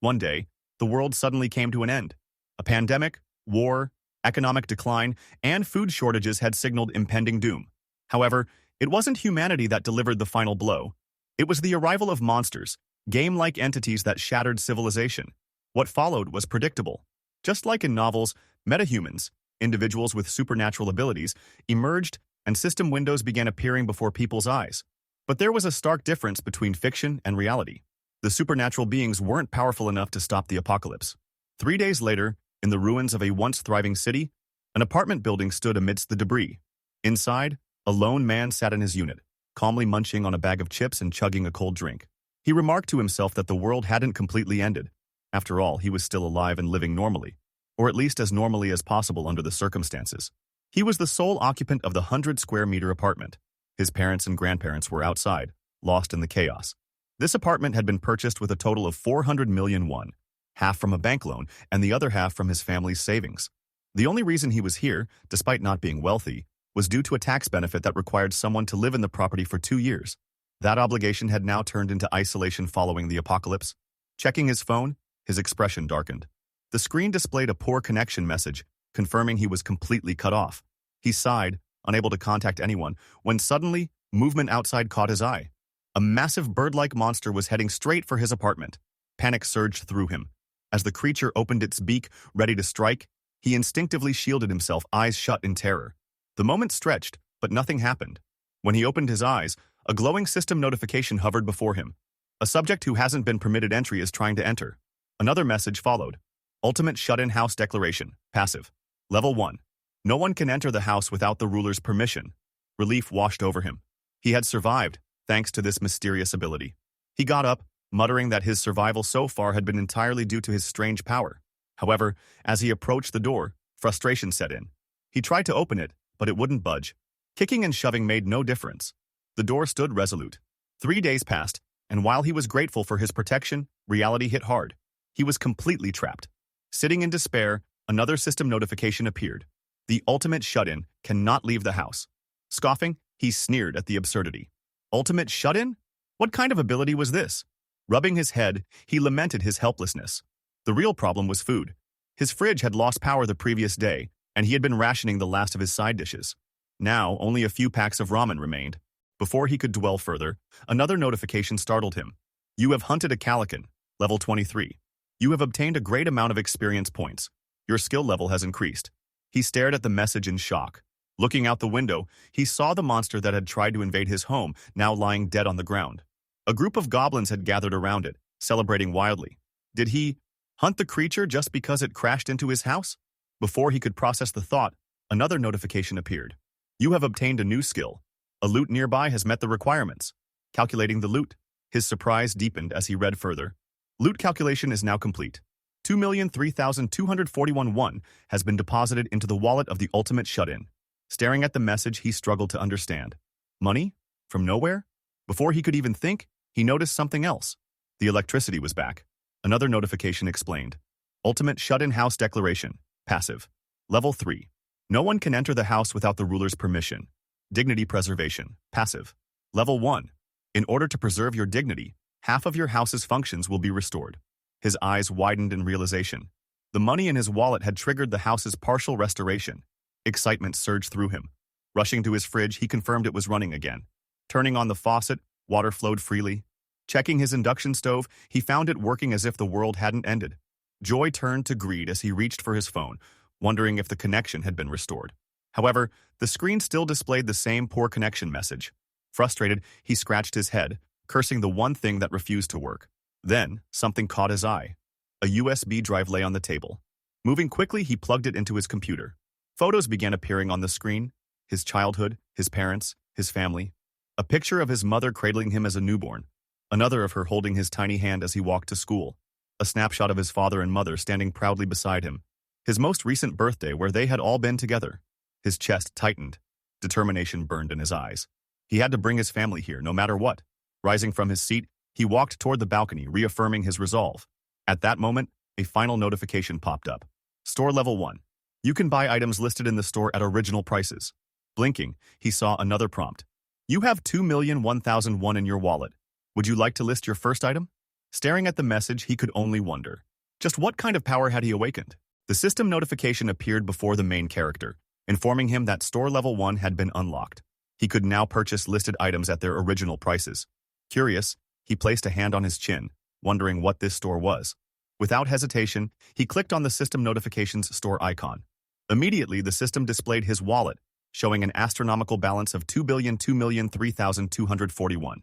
One day, the world suddenly came to an end. A pandemic, war, economic decline, and food shortages had signaled impending doom. However, it wasn't humanity that delivered the final blow. It was the arrival of monsters, game-like entities that shattered civilization. What followed was predictable. Just like in novels, metahumans, individuals with supernatural abilities, emerged and system windows began appearing before people's eyes. But there was a stark difference between fiction and reality. The supernatural beings weren't powerful enough to stop the apocalypse. 3 days later, in the ruins of a once thriving city, an apartment building stood amidst the debris. Inside, a lone man sat in his unit, calmly munching on a bag of chips and chugging a cold drink. He remarked to himself that the world hadn't completely ended. After all, he was still alive and living normally, or at least as normally as possible under the circumstances. He was the sole occupant of the 100-square-meter apartment. His parents and grandparents were outside, lost in the chaos. This apartment had been purchased with a total of 400 million won, half from a bank loan and the other half from his family's savings. The only reason he was here, despite not being wealthy, was due to a tax benefit that required someone to live in the property for 2 years. That obligation had now turned into isolation following the apocalypse. Checking his phone, his expression darkened. The screen displayed a poor connection message, confirming he was completely cut off. He sighed, unable to contact anyone, when suddenly, movement outside caught his eye. A massive bird-like monster was heading straight for his apartment. Panic surged through him. As the creature opened its beak, ready to strike, he instinctively shielded himself, eyes shut in terror. The moment stretched, but nothing happened. When he opened his eyes, a glowing system notification hovered before him. A subject who hasn't been permitted entry is trying to enter. Another message followed. Ultimate shut-in house declaration, passive. Level 1. No one can enter the house without the ruler's permission. Relief washed over him. He had survived, thanks to this mysterious ability. He got up, muttering that his survival so far had been entirely due to his strange power. However, as he approached the door, frustration set in. He tried to open it, but it wouldn't budge. Kicking and shoving made no difference. The door stood resolute. 3 days passed, and while he was grateful for his protection, reality hit hard. He was completely trapped. Sitting in despair, another system notification appeared. The ultimate shut-in cannot leave the house. Scoffing, he sneered at the absurdity. Ultimate shut-in? What kind of ability was this? Rubbing his head, he lamented his helplessness. The real problem was food. His fridge had lost power the previous day, and he had been rationing the last of his side dishes. Now, only a few packs of ramen remained. Before he could dwell further, another notification startled him. You have hunted a calican, level 23. You have obtained a great amount of experience points. Your skill level has increased. He stared at the message in shock. Looking out the window, he saw the monster that had tried to invade his home, now lying dead on the ground. A group of goblins had gathered around it, celebrating wildly. Did he hunt the creature just because it crashed into his house? Before he could process the thought, another notification appeared. You have obtained a new skill. A loot nearby has met the requirements. Calculating the loot. His surprise deepened as he read further. Loot calculation is now complete. 2,003,241 won has been deposited into the wallet of the ultimate shut-in. Staring at the message, he struggled to understand. Money? From nowhere? Before he could even think, he noticed something else. The electricity was back. Another notification explained. Ultimate shut-in house declaration. Passive. Level 3. No one can enter the house without the ruler's permission. Dignity preservation. Passive. Level 1. In order to preserve your dignity, half of your house's functions will be restored. His eyes widened in realization. The money in his wallet had triggered the house's partial restoration. Excitement surged through him. Rushing to his fridge, he confirmed it was running again. Turning on the faucet, water flowed freely. Checking his induction stove, he found it working as if the world hadn't ended. Joy turned to greed as he reached for his phone, wondering if the connection had been restored. However, the screen still displayed the same poor connection message. Frustrated, he scratched his head, cursing the one thing that refused to work. Then, something caught his eye. A USB drive lay on the table. Moving quickly, he plugged it into his computer. Photos began appearing on the screen. His childhood, his parents, his family. A picture of his mother cradling him as a newborn. Another of her holding his tiny hand as he walked to school. A snapshot of his father and mother standing proudly beside him. His most recent birthday where they had all been together. His chest tightened. Determination burned in his eyes. He had to bring his family here, no matter what. Rising from his seat, he walked toward the balcony, reaffirming his resolve. At that moment, a final notification popped up. Store level 1. You can buy items listed in the store at original prices. Blinking, he saw another prompt. You have 2,001,001 in your wallet. Would you like to list your first item? Staring at the message, he could only wonder. Just what kind of power had he awakened? The system notification appeared before the main character, informing him that store level 1 had been unlocked. He could now purchase listed items at their original prices. Curious, he placed a hand on his chin, wondering what this store was. Without hesitation, he clicked on the system notifications store icon. Immediately, the system displayed his wallet, showing an astronomical balance of 2,002,003,241.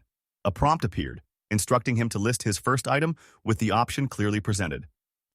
A prompt appeared, instructing him to list his first item with the option clearly presented.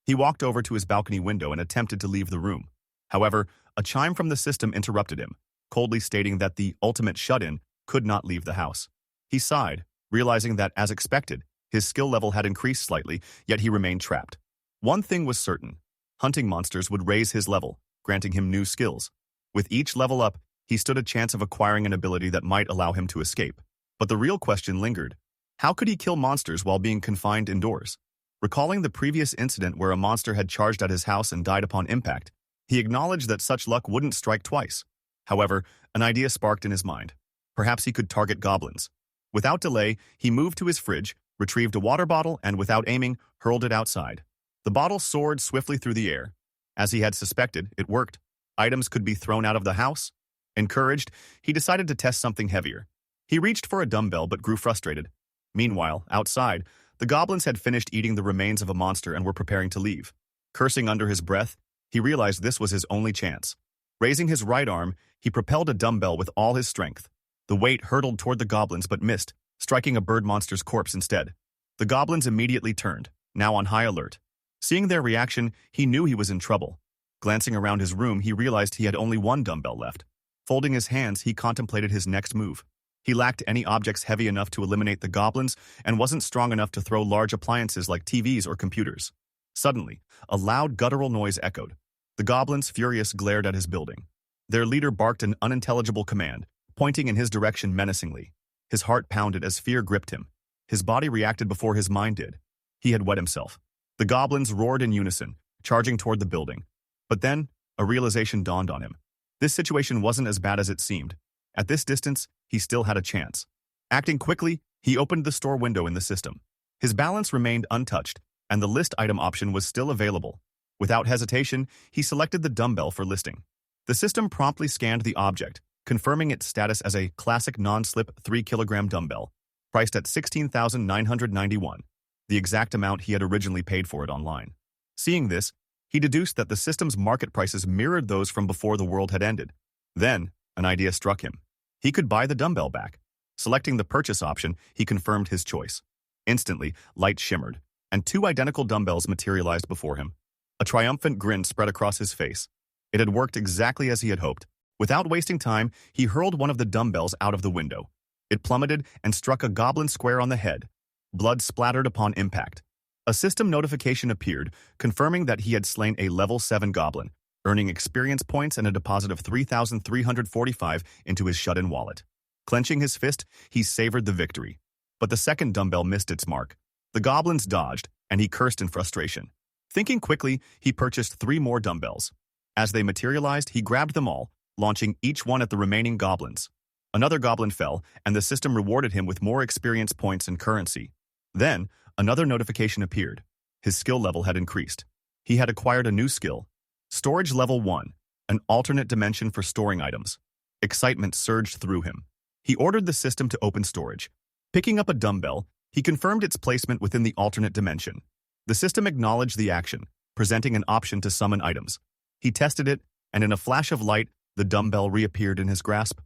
He walked over to his balcony window and attempted to leave the room. However, a chime from the system interrupted him, coldly stating that the ultimate shut-in could not leave the house. He sighed, realizing that, as expected, his skill level had increased slightly, yet he remained trapped. One thing was certain: hunting monsters would raise his level, granting him new skills. With each level up, he stood a chance of acquiring an ability that might allow him to escape. But the real question lingered. How could he kill monsters while being confined indoors? Recalling the previous incident where a monster had charged at his house and died upon impact, he acknowledged that such luck wouldn't strike twice. However, an idea sparked in his mind. Perhaps he could target goblins. Without delay, he moved to his fridge, retrieved a water bottle, and without aiming, hurled it outside. The bottle soared swiftly through the air. As he had suspected, it worked. Items could be thrown out of the house. Encouraged, he decided to test something heavier. He reached for a dumbbell but grew frustrated. Meanwhile, outside, the goblins had finished eating the remains of a monster and were preparing to leave. Cursing under his breath, he realized this was his only chance. Raising his right arm, he propelled a dumbbell with all his strength. The weight hurtled toward the goblins but missed, striking a bird monster's corpse instead. The goblins immediately turned, now on high alert. Seeing their reaction, he knew he was in trouble. Glancing around his room, he realized he had only one dumbbell left. Folding his hands, he contemplated his next move. He lacked any objects heavy enough to eliminate the goblins and wasn't strong enough to throw large appliances like TVs or computers. Suddenly, a loud guttural noise echoed. The goblins, furious, glared at his building. Their leader barked an unintelligible command, pointing in his direction menacingly. His heart pounded as fear gripped him. His body reacted before his mind did. He had wet himself. The goblins roared in unison, charging toward the building. But then, a realization dawned on him. This situation wasn't as bad as it seemed. At this distance, he still had a chance. Acting quickly, he opened the store window in the system. His balance remained untouched, and the list item option was still available. Without hesitation, he selected the dumbbell for listing. The system promptly scanned the object, confirming its status as a classic non-slip 3-kilogram dumbbell, priced at $16,991, the exact amount he had originally paid for it online. Seeing this, he deduced that the system's market prices mirrored those from before the world had ended. Then, an idea struck him. He could buy the dumbbell back. Selecting the purchase option, he confirmed his choice. Instantly, light shimmered, and two identical dumbbells materialized before him. A triumphant grin spread across his face. It had worked exactly as he had hoped. Without wasting time, he hurled one of the dumbbells out of the window. It plummeted and struck a goblin square on the head. Blood splattered upon impact. A system notification appeared, confirming that he had slain a level 7 goblin, earning experience points and a deposit of 3,345 into his shut-in wallet. Clenching his fist, he savored the victory. But the second dumbbell missed its mark. The goblins dodged, and he cursed in frustration. Thinking quickly, he purchased 3 more dumbbells. As they materialized, he grabbed them all, launching each one at the remaining goblins. Another goblin fell, and the system rewarded him with more experience points and currency. Then, another notification appeared. His skill level had increased. He had acquired a new skill. Storage level 1, an alternate dimension for storing items. Excitement surged through him. He ordered the system to open storage. Picking up a dumbbell, he confirmed its placement within the alternate dimension. The system acknowledged the action, presenting an option to summon items. He tested it, and in a flash of light, the dumbbell reappeared in his grasp.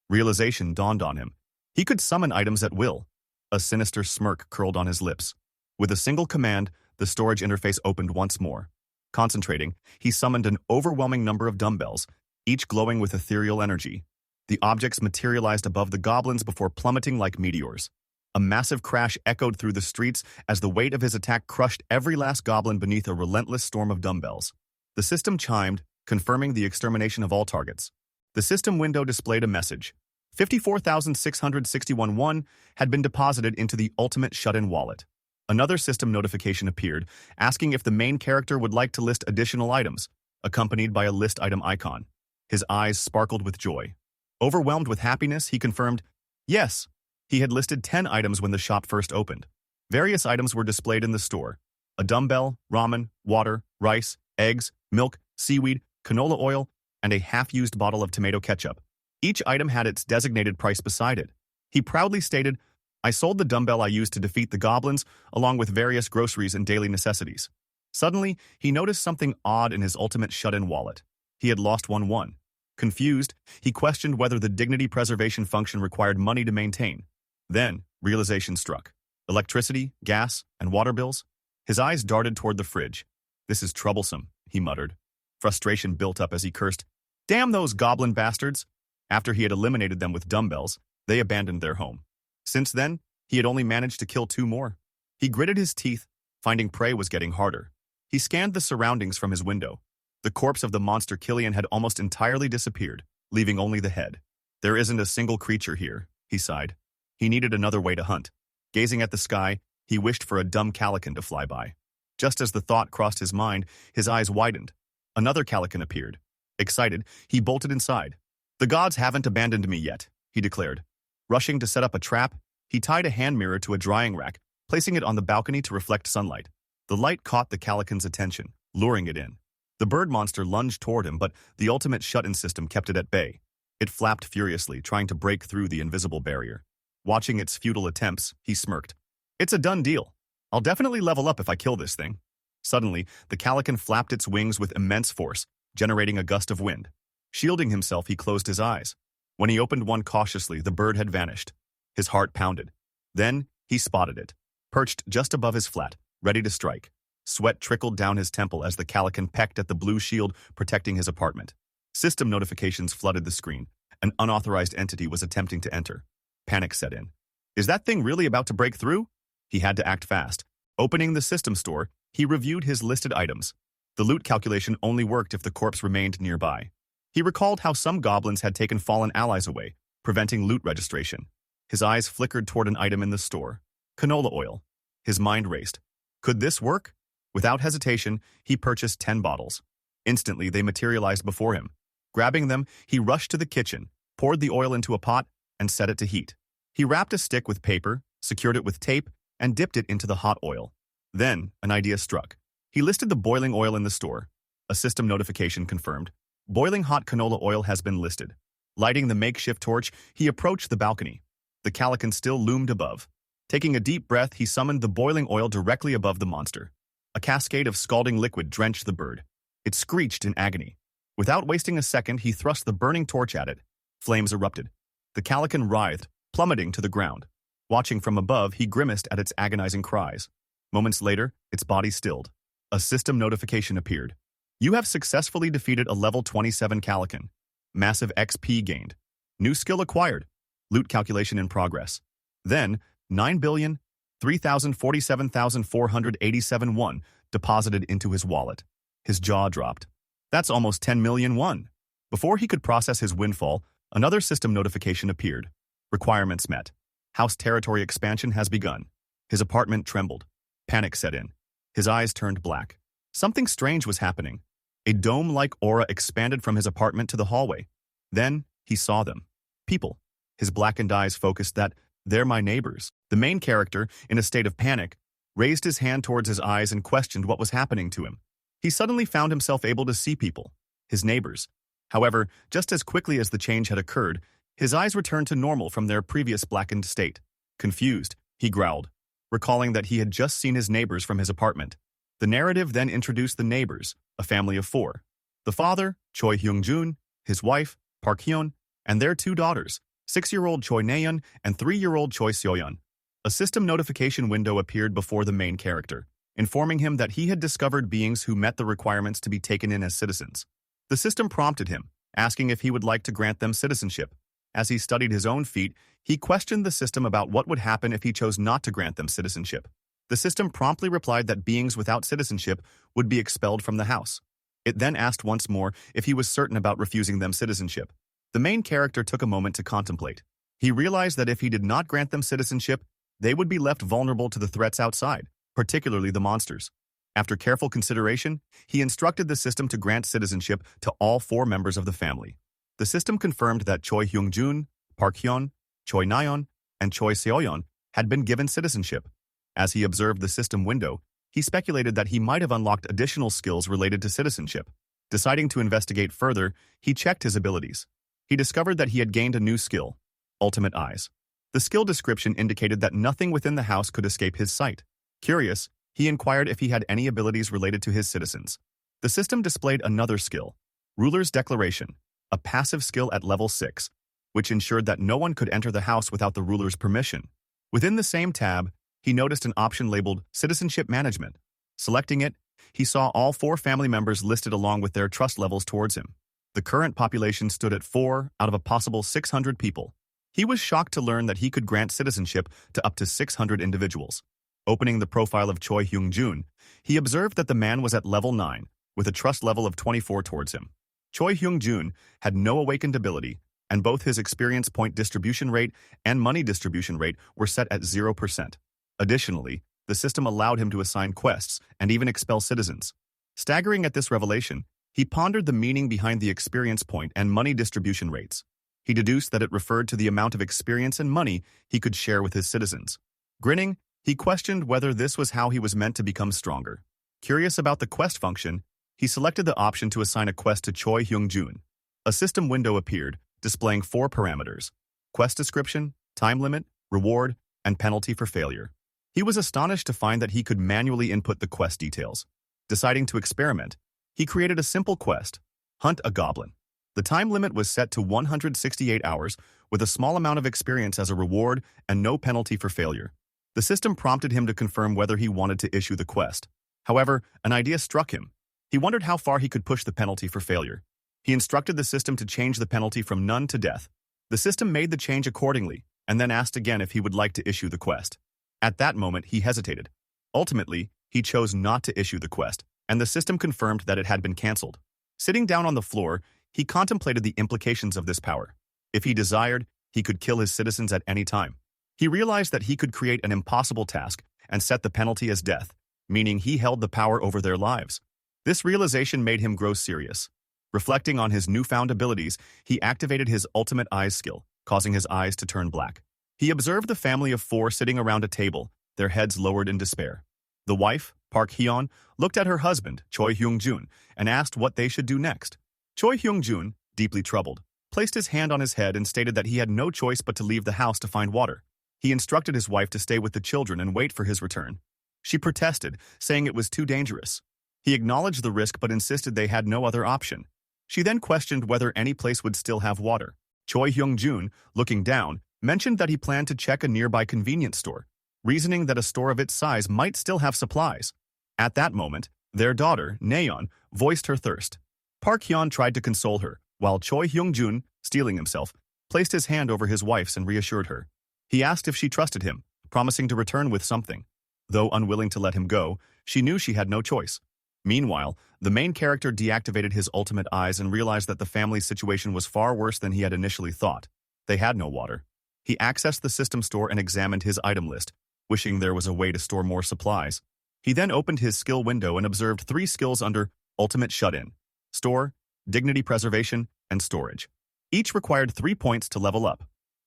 Realization dawned on him. He could summon items at will. A sinister smirk curled on his lips. With a single command, the storage interface opened once more. Concentrating, he summoned an overwhelming number of dumbbells, each glowing with ethereal energy. The objects materialized above the goblins before plummeting like meteors. A massive crash echoed through the streets as the weight of his attack crushed every last goblin beneath a relentless storm of dumbbells. The system chimed, confirming the extermination of all targets. The system window displayed a message. 54,661 won had been deposited into the ultimate shut-in wallet. Another system notification appeared, asking if the main character would like to list additional items, accompanied by a list item icon. His eyes sparkled with joy. Overwhelmed with happiness, he confirmed, yes, he had listed 10 items when the shop first opened. Various items were displayed in the store: a dumbbell, ramen, water, rice, eggs, milk, seaweed, canola oil, and a half-used bottle of tomato ketchup. Each item had its designated price beside it. He proudly stated, "I sold the dumbbell I used to defeat the goblins, along with various groceries and daily necessities." Suddenly, he noticed something odd in his ultimate shut-in wallet. He had lost one. Confused, he questioned whether the dignity preservation function required money to maintain. Then, realization struck. Electricity, gas, and water bills? His eyes darted toward the fridge. "This is troublesome," he muttered. Frustration built up as he cursed, "Damn those goblin bastards!" After he had eliminated them with dumbbells, they abandoned their home. Since then, he had only managed to kill 2 more. He gritted his teeth, finding prey was getting harder. He scanned the surroundings from his window. The corpse of the monster Killian had almost entirely disappeared, leaving only the head. "There isn't a single creature here," he sighed. He needed another way to hunt. Gazing at the sky, he wished for a dumb calican to fly by. Just as the thought crossed his mind, his eyes widened. Another calican appeared. Excited, he bolted inside. "The gods haven't abandoned me yet," he declared. Rushing to set up a trap, he tied a hand mirror to a drying rack, placing it on the balcony to reflect sunlight. The light caught the calican's attention, luring it in. The bird monster lunged toward him, but the ultimate shut-in system kept it at bay. It flapped furiously, trying to break through the invisible barrier. Watching its futile attempts, he smirked. "It's a done deal. I'll definitely level up if I kill this thing." Suddenly, the calican flapped its wings with immense force, generating a gust of wind. Shielding himself, he closed his eyes. When he opened one cautiously, the bird had vanished. His heart pounded. Then, he spotted it, perched just above his flat, ready to strike. Sweat trickled down his temple as the calican pecked at the blue shield protecting his apartment. System notifications flooded the screen. An unauthorized entity was attempting to enter. Panic set in. Is that thing really about to break through? He had to act fast. Opening the system store, he reviewed his listed items. The loot calculation only worked if the corpse remained nearby. He recalled how some goblins had taken fallen allies away, preventing loot registration. His eyes flickered toward an item in the store. Canola oil. His mind raced. Could this work? Without hesitation, he purchased 10 bottles. Instantly, they materialized before him. Grabbing them, he rushed to the kitchen, poured the oil into a pot, and set it to heat. He wrapped a stick with paper, secured it with tape, and dipped it into the hot oil. Then, an idea struck. He listed the boiling oil in the store. A system notification confirmed. Boiling hot canola oil has been listed. Lighting the makeshift torch, he approached the balcony. The calican still loomed above. Taking a deep breath, he summoned the boiling oil directly above the monster. A cascade of scalding liquid drenched the bird. It screeched in agony. Without wasting a second, he thrust the burning torch at it. Flames erupted. The calican writhed, plummeting to the ground. Watching from above, he grimaced at its agonizing cries. Moments later, its body stilled. A system notification appeared. You have successfully defeated a level 27 calican. Massive XP gained. New skill acquired. Loot calculation in progress. Then, 9,003,047,487 won deposited into his wallet. His jaw dropped. That's almost 10 million won. Before he could process his windfall, another system notification appeared. Requirements met. House territory expansion has begun. His apartment trembled. Panic set in. His eyes turned black. Something strange was happening. A dome-like aura expanded from his apartment to the hallway. Then, he saw them. People. His blackened eyes focused that, they're my neighbors. The main character, in a state of panic, raised his hand towards his eyes and questioned what was happening to him. He suddenly found himself able to see people, his neighbors. However, just as quickly as the change had occurred, his eyes returned to normal from their previous blackened state. Confused, he growled, recalling that he had just seen his neighbors from his apartment. The narrative then introduced the neighbors, a family of 4. The father, Choi Hyung-jun, his wife, Park Hyun, and their 2 daughters, 6-year-old Choi Naeun and 3-year-old Choi Seoyeon. A system notification window appeared before the main character, informing him that he had discovered beings who met the requirements to be taken in as citizens. The system prompted him, asking if he would like to grant them citizenship. As he studied his own feat, he questioned the system about what would happen if he chose not to grant them citizenship. The system promptly replied that beings without citizenship would be expelled from the house. It then asked once more if he was certain about refusing them citizenship. The main character took a moment to contemplate. He realized that if he did not grant them citizenship, they would be left vulnerable to the threats outside, particularly the monsters. After careful consideration, he instructed the system to grant citizenship to all 4 members of the family. The system confirmed that Choi Hyung-jun, Park Hyun, Choi Naeun, and Choi Seoyeon had been given citizenship. As he observed the system window, he speculated that he might have unlocked additional skills related to citizenship. Deciding to investigate further, he checked his abilities. He discovered that he had gained a new skill, Ultimate Eyes. The skill description indicated that nothing within the house could escape his sight. Curious, he inquired if he had any abilities related to his citizens. The system displayed another skill, Ruler's Declaration, a passive skill at level 6, which ensured that no one could enter the house without the ruler's permission. Within the same tab, he noticed an option labeled Citizenship Management. Selecting it, he saw all 4 family members listed along with their trust levels towards him. The current population stood at 4 out of a possible 600 people. He was shocked to learn that he could grant citizenship to up to 600 individuals. Opening the profile of Choi Hyung-jun, he observed that the man was at level 9, with a trust level of 24 towards him. Choi Hyung-jun had no awakened ability, and both his experience point distribution rate and money distribution rate were set at 0%. Additionally, the system allowed him to assign quests and even expel citizens. Staggering at this revelation, he pondered the meaning behind the experience point and money distribution rates. He deduced that it referred to the amount of experience and money he could share with his citizens. Grinning, he questioned whether this was how he was meant to become stronger. Curious about the quest function, he selected the option to assign a quest to Choi Hyung-jun. A system window appeared, displaying 4 parameters: quest description, time limit, reward, and penalty for failure. He was astonished to find that he could manually input the quest details. Deciding to experiment, he created a simple quest, Hunt a Goblin. The time limit was set to 168 hours, with a small amount of experience as a reward and no penalty for failure. The system prompted him to confirm whether he wanted to issue the quest. However, an idea struck him. He wondered how far he could push the penalty for failure. He instructed the system to change the penalty from none to death. The system made the change accordingly, and then asked again if he would like to issue the quest. At that moment, he hesitated. Ultimately, he chose not to issue the quest, and the system confirmed that it had been cancelled. Sitting down on the floor, he contemplated the implications of this power. If he desired, he could kill his citizens at any time. He realized that he could create an impossible task and set the penalty as death, meaning he held the power over their lives. This realization made him grow serious. Reflecting on his newfound abilities, he activated his Ultimate Eyes skill, causing his eyes to turn black. He observed the family of 4 sitting around a table, their heads lowered in despair. The wife, Park Hyun, looked at her husband, Choi Hyung-jun, and asked what they should do next. Choi Hyung-jun, deeply troubled, placed his hand on his head and stated that he had no choice but to leave the house to find water. He instructed his wife to stay with the children and wait for his return. She protested, saying it was too dangerous. He acknowledged the risk but insisted they had no other option. She then questioned whether any place would still have water. Choi Hyung-jun, looking down, mentioned that he planned to check a nearby convenience store, reasoning that a store of its size might still have supplies. At that moment, their daughter, Nayeon, voiced her thirst. Park Hyun tried to console her, while Choi Hyung-jun, steeling himself, placed his hand over his wife's and reassured her. He asked if she trusted him, promising to return with something. Though unwilling to let him go, she knew she had no choice. Meanwhile, the main character deactivated his Ultimate Eyes and realized that the family's situation was far worse than he had initially thought. They had no water. He accessed the system store and examined his item list, wishing there was a way to store more supplies. He then opened his skill window and observed 3 skills under Ultimate Shut-In: Store, Dignity Preservation, and Storage. Each required 3 points to level up.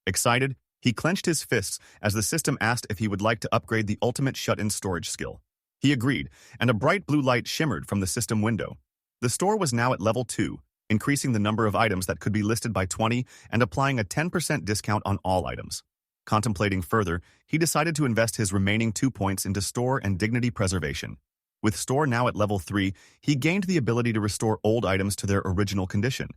Excited, he clenched his fists as the system asked if he would like to upgrade the Ultimate Shut-In Storage skill. He agreed, and a bright blue light shimmered from the system window. The store was now at level 2, increasing the number of items that could be listed by 20 and applying a 10% discount on all items. Contemplating further, he decided to invest his remaining 2 points into Store and Dignity Preservation. With Store now at level 3, he gained the ability to restore old items to their original condition.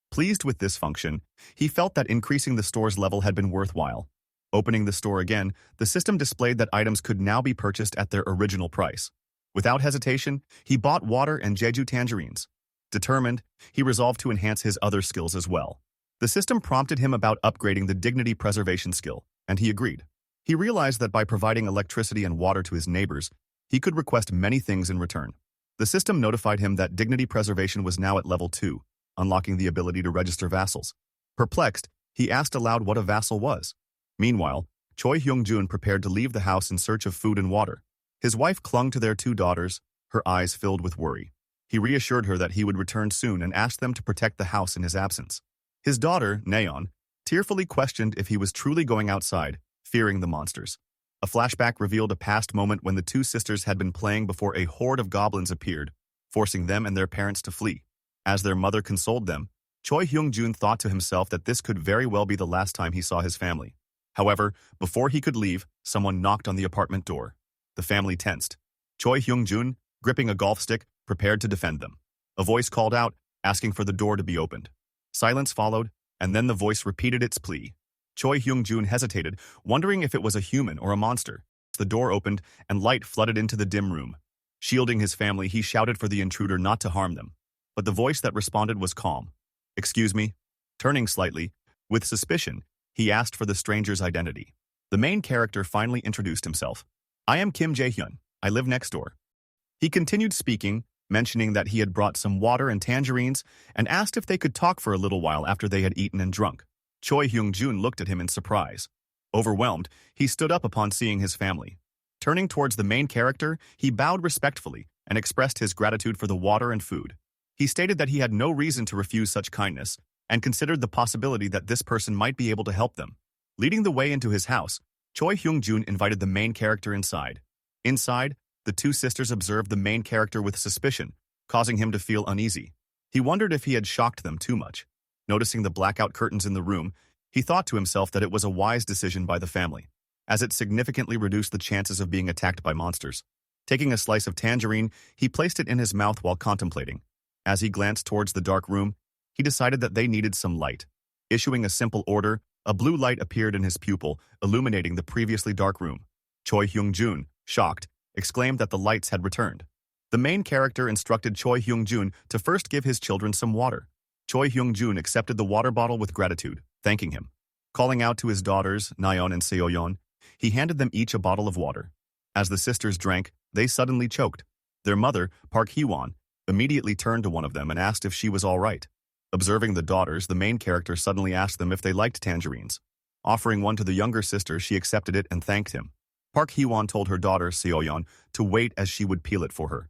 Pleased with this function, he felt that increasing the store's level had been worthwhile. Opening the store again, the system displayed that items could now be purchased at their original price. Without hesitation, he bought water and Jeju tangerines. Determined, he resolved to enhance his other skills as well. The system prompted him about upgrading the Dignity Preservation skill, and he agreed. He realized that by providing electricity and water to his neighbors, he could request many things in return. The system notified him that Dignity Preservation was now at level 2, unlocking the ability to register vassals. Perplexed, he asked aloud what a vassal was. Meanwhile, Choi Hyung-jun prepared to leave the house in search of food and water. His wife clung to their 2 daughters, her eyes filled with worry. He reassured her that he would return soon and asked them to protect the house in his absence. His daughter, Nayeon, tearfully questioned if he was truly going outside, fearing the monsters. A flashback revealed a past moment when the two sisters had been playing before a horde of goblins appeared, forcing them and their parents to flee. As their mother consoled them, Choi Hyung-jun thought to himself that this could very well be the last time he saw his family. However, before he could leave, someone knocked on the apartment door. The family tensed. Choi Hyung-jun, gripping a golf stick, prepared to defend them. A voice called out, asking for the door to be opened. Silence followed, and then the voice repeated its plea. Choi Hyung-jun hesitated, wondering if it was a human or a monster. The door opened, and light flooded into the dim room. Shielding his family, he shouted for the intruder not to harm them. But the voice that responded was calm. "Excuse me?" Turning slightly, with suspicion, he asked for the stranger's identity. The main character finally introduced himself. "I am Kim Jae-hyun. I live next door." He continued speaking, mentioning that he had brought some water and tangerines, and asked if they could talk for a little while after they had eaten and drunk. Choi Hyung-jun looked at him in surprise. Overwhelmed, he stood up upon seeing his family. Turning towards the main character, he bowed respectfully and expressed his gratitude for the water and food. He stated that he had no reason to refuse such kindness, and considered the possibility that this person might be able to help them. Leading the way into his house, Choi Hyung-jun invited the main character inside. Inside, the two sisters observed the main character with suspicion, causing him to feel uneasy. He wondered if he had shocked them too much. Noticing the blackout curtains in the room, he thought to himself that it was a wise decision by the family, as it significantly reduced the chances of being attacked by monsters. Taking a slice of tangerine, he placed it in his mouth while contemplating. As he glanced towards the dark room, he decided that they needed some light. Issuing a simple order, a blue light appeared in his pupil, illuminating the previously dark room. Choi Hyung-jun, shocked, exclaimed that the lights had returned. The main character instructed Choi Hyung-jun to first give his children some water. Choi Hyung-jun accepted the water bottle with gratitude, thanking him. Calling out to his daughters, Nayeon and Seoyeon, he handed them each a bottle of water. As the sisters drank, they suddenly choked. Their mother, Park Hee-won, immediately turned to one of them and asked if she was all right. Observing the daughters, the main character suddenly asked them if they liked tangerines. Offering one to the younger sister, she accepted it and thanked him. Park Hee-won told her daughter, Seoyeon, to wait as she would peel it for her.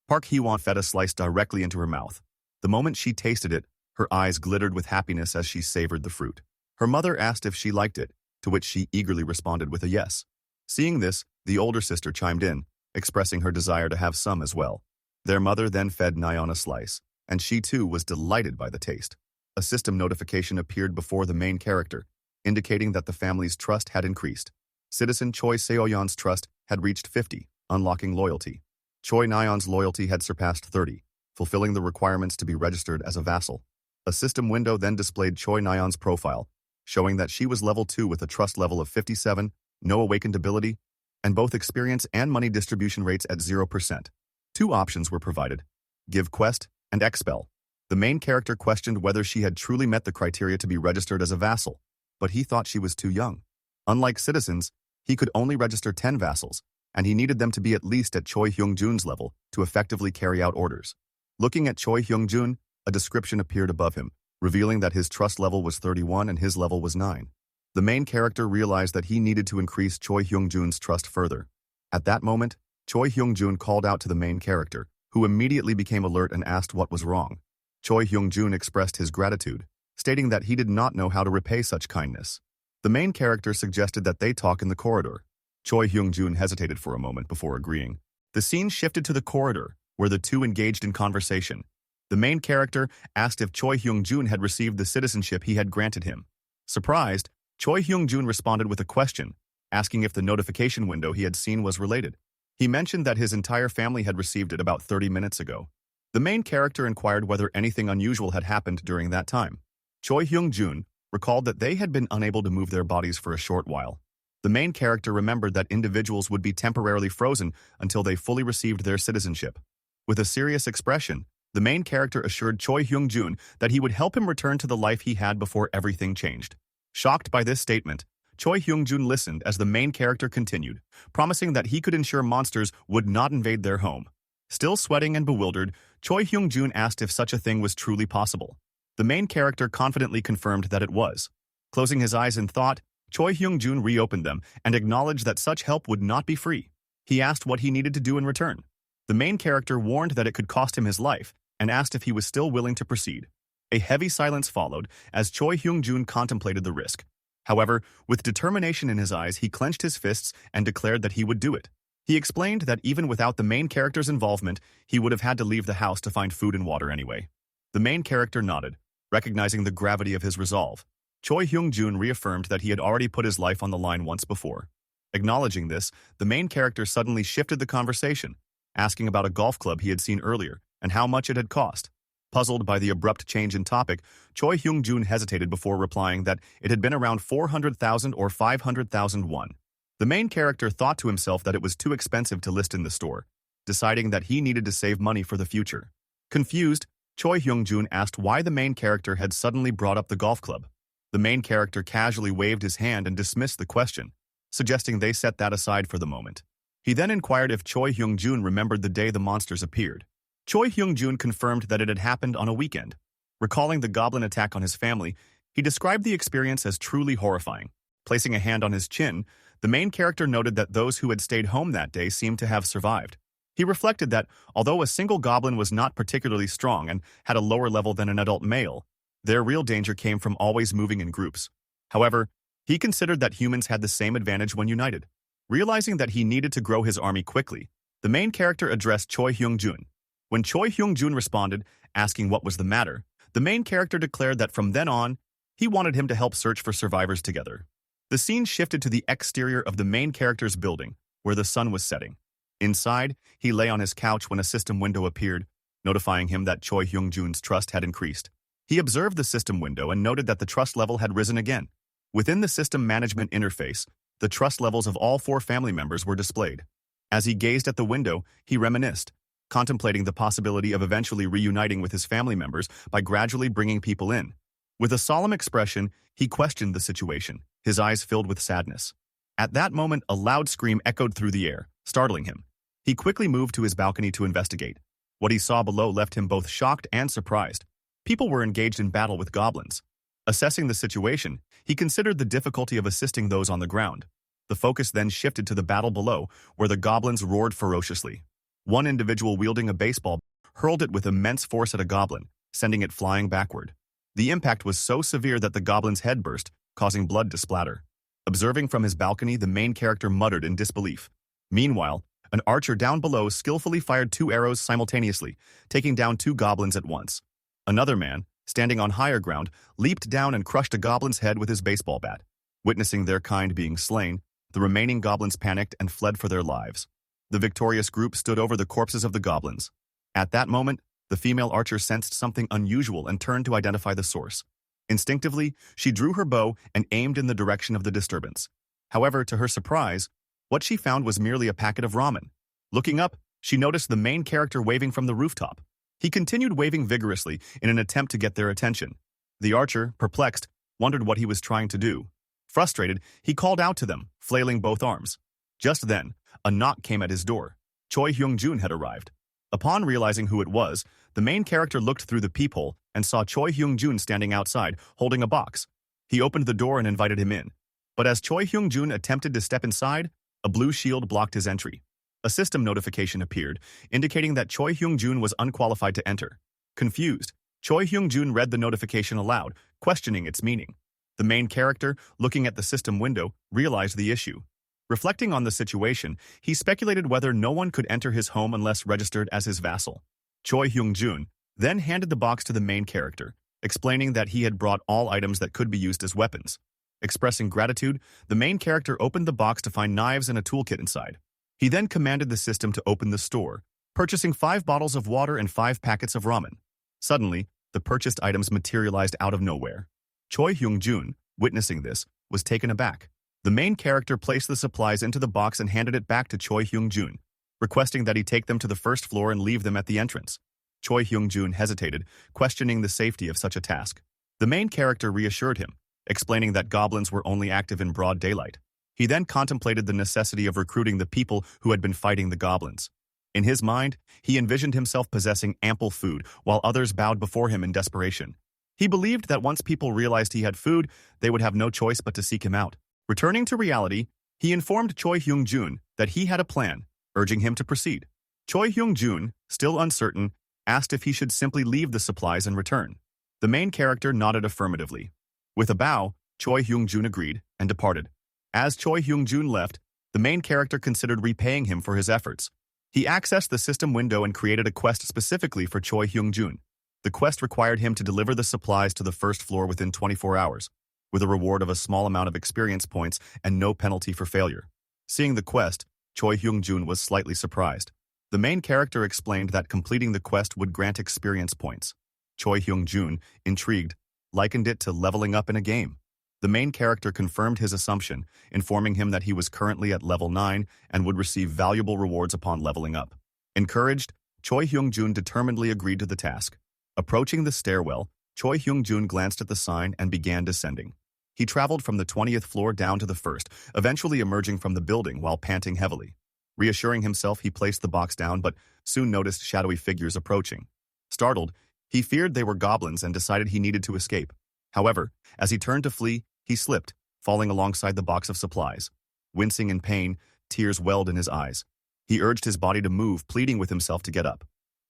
Park Hee-won fed a slice directly into her mouth. The moment she tasted it, her eyes glittered with happiness as she savored the fruit. Her mother asked if she liked it, to which she eagerly responded with a yes. Seeing this, the older sister chimed in, expressing her desire to have some as well. Their mother then fed Nayeon a slice, and she too was delighted by the taste. A system notification appeared before the main character, indicating that the family's trust had increased. Citizen Choi Seoyeon's trust had reached 50, unlocking loyalty. Choi Nayeon's loyalty had surpassed 30, fulfilling the requirements to be registered as a vassal. A system window then displayed Choi Nayeon's profile, showing that she was level 2 with a trust level of 57, no awakened ability, and both experience and money distribution rates at 0%. Two options were provided: give quest and expel. The main character questioned whether she had truly met the criteria to be registered as a vassal, but he thought she was too young. Unlike citizens, he could only register 10 vassals, and he needed them to be at least at Choi Hyung-jun's level to effectively carry out orders. Looking at Choi Hyung-jun, a description appeared above him, revealing that his trust level was 31 and his level was 9. The main character realized that he needed to increase Choi Hyung-jun's trust further. At that moment, Choi Hyung-jun called out to the main character, who immediately became alert and asked what was wrong. Choi Hyung-jun expressed his gratitude, stating that he did not know how to repay such kindness. The main character suggested that they talk in the corridor. Choi Hyung-jun hesitated for a moment before agreeing. The scene shifted to the corridor, where the two engaged in conversation. The main character asked if Choi Hyung-jun had received the citizenship he had granted him. Surprised, Choi Hyung-jun responded with a question, asking if the notification window he had seen was related. He mentioned that his entire family had received it about 30 minutes ago. The main character inquired whether anything unusual had happened during that time. Choi Hyung-jun recalled that they had been unable to move their bodies for a short while. The main character remembered that individuals would be temporarily frozen until they fully received their citizenship. With a serious expression, the main character assured Choi Hyung-jun that he would help him return to the life he had before everything changed. Shocked by this statement, Choi Hyung-jun listened as the main character continued, promising that he could ensure monsters would not invade their home. Still sweating and bewildered, Choi Hyung-jun asked if such a thing was truly possible. The main character confidently confirmed that it was. Closing his eyes in thought, Choi Hyung-jun reopened them and acknowledged that such help would not be free. He asked what he needed to do in return. The main character warned that it could cost him his life and asked if he was still willing to proceed. A heavy silence followed as Choi Hyung-jun contemplated the risk. However, with determination in his eyes, he clenched his fists and declared that he would do it. He explained that even without the main character's involvement, he would have had to leave the house to find food and water anyway. The main character nodded, recognizing the gravity of his resolve. Choi Hyung-jun reaffirmed that he had already put his life on the line once before. Acknowledging this, the main character suddenly shifted the conversation, asking about a golf club he had seen earlier and how much it had cost. Puzzled by the abrupt change in topic, Choi Hyung-jun hesitated before replying that it had been around 400,000 or 500,000 won. The main character thought to himself that it was too expensive to list in the store, deciding that he needed to save money for the future. Confused, Choi Hyung-jun asked why the main character had suddenly brought up the golf club. The main character casually waved his hand and dismissed the question, suggesting they set that aside for the moment. He then inquired if Choi Hyung-jun remembered the day the monsters appeared. Choi Hyung-jun confirmed that it had happened on a weekend. Recalling the goblin attack on his family, he described the experience as truly horrifying. Placing a hand on his chin, the main character noted that those who had stayed home that day seemed to have survived. He reflected that, although a single goblin was not particularly strong and had a lower level than an adult male, their real danger came from always moving in groups. However, he considered that humans had the same advantage when united. Realizing that he needed to grow his army quickly, the main character addressed Choi Hyung-jun. When Choi Hyung-jun responded, asking what was the matter, the main character declared that from then on, he wanted him to help search for survivors together. The scene shifted to the exterior of the main character's building, where the sun was setting. Inside, he lay on his couch when a system window appeared, notifying him that Choi Hyung-jun's trust had increased. He observed the system window and noted that the trust level had risen again. Within the system management interface, the trust levels of all 4 family members were displayed. As he gazed at the window, he reminisced, contemplating the possibility of eventually reuniting with his family members by gradually bringing people in. With a solemn expression, he questioned the situation, his eyes filled with sadness. At that moment, a loud scream echoed through the air, startling him. He quickly moved to his balcony to investigate. What he saw below left him both shocked and surprised. People were engaged in battle with goblins. Assessing the situation, he considered the difficulty of assisting those on the ground. The focus then shifted to the battle below, where the goblins roared ferociously. One individual wielding a baseball hurled it with immense force at a goblin, sending it flying backward. The impact was so severe that the goblin's head burst, causing blood to splatter. Observing from his balcony, the main character muttered in disbelief. Meanwhile, an archer down below skillfully fired 2 arrows simultaneously, taking down 2 goblins at once. Another man, standing on higher ground, leaped down and crushed a goblin's head with his baseball bat. Witnessing their kind being slain, the remaining goblins panicked and fled for their lives. The victorious group stood over the corpses of the goblins. At that moment, the female archer sensed something unusual and turned to identify the source. Instinctively, she drew her bow and aimed in the direction of the disturbance. However, to her surprise, what she found was merely a packet of ramen. Looking up, she noticed the main character waving from the rooftop. He continued waving vigorously in an attempt to get their attention. The archer, perplexed, wondered what he was trying to do. Frustrated, he called out to them, flailing both arms. Just then, a knock came at his door. Choi Hyung-jun had arrived. Upon realizing who it was, the main character looked through the peephole and saw Choi Hyung-jun standing outside, holding a box. He opened the door and invited him in. But as Choi Hyung-jun attempted to step inside, a blue shield blocked his entry. A system notification appeared, indicating that Choi Hyung-jun was unqualified to enter. Confused, Choi Hyung-jun read the notification aloud, questioning its meaning. The main character, looking at the system window, realized the issue. Reflecting on the situation, he speculated whether no one could enter his home unless registered as his vassal. Choi Hyung-jun then handed the box to the main character, explaining that he had brought all items that could be used as weapons. Expressing gratitude, the main character opened the box to find knives and a toolkit inside. He then commanded the system to open the store, purchasing 5 bottles of water and 5 packets of ramen. Suddenly, the purchased items materialized out of nowhere. Choi Hyung-jun, witnessing this, was taken aback. The main character placed the supplies into the box and handed it back to Choi Hyung-jun, requesting that he take them to the first floor and leave them at the entrance. Choi Hyung-jun hesitated, questioning the safety of such a task. The main character reassured him, explaining that goblins were only active in broad daylight. He then contemplated the necessity of recruiting the people who had been fighting the goblins. In his mind, he envisioned himself possessing ample food, while others bowed before him in desperation. He believed that once people realized he had food, they would have no choice but to seek him out. Returning to reality, he informed Choi Hyung-jun that he had a plan, urging him to proceed. Choi Hyung-jun, still uncertain, asked if he should simply leave the supplies and return. The main character nodded affirmatively. With a bow, Choi Hyung-jun agreed and departed. As Choi Hyung-jun left, the main character considered repaying him for his efforts. He accessed the system window and created a quest specifically for Choi Hyung-jun. The quest required him to deliver the supplies to the first floor within 24 hours, with a reward of a small amount of experience points and no penalty for failure. Seeing the quest, Choi Hyung-jun was slightly surprised. The main character explained that completing the quest would grant experience points. Choi Hyung-jun, intrigued, likened it to leveling up in a game. The main character confirmed his assumption, informing him that he was currently at level 9 and would receive valuable rewards upon leveling up. Encouraged, Choi Hyung-jun determinedly agreed to the task. Approaching the stairwell, Choi Hyung-jun glanced at the sign and began descending. He traveled from the 20th floor down to the first, eventually emerging from the building while panting heavily. Reassuring himself, he placed the box down but soon noticed shadowy figures approaching. Startled, he feared they were goblins and decided he needed to escape. However, as he turned to flee, he slipped, falling alongside the box of supplies. Wincing in pain, tears welled in his eyes. He urged his body to move, pleading with himself to get up.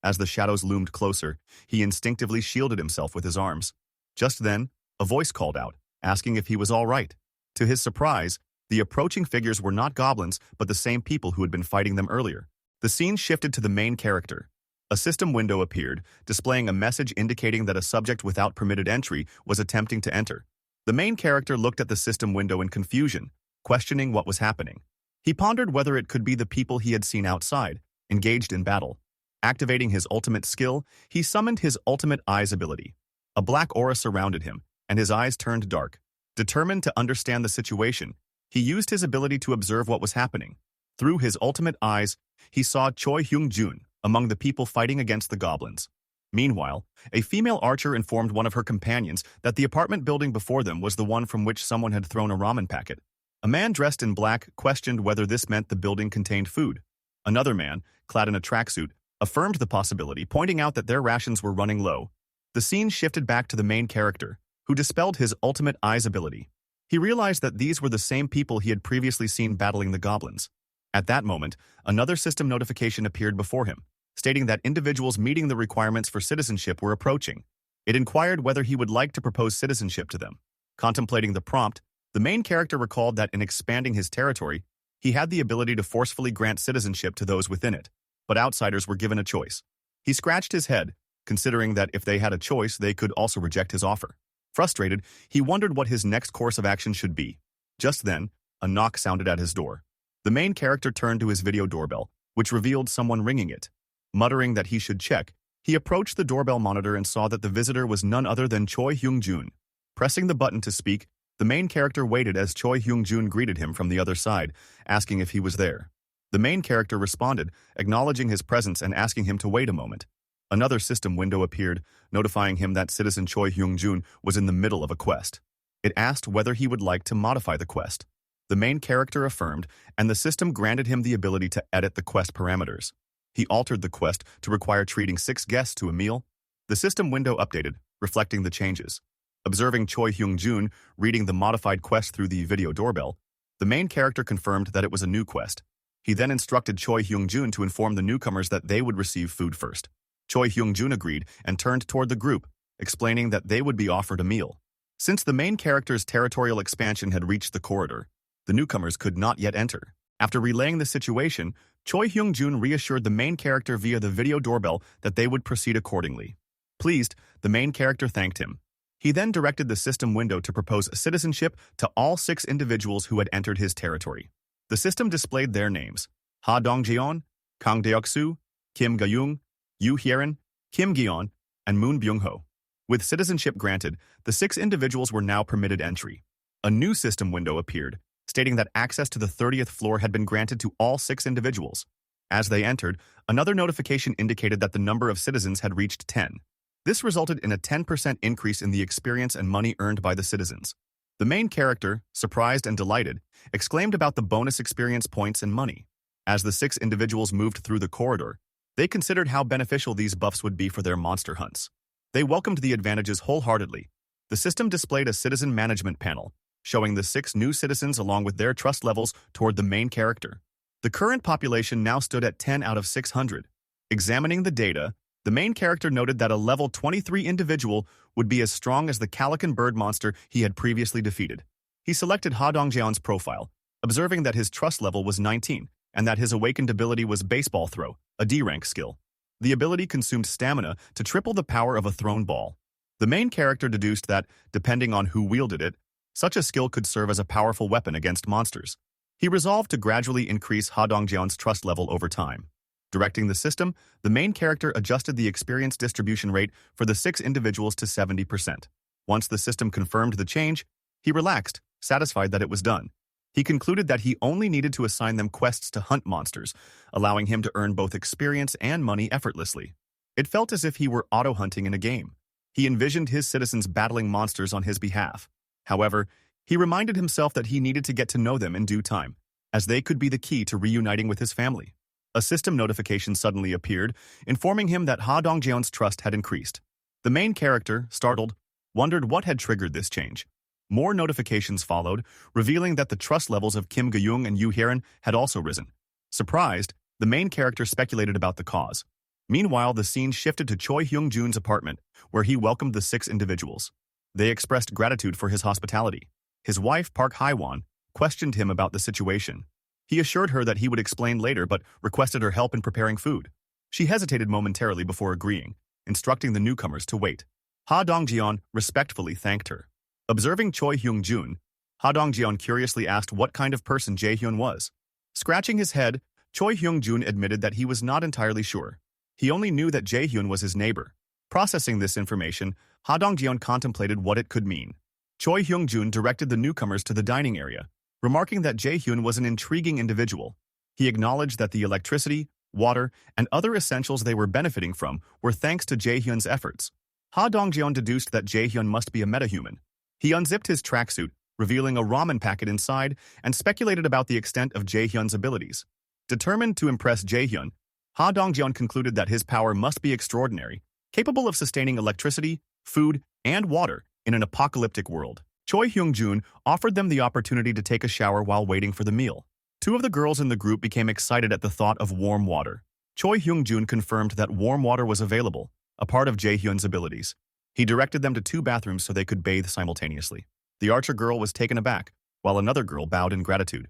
As the shadows loomed closer, he instinctively shielded himself with his arms. Just then, a voice called out, asking if he was all right. To his surprise, the approaching figures were not goblins, but the same people who had been fighting them earlier. The scene shifted to the main character. A system window appeared, displaying a message indicating that a subject without permitted entry was attempting to enter. The main character looked at the system window in confusion, questioning what was happening. He pondered whether it could be the people he had seen outside, engaged in battle. Activating his ultimate skill, he summoned his ultimate eyes ability. A black aura surrounded him, and his eyes turned dark. Determined to understand the situation, he used his ability to observe what was happening. Through his ultimate eyes, he saw Choi Hyung-jun among the people fighting against the goblins. Meanwhile, a female archer informed one of her companions that the apartment building before them was the one from which someone had thrown a ramen packet. A man dressed in black questioned whether this meant the building contained food. Another man, clad in a tracksuit, affirmed the possibility, pointing out that their rations were running low. The scene shifted back to the main character, who dispelled his ultimate eyes ability. He realized that these were the same people he had previously seen battling the goblins. At that moment, another system notification appeared before him, stating that individuals meeting the requirements for citizenship were approaching. It inquired whether he would like to propose citizenship to them. Contemplating the prompt, the main character recalled that in expanding his territory, he had the ability to forcefully grant citizenship to those within it, but outsiders were given a choice. He scratched his head, considering that if they had a choice, they could also reject his offer. Frustrated, he wondered what his next course of action should be. Just then, a knock sounded at his door. The main character turned to his video doorbell, which revealed someone ringing it. Muttering that he should check, he approached the doorbell monitor and saw that the visitor was none other than Choi Hyung-jun. Pressing the button to speak, the main character waited as Choi Hyung-jun greeted him from the other side, asking if he was there. The main character responded, acknowledging his presence and asking him to wait a moment. Another system window appeared, notifying him that citizen Choi Hyung-jun was in the middle of a quest. It asked whether he would like to modify the quest. The main character affirmed, and the system granted him the ability to edit the quest parameters. He altered the quest to require treating 6 guests to a meal. The system window updated, reflecting the changes. Observing Choi Hyung-jun reading the modified quest through the video doorbell, the main character confirmed that it was a new quest. He then instructed Choi Hyung-jun to inform the newcomers that they would receive food first. Choi Hyung-jun agreed and turned toward the group, explaining that they would be offered a meal. Since the main character's territorial expansion had reached the corridor, the newcomers could not yet enter. After relaying the situation, Choi Hyung-jun reassured the main character via the video doorbell that they would proceed accordingly. Pleased, the main character thanked him. He then directed the system window to propose citizenship to all 6 individuals who had entered his territory. The system displayed their names: Ha Dong-jeon, Kang Deok-soo, Kim Ga-young, Yu Hyerin, Kim Gi-on, and Moon Byung-ho. With citizenship granted, the 6 individuals were now permitted entry. A new system window appeared, stating that access to the 30th floor had been granted to all 6 individuals. As they entered, another notification indicated that the number of citizens had reached 10. This resulted in a 10% increase in the experience and money earned by the citizens. The main character, surprised and delighted, exclaimed about the bonus experience points and money. As the 6 individuals moved through the corridor, they considered how beneficial these buffs would be for their monster hunts. They welcomed the advantages wholeheartedly. The system displayed a citizen management panel, showing the 6 new citizens along with their trust levels toward the main character. The current population now stood at 10 out of 600. Examining the data, The main character noted that a level 23 individual would be as strong as the Calican bird monster he had previously defeated. He selected Ha Dongjeon's profile, observing that his trust level was 19, and that his awakened ability was baseball throw, a D-rank skill. The ability consumed stamina to triple the power of a thrown ball. The main character deduced that, depending on who wielded it, such a skill could serve as a powerful weapon against monsters. He resolved to gradually increase Ha Dongjeon's trust level over time. Directing the system, the main character adjusted the experience distribution rate for the 6 individuals to 70%. Once the system confirmed the change, he relaxed, satisfied that it was done. He concluded that he only needed to assign them quests to hunt monsters, allowing him to earn both experience and money effortlessly. It felt as if he were auto-hunting in a game. He envisioned his citizens battling monsters on his behalf. However, he reminded himself that he needed to get to know them in due time, as they could be the key to reuniting with his family. A system notification suddenly appeared, informing him that Ha Dongjeon's trust had increased. The main character, startled, wondered what had triggered this change. More notifications followed, revealing that the trust levels of Kim Ga-young and Yu Hyeon had also risen. Surprised, the main character speculated about the cause. Meanwhile, the scene shifted to Choi Hyung-jun's apartment, where he welcomed the 6 individuals. They expressed gratitude for his hospitality. His wife, Park Hae-won, questioned him about the situation. He assured her that he would explain later but requested her help in preparing food. She hesitated momentarily before agreeing, instructing the newcomers to wait. Ha Dongjeon respectfully thanked her. Observing Choi Hyung-jun, Ha Dongjeon curiously asked what kind of person Jae-hyun was. Scratching his head, Choi Hyung-jun admitted that he was not entirely sure. He only knew that Jae-hyun was his neighbor. Processing this information, Ha Dongjeon contemplated what it could mean. Choi Hyung-jun directed the newcomers to the dining area, remarking that Jae-hyun was an intriguing individual. He acknowledged that the electricity, water, and other essentials they were benefiting from were thanks to Jae-hyun's efforts. Ha Dongjeon deduced that Jae-hyun must be a metahuman. He unzipped his tracksuit, revealing a ramen packet inside, and speculated about the extent of Jae-hyun's abilities. Determined to impress Jae-hyun, Ha Dongjeon concluded that his power must be extraordinary, capable of sustaining electricity, food, and water in an apocalyptic world. Choi Hyung-jun offered them the opportunity to take a shower while waiting for the meal. 2 of the girls in the group became excited at the thought of warm water. Choi Hyung-jun confirmed that warm water was available, a part of Jae-hyun's abilities. He directed them to 2 bathrooms so they could bathe simultaneously. The archer girl was taken aback, while another girl bowed in gratitude.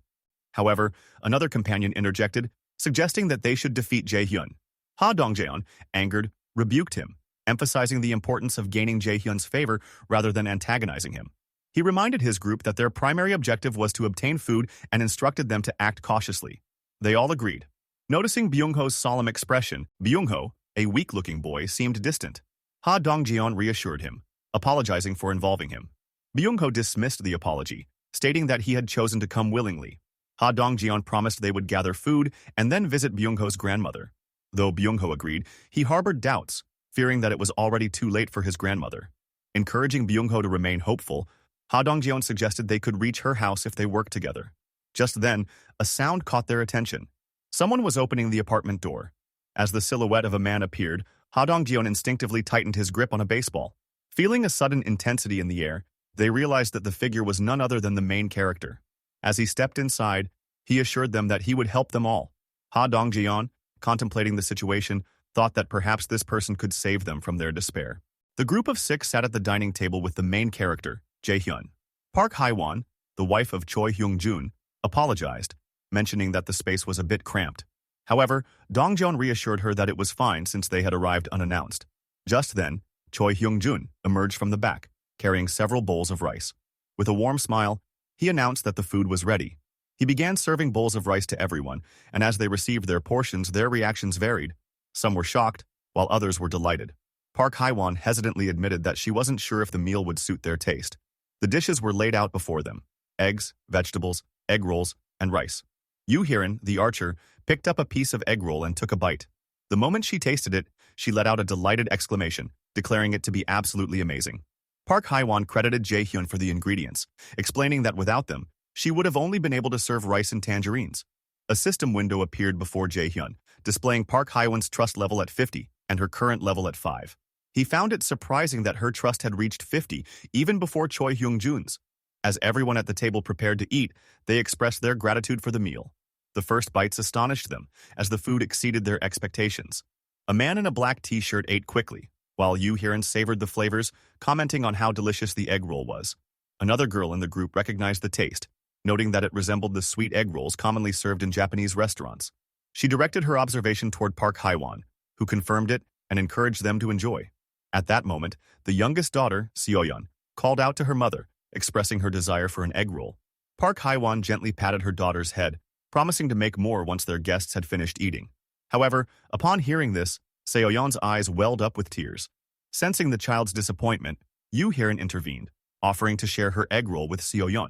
However, another companion interjected, suggesting that they should defeat Jae-hyun. Ha Dongjeon, angered, rebuked him, emphasizing the importance of gaining Jae-hyun's favor rather than antagonizing him. He reminded his group that their primary objective was to obtain food and instructed them to act cautiously. They all agreed. Noticing Byung-ho's solemn expression, Byung-ho, a weak-looking boy, seemed distant. Ha Dongjeon reassured him, apologizing for involving him. Byung-ho dismissed the apology, stating that he had chosen to come willingly. Ha Dongjeon promised they would gather food and then visit Byung-ho's grandmother. Though Byung-ho agreed, he harbored doubts, fearing that it was already too late for his grandmother. Encouraging Byung-ho to remain hopeful, Ha Dongjeon suggested they could reach her house if they worked together. Just then, a sound caught their attention. Someone was opening the apartment door. As the silhouette of a man appeared, Ha Dongjeon instinctively tightened his grip on a baseball. Feeling a sudden intensity in the air, they realized that the figure was none other than the main character. As he stepped inside, he assured them that he would help them all. Ha Dongjeon, contemplating the situation, thought that perhaps this person could save them from their despair. The group of 6 sat at the dining table with the main character, Jae-hyun. Park Hae-won, the wife of Choi Hyung-jun, apologized, mentioning that the space was a bit cramped. However, Dongjeon reassured her that it was fine since they had arrived unannounced. Just then, Choi Hyung-jun emerged from the back, carrying several bowls of rice. With a warm smile, he announced that the food was ready. He began serving bowls of rice to everyone, and as they received their portions, their reactions varied. Some were shocked, while others were delighted. Park Hae-won hesitantly admitted that she wasn't sure if the meal would suit their taste. The dishes were laid out before them: eggs, vegetables, egg rolls, and rice. Yu Hyeon, the archer, picked up a piece of egg roll and took a bite. The moment she tasted it, she let out a delighted exclamation, declaring it to be absolutely amazing. Park Hae-won credited Jae-hyun for the ingredients, explaining that without them, she would have only been able to serve rice and tangerines. A system window appeared before Jae-hyun, displaying Park Hae-won's trust level at 50 and her current level at 5. He found it surprising that her trust had reached 50 even before Choi Hyung-jun's. As everyone at the table prepared to eat, they expressed their gratitude for the meal. The first bites astonished them, as the food exceeded their expectations. A man in a black t-shirt ate quickly, while Yu Hiran savored the flavors, commenting on how delicious the egg roll was. Another girl in the group recognized the taste, noting that it resembled the sweet egg rolls commonly served in Japanese restaurants. She directed her observation toward Park Haiwan, who confirmed it and encouraged them to enjoy. At that moment, the youngest daughter, Seoyeon, called out to her mother, expressing her desire for an egg roll. Park Haiwan gently patted her daughter's head, promising to make more once their guests had finished eating. However, upon hearing this, Seoyeon's eyes welled up with tears. Sensing the child's disappointment, Yu Hiran intervened, offering to share her egg roll with Seoyeon.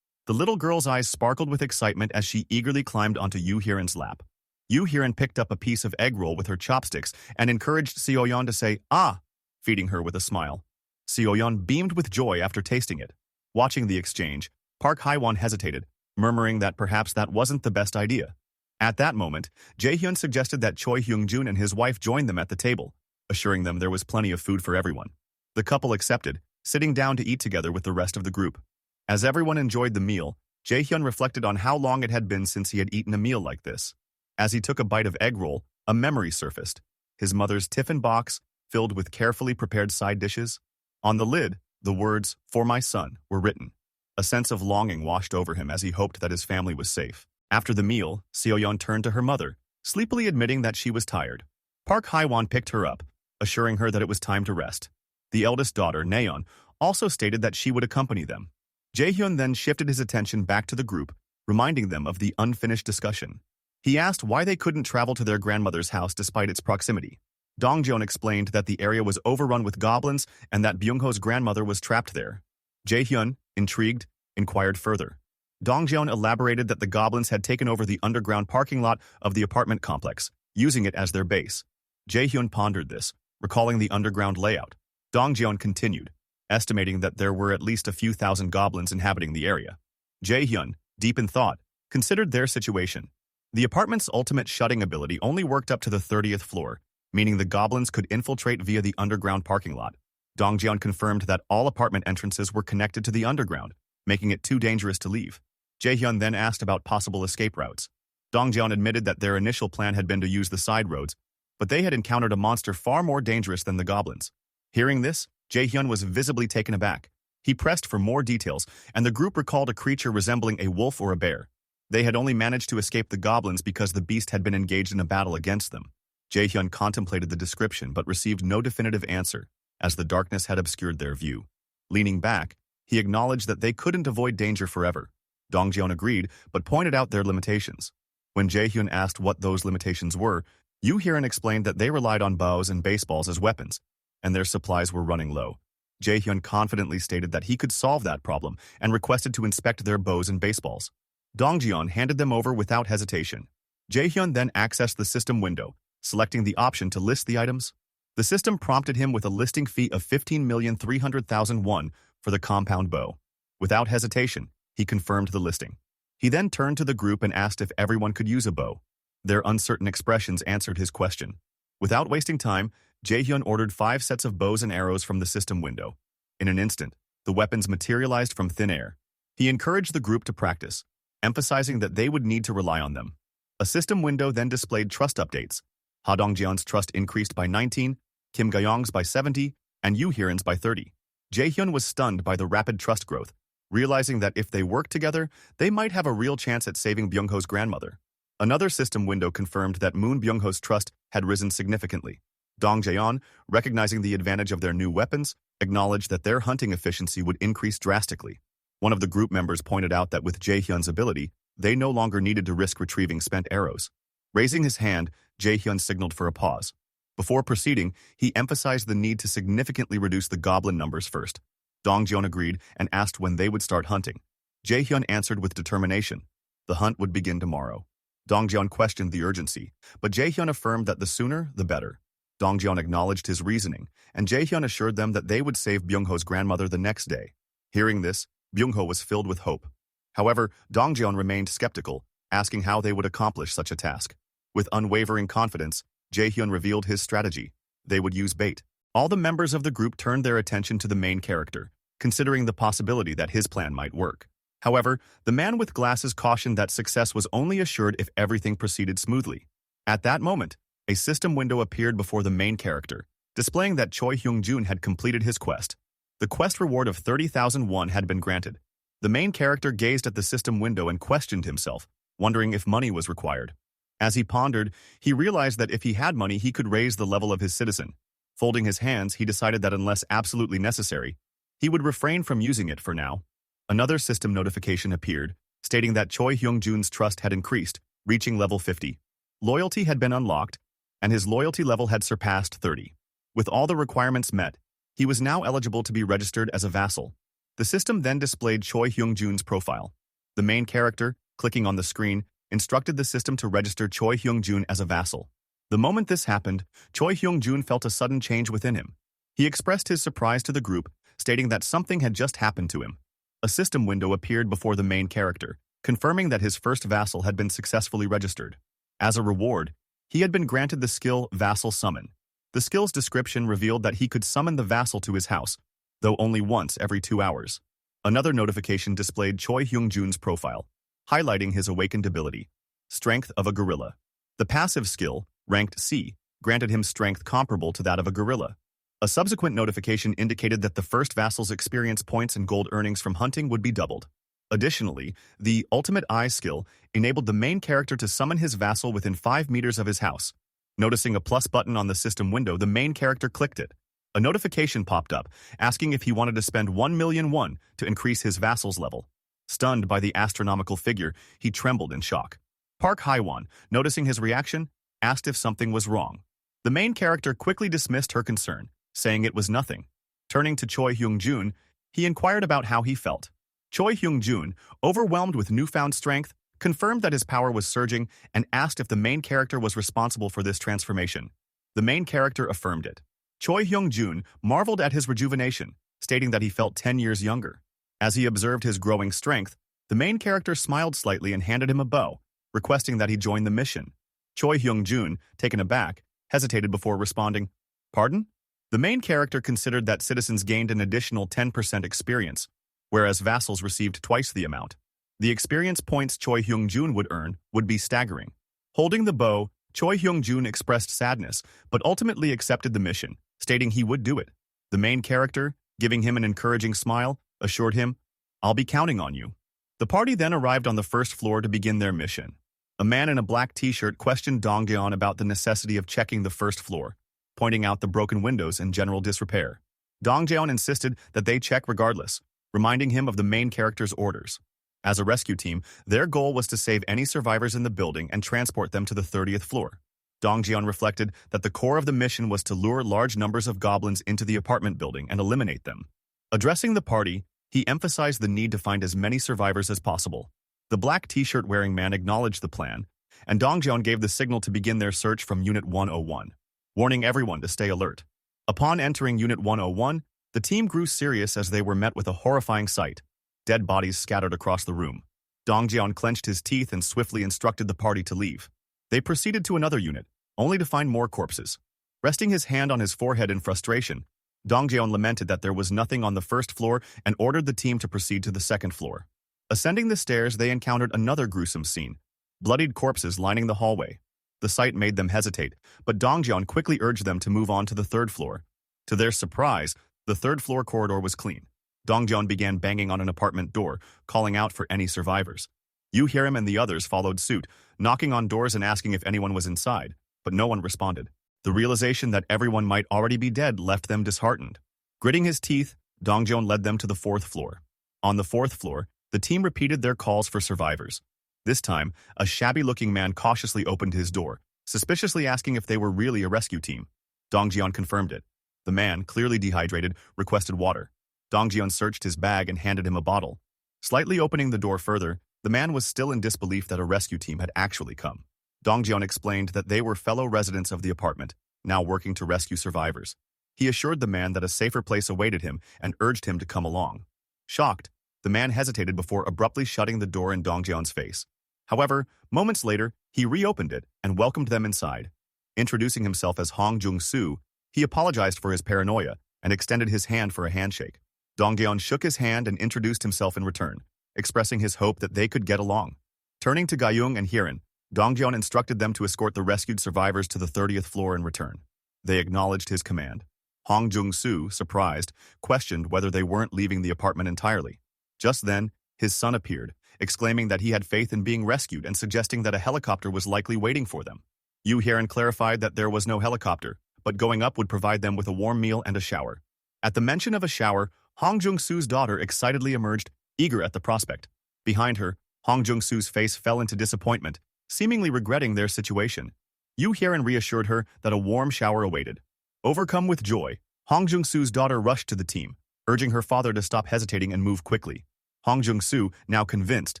The little girl's eyes sparkled with excitement as she eagerly climbed onto Yu Hiran's lap. Yu Hiran picked up a piece of egg roll with her chopsticks and encouraged Seoyeon to say, "Ah," feeding her with a smile. Seoyeon beamed with joy after tasting it. Watching the exchange, Park Haiwan hesitated, murmuring that perhaps that wasn't the best idea. At that moment, Jaehyun suggested that Choi Hyung-jun and his wife join them at the table, assuring them there was plenty of food for everyone. The couple accepted, sitting down to eat together with the rest of the group. As everyone enjoyed the meal, Jaehyun reflected on how long it had been since he had eaten a meal like this. As he took a bite of egg roll, a memory surfaced. His mother's tiffin box, filled with carefully prepared side dishes. On the lid, the words, "For my son," were written. A sense of longing washed over him as he hoped that his family was safe. After the meal, Seoyeon turned to her mother, sleepily admitting that she was tired. Park Haiwan picked her up, assuring her that it was time to rest. The eldest daughter, Nayeon, also stated that she would accompany them. Jaehyun then shifted his attention back to the group, reminding them of the unfinished discussion. He asked why they couldn't travel to their grandmother's house despite its proximity. Dongjeon explained that the area was overrun with goblins and that Byung-ho's grandmother was trapped there. Jaehyun, intrigued, inquired further. Dongjeon elaborated that the goblins had taken over the underground parking lot of the apartment complex, using it as their base. Jaehyun pondered this, recalling the underground layout. Dongjeon continued, estimating that there were at least a few thousand goblins inhabiting the area. Jaehyun, deep in thought, considered their situation. The apartment's ultimate shutting ability only worked up to the 30th floor, meaning the goblins could infiltrate via the underground parking lot. Dongjeon confirmed that all apartment entrances were connected to the underground, making it too dangerous to leave. Jaehyun then asked about possible escape routes. Dongjeon admitted that their initial plan had been to use the side roads, but they had encountered a monster far more dangerous than the goblins. Hearing this, Jaehyun was visibly taken aback. He pressed for more details, and the group recalled a creature resembling a wolf or a bear. They had only managed to escape the goblins because the beast had been engaged in a battle against them. Jaehyun contemplated the description but received no definitive answer, as the darkness had obscured their view. Leaning back, he acknowledged that they couldn't avoid danger forever. Dongjeon agreed, but pointed out their limitations. When Jaehyun asked what those limitations were, Yu Hiran explained that they relied on bows and baseballs as weapons, and their supplies were running low. Jaehyun confidently stated that he could solve that problem and requested to inspect their bows and baseballs. Dongjeon handed them over without hesitation. Jaehyun then accessed the system window, selecting the option to list the items. The system prompted him with a listing fee of 15,300,000 won for the compound bow. Without hesitation, he confirmed the listing. He then turned to the group and asked if everyone could use a bow. Their uncertain expressions answered his question. Without wasting time, Jaehyun ordered 5 sets of bows and arrows from the system window. In an instant, the weapons materialized from thin air. He encouraged the group to practice, emphasizing that they would need to rely on them. A system window then displayed trust updates. Ha Dongjeon's trust increased by 19, Kim Ga-young's by 70, and Yu Hiran's by 30. Jaehyun was stunned by the rapid trust growth, realizing that if they worked together, they might have a real chance at saving Byung-ho's grandmother. Another system window confirmed that Moon Byung-ho's trust had risen significantly. Dong Jaeon, recognizing the advantage of their new weapons, acknowledged that their hunting efficiency would increase drastically. One of the group members pointed out that with Jaehyun's ability, they no longer needed to risk retrieving spent arrows. Raising his hand, Jaehyun signaled for a pause. Before proceeding, he emphasized the need to significantly reduce the goblin numbers first. Dongjeon agreed and asked when they would start hunting. Jaehyun answered with determination. The hunt would begin tomorrow. Dongjeon questioned the urgency, but Jaehyun affirmed that the sooner, the better. Dongjeon acknowledged his reasoning, and Jaehyun assured them that they would save Byung-ho's grandmother the next day. Hearing this, Byung-ho was filled with hope. However, Dongjeon remained skeptical, asking how they would accomplish such a task. With unwavering confidence, Jaehyun revealed his strategy. They would use bait. All the members of the group turned their attention to the main character, considering the possibility that his plan might work. However, the man with glasses cautioned that success was only assured if everything proceeded smoothly. At that moment, A system window appeared before the main character, displaying that Choi Hyung-jun had completed his quest. The quest reward of 30,000 won had been granted. The main character gazed at the system window and questioned himself, wondering if money was required. As he pondered, he realized that if he had money, he could raise the level of his citizen. Folding his hands, he decided that unless absolutely necessary, he would refrain from using it for now. Another system notification appeared, stating that Choi Hyung-jun's trust had increased, reaching level 50. Loyalty had been unlocked, and his loyalty level had surpassed 30. With all the requirements met, he was now eligible to be registered as a vassal. The system then displayed Choi Hyung-jun's profile. The main character, clicking on the screen, instructed the system to register Choi Hyung-jun as a vassal. The moment this happened, Choi Hyung-jun felt a sudden change within him. He expressed his surprise to the group, stating that something had just happened to him. A system window appeared before the main character, confirming that his first vassal had been successfully registered. As a reward, he had been granted the skill Vassal Summon. The skill's description revealed that he could summon the vassal to his house, though only once every 2 hours. Another notification displayed Choi Hyung-jun's profile, highlighting his awakened ability, Strength of a Gorilla. The passive skill, ranked C, granted him strength comparable to that of a gorilla. A subsequent notification indicated that the first vassal's experience points and gold earnings from hunting would be doubled. Additionally, the Ultimate Eye skill enabled the main character to summon his vassal within 5 meters of his house. Noticing a plus button on the system window, the main character clicked it. A notification popped up, asking if he wanted to spend 1 million won to increase his vassal's level. Stunned by the astronomical figure, he trembled in shock. Park Haewon, noticing his reaction, asked if something was wrong. The main character quickly dismissed her concern, saying it was nothing. Turning to Choi Hyung-jun, he inquired about how he felt. Choi Hyung-jun, overwhelmed with newfound strength, confirmed that his power was surging and asked if the main character was responsible for this transformation. The main character affirmed it. Choi Hyung-jun marveled at his rejuvenation, stating that he felt 10 years younger. As he observed his growing strength, the main character smiled slightly and handed him a bow, requesting that he join the mission. Choi Hyung-jun, taken aback, hesitated before responding, "Pardon?" The main character considered that citizens gained an additional 10% experience, whereas vassals received twice the amount. The experience points Choi Hyung-jun would earn would be staggering. Holding the bow, Choi Hyung-jun expressed sadness, but ultimately accepted the mission, stating he would do it. The main character, giving him an encouraging smile, assured him, "I'll be counting on you." The party then arrived on the first floor to begin their mission. A man in a black t-shirt questioned Dongjeon about the necessity of checking the first floor, pointing out the broken windows and general disrepair. Dongjeon insisted that they check regardless, reminding him of the main character's orders. As a rescue team, their goal was to save any survivors in the building and transport them to the 30th floor. Dongjeon reflected that the core of the mission was to lure large numbers of goblins into the apartment building and eliminate them. Addressing the party, he emphasized the need to find as many survivors as possible. The black t-shirt wearing man acknowledged the plan, and Dongjeon gave the signal to begin their search from Unit 101, warning everyone to stay alert. Upon entering Unit 101, the team grew serious as they were met with a horrifying sight. Dead bodies scattered across the room. Dongjeon clenched his teeth and swiftly instructed the party to leave. They proceeded to another unit, only to find more corpses. Resting his hand on his forehead in frustration, Dongjeon lamented that there was nothing on the first floor and ordered the team to proceed to the second floor. Ascending the stairs, they encountered another gruesome scene, bloodied corpses lining the hallway. The sight made them hesitate, but Dongjeon quickly urged them to move on to the third floor. To their surprise, the third floor corridor was clean. Dongjeon began banging on an apartment door, calling out for any survivors. Yu Hiram and the others followed suit, knocking on doors and asking if anyone was inside, but no one responded. The realization that everyone might already be dead left them disheartened. Gritting his teeth, Dongjeon led them to the fourth floor. On the fourth floor, the team repeated their calls for survivors. This time, a shabby-looking man cautiously opened his door, suspiciously asking if they were really a rescue team. Dongjeon confirmed it. The man, clearly dehydrated, requested water. Dongjeon searched his bag and handed him a bottle. Slightly opening the door further, the man was still in disbelief that a rescue team had actually come. Dongjeon explained that they were fellow residents of the apartment, now working to rescue survivors. He assured the man that a safer place awaited him and urged him to come along. Shocked, the man hesitated before abruptly shutting the door in Dongjeon's face. However, moments later, he reopened it and welcomed them inside. Introducing himself as Hong Jung-soo, he apologized for his paranoia and extended his hand for a handshake. Dongjeon shook his hand and introduced himself in return, expressing his hope that they could get along. Turning to Gayung and Hiran, Dong Jian instructed them to escort the rescued survivors to the 30th floor and return. They acknowledged his command. Hong Jung-soo, surprised, questioned whether they weren't leaving the apartment entirely. Just then, his son appeared, exclaiming that he had faith in being rescued and suggesting that a helicopter was likely waiting for them. Yu Hyerin clarified that there was no helicopter, but going up would provide them with a warm meal and a shower. At the mention of a shower, Hong Jung-soo's daughter excitedly emerged, eager at the prospect. Behind her, Hong Jung-soo's face fell into disappointment, seemingly regretting their situation. Yu Hyerin reassured her that a warm shower awaited. Overcome with joy, Hong Jung-soo's daughter rushed to the team, urging her father to stop hesitating and move quickly. Hong Jung-soo, now convinced,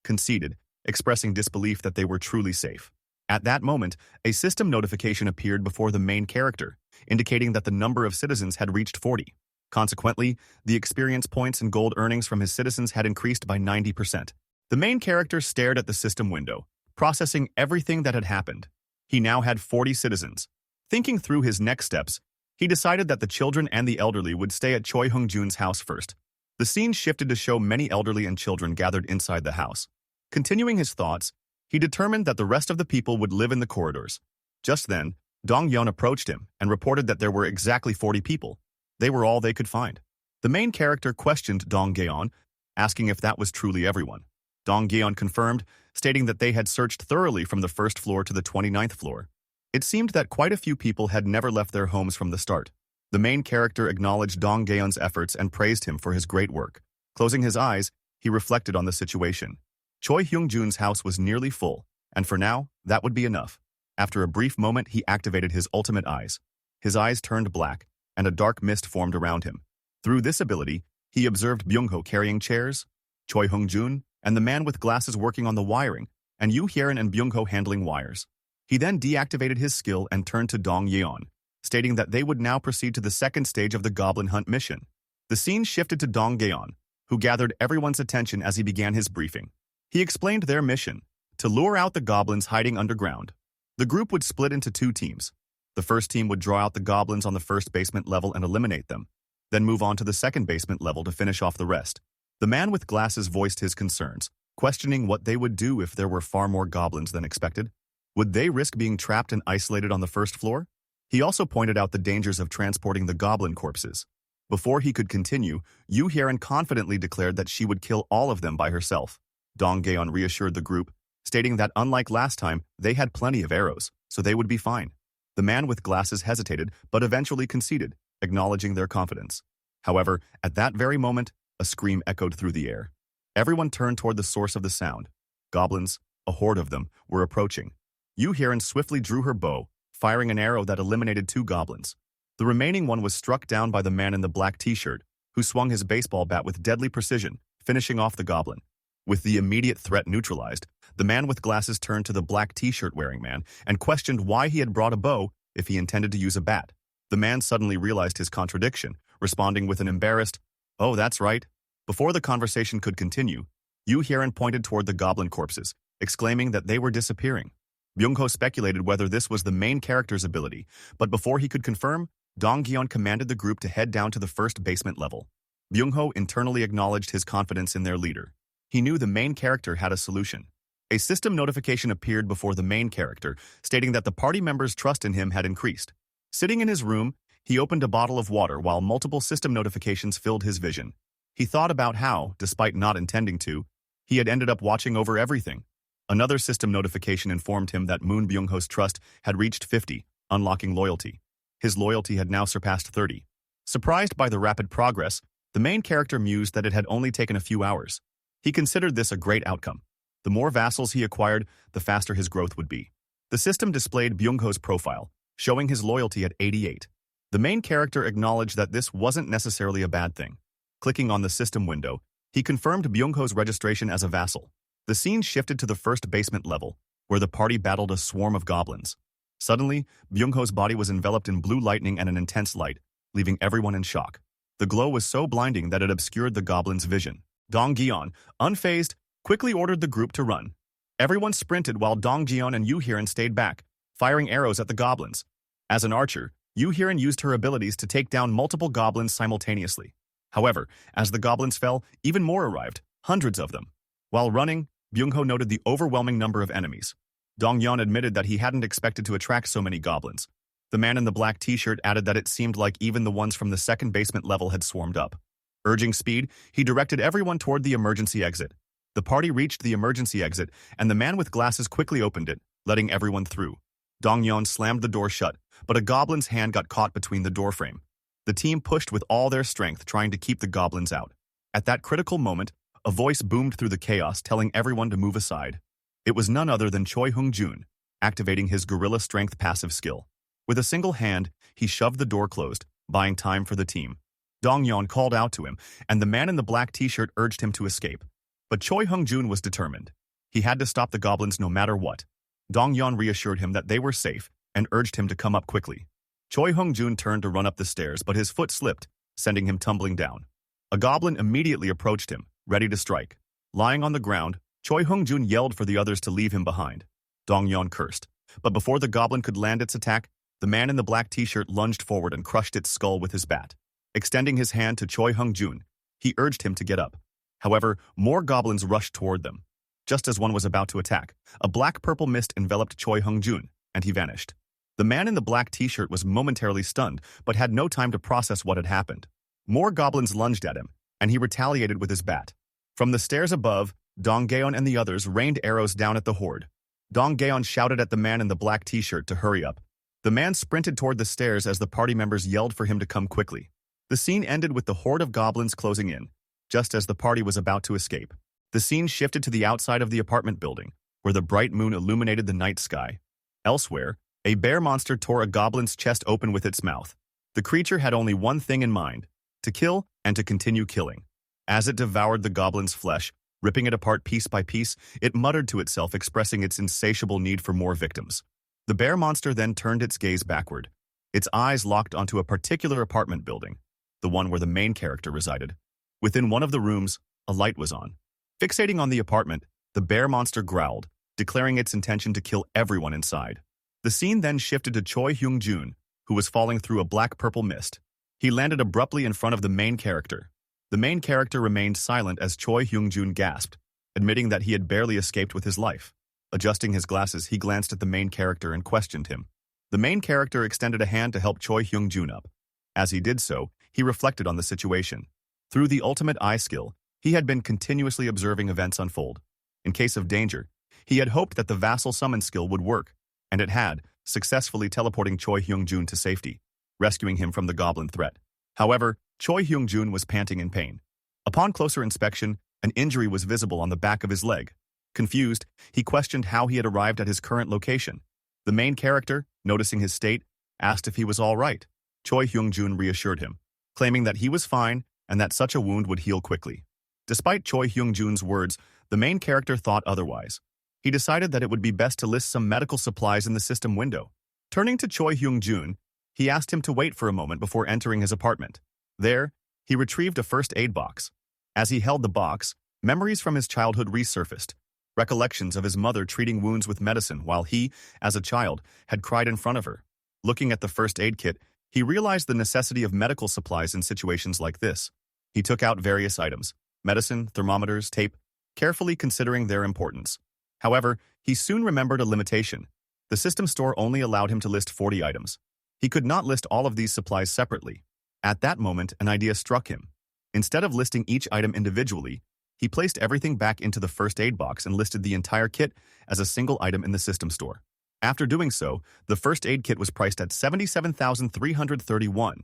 conceded, expressing disbelief that they were truly safe. At that moment, a system notification appeared before the main character, indicating that the number of citizens had reached 40. Consequently, the experience points and gold earnings from his citizens had increased by 90%. The main character stared at the system window, processing everything that had happened. He now had 40 citizens. Thinking through his next steps, he decided that the children and the elderly would stay at Choi Hung-jun's house first. The scene shifted to show many elderly and children gathered inside the house. Continuing his thoughts, he determined that the rest of the people would live in the corridors. Just then, Dong Yeon approached him and reported that there were exactly 40 people. They were all they could find. The main character questioned Dong Yeon, asking if that was truly everyone. Dong Yeon confirmed, stating that they had searched thoroughly from the first floor to the 29th floor. It seemed that quite a few people had never left their homes from the start. The main character acknowledged Dong Yeon's efforts and praised him for his great work. Closing his eyes, he reflected on the situation. Choi Hyung-jun's house was nearly full, and for now, that would be enough. After a brief moment, he activated his ultimate eyes. His eyes turned black, and a dark mist formed around him. Through this ability, he observed Byung-ho carrying chairs, Choi Hyung-jun, and the man with glasses working on the wiring, and Yu Hyerin and Byung-ho handling wires. He then deactivated his skill and turned to Dong Yeon, stating that they would now proceed to the second stage of the Goblin Hunt mission. The scene shifted to Dong Yeon, who gathered everyone's attention as he began his briefing. He explained their mission, to lure out the goblins hiding underground. The group would split into two teams. The first team would draw out the goblins on the first basement level and eliminate them, then move on to the second basement level to finish off the rest. The man with glasses voiced his concerns, questioning what they would do if there were far more goblins than expected. Would they risk being trapped and isolated on the first floor? He also pointed out the dangers of transporting the goblin corpses. Before he could continue, Yu Hyerin confidently declared that she would kill all of them by herself. Dong Yeon reassured the group, stating that unlike last time, they had plenty of arrows, so they would be fine. The man with glasses hesitated, but eventually conceded, acknowledging their confidence. However, at that very moment, a scream echoed through the air. Everyone turned toward the source of the sound. Goblins, a horde of them, were approaching. Yu Hyerin swiftly drew her bow, firing an arrow that eliminated two goblins. The remaining one was struck down by the man in the black t-shirt, who swung his baseball bat with deadly precision, finishing off the goblin. With the immediate threat neutralized, the man with glasses turned to the black t-shirt wearing man and questioned why he had brought a bow if he intended to use a bat. The man suddenly realized his contradiction, responding with an embarrassed, "Oh, that's right." Before the conversation could continue, Yu Hyerin pointed toward the goblin corpses, exclaiming that they were disappearing. Byung-ho speculated whether this was the main character's ability, but before he could confirm, Dong Yeon commanded the group to head down to the first basement level. Byung-ho internally acknowledged his confidence in their leader. He knew the main character had a solution. A system notification appeared before the main character, stating that the party members' trust in him had increased. Sitting in his room, he opened a bottle of water while multiple system notifications filled his vision. He thought about how, despite not intending to, he had ended up watching over everything. Another system notification informed him that Moon Byung-ho's trust had reached 50, unlocking loyalty. His loyalty had now surpassed 30. Surprised by the rapid progress, the main character mused that it had only taken a few hours. He considered this a great outcome. The more vassals he acquired, the faster his growth would be. The system displayed Byung-ho's profile, showing his loyalty at 88. The main character acknowledged that this wasn't necessarily a bad thing. Clicking on the system window, he confirmed Byung-ho's registration as a vassal. The scene shifted to the first basement level, where the party battled a swarm of goblins. Suddenly, Byung-ho's body was enveloped in blue lightning and an intense light, leaving everyone in shock. The glow was so blinding that it obscured the goblins' vision. Dong Yeon, unfazed, quickly ordered the group to run. Everyone sprinted while Dong Yeon and Yu Hyerin stayed back, firing arrows at the goblins. As an archer, Yu Hyerin used her abilities to take down multiple goblins simultaneously. However, as the goblins fell, even more arrived, hundreds of them. While running, Byung-ho noted the overwhelming number of enemies. Dongyeon admitted that he hadn't expected to attract so many goblins. The man in the black t-shirt added that it seemed like even the ones from the second basement level had swarmed up. Urging speed, he directed everyone toward the emergency exit. The party reached the emergency exit, and the man with glasses quickly opened it, letting everyone through. Dongyeon slammed the door shut, but a goblin's hand got caught between the doorframe. The team pushed with all their strength, trying to keep the goblins out. At that critical moment, a voice boomed through the chaos, telling everyone to move aside. It was none other than Choi Hung-jun, activating his gorilla strength passive skill. With a single hand, he shoved the door closed, buying time for the team. Dongyeon called out to him, and the man in the black t-shirt urged him to escape. But Choi Hung-jun was determined. He had to stop the goblins no matter what. Dongyeon reassured him that they were safe and urged him to come up quickly. Choi Hung-jun turned to run up the stairs, but his foot slipped, sending him tumbling down. A goblin immediately approached him, ready to strike. Lying on the ground, Choi Hung-jun yelled for the others to leave him behind. Dongyeon cursed. But before the goblin could land its attack, the man in the black t-shirt lunged forward and crushed its skull with his bat. Extending his hand to Choi Hung-jun, he urged him to get up. However, more goblins rushed toward them. Just as one was about to attack, a black-purple mist enveloped Choi Hung-jun, and he vanished. The man in the black t-shirt was momentarily stunned, but had no time to process what had happened. More goblins lunged at him, and he retaliated with his bat. From the stairs above, Dongyeon and the others rained arrows down at the horde. Dongyeon shouted at the man in the black t-shirt to hurry up. The man sprinted toward the stairs as the party members yelled for him to come quickly. The scene ended with the horde of goblins closing in, just as the party was about to escape. The scene shifted to the outside of the apartment building, where the bright moon illuminated the night sky. Elsewhere, a bear monster tore a goblin's chest open with its mouth. The creature had only one thing in mind: to kill and to continue killing. As it devoured the goblin's flesh, ripping it apart piece by piece, it muttered to itself, expressing its insatiable need for more victims. The bear monster then turned its gaze backward. Its eyes locked onto a particular apartment building, the one where the main character resided. Within one of the rooms, a light was on. Fixating on the apartment, the bear monster growled, declaring its intention to kill everyone inside. The scene then shifted to Choi Hyung-jun, who was falling through a black-purple mist. He landed abruptly in front of the main character. The main character remained silent as Choi Hyung-jun gasped, admitting that he had barely escaped with his life. Adjusting his glasses, he glanced at the main character and questioned him. The main character extended a hand to help Choi Hyung-jun up. As he did so, he reflected on the situation. Through the ultimate eye skill, he had been continuously observing events unfold. In case of danger, he had hoped that the vassal summon skill would work, and it had, successfully teleporting Choi Hyung-jun to safety, rescuing him from the goblin threat. However, Choi Hyung-jun was panting in pain. Upon closer inspection, an injury was visible on the back of his leg. Confused, he questioned how he had arrived at his current location. The main character, noticing his state, asked if he was all right. Choi Hyung-jun reassured him, claiming that he was fine and that such a wound would heal quickly. Despite Choi Hyung-jun's words, the main character thought otherwise. He decided that it would be best to list some medical supplies in the system window. Turning to Choi Hyung-jun, he asked him to wait for a moment before entering his apartment. There, he retrieved a first aid box. As he held the box, memories from his childhood resurfaced. Recollections of his mother treating wounds with medicine while he, as a child, had cried in front of her. Looking at the first aid kit, he realized the necessity of medical supplies in situations like this. He took out various items: medicine, thermometers, tape, carefully considering their importance. However, he soon remembered a limitation. The system store only allowed him to list 40 items. He could not list all of these supplies separately. At that moment, an idea struck him. Instead of listing each item individually, he placed everything back into the first aid box and listed the entire kit as a single item in the system store. After doing so, the first aid kit was priced at $77,331,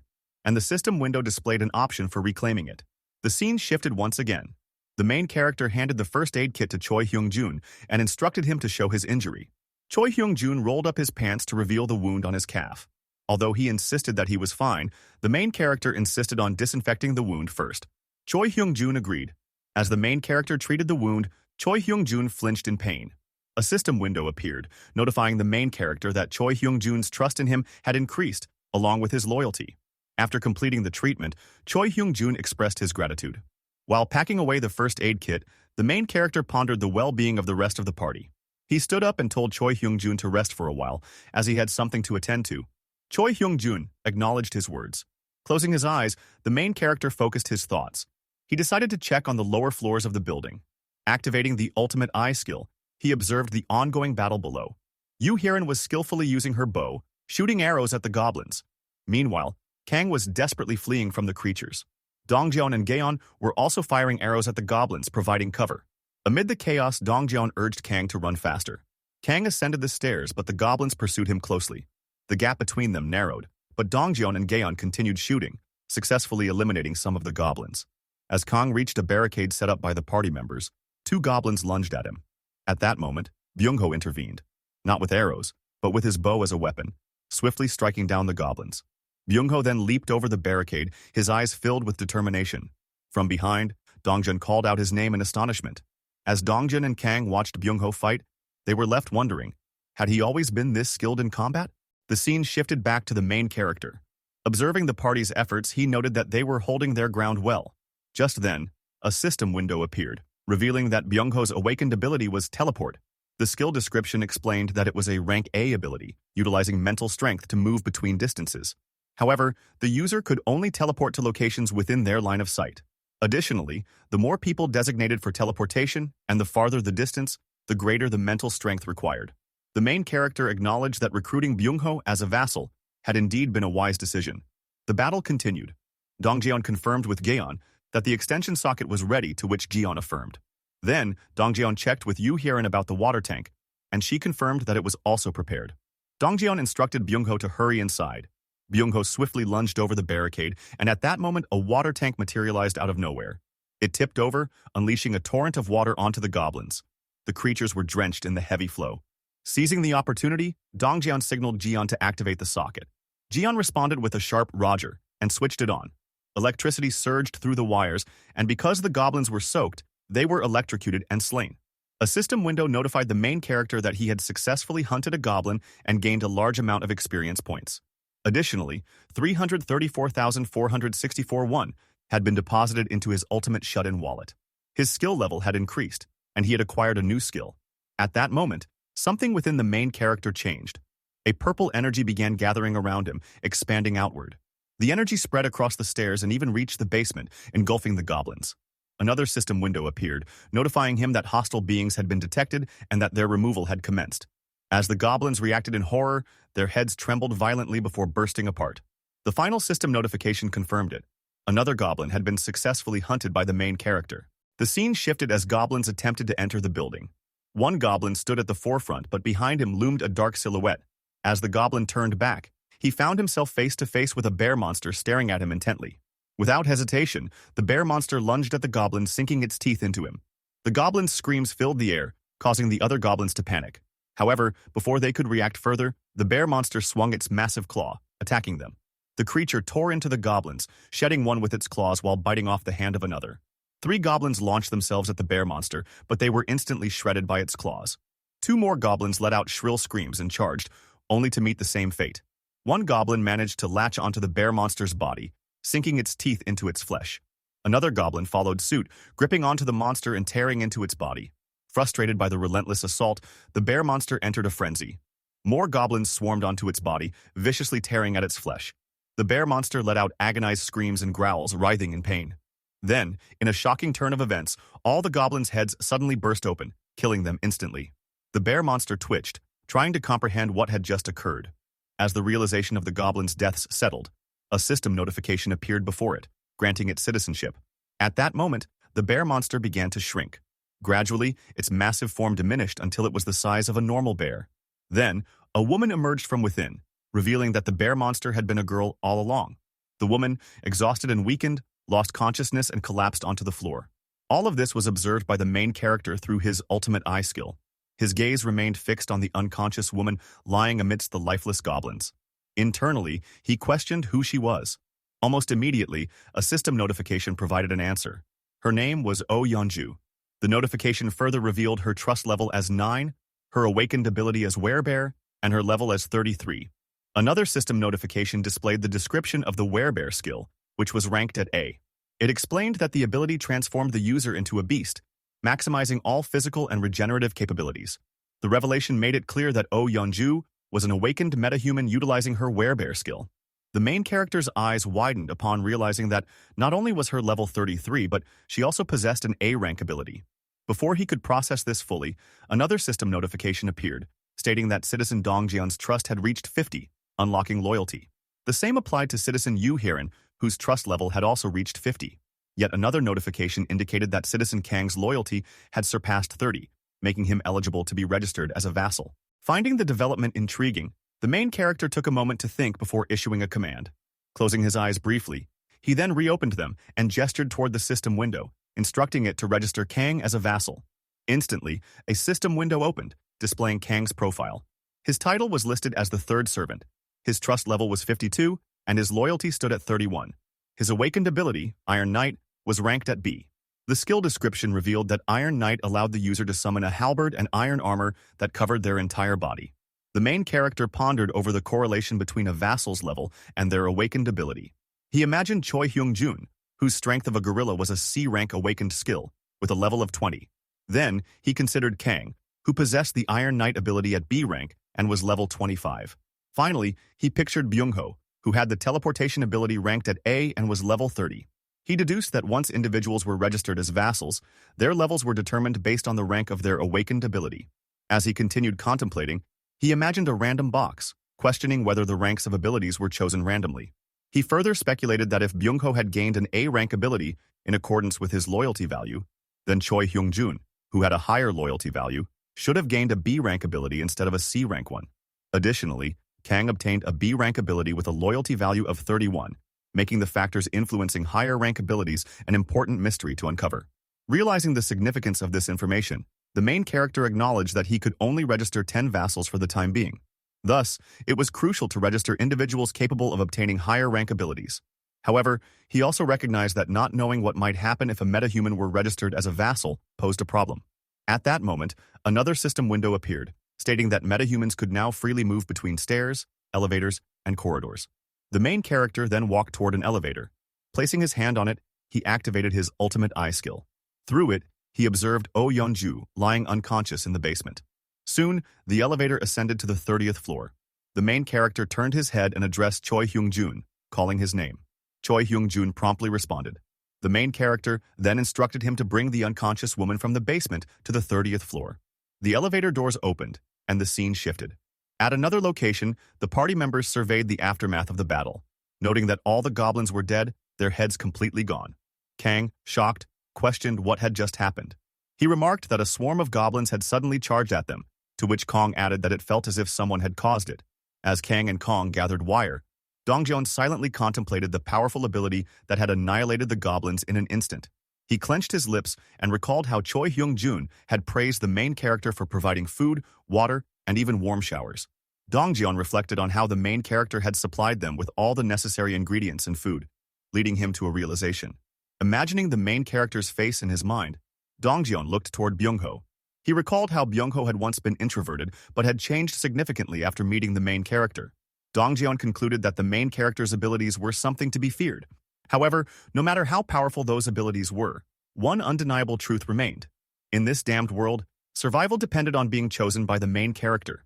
and the system window displayed an option for reclaiming it. The scene shifted once again. The main character handed the first aid kit to Choi Hyung-jun and instructed him to show his injury. Choi Hyung-jun rolled up his pants to reveal the wound on his calf. Although he insisted that he was fine, the main character insisted on disinfecting the wound first. Choi Hyung-jun agreed. As the main character treated the wound, Choi Hyung-jun flinched in pain. A system window appeared, notifying the main character that Choi Hyung-jun's trust in him had increased, along with his loyalty. After completing the treatment, Choi Hyung-jun expressed his gratitude. While packing away the first aid kit, the main character pondered the well-being of the rest of the party. He stood up and told Choi Hyung-jun to rest for a while, as he had something to attend to. Choi Hyung-jun acknowledged his words. Closing his eyes, the main character focused his thoughts. He decided to check on the lower floors of the building. Activating the ultimate eye skill, he observed the ongoing battle below. Yu Hiran was skillfully using her bow, shooting arrows at the goblins. Meanwhile, Kang was desperately fleeing from the creatures. Dongjeon and Gaeon were also firing arrows at the goblins, providing cover. Amid the chaos, Dongjeon urged Kang to run faster. Kang ascended the stairs, but the goblins pursued him closely. The gap between them narrowed, but Dongjeon and Gaeon continued shooting, successfully eliminating some of the goblins. As Kang reached a barricade set up by the party members, two goblins lunged at him. At that moment, Byung-ho intervened, not with arrows, but with his bow as a weapon, swiftly striking down the goblins. Byung-ho then leaped over the barricade, his eyes filled with determination. From behind, Dongjun called out his name in astonishment. As Dongjun and Kang watched Byung-ho fight, they were left wondering, had he always been this skilled in combat? The scene shifted back to the main character. Observing the party's efforts, he noted that they were holding their ground well. Just then, a system window appeared, revealing that Byung-ho's awakened ability was teleport. The skill description explained that it was a rank A ability, utilizing mental strength to move between distances. However, the user could only teleport to locations within their line of sight. Additionally, the more people designated for teleportation and the farther the distance, the greater the mental strength required. The main character acknowledged that recruiting Byung-ho as a vassal had indeed been a wise decision. The battle continued. Dongjeon confirmed with Gaeon that the extension socket was ready, to which Gaeon affirmed. Then, Dongjeon checked with Yu Hiran about the water tank, and she confirmed that it was also prepared. Dongjeon instructed Byung-ho to hurry inside. Byung-ho swiftly lunged over the barricade, and at that moment a water tank materialized out of nowhere. It tipped over, unleashing a torrent of water onto the goblins. The creatures were drenched in the heavy flow. Seizing the opportunity, Dongjeon signaled Jian to activate the socket. Jian responded with a sharp Roger and switched it on. Electricity surged through the wires, and because the goblins were soaked, they were electrocuted and slain. A system window notified the main character that he had successfully hunted a goblin and gained a large amount of experience points. Additionally, 334,464 won had been deposited into his ultimate shut-in wallet. His skill level had increased, and he had acquired a new skill. At that moment, something within the main character changed. A purple energy began gathering around him, expanding outward. The energy spread across the stairs and even reached the basement, engulfing the goblins. Another system window appeared, notifying him that hostile beings had been detected and that their removal had commenced. As the goblins reacted in horror, their heads trembled violently before bursting apart. The final system notification confirmed it. Another goblin had been successfully hunted by the main character. The scene shifted as goblins attempted to enter the building. One goblin stood at the forefront, but behind him loomed a dark silhouette. As the goblin turned back, he found himself face to face with a bear monster staring at him intently. Without hesitation, the bear monster lunged at the goblin, sinking its teeth into him. The goblin's screams filled the air, causing the other goblins to panic. However, before they could react further, the bear monster swung its massive claw, attacking them. The creature tore into the goblins, shedding one with its claws while biting off the hand of another. 3 goblins launched themselves at the bear monster, but they were instantly shredded by its claws. 2 more goblins let out shrill screams and charged, only to meet the same fate. One goblin managed to latch onto the bear monster's body, sinking its teeth into its flesh. Another goblin followed suit, gripping onto the monster and tearing into its body. Frustrated by the relentless assault, the bear monster entered a frenzy. More goblins swarmed onto its body, viciously tearing at its flesh. The bear monster let out agonized screams and growls, writhing in pain. Then, in a shocking turn of events, all the goblins' heads suddenly burst open, killing them instantly. The bear monster twitched, trying to comprehend what had just occurred. As the realization of the goblins' deaths settled, a system notification appeared before it, granting it citizenship. At that moment, the bear monster began to shrink. Gradually, its massive form diminished until it was the size of a normal bear. Then, a woman emerged from within, revealing that the bear monster had been a girl all along. The woman, exhausted and weakened, lost consciousness and collapsed onto the floor. All of this was observed by the main character through his ultimate eye skill. His gaze remained fixed on the unconscious woman lying amidst the lifeless goblins. Internally, he questioned who she was. Almost immediately, a system notification provided an answer. Her name was Oh Yeonju. The notification further revealed her trust level as 9, her awakened ability as werebear, and her level as 33. Another system notification displayed the description of the werebear skill, which was ranked at A. It explained that the ability transformed the user into a beast, maximizing all physical and regenerative capabilities. The revelation made it clear that Oh Yeonju was an awakened metahuman utilizing her werebear skill. The main character's eyes widened upon realizing that not only was her level 33, but she also possessed an A-rank ability. Before he could process this fully, another system notification appeared, stating that Citizen Dong Jian's trust had reached 50, unlocking loyalty. The same applied to Citizen Yu Heron, whose trust level had also reached 50. Yet another notification indicated that Citizen Kang's loyalty had surpassed 30, making him eligible to be registered as a vassal. Finding the development intriguing, the main character took a moment to think before issuing a command. Closing his eyes briefly, he then reopened them and gestured toward the system window, instructing it to register Kang as a vassal. Instantly, a system window opened, displaying Kang's profile. His title was listed as the third servant. His trust level was 52, and his loyalty stood at 31. His awakened ability, Iron Knight, was ranked at B. The skill description revealed that Iron Knight allowed the user to summon a halberd and iron armor that covered their entire body. The main character pondered over the correlation between a vassal's level and their awakened ability. He imagined Choi Hyung-jun, whose strength of a gorilla was a C-rank awakened skill, with a level of 20. Then, he considered Kang, who possessed the Iron Knight ability at B rank and was level 25. Finally, he pictured Byung-ho, who had the teleportation ability ranked at A and was level 30. He deduced that once individuals were registered as vassals, their levels were determined based on the rank of their awakened ability. As he continued contemplating, he imagined a random box, questioning whether the ranks of abilities were chosen randomly. He further speculated that if Byung-ho had gained an A-rank ability in accordance with his loyalty value, then Choi Hyung-jun, who had a higher loyalty value, should have gained a B-rank ability instead of a C-rank one. Additionally, Kang obtained a B-rank ability with a loyalty value of 31, making the factors influencing higher rank abilities an important mystery to uncover. Realizing the significance of this information, the main character acknowledged that he could only register 10 vassals for the time being. Thus, it was crucial to register individuals capable of obtaining higher rank abilities. However, he also recognized that not knowing what might happen if a metahuman were registered as a vassal posed a problem. At that moment, another system window appeared, stating that metahumans could now freely move between stairs, elevators, and corridors. The main character then walked toward an elevator. Placing his hand on it, he activated his ultimate eye skill. Through it, he observed Oh Yeonju lying unconscious in the basement. Soon, the elevator ascended to the 30th floor. The main character turned his head and addressed Choi Hyung-jun, calling his name. Choi Hyung-jun promptly responded. The main character then instructed him to bring the unconscious woman from the basement to the 30th floor. The elevator doors opened, and the scene shifted. At another location, the party members surveyed the aftermath of the battle, noting that all the goblins were dead, their heads completely gone. Kang, shocked, questioned what had just happened. He remarked that a swarm of goblins had suddenly charged at them, to which Kong added that it felt as if someone had caused it. As Kang and Kong gathered wire, Dongjeon silently contemplated the powerful ability that had annihilated the goblins in an instant. He clenched his lips and recalled how Choi Hyung-jun had praised the main character for providing food, water, and even warm showers. Dongjeon reflected on how the main character had supplied them with all the necessary ingredients and food, leading him to a realization. Imagining the main character's face in his mind, Dongjeon looked toward Byung-ho. He recalled how Byung-ho had once been introverted but had changed significantly after meeting the main character. Dongjeon concluded that the main character's abilities were something to be feared. However, no matter how powerful those abilities were, one undeniable truth remained. In this damned world, survival depended on being chosen by the main character.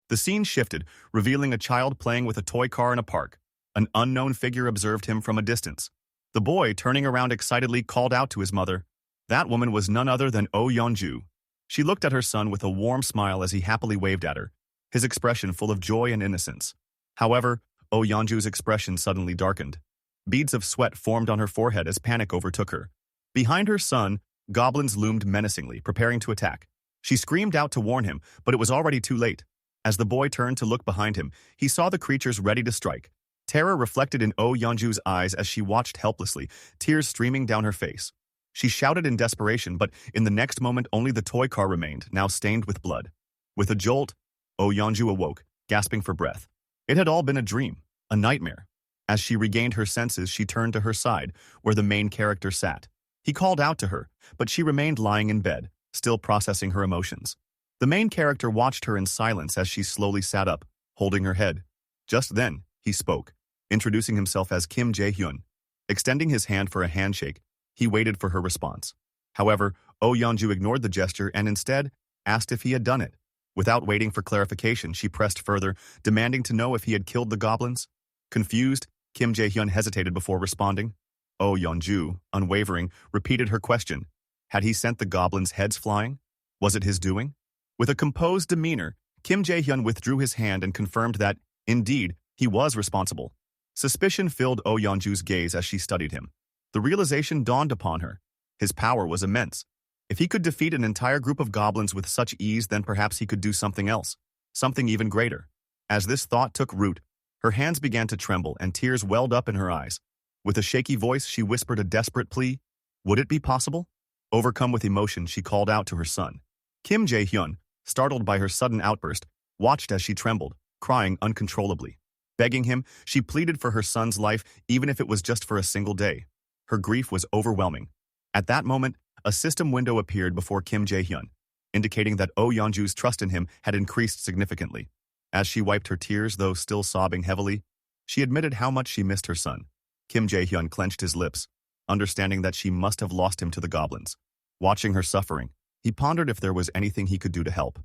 The scene shifted, revealing a child playing with a toy car in a park. An unknown figure observed him from a distance. The boy, turning around excitedly, called out to his mother. That woman was none other than Oh Yeonju. She looked at her son with a warm smile as he happily waved at her, his expression full of joy and innocence. However, Oh Yeonju's expression suddenly darkened. Beads of sweat formed on her forehead as panic overtook her. Behind her son, goblins loomed menacingly, preparing to attack. She screamed out to warn him, but it was already too late. As the boy turned to look behind him, he saw the creatures ready to strike. Terror reflected in Oh Yeonju's eyes as she watched helplessly, tears streaming down her face. She shouted in desperation, but in the next moment only the toy car remained, now stained with blood. With a jolt, Oh Yeonju awoke, gasping for breath. It had all been a dream, a nightmare. As she regained her senses, she turned to her side, where the main character sat. He called out to her, but she remained lying in bed, still processing her emotions. The main character watched her in silence as she slowly sat up, holding her head. Just then, he spoke, introducing himself as Kim Jae-hyun. Extending his hand for a handshake, he waited for her response. However, Oh Yeonju ignored the gesture and instead asked if he had done it. Without waiting for clarification, she pressed further, demanding to know if he had killed the goblins. Confused, Kim Jae-hyun hesitated before responding. Oh Yeonju, unwavering, repeated her question. Had he sent the goblins' heads flying? Was it his doing? With a composed demeanor, Kim Jae-hyun withdrew his hand and confirmed that, indeed, he was responsible. Suspicion filled Oh Yeonju's gaze as she studied him. The realization dawned upon her. His power was immense. If he could defeat an entire group of goblins with such ease, then perhaps he could do something else, something even greater. As this thought took root, her hands began to tremble and tears welled up in her eyes. With a shaky voice, she whispered a desperate plea. Would it be possible? Overcome with emotion, she called out to her son. Kim Jae-hyun, startled by her sudden outburst, watched as she trembled, crying uncontrollably. Begging him, she pleaded for her son's life, even if it was just for a single day. Her grief was overwhelming. At that moment, a system window appeared before Kim Jae-hyun, indicating that Oh Yeonju's trust in him had increased significantly. As she wiped her tears, though still sobbing heavily, she admitted how much she missed her son. Kim Jae-hyun clenched his lips, understanding that she must have lost him to the goblins. Watching her suffering, he pondered if there was anything he could do to help.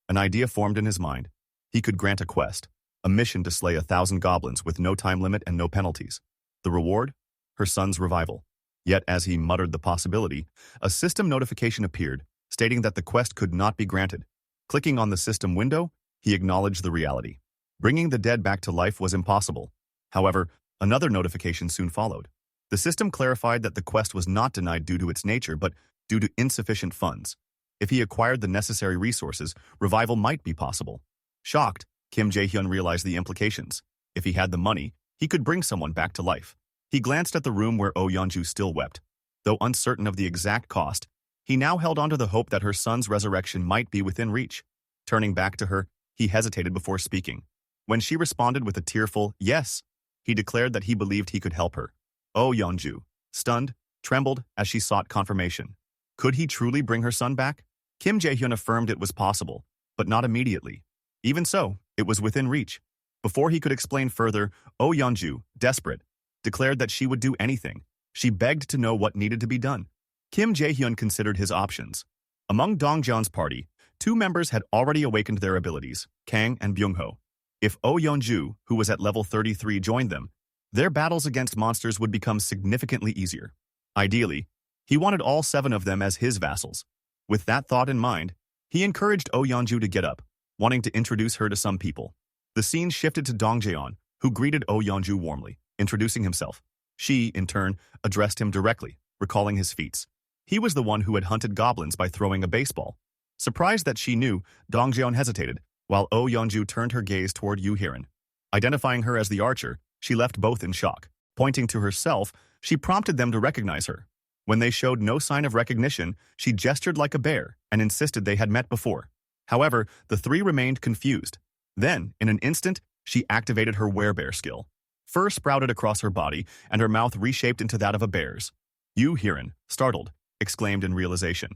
An idea formed in his mind. He could grant a quest, a mission to slay 1,000 goblins with no time limit and no penalties. The reward? Her son's revival. Yet as he muttered the possibility, a system notification appeared, stating that the quest could not be granted. Clicking on the system window, he acknowledged the reality. Bringing the dead back to life was impossible. However, another notification soon followed. The system clarified that the quest was not denied due to its nature, but due to insufficient funds. If he acquired the necessary resources, revival might be possible. Shocked, Kim Jae-hyun realized the implications. If he had the money, he could bring someone back to life. He glanced at the room where Oh Yeonju still wept. Though uncertain of the exact cost, he now held on to the hope that her son's resurrection might be within reach. Turning back to her, he hesitated before speaking. When she responded with a tearful yes, he declared that he believed he could help her. Oh Yeonju, stunned, trembled as she sought confirmation. Could he truly bring her son back? Kim Jae-hyun affirmed it was possible, but not immediately. Even so, it was within reach. Before he could explain further, Oh Yeonju, desperate, declared that she would do anything. She begged to know what needed to be done. Kim Jae-hyun considered his options. Among Dongjeon's party, 2 members had already awakened their abilities, Kang and Byung-ho. If Oh Yeonju, who was at level 33, joined them, their battles against monsters would become significantly easier. Ideally, he wanted all 7 of them as his vassals. With that thought in mind, he encouraged Oh Yeonju to get up, wanting to introduce her to some people. The scene shifted to Dongjeon, who greeted Oh Yeonju warmly, introducing himself. She, in turn, addressed him directly, recalling his feats. He was the one who had hunted goblins by throwing a baseball. Surprised that she knew, Dongjeon hesitated, while Oh Yeonju turned her gaze toward Yoo Hiran. Identifying her as the archer, she left both in shock. Pointing to herself, she prompted them to recognize her. When they showed no sign of recognition, she gestured like a bear and insisted they had met before. However, the 3 remained confused. Then, in an instant, she activated her werebear skill. Fur sprouted across her body, and her mouth reshaped into that of a bear's. Yoo Hiran, startled, exclaimed in realization.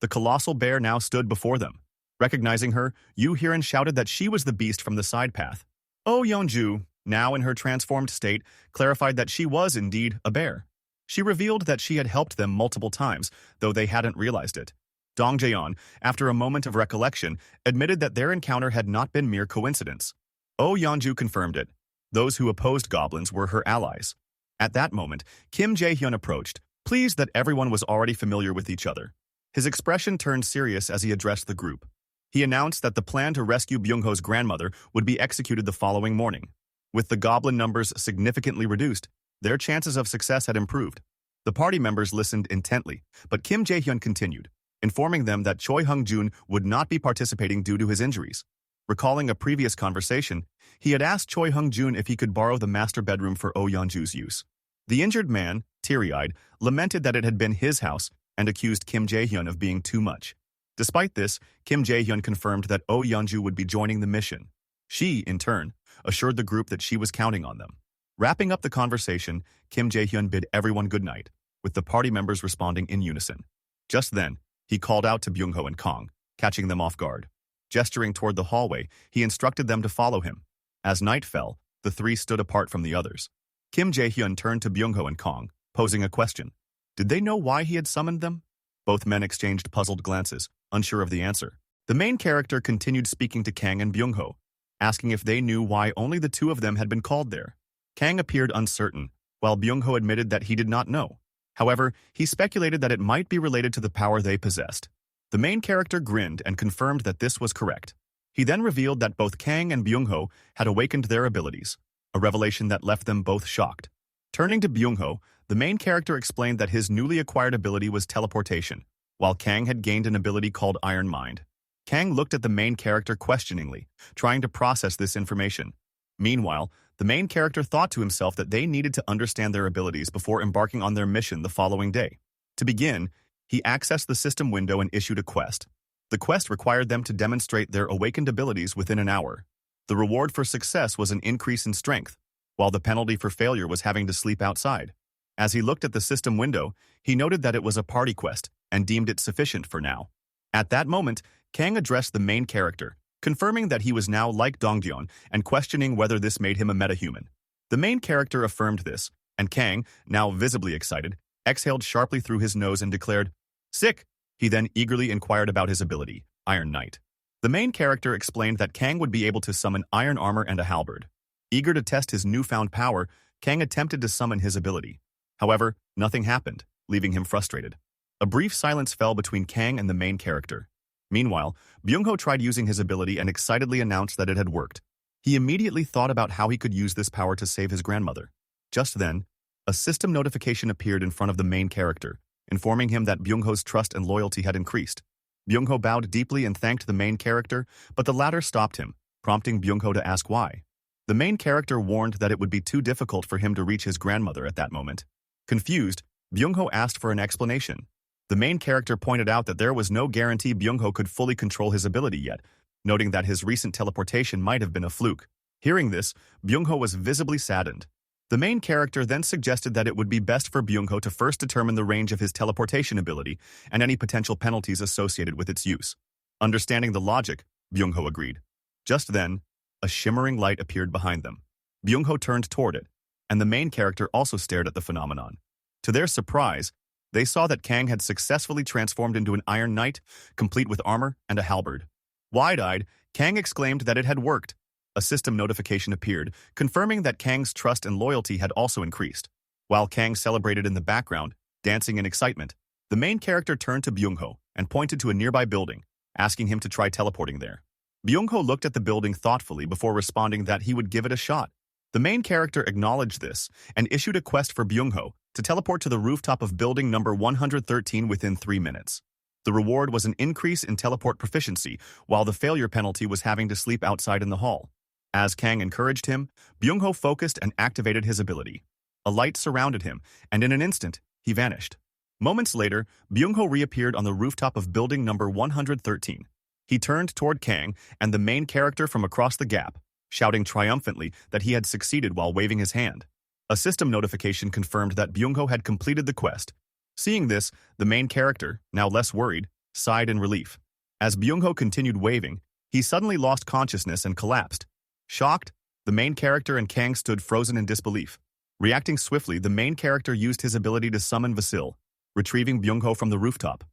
The colossal bear now stood before them. Recognizing her, Yoo Hiran shouted that she was the beast from the side path. Oh Yeonju, now in her transformed state, clarified that she was indeed a bear. She revealed that she had helped them multiple times, though they hadn't realized it. Dongjeon, after a moment of recollection, admitted that their encounter had not been mere coincidence. Oh Yeonju confirmed it. Those who opposed goblins were her allies. At that moment, Kim Jae-hyun approached, pleased that everyone was already familiar with each other. His expression turned serious as he addressed the group. He announced that the plan to rescue Byung-ho's grandmother would be executed the following morning. With the goblin numbers significantly reduced, their chances of success had improved. The party members listened intently, but Kim Jae-hyun continued, informing them that Choi Hung-jun would not be participating due to his injuries. Recalling a previous conversation, he had asked Choi Hung-jun if he could borrow the master bedroom for Oh Yeonju's use. The injured man, teary-eyed, lamented that it had been his house and accused Kim Jae-hyun of being too much. Despite this, Kim Jae-hyun confirmed that Oh Yeonju would be joining the mission. She, in turn, assured the group that she was counting on them. Wrapping up the conversation, Kim Jae-hyun bid everyone good night, with the party members responding in unison. Just then, he called out to Byung-ho and Kang, catching them off guard. Gesturing toward the hallway, he instructed them to follow him. As night fell, the 3 stood apart from the others. Kim Jae-hyun turned to Byung-ho and Kang, posing a question. Did they know why he had summoned them? Both men exchanged puzzled glances, unsure of the answer. The main character continued speaking to Kang and Byung-ho, asking if they knew why only the 2 of them had been called there. Kang appeared uncertain, while Byung-ho admitted that he did not know. However, he speculated that it might be related to the power they possessed. The main character grinned and confirmed that this was correct. He then revealed that both Kang and Byung-ho had awakened their abilities, a revelation that left them both shocked. Turning to Byung-ho, the main character explained that his newly acquired ability was teleportation, while Kang had gained an ability called Iron Mind. Kang looked at the main character questioningly, trying to process this information. Meanwhile, the main character thought to himself that they needed to understand their abilities before embarking on their mission the following day. To begin, he accessed the system window and issued a quest. The quest required them to demonstrate their awakened abilities within an hour. The reward for success was an increase in strength, while the penalty for failure was having to sleep outside. As he looked at the system window, he noted that it was a party quest and deemed it sufficient for now. At that moment, Kang addressed the main character, confirming that he was now like Dongjeon and questioning whether this made him a metahuman. The main character affirmed this, and Kang, now visibly excited, exhaled sharply through his nose and declared, "Sick!" He then eagerly inquired about his ability, Iron Knight. The main character explained that Kang would be able to summon iron armor and a halberd. Eager to test his newfound power, Kang attempted to summon his ability. However, nothing happened, leaving him frustrated. A brief silence fell between Kang and the main character. Meanwhile, Byung-ho tried using his ability and excitedly announced that it had worked. He immediately thought about how he could use this power to save his grandmother. Just then, a system notification appeared in front of the main character, informing him that Byung-ho's trust and loyalty had increased. Byung-ho bowed deeply and thanked the main character, but the latter stopped him, prompting Byung-ho to ask why. The main character warned that it would be too difficult for him to reach his grandmother at that moment. Confused, Byung-ho asked for an explanation. The main character pointed out that there was no guarantee Byung-ho could fully control his ability yet, noting that his recent teleportation might have been a fluke. Hearing this, Byung-ho was visibly saddened. The main character then suggested that it would be best for Byung-ho to first determine the range of his teleportation ability and any potential penalties associated with its use. Understanding the logic, Byung-ho agreed. Just then, a shimmering light appeared behind them. Byung-ho turned toward it, and the main character also stared at the phenomenon. To their surprise, they saw that Kang had successfully transformed into an Iron Knight, complete with armor and a halberd. Wide-eyed, Kang exclaimed that it had worked. A system notification appeared, confirming that Kang's trust and loyalty had also increased. While Kang celebrated in the background, dancing in excitement, the main character turned to Byung-ho and pointed to a nearby building, asking him to try teleporting there. Byung-ho looked at the building thoughtfully before responding that he would give it a shot. The main character acknowledged this and issued a quest for Byung-ho to teleport to the rooftop of building number 113 within 3 minutes. The reward was an increase in teleport proficiency, while the failure penalty was having to sleep outside in the hall. As Kang encouraged him, Byung-ho focused and activated his ability. A light surrounded him, and in an instant, he vanished. Moments later, Byung-ho reappeared on the rooftop of building number 113. He turned toward Kang and the main character from across the gap, shouting triumphantly that he had succeeded while waving his hand. A system notification confirmed that Byung-ho had completed the quest. Seeing this, the main character, now less worried, sighed in relief. As Byung-ho continued waving, he suddenly lost consciousness and collapsed. Shocked, the main character and Kang stood frozen in disbelief. Reacting swiftly, the main character used his ability to summon Vasil, retrieving Byung-ho from the rooftop.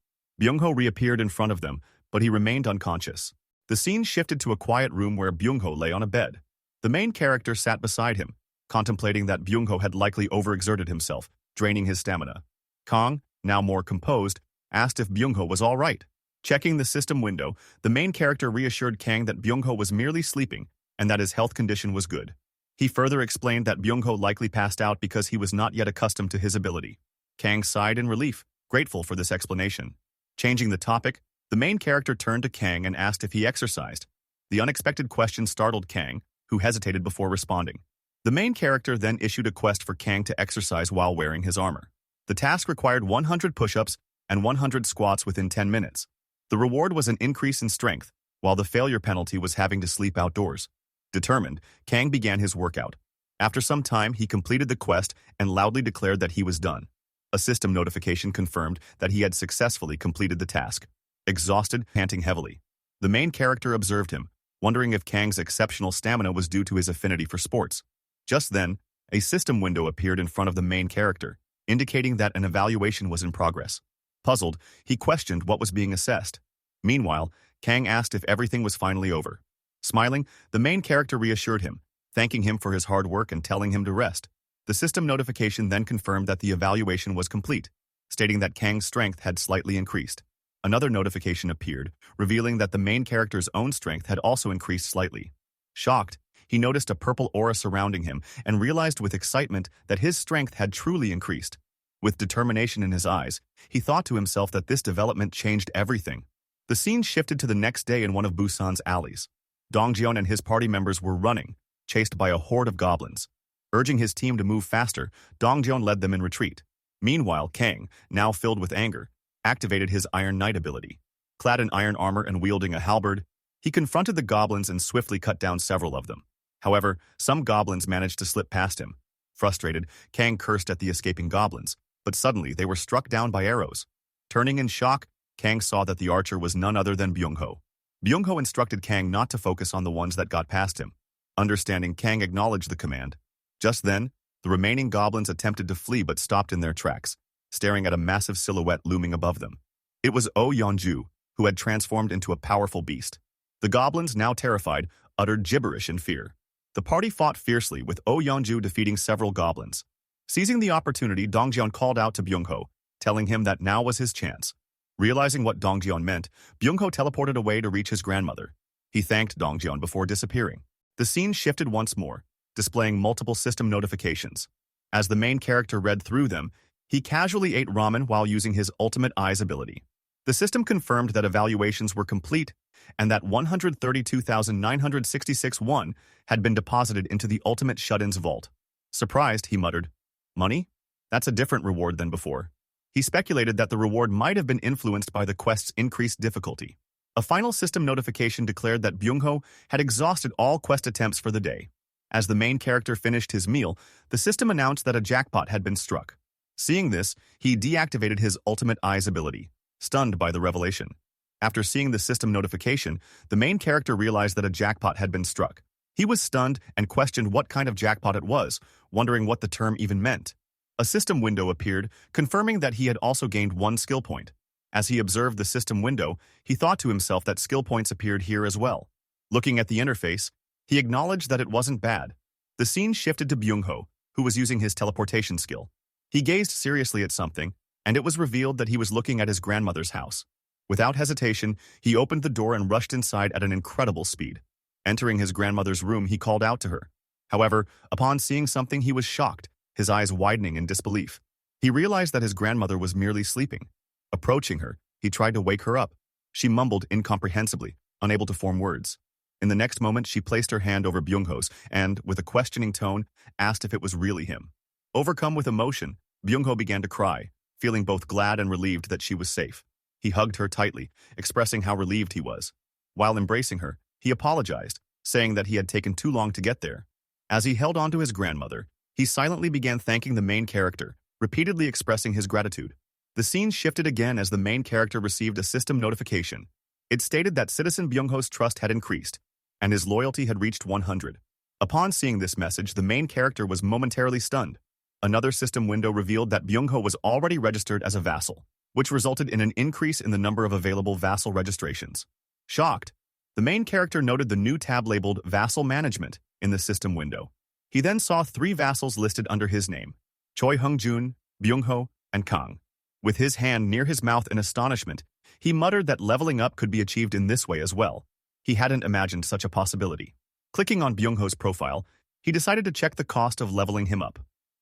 Byung-ho reappeared in front of them, but he remained unconscious. The scene shifted to a quiet room where Byung-ho lay on a bed. The main character sat beside him, contemplating that Byung-ho had likely overexerted himself, draining his stamina. Kang, now more composed, asked if Byung-ho was all right. Checking the system window, the main character reassured Kang that Byung-ho was merely sleeping and that his health condition was good. He further explained that Byung-ho likely passed out because he was not yet accustomed to his ability. Kang sighed in relief, grateful for this explanation. Changing the topic, the main character turned to Kang and asked if he exercised. The unexpected question startled Kang, who hesitated before responding. The main character then issued a quest for Kang to exercise while wearing his armor. The task required 100 push-ups and 100 squats within 10 minutes. The reward was an increase in strength, while the failure penalty was having to sleep outdoors. Determined, Kang began his workout. After some time, he completed the quest and loudly declared that he was done. A system notification confirmed that he had successfully completed the task. Exhausted, panting heavily, the main character observed him, wondering if Kang's exceptional stamina was due to his affinity for sports. Just then, a system window appeared in front of the main character, indicating that an evaluation was in progress. Puzzled, he questioned what was being assessed. Meanwhile, Kang asked if everything was finally over. Smiling, the main character reassured him, thanking him for his hard work and telling him to rest. The system notification then confirmed that the evaluation was complete, stating that Kang's strength had slightly increased. Another notification appeared, revealing that the main character's own strength had also increased slightly. Shocked, he noticed a purple aura surrounding him and realized with excitement that his strength had truly increased. With determination in his eyes, he thought to himself that this development changed everything. The scene shifted to the next day in one of Busan's alleys. Dongjian and his party members were running, chased by a horde of goblins. Urging his team to move faster, Dongjian led them in retreat. Meanwhile, Kang, now filled with anger, activated his Iron Knight ability. Clad in iron armor and wielding a halberd, he confronted the goblins and swiftly cut down several of them. However, some goblins managed to slip past him. Frustrated, Kang cursed at the escaping goblins, but suddenly they were struck down by arrows. Turning in shock, Kang saw that the archer was none other than Byung-ho. Byung-ho instructed Kang not to focus on the ones that got past him. Understanding, Kang acknowledged the command. Just then, the remaining goblins attempted to flee but stopped in their tracks, staring at a massive silhouette looming above them. It was Oh Yeonju, who had transformed into a powerful beast. The goblins, now terrified, uttered gibberish in fear. The party fought fiercely, with Oh Yeonju defeating several goblins. Seizing the opportunity, Dongjian called out to Byung-ho, telling him that now was his chance. Realizing what Dongjian meant, Byung-ho teleported away to reach his grandmother. He thanked Dongjian before disappearing. The scene shifted once more, displaying multiple system notifications. As the main character read through them, he casually ate ramen while using his Ultimate Eyes ability. The system confirmed that evaluations were complete and that 132,966 won had been deposited into the Ultimate Shut-In's vault. Surprised, he muttered, "Money? That's a different reward than before." He speculated that the reward might have been influenced by the quest's increased difficulty. A final system notification declared that Byung-ho had exhausted all quest attempts for the day. As the main character finished his meal, the system announced that a jackpot had been struck. Seeing this, he deactivated his Ultimate Eyes ability, stunned by the revelation. After seeing the system notification, the main character realized that a jackpot had been struck. He was stunned and questioned what kind of jackpot it was, wondering what the term even meant. A system window appeared, confirming that he had also gained 1 skill point. As he observed the system window, he thought to himself that skill points appeared here as well. Looking at the interface, he acknowledged that it wasn't bad. The scene shifted to Byung-ho, who was using his teleportation skill. He gazed seriously at something, and it was revealed that he was looking at his grandmother's house. Without hesitation, he opened the door and rushed inside at an incredible speed. Entering his grandmother's room, he called out to her. However, upon seeing something, he was shocked, his eyes widening in disbelief. He realized that his grandmother was merely sleeping. Approaching her, he tried to wake her up. She mumbled incomprehensibly, unable to form words. In the next moment, she placed her hand over Byung-ho's and, with a questioning tone, asked if it was really him. Overcome with emotion, Byung-ho began to cry, feeling both glad and relieved that she was safe. He hugged her tightly, expressing how relieved he was. While embracing her, he apologized, saying that he had taken too long to get there. As he held on to his grandmother, he silently began thanking the main character, repeatedly expressing his gratitude. The scene shifted again as the main character received a system notification. It stated that Citizen Byung-ho's trust had increased, and his loyalty had reached 100. Upon seeing this message, the main character was momentarily stunned. Another system window revealed that Byung-ho was already registered as a vassal, which resulted in an increase in the number of available vassal registrations. Shocked, the main character noted the new tab labeled Vassal Management in the system window. He then saw 3 vassals listed under his name, Choi Hung-jun, Byung-ho, and Kang. With his hand near his mouth in astonishment, he muttered that leveling up could be achieved in this way as well. He hadn't imagined such a possibility. Clicking on Byung-ho's profile, he decided to check the cost of leveling him up.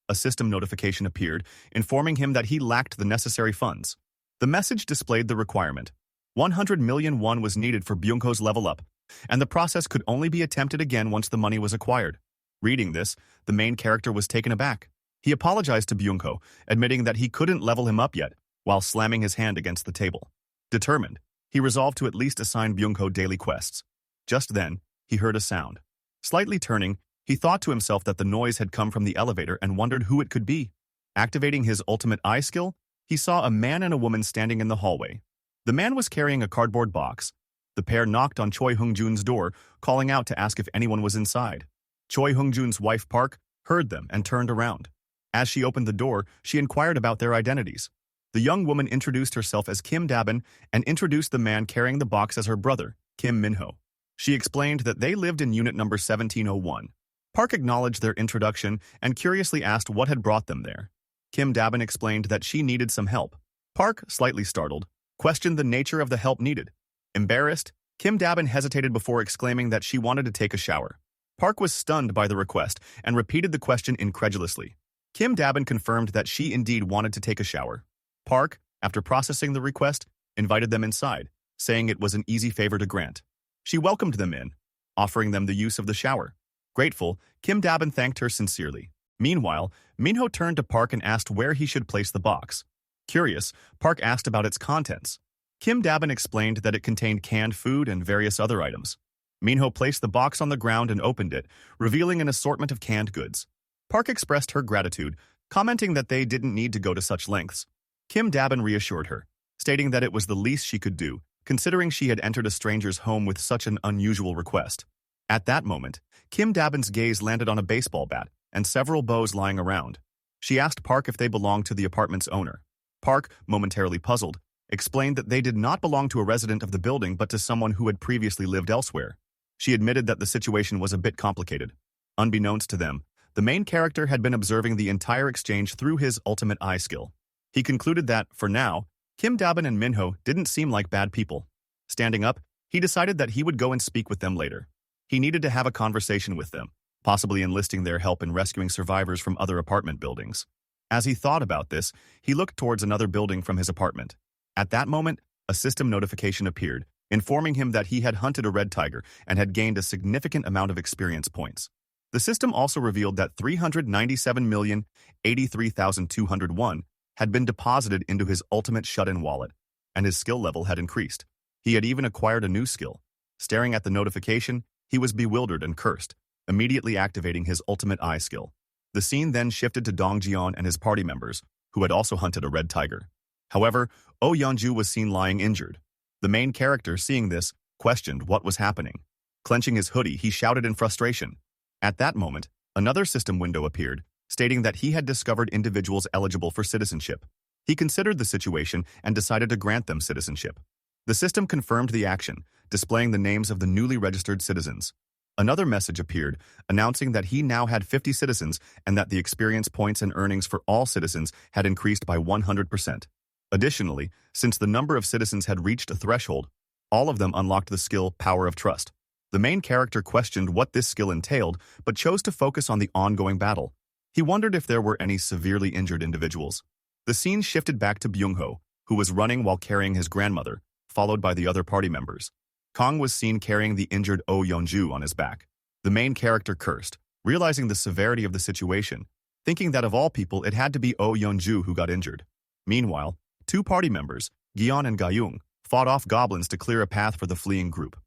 A system notification appeared, informing him that he lacked the necessary funds. The message displayed the requirement. 100 million won was needed for Byung-ho's level up, and the process could only be attempted again once the money was acquired. Reading this, the main character was taken aback. He apologized to Byung-ho, admitting that he couldn't level him up yet, while slamming his hand against the table. Determined, he resolved to at least assign Byung-ho daily quests. Just then, he heard a sound. Slightly turning, he thought to himself that the noise had come from the elevator and wondered who it could be. Activating his Ultimate Eye skill, he saw a man and a woman standing in the hallway. The man was carrying a cardboard box. The pair knocked on Choi Hung-jun's door, calling out to ask if anyone was inside. Choi Hung-jun's wife Park heard them and turned around. As she opened the door, she inquired about their identities. The young woman introduced herself as Kim Dabin and introduced the man carrying the box as her brother, Kim Minho. She explained that they lived in unit number 1701. Park acknowledged their introduction and curiously asked what had brought them there. Kim Dabin explained that she needed some help. Park, slightly startled, questioned the nature of the help needed. Embarrassed, Kim Dabin hesitated before exclaiming that she wanted to take a shower. Park was stunned by the request and repeated the question incredulously. Kim Dabin confirmed that she indeed wanted to take a shower. Park, after processing the request, invited them inside, saying it was an easy favor to grant. She welcomed them in, offering them the use of the shower. Grateful, Kim Dabin thanked her sincerely. Meanwhile, Minho turned to Park and asked where he should place the box. Curious, Park asked about its contents. Kim Dabin explained that it contained canned food and various other items. Minho placed the box on the ground and opened it, revealing an assortment of canned goods. Park expressed her gratitude, commenting that they didn't need to go to such lengths. Kim Dabin reassured her, stating that it was the least she could do, considering she had entered a stranger's home with such an unusual request. At that moment, Kim Dabin's gaze landed on a baseball bat and several bows lying around. She asked Park if they belonged to the apartment's owner. Park, momentarily puzzled, explained that they did not belong to a resident of the building but to someone who had previously lived elsewhere. She admitted that the situation was a bit complicated. Unbeknownst to them, the main character had been observing the entire exchange through his ultimate eye skill. He concluded that, for now, Kim Dabin and Minho didn't seem like bad people. Standing up, he decided that he would go and speak with them later. He needed to have a conversation with them, possibly enlisting their help in rescuing survivors from other apartment buildings. As he thought about this, he looked towards another building from his apartment. At that moment, a system notification appeared, informing him that he had hunted a red tiger and had gained a significant amount of experience points. The system also revealed that 397,083,201 had been deposited into his ultimate shut-in wallet, and his skill level had increased. He had even acquired a new skill. Staring at the notification, he was bewildered and cursed, immediately activating his ultimate eye skill. The scene then shifted to Dong Jian and his party members, who had also hunted a red tiger. However, Oh Yeonju was seen lying injured. The main character, seeing this, questioned what was happening. Clenching his hoodie, he shouted in frustration. At that moment, another system window appeared, stating that he had discovered individuals eligible for citizenship. He considered the situation and decided to grant them citizenship. The system confirmed the action, displaying the names of the newly registered citizens. Another message appeared, announcing that he now had 50 citizens and that the experience points and earnings for all citizens had increased by 100%. Additionally, since the number of citizens had reached a threshold, all of them unlocked the skill Power of Trust. The main character questioned what this skill entailed, but chose to focus on the ongoing battle. He wondered if there were any severely injured individuals. The scene shifted back to Byung-ho, who was running while carrying his grandmother, followed by the other party members. Kong was seen carrying the injured Oh Yeonju on his back. The main character cursed, realizing the severity of the situation, thinking that of all people it had to be Oh Yeonju who got injured. Meanwhile, two party members, Gyeon and Gayung, fought off goblins to clear a path for the fleeing group.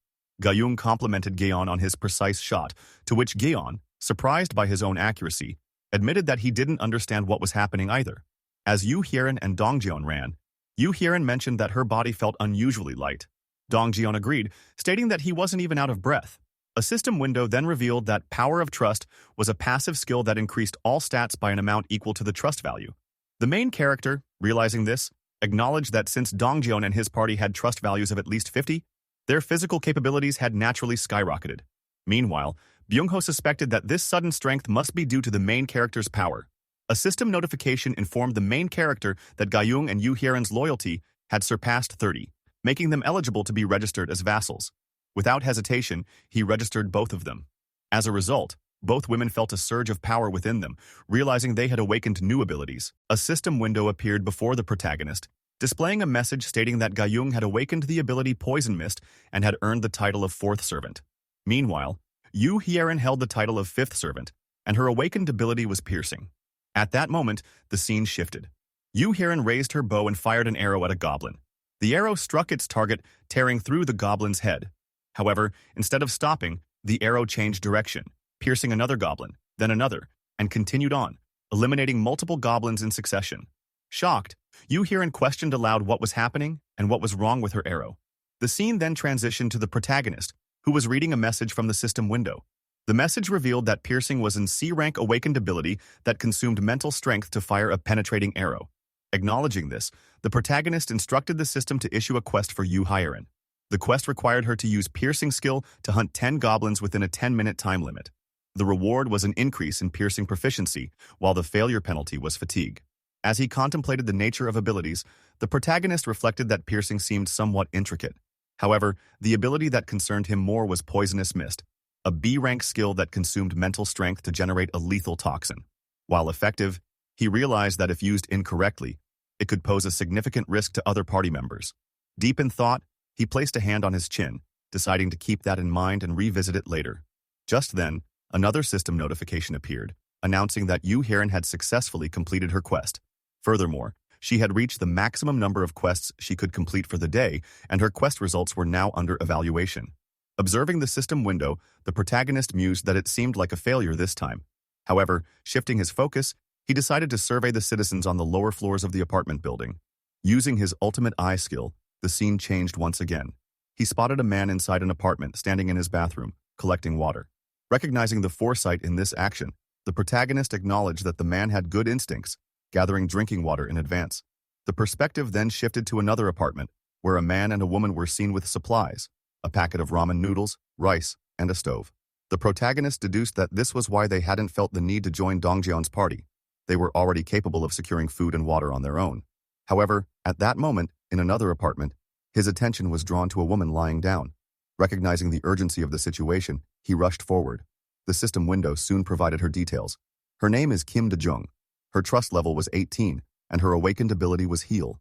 Gayung complimented Gyeon on his precise shot, to which Gyeon, surprised by his own accuracy, admitted that he didn't understand what was happening either. As Yoo Hyeon and Dongjeon ran, Yoo Hyeon mentioned that her body felt unusually light. Dongjeon agreed, stating that he wasn't even out of breath. A system window then revealed that Power of Trust was a passive skill that increased all stats by an amount equal to the trust value. The main character, realizing this, acknowledged that since Dongjeon and his party had trust values of at least 50, their physical capabilities had naturally skyrocketed. Meanwhile, Byung-ho suspected that this sudden strength must be due to the main character's power. A system notification informed the main character that Gayung and Yoo Hyeon's loyalty had surpassed 30, making them eligible to be registered as vassals. Without hesitation, he registered both of them. As a result, both women felt a surge of power within them, realizing they had awakened new abilities. A system window appeared before the protagonist, displaying a message stating that Gayung had awakened the ability Poison Mist and had earned the title of Fourth Servant. Meanwhile, Yoo Hyeon held the title of Fifth Servant, and her awakened ability was Piercing. At that moment, the scene shifted. Yoo Hyeon raised her bow and fired an arrow at a goblin. The arrow struck its target, tearing through the goblin's head. However, instead of stopping, the arrow changed direction, piercing another goblin, then another, and continued on, eliminating multiple goblins in succession. Shocked, Yoo Hyeon questioned aloud what was happening and what was wrong with her arrow. The scene then transitioned to the protagonist, who was reading a message from the system window. The message revealed that Piercing was an C-rank awakened ability that consumed mental strength to fire a penetrating arrow. Acknowledging this, the protagonist instructed the system to issue a quest for Yoo Hyeon. The quest required her to use Piercing skill to hunt 10 goblins within a 10-minute time limit. The reward was an increase in Piercing proficiency, while the failure penalty was fatigue. As he contemplated the nature of abilities, the protagonist reflected that piercing seemed somewhat intricate. However, the ability that concerned him more was Poisonous Mist, a B-rank skill that consumed mental strength to generate a lethal toxin. While effective, he realized that if used incorrectly, it could pose a significant risk to other party members. Deep in thought, he placed a hand on his chin, deciding to keep that in mind and revisit it later. Just then, another system notification appeared, announcing that Yu Heron had successfully completed her quest. Furthermore, she had reached the maximum number of quests she could complete for the day, and her quest results were now under evaluation. Observing the system window, the protagonist mused that it seemed like a failure this time. However, shifting his focus, he decided to survey the citizens on the lower floors of the apartment building. Using his ultimate eye skill, the scene changed once again. He spotted a man inside an apartment standing in his bathroom, collecting water. Recognizing the foresight in this action, the protagonist acknowledged that the man had good instincts, gathering drinking water in advance. The perspective then shifted to another apartment, where a man and a woman were seen with supplies, a packet of ramen noodles, rice, and a stove. The protagonist deduced that this was why they hadn't felt the need to join Dongjeon's party. They were already capable of securing food and water on their own. However, at that moment, in another apartment, his attention was drawn to a woman lying down. Recognizing the urgency of the situation, he rushed forward. The system window soon provided her details. Her name is Kim De-jung. Her trust level was 18, and her awakened ability was Heal.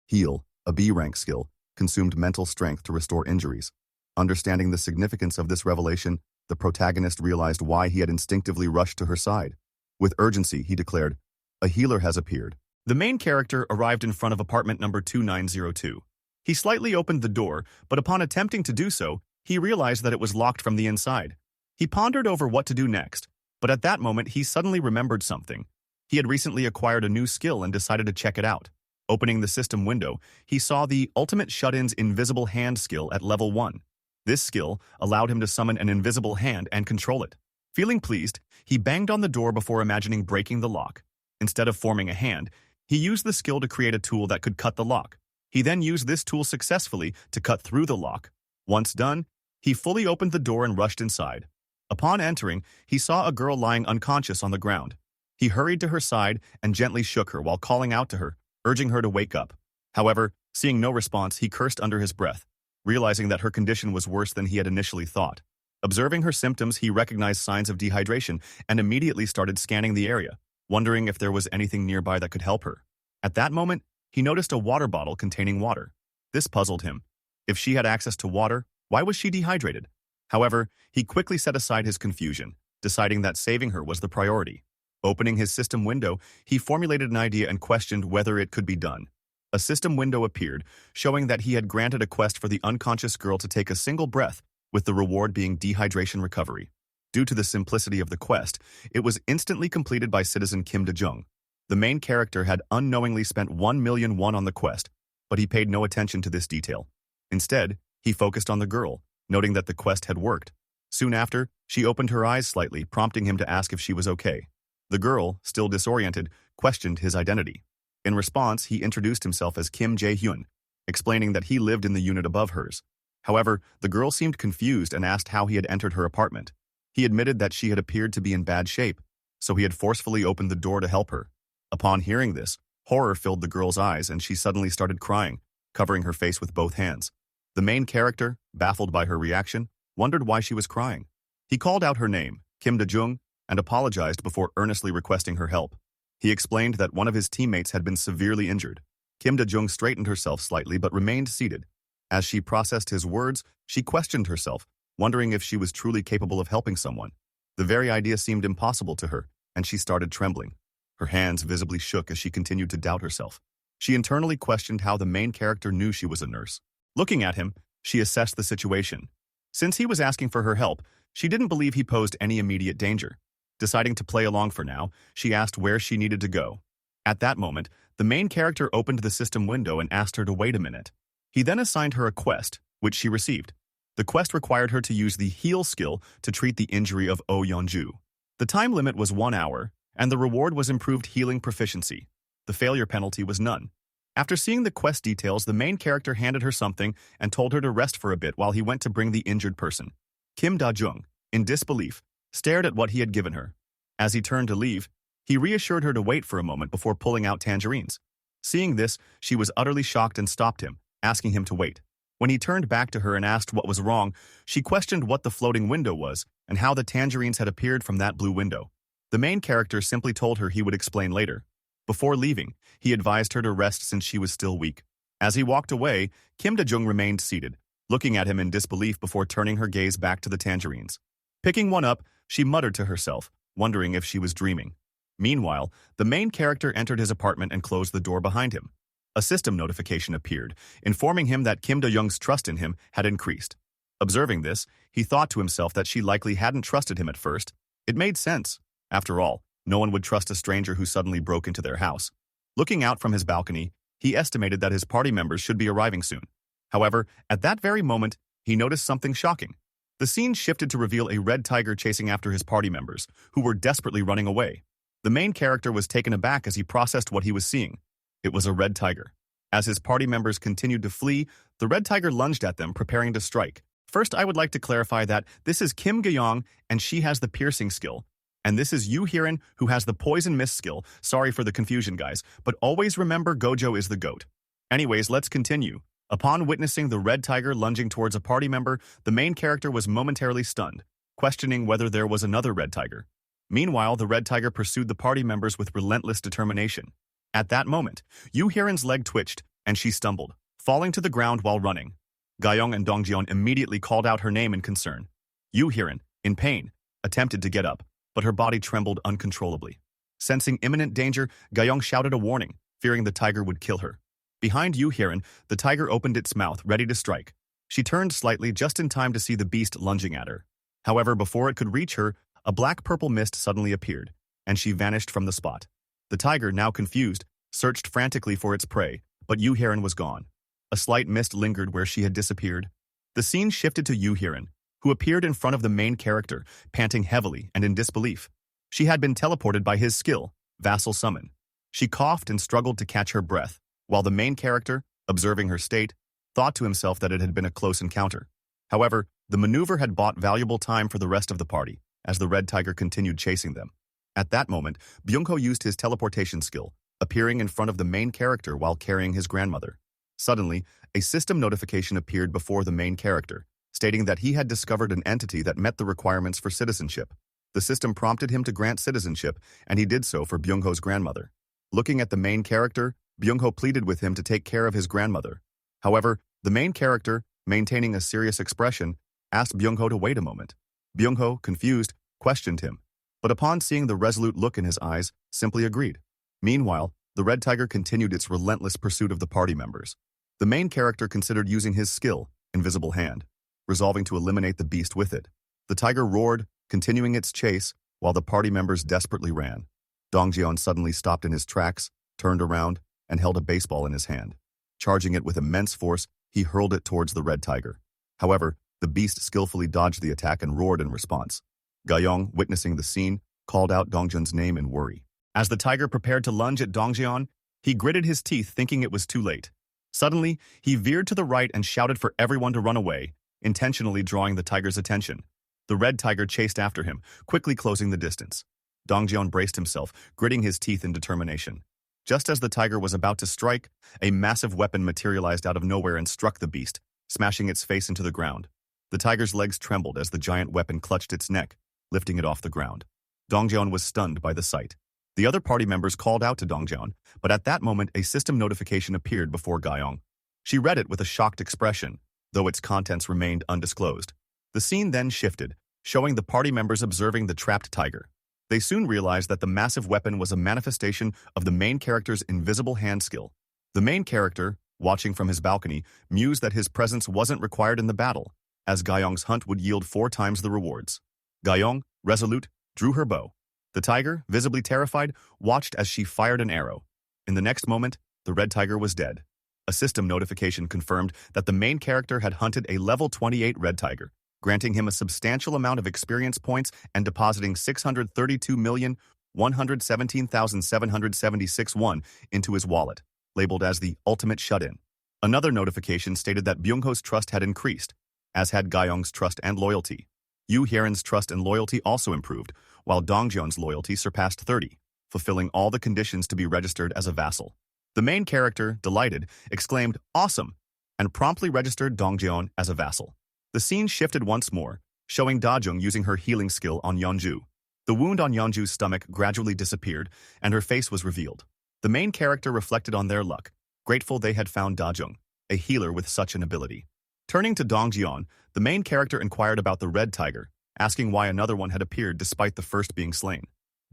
Heal, a B-rank skill, consumed mental strength to restore injuries. Understanding the significance of this revelation, the protagonist realized why he had instinctively rushed to her side. With urgency, he declared, "A healer has appeared." The main character arrived in front of apartment number 2902. He slightly opened the door, but upon attempting to do so, he realized that it was locked from the inside. He pondered over what to do next, but at that moment he suddenly remembered something. He had recently acquired a new skill and decided to check it out. Opening the system window, he saw the Ultimate Shut-in's Invisible Hand skill at level 1. This skill allowed him to summon an invisible hand and control it. Feeling pleased, he banged on the door before imagining breaking the lock. Instead of forming a hand, he used the skill to create a tool that could cut the lock. He then used this tool successfully to cut through the lock. Once done, he fully opened the door and rushed inside. Upon entering, he saw a girl lying unconscious on the ground. He hurried to her side and gently shook her while calling out to her, urging her to wake up. However, seeing no response, he cursed under his breath, realizing that her condition was worse than he had initially thought. Observing her symptoms, he recognized signs of dehydration and immediately started scanning the area, wondering if there was anything nearby that could help her. At that moment, he noticed a water bottle containing water. This puzzled him. If she had access to water, why was she dehydrated? However, he quickly set aside his confusion, deciding that saving her was the priority. Opening his system window, he formulated an idea and questioned whether it could be done. A system window appeared, showing that he had granted a quest for the unconscious girl to take a single breath, with the reward being dehydration recovery. Due to the simplicity of the quest, it was instantly completed by citizen Kim De-jung. The main character had unknowingly spent 1 million won on the quest, but he paid no attention to this detail. Instead, he focused on the girl, noting that the quest had worked. Soon after, she opened her eyes slightly, prompting him to ask if she was okay. The girl, still disoriented, questioned his identity. In response, he introduced himself as Kim Jae-hyun, explaining that he lived in the unit above hers. However, the girl seemed confused and asked how he had entered her apartment. He admitted that she had appeared to be in bad shape, so he had forcefully opened the door to help her. Upon hearing this, horror filled the girl's eyes and she suddenly started crying, covering her face with both hands. The main character, baffled by her reaction, wondered why she was crying. He called out her name, Kim De-jung, and apologized before earnestly requesting her help. He explained that one of his teammates had been severely injured. Kim De-jung straightened herself slightly but remained seated. As she processed his words, she questioned herself, wondering if she was truly capable of helping someone. The very idea seemed impossible to her, and she started trembling. Her hands visibly shook as she continued to doubt herself. She internally questioned how the main character knew she was a nurse. Looking at him, she assessed the situation. Since he was asking for her help, she didn't believe he posed any immediate danger. Deciding to play along for now, she asked where she needed to go. At that moment, the main character opened the system window and asked her to wait a minute. He then assigned her a quest, which she received. The quest required her to use the Heal skill to treat the injury of Oh Yeonju. The time limit was 1 hour, and the reward was improved healing proficiency. The failure penalty was none. After seeing the quest details, the main character handed her something and told her to rest for a bit while he went to bring the injured person. Kim Da-jung, in disbelief, stared at what he had given her. As he turned to leave, He reassured her to wait for a moment before pulling out tangerines. Seeing this, she was utterly shocked and stopped him, asking him to wait. When he turned back to her and asked what was wrong, she questioned what the floating window was and how the tangerines had appeared from that blue window. The main character simply told her he would explain later. Before leaving, he advised her to rest since she was still weak. As he walked away, Kim Da-jung remained seated, looking at him in disbelief before turning her gaze back to the tangerines. Picking one up, she muttered to herself, wondering if she was dreaming. Meanwhile, the main character entered his apartment and closed the door behind him. A system notification appeared, informing him that Kim Da-young's trust in him had increased. Observing this, he thought to himself that she likely hadn't trusted him at first. It made sense. After all, no one would trust a stranger who suddenly broke into their house. Looking out from his balcony, he estimated that his party members should be arriving soon. However, at that very moment, he noticed something shocking. The scene shifted to reveal a red tiger chasing after his party members, who were desperately running away. The main character was taken aback as he processed what he was seeing. It was a red tiger. As his party members continued to flee, the red tiger lunged at them, preparing to strike. First, I would like to clarify that this is Kim Da-young, and she has the piercing skill. And this is Yoo Hyun, who has the poison mist skill. Sorry for the confusion, guys, but always remember Gojo is the GOAT. Anyways, let's continue. Upon witnessing the red tiger lunging towards a party member, the main character was momentarily stunned, questioning whether there was another red tiger. Meanwhile, the red tiger pursued the party members with relentless determination. At that moment, Yoo Hyun's leg twitched, and she stumbled, falling to the ground while running. Ga-young and Dong-jeon immediately called out her name in concern. Yoo Hyun, in pain, attempted to get up, but her body trembled uncontrollably. Sensing imminent danger, Ga-young shouted a warning, fearing the tiger would kill her. Behind Yoo Hyun, the tiger opened its mouth, ready to strike. She turned slightly just in time to see the beast lunging at her. However, before it could reach her, a black-purple mist suddenly appeared, and she vanished from the spot. The tiger, now confused, searched frantically for its prey, but Yoo Hyun was gone. A slight mist lingered where she had disappeared. The scene shifted to Yoo Hyun, who appeared in front of the main character, panting heavily and in disbelief. She had been teleported by his skill, Vassal Summon. She coughed and struggled to catch her breath, while the main character, observing her state, thought to himself that it had been a close encounter. However, the maneuver had bought valuable time for the rest of the party, as the red tiger continued chasing them. At that moment, Byung-ho used his teleportation skill, appearing in front of the main character while carrying his grandmother. Suddenly, a system notification appeared before the main character, stating that he had discovered an entity that met the requirements for citizenship. The system prompted him to grant citizenship, and he did so for Byung-ho's grandmother. Looking at the main character, Byung-ho pleaded with him to take care of his grandmother. However, the main character, maintaining a serious expression, asked Byung-ho to wait a moment. Byung-ho, confused, questioned him, but upon seeing the resolute look in his eyes, simply agreed. Meanwhile, the red tiger continued its relentless pursuit of the party members. The main character considered using his skill, Invisible Hand, resolving to eliminate the beast with it. The tiger roared, continuing its chase, while the party members desperately ran. Dong-jeon suddenly stopped in his tracks, turned around, and held a baseball in his hand. Charging it with immense force, he hurled it towards the red tiger. However, the beast skillfully dodged the attack and roared in response. Ga-young, witnessing the scene, called out Dong-jeon's name in worry. As the tiger prepared to lunge at Dong-jeon, he gritted his teeth thinking it was too late. Suddenly, he veered to the right and shouted for everyone to run away, intentionally drawing the tiger's attention. The red tiger chased after him, quickly closing the distance. Dong-jeon braced himself, gritting his teeth in determination. Just as the tiger was about to strike, a massive weapon materialized out of nowhere and struck the beast, smashing its face into the ground. The tiger's legs trembled as the giant weapon clutched its neck, lifting it off the ground. Dong-jeon was stunned by the sight. The other party members called out to Dong-jeon, but at that moment a system notification appeared before Ga-young. She read it with a shocked expression, though its contents remained undisclosed. The scene then shifted, showing the party members observing the trapped tiger. They soon realized that the massive weapon was a manifestation of the main character's invisible hand skill. The main character, watching from his balcony, mused that his presence wasn't required in the battle, as Ga-young's hunt would yield 4 times the rewards. Ga-young, resolute, drew her bow. The tiger, visibly terrified, watched as she fired an arrow. In the next moment, the red tiger was dead. A system notification confirmed that the main character had hunted a level 28 red tiger, granting him a substantial amount of experience points and depositing 632,117,776 won into his wallet, labeled as the ultimate shut-in. Another notification stated that Byung-ho's trust had increased, as had Ga-young's trust and loyalty. Yoo Hyun's trust and loyalty also improved, while Dong-jeon's loyalty surpassed 30. fulfilling all the conditions to be registered as a vassal. The main character, delighted, exclaimed, "Awesome!" and promptly registered Dongjeon as a vassal. The scene shifted once more, showing Dajung using her healing skill on Yeonju. The wound on Yeonju's stomach gradually disappeared, and her face was revealed. The main character reflected on their luck, grateful they had found Dajung, a healer with such an ability. Turning to Dongjeon, the main character inquired about the red tiger, asking why another one had appeared despite the first being slain.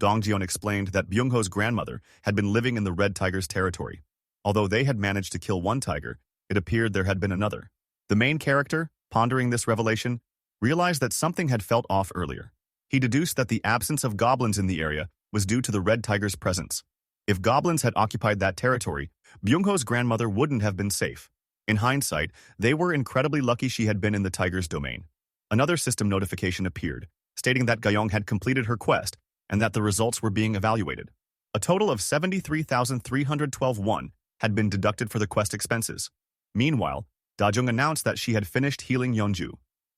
Dongjeon explained that Byungho's grandmother had been living in the red tiger's territory. Although they had managed to kill one tiger, it appeared there had been another. The main character, pondering this revelation, realized that something had felt off earlier. He deduced that the absence of goblins in the area was due to the red tiger's presence. If goblins had occupied that territory, Byungho's grandmother wouldn't have been safe. In hindsight, they were incredibly lucky she had been in the tiger's domain. Another system notification appeared, stating that Gyeong had completed her quest and that the results were being evaluated. A total of 73,312 won had been deducted for the quest expenses. Meanwhile, Dajung announced that she had finished healing Yeonju.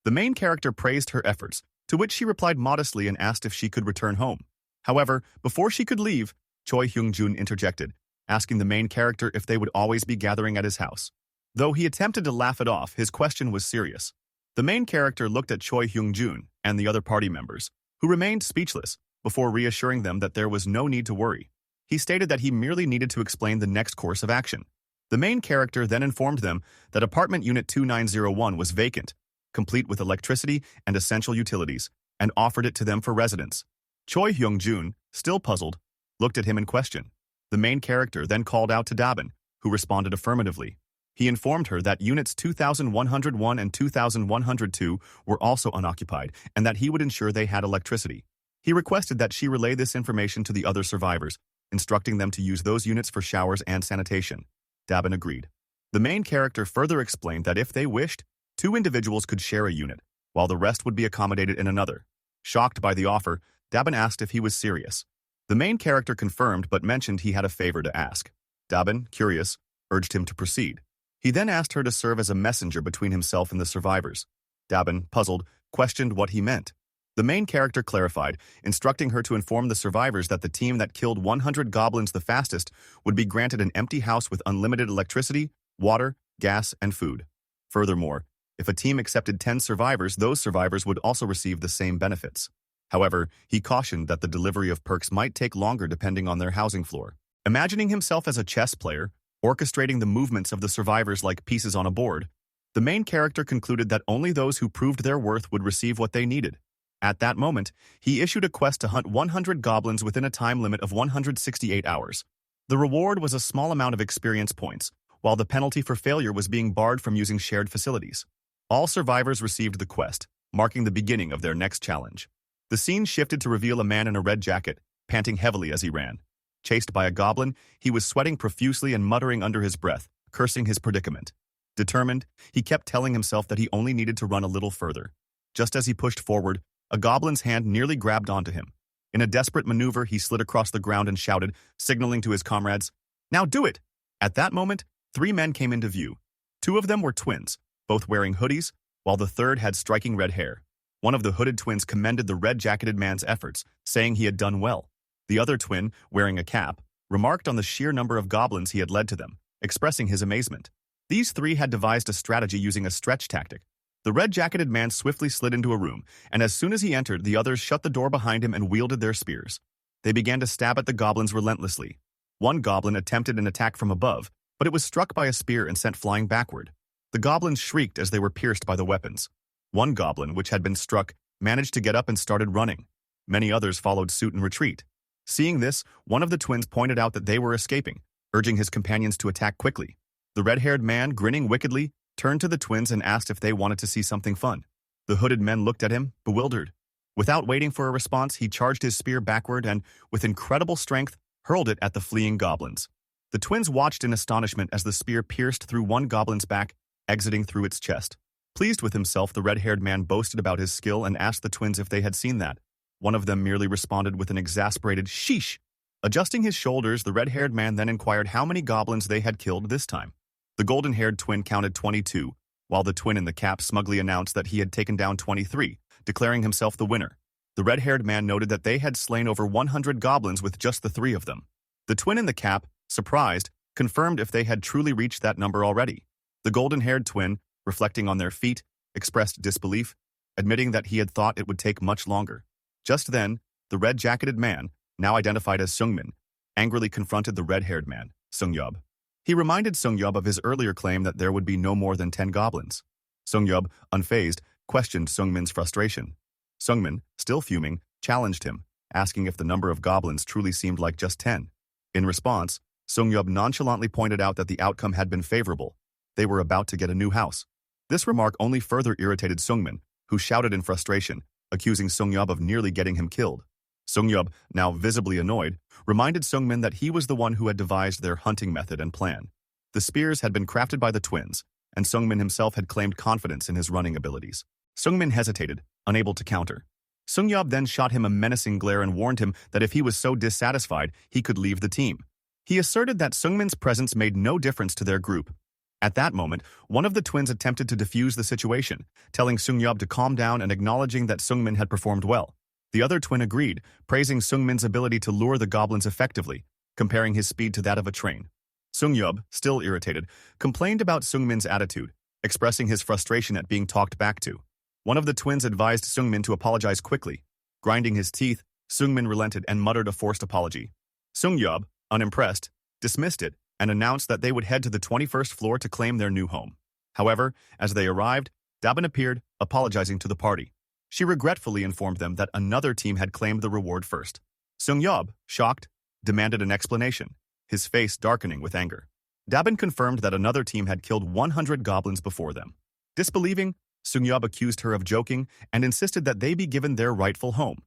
The main character praised her efforts, to which she replied modestly and asked if she could return home. However, before she could leave, Choi Hyung-jun interjected, asking the main character if they would always be gathering at his house. Though he attempted to laugh it off, his question was serious. The main character looked at Choi Hyung-jun and the other party members, who remained speechless, before reassuring them that there was no need to worry. He stated that he merely needed to explain the next course of action. The main character then informed them that apartment unit 2901 was vacant, complete with electricity and essential utilities, and offered it to them for residence. Choi Hyung-jun, still puzzled, looked at him in question. The main character then called out to Dabin, who responded affirmatively. He informed her that units 2101 and 2102 were also unoccupied and that he would ensure they had electricity. He requested that she relay this information to the other survivors, instructing them to use those units for showers and sanitation. Dabin agreed. The main character further explained that if they wished, 2 individuals could share a unit, while the rest would be accommodated in another. Shocked by the offer, Dabin asked if he was serious. The main character confirmed but mentioned he had a favor to ask. Dabin, curious, urged him to proceed. He then asked her to serve as a messenger between himself and the survivors. Dabin, puzzled, questioned what he meant. The main character clarified, instructing her to inform the survivors that the team that killed 100 goblins the fastest would be granted an empty house with unlimited electricity, water, gas, and food. Furthermore, if a team accepted 10 survivors, those survivors would also receive the same benefits. However, he cautioned that the delivery of perks might take longer depending on their housing floor. Imagining himself as a chess player, orchestrating the movements of the survivors like pieces on a board, the main character concluded that only those who proved their worth would receive what they needed. At that moment, he issued a quest to hunt 100 goblins within a time limit of 168 hours. The reward was a small amount of experience points, while the penalty for failure was being barred from using shared facilities. All survivors received the quest, marking the beginning of their next challenge. The scene shifted to reveal a man in a red jacket, panting heavily as he ran. Chased by a goblin, he was sweating profusely and muttering under his breath, cursing his predicament. Determined, he kept telling himself that he only needed to run a little further. Just as he pushed forward, a goblin's hand nearly grabbed onto him. In a desperate maneuver, he slid across the ground and shouted, signaling to his comrades, "Now do it!" At that moment, 3 men came into view. 2 of them were twins, both wearing hoodies, while the third had striking red hair. One of the hooded twins commended the red-jacketed man's efforts, saying he had done well. The other twin, wearing a cap, remarked on the sheer number of goblins he had led to them, expressing his amazement. These 3 had devised a strategy using a stretch tactic. The red-jacketed man swiftly slid into a room, and as soon as he entered, the others shut the door behind him and wielded their spears. They began to stab at the goblins relentlessly. One goblin attempted an attack from above, but it was struck by a spear and sent flying backward. The goblins shrieked as they were pierced by the weapons. One goblin, which had been struck, managed to get up and started running. Many others followed suit and retreat. Seeing this, one of the twins pointed out that they were escaping, urging his companions to attack quickly. The red-haired man, grinning wickedly, turned to the twins and asked if they wanted to see something fun. The hooded men looked at him, bewildered. Without waiting for a response, he charged his spear backward and, with incredible strength, hurled it at the fleeing goblins. The twins watched in astonishment as the spear pierced through one goblin's back, exiting through its chest. Pleased with himself, the red-haired man boasted about his skill and asked the twins if they had seen that. One of them merely responded with an exasperated sheesh. Adjusting his shoulders, the red-haired man then inquired how many goblins they had killed this time. The golden-haired twin counted 22, while the twin in the cap smugly announced that he had taken down 23, declaring himself the winner. The red-haired man noted that they had slain over 100 goblins with just the 3 of them. The twin in the cap, surprised, confirmed if they had truly reached that number already. The golden-haired twin, reflecting on their feat, expressed disbelief, admitting that he had thought it would take much longer. Just then, the red-jacketed man, now identified as Seungmin, angrily confronted the red-haired man, Seungyeob. He reminded Seungyeob of his earlier claim that there would be no more than 10 goblins. Seungyeob, unfazed, questioned Seungmin's frustration. Seungmin, still fuming, challenged him, asking if the number of goblins truly seemed like just 10. In response, Seungyeob nonchalantly pointed out that the outcome had been favorable. They were about to get a new house. This remark only further irritated Seungmin, who shouted in frustration, accusing Seungyeob of nearly getting him killed. Seungyeob, now visibly annoyed, reminded Seungmin that he was the one who had devised their hunting method and plan. The spears had been crafted by the twins, and Seungmin himself had claimed confidence in his running abilities. Seungmin hesitated, unable to counter. Seungyeob then shot him a menacing glare and warned him that if he was so dissatisfied, he could leave the team. He asserted that Seungmin's presence made no difference to their group. At that moment, one of the twins attempted to defuse the situation, telling Seungyeob to calm down and acknowledging that Seungmin had performed well. The other twin agreed, praising Seungmin's ability to lure the goblins effectively, comparing his speed to that of a train. Seungyeob, still irritated, complained about Seungmin's attitude, expressing his frustration at being talked back to. One of the twins advised Seungmin to apologize quickly. Grinding his teeth, Seungmin relented and muttered a forced apology. Seungyeob, unimpressed, dismissed it and announced that they would head to the 21st floor to claim their new home. However, as they arrived, Dabin appeared, apologizing to the party. She regretfully informed them that another team had claimed the reward first. Seungyeob, shocked, demanded an explanation, his face darkening with anger. Dabin confirmed that another team had killed 100 goblins before them. Disbelieving, Seungyeob accused her of joking and insisted that they be given their rightful home.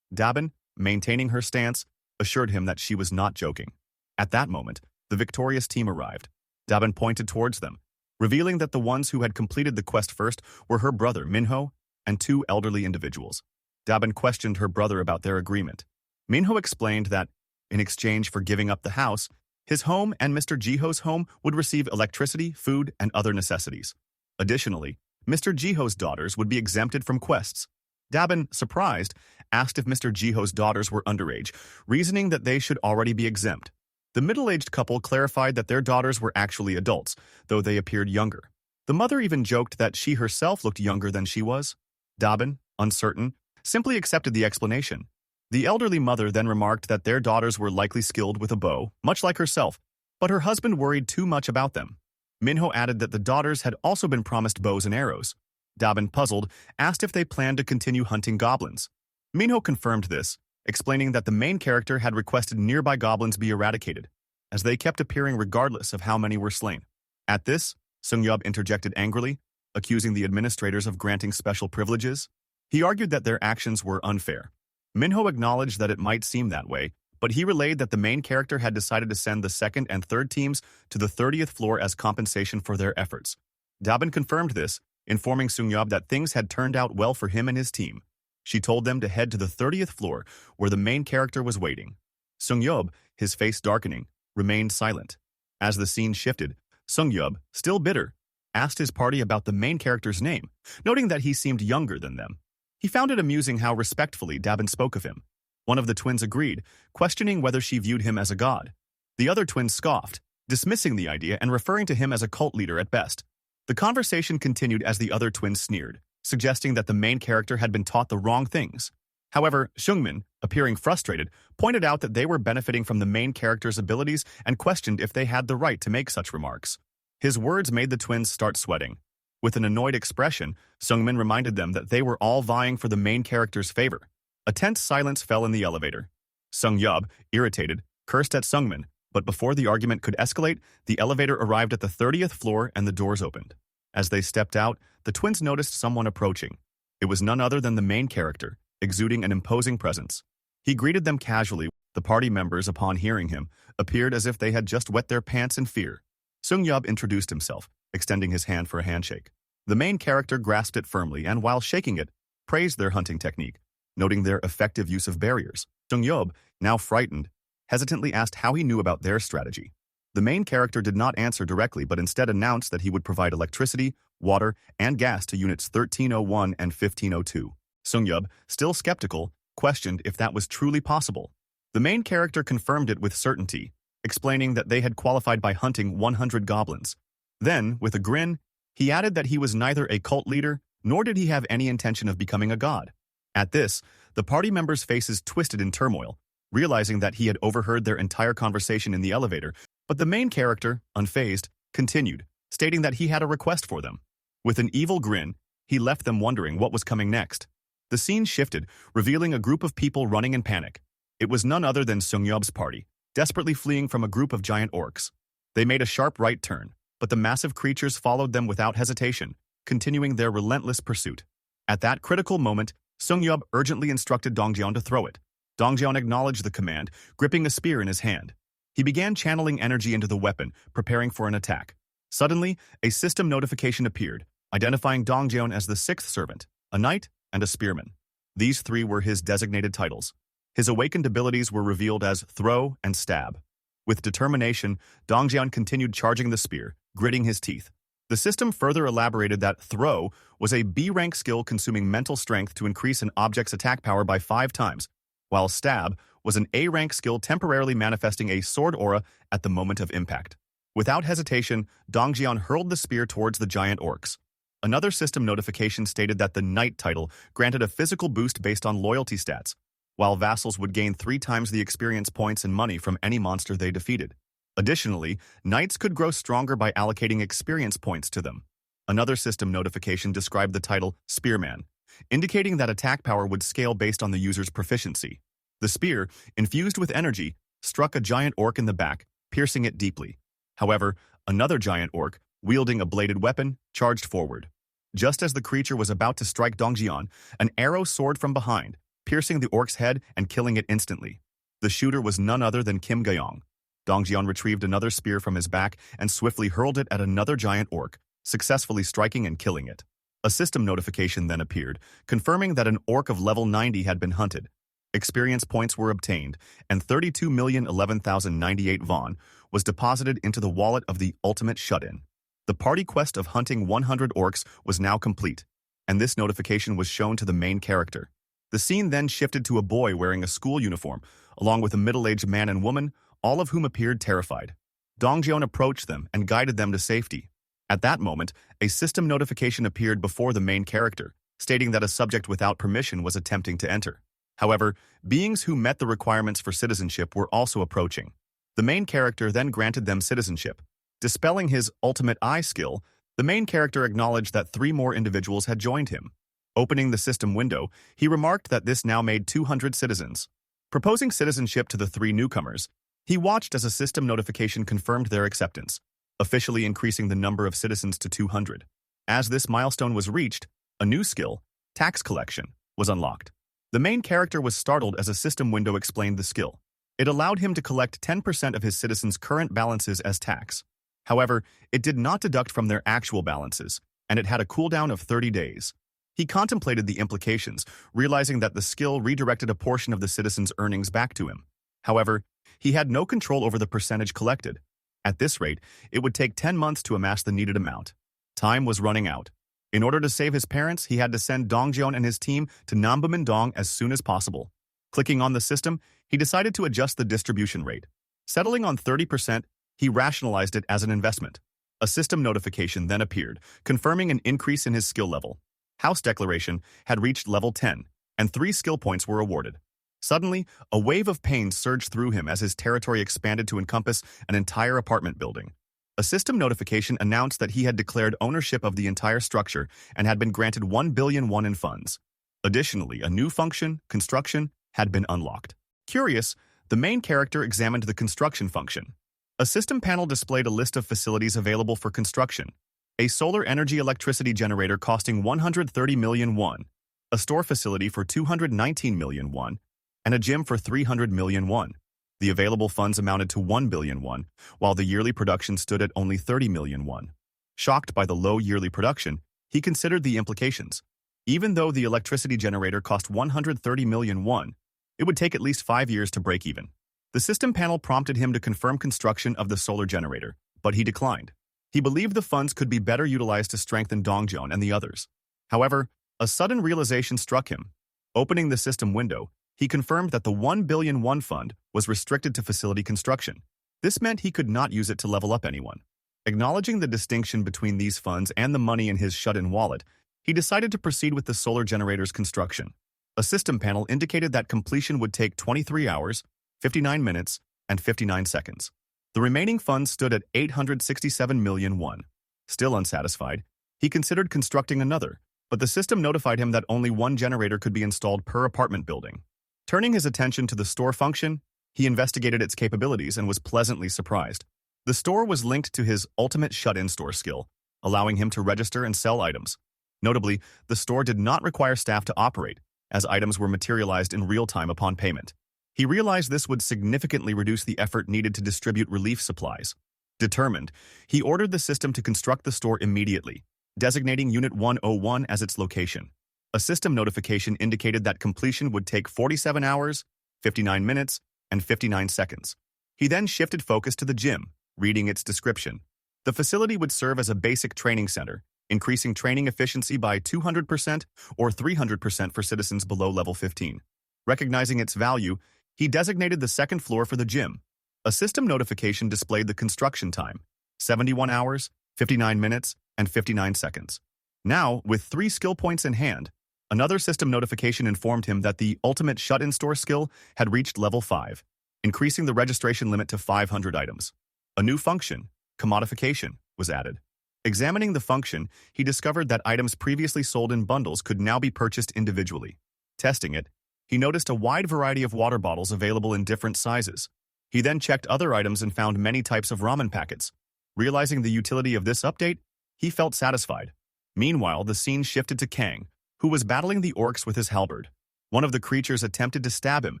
Dabin, maintaining her stance, assured him that she was not joking. At that moment, the victorious team arrived. Dabin pointed towards them, revealing that the ones who had completed the quest first were her brother Minho and 2 elderly individuals. Dabin questioned her brother about their agreement. Minho explained that, in exchange for giving up the house, his home and Mr. Jiho's home would receive electricity, food, and other necessities. Additionally, Mr. Jiho's daughters would be exempted from quests. Dabin, surprised, asked if Mr. Jiho's daughters were underage, reasoning that they should already be exempt. The middle-aged couple clarified that their daughters were actually adults, though they appeared younger. The mother even joked that she herself looked younger than she was. Dabin, uncertain, simply accepted the explanation. The elderly mother then remarked that their daughters were likely skilled with a bow, much like herself, but her husband worried too much about them. Minho added that the daughters had also been promised bows and arrows. Dabin, puzzled, asked if they planned to continue hunting goblins. Minho confirmed this, explaining that the main character had requested nearby goblins be eradicated, as they kept appearing regardless of how many were slain. At this, Seungyeob interjected angrily, accusing the administrators of granting special privileges. He argued that their actions were unfair. Minho acknowledged that it might seem that way, but he relayed that the main character had decided to send the 2nd and 3rd teams to the 30th floor as compensation for their efforts. Dabin confirmed this, informing Seungyeob that things had turned out well for him and his team. She told them to head to the 30th floor, where the main character was waiting. Seungyeob, his face darkening, remained silent. As the scene shifted, Seungyeob, still bitter, asked his party about the main character's name, noting that he seemed younger than them. He found it amusing how respectfully Dabin spoke of him. One of the twins agreed, questioning whether she viewed him as a god. The other twin scoffed, dismissing the idea and referring to him as a cult leader at best. The conversation continued as the other twin sneered, suggesting that the main character had been taught the wrong things. However, Seungmin, appearing frustrated, pointed out that they were benefiting from the main character's abilities and questioned if they had the right to make such remarks. His words made the twins start sweating. With an annoyed expression, Seungmin reminded them that they were all vying for the main character's favor. A tense silence fell in the elevator. Seungyeob, irritated, cursed at Seungmin, but before the argument could escalate, the elevator arrived at the 30th floor and the doors opened. As they stepped out, the twins noticed someone approaching. It was none other than the main character, exuding an imposing presence. He greeted them casually. The party members, upon hearing him, appeared as if they had just wet their pants in fear. Seungyeob introduced himself, extending his hand for a handshake. The main character grasped it firmly and, while shaking it, praised their hunting technique, noting their effective use of barriers. Seungyeob, now frightened, hesitantly asked how he knew about their strategy. The main character did not answer directly but instead announced that he would provide electricity, water, and gas to Units 1301 and 1502. Seungyeob, still skeptical, questioned if that was truly possible. The main character confirmed it with certainty, explaining that they had qualified by hunting 100 goblins. Then, with a grin, he added that he was neither a cult leader nor did he have any intention of becoming a god. At this, the party members' faces twisted in turmoil, realizing that he had overheard their entire conversation in the elevator, but the main character, unfazed, continued, stating that he had a request for them. With an evil grin, he left them wondering what was coming next. The scene shifted, revealing a group of people running in panic. It was none other than Sungyob's party, desperately fleeing from a group of giant orcs. They made a sharp right turn, but the massive creatures followed them without hesitation, continuing their relentless pursuit. At that critical moment, Sungyob urgently instructed Dongjian to throw it. Dongjian acknowledged the command, gripping a spear in his hand. He began channeling energy into the weapon, preparing for an attack. Suddenly, a system notification appeared, identifying Dongjian as the sixth servant, a knight, and a spearman. These three were his designated titles. His awakened abilities were revealed as throw and stab. With determination, Dongjian continued charging the spear, gritting his teeth. The system further elaborated that throw was a B-rank skill consuming mental strength to increase an object's attack power by 5 times, while stab was an A-rank skill temporarily manifesting a sword aura at the moment of impact. Without hesitation, Dongjian hurled the spear towards the giant orcs. Another system notification stated that the Knight title granted a physical boost based on loyalty stats, while vassals would gain 3 times the experience points and money from any monster they defeated. Additionally, Knights could grow stronger by allocating experience points to them. Another system notification described the title Spearman, indicating that attack power would scale based on the user's proficiency. The spear, infused with energy, struck a giant orc in the back, piercing it deeply. However, another giant orc, wielding a bladed weapon, charged forward. Just as the creature was about to strike Dongjian, an arrow soared from behind, piercing the orc's head and killing it instantly. The shooter was none other than Kim Gayong. Dongjian retrieved another spear from his back and swiftly hurled it at another giant orc, successfully striking and killing it. A system notification then appeared, confirming that an orc of level 90 had been hunted. Experience points were obtained, and 32,011,098 Vaughn was deposited into the wallet of the ultimate shut-in. The party quest of hunting 100 orcs was now complete, and this notification was shown to the main character. The scene then shifted to a boy wearing a school uniform, along with a middle-aged man and woman, all of whom appeared terrified. Dongjian approached them and guided them to safety. At that moment, a system notification appeared before the main character, stating that a subject without permission was attempting to enter. However, beings who met the requirements for citizenship were also approaching. The main character then granted them citizenship. Dispelling his ultimate eye skill, the main character acknowledged that 3 more individuals had joined him. Opening the system window, he remarked that this now made 200 citizens. Proposing citizenship to the 3 newcomers, he watched as a system notification confirmed their acceptance, officially increasing the number of citizens to 200. As this milestone was reached, a new skill, tax collection, was unlocked. The main character was startled as a system window explained the skill. It allowed him to collect 10% of his citizens' current balances as tax. However, it did not deduct from their actual balances, and it had a cooldown of 30 days. He contemplated the implications, realizing that the skill redirected a portion of the citizens' earnings back to him. However, he had no control over the percentage collected. At this rate, it would take 10 months to amass the needed amount. Time was running out. In order to save his parents, he had to send Dongjian and his team to Nambamindong as soon as possible. Clicking on the system, he decided to adjust the distribution rate. Settling on 30%, he rationalized it as an investment. A system notification then appeared, confirming an increase in his skill level. House Declaration had reached level 10, and 3 skill points were awarded. Suddenly, a wave of pain surged through him as his territory expanded to encompass an entire apartment building. A system notification announced that he had declared ownership of the entire structure and had been granted 1 billion won in funds. Additionally, a new function, construction, had been unlocked. Curious, the main character examined the construction function. A system panel displayed a list of facilities available for construction. A solar energy electricity generator costing 130 million won, a store facility for 219 million won, and a gym for 300 million won. The available funds amounted to 1 billion won, while the yearly production stood at only 30 million won. Shocked by the low yearly production, he considered the implications. Even though the electricity generator cost 130 million won, it would take at least 5 years to break even. The system panel prompted him to confirm construction of the solar generator, but he declined. He believed the funds could be better utilized to strengthen Dongjian and the others. However, a sudden realization struck him. Opening the system window, He confirmed that the 1 billion won fund was restricted to facility construction. This meant he could not use it to level up anyone. Acknowledging the distinction between these funds and the money in his shut-in wallet, he decided to proceed with the solar generator's construction. A system panel indicated that completion would take 23 hours, 59 minutes, and 59 seconds. The remaining funds stood at 867 million won. Still unsatisfied, he considered constructing another, but the system notified him that only one generator could be installed per apartment building. Turning his attention to the store function, he investigated its capabilities and was pleasantly surprised. The store was linked to his ultimate shut-in store skill, allowing him to register and sell items. Notably, the store did not require staff to operate, as items were materialized in real time upon payment. He realized this would significantly reduce the effort needed to distribute relief supplies. Determined, he ordered the system to construct the store immediately, designating Unit 101 as its location. A system notification indicated that completion would take 47 hours, 59 minutes, and 59 seconds. He then shifted focus to the gym, reading its description. The facility would serve as a basic training center, increasing training efficiency by 200% or 300% for citizens below level 15. Recognizing its value, he designated the second floor for the gym. A system notification displayed the construction time, 71 hours, 59 minutes, and 59 seconds. Now, with 3 skill points in hand, another system notification informed him that the ultimate shut-in store skill had reached level 5, increasing the registration limit to 500 items. A new function, commodification, was added. Examining the function, he discovered that items previously sold in bundles could now be purchased individually. Testing it, he noticed a wide variety of water bottles available in different sizes. He then checked other items and found many types of ramen packets. Realizing the utility of this update, he felt satisfied. Meanwhile, the scene shifted to Kang, who was battling the orcs with his halberd. One of the creatures attempted to stab him,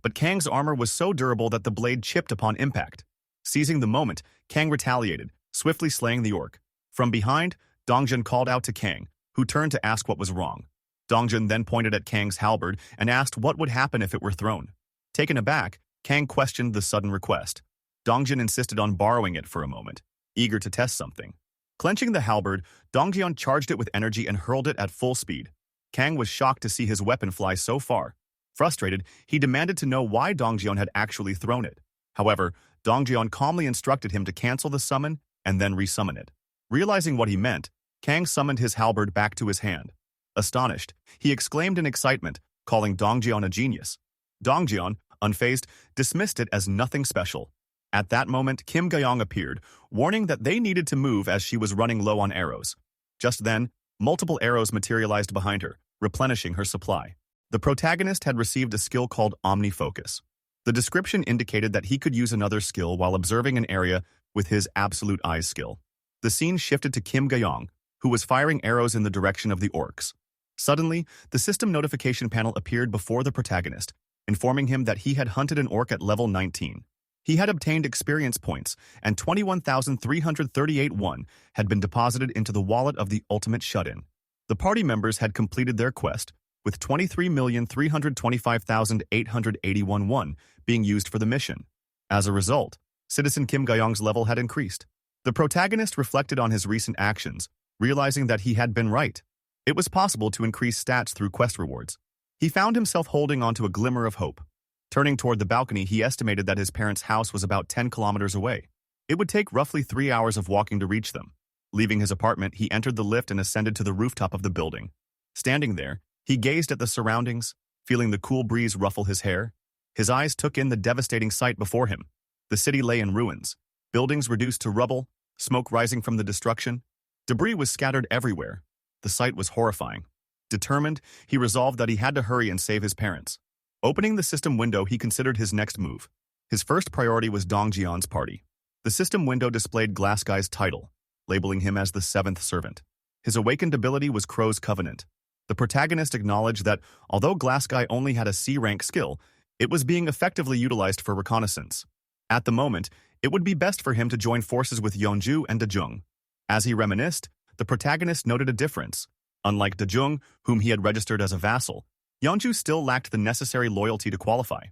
but Kang's armor was so durable that the blade chipped upon impact. Seizing the moment, Kang retaliated, swiftly slaying the orc. From behind, Dongjun called out to Kang, who turned to ask what was wrong. Dongjun then pointed at Kang's halberd and asked what would happen if it were thrown. Taken aback, Kang questioned the sudden request. Dongjun insisted on borrowing it for a moment, eager to test something. Clenching the halberd, Dongjun charged it with energy and hurled it at full speed. Kang was shocked to see his weapon fly so far. Frustrated, he demanded to know why Dongjun had actually thrown it. However, Dongjun calmly instructed him to cancel the summon and then resummon it. Realizing what he meant, Kang summoned his halberd back to his hand. Astonished, he exclaimed in excitement, calling Dongjun a genius. Dongjun, unfazed, dismissed it as nothing special. At that moment, Kim Gayong appeared, warning that they needed to move as she was running low on arrows. Just then, multiple arrows materialized behind her, replenishing her supply. The protagonist had received a skill called Omnifocus. The description indicated that he could use another skill while observing an area with his Absolute Eyes skill. The scene shifted to Kim Gayong, who was firing arrows in the direction of the orcs. Suddenly, the system notification panel appeared before the protagonist, informing him that he had hunted an orc at level 19. He had obtained experience points, and 21,338 won had been deposited into the wallet of the ultimate shut-in. The party members had completed their quest, with 23,325,881 won being used for the mission. As a result, Citizen Kim Gayong's level had increased. The protagonist reflected on his recent actions, realizing that he had been right. It was possible to increase stats through quest rewards. He found himself holding on to a glimmer of hope. Turning toward the balcony, he estimated that his parents' house was about 10 kilometers away. It would take roughly 3 hours of walking to reach them. Leaving his apartment, he entered the lift and ascended to the rooftop of the building. Standing there, he gazed at the surroundings, feeling the cool breeze ruffle his hair. His eyes took in the devastating sight before him. The city lay in ruins, buildings reduced to rubble, smoke rising from the destruction. Debris was scattered everywhere. The sight was horrifying. Determined, he resolved that he had to hurry and save his parents. Opening the system window, he considered his next move. His first priority was Dongjion's party. The system window displayed Glassguy's title, labeling him as the 7th servant. His awakened ability was Crow's Covenant. The protagonist acknowledged that, although Glassguy only had a C-rank skill, it was being effectively utilized for reconnaissance. At the moment, it would be best for him to join forces with Yeonju and Dejung. As he reminisced, the protagonist noted a difference. Unlike Dejung, whom he had registered as a vassal, Yeonju still lacked the necessary loyalty to qualify.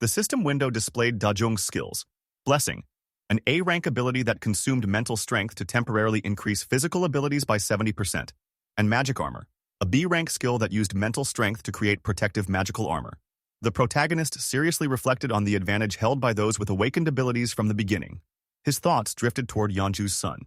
The system window displayed Dejung's skills: Blessing, an A-rank ability that consumed mental strength to temporarily increase physical abilities by 70%, and Magic Armor, a B-rank skill that used mental strength to create protective magical armor. The protagonist seriously reflected on the advantage held by those with awakened abilities from the beginning. His thoughts drifted toward Yeonju's son.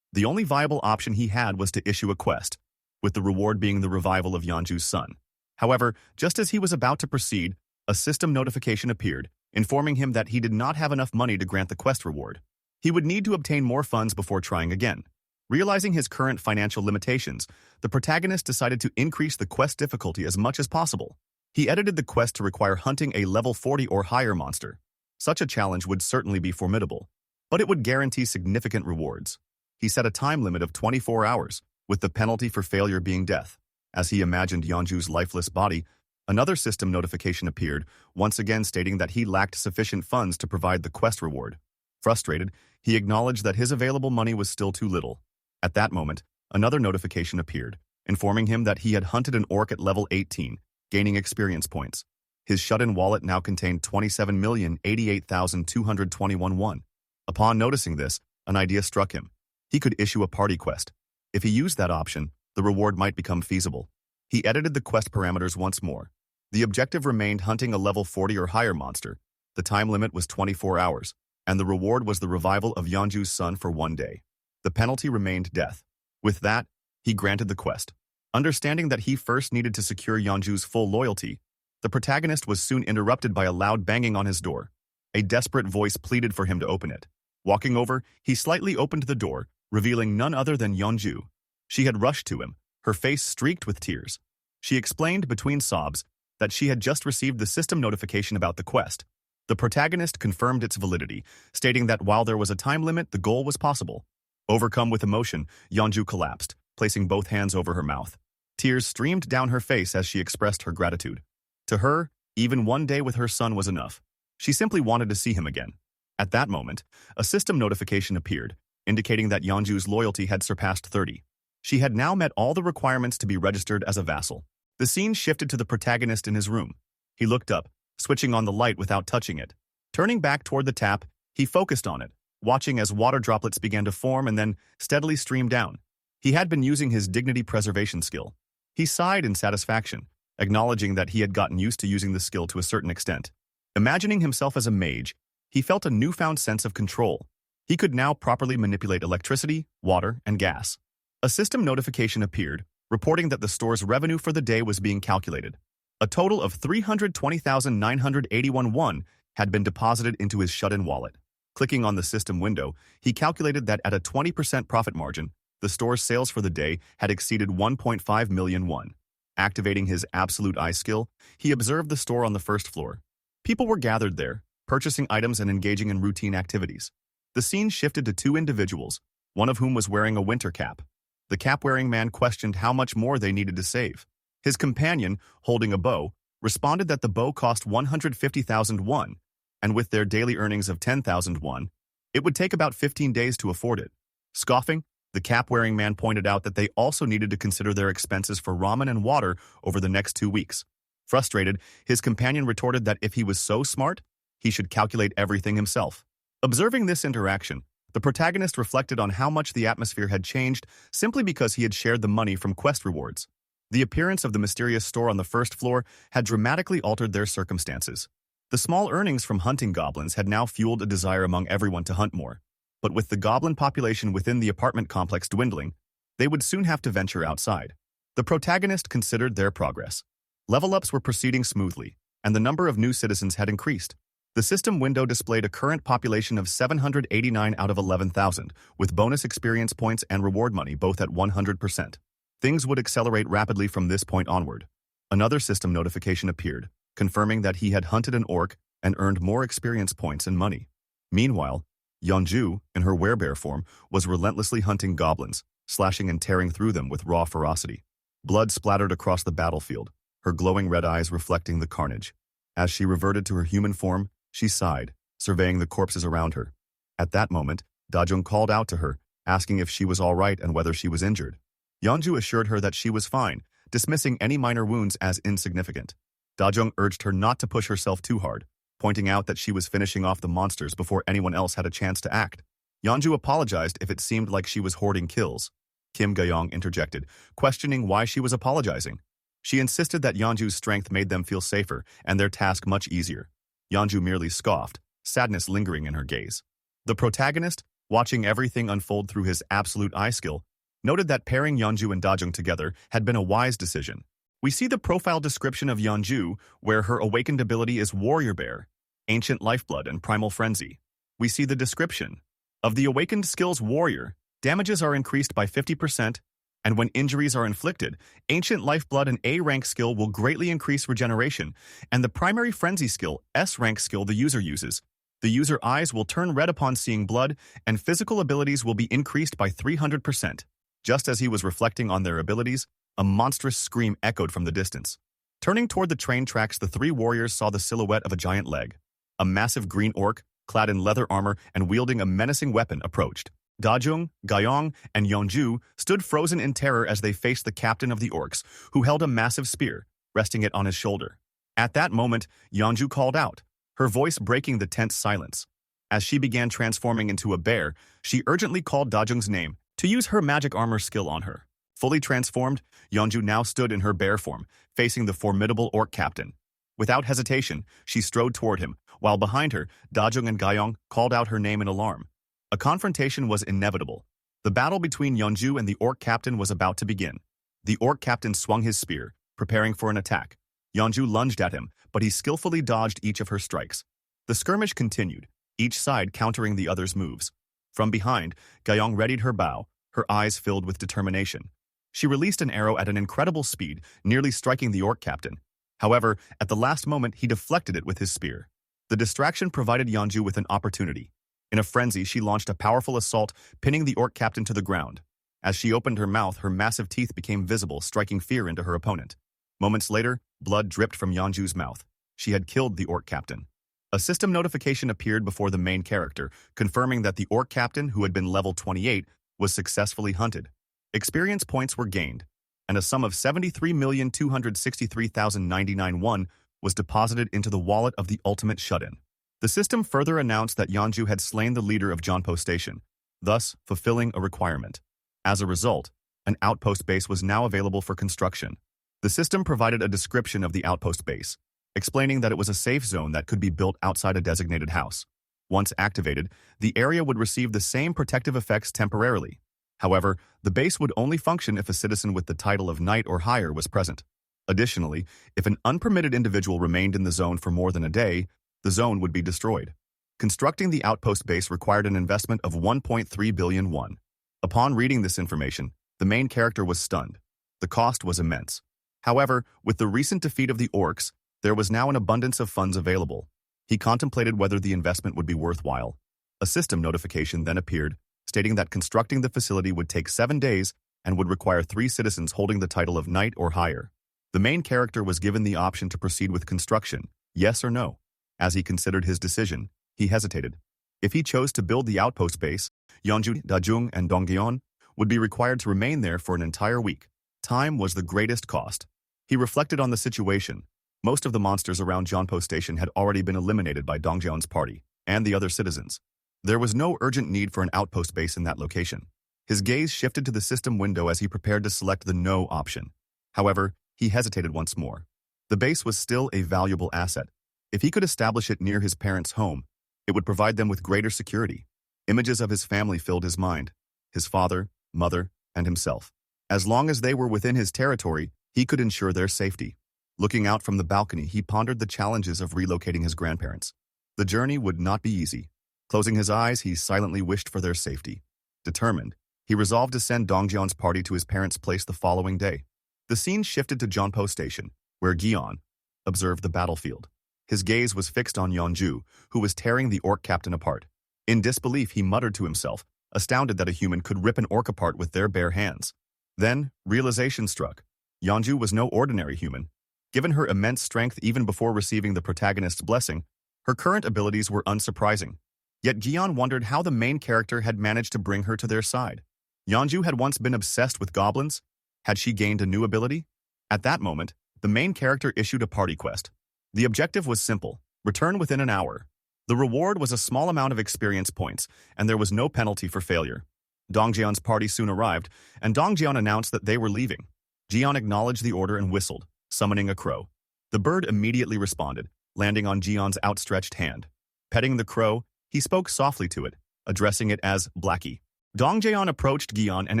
The only viable option he had was to issue a quest, with the reward being the revival of Yeonju's son. However, just as he was about to proceed, a system notification appeared, informing him that he did not have enough money to grant the quest reward. He would need to obtain more funds before trying again. Realizing his current financial limitations, the protagonist decided to increase the quest difficulty as much as possible. He edited the quest to require hunting a level 40 or higher monster. Such a challenge would certainly be formidable, but it would guarantee significant rewards. He set a time limit of 24 hours, with the penalty for failure being death. As he imagined Yeonju's lifeless body, another system notification appeared, once again stating that he lacked sufficient funds to provide the quest reward. Frustrated, he acknowledged that his available money was still too little. At that moment, another notification appeared, informing him that he had hunted an orc at level 18, gaining experience points. His shut-in wallet now contained 27,088,221 won. Upon noticing this, an idea struck him. He could issue a party quest. If he used that option, the reward might become feasible. He edited the quest parameters once more. The objective remained hunting a level 40 or higher monster. The time limit was 24 hours, and the reward was the revival of Yeonju's son for 1 day. The penalty remained death. With that, he granted the quest. Understanding that he first needed to secure Yeonju's full loyalty, the protagonist was soon interrupted by a loud banging on his door. A desperate voice pleaded for him to open it. Walking over, he slightly opened the door, revealing none other than Yeonju. She had rushed to him, her face streaked with tears. She explained between sobs that she had just received the system notification about the quest. The protagonist confirmed its validity, stating that while there was a time limit, the goal was possible. Overcome with emotion, Yeonju collapsed, placing both hands over her mouth. Tears streamed down her face as she expressed her gratitude. To her, even 1 day with her son was enough. She simply wanted to see him again. At that moment, a system notification appeared, indicating that Yeonju's loyalty had surpassed 30. She had now met all the requirements to be registered as a vassal. The scene shifted to the protagonist in his room. He looked up, switching on the light without touching it. Turning back toward the tap, he focused on it, watching as water droplets began to form and then steadily stream down. He had been using his dignity preservation skill. He sighed in satisfaction, acknowledging that he had gotten used to using the skill to a certain extent. Imagining himself as a mage, he felt a newfound sense of control. He could now properly manipulate electricity, water, and gas. A system notification appeared, reporting that the store's revenue for the day was being calculated. A total of 320,981 won had been deposited into his shut-in wallet. Clicking on the system window, he calculated that at a 20% profit margin, the store's sales for the day had exceeded 1.5 million won. Activating his absolute eye skill, he observed the store on the first floor. People were gathered there, purchasing items and engaging in routine activities. The scene shifted to two individuals, one of whom was wearing a winter cap. The cap-wearing man questioned how much more they needed to save. His companion, holding a bow, responded that the bow cost 150,000 won, and with their daily earnings of 10,000 won, it would take about 15 days to afford it. Scoffing, the cap-wearing man pointed out that they also needed to consider their expenses for ramen and water over the next 2 weeks. Frustrated, his companion retorted that if he was so smart, he should calculate everything himself. Observing this interaction, the protagonist reflected on how much the atmosphere had changed simply because he had shared the money from quest rewards. The appearance of the mysterious store on the first floor had dramatically altered their circumstances. The small earnings from hunting goblins had now fueled a desire among everyone to hunt more. But with the goblin population within the apartment complex dwindling, they would soon have to venture outside. The protagonist considered their progress. Level-ups were proceeding smoothly, and the number of new citizens had increased. The system window displayed a current population of 789 out of 11,000, with bonus experience points and reward money both at 100%. Things would accelerate rapidly from this point onward. Another system notification appeared, confirming that he had hunted an orc and earned more experience points and money. Meanwhile, Yeonju, in her werebear form, was relentlessly hunting goblins, slashing and tearing through them with raw ferocity. Blood splattered across the battlefield, her glowing red eyes reflecting the carnage. As she reverted to her human form, she sighed, surveying the corpses around her. At that moment, Dajung called out to her, asking if she was all right and whether she was injured. Yeonju assured her that she was fine, dismissing any minor wounds as insignificant. Dajung urged her not to push herself too hard, pointing out that she was finishing off the monsters before anyone else had a chance to act. Yeonju apologized if it seemed like she was hoarding kills. Kim Gayong interjected, questioning why she was apologizing. She insisted that Yeonju's strength made them feel safer and their task much easier. Yeonju merely scoffed, sadness lingering in her gaze. The protagonist, watching everything unfold through his absolute eye skill, noted that pairing Yeonju and Dajung together had been a wise decision. We see the profile description of Yeonju, where her awakened ability is Warrior Bear, Ancient Lifeblood, and Primal Frenzy. We see the description of the awakened skills Warrior. Damages are increased by 50%, and when injuries are inflicted, Ancient Lifeblood and A-rank skill will greatly increase regeneration, and the primary Frenzy skill, S-rank skill the user uses. The user eyes will turn red upon seeing blood, and physical abilities will be increased by 300%. Just as he was reflecting on their abilities, a monstrous scream echoed from the distance. Turning toward the train tracks, the three warriors saw the silhouette of a giant leg. A massive green orc, clad in leather armor and wielding a menacing weapon, approached. Dajung, Gyeong, and Yeonju stood frozen in terror as they faced the captain of the orcs, who held a massive spear, resting it on his shoulder. At that moment, Yeonju called out, her voice breaking the tense silence. As she began transforming into a bear, she urgently called Dajung's name to use her magic armor skill on her. Fully transformed, Yeonju now stood in her bear form, facing the formidable orc captain. Without hesitation, she strode toward him, while behind her, Dajung and Gyeong called out her name in alarm. A confrontation was inevitable. The battle between Yeonju and the orc captain was about to begin. The orc captain swung his spear, preparing for an attack. Yeonju lunged at him, but he skillfully dodged each of her strikes. The skirmish continued, each side countering the other's moves. From behind, Gyeong readied her bow, her eyes filled with determination. She released an arrow at an incredible speed, nearly striking the orc captain. However, at the last moment, he deflected it with his spear. The distraction provided Yeonju with an opportunity. In a frenzy, she launched a powerful assault, pinning the orc captain to the ground. As she opened her mouth, her massive teeth became visible, striking fear into her opponent. Moments later, blood dripped from Yeonju's mouth. She had killed the orc captain. A system notification appeared before the main character, confirming that the orc captain, who had been level 28, was successfully hunted. Experience points were gained, and a sum of 73,263,099 won was deposited into the wallet of the ultimate shut-in. The system further announced that Yeonju had slain the leader of Jeonpo Station, thus fulfilling a requirement. As a result, an outpost base was now available for construction. The system provided a description of the outpost base, explaining that it was a safe zone that could be built outside a designated house. Once activated, the area would receive the same protective effects temporarily. However, the base would only function if a citizen with the title of knight or higher was present. Additionally, if an unpermitted individual remained in the zone for more than a day, the zone would be destroyed. Constructing the outpost base required an investment of 1.3 billion won. Upon reading this information, the main character was stunned. The cost was immense. However, with the recent defeat of the orcs, there was now an abundance of funds available. He contemplated whether the investment would be worthwhile. A system notification then appeared, stating that constructing the facility would take 7 days and would require 3 citizens holding the title of knight or higher. The main character was given the option to proceed with construction, yes or no. As he considered his decision, he hesitated. If he chose to build the outpost base, Yeonju, Dajung, and Dongyeon would be required to remain there for an entire week. Time was the greatest cost. He reflected on the situation. Most of the monsters around Jeonpo Station had already been eliminated by Dongjeon's party and the other citizens. There was no urgent need for an outpost base in that location. His gaze shifted to the system window as he prepared to select the no option. However, he hesitated once more. The base was still a valuable asset. If he could establish it near his parents' home, it would provide them with greater security. Images of his family filled his mind, his father, mother, and himself. As long as they were within his territory, he could ensure their safety. Looking out from the balcony, he pondered the challenges of relocating his grandparents. The journey would not be easy. Closing his eyes, he silently wished for their safety. Determined, he resolved to send Dongjeon's party to his parents' place the following day. The scene shifted to Jeonpo Station, where Gyeon observed the battlefield. His gaze was fixed on Yeonju, who was tearing the orc captain apart. In disbelief, he muttered to himself, astounded that a human could rip an orc apart with their bare hands. Then, realization struck. Yeonju was no ordinary human. Given her immense strength even before receiving the protagonist's blessing, her current abilities were unsurprising. Yet Gyeon wondered how the main character had managed to bring her to their side. Yeonju had once been obsessed with goblins. Had she gained a new ability? At that moment, the main character issued a party quest. The objective was simple: return within an hour. The reward was a small amount of experience points, and there was no penalty for failure. Dongjeon's party soon arrived, and Dongjeon announced that they were leaving. Jeon acknowledged the order and whistled. summoning a crow. The bird immediately responded, landing on Gion's outstretched hand. Petting the crow, he spoke softly to it, addressing it as Blackie. Dongjeon approached Gion and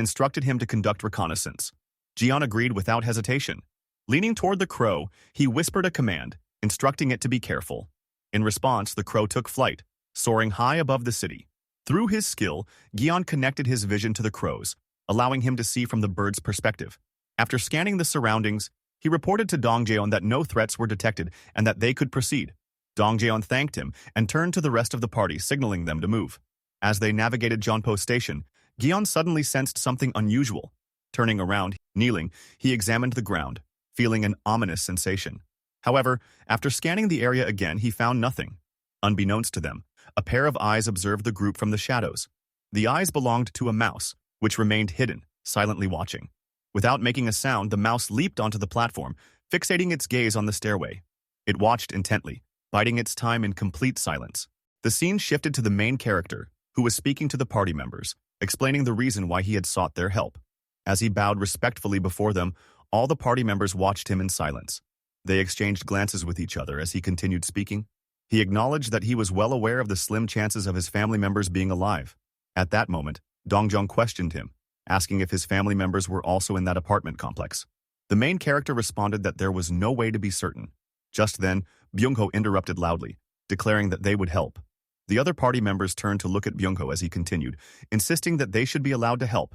instructed him to conduct reconnaissance. Gion agreed without hesitation. Leaning toward the crow, he whispered a command, instructing it to be careful. In response, the crow took flight, soaring high above the city. Through his skill, Gion connected his vision to the crow's, allowing him to see from the bird's perspective. After scanning the surroundings, he reported to Dongjeon that no threats were detected and that they could proceed. Dongjeon thanked him and turned to the rest of the party, signaling them to move. As they navigated Jeonpo Station, Gion suddenly sensed something unusual. Turning around, kneeling, he examined the ground, feeling an ominous sensation. However, after scanning the area again, he found nothing. Unbeknownst to them, a pair of eyes observed the group from the shadows. The eyes belonged to a mouse, which remained hidden, silently watching. Without making a sound, the mouse leaped onto the platform, fixating its gaze on the stairway. It watched intently, biding its time in complete silence. The scene shifted to the main character, who was speaking to the party members, explaining the reason why he had sought their help. As he bowed respectfully before them, all the party members watched him in silence. They exchanged glances with each other as he continued speaking. He acknowledged that he was well aware of the slim chances of his family members being alive. At that moment, Dongjong questioned him, asking if his family members were also in that apartment complex. The main character responded that there was no way to be certain. Just then, Byung-ho interrupted loudly, declaring that they would help. The other party members turned to look at Byung-ho as he continued, insisting that they should be allowed to help.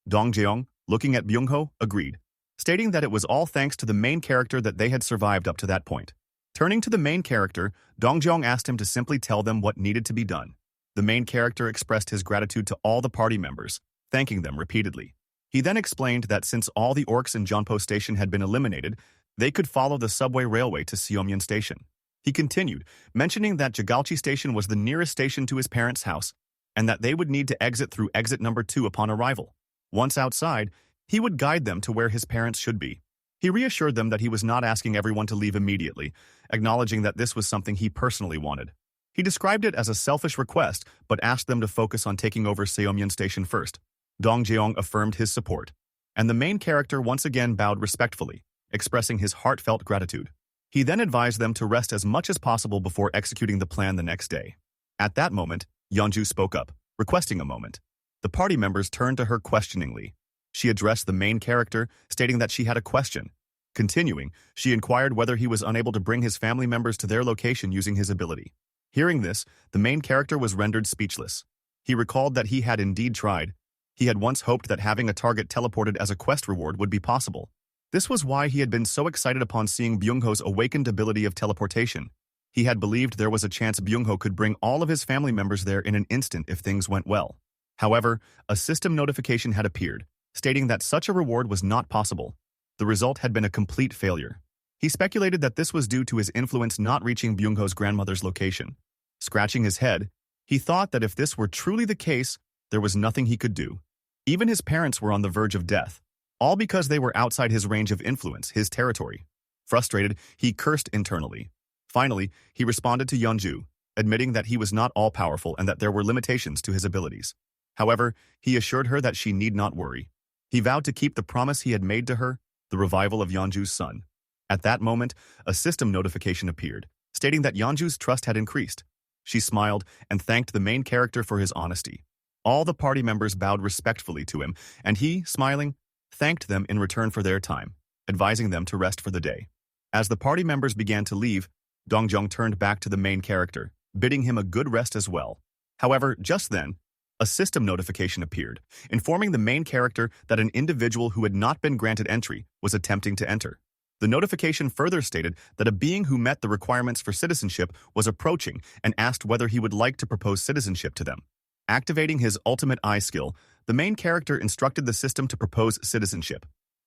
Dong-jeong, looking at Byung-ho, agreed, stating that it was all thanks to the main character that they had survived up to that point. Turning to the main character, Dong-jeong asked him to simply tell them what needed to be done. The main character expressed his gratitude to all the party members, thanking them repeatedly. He then explained that since all the orcs in Jeonpo Station had been eliminated, they could follow the subway railway to Seomyeon Station. He continued, mentioning that Jagalchi Station was the nearest station to his parents' house, and that they would need to exit through exit number 2 upon arrival. Once outside, he would guide them to where his parents should be. He reassured them that he was not asking everyone to leave immediately, acknowledging that this was something he personally wanted. He described it as a selfish request, but asked them to focus on taking over Seomyeon Station first. Dong-jeong affirmed his support, and the main character once again bowed respectfully, expressing his heartfelt gratitude. He then advised them to rest as much as possible before executing the plan the next day. At that moment, Yeonju spoke up, requesting a moment. The party members turned to her questioningly. She addressed the main character, stating that she had a question. Continuing, she inquired whether he was unable to bring his family members to their location using his ability. Hearing this, the main character was rendered speechless. He recalled that he had indeed tried. He had once hoped that having a target teleported as a quest reward would be possible. This was why he had been so excited upon seeing Byung-ho's awakened ability of teleportation. He had believed there was a chance Byung-ho could bring all of his family members there in an instant if things went well. However, a system notification had appeared, stating that such a reward was not possible. The result had been a complete failure. He speculated that this was due to his influence not reaching Byung-ho's grandmother's location. Scratching his head, he thought that if this were truly the case, there was nothing he could do. Even his parents were on the verge of death, all because they were outside his range of influence, his territory. Frustrated, he cursed internally. Finally, he responded to Yeonju, admitting that he was not all-powerful and that there were limitations to his abilities. However, he assured her that she need not worry. He vowed to keep the promise he had made to her, the revival of Yeonju's son. At that moment, a system notification appeared, stating that Yeonju's trust had increased. She smiled and thanked the main character for his honesty. All the party members bowed respectfully to him, and he, smiling, thanked them in return for their time, advising them to rest for the day. As the party members began to leave, Dongjong turned back to the main character, bidding him a good rest as well. However, just then, a system notification appeared, informing the main character that an individual who had not been granted entry was attempting to enter. The notification further stated that a being who met the requirements for citizenship was approaching and asked whether he would like to propose citizenship to them. Activating his ultimate eye skill, the main character instructed the system to propose citizenship.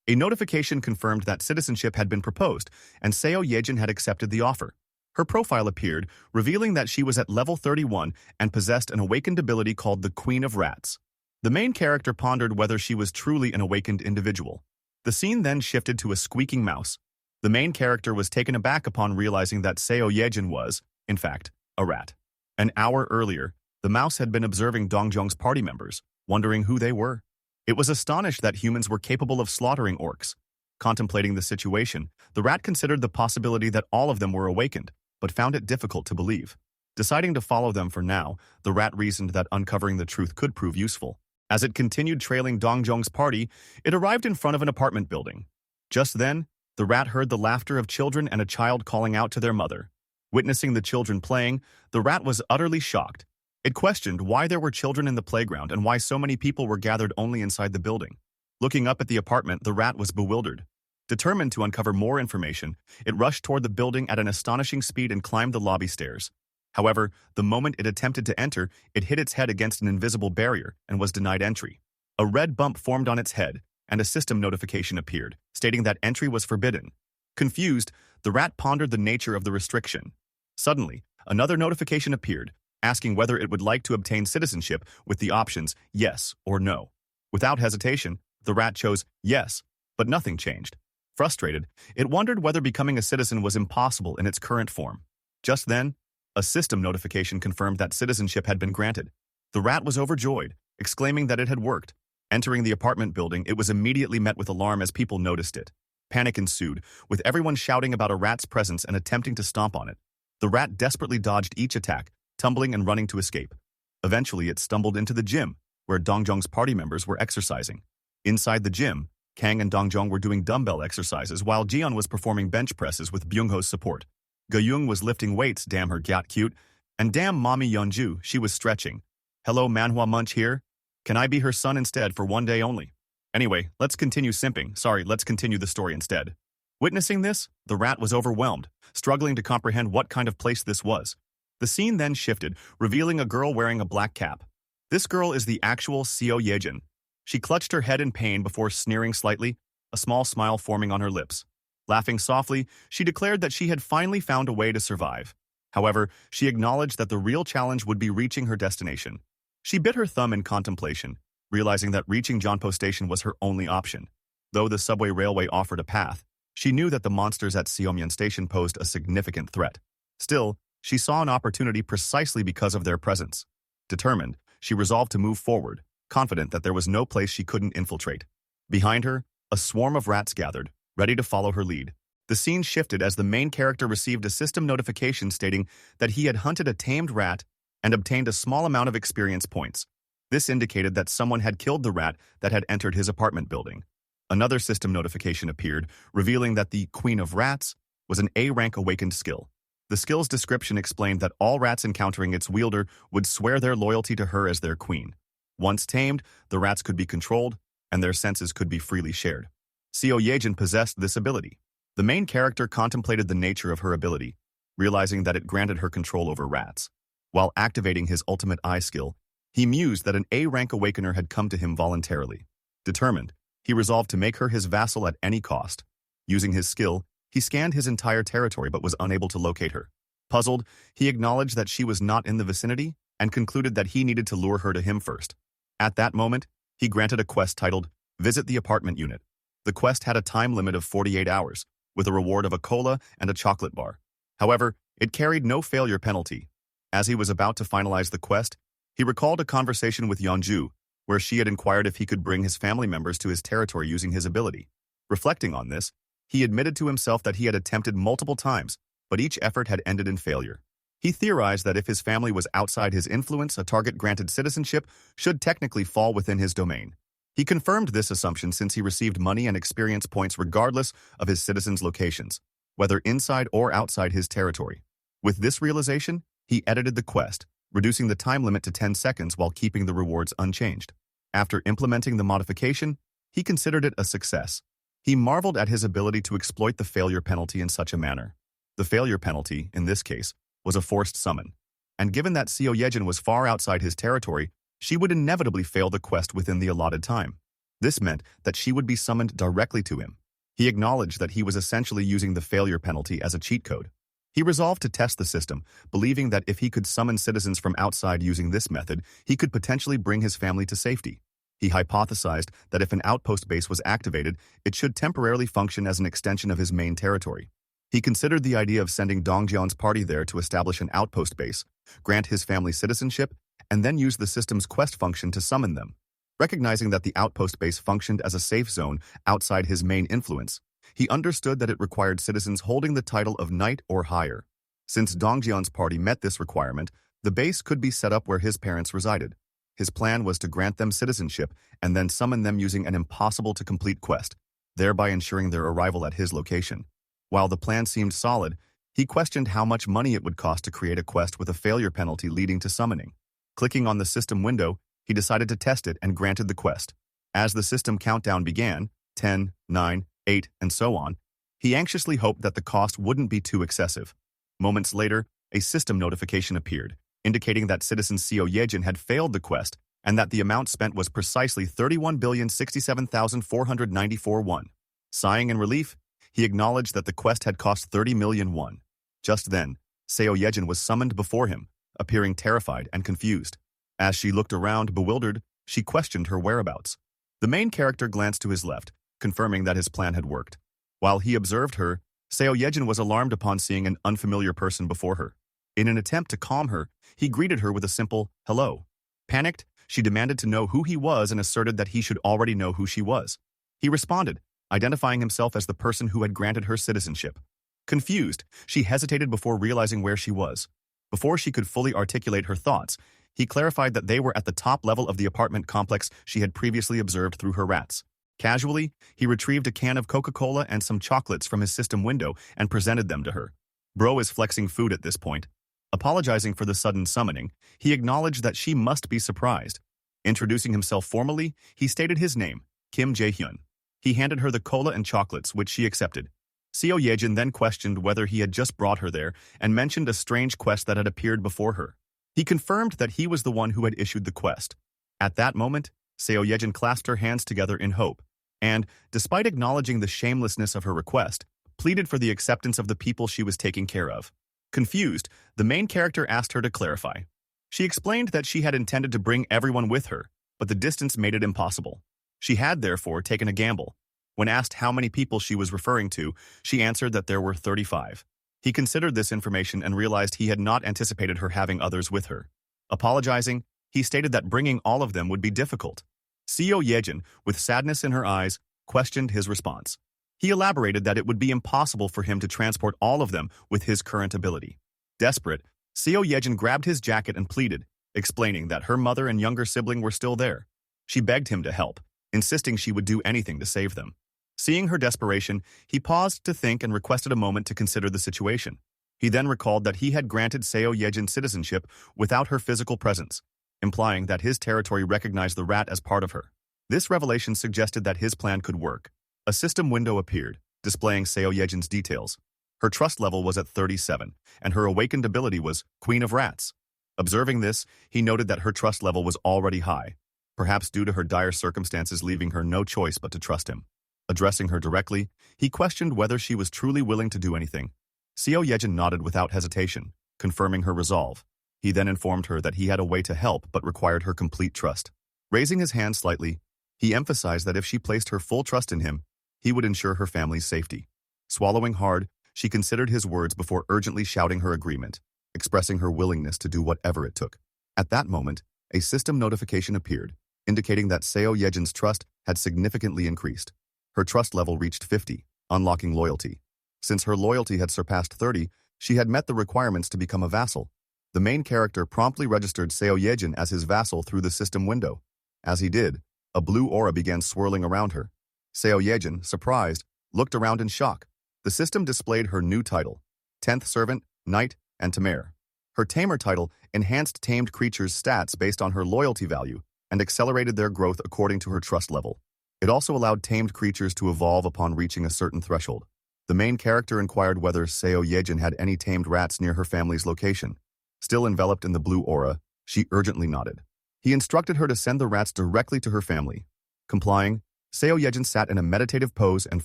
A notification confirmed that citizenship had been proposed, and Seo Yejin had accepted the offer. Her profile appeared, revealing that she was at level 31 and possessed an awakened ability called the Queen of Rats. The main character pondered whether she was truly an awakened individual. The scene then shifted to a squeaking mouse. The main character was taken aback upon realizing that Seo Yejin was, in fact, a rat. An hour earlier, the mouse had been observing Dongjong's party members, wondering who they were. It was astonished that humans were capable of slaughtering orcs. Contemplating the situation, the rat considered the possibility that all of them were awakened, but found it difficult to believe. Deciding to follow them for now, the rat reasoned that uncovering the truth could prove useful. As it continued trailing Dongjong's party, it arrived in front of an apartment building. Just then, the rat heard the laughter of children and a child calling out to their mother. Witnessing the children playing, the rat was utterly shocked. It questioned why there were children in the playground and why so many people were gathered only inside the building. Looking up at the apartment, the rat was bewildered. Determined to uncover more information, it rushed toward the building at an astonishing speed and climbed the lobby stairs. However, the moment it attempted to enter, it hit its head against an invisible barrier and was denied entry. A red bump formed on its head, and a system notification appeared, stating that entry was forbidden. Confused, the rat pondered the nature of the restriction. Suddenly, another notification appeared, asking whether it would like to obtain citizenship with the options yes or no. Without hesitation, the rat chose yes, but nothing changed. Frustrated, it wondered whether becoming a citizen was impossible in its current form. Just then, a system notification confirmed that citizenship had been granted. The rat was overjoyed, exclaiming that it had worked. Entering the apartment building, it was immediately met with alarm as people noticed it. Panic ensued, with everyone shouting about a rat's presence and attempting to stomp on it. The rat desperately dodged each attack, tumbling and running to escape. Eventually, it stumbled into the gym, where Dongjong's party members were exercising. Inside the gym, Kang and Dongjong were doing dumbbell exercises while Jian was performing bench presses with Byungho's support. Gayung was lifting weights, damn her got cute, and damn mommy Yeonju, she was stretching. Hello Manhwa Munch here. Can I be her son instead for one day only? Anyway, let's continue simping. Let's continue the story instead. Witnessing this, the rat was overwhelmed, struggling to comprehend what kind of place this was. The scene then shifted, revealing a girl wearing a black cap. This girl is the actual Seo Yejin. She clutched her head in pain before sneering slightly, a small smile forming on her lips. Laughing softly, she declared that she had finally found a way to survive. However, she acknowledged that the real challenge would be reaching her destination. She bit her thumb in contemplation, realizing that reaching Jeonpo Station was her only option. Though the subway railway offered a path, she knew that the monsters at Seomyeon Station posed a significant threat. Still, she saw an opportunity precisely because of their presence. Determined, she resolved to move forward, confident that there was no place she couldn't infiltrate. Behind her, a swarm of rats gathered, ready to follow her lead. The scene shifted as the main character received a system notification stating that he had hunted a tamed rat and obtained a small amount of experience points. This indicated that someone had killed the rat that had entered his apartment building. Another system notification appeared, revealing that the Queen of Rats was an A-rank awakened skill. The skill's description explained that all rats encountering its wielder would swear their loyalty to her as their queen. Once tamed, the rats could be controlled, and their senses could be freely shared. Seo Yejin possessed this ability. The main character contemplated the nature of her ability, realizing that it granted her control over rats. While activating his ultimate eye skill, he mused that an A-rank awakener had come to him voluntarily. Determined, he resolved to make her his vassal at any cost. Using his skill, he scanned his entire territory but was unable to locate her. Puzzled, he acknowledged that she was not in the vicinity and concluded that he needed to lure her to him first. At that moment, he granted a quest titled, Visit the Apartment Unit. The quest had a time limit of 48 hours, with a reward of a cola and a chocolate bar. However, it carried no failure penalty. As he was about to finalize the quest, he recalled a conversation with Yeonju, where she had inquired if he could bring his family members to his territory using his ability. Reflecting on this, he admitted to himself that he had attempted multiple times, but each effort had ended in failure. He theorized that if his family was outside his influence, a target granted citizenship should technically fall within his domain. He confirmed this assumption since he received money and experience points regardless of his citizens' locations, whether inside or outside his territory. With this realization, he edited the quest, reducing the time limit to 10 seconds while keeping the rewards unchanged. After implementing the modification, he considered it a success. He marveled at his ability to exploit the failure penalty in such a manner. The failure penalty, in this case, was a forced summon. And given that Seo Yejin was far outside his territory, she would inevitably fail the quest within the allotted time. This meant that she would be summoned directly to him. He acknowledged that he was essentially using the failure penalty as a cheat code. He resolved to test the system, believing that if he could summon citizens from outside using this method, he could potentially bring his family to safety. He hypothesized that if an outpost base was activated, it should temporarily function as an extension of his main territory. He considered the idea of sending Dongjong's party there to establish an outpost base, grant his family citizenship, and then use the system's quest function to summon them. Recognizing that the outpost base functioned as a safe zone outside his main influence, he understood that it required citizens holding the title of knight or higher. Since Dongjian's party met this requirement, the base could be set up where his parents resided. His plan was to grant them citizenship and then summon them using an impossible-to-complete quest, thereby ensuring their arrival at his location. While the plan seemed solid, he questioned how much money it would cost to create a quest with a failure penalty leading to summoning. Clicking on the system window, he decided to test it and granted the quest. As the system countdown began, 10, 9, 8, and so on, he anxiously hoped that the cost wouldn't be too excessive. Moments later, a system notification appeared, indicating that citizen Seo Yejin had failed the quest and that the amount spent was precisely 31,067,494 won. Sighing in relief, he acknowledged that the quest had cost 30 million won. Just then, Seo Yejin was summoned before him, appearing terrified and confused. As she looked around, bewildered, she questioned her whereabouts. The main character glanced to his left, confirming that his plan had worked. While he observed her, Seo Yejin was alarmed upon seeing an unfamiliar person before her. In an attempt to calm her, he greeted her with a simple, hello. Panicked, she demanded to know who he was and asserted that he should already know who she was. He responded, identifying himself as the person who had granted her citizenship. Confused, she hesitated before realizing where she was. Before she could fully articulate her thoughts, he clarified that they were at the top level of the apartment complex she had previously observed through her rats. Casually, he retrieved a can of Coca-Cola and some chocolates from his system window and presented them to her. Bro is flexing food at this point. Apologizing for the sudden summoning, he acknowledged that she must be surprised. Introducing himself formally, he stated his name, Kim Jae-hyun. He handed her the cola and chocolates, which she accepted. Seo Yejin then questioned whether he had just brought her there and mentioned a strange quest that had appeared before her. He confirmed that he was the one who had issued the quest. At that moment, Seo Yejin clasped her hands together in hope, and, despite acknowledging the shamelessness of her request, pleaded for the acceptance of the people she was taking care of. Confused, the main character asked her to clarify. She explained that she had intended to bring everyone with her, but the distance made it impossible. She had therefore taken a gamble. When asked how many people she was referring to, she answered that there were 35. He considered this information and realized he had not anticipated her having others with her. Apologizing, he stated that bringing all of them would be difficult. Seo Yejin, with sadness in her eyes, questioned his response. He elaborated that it would be impossible for him to transport all of them with his current ability. Desperate, Seo Yejin grabbed his jacket and pleaded, explaining that her mother and younger sibling were still there. She begged him to help, insisting she would do anything to save them. Seeing her desperation, he paused to think and requested a moment to consider the situation. He then recalled that he had granted Seo Yejin citizenship without her physical presence, implying that his territory recognized the rat as part of her. This revelation suggested that his plan could work. A system window appeared, displaying Seo Yejin's details. Her trust level was at 37, and her awakened ability was Queen of Rats. Observing this, he noted that her trust level was already high, perhaps due to her dire circumstances leaving her no choice but to trust him. Addressing her directly, he questioned whether she was truly willing to do anything. Seo Yejin nodded without hesitation, confirming her resolve. He then informed her that he had a way to help but required her complete trust. Raising his hand slightly, he emphasized that if she placed her full trust in him, he would ensure her family's safety. Swallowing hard, she considered his words before urgently shouting her agreement, expressing her willingness to do whatever it took. At that moment, a system notification appeared, indicating that Seo Yejin's trust had significantly increased. Her trust level reached 50, unlocking loyalty. Since her loyalty had surpassed 30, she had met the requirements to become a vassal. The main character promptly registered Seo Yejin as his vassal through the system window. As he did, a blue aura began swirling around her. Seo Yejin, surprised, looked around in shock. The system displayed her new title, 10th Servant, Knight, and Tamer. Her Tamer title enhanced tamed creatures' stats based on her loyalty value and accelerated their growth according to her trust level. It also allowed tamed creatures to evolve upon reaching a certain threshold. The main character inquired whether Seo Yejin had any tamed rats near her family's location. Still enveloped in the blue aura, she urgently nodded. He instructed her to send the rats directly to her family. Complying, Seo Yejin sat in a meditative pose and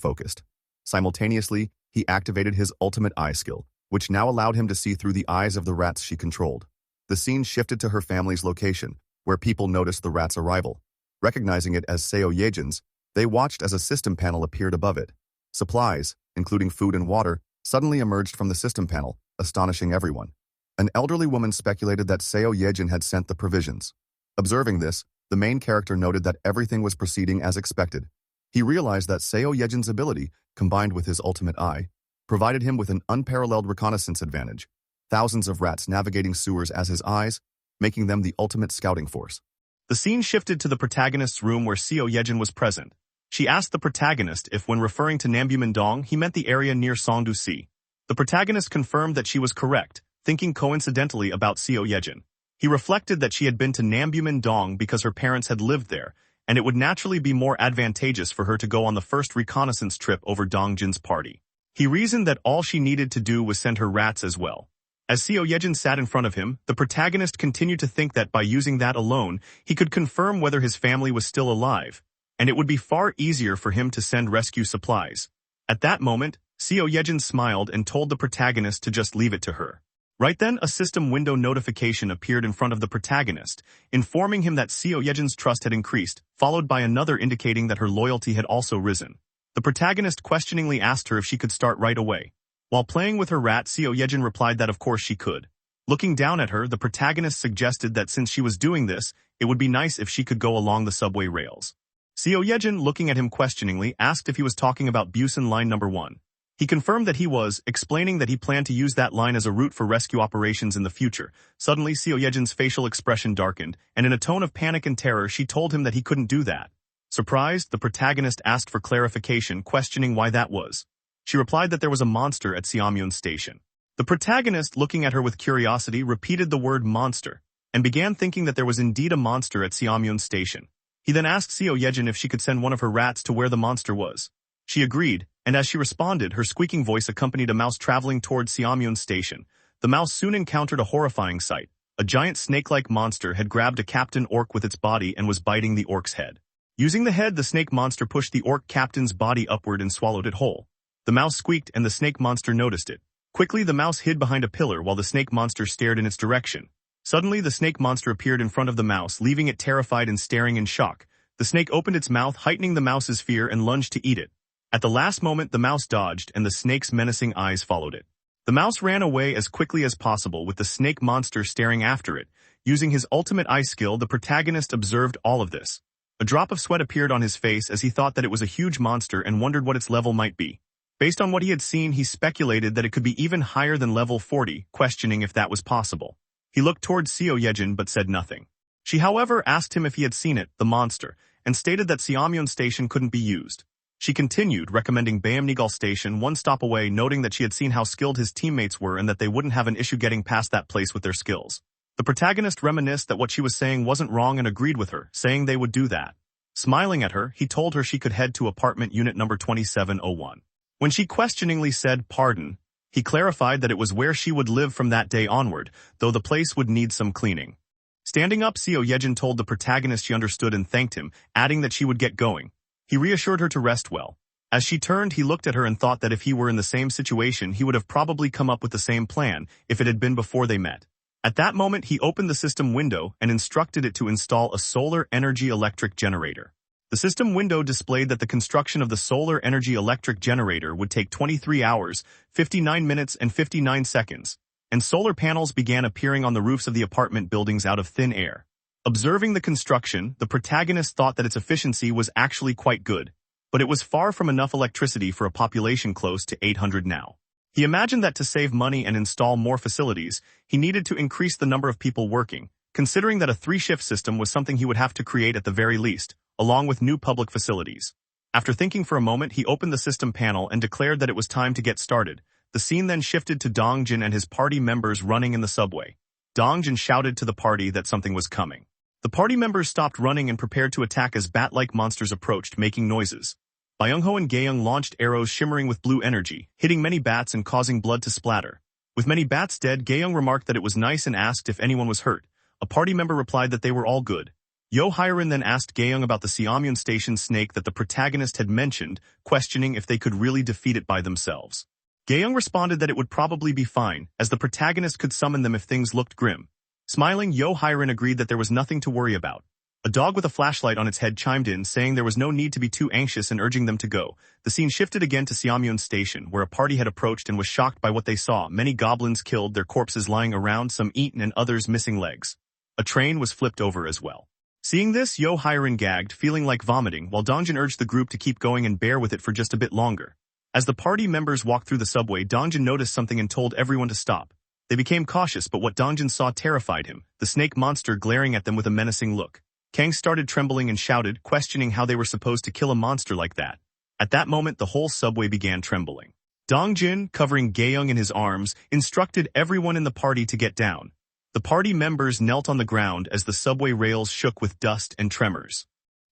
focused. Simultaneously, he activated his ultimate eye skill, which now allowed him to see through the eyes of the rats she controlled. The scene shifted to her family's location, where people noticed the rat's arrival. Recognizing it as Seo Yejin's, they watched as a system panel appeared above it. Supplies, including food and water, suddenly emerged from the system panel, astonishing everyone. An elderly woman speculated that Seo Yejin had sent the provisions. Observing this, the main character noted that everything was proceeding as expected. He realized that Seo Yejin's ability, combined with his ultimate eye, provided him with an unparalleled reconnaissance advantage, thousands of rats navigating sewers as his eyes, making them the ultimate scouting force. The scene shifted to the protagonist's room where Seo Yejin was present. She asked the protagonist if when referring to Nambu-Mindong he meant the area near Songdu-si. The protagonist confirmed that she was correct, thinking coincidentally about Seo Yejin. He reflected that she had been to Nambu-Mindong because her parents had lived there, and it would naturally be more advantageous for her to go on the first reconnaissance trip over Dongjin's party. He reasoned that all she needed to do was send her rats as well. As Seo Yejin sat in front of him, the protagonist continued to think that by using that alone, he could confirm whether his family was still alive, and it would be far easier for him to send rescue supplies. At that moment, Seo Yejin smiled and told the protagonist to just leave it to her. Right then, a system window notification appeared in front of the protagonist, informing him that Seo Yejin's trust had increased, followed by another indicating that her loyalty had also risen. The protagonist questioningly asked her if she could start right away. While playing with her rat, Seo Yejin replied that of course she could. Looking down at her, the protagonist suggested that since she was doing this, it would be nice if she could go along the subway rails. Seo Yejin, looking at him questioningly, asked if he was talking about Busan Line Number 1. He confirmed that he was, explaining that he planned to use that line as a route for rescue operations in the future. Suddenly, Seo Yejin's facial expression darkened, and in a tone of panic and terror, she told him that he couldn't do that. Surprised, the protagonist asked for clarification, questioning why that was. She replied that there was a monster at Seamyeon Station. The protagonist, looking at her with curiosity, repeated the word monster, and began thinking that there was indeed a monster at Seamyeon Station. He then asked Seo Yejin if she could send one of her rats to where the monster was. She agreed, and as she responded, her squeaking voice accompanied a mouse traveling toward Seamyeon Station. The mouse soon encountered a horrifying sight. A giant snake-like monster had grabbed a captain orc with its body and was biting the orc's head. Using the head, the snake monster pushed the orc captain's body upward and swallowed it whole. The mouse squeaked and the snake monster noticed it. Quickly, the mouse hid behind a pillar while the snake monster stared in its direction. Suddenly, the snake monster appeared in front of the mouse, leaving it terrified and staring in shock. The snake opened its mouth, heightening the mouse's fear, and lunged to eat it. At the last moment, the mouse dodged, and the snake's menacing eyes followed it. The mouse ran away as quickly as possible, with the snake monster staring after it. Using his ultimate eye skill, the protagonist observed all of this. A drop of sweat appeared on his face as he thought that it was a huge monster and wondered what its level might be. Based on what he had seen, he speculated that it could be even higher than level 40, questioning if that was possible. He looked towards Seo Yejin but said nothing. She, however, asked him if he had seen it, the monster, and stated that Seamyeon Station couldn't be used. She continued, recommending Bayamnigal Station one stop away, noting that she had seen how skilled his teammates were and that they wouldn't have an issue getting past that place with their skills. The protagonist reminisced that what she was saying wasn't wrong and agreed with her, saying they would do that. Smiling at her, he told her she could head to apartment unit number 2701. When she questioningly said, "Pardon," he clarified that it was where she would live from that day onward, though the place would need some cleaning. Standing up, Seo Yejin told the protagonist she understood and thanked him, adding that she would get going. He reassured her to rest well. As she turned, he looked at her and thought that if he were in the same situation, he would have probably come up with the same plan if it had been before they met. At that moment, he opened the system window and instructed it to install a solar energy electric generator. The system window displayed that the construction of the solar energy electric generator would take 23 hours, 59 minutes, and 59 seconds, and solar panels began appearing on the roofs of the apartment buildings out of thin air. Observing the construction, the protagonist thought that its efficiency was actually quite good, but it was far from enough electricity for a population close to 800 now. He imagined that to save money and install more facilities, he needed to increase the number of people working, considering that a 3-shift system was something he would have to create at the very least, along with new public facilities. After thinking for a moment, he opened the system panel and declared that it was time to get started. The scene then shifted to Dongjin and his party members running in the subway. Dongjin shouted to the party that something was coming. The party members stopped running and prepared to attack as bat-like monsters approached, making noises. Byung-ho and Gaeyoung launched arrows shimmering with blue energy, hitting many bats and causing blood to splatter. With many bats dead, Gaeyoung remarked that it was nice and asked if anyone was hurt. A party member replied that they were all good. Yohairin then asked Gaeyoung about the Seamyeon Station snake that the protagonist had mentioned, questioning if they could really defeat it by themselves. Gaeyoung responded that it would probably be fine, as the protagonist could summon them if things looked grim. Smiling, Yohairin agreed that there was nothing to worry about. A dog with a flashlight on its head chimed in, saying there was no need to be too anxious and urging them to go. The scene shifted again to Seamyeon Station, where a party had approached and was shocked by what they saw. Many goblins killed, their corpses lying around, some eaten and others missing legs. A train was flipped over as well. Seeing this, Yo Hiren gagged, feeling like vomiting, while Dongjin urged the group to keep going and bear with it for just a bit longer. As the party members walked through the subway, Dongjin noticed something and told everyone to stop. They became cautious, but what Dongjin saw terrified him, the snake monster glaring at them with a menacing look. Kang started trembling and shouted, questioning how they were supposed to kill a monster like that. At that moment, the whole subway began trembling. Dongjin, covering Gaeyoung in his arms, instructed everyone in the party to get down. The party members knelt on the ground as the subway rails shook with dust and tremors.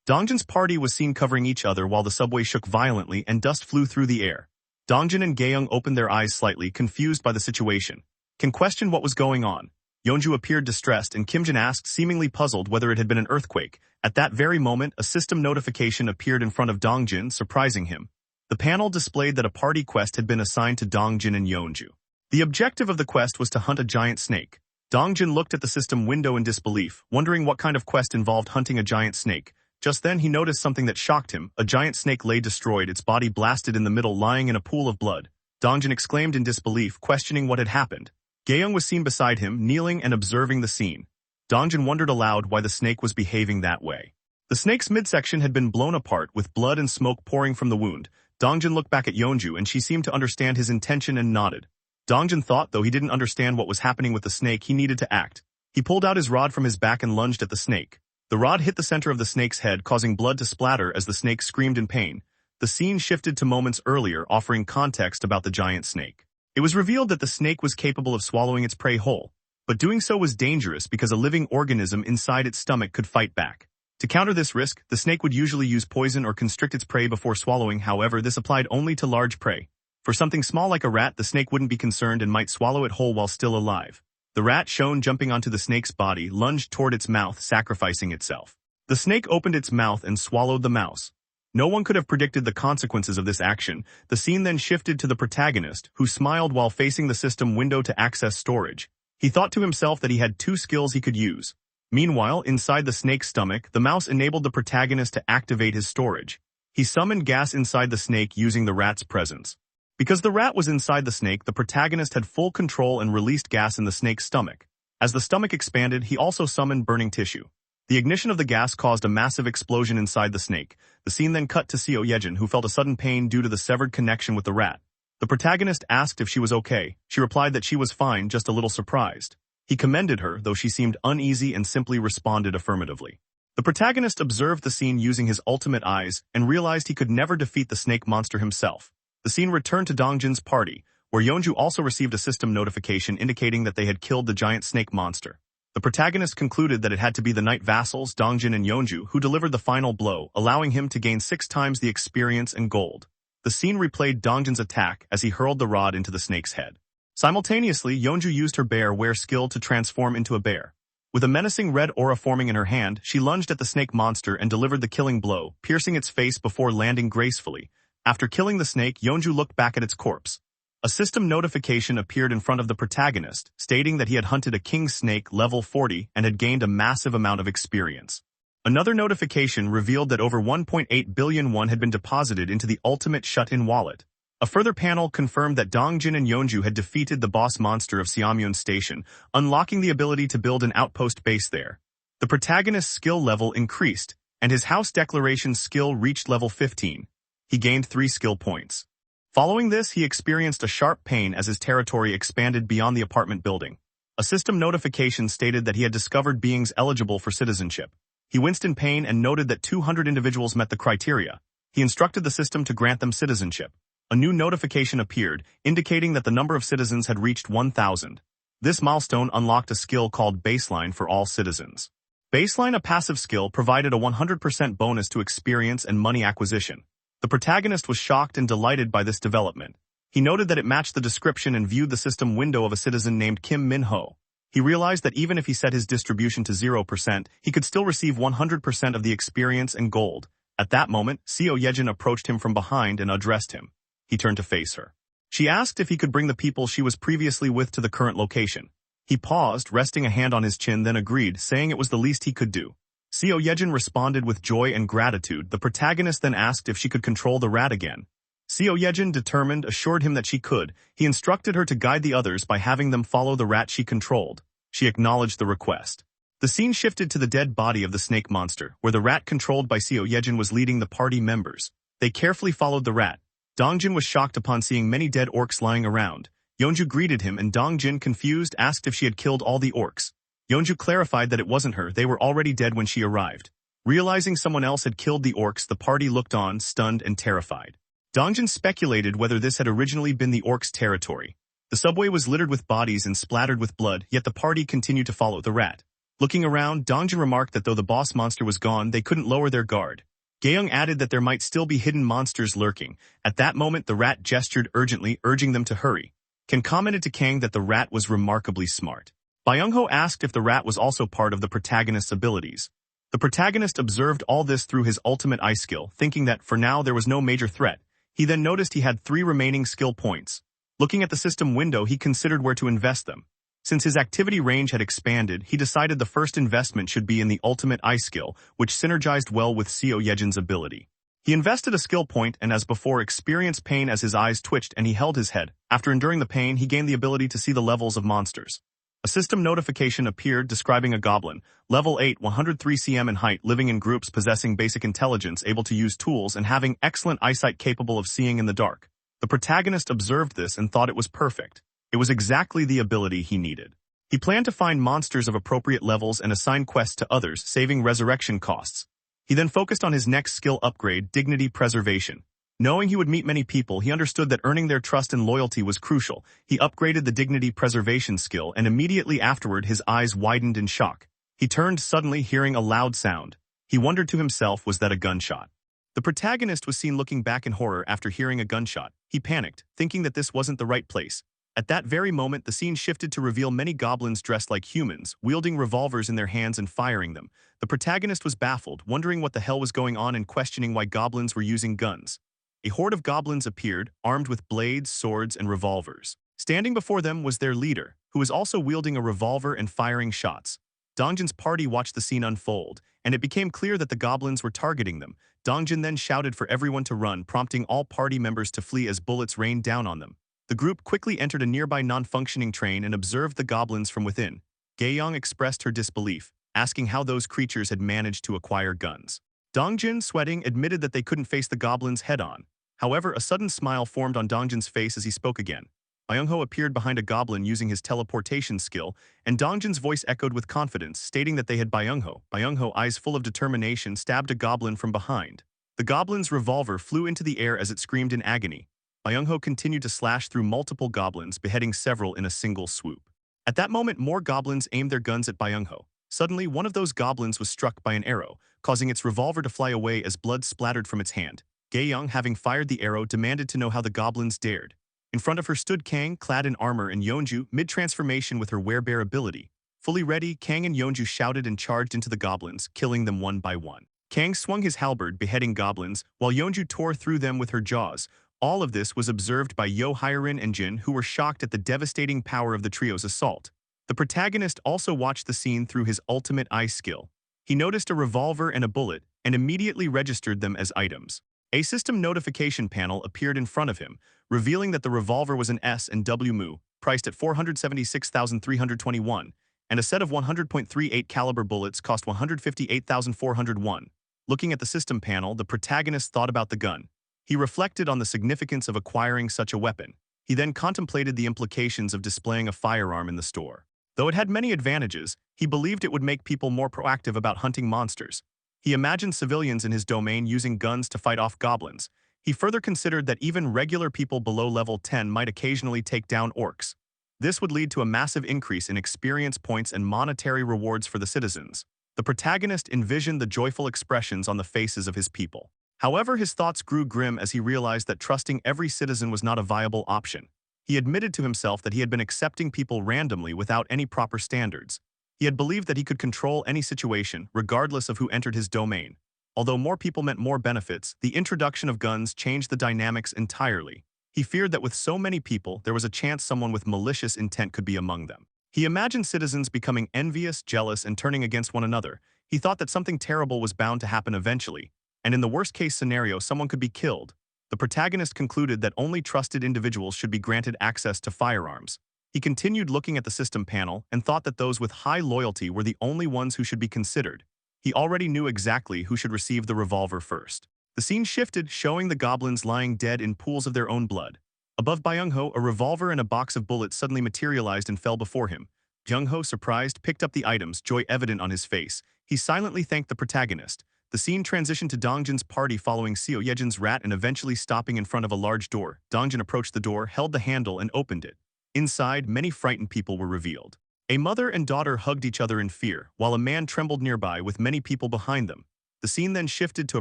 Dongjin's party was seen covering each other while the subway shook violently and dust flew through the air. Dongjin and Gaeyoung opened their eyes slightly, confused by the situation. Kang questioned what was going on. Yeonju appeared distressed and Kimjin asked, seemingly puzzled, whether it had been an earthquake. At that very moment, a system notification appeared in front of Dongjin, surprising him. The panel displayed that a party quest had been assigned to Dongjin and Yeonju. The objective of the quest was to hunt a giant snake. Dongjin looked at the system window in disbelief, wondering what kind of quest involved hunting a giant snake. Just then he noticed something that shocked him. A giant snake lay destroyed, its body blasted in the middle, lying in a pool of blood. Dongjin exclaimed in disbelief, questioning what had happened. Gaeyoung was seen beside him, kneeling and observing the scene. Dongjin wondered aloud why the snake was behaving that way. The snake's midsection had been blown apart, with blood and smoke pouring from the wound. Dongjin looked back at Yeonju and she seemed to understand his intention and nodded. Dongjin thought, though he didn't understand what was happening with the snake, he needed to act. He pulled out his rod from his back and lunged at the snake. The rod hit the center of the snake's head, causing blood to splatter as the snake screamed in pain. The scene shifted to moments earlier, offering context about the giant snake. It was revealed that the snake was capable of swallowing its prey whole, but doing so was dangerous because a living organism inside its stomach could fight back. To counter this risk, the snake would usually use poison or constrict its prey before swallowing. However, this applied only to large prey. For something small like a rat, the snake wouldn't be concerned and might swallow it whole while still alive. The rat, shown jumping onto the snake's body, lunged toward its mouth, sacrificing itself. The snake opened its mouth and swallowed the mouse. No one could have predicted the consequences of this action. The scene then shifted to the protagonist, who smiled while facing the system window to access storage. He thought to himself that he had two skills he could use. Meanwhile, inside the snake's stomach, the mouse enabled the protagonist to activate his storage. He summoned gas inside the snake using the rat's presence. Because the rat was inside the snake, the protagonist had full control and released gas in the snake's stomach. As the stomach expanded, he also summoned burning tissue. The ignition of the gas caused a massive explosion inside the snake. The scene then cut to Seo Yejin, who felt a sudden pain due to the severed connection with the rat. The protagonist asked if she was okay. She replied that she was fine, just a little surprised. He commended her, though she seemed uneasy and simply responded affirmatively. The protagonist observed the scene using his ultimate eyes and realized he could never defeat the snake monster himself. The scene returned to Dongjin's party, where Yeonju also received a system notification indicating that they had killed the giant snake monster. The protagonist concluded that it had to be the knight vassals, Dongjin and Yeonju, who delivered the final blow, allowing him to gain 6 times the experience and gold. The scene replayed Dongjin's attack as he hurled the rod into the snake's head. Simultaneously, Yeonju used her bear-ware skill to transform into a bear. With a menacing red aura forming in her hand, she lunged at the snake monster and delivered the killing blow, piercing its face before landing gracefully. After killing the snake, Yeonju looked back at its corpse. A system notification appeared in front of the protagonist, stating that he had hunted a king snake level 40 and had gained a massive amount of experience. Another notification revealed that over 1.8 billion won had been deposited into the ultimate shut-in wallet. A further panel confirmed that Dongjin and Yeonju had defeated the boss monster of Seamyeon Station, unlocking the ability to build an outpost base there. The protagonist's skill level increased, and his house declaration skill reached level 15. He gained 3 skill points. Following this, he experienced a sharp pain as his territory expanded beyond the apartment building. A system notification stated that he had discovered beings eligible for citizenship. He winced in pain and noted that 200 individuals met the criteria. He instructed the system to grant them citizenship. A new notification appeared, indicating that the number of citizens had reached 1,000. This milestone unlocked a skill called Baseline for all citizens. Baseline, a passive skill, provided a 100% bonus to experience and money acquisition. The protagonist was shocked and delighted by this development. He noted that it matched the description and viewed the system window of a citizen named Kim Min-ho. He realized that even if he set his distribution to 0%, he could still receive 100% of the experience and gold. At that moment, Seo Yejin approached him from behind and addressed him. He turned to face her. She asked if he could bring the people she was previously with to the current location. He paused, resting a hand on his chin, then agreed, saying it was the least he could do. Seo Yejin responded with joy and gratitude. The protagonist then asked if she could control the rat again. Seo Yejin, determined, assured him that she could. He instructed her to guide the others by having them follow the rat she controlled. She acknowledged the request. The scene shifted to the dead body of the snake monster, where the rat controlled by Seo Yejin was leading the party members. They carefully followed the rat. Dongjin was shocked upon seeing many dead orcs lying around. Yeonju greeted him and Dongjin, confused, asked if she had killed all the orcs. Yeonju clarified that it wasn't her, they were already dead when she arrived. Realizing someone else had killed the orcs, the party looked on, stunned and terrified. Dongjin speculated whether this had originally been the orcs' territory. The subway was littered with bodies and splattered with blood, yet the party continued to follow the rat. Looking around, Dongjin remarked that though the boss monster was gone, they couldn't lower their guard. Gaeyoung added that there might still be hidden monsters lurking. At that moment, the rat gestured urgently, urging them to hurry. Ken commented to Kang that the rat was remarkably smart. Byung-ho asked if the rat was also part of the protagonist's abilities. The protagonist observed all this through his ultimate eye skill, thinking that for now there was no major threat. He then noticed he had 3 remaining skill points. Looking at the system window, he considered where to invest them. Since his activity range had expanded, he decided the first investment should be in the ultimate eye skill, which synergized well with Seo Yejin's ability. He invested a skill point and as before experienced pain as his eyes twitched and he held his head. After enduring the pain, he gained the ability to see the levels of monsters. A system notification appeared describing a goblin, level 8, 103 cm in height, living in groups, possessing basic intelligence, able to use tools, and having excellent eyesight, capable of seeing in the dark. The protagonist observed this and thought it was perfect. It was exactly the ability he needed. He planned to find monsters of appropriate levels and assign quests to others, saving resurrection costs. He then focused on his next skill upgrade, dignity preservation. Knowing he would meet many people, he understood that earning their trust and loyalty was crucial. He upgraded the dignity preservation skill and immediately afterward his eyes widened in shock. He turned suddenly, hearing a loud sound. He wondered to himself, was that a gunshot? The protagonist was seen looking back in horror after hearing a gunshot. He panicked, thinking that this wasn't the right place. At that very moment, the scene shifted to reveal many goblins dressed like humans, wielding revolvers in their hands and firing them. The protagonist was baffled, wondering what the hell was going on and questioning why goblins were using guns. A horde of goblins appeared, armed with blades, swords, and revolvers. Standing before them was their leader, who was also wielding a revolver and firing shots. Dongjin's party watched the scene unfold, and it became clear that the goblins were targeting them. Dongjin then shouted for everyone to run, prompting all party members to flee as bullets rained down on them. The group quickly entered a nearby non-functioning train and observed the goblins from within. Gaeyoung expressed her disbelief, asking how those creatures had managed to acquire guns. Dongjin, sweating, admitted that they couldn't face the goblins head-on. However, a sudden smile formed on Dongjin's face as he spoke again. Byung-ho appeared behind a goblin using his teleportation skill, and Dongjin's voice echoed with confidence, stating that they had Byung-ho. Byung-ho, eyes full of determination, stabbed a goblin from behind. The goblin's revolver flew into the air as it screamed in agony. Byung-ho continued to slash through multiple goblins, beheading several in a single swoop. At that moment, more goblins aimed their guns at Byung-ho. Suddenly, one of those goblins was struck by an arrow, causing its revolver to fly away as blood splattered from its hand. Gaeyoung, having fired the arrow, demanded to know how the goblins dared. In front of her stood Kang, clad in armor, and Yeonju, mid-transformation with her werebear ability. Fully ready, Kang and Yeonju shouted and charged into the goblins, killing them one by one. Kang swung his halberd, beheading goblins, while Yeonju tore through them with her jaws. All of this was observed by Yo Hyerin and Jin, who were shocked at the devastating power of the trio's assault. The protagonist also watched the scene through his ultimate eye skill. He noticed a revolver and a bullet, and immediately registered them as items. A system notification panel appeared in front of him, revealing that the revolver was an S&W Mu, priced at 476,321, and a set of 100.38 caliber bullets cost 158,401. Looking at the system panel, the protagonist thought about the gun. He reflected on the significance of acquiring such a weapon. He then contemplated the implications of displaying a firearm in the store. Though it had many advantages, he believed it would make people more proactive about hunting monsters. He imagined civilians in his domain using guns to fight off goblins. He further considered that even regular people below level 10 might occasionally take down orcs. This would lead to a massive increase in experience points and monetary rewards for the citizens. The protagonist envisioned the joyful expressions on the faces of his people. However, his thoughts grew grim as he realized that trusting every citizen was not a viable option. He admitted to himself that he had been accepting people randomly without any proper standards. He had believed that he could control any situation, regardless of who entered his domain. Although more people meant more benefits, the introduction of guns changed the dynamics entirely. He feared that with so many people, there was a chance someone with malicious intent could be among them. He imagined citizens becoming envious, jealous, and turning against one another. He thought that something terrible was bound to happen eventually, and in the worst-case scenario, someone could be killed. The protagonist concluded that only trusted individuals should be granted access to firearms. He continued looking at the system panel and thought that those with high loyalty were the only ones who should be considered. He already knew exactly who should receive the revolver first. The scene shifted, showing the goblins lying dead in pools of their own blood. Above Byung-ho, a revolver and a box of bullets suddenly materialized and fell before him. Byung-ho, surprised, picked up the items, joy evident on his face. He silently thanked the protagonist. The scene transitioned to Dongjin's party following Seo Yejin's rat and eventually stopping in front of a large door. Dongjin approached the door, held the handle, and opened it. Inside, many frightened people were revealed. A mother and daughter hugged each other in fear, while a man trembled nearby with many people behind them. The scene then shifted to a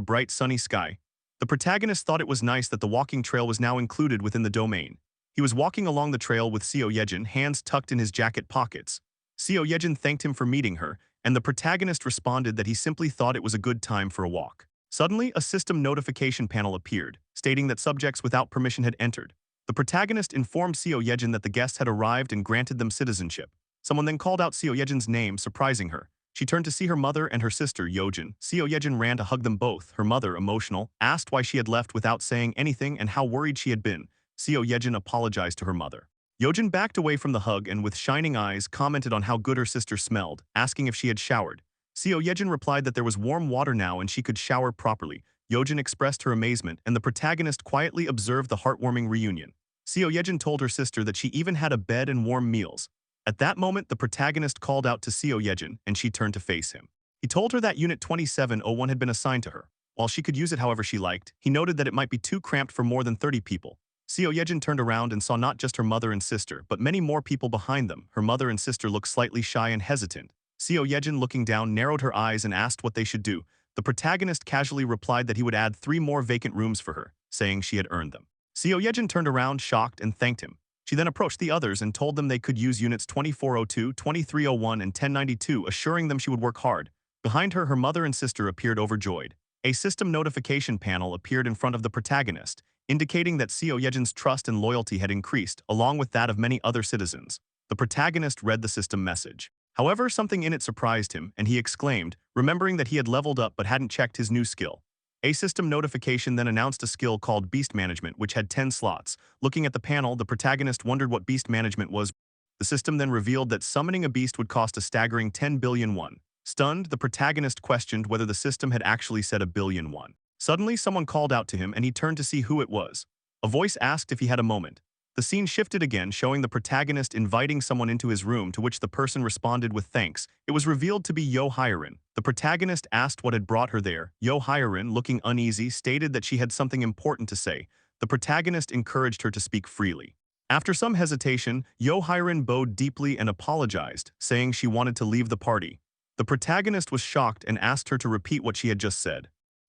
bright sunny sky. The protagonist thought it was nice that the walking trail was now included within the domain. He was walking along the trail with Seo Yejin, hands tucked in his jacket pockets. Seo Yejin thanked him for meeting her, and the protagonist responded that he simply thought it was a good time for a walk. Suddenly, a system notification panel appeared, stating that subjects without permission had entered. The protagonist informed Seo Yejin that the guests had arrived and granted them citizenship. Someone then called out Seo Yejin's name, surprising her. She turned to see her mother and her sister, Yojin. Seo Yejin ran to hug them both. Her mother, emotional, asked why she had left without saying anything and how worried she had been. Seo Yejin apologized to her mother. Yojin backed away from the hug and with shining eyes commented on how good her sister smelled, asking if she had showered. Seo Yejin replied that there was warm water now and she could shower properly. Yojin expressed her amazement and the protagonist quietly observed the heartwarming reunion. Seo Yejin told her sister that she even had a bed and warm meals. At that moment, the protagonist called out to Seo Yejin, and she turned to face him. He told her that Unit 2701 had been assigned to her. While she could use it however she liked, he noted that it might be too cramped for more than 30 people. Seo Yejin turned around and saw not just her mother and sister, but many more people behind them. Her mother and sister looked slightly shy and hesitant. Seo Yejin, looking down, narrowed her eyes and asked what they should do. The protagonist casually replied that he would add 3 more vacant rooms for her, saying she had earned them. Seo Yejin turned around, shocked, and thanked him. She then approached the others and told them they could use units 2402, 2301, and 1092, assuring them she would work hard. Behind her, her mother and sister appeared overjoyed. A system notification panel appeared in front of the protagonist, indicating that Seo Yejin's trust and loyalty had increased, along with that of many other citizens. The protagonist read the system message. However, something in it surprised him, and he exclaimed, remembering that he had leveled up but hadn't checked his new skill. A system notification then announced a skill called Beast Management, which had 10 slots. Looking at the panel, the protagonist wondered what Beast Management was. The system then revealed that summoning a beast would cost a staggering 10 billion won. Stunned, the protagonist questioned whether the system had actually said a billion won. Suddenly, someone called out to him and he turned to see who it was. A voice asked if he had a moment. The scene shifted again, showing the protagonist inviting someone into his room, to which the person responded with thanks. It was revealed to be Yo Hyerin. The protagonist asked what had brought her there. Yo Hyerin, looking uneasy, stated that she had something important to say. The protagonist encouraged her to speak freely. After some hesitation, Yo Hyerin bowed deeply and apologized, saying she wanted to leave the party. The protagonist was shocked and asked her to repeat what she had just said.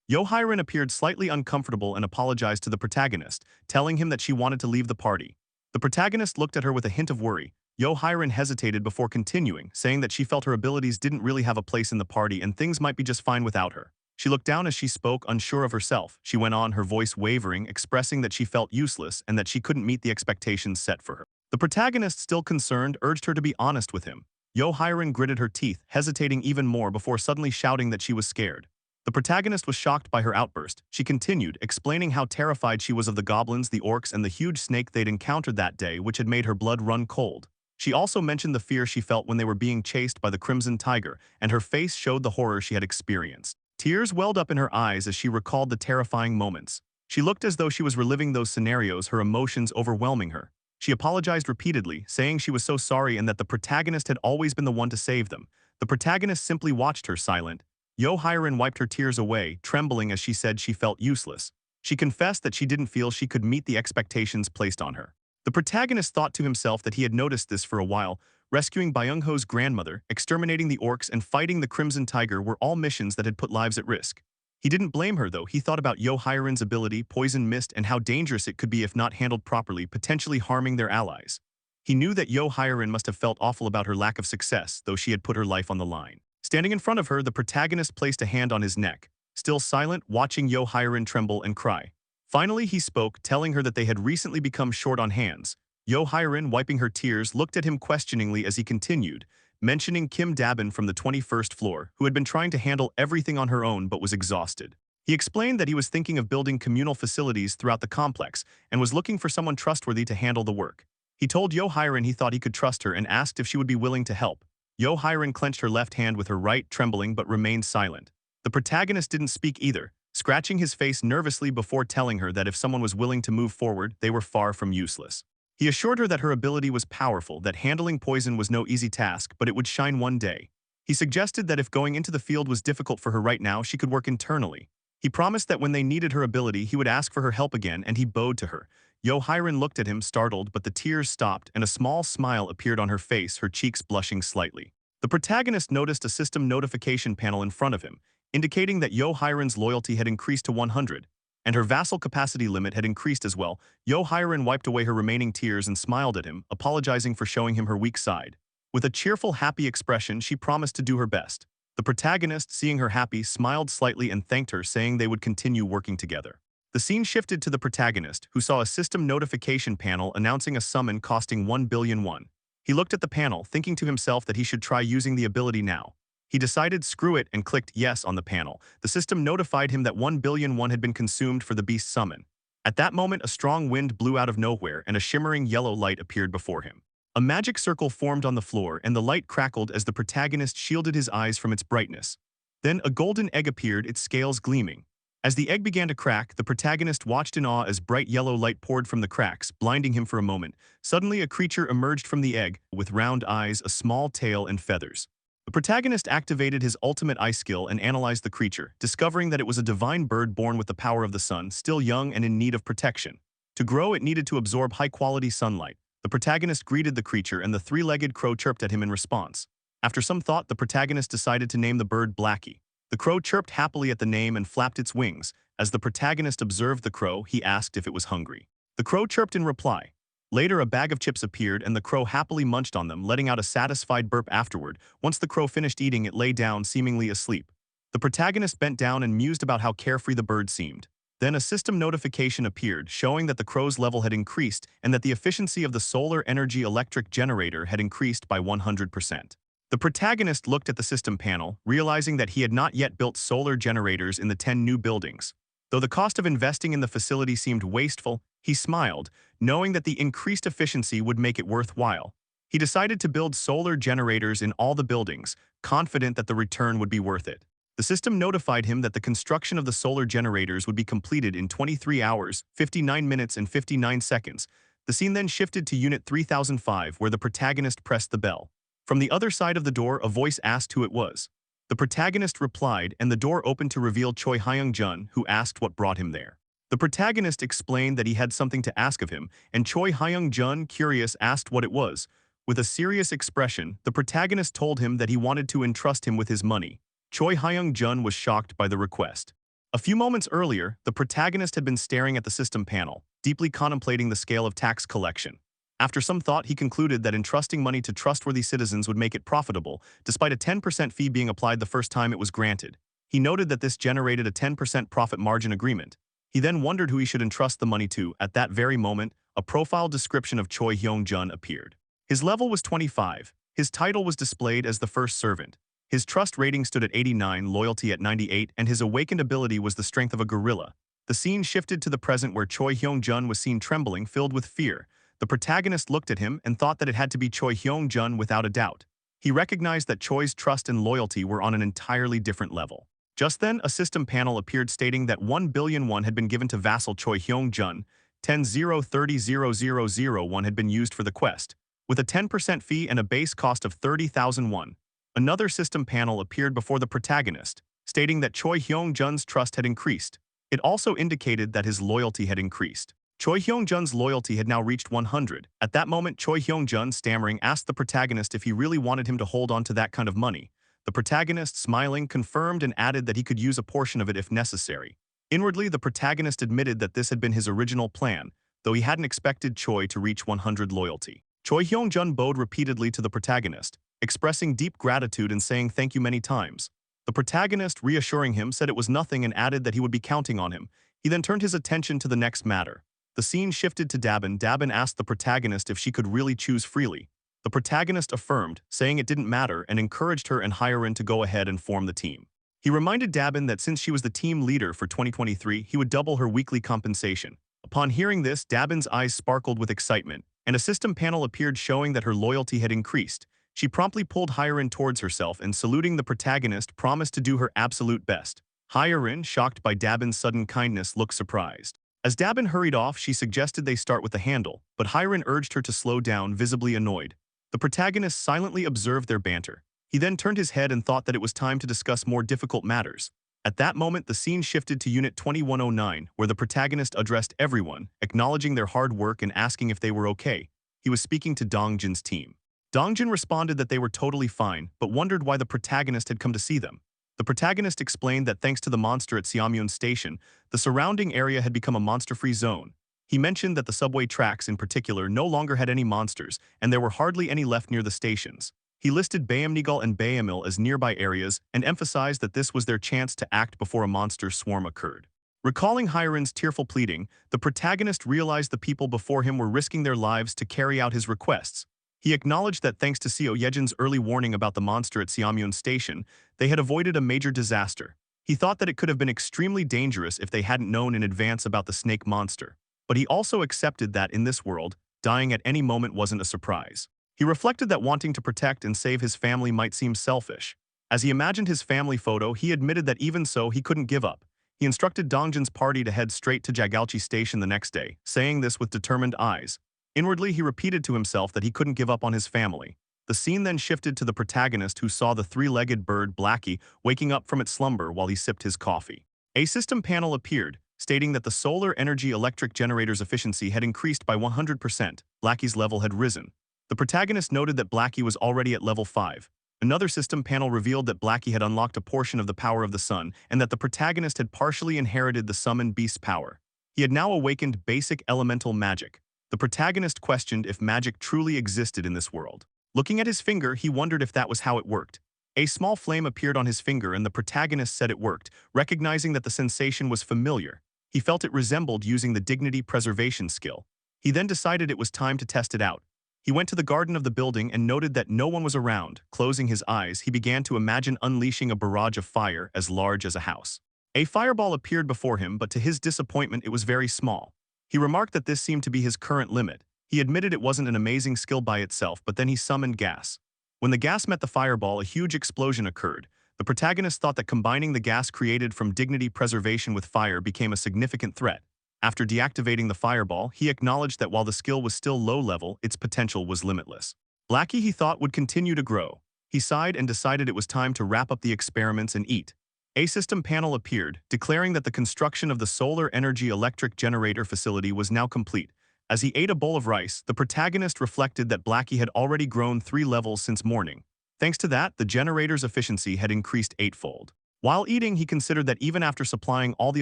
Yo Hyerin appeared slightly uncomfortable and apologized to the protagonist, telling him that she wanted to leave the party. The protagonist looked at her with a hint of worry. Yo Hyerin hesitated before continuing, saying that she felt her abilities didn't really have a place in the party and things might be just fine without her. She looked down as she spoke, unsure of herself. She went on, her voice wavering, expressing that she felt useless and that she couldn't meet the expectations set for her. The protagonist, still concerned, urged her to be honest with him. Yo Hyerin gritted her teeth, hesitating even more before suddenly shouting that she was scared. The protagonist was shocked by her outburst. She continued, explaining how terrified she was of the goblins, the orcs, and the huge snake they'd encountered that day, which had made her blood run cold. She also mentioned the fear she felt when they were being chased by the Crimson Tiger, and her face showed the horror she had experienced. Tears welled up in her eyes as she recalled the terrifying moments. She looked as though she was reliving those scenarios, her emotions overwhelming her. She apologized repeatedly, saying she was so sorry and that the protagonist had always been the one to save them. The protagonist simply watched her, silent. Yo Hyerin wiped her tears away, trembling as she said she felt useless. She confessed that she didn't feel she could meet the expectations placed on her. The protagonist thought to himself that he had noticed this for a while. Rescuing Byung-ho's grandmother, exterminating the orcs, and fighting the Crimson Tiger were all missions that had put lives at risk. He didn't blame her, though. He thought about Yo Hyerin's ability, Poison Mist, and how dangerous it could be if not handled properly, potentially harming their allies. He knew that Yo Hyerin must have felt awful about her lack of success, though she had put her life on the line. Standing in front of her, the protagonist placed a hand on his neck, still silent, watching Yo Hyerin tremble and cry. Finally, he spoke, telling her that they had recently become short on hands. Yo Hyerin, wiping her tears, looked at him questioningly as he continued, mentioning Kim Dabin from the 21st floor, who had been trying to handle everything on her own but was exhausted. He explained that he was thinking of building communal facilities throughout the complex and was looking for someone trustworthy to handle the work. He told Yo-Hiren he thought he could trust her and asked if she would be willing to help. Yo-Hiren clenched her left hand with her right, trembling but remained silent. The protagonist didn't speak either, scratching his face nervously before telling her that if someone was willing to move forward, they were far from useless. He assured her that her ability was powerful, that handling poison was no easy task, but it would shine one day. He suggested that if going into the field was difficult for her right now, she could work internally. He promised that when they needed her ability, he would ask for her help again, and he bowed to her. Yo-Hiren looked at him, startled, but the tears stopped, and a small smile appeared on her face, her cheeks blushing slightly. The protagonist noticed a system notification panel in front of him, indicating that Yo-Hiren's loyalty had increased to 100, and her vassal capacity limit had increased as well. Yo-Hiren wiped away her remaining tears and smiled at him, apologizing for showing him her weak side. With a cheerful, happy expression, she promised to do her best. The protagonist, seeing her happy, smiled slightly and thanked her, saying they would continue working together. The scene shifted to the protagonist, who saw a system notification panel announcing a summon costing 1 billion won. He looked at the panel, thinking to himself that he should try using the ability now. He decided screw it and clicked yes on the panel. The system notified him that 1 billion won had been consumed for the beast summon. At that moment, a strong wind blew out of nowhere and a shimmering yellow light appeared before him. A magic circle formed on the floor and the light crackled as the protagonist shielded his eyes from its brightness. Then a golden egg appeared, its scales gleaming. As the egg began to crack, the protagonist watched in awe as bright yellow light poured from the cracks, blinding him for a moment. Suddenly, a creature emerged from the egg, with round eyes, a small tail, and feathers. The protagonist activated his ultimate eye skill and analyzed the creature, discovering that it was a divine bird born with the power of the sun, still young and in need of protection. To grow, it needed to absorb high-quality sunlight. The protagonist greeted the creature and the three-legged crow chirped at him in response. After some thought, the protagonist decided to name the bird Blackie. The crow chirped happily at the name and flapped its wings. As the protagonist observed the crow, he asked if it was hungry. The crow chirped in reply. Later, a bag of chips appeared and the crow happily munched on them, letting out a satisfied burp afterward. Once the crow finished eating, it lay down, seemingly asleep. The protagonist bent down and mused about how carefree the bird seemed. Then a system notification appeared, showing that the crow's level had increased and that the efficiency of the solar energy electric generator had increased by 100%. The protagonist looked at the system panel, realizing that he had not yet built solar generators in the 10 new buildings. Though the cost of investing in the facility seemed wasteful, he smiled, knowing that the increased efficiency would make it worthwhile. He decided to build solar generators in all the buildings, confident that the return would be worth it. The system notified him that the construction of the solar generators would be completed in 23 hours, 59 minutes and 59 seconds. The scene then shifted to Unit 3005, where the protagonist pressed the bell. From the other side of the door, a voice asked who it was. The protagonist replied, and the door opened to reveal Choi Hyung-jun, who asked what brought him there. The protagonist explained that he had something to ask of him, and Choi Hyung-jun, curious, asked what it was. With a serious expression, the protagonist told him that he wanted to entrust him with his money. Choi Hyung-jun was shocked by the request. A few moments earlier, the protagonist had been staring at the system panel, deeply contemplating the scale of tax collection. After some thought, he concluded that entrusting money to trustworthy citizens would make it profitable, despite a 10% fee being applied the first time it was granted. He noted that this generated a 10% profit margin agreement. He then wondered who he should entrust the money to. At that very moment, a profile description of Choi Hyung-jun appeared. His level was 25. His title was displayed as the first servant. His trust rating stood at 89, loyalty at 98, and his awakened ability was the strength of a gorilla. The scene shifted to the present where Choi Hyung-jun was seen trembling, filled with fear. The protagonist looked at him and thought that it had to be Choi Hyung-jun without a doubt. He recognized that Choi's trust and loyalty were on an entirely different level. Just then, a system panel appeared stating that 1 billion won had been given to vassal Choi Hyung-jun. 10,030,000 had been used for the quest, with a 10% fee and a base cost of 30,000 won. Another system panel appeared before the protagonist, stating that Choi Hyung-jun's trust had increased. It also indicated that his loyalty had increased. Choi Hyung-jun's loyalty had now reached 100. At that moment, Choi Hyung-jun, stammering, asked the protagonist if he really wanted him to hold on to that kind of money. The protagonist, smiling, confirmed and added that he could use a portion of it if necessary. Inwardly, the protagonist admitted that this had been his original plan, though he hadn't expected Choi to reach 100 loyalty. Choi Hyung-jun bowed repeatedly to the protagonist, expressing deep gratitude and saying thank you many times. The protagonist, reassuring him, said it was nothing and added that he would be counting on him. He then turned his attention to the next matter. The scene shifted to Dabin. Dabin asked the protagonist if she could really choose freely. The protagonist affirmed, saying it didn't matter, and encouraged her and Hyun to go ahead and form the team. He reminded Dabin that since she was the team leader for 2023, he would double her weekly compensation. Upon hearing this, Dabin's eyes sparkled with excitement, and a system panel appeared showing that her loyalty had increased. She promptly pulled Hyerin towards herself and, saluting the protagonist, promised to do her absolute best. Hyerin, shocked by Dabin's sudden kindness, looked surprised. As Dabin hurried off, she suggested they start with the handle, but Hyerin urged her to slow down, visibly annoyed. The protagonist silently observed their banter. He then turned his head and thought that it was time to discuss more difficult matters. At that moment, the scene shifted to Unit 2109, where the protagonist addressed everyone, acknowledging their hard work and asking if they were okay. He was speaking to Dongjin's team. Dongjin responded that they were totally fine, but wondered why the protagonist had come to see them. The protagonist explained that thanks to the monster at Seamyeon Station, the surrounding area had become a monster-free zone. He mentioned that the subway tracks in particular no longer had any monsters, and there were hardly any left near the stations. He listed Bayamnigal and Bayamil as nearby areas and emphasized that this was their chance to act before a monster swarm occurred. Recalling Hyerin's tearful pleading, the protagonist realized the people before him were risking their lives to carry out his requests. He acknowledged that thanks to Seo Yejin's early warning about the monster at Seamyeon Station, they had avoided a major disaster. He thought that it could have been extremely dangerous if they hadn't known in advance about the snake monster. But he also accepted that in this world, dying at any moment wasn't a surprise. He reflected that wanting to protect and save his family might seem selfish. As he imagined his family photo, he admitted that even so, he couldn't give up. He instructed Dongjin's party to head straight to Jagalchi Station the next day, saying this with determined eyes. Inwardly, he repeated to himself that he couldn't give up on his family. The scene then shifted to the protagonist, who saw the three-legged bird Blackie waking up from its slumber while he sipped his coffee. A system panel appeared, stating that the solar energy electric generator's efficiency had increased by 100%. Blackie's level had risen. The protagonist noted that Blackie was already at level 5. Another system panel revealed that Blackie had unlocked a portion of the power of the sun and that the protagonist had partially inherited the summon beast's power. He had now awakened basic elemental magic. The protagonist questioned if magic truly existed in this world. Looking at his finger, he wondered if that was how it worked. A small flame appeared on his finger and the protagonist said it worked, recognizing that the sensation was familiar. He felt it resembled using the dignity preservation skill. He then decided it was time to test it out. He went to the garden of the building and noted that no one was around. Closing his eyes, he began to imagine unleashing a barrage of fire as large as a house. A fireball appeared before him, but to his disappointment it was very small. He remarked that this seemed to be his current limit. He admitted it wasn't an amazing skill by itself, but then he summoned gas. When the gas met the fireball, a huge explosion occurred. The protagonist thought that combining the gas created from dignity preservation with fire became a significant threat. After deactivating the fireball, he acknowledged that while the skill was still low level, its potential was limitless. Blackie, he thought, would continue to grow. He sighed and decided it was time to wrap up the experiments and eat. A system panel appeared, declaring that the construction of the solar energy electric generator facility was now complete. As he ate a bowl of rice, the protagonist reflected that Blackie had already grown 3 levels since morning. Thanks to that, the generator's efficiency had increased 8-fold. While eating, he considered that even after supplying all the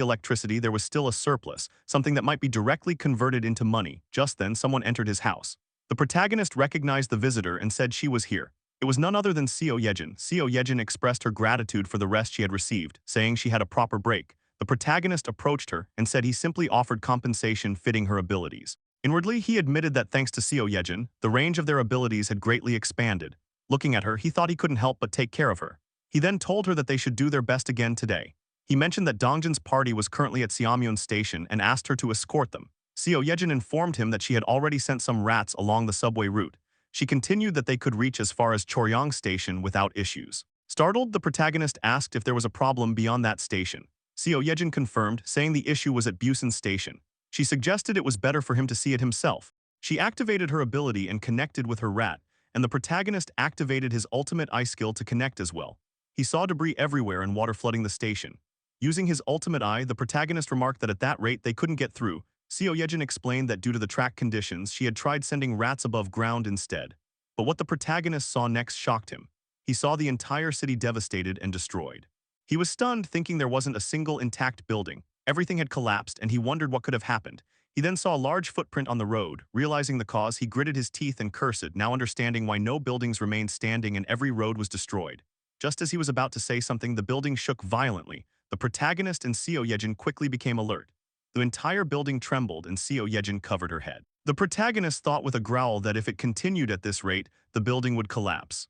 electricity, there was still a surplus, something that might be directly converted into money. Just then, someone entered his house. The protagonist recognized the visitor and said she was here. It was none other than Seo Yejin. Seo Yejin expressed her gratitude for the rest she had received, saying she had a proper break. The protagonist approached her and said he simply offered compensation fitting her abilities. Inwardly, he admitted that thanks to Seo Yejin, the range of their abilities had greatly expanded. Looking at her, he thought he couldn't help but take care of her. He then told her that they should do their best again today. He mentioned that Dongjin's party was currently at Seamyeon Station and asked her to escort them. Seo Yejin informed him that she had already sent some rats along the subway route. She continued that they could reach as far as Choryang Station without issues. Startled, the protagonist asked if there was a problem beyond that station. Seo Yejin confirmed, saying the issue was at Busan Station. She suggested it was better for him to see it himself. She activated her ability and connected with her rat, and the protagonist activated his ultimate eye skill to connect as well. He saw debris everywhere and water flooding the station. Using his ultimate eye, the protagonist remarked that at that rate they couldn't get through. Seo Yejin explained that due to the track conditions, she had tried sending rats above ground instead. But what the protagonist saw next shocked him. He saw the entire city devastated and destroyed. He was stunned, thinking there wasn't a single intact building. Everything had collapsed, and he wondered what could have happened. He then saw a large footprint on the road. Realizing the cause, he gritted his teeth and cursed, now understanding why no buildings remained standing and every road was destroyed. Just as he was about to say something, the building shook violently. The protagonist and Seo Yejin quickly became alert. The entire building trembled and Seo Yejin covered her head. The protagonist thought with a growl that if it continued at this rate, the building would collapse.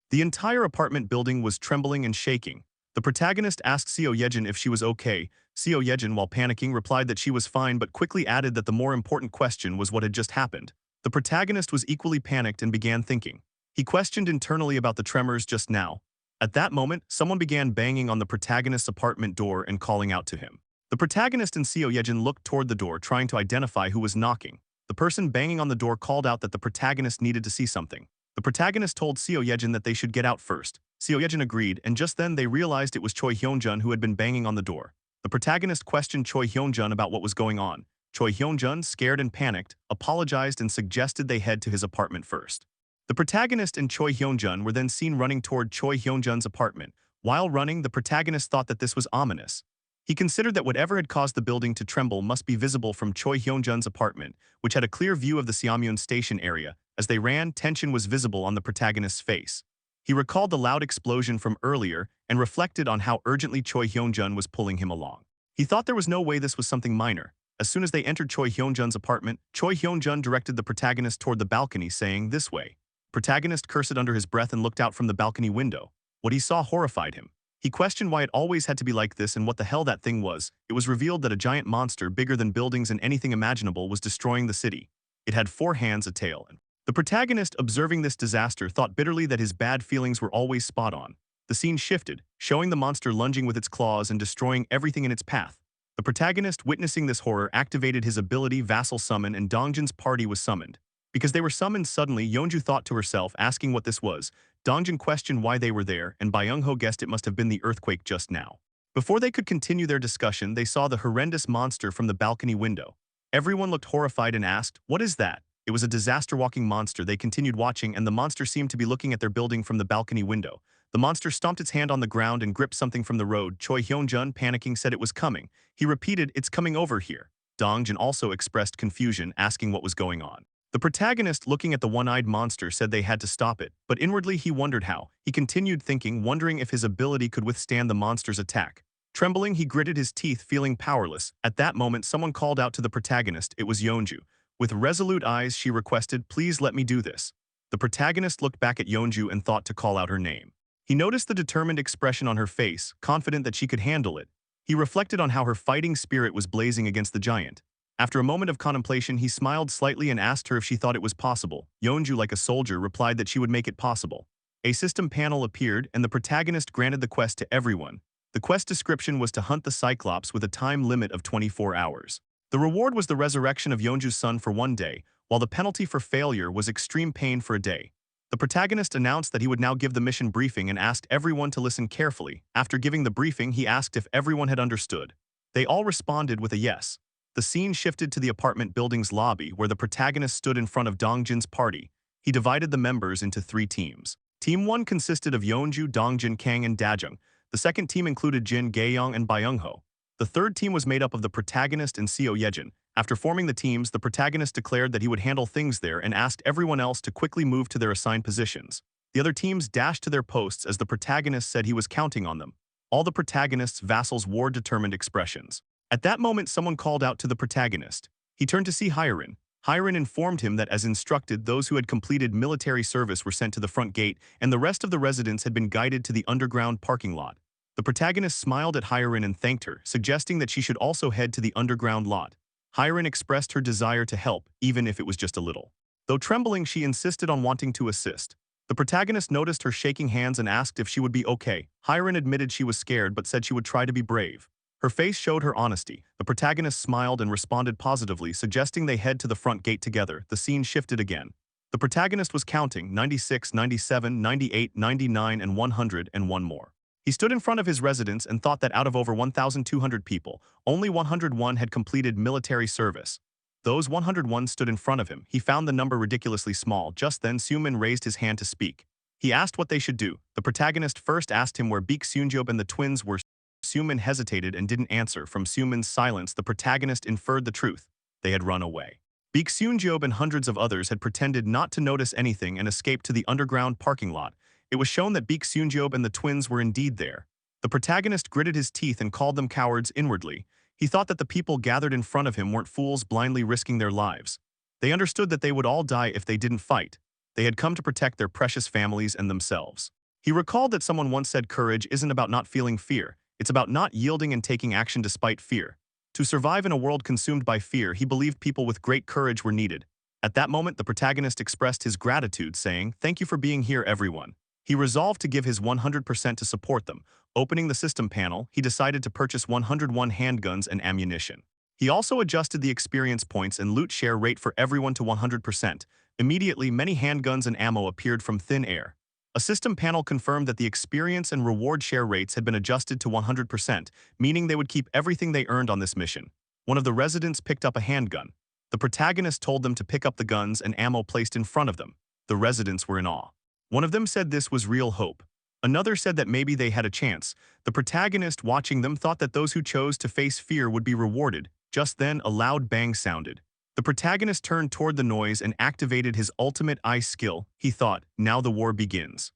The entire apartment building was trembling and shaking. The protagonist asked Seo Yejin if she was okay. Seo Yejin, while panicking, replied that she was fine but quickly added that the more important question was what had just happened. The protagonist was equally panicked and began thinking. He questioned internally about the tremors just now. At that moment, someone began banging on the protagonist's apartment door and calling out to him. The protagonist and Seo Yejin looked toward the door, trying to identify who was knocking. The person banging on the door called out that the protagonist needed to see something. The protagonist told Seo Yejin that they should get out first. Seo Yejin agreed, and just then they realized it was Choi Hyunjun who had been banging on the door. The protagonist questioned Choi Hyunjun about what was going on. Choi Hyunjun, scared and panicked, apologized and suggested they head to his apartment first. The protagonist and Choi Hyunjun were then seen running toward Choi Hyunjun's apartment. While running, the protagonist thought that this was ominous. He considered that whatever had caused the building to tremble must be visible from Choi Hyunjun's apartment, which had a clear view of the Seommyeon station area. As they ran, tension was visible on the protagonist's face. He recalled the loud explosion from earlier and reflected on how urgently Choi Hyunjun was pulling him along. He thought there was no way this was something minor. As soon as they entered Choi Hyunjun's apartment, Choi Hyunjun directed the protagonist toward the balcony, saying, "This way." Protagonist cursed under his breath and looked out from the balcony window. What he saw horrified him. He questioned why it always had to be like this and what the hell that thing was. It was revealed that a giant monster bigger than buildings and anything imaginable was destroying the city. It had 4 hands, a tail, and the protagonist, observing this disaster, thought bitterly that his bad feelings were always spot on. The scene shifted, showing the monster lunging with its claws and destroying everything in its path. The protagonist, witnessing this horror, activated his ability Vassal Summon, and Dongjin's party was summoned. Because they were summoned suddenly, Yeonju thought to herself, asking what this was. Dongjin questioned why they were there, and Byung-ho guessed it must have been the earthquake just now. Before they could continue their discussion, they saw the horrendous monster from the balcony window. Everyone looked horrified and asked, "What is that?" It was a disaster-walking monster. They continued watching, and the monster seemed to be looking at their building from the balcony window. The monster stomped its hand on the ground and gripped something from the road. Choi Hyunjun, panicking, said it was coming. He repeated, "It's coming over here." Dongjin also expressed confusion, asking what was going on. The protagonist, looking at the one-eyed monster, said they had to stop it, but inwardly he wondered how. He continued thinking, wondering if his ability could withstand the monster's attack. Trembling, he gritted his teeth, feeling powerless. At that moment, someone called out to the protagonist. It was Yeonju. With resolute eyes, she requested, "Please let me do this." The protagonist looked back at Yeonju and thought to call out her name. He noticed the determined expression on her face, confident that she could handle it. He reflected on how her fighting spirit was blazing against the giant. After a moment of contemplation, he smiled slightly and asked her if she thought it was possible. Yeonju, like a soldier, replied that she would make it possible. A system panel appeared, and the protagonist granted the quest to everyone. The quest description was to hunt the Cyclops with a time limit of 24 hours. The reward was the resurrection of Yeonju's son for 1 day, while the penalty for failure was extreme pain for a day. The protagonist announced that he would now give the mission briefing and asked everyone to listen carefully. After giving the briefing, he asked if everyone had understood. They all responded with a yes. The scene shifted to the apartment building's lobby, where the protagonist stood in front of Dongjin's party. He divided the members into 3 teams. Team 1 consisted of Yeonju, Dongjin, Kang, and Dajung. The second team included Jin, Gaeyoung, and Byung-ho. The third team was made up of the protagonist and Seo Yejin. After forming the teams, the protagonist declared that he would handle things there and asked everyone else to quickly move to their assigned positions. The other teams dashed to their posts as the protagonist said he was counting on them. All the protagonist's vassals wore determined expressions. At that moment, someone called out to the protagonist. He turned to see Hyerin. Hyerin informed him that, as instructed, those who had completed military service were sent to the front gate, and the rest of the residents had been guided to the underground parking lot. The protagonist smiled at Hyerin and thanked her, suggesting that she should also head to the underground lot. Hyerin expressed her desire to help, even if it was just a little. Though trembling, she insisted on wanting to assist. The protagonist noticed her shaking hands and asked if she would be okay. Hyerin admitted she was scared but said she would try to be brave. Her face showed her honesty. The protagonist smiled and responded positively, suggesting they head to the front gate together. The scene shifted again. The protagonist was counting 96, 97, 98, 99, and 100, and one more. He stood in front of his residence and thought that out of over 1,200 people, only 101 had completed military service. Those 101 stood in front of him. He found the number ridiculously small. Just then, Seomin raised his hand to speak. He asked what they should do. The protagonist first asked him where Baek Seunjob and the twins were. Seomin hesitated and didn't answer. From Seomin's silence, the protagonist inferred the truth. They had run away. Baek Seunjob and hundreds of others had pretended not to notice anything and escaped to the underground parking lot. It was shown that Baek Seunjob and the twins were indeed there. The protagonist gritted his teeth and called them cowards inwardly. He thought that the people gathered in front of him weren't fools blindly risking their lives. They understood that they would all die if they didn't fight. They had come to protect their precious families and themselves. He recalled that someone once said courage isn't about not feeling fear. It's about not yielding and taking action despite fear. To survive in a world consumed by fear, he believed people with great courage were needed. At that moment, the protagonist expressed his gratitude, saying, "Thank you for being here, everyone." He resolved to give his 100% to support them. Opening the system panel, he decided to purchase 101 handguns and ammunition. He also adjusted the experience points and loot share rate for everyone to 100%. Immediately, many handguns and ammo appeared from thin air. A system panel confirmed that the experience and reward share rates had been adjusted to 100%, meaning they would keep everything they earned on this mission. One of the residents picked up a handgun. The protagonist told them to pick up the guns and ammo placed in front of them. The residents were in awe. One of them said this was real hope. Another said that maybe they had a chance. The protagonist watching them thought that those who chose to face fear would be rewarded. Just then, a loud bang sounded. The protagonist turned toward the noise and activated his ultimate eye skill. He thought, now the war begins.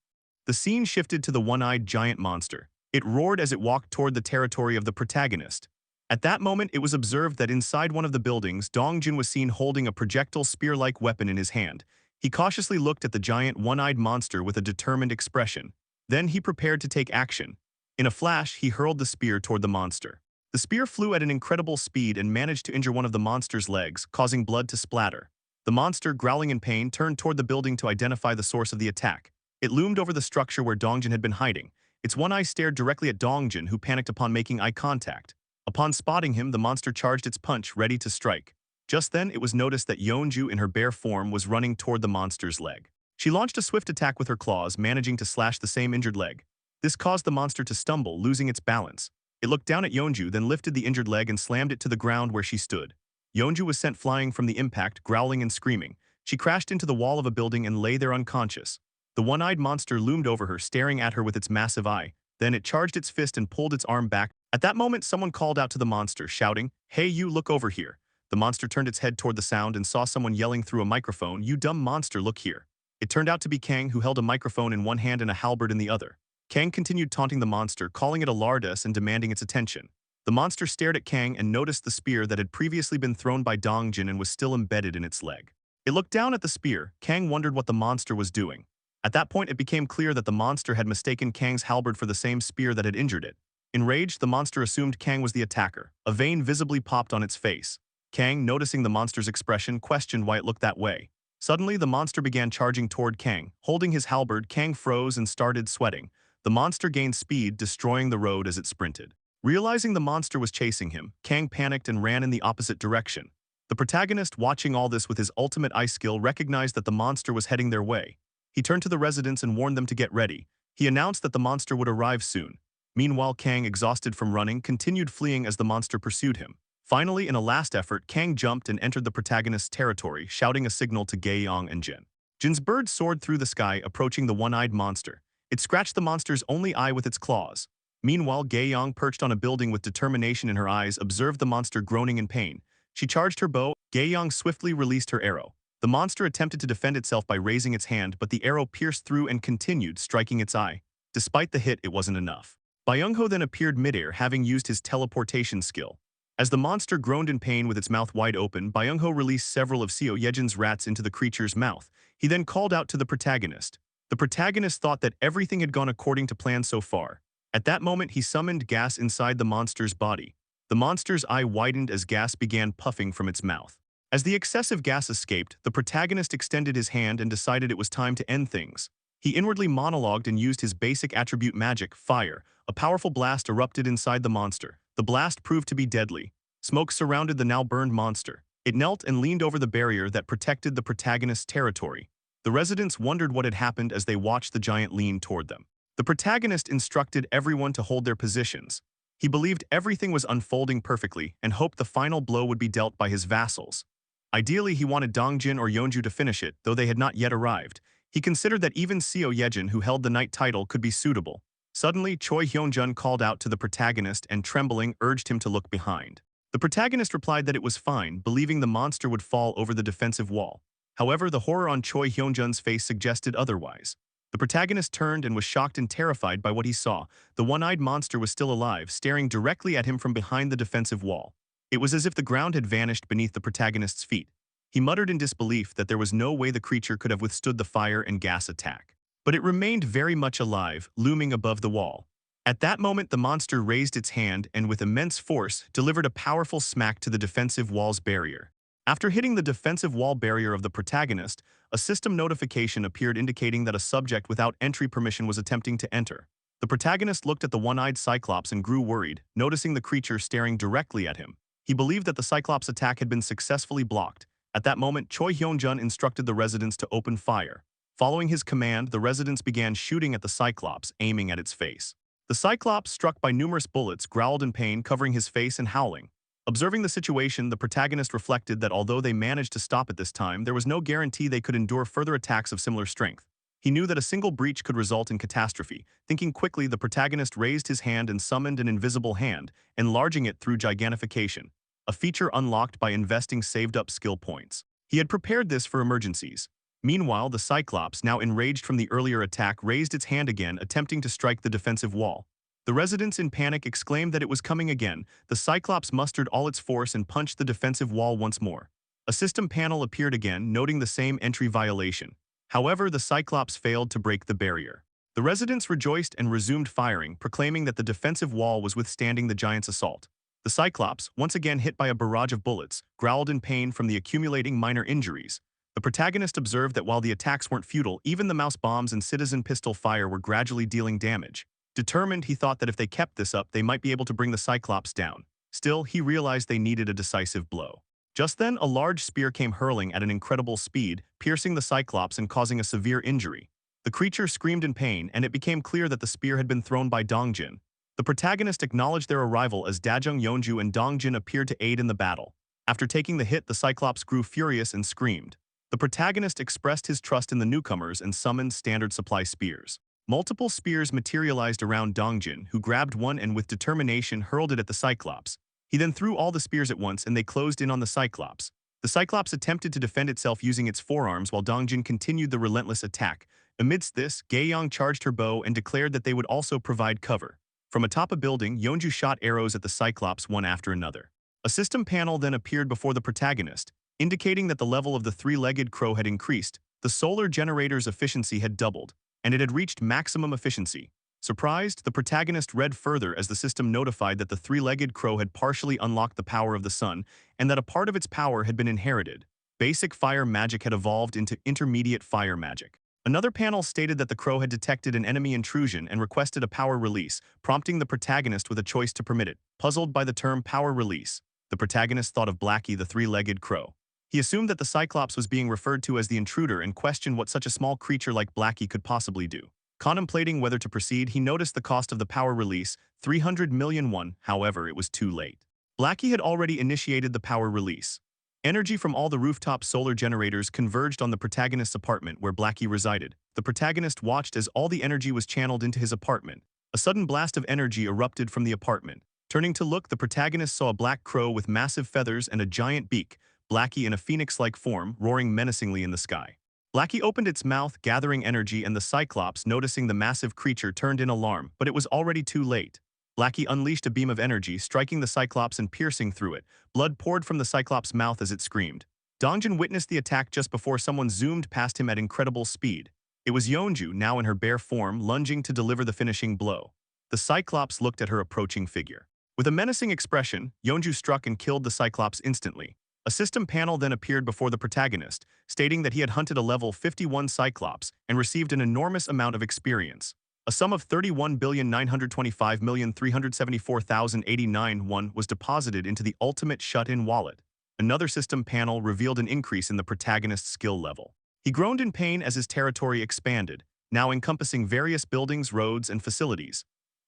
The scene shifted to the one-eyed giant monster. It roared as it walked toward the territory of the protagonist. At that moment, it was observed that inside one of the buildings, Dongjin was seen holding a projectile spear-like weapon in his hand. He cautiously looked at the giant one-eyed monster with a determined expression. Then he prepared to take action. In a flash, he hurled the spear toward the monster. The spear flew at an incredible speed and managed to injure one of the monster's legs, causing blood to splatter. The monster, growling in pain, turned toward the building to identify the source of the attack. It loomed over the structure where Dongjin had been hiding. Its one eye stared directly at Dongjin, who panicked upon making eye contact. Upon spotting him, the monster charged its punch, ready to strike. Just then, it was noticed that Yeonju in her bare form was running toward the monster's leg. She launched a swift attack with her claws, managing to slash the same injured leg. This caused the monster to stumble, losing its balance. It looked down at Yeonju, then lifted the injured leg and slammed it to the ground where she stood. Yeonju was sent flying from the impact, growling and screaming. She crashed into the wall of a building and lay there unconscious. The one-eyed monster loomed over her, staring at her with its massive eye. Then it charged its fist and pulled its arm back. At that moment, someone called out to the monster, shouting, "Hey you, look over here." The monster turned its head toward the sound and saw someone yelling through a microphone, "You dumb monster, look here." It turned out to be Kang, who held a microphone in one hand and a halberd in the other. Kang continued taunting the monster, calling it a lardess and demanding its attention. The monster stared at Kang and noticed the spear that had previously been thrown by Dongjin and was still embedded in its leg. It looked down at the spear. Kang wondered what the monster was doing. At that point, it became clear that the monster had mistaken Kang's halberd for the same spear that had injured it. Enraged, the monster assumed Kang was the attacker. A vein visibly popped on its face. Kang, noticing the monster's expression, questioned why it looked that way. Suddenly, the monster began charging toward Kang. Holding his halberd, Kang froze and started sweating. The monster gained speed, destroying the road as it sprinted. Realizing the monster was chasing him, Kang panicked and ran in the opposite direction. The protagonist, watching all this with his ultimate eye skill, recognized that the monster was heading their way. He turned to the residents and warned them to get ready. He announced that the monster would arrive soon. Meanwhile, Kang, exhausted from running, continued fleeing as the monster pursued him. Finally, in a last effort, Kang jumped and entered the protagonist's territory, shouting a signal to Gaeyong and Jin. Jin's bird soared through the sky, approaching the one-eyed monster. It scratched the monster's only eye with its claws. Meanwhile, Gaeyong, perched on a building with determination in her eyes, observed the monster groaning in pain. She charged her bow. Gaeyong swiftly released her arrow. The monster attempted to defend itself by raising its hand, but the arrow pierced through and continued, striking its eye. Despite the hit, it wasn't enough. Byung-ho then appeared midair, having used his teleportation skill. As the monster groaned in pain with its mouth wide open, Byung-ho released several of Seo Yejin's rats into the creature's mouth. He then called out to the protagonist. The protagonist thought that everything had gone according to plan so far. At that moment, he summoned gas inside the monster's body. The monster's eye widened as gas began puffing from its mouth. As the excessive gas escaped, the protagonist extended his hand and decided it was time to end things. He inwardly monologued and used his basic attribute magic, fire. A powerful blast erupted inside the monster. The blast proved to be deadly. Smoke surrounded the now burned monster. It knelt and leaned over the barrier that protected the protagonist's territory. The residents wondered what had happened as they watched the giant lean toward them. The protagonist instructed everyone to hold their positions. He believed everything was unfolding perfectly and hoped the final blow would be dealt by his vassals. Ideally, he wanted Dongjin or Yeonju to finish it, though they had not yet arrived. He considered that even Seo Yejin, who held the knight title, could be suitable. Suddenly, Choi Hyunjun called out to the protagonist and, trembling, urged him to look behind. The protagonist replied that it was fine, believing the monster would fall over the defensive wall. However, the horror on Choi Hyunjun's face suggested otherwise. The protagonist turned and was shocked and terrified by what he saw. The one-eyed monster was still alive, staring directly at him from behind the defensive wall. It was as if the ground had vanished beneath the protagonist's feet. He muttered in disbelief that there was no way the creature could have withstood the fire and gas attack. But it remained very much alive, looming above the wall. At that moment, the monster raised its hand and with immense force delivered a powerful smack to the defensive wall's barrier. After hitting the defensive wall barrier of the protagonist, a system notification appeared indicating that a subject without entry permission was attempting to enter. The protagonist looked at the one-eyed Cyclops and grew worried, noticing the creature staring directly at him. He believed that the Cyclops' attack had been successfully blocked. At that moment, Choi Hyun-jun instructed the residents to open fire. Following his command, the residents began shooting at the Cyclops, aiming at its face. The Cyclops, struck by numerous bullets, growled in pain, covering his face and howling. Observing the situation, the protagonist reflected that although they managed to stop at this time, there was no guarantee they could endure further attacks of similar strength. He knew that a single breach could result in catastrophe. Thinking quickly, the protagonist raised his hand and summoned an invisible hand, enlarging it through gigantification, a feature unlocked by investing saved-up skill points. He had prepared this for emergencies. Meanwhile, the Cyclops, now enraged from the earlier attack, raised its hand again, attempting to strike the defensive wall. The residents in panic exclaimed that it was coming again. The Cyclops mustered all its force and punched the defensive wall once more. A system panel appeared again, noting the same entry violation. However, the Cyclops failed to break the barrier. The residents rejoiced and resumed firing, proclaiming that the defensive wall was withstanding the giant's assault. The Cyclops, once again hit by a barrage of bullets, growled in pain from the accumulating minor injuries. The protagonist observed that while the attacks weren't futile, even the mouse bombs and citizen pistol fire were gradually dealing damage. Determined, he thought that if they kept this up, they might be able to bring the Cyclops down. Still, he realized they needed a decisive blow. Just then, a large spear came hurling at an incredible speed, piercing the Cyclops and causing a severe injury. The creature screamed in pain, and it became clear that the spear had been thrown by Dongjin. The protagonist acknowledged their arrival as Dajung Yeonju and Dongjin appeared to aid in the battle. After taking the hit, the Cyclops grew furious and screamed. The protagonist expressed his trust in the newcomers and summoned standard supply spears. Multiple spears materialized around Dongjin, who grabbed one and with determination hurled it at the Cyclops. He then threw all the spears at once and they closed in on the Cyclops. The Cyclops attempted to defend itself using its forearms while Dongjin continued the relentless attack. Amidst this, Gaeyang charged her bow and declared that they would also provide cover. From atop a building, Yeonju shot arrows at the Cyclops one after another. A system panel then appeared before the protagonist, indicating that the level of the three-legged crow had increased. The solar generator's efficiency had doubled, and it had reached maximum efficiency. Surprised, the protagonist read further as the system notified that the three-legged crow had partially unlocked the power of the sun and that a part of its power had been inherited. Basic fire magic had evolved into intermediate fire magic. Another panel stated that the crow had detected an enemy intrusion and requested a power release, prompting the protagonist with a choice to permit it. Puzzled by the term power release, the protagonist thought of Blackie, the three-legged crow. He assumed that the Cyclops was being referred to as the intruder and questioned what such a small creature like Blackie could possibly do. Contemplating whether to proceed, he noticed the cost of the power release, 300 million won. However, it was too late. Blackie had already initiated the power release. Energy from all the rooftop solar generators converged on the protagonist's apartment where Blackie resided. The protagonist watched as all the energy was channeled into his apartment. A sudden blast of energy erupted from the apartment. Turning to look, the protagonist saw a black crow with massive feathers and a giant beak, Blackie in a phoenix-like form, roaring menacingly in the sky. Blackie opened its mouth, gathering energy, and the Cyclops, noticing the massive creature, turned in alarm, but it was already too late. Blackie unleashed a beam of energy, striking the Cyclops and piercing through it. Blood poured from the Cyclops' mouth as it screamed. Dongjin witnessed the attack just before someone zoomed past him at incredible speed. It was Yeonju, now in her bare form, lunging to deliver the finishing blow. The Cyclops looked at her approaching figure. With a menacing expression, Yeonju struck and killed the Cyclops instantly. A system panel then appeared before the protagonist, stating that he had hunted a level 51 Cyclops and received an enormous amount of experience. A sum of 31,925,374,089 won was deposited into the ultimate shut-in wallet. Another system panel revealed an increase in the protagonist's skill level. He groaned in pain as his territory expanded, now encompassing various buildings, roads, and facilities.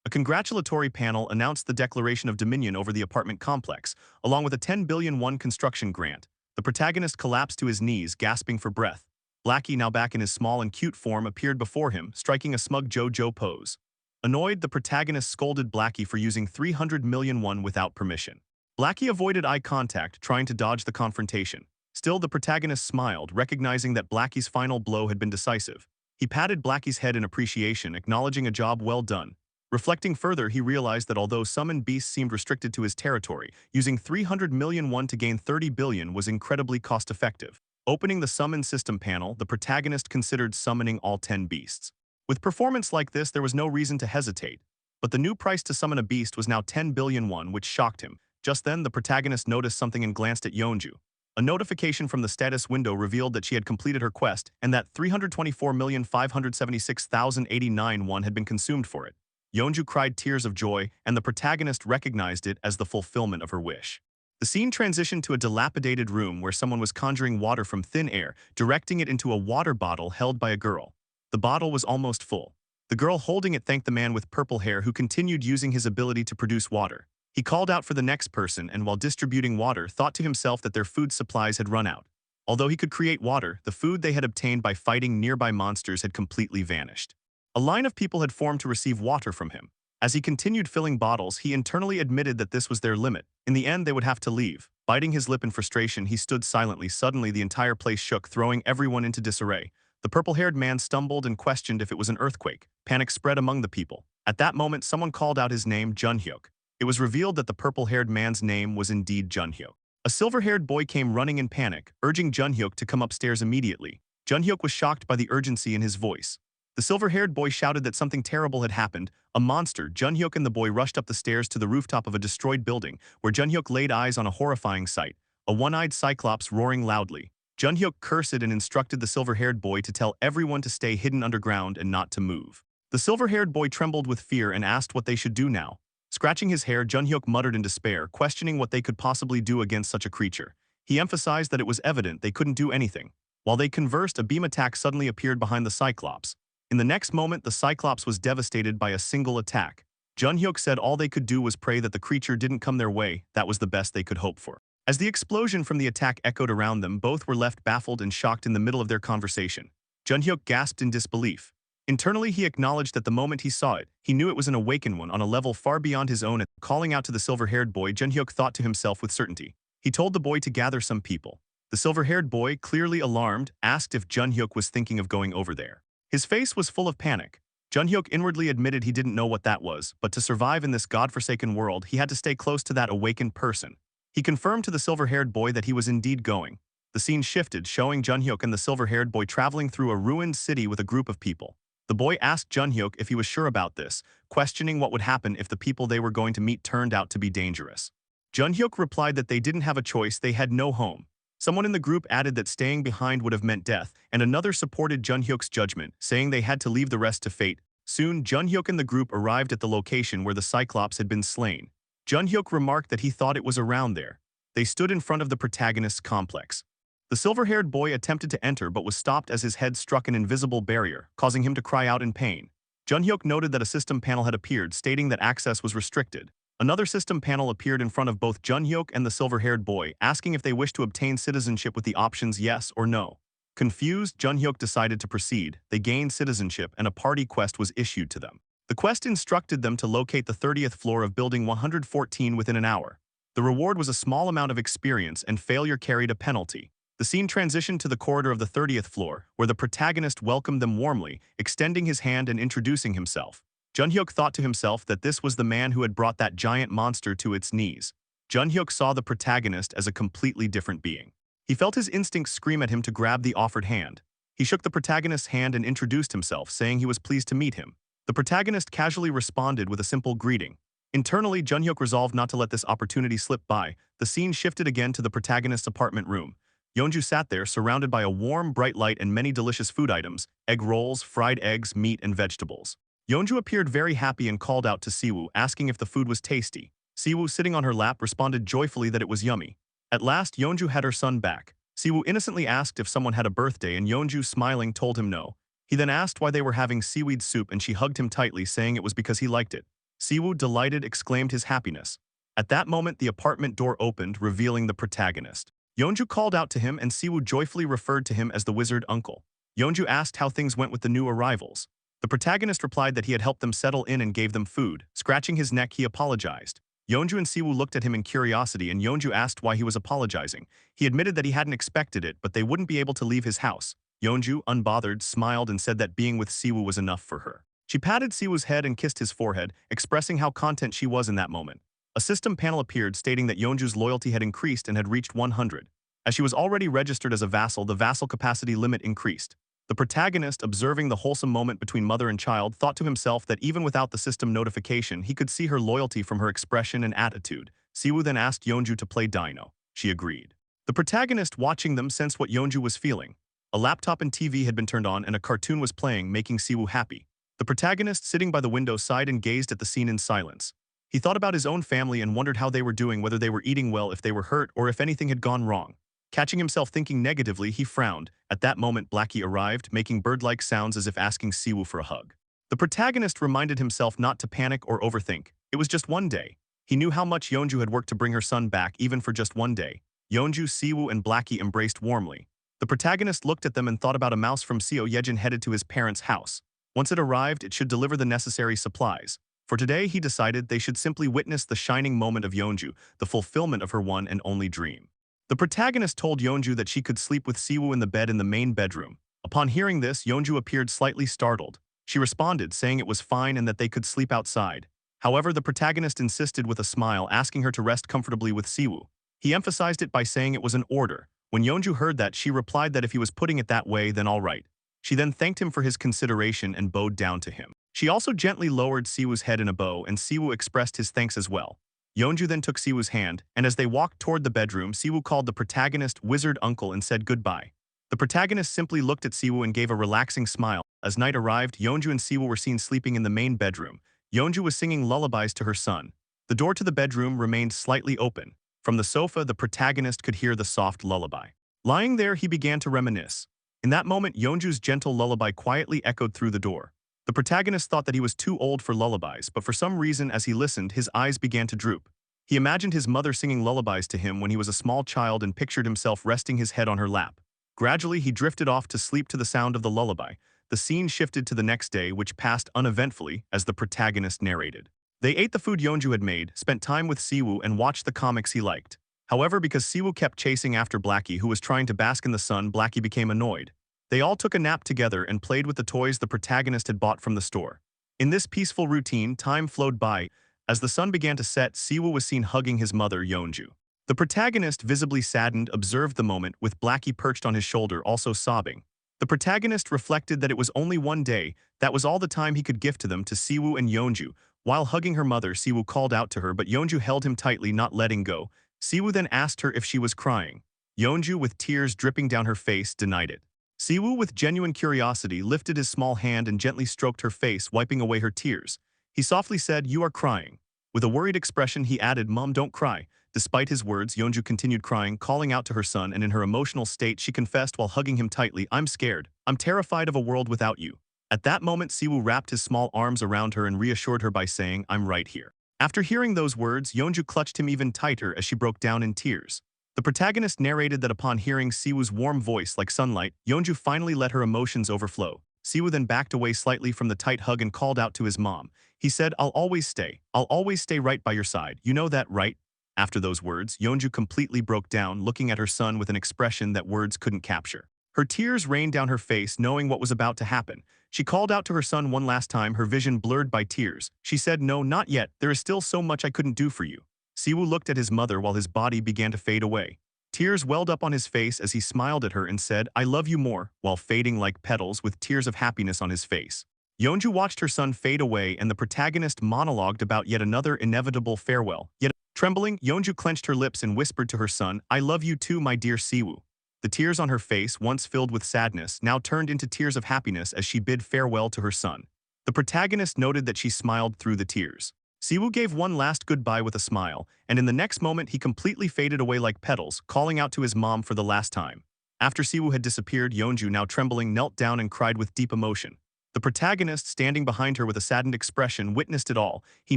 A congratulatory panel announced the declaration of dominion over the apartment complex, along with a 10 billion won construction grant. The protagonist collapsed to his knees, gasping for breath. Blackie, now back in his small and cute form, appeared before him, striking a smug JoJo pose. Annoyed, the protagonist scolded Blackie for using 300 million won without permission. Blackie avoided eye contact, trying to dodge the confrontation. Still, the protagonist smiled, recognizing that Blackie's final blow had been decisive. He patted Blackie's head in appreciation, acknowledging a job well done. Reflecting further, he realized that although summoned beasts seemed restricted to his territory, using 300 million won to gain 30 billion was incredibly cost-effective. Opening the summon system panel, the protagonist considered summoning all 10 beasts. With performance like this, there was no reason to hesitate. But the new price to summon a beast was now 10 billion won, which shocked him. Just then, the protagonist noticed something and glanced at Yeonju. A notification from the status window revealed that she had completed her quest and that 324,576,089 won had been consumed for it. Yeonju cried tears of joy, and the protagonist recognized it as the fulfillment of her wish. The scene transitioned to a dilapidated room where someone was conjuring water from thin air, directing it into a water bottle held by a girl. The bottle was almost full. The girl holding it thanked the man with purple hair who continued using his ability to produce water. He called out for the next person and while distributing water thought to himself that their food supplies had run out. Although he could create water, the food they had obtained by fighting nearby monsters had completely vanished. A line of people had formed to receive water from him. As he continued filling bottles, he internally admitted that this was their limit. In the end, they would have to leave. Biting his lip in frustration, he stood silently. Suddenly, the entire place shook, throwing everyone into disarray. The purple-haired man stumbled and questioned if it was an earthquake. Panic spread among the people. At that moment, someone called out his name, Junhyuk. It was revealed that the purple-haired man's name was indeed Junhyuk. A silver-haired boy came running in panic, urging Junhyuk to come upstairs immediately. Junhyuk was shocked by the urgency in his voice. The silver-haired boy shouted that something terrible had happened. A monster. Junhyuk and the boy rushed up the stairs to the rooftop of a destroyed building, where Junhyuk laid eyes on a horrifying sight, a one-eyed cyclops roaring loudly. Junhyuk cursed and instructed the silver-haired boy to tell everyone to stay hidden underground and not to move. The silver-haired boy trembled with fear and asked what they should do now. Scratching his hair, Junhyuk muttered in despair, questioning what they could possibly do against such a creature. He emphasized that it was evident they couldn't do anything. While they conversed, a beam attack suddenly appeared behind the cyclops. In the next moment, the cyclops was devastated by a single attack. Junhyuk said all they could do was pray that the creature didn't come their way. That was the best they could hope for. As the explosion from the attack echoed around them, both were left baffled and shocked in the middle of their conversation. Junhyuk gasped in disbelief. Internally, he acknowledged that the moment he saw it, he knew it was an awakened one on a level far beyond his own. Calling out to the silver-haired boy, Junhyuk thought to himself with certainty. He told the boy to gather some people. The silver-haired boy, clearly alarmed, asked if Junhyuk was thinking of going over there. His face was full of panic. Junhyuk inwardly admitted he didn't know what that was, but to survive in this godforsaken world, he had to stay close to that awakened person. He confirmed to the silver-haired boy that he was indeed going. The scene shifted, showing Junhyuk and the silver-haired boy traveling through a ruined city with a group of people. The boy asked Junhyuk if he was sure about this, questioning what would happen if the people they were going to meet turned out to be dangerous. Junhyuk replied that they didn't have a choice, they had no home. Someone in the group added that staying behind would have meant death, and another supported Junhyuk's judgment, saying they had to leave the rest to fate. Soon, Junhyuk and the group arrived at the location where the Cyclops had been slain. Junhyuk remarked that he thought it was around there. They stood in front of the protagonist's complex. The silver-haired boy attempted to enter but was stopped as his head struck an invisible barrier, causing him to cry out in pain. Junhyuk noted that a system panel had appeared, stating that access was restricted. Another system panel appeared in front of both Junhyuk and the silver-haired boy, asking if they wished to obtain citizenship with the options yes or no. Confused, Junhyuk decided to proceed. They gained citizenship and a party quest was issued to them. The quest instructed them to locate the 30th floor of Building 114 within an hour. The reward was a small amount of experience and failure carried a penalty. The scene transitioned to the corridor of the 30th floor, where the protagonist welcomed them warmly, extending his hand and introducing himself. Junhyuk thought to himself that this was the man who had brought that giant monster to its knees. Junhyuk saw the protagonist as a completely different being. He felt his instincts scream at him to grab the offered hand. He shook the protagonist's hand and introduced himself, saying he was pleased to meet him. The protagonist casually responded with a simple greeting. Internally, Junhyuk resolved not to let this opportunity slip by. The scene shifted again to the protagonist's apartment room. Yeonju sat there, surrounded by a warm, bright light and many delicious food items, egg rolls, fried eggs, meat, and vegetables. Yeonju appeared very happy and called out to Siwoo, asking if the food was tasty. Siwoo, sitting on her lap, responded joyfully that it was yummy. At last, Yeonju had her son back. Siwoo innocently asked if someone had a birthday and Yeonju, smiling, told him no. He then asked why they were having seaweed soup and she hugged him tightly, saying it was because he liked it. Siwoo, delighted, exclaimed his happiness. At that moment, the apartment door opened, revealing the protagonist. Yeonju called out to him and Siwoo joyfully referred to him as the wizard uncle. Yeonju asked how things went with the new arrivals. The protagonist replied that he had helped them settle in and gave them food. Scratching his neck, he apologized. Yeonju and Siwoo looked at him in curiosity and Yeonju asked why he was apologizing. He admitted that he hadn't expected it, but they wouldn't be able to leave his house. Yeonju, unbothered, smiled and said that being with Siwoo was enough for her. She patted Siwoo's head and kissed his forehead, expressing how content she was in that moment. A system panel appeared stating that Yeonju's loyalty had increased and had reached 100. As she was already registered as a vassal, the vassal capacity limit increased. The protagonist, observing the wholesome moment between mother and child, thought to himself that even without the system notification, he could see her loyalty from her expression and attitude. Siwoo then asked Yeonju to play Dino. She agreed. The protagonist watching them sensed what Yeonju was feeling. A laptop and TV had been turned on and a cartoon was playing, making Siwoo happy. The protagonist, sitting by the window, sighed and gazed at the scene in silence. He thought about his own family and wondered how they were doing, whether they were eating well, if they were hurt, or if anything had gone wrong. Catching himself thinking negatively, he frowned. At that moment, Blackie arrived, making bird-like sounds as if asking Siwoo for a hug. The protagonist reminded himself not to panic or overthink. It was just one day. He knew how much Yeonju had worked to bring her son back, even for just one day. Yeonju, Siwoo, and Blackie embraced warmly. The protagonist looked at them and thought about a mouse from Seo Yejin headed to his parents' house. Once it arrived, it should deliver the necessary supplies. For today, he decided they should simply witness the shining moment of Yeonju, the fulfillment of her one and only dream. The protagonist told Yeonju that she could sleep with Siwoo in the bed in the main bedroom. Upon hearing this, Yeonju appeared slightly startled. She responded, saying it was fine and that they could sleep outside. However, the protagonist insisted with a smile, asking her to rest comfortably with Siwoo. He emphasized it by saying it was an order. When Yeonju heard that, she replied that if he was putting it that way, then all right. She then thanked him for his consideration and bowed down to him. She also gently lowered Siwoo's head in a bow, and Siwoo expressed his thanks as well. Yeonju then took Siwoo's hand, and as they walked toward the bedroom, Siwoo called the protagonist wizard uncle and said goodbye. The protagonist simply looked at Siwoo and gave a relaxing smile. As night arrived, Yeonju and Siwoo were seen sleeping in the main bedroom. Yeonju was singing lullabies to her son. The door to the bedroom remained slightly open. From the sofa, the protagonist could hear the soft lullaby. Lying there, he began to reminisce. In that moment, Yeonju's gentle lullaby quietly echoed through the door. The protagonist thought that he was too old for lullabies, but for some reason, as he listened, his eyes began to droop. He imagined his mother singing lullabies to him when he was a small child and pictured himself resting his head on her lap. Gradually, he drifted off to sleep to the sound of the lullaby. The scene shifted to the next day, which passed uneventfully as the protagonist narrated. They ate the food Yeonju had made, spent time with Siwoo, and watched the comics he liked. However, because Siwoo kept chasing after Blackie, who was trying to bask in the sun, Blackie became annoyed. They all took a nap together and played with the toys the protagonist had bought from the store. In this peaceful routine, time flowed by. As the sun began to set, Siwoo was seen hugging his mother, Yeonju. The protagonist, visibly saddened, observed the moment, with Blackie perched on his shoulder, also sobbing. The protagonist reflected that it was only one day, that was all the time he could give to them, to Siwoo and Yeonju. While hugging her mother, Siwoo called out to her, but Yeonju held him tightly, not letting go. Siwoo then asked her if she was crying. Yeonju, with tears dripping down her face, denied it. Siwoo, with genuine curiosity, lifted his small hand and gently stroked her face, wiping away her tears. He softly said, "You are crying." With a worried expression, he added, "Mom, don't cry." Despite his words, Yeonju continued crying, calling out to her son, and in her emotional state, she confessed while hugging him tightly, "I'm scared. I'm terrified of a world without you." At that moment, Siwoo wrapped his small arms around her and reassured her by saying, "I'm right here." After hearing those words, Yeonju clutched him even tighter as she broke down in tears. The protagonist narrated that upon hearing Siwoo's warm voice like sunlight, Yeonju finally let her emotions overflow. Siwoo then backed away slightly from the tight hug and called out to his mom. He said, I'll always stay right by your side. You know that, right?" After those words, Yeonju completely broke down, looking at her son with an expression that words couldn't capture. Her tears rained down her face, knowing what was about to happen. She called out to her son one last time, her vision blurred by tears. She said, "No, not yet. There is still so much I couldn't do for you." Siwoo looked at his mother while his body began to fade away. Tears welled up on his face as he smiled at her and said, "I love you more," while fading like petals with tears of happiness on his face. Yeonju watched her son fade away, and the protagonist monologued about yet another inevitable farewell. Yet, trembling, Yeonju clenched her lips and whispered to her son, "I love you too, my dear Siwoo." The tears on her face, once filled with sadness, now turned into tears of happiness as she bid farewell to her son. The protagonist noted that she smiled through the tears. Siwoo gave one last goodbye with a smile, and in the next moment he completely faded away like petals, calling out to his mom for the last time. After Siwoo had disappeared, Yeonju, now trembling, knelt down and cried with deep emotion. The protagonist, standing behind her with a saddened expression, witnessed it all. He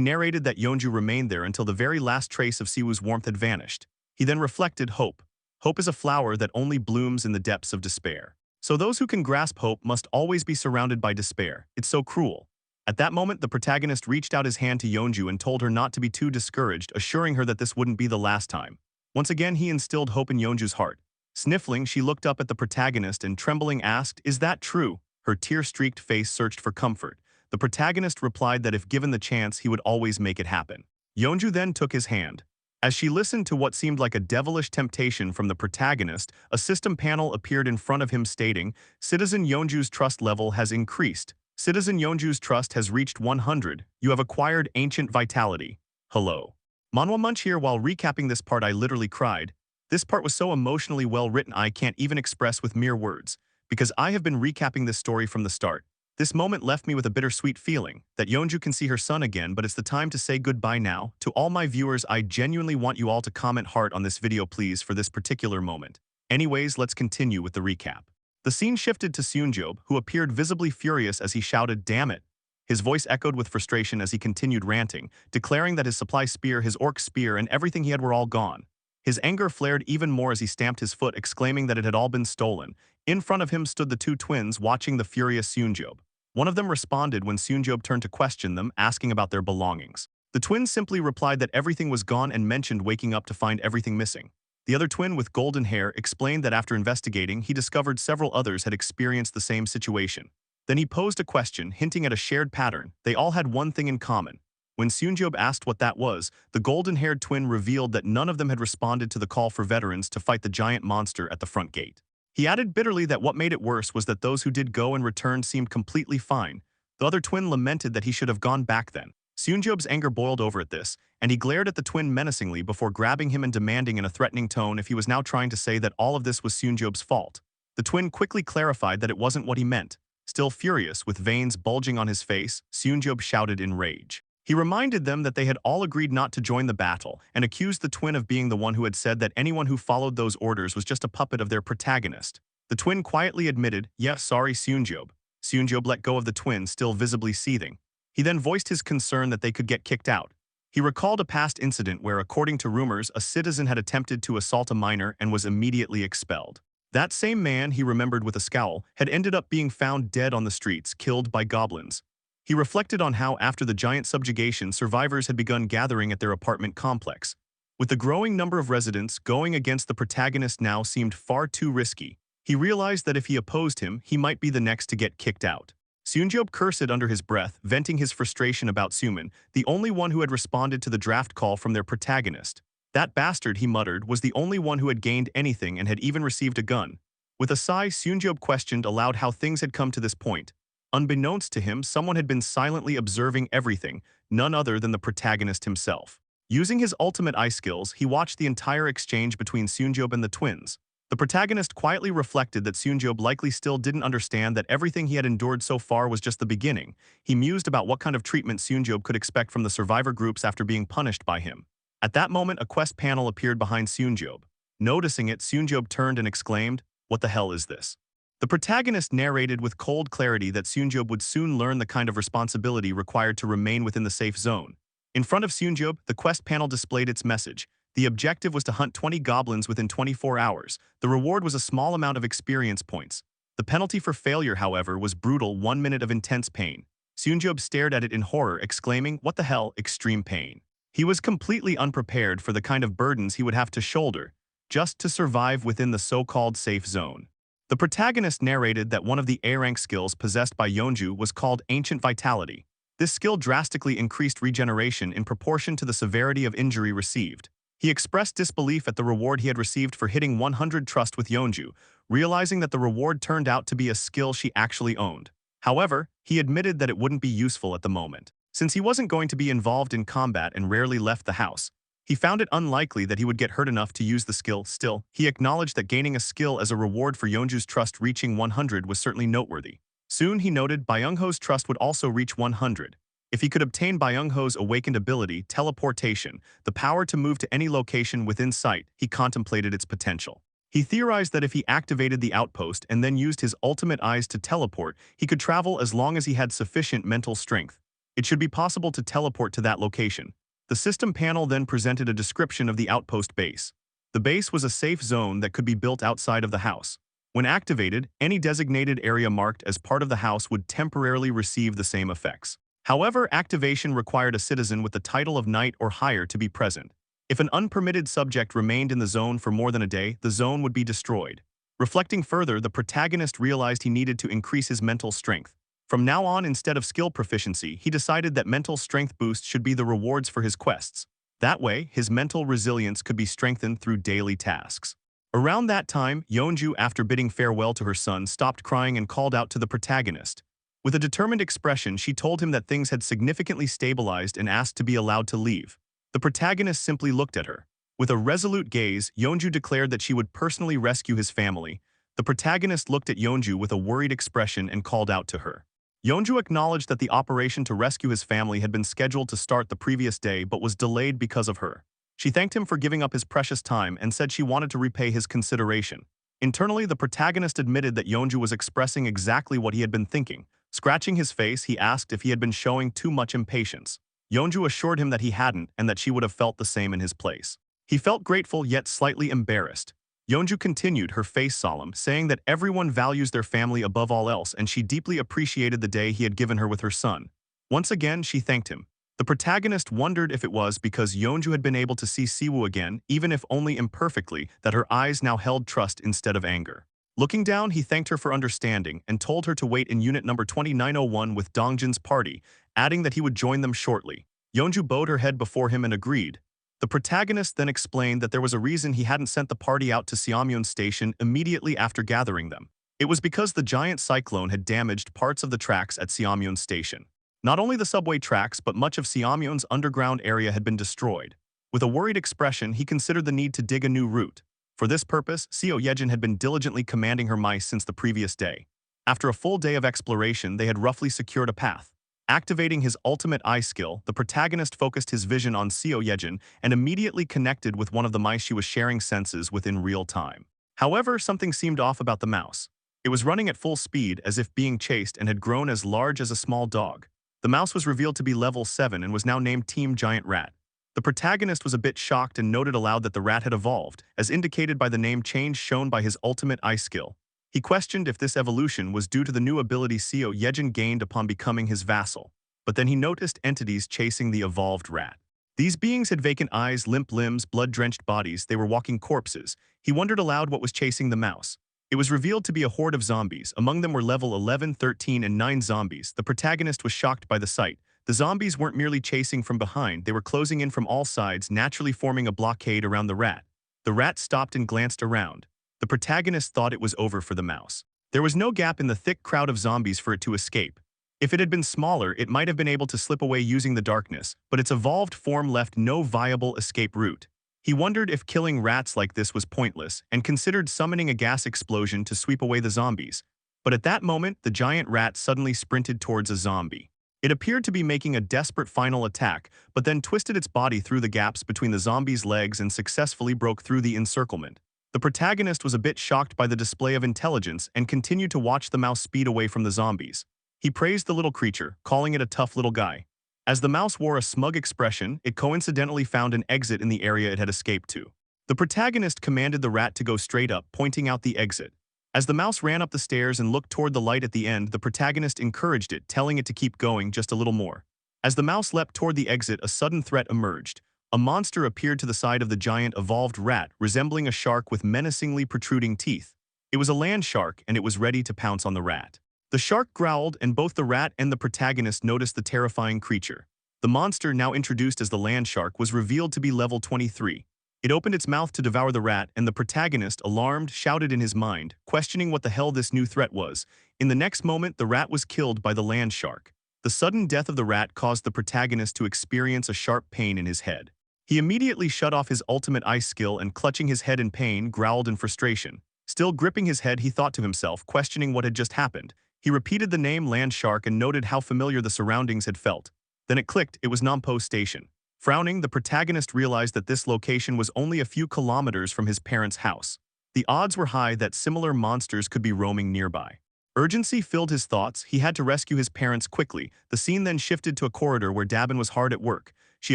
narrated that Yeonju remained there until the very last trace of Siwoo's warmth had vanished. He then reflected, "Hope. Hope is a flower that only blooms in the depths of despair. So those who can grasp hope must always be surrounded by despair. It's so cruel." At that moment, the protagonist reached out his hand to Yeonju and told her not to be too discouraged, assuring her that this wouldn't be the last time. Once again, he instilled hope in Yeonju's heart. Sniffling, she looked up at the protagonist and trembling asked, "Is that true?" Her tear-streaked face searched for comfort. The protagonist replied that if given the chance, he would always make it happen. Yeonju then took his hand. As she listened to what seemed like a devilish temptation from the protagonist, a system panel appeared in front of him stating, "Citizen Yeonju's trust level has increased. Citizen Yeonju's trust has reached 100. You have acquired ancient vitality. Hello." Manhwa Munch here. While recapping this part, I literally cried. This part was so emotionally well written I can't even express with mere words, because I have been recapping this story from the start. This moment left me with a bittersweet feeling that Yeonju can see her son again, but it's the time to say goodbye now. To all my viewers, I genuinely want you all to comment heart on this video please for this particular moment. Anyways, let's continue with the recap. The scene shifted to Seunjob, who appeared visibly furious as he shouted, "Damn it!" His voice echoed with frustration as he continued ranting, declaring that his supply spear, his orc spear, and everything he had were all gone. His anger flared even more as he stamped his foot, exclaiming that it had all been stolen. In front of him stood the two twins, watching the furious Seunjob. One of them responded when Seunjob turned to question them, asking about their belongings. The twins simply replied that everything was gone and mentioned waking up to find everything missing. The other twin with golden hair explained that after investigating, he discovered several others had experienced the same situation. Then he posed a question, hinting at a shared pattern. They all had one thing in common. When Seunjob asked what that was, the golden-haired twin revealed that none of them had responded to the call for veterans to fight the giant monster at the front gate. He added bitterly that what made it worse was that those who did go and returned seemed completely fine. The other twin lamented that he should have gone back then. Seunjob's anger boiled over at this, and he glared at the twin menacingly before grabbing him and demanding in a threatening tone if he was now trying to say that all of this was Seunjob's fault. The twin quickly clarified that it wasn't what he meant. Still furious, with veins bulging on his face, Seunjob shouted in rage. He reminded them that they had all agreed not to join the battle and accused the twin of being the one who had said that anyone who followed those orders was just a puppet of their protagonist. The twin quietly admitted, "Yeah, sorry, Seunjob." Seunjob let go of the twin, still visibly seething. He then voiced his concern that they could get kicked out. He recalled a past incident where, according to rumors, a citizen had attempted to assault a minor and was immediately expelled. That same man, he remembered with a scowl, had ended up being found dead on the streets, killed by goblins. He reflected on how, after the giant subjugation, survivors had begun gathering at their apartment complex. With the growing number of residents, going against the protagonist now seemed far too risky. He realized that if he opposed him, he might be the next to get kicked out. Seunjob cursed under his breath, venting his frustration about Suman, the only one who had responded to the draft call from their protagonist. That bastard, he muttered, was the only one who had gained anything and had even received a gun. With a sigh, Seunjob questioned aloud how things had come to this point. Unbeknownst to him, someone had been silently observing everything, none other than the protagonist himself. Using his ultimate eye skills, he watched the entire exchange between Seunjob and the twins. The protagonist quietly reflected that Seunjob likely still didn't understand that everything he had endured so far was just the beginning. He mused about what kind of treatment Seunjob could expect from the survivor groups after being punished by him. At that moment, a quest panel appeared behind Seunjob. Noticing it, Seunjob turned and exclaimed, "What the hell is this?" The protagonist narrated with cold clarity that Seunjob would soon learn the kind of responsibility required to remain within the safe zone. In front of Seunjob, the quest panel displayed its message. The objective was to hunt 20 goblins within 24 hours. The reward was a small amount of experience points. The penalty for failure, however, was brutal 1 minute of intense pain. Seunjob stared at it in horror, exclaiming, "What the hell, extreme pain?" He was completely unprepared for the kind of burdens he would have to shoulder, just to survive within the so-called safe zone. The protagonist narrated that one of the A-rank skills possessed by Yeonju was called Ancient Vitality. This skill drastically increased regeneration in proportion to the severity of injury received. He expressed disbelief at the reward he had received for hitting 100 trust with Yeonju, realizing that the reward turned out to be a skill she actually owned. However, he admitted that it wouldn't be useful at the moment. Since he wasn't going to be involved in combat and rarely left the house, he found it unlikely that he would get hurt enough to use the skill. Still, he acknowledged that gaining a skill as a reward for Yeonju's trust reaching 100 was certainly noteworthy. Soon, he noted, Byung-ho's trust would also reach 100. If he could obtain Byung-ho's awakened ability, teleportation, the power to move to any location within sight, he contemplated its potential. He theorized that if he activated the outpost and then used his ultimate eyes to teleport, he could travel as long as he had sufficient mental strength. It should be possible to teleport to that location. The system panel then presented a description of the outpost base. The base was a safe zone that could be built outside of the house. When activated, any designated area marked as part of the house would temporarily receive the same effects. However, activation required a citizen with the title of knight or higher to be present. If an unpermitted subject remained in the zone for more than a day, the zone would be destroyed. Reflecting further, the protagonist realized he needed to increase his mental strength. From now on, instead of skill proficiency, he decided that mental strength boost should be the rewards for his quests. That way, his mental resilience could be strengthened through daily tasks. Around that time, Yeonju, after bidding farewell to her son, stopped crying and called out to the protagonist. With a determined expression, she told him that things had significantly stabilized and asked to be allowed to leave. The protagonist simply looked at her. With a resolute gaze, Yeonju declared that she would personally rescue his family. The protagonist looked at Yeonju with a worried expression and called out to her. Yeonju acknowledged that the operation to rescue his family had been scheduled to start the previous day but was delayed because of her. She thanked him for giving up his precious time and said she wanted to repay his consideration. Internally, the protagonist admitted that Yeonju was expressing exactly what he had been thinking. Scratching his face, he asked if he had been showing too much impatience. Yeonju assured him that he hadn't and that she would have felt the same in his place. He felt grateful yet slightly embarrassed. Yeonju continued, her face solemn, saying that everyone values their family above all else and she deeply appreciated the day he had given her with her son. Once again, she thanked him. The protagonist wondered if it was because Yeonju had been able to see Siwoo again, even if only imperfectly, that her eyes now held trust instead of anger. Looking down, he thanked her for understanding and told her to wait in unit number 2901 with Dongjin's party, adding that he would join them shortly. Yeonju bowed her head before him and agreed. The protagonist then explained that there was a reason he hadn't sent the party out to Seomyeon Station immediately after gathering them. It was because the giant cyclone had damaged parts of the tracks at Seomyeon Station. Not only the subway tracks, but much of Seomyeon's underground area had been destroyed. With a worried expression, he considered the need to dig a new route. For this purpose, Seo Yejin had been diligently commanding her mice since the previous day. After a full day of exploration, they had roughly secured a path. Activating his ultimate eye skill, the protagonist focused his vision on Seo Yejin and immediately connected with one of the mice she was sharing senses with in real time. However, something seemed off about the mouse. It was running at full speed as if being chased and had grown as large as a small dog. The mouse was revealed to be level 7 and was now named Team Giant Rat. The protagonist was a bit shocked and noted aloud that the rat had evolved, as indicated by the name change shown by his ultimate eye skill. He questioned if this evolution was due to the new ability Seo Yejin gained upon becoming his vassal. But then he noticed entities chasing the evolved rat. These beings had vacant eyes, limp limbs, blood-drenched bodies. They were walking corpses. He wondered aloud what was chasing the mouse. It was revealed to be a horde of zombies. Among them were level 11, 13, and 9 zombies. The protagonist was shocked by the sight. The zombies weren't merely chasing from behind, they were closing in from all sides, naturally forming a blockade around the rat. The rat stopped and glanced around. The protagonist thought it was over for the mouse. There was no gap in the thick crowd of zombies for it to escape. If it had been smaller, it might have been able to slip away using the darkness, but its evolved form left no viable escape route. He wondered if killing rats like this was pointless and considered summoning a gas explosion to sweep away the zombies. But at that moment, the giant rat suddenly sprinted towards a zombie. It appeared to be making a desperate final attack, but then twisted its body through the gaps between the zombie's legs and successfully broke through the encirclement. The protagonist was a bit shocked by the display of intelligence and continued to watch the mouse speed away from the zombies. He praised the little creature, calling it a tough little guy. As the mouse wore a smug expression, it coincidentally found an exit in the area it had escaped to. The protagonist commanded the rat to go straight up, pointing out the exit. As the mouse ran up the stairs and looked toward the light at the end, the protagonist encouraged it, telling it to keep going just a little more. As the mouse leapt toward the exit, a sudden threat emerged. A monster appeared to the side of the giant evolved rat, resembling a shark with menacingly protruding teeth. It was a land shark, and it was ready to pounce on the rat. The shark growled, and both the rat and the protagonist noticed the terrifying creature. The monster, now introduced as the land shark, was revealed to be level 23. It opened its mouth to devour the rat, and the protagonist, alarmed, shouted in his mind, questioning what the hell this new threat was. In the next moment, the rat was killed by the land shark. The sudden death of the rat caused the protagonist to experience a sharp pain in his head. He immediately shut off his ultimate ice skill and, clutching his head in pain, growled in frustration. Still gripping his head, he thought to himself, questioning what had just happened. He repeated the name land shark and noted how familiar the surroundings had felt. Then it clicked, it was Nampo Station. Frowning, the protagonist realized that this location was only a few kilometers from his parents' house. The odds were high that similar monsters could be roaming nearby. Urgency filled his thoughts. He had to rescue his parents quickly. The scene then shifted to a corridor where Dabin was hard at work. She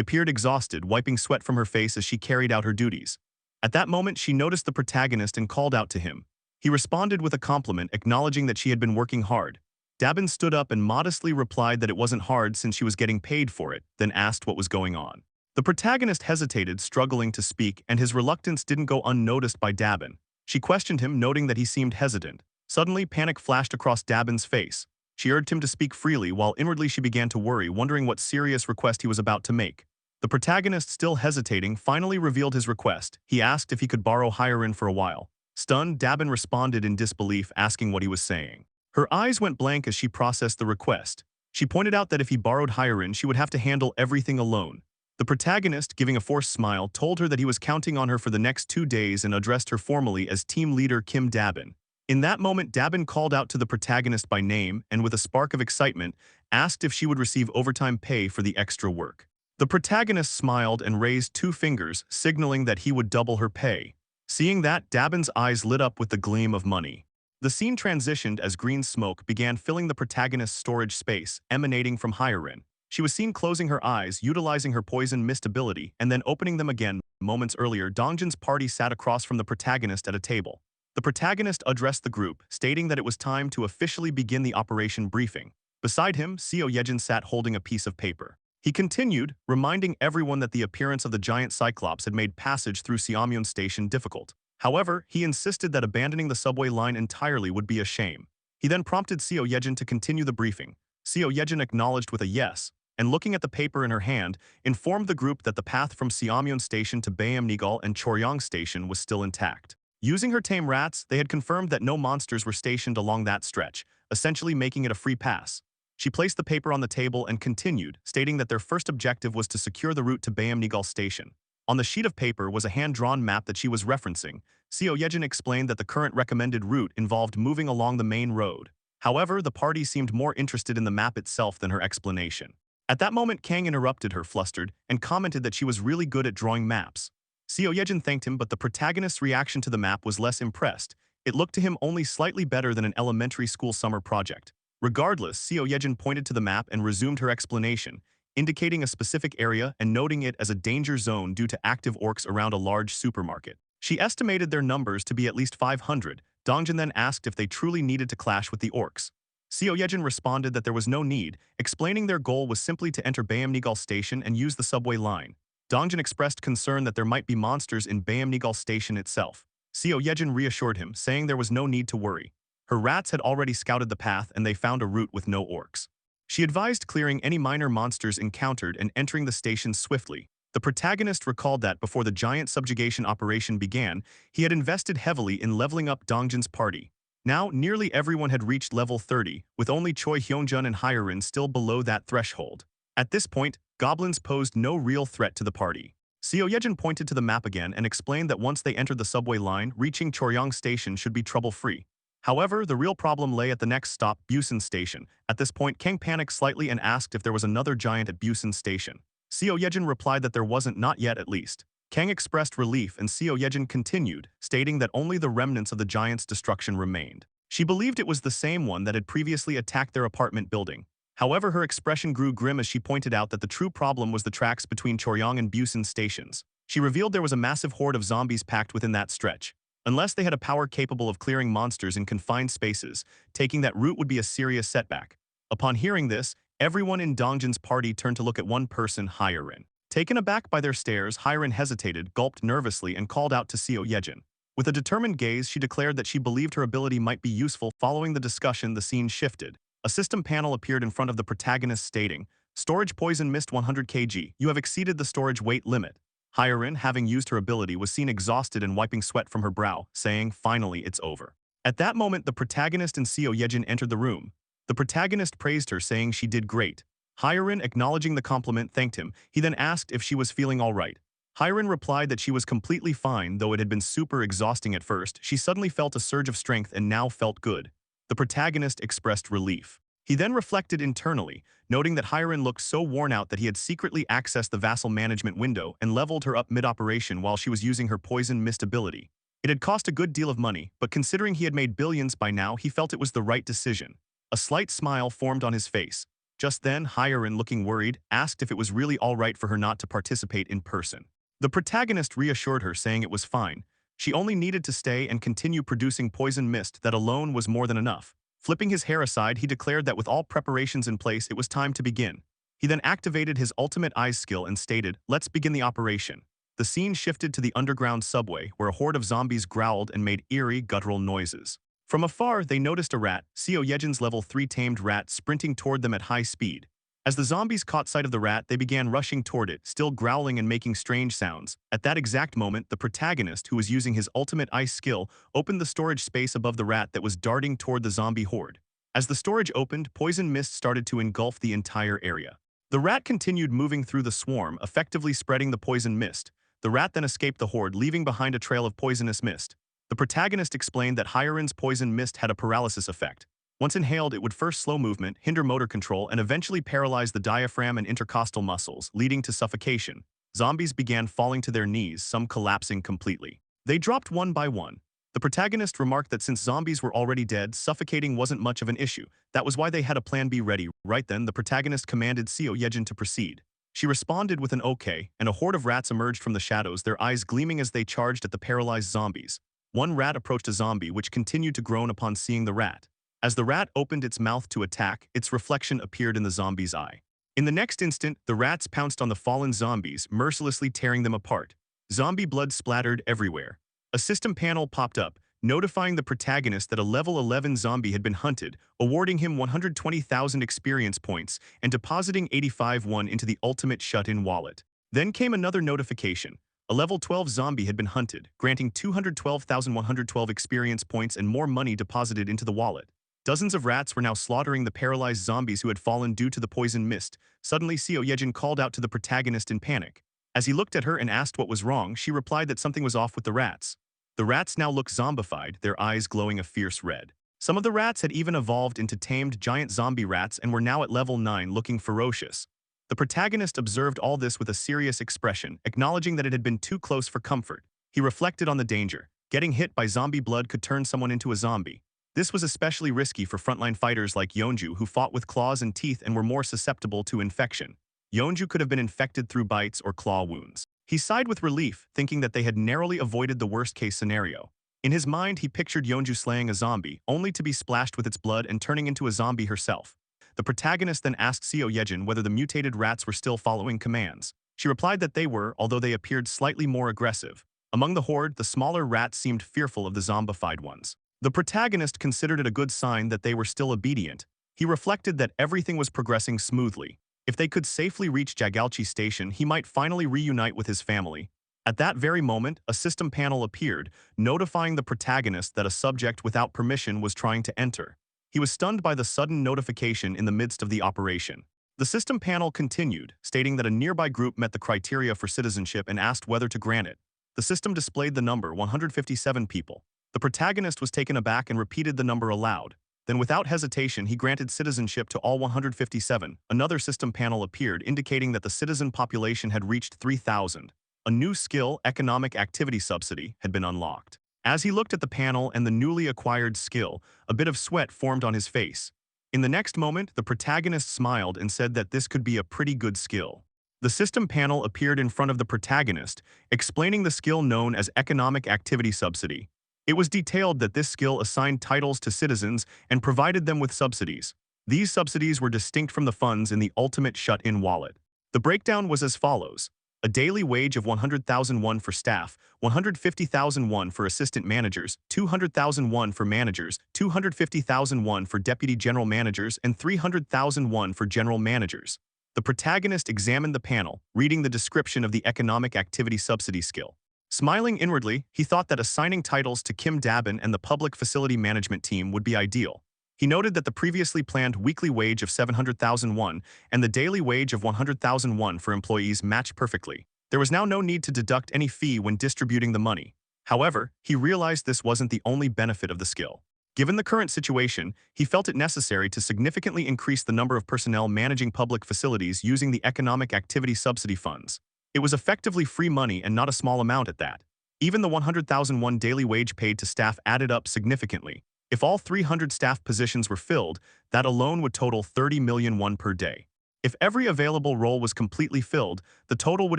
appeared exhausted, wiping sweat from her face as she carried out her duties. At that moment, she noticed the protagonist and called out to him. He responded with a compliment, acknowledging that she had been working hard. Dabin stood up and modestly replied that it wasn't hard since she was getting paid for it, then asked what was going on. The protagonist hesitated, struggling to speak, and his reluctance didn't go unnoticed by Dabin. She questioned him, noting that he seemed hesitant. Suddenly, panic flashed across Dabin's face. She urged him to speak freely, while inwardly she began to worry, wondering what serious request he was about to make. The protagonist, still hesitating, finally revealed his request. He asked if he could borrow Hyrin for a while. Stunned, Dabin responded in disbelief, asking what he was saying. Her eyes went blank as she processed the request. She pointed out that if he borrowed Hyrin, she would have to handle everything alone. The protagonist, giving a forced smile, told her that he was counting on her for the next 2 days and addressed her formally as team leader Kim Dabin. In that moment, Dabin called out to the protagonist by name and with a spark of excitement, asked if she would receive overtime pay for the extra work. The protagonist smiled and raised 2 fingers, signaling that he would double her pay. Seeing that, Dabin's eyes lit up with the gleam of money. The scene transitioned as green smoke began filling the protagonist's storage space, emanating from Hyarin. She was seen closing her eyes, utilizing her poison mist ability, and then opening them again. Moments earlier, Dongjin's party sat across from the protagonist at a table. The protagonist addressed the group, stating that it was time to officially begin the operation briefing. Beside him, Seo Yejin sat holding a piece of paper. He continued, reminding everyone that the appearance of the giant Cyclops had made passage through Seamyeon Station difficult. However, he insisted that abandoning the subway line entirely would be a shame. He then prompted Seo Yejin to continue the briefing. Seo Yejin acknowledged with a yes, and looking at the paper in her hand, informed the group that the path from Seamyeon Station to Bayamnigal and Choryang Station was still intact. Using her tame rats, they had confirmed that no monsters were stationed along that stretch, essentially making it a free pass. She placed the paper on the table and continued, stating that their first objective was to secure the route to Bayamnigal Station. On the sheet of paper was a hand-drawn map that she was referencing. Seo Yejin explained that the current recommended route involved moving along the main road. However, the party seemed more interested in the map itself than her explanation. At that moment, Kang interrupted her, flustered, and commented that she was really good at drawing maps. Seo Yejin thanked him, but the protagonist's reaction to the map was less impressed. It looked to him only slightly better than an elementary school summer project. Regardless, Seo Yejin pointed to the map and resumed her explanation, indicating a specific area and noting it as a danger zone due to active orcs around a large supermarket. She estimated their numbers to be at least 500. Dongjin then asked if they truly needed to clash with the orcs. Seo Yejin responded that there was no need, explaining their goal was simply to enter Bayamnigal Station and use the subway line. Dongjin expressed concern that there might be monsters in Bayamnigal Station itself. Seo Yejin reassured him, saying there was no need to worry. Her rats had already scouted the path and they found a route with no orcs. She advised clearing any minor monsters encountered and entering the station swiftly. The protagonist recalled that before the giant subjugation operation began, he had invested heavily in leveling up Dongjin's party. Now, nearly everyone had reached level 30, with only Choi Hyunjun and Hyarin still below that threshold. At this point, goblins posed no real threat to the party. Seo Yejin pointed to the map again and explained that once they entered the subway line, reaching Choryang Station should be trouble-free. However, the real problem lay at the next stop, Busan Station. At this point, Kang panicked slightly and asked if there was another giant at Busan Station. Seo Yejin replied that there wasn't, not yet at least. Kang expressed relief and Seo Yejin continued, stating that only the remnants of the giant's destruction remained. She believed it was the same one that had previously attacked their apartment building. However, her expression grew grim as she pointed out that the true problem was the tracks between Choryang and Busan stations. She revealed there was a massive horde of zombies packed within that stretch. Unless they had a power capable of clearing monsters in confined spaces, taking that route would be a serious setback. Upon hearing this, everyone in Dongjin's party turned to look at one person, Hyarin. Taken aback by their stares, Hyarin hesitated, gulped nervously, and called out to Seo Yejin. With a determined gaze, she declared that she believed her ability might be useful. Following the discussion, the scene shifted. A system panel appeared in front of the protagonist stating, "Storage poison mist 100 kg. You have exceeded the storage weight limit." Hyarin, having used her ability, was seen exhausted and wiping sweat from her brow, saying, "Finally, it's over." At that moment, the protagonist and Seo Yejin entered the room. The protagonist praised her, saying she did great. Hyarin, acknowledging the compliment, thanked him. He then asked if she was feeling all right. Hyarin replied that she was completely fine, though it had been super exhausting at first. She suddenly felt a surge of strength and now felt good. The protagonist expressed relief. He then reflected internally, noting that Hyarin looked so worn out that he had secretly accessed the vassal management window and leveled her up mid-operation while she was using her poison mist ability. It had cost a good deal of money, but considering he had made billions by now, he felt it was the right decision. A slight smile formed on his face. Just then, Hyarin, looking worried, asked if it was really all right for her not to participate in person. The protagonist reassured her, saying it was fine. She only needed to stay and continue producing poison mist that alone was more than enough. Flipping his hair aside, he declared that with all preparations in place, it was time to begin. He then activated his ultimate eyes skill and stated, "Let's begin the operation." The scene shifted to the underground subway, where a horde of zombies growled and made eerie, guttural noises. From afar, they noticed a rat, Seo Yejin's level 3 tamed rat, sprinting toward them at high speed. As the zombies caught sight of the rat, they began rushing toward it, still growling and making strange sounds. At that exact moment, the protagonist, who was using his ultimate ice skill, opened the storage space above the rat that was darting toward the zombie horde. As the storage opened, poison mist started to engulf the entire area. The rat continued moving through the swarm, effectively spreading the poison mist. The rat then escaped the horde, leaving behind a trail of poisonous mist. The protagonist explained that Hyarin's poison mist had a paralysis effect. Once inhaled, it would first slow movement, hinder motor control, and eventually paralyze the diaphragm and intercostal muscles, leading to suffocation. Zombies began falling to their knees, some collapsing completely. They dropped one by one. The protagonist remarked that since zombies were already dead, suffocating wasn't much of an issue. That was why they had a plan B ready. Right then, the protagonist commanded Seo Yejin to proceed. She responded with an okay, and a horde of rats emerged from the shadows, their eyes gleaming as they charged at the paralyzed zombies. One rat approached a zombie, which continued to groan upon seeing the rat. As the rat opened its mouth to attack, its reflection appeared in the zombie's eye. In the next instant, the rats pounced on the fallen zombies, mercilessly tearing them apart. Zombie blood splattered everywhere. A system panel popped up, notifying the protagonist that a level 11 zombie had been hunted, awarding him 120,000 experience points and depositing 85,000 into the ultimate shut-in wallet. Then came another notification. A level 12 zombie had been hunted, granting 212,112 experience points and more money deposited into the wallet. Dozens of rats were now slaughtering the paralyzed zombies who had fallen due to the poison mist. Suddenly, Seo Yejin called out to the protagonist in panic. As he looked at her and asked what was wrong, she replied that something was off with the rats. The rats now looked zombified, their eyes glowing a fierce red. Some of the rats had even evolved into tamed giant zombie rats and were now at level 9, looking ferocious. The protagonist observed all this with a serious expression, acknowledging that it had been too close for comfort. He reflected on the danger. Getting hit by zombie blood could turn someone into a zombie. This was especially risky for frontline fighters like Yeonju, who fought with claws and teeth and were more susceptible to infection. Yeonju could have been infected through bites or claw wounds. He sighed with relief, thinking that they had narrowly avoided the worst-case scenario. In his mind, he pictured Yeonju slaying a zombie, only to be splashed with its blood and turning into a zombie herself. The protagonist then asked Seo Yejin whether the mutated rats were still following commands. She replied that they were, although they appeared slightly more aggressive. Among the horde, the smaller rats seemed fearful of the zombified ones. The protagonist considered it a good sign that they were still obedient. He reflected that everything was progressing smoothly. If they could safely reach Jagalchi Station, he might finally reunite with his family. At that very moment, a system panel appeared, notifying the protagonist that a subject without permission was trying to enter. He was stunned by the sudden notification in the midst of the operation. The system panel continued, stating that a nearby group met the criteria for citizenship and asked whether to grant it. The system displayed the number 157 people. The protagonist was taken aback and repeated the number aloud. Then without hesitation, he granted citizenship to all 157. Another system panel appeared, indicating that the citizen population had reached 3,000. A new skill, Economic Activity Subsidy, had been unlocked. As he looked at the panel and the newly acquired skill, a bit of sweat formed on his face. In the next moment, the protagonist smiled and said that this could be a pretty good skill. The system panel appeared in front of the protagonist, explaining the skill known as Economic Activity Subsidy. It was detailed that this skill assigned titles to citizens and provided them with subsidies. These subsidies were distinct from the funds in the ultimate shut-in wallet. The breakdown was as follows. A daily wage of 100,000 won for staff, 150,000 won for assistant managers, 200,000 won for managers, 250,000 won for deputy general managers, and 300,000 won for general managers. The protagonist examined the panel, reading the description of the Economic Activity Subsidy skill. Smiling inwardly, he thought that assigning titles to Kim Dabin and the Public Facility Management team would be ideal. He noted that the previously planned weekly wage of 700,000 won and the daily wage of 100,000 won for employees matched perfectly. There was now no need to deduct any fee when distributing the money. However, he realized this wasn't the only benefit of the skill. Given the current situation, he felt it necessary to significantly increase the number of personnel managing public facilities using the Economic Activity Subsidy funds. It was effectively free money and not a small amount at that. Even the 100,000 won daily wage paid to staff added up significantly. If all 300 staff positions were filled, that alone would total 30 million won per day. If every available role was completely filled, the total would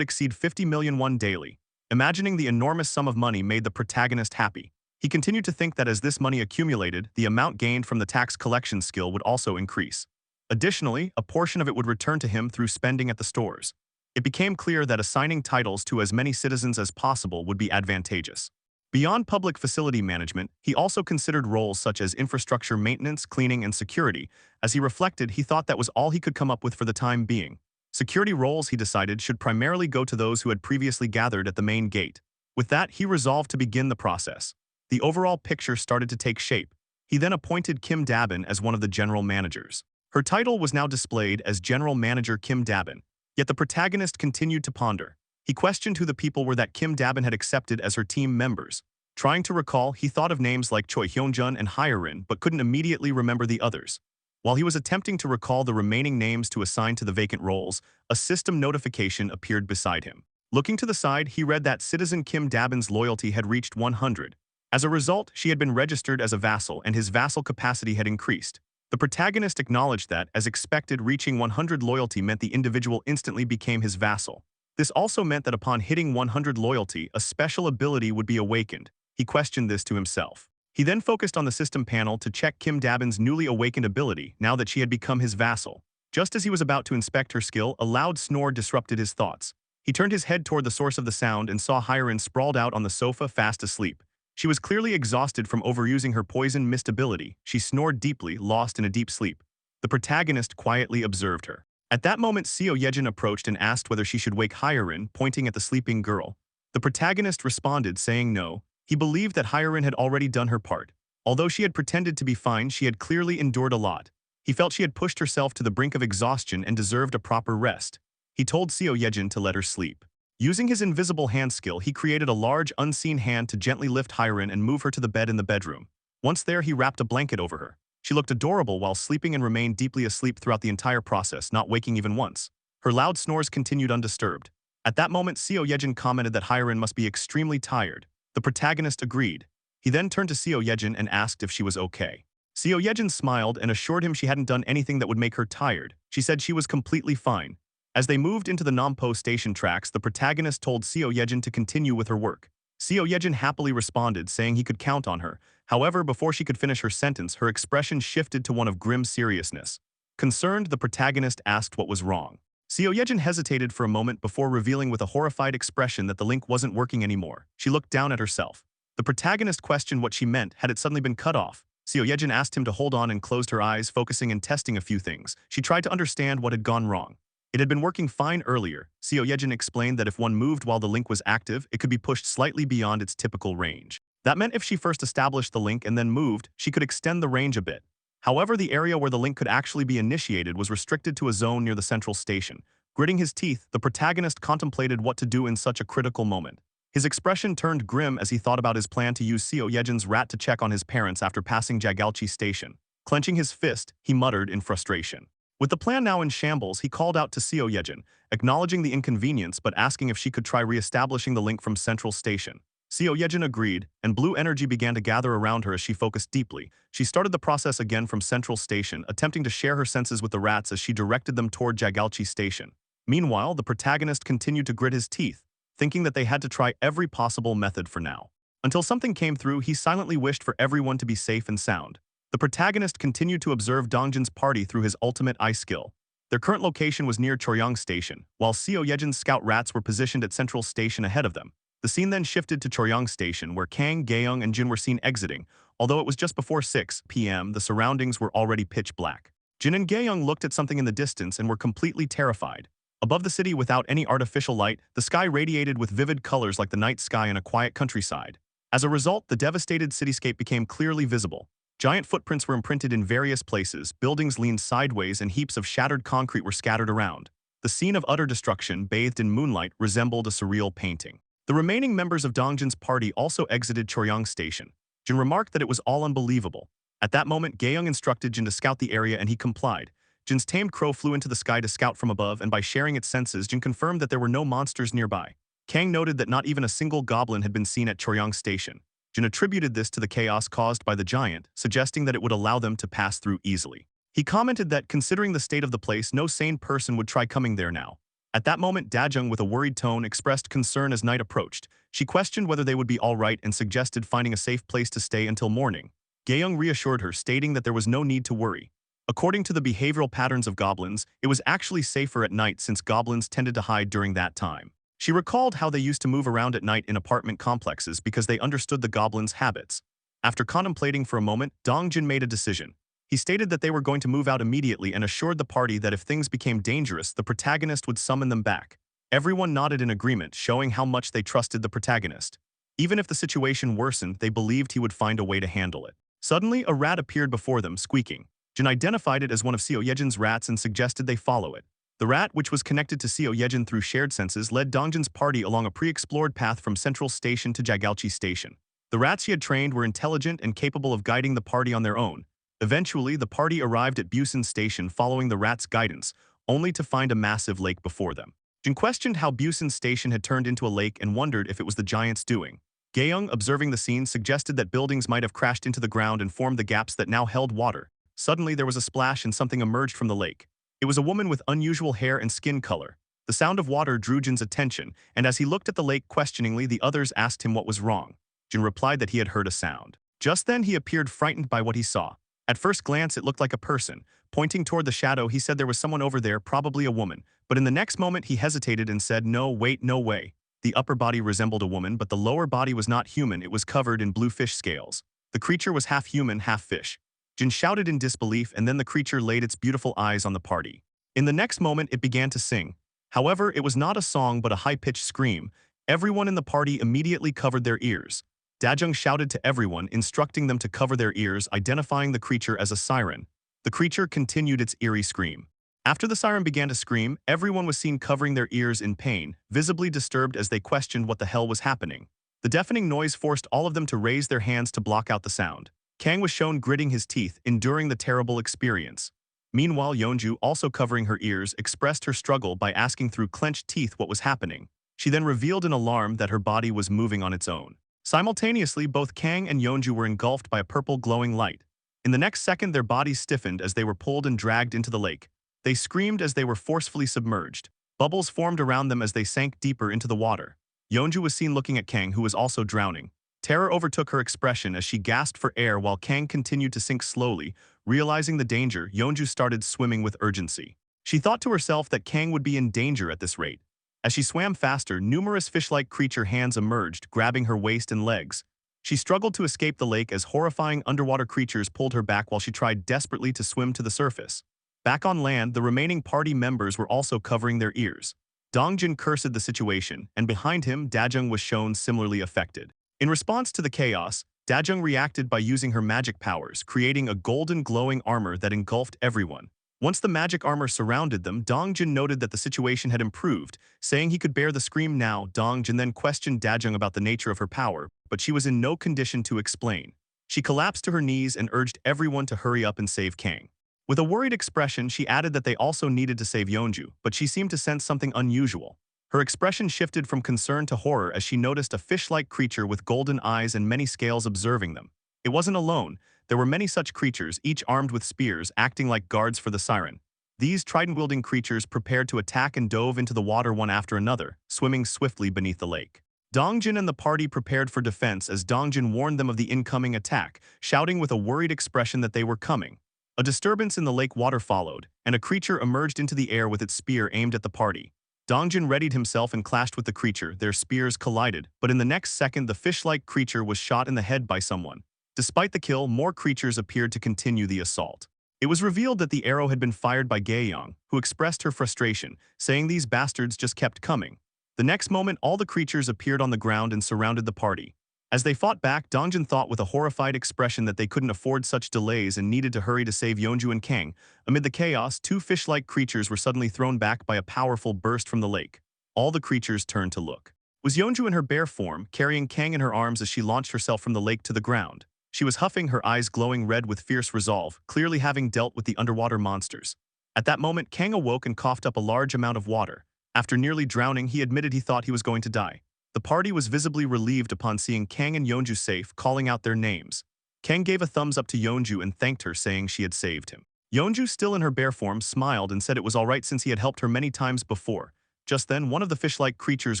exceed 50 million won daily. Imagining the enormous sum of money made the protagonist happy. He continued to think that as this money accumulated, the amount gained from the tax collection skill would also increase. Additionally, a portion of it would return to him through spending at the stores. It became clear that assigning titles to as many citizens as possible would be advantageous. Beyond public facility management, he also considered roles such as infrastructure maintenance, cleaning, and security. As he reflected, he thought that was all he could come up with for the time being. Security roles, he decided, should primarily go to those who had previously gathered at the main gate. With that, he resolved to begin the process. The overall picture started to take shape. He then appointed Kim Dabin as one of the general managers. Her title was now displayed as General Manager Kim Dabin, yet the protagonist continued to ponder. He questioned who the people were that Kim Dabin had accepted as her team members. Trying to recall, he thought of names like Choi Hyunjun and Hyerin but couldn't immediately remember the others. While he was attempting to recall the remaining names to assign to the vacant roles, a system notification appeared beside him. Looking to the side, he read that Citizen Kim Dabin's loyalty had reached 100. As a result, she had been registered as a vassal and his vassal capacity had increased. The protagonist acknowledged that, as expected, reaching 100 loyalty meant the individual instantly became his vassal. This also meant that upon hitting 100 loyalty, a special ability would be awakened. He questioned this to himself. He then focused on the system panel to check Kim Dabin's newly awakened ability now that she had become his vassal. Just as he was about to inspect her skill, a loud snore disrupted his thoughts. He turned his head toward the source of the sound and saw Hyerin sprawled out on the sofa fast asleep. She was clearly exhausted from overusing her poison mist ability. She snored deeply, lost in a deep sleep. The protagonist quietly observed her. At that moment, Seo Yejin approached and asked whether she should wake Hyerin, pointing at the sleeping girl. The protagonist responded, saying no. He believed that Hyerin had already done her part. Although she had pretended to be fine, she had clearly endured a lot. He felt she had pushed herself to the brink of exhaustion and deserved a proper rest. He told Seo Yejin to let her sleep. Using his invisible hand skill, he created a large, unseen hand to gently lift Hyerin and move her to the bed in the bedroom. Once there, he wrapped a blanket over her. She looked adorable while sleeping and remained deeply asleep throughout the entire process, not waking even once. Her loud snores continued undisturbed. At that moment, Seo Yejin commented that Hyerin must be extremely tired. The protagonist agreed. He then turned to Seo Yejin and asked if she was okay. Seo Yejin smiled and assured him she hadn't done anything that would make her tired. She said she was completely fine. As they moved into the Nampo station tracks, the protagonist told Seo Yejin to continue with her work. Seo Yejin happily responded, saying he could count on her. However, before she could finish her sentence, her expression shifted to one of grim seriousness. Concerned, the protagonist asked what was wrong. Seo Yejin hesitated for a moment before revealing with a horrified expression that the link wasn't working anymore. She looked down at herself. The protagonist questioned what she meant. Had it suddenly been cut off? Seo Yejin asked him to hold on and closed her eyes, focusing and testing a few things. She tried to understand what had gone wrong. It had been working fine earlier. Seo Yejin explained that if one moved while the link was active, it could be pushed slightly beyond its typical range. That meant if she first established the link and then moved, she could extend the range a bit. However, the area where the link could actually be initiated was restricted to a zone near the central station. Gritting his teeth, the protagonist contemplated what to do in such a critical moment. His expression turned grim as he thought about his plan to use Seo Yejin's rat to check on his parents after passing Jagalchi station. Clenching his fist, he muttered in frustration. With the plan now in shambles, he called out to Seo Yejin, acknowledging the inconvenience but asking if she could try re-establishing the link from central station. Seo Yejin agreed, and blue energy began to gather around her as she focused deeply. She started the process again from central station, attempting to share her senses with the rats as she directed them toward Jagalchi station. Meanwhile, the protagonist continued to grit his teeth, thinking that they had to try every possible method for now. Until something came through, he silently wished for everyone to be safe and sound. The protagonist continued to observe Dongjin's party through his ultimate eye skill. Their current location was near Choryang Station, while Seo Yejin's scout rats were positioned at Central Station ahead of them. The scene then shifted to Choryang Station, where Kang, Gaeyoung, and Jin were seen exiting. Although it was just before 6 p.m., the surroundings were already pitch black. Jin and Gaeyoung looked at something in the distance and were completely terrified. Above the city, without any artificial light, the sky radiated with vivid colors like the night sky in a quiet countryside. As a result, the devastated cityscape became clearly visible. Giant footprints were imprinted in various places, buildings leaned sideways, and heaps of shattered concrete were scattered around. The scene of utter destruction, bathed in moonlight, resembled a surreal painting. The remaining members of Dongjin's party also exited Choryang Station. Jin remarked that it was all unbelievable. At that moment, Gaeyoung instructed Jin to scout the area and he complied. Jin's tamed crow flew into the sky to scout from above, and by sharing its senses, Jin confirmed that there were no monsters nearby. Kang noted that not even a single goblin had been seen at Choryang Station. Jin attributed this to the chaos caused by the giant, suggesting that it would allow them to pass through easily. He commented that, considering the state of the place, no sane person would try coming there now. At that moment, Dajung, with a worried tone, expressed concern as night approached. She questioned whether they would be all right and suggested finding a safe place to stay until morning. Gaeyoung reassured her, stating that there was no need to worry. According to the behavioral patterns of goblins, it was actually safer at night since goblins tended to hide during that time. She recalled how they used to move around at night in apartment complexes because they understood the goblins' habits. After contemplating for a moment, Dongjin made a decision. He stated that they were going to move out immediately and assured the party that if things became dangerous, the protagonist would summon them back. Everyone nodded in agreement, showing how much they trusted the protagonist. Even if the situation worsened, they believed he would find a way to handle it. Suddenly, a rat appeared before them, squeaking. Jin identified it as one of Seo Yejin's rats and suggested they follow it. The rat, which was connected to Seo Yejin through shared senses, led Dongjin's party along a pre-explored path from Central Station to Jagalchi Station. The rats he had trained were intelligent and capable of guiding the party on their own. Eventually, the party arrived at Busan Station following the rats' guidance, only to find a massive lake before them. Jin questioned how Busan Station had turned into a lake and wondered if it was the giants' doing. Gaeyoung, observing the scene, suggested that buildings might have crashed into the ground and formed the gaps that now held water. Suddenly, there was a splash and something emerged from the lake. It was a woman with unusual hair and skin color. The sound of water drew Jin's attention, and as he looked at the lake questioningly, the others asked him what was wrong. Jin replied that he had heard a sound. Just then, he appeared frightened by what he saw. At first glance, it looked like a person. Pointing toward the shadow, he said there was someone over there, probably a woman. But in the next moment, he hesitated and said, "No, wait, no way." The upper body resembled a woman, but the lower body was not human. It was covered in blue fish scales. The creature was half human, half fish. Jin shouted in disbelief, and then the creature laid its beautiful eyes on the party. In the next moment, it began to sing. However, it was not a song but a high-pitched scream. Everyone in the party immediately covered their ears. Dajung shouted to everyone, instructing them to cover their ears, identifying the creature as a siren. The creature continued its eerie scream. After the siren began to scream, everyone was seen covering their ears in pain, visibly disturbed as they questioned what the hell was happening. The deafening noise forced all of them to raise their hands to block out the sound. Kang was shown gritting his teeth, enduring the terrible experience. Meanwhile, Yeonju, also covering her ears, expressed her struggle by asking through clenched teeth what was happening. She then revealed in alarm that her body was moving on its own. Simultaneously, both Kang and Yeonju were engulfed by a purple glowing light. In the next second, their bodies stiffened as they were pulled and dragged into the lake. They screamed as they were forcefully submerged. Bubbles formed around them as they sank deeper into the water. Yeonju was seen looking at Kang, who was also drowning. Terror overtook her expression as she gasped for air while Kang continued to sink slowly. Realizing the danger, Yeonju started swimming with urgency. She thought to herself that Kang would be in danger at this rate. As she swam faster, numerous fish-like creature hands emerged, grabbing her waist and legs. She struggled to escape the lake as horrifying underwater creatures pulled her back while she tried desperately to swim to the surface. Back on land, the remaining party members were also covering their ears. Dongjin cursed the situation, and behind him, Dajung was shown similarly affected. In response to the chaos, Dajung reacted by using her magic powers, creating a golden glowing armor that engulfed everyone. Once the magic armor surrounded them, Dongjin noted that the situation had improved, saying he could bear the scream now. Dongjin then questioned Dajung about the nature of her power, but she was in no condition to explain. She collapsed to her knees and urged everyone to hurry up and save Kang. With a worried expression, she added that they also needed to save Yeonju, but she seemed to sense something unusual. Her expression shifted from concern to horror as she noticed a fish-like creature with golden eyes and many scales observing them. It wasn't alone. There were many such creatures, each armed with spears, acting like guards for the siren. These trident-wielding creatures prepared to attack and dove into the water one after another, swimming swiftly beneath the lake. Dongjin and the party prepared for defense as Dongjin warned them of the incoming attack, shouting with a worried expression that they were coming. A disturbance in the lake water followed, and a creature emerged into the air with its spear aimed at the party. Dongjin readied himself and clashed with the creature. Their spears collided, but in the next second the fish-like creature was shot in the head by someone. Despite the kill, more creatures appeared to continue the assault. It was revealed that the arrow had been fired by Gaeyoung, who expressed her frustration, saying these bastards just kept coming. The next moment, all the creatures appeared on the ground and surrounded the party. As they fought back, Dongjin thought with a horrified expression that they couldn't afford such delays and needed to hurry to save Yeonju and Kang. Amid the chaos, two fish-like creatures were suddenly thrown back by a powerful burst from the lake. All the creatures turned to look. It was Yeonju in her bare form, carrying Kang in her arms as she launched herself from the lake to the ground. She was huffing, her eyes glowing red with fierce resolve, clearly having dealt with the underwater monsters. At that moment, Kang awoke and coughed up a large amount of water. After nearly drowning, he admitted he thought he was going to die. The party was visibly relieved upon seeing Kang and Yeonju safe, calling out their names. Kang gave a thumbs up to Yeonju and thanked her, saying she had saved him. Yeonju, still in her bare form, smiled and said it was alright since he had helped her many times before. Just then, one of the fish-like creatures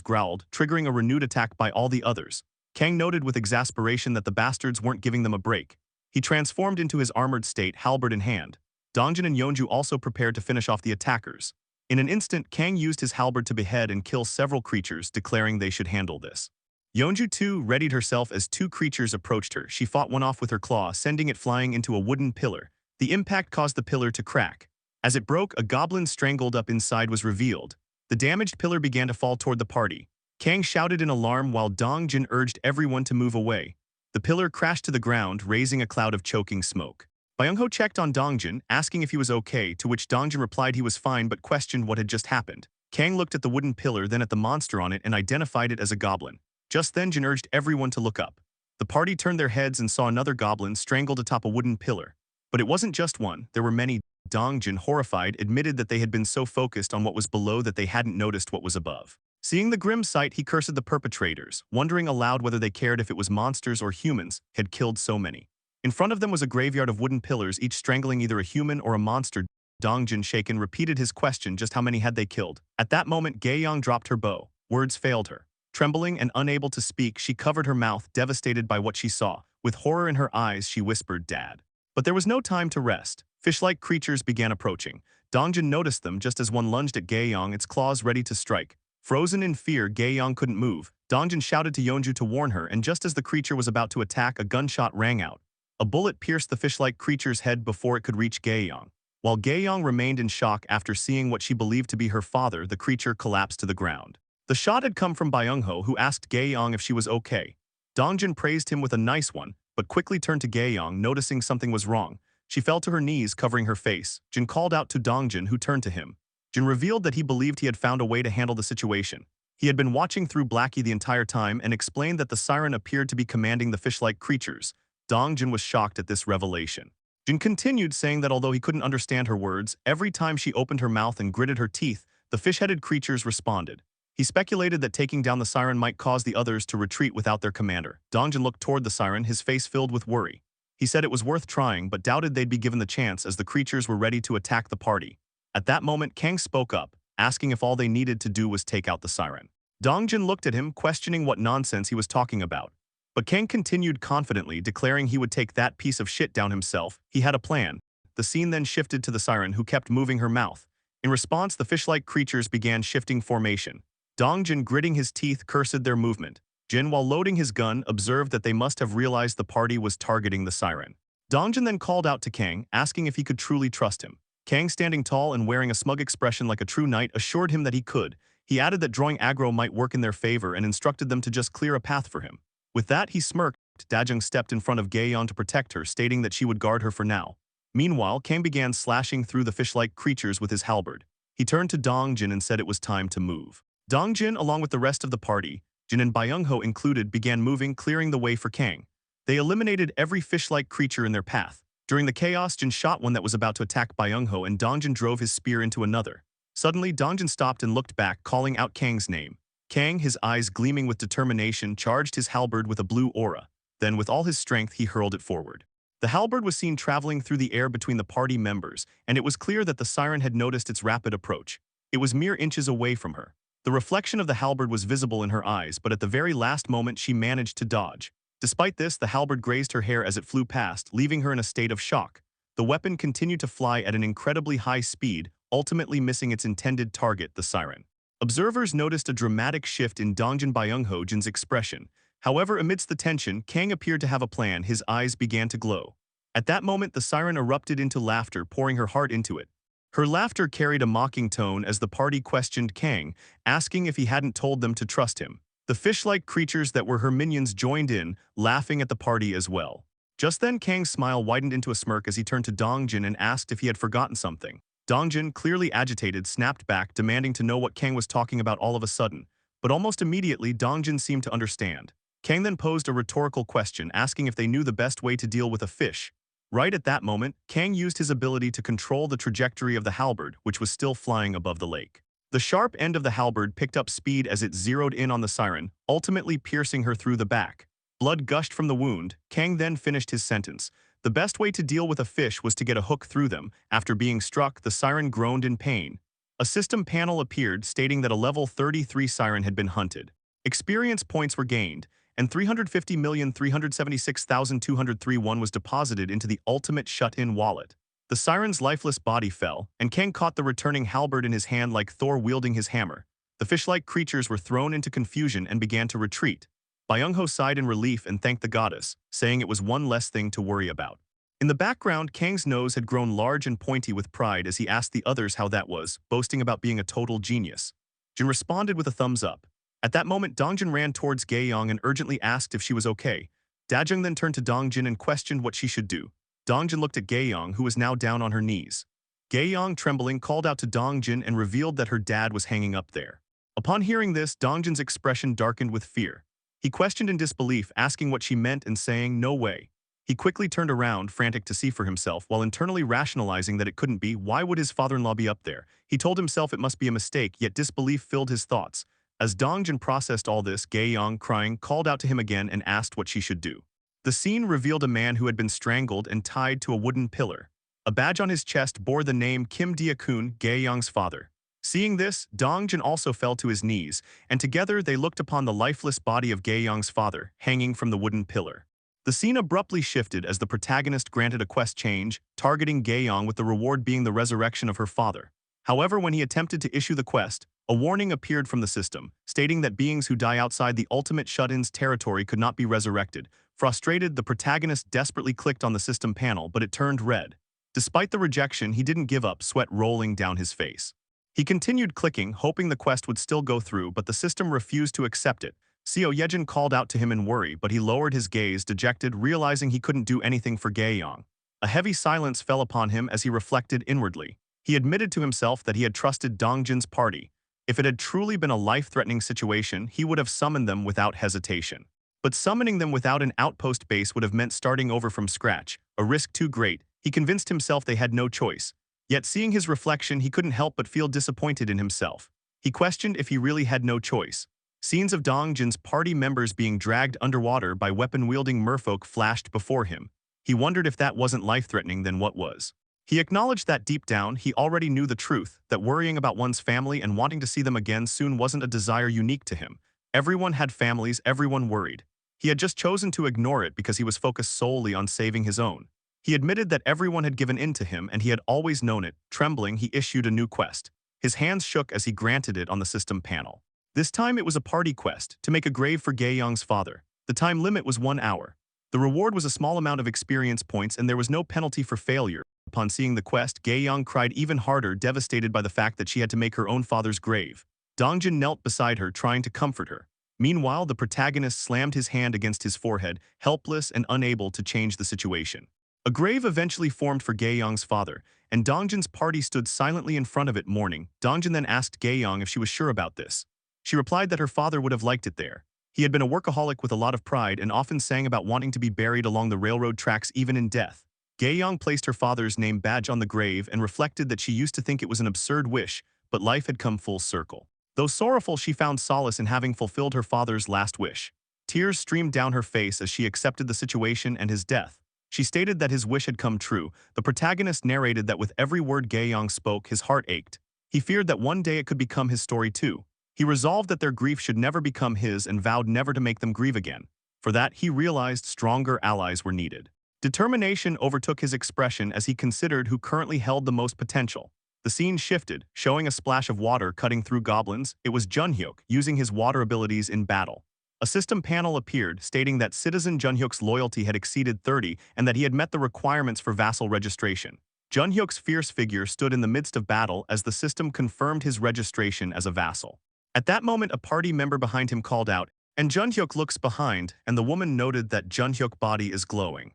growled, triggering a renewed attack by all the others. Kang noted with exasperation that the bastards weren't giving them a break. He transformed into his armored state, halberd in hand. Dongjin and Yeonju also prepared to finish off the attackers. In an instant, Kang used his halberd to behead and kill several creatures, declaring they should handle this. Yeonju too readied herself as two creatures approached her. She fought one off with her claw, sending it flying into a wooden pillar. The impact caused the pillar to crack. As it broke, a goblin strangled up inside was revealed. The damaged pillar began to fall toward the party. Kang shouted in alarm while Dongjin urged everyone to move away. The pillar crashed to the ground, raising a cloud of choking smoke. Byung-ho checked on Dongjin, asking if he was okay, to which Dongjin replied he was fine but questioned what had just happened. Kang looked at the wooden pillar, then at the monster on it, and identified it as a goblin. Just then Jin urged everyone to look up. The party turned their heads and saw another goblin strangled atop a wooden pillar. But it wasn't just one, there were many. Dongjin, horrified, admitted that they had been so focused on what was below that they hadn't noticed what was above. Seeing the grim sight, he cursed the perpetrators, wondering aloud whether they cared if it was monsters or humans had killed so many. In front of them was a graveyard of wooden pillars, each strangling either a human or a monster. Dongjin, shaken, repeated his question, just how many had they killed? At that moment, Gaeyang dropped her bow. Words failed her. Trembling and unable to speak, she covered her mouth, devastated by what she saw. With horror in her eyes, she whispered, "Dad." But there was no time to rest. Fish-like creatures began approaching. Dongjin noticed them just as one lunged at Gaeyang, its claws ready to strike. Frozen in fear, Gaeyang couldn't move. Dongjin shouted to Yeonju to warn her, and just as the creature was about to attack, a gunshot rang out. A bullet pierced the fish-like creature's head before it could reach Gaeyang. While Gaeyang remained in shock after seeing what she believed to be her father, the creature collapsed to the ground. The shot had come from Byung-ho, who asked Gaeyang if she was okay. Dongjin praised him with a nice one, but quickly turned to Gaeyang, noticing something was wrong. She fell to her knees, covering her face. Jin called out to Dongjin, who turned to him. Jin revealed that he believed he had found a way to handle the situation. He had been watching through Blackie the entire time and explained that the siren appeared to be commanding the fish-like creatures. Dongjin was shocked at this revelation. Jin continued, saying that although he couldn't understand her words, every time she opened her mouth and gritted her teeth, the fish-headed creatures responded. He speculated that taking down the siren might cause the others to retreat without their commander. Dongjin looked toward the siren, his face filled with worry. He said it was worth trying, but doubted they'd be given the chance as the creatures were ready to attack the party. At that moment, Kang spoke up, asking if all they needed to do was take out the siren. Dongjin looked at him, questioning what nonsense he was talking about. But Kang continued confidently, declaring he would take that piece of shit down himself. He had a plan. The scene then shifted to the siren, who kept moving her mouth. In response, the fish-like creatures began shifting formation. Dongjin, gritting his teeth, cursed their movement. Jin, while loading his gun, observed that they must have realized the party was targeting the siren. Dongjin then called out to Kang, asking if he could truly trust him. Kang, standing tall and wearing a smug expression like a true knight, assured him that he could. He added that drawing aggro might work in their favor and instructed them to just clear a path for him. With that, he smirked. Dajung stepped in front of Gaeon to protect her, stating that she would guard her for now. Meanwhile, Kang began slashing through the fish-like creatures with his halberd. He turned to Dongjin and said it was time to move. Dongjin, along with the rest of the party, Jin and Byung-ho included, began moving, clearing the way for Kang. They eliminated every fish-like creature in their path. During the chaos, Jin shot one that was about to attack Byung-ho, and Dongjin drove his spear into another. Suddenly, Dongjin stopped and looked back, calling out Kang's name. Kang, his eyes gleaming with determination, charged his halberd with a blue aura. Then, with all his strength, he hurled it forward. The halberd was seen traveling through the air between the party members, and it was clear that the siren had noticed its rapid approach. It was mere inches away from her. The reflection of the halberd was visible in her eyes, but at the very last moment she managed to dodge. Despite this, the halberd grazed her hair as it flew past, leaving her in a state of shock. The weapon continued to fly at an incredibly high speed, ultimately missing its intended target, the siren. Observers noticed a dramatic shift in Dongjin Byung-ho Jin's expression. However, amidst the tension, Kang appeared to have a plan. His eyes began to glow. At that moment, the siren erupted into laughter, pouring her heart into it. Her laughter carried a mocking tone as the party questioned Kang, asking if he hadn't told them to trust him. The fish-like creatures that were her minions joined in, laughing at the party as well. Just then, Kang's smile widened into a smirk as he turned to Dongjin and asked if he had forgotten something. Dongjin, clearly agitated, snapped back, demanding to know what Kang was talking about all of a sudden. But almost immediately, Dongjin seemed to understand. Kang then posed a rhetorical question, asking if they knew the best way to deal with a fish. Right at that moment, Kang used his ability to control the trajectory of the halberd, which was still flying above the lake. The sharp end of the halberd picked up speed as it zeroed in on the siren, ultimately piercing her through the back. Blood gushed from the wound. Kang then finished his sentence. The best way to deal with a fish was to get a hook through them. After being struck, the siren groaned in pain. A system panel appeared stating that a level 33 siren had been hunted. Experience points were gained, and 350,376,203 was deposited into the ultimate shut-in wallet. The siren's lifeless body fell, and Kang caught the returning halberd in his hand like Thor wielding his hammer. The fish-like creatures were thrown into confusion and began to retreat. Byung-ho sighed in relief and thanked the goddess, saying it was one less thing to worry about. In the background, Kang's nose had grown large and pointy with pride as he asked the others how that was, boasting about being a total genius. Jin responded with a thumbs up. At that moment, Dongjin ran towards Gaeyang and urgently asked if she was okay. Dajung then turned to Dongjin and questioned what she should do. Dongjin looked at Gaeyong, who was now down on her knees. Gaeyong, trembling, called out to Dongjin and revealed that her dad was hanging up there. Upon hearing this, Dongjin's expression darkened with fear. He questioned in disbelief, asking what she meant and saying, "No way." He quickly turned around, frantic to see for himself, while internally rationalizing that it couldn't be. Why would his father-in-law be up there? He told himself it must be a mistake, yet disbelief filled his thoughts. As Dongjin processed all this, Gaeyong, crying, called out to him again and asked what she should do. The scene revealed a man who had been strangled and tied to a wooden pillar. A badge on his chest bore the name Kim Dia-kun, Gaeyong's father. Seeing this, Dongjin also fell to his knees, and together they looked upon the lifeless body of Gaeyong's father, hanging from the wooden pillar. The scene abruptly shifted as the protagonist granted a quest change, targeting Gaeyong with the reward being the resurrection of her father. However, when he attempted to issue the quest, a warning appeared from the system, stating that beings who die outside the ultimate shut-in's territory could not be resurrected. Frustrated, the protagonist desperately clicked on the system panel, but it turned red. Despite the rejection, he didn't give up, sweat rolling down his face. He continued clicking, hoping the quest would still go through, but the system refused to accept it. Seo Yejin called out to him in worry, but he lowered his gaze, dejected, realizing he couldn't do anything for Gaeyong. A heavy silence fell upon him as he reflected inwardly. He admitted to himself that he had trusted Dongjin's party. If it had truly been a life-threatening situation, he would have summoned them without hesitation. But summoning them without an outpost base would have meant starting over from scratch, a risk too great. He convinced himself they had no choice. Yet seeing his reflection, he couldn't help but feel disappointed in himself. He questioned if he really had no choice. Scenes of Dongjin's party members being dragged underwater by weapon-wielding merfolk flashed before him. He wondered if that wasn't life-threatening, then what was? He acknowledged that deep down, he already knew the truth, that worrying about one's family and wanting to see them again soon wasn't a desire unique to him. Everyone had families, everyone worried. He had just chosen to ignore it because he was focused solely on saving his own. He admitted that everyone had given in to him and he had always known it. Trembling, he issued a new quest. His hands shook as he granted it on the system panel. This time it was a party quest, to make a grave for Gaeyong's father. The time limit was 1 hour. The reward was a small amount of experience points and there was no penalty for failure. Upon seeing the quest, Gaeyong cried even harder, devastated by the fact that she had to make her own father's grave. Dongjin knelt beside her, trying to comfort her. Meanwhile, the protagonist slammed his hand against his forehead, helpless and unable to change the situation. A grave eventually formed for Gaeyong's father, and Dongjin's party stood silently in front of it mourning. Dongjin then asked Gaeyong if she was sure about this. She replied that her father would have liked it there. He had been a workaholic with a lot of pride and often sang about wanting to be buried along the railroad tracks even in death. Gaeyong placed her father's name badge on the grave and reflected that she used to think it was an absurd wish, but life had come full circle. Though sorrowful, she found solace in having fulfilled her father's last wish. Tears streamed down her face as she accepted the situation and his death. She stated that his wish had come true. The protagonist narrated that with every word Gaeyong spoke, his heart ached. He feared that one day it could become his story too. He resolved that their grief should never become his and vowed never to make them grieve again. For that, he realized stronger allies were needed. Determination overtook his expression as he considered who currently held the most potential. The scene shifted, showing a splash of water cutting through goblins. It was Junhyuk, using his water abilities in battle. A system panel appeared, stating that Citizen Junhyuk's loyalty had exceeded 30 and that he had met the requirements for vassal registration. Junhyuk's fierce figure stood in the midst of battle as the system confirmed his registration as a vassal. At that moment, a party member behind him called out, and Junhyuk looks behind, and the woman noted that Junhyuk's body is glowing.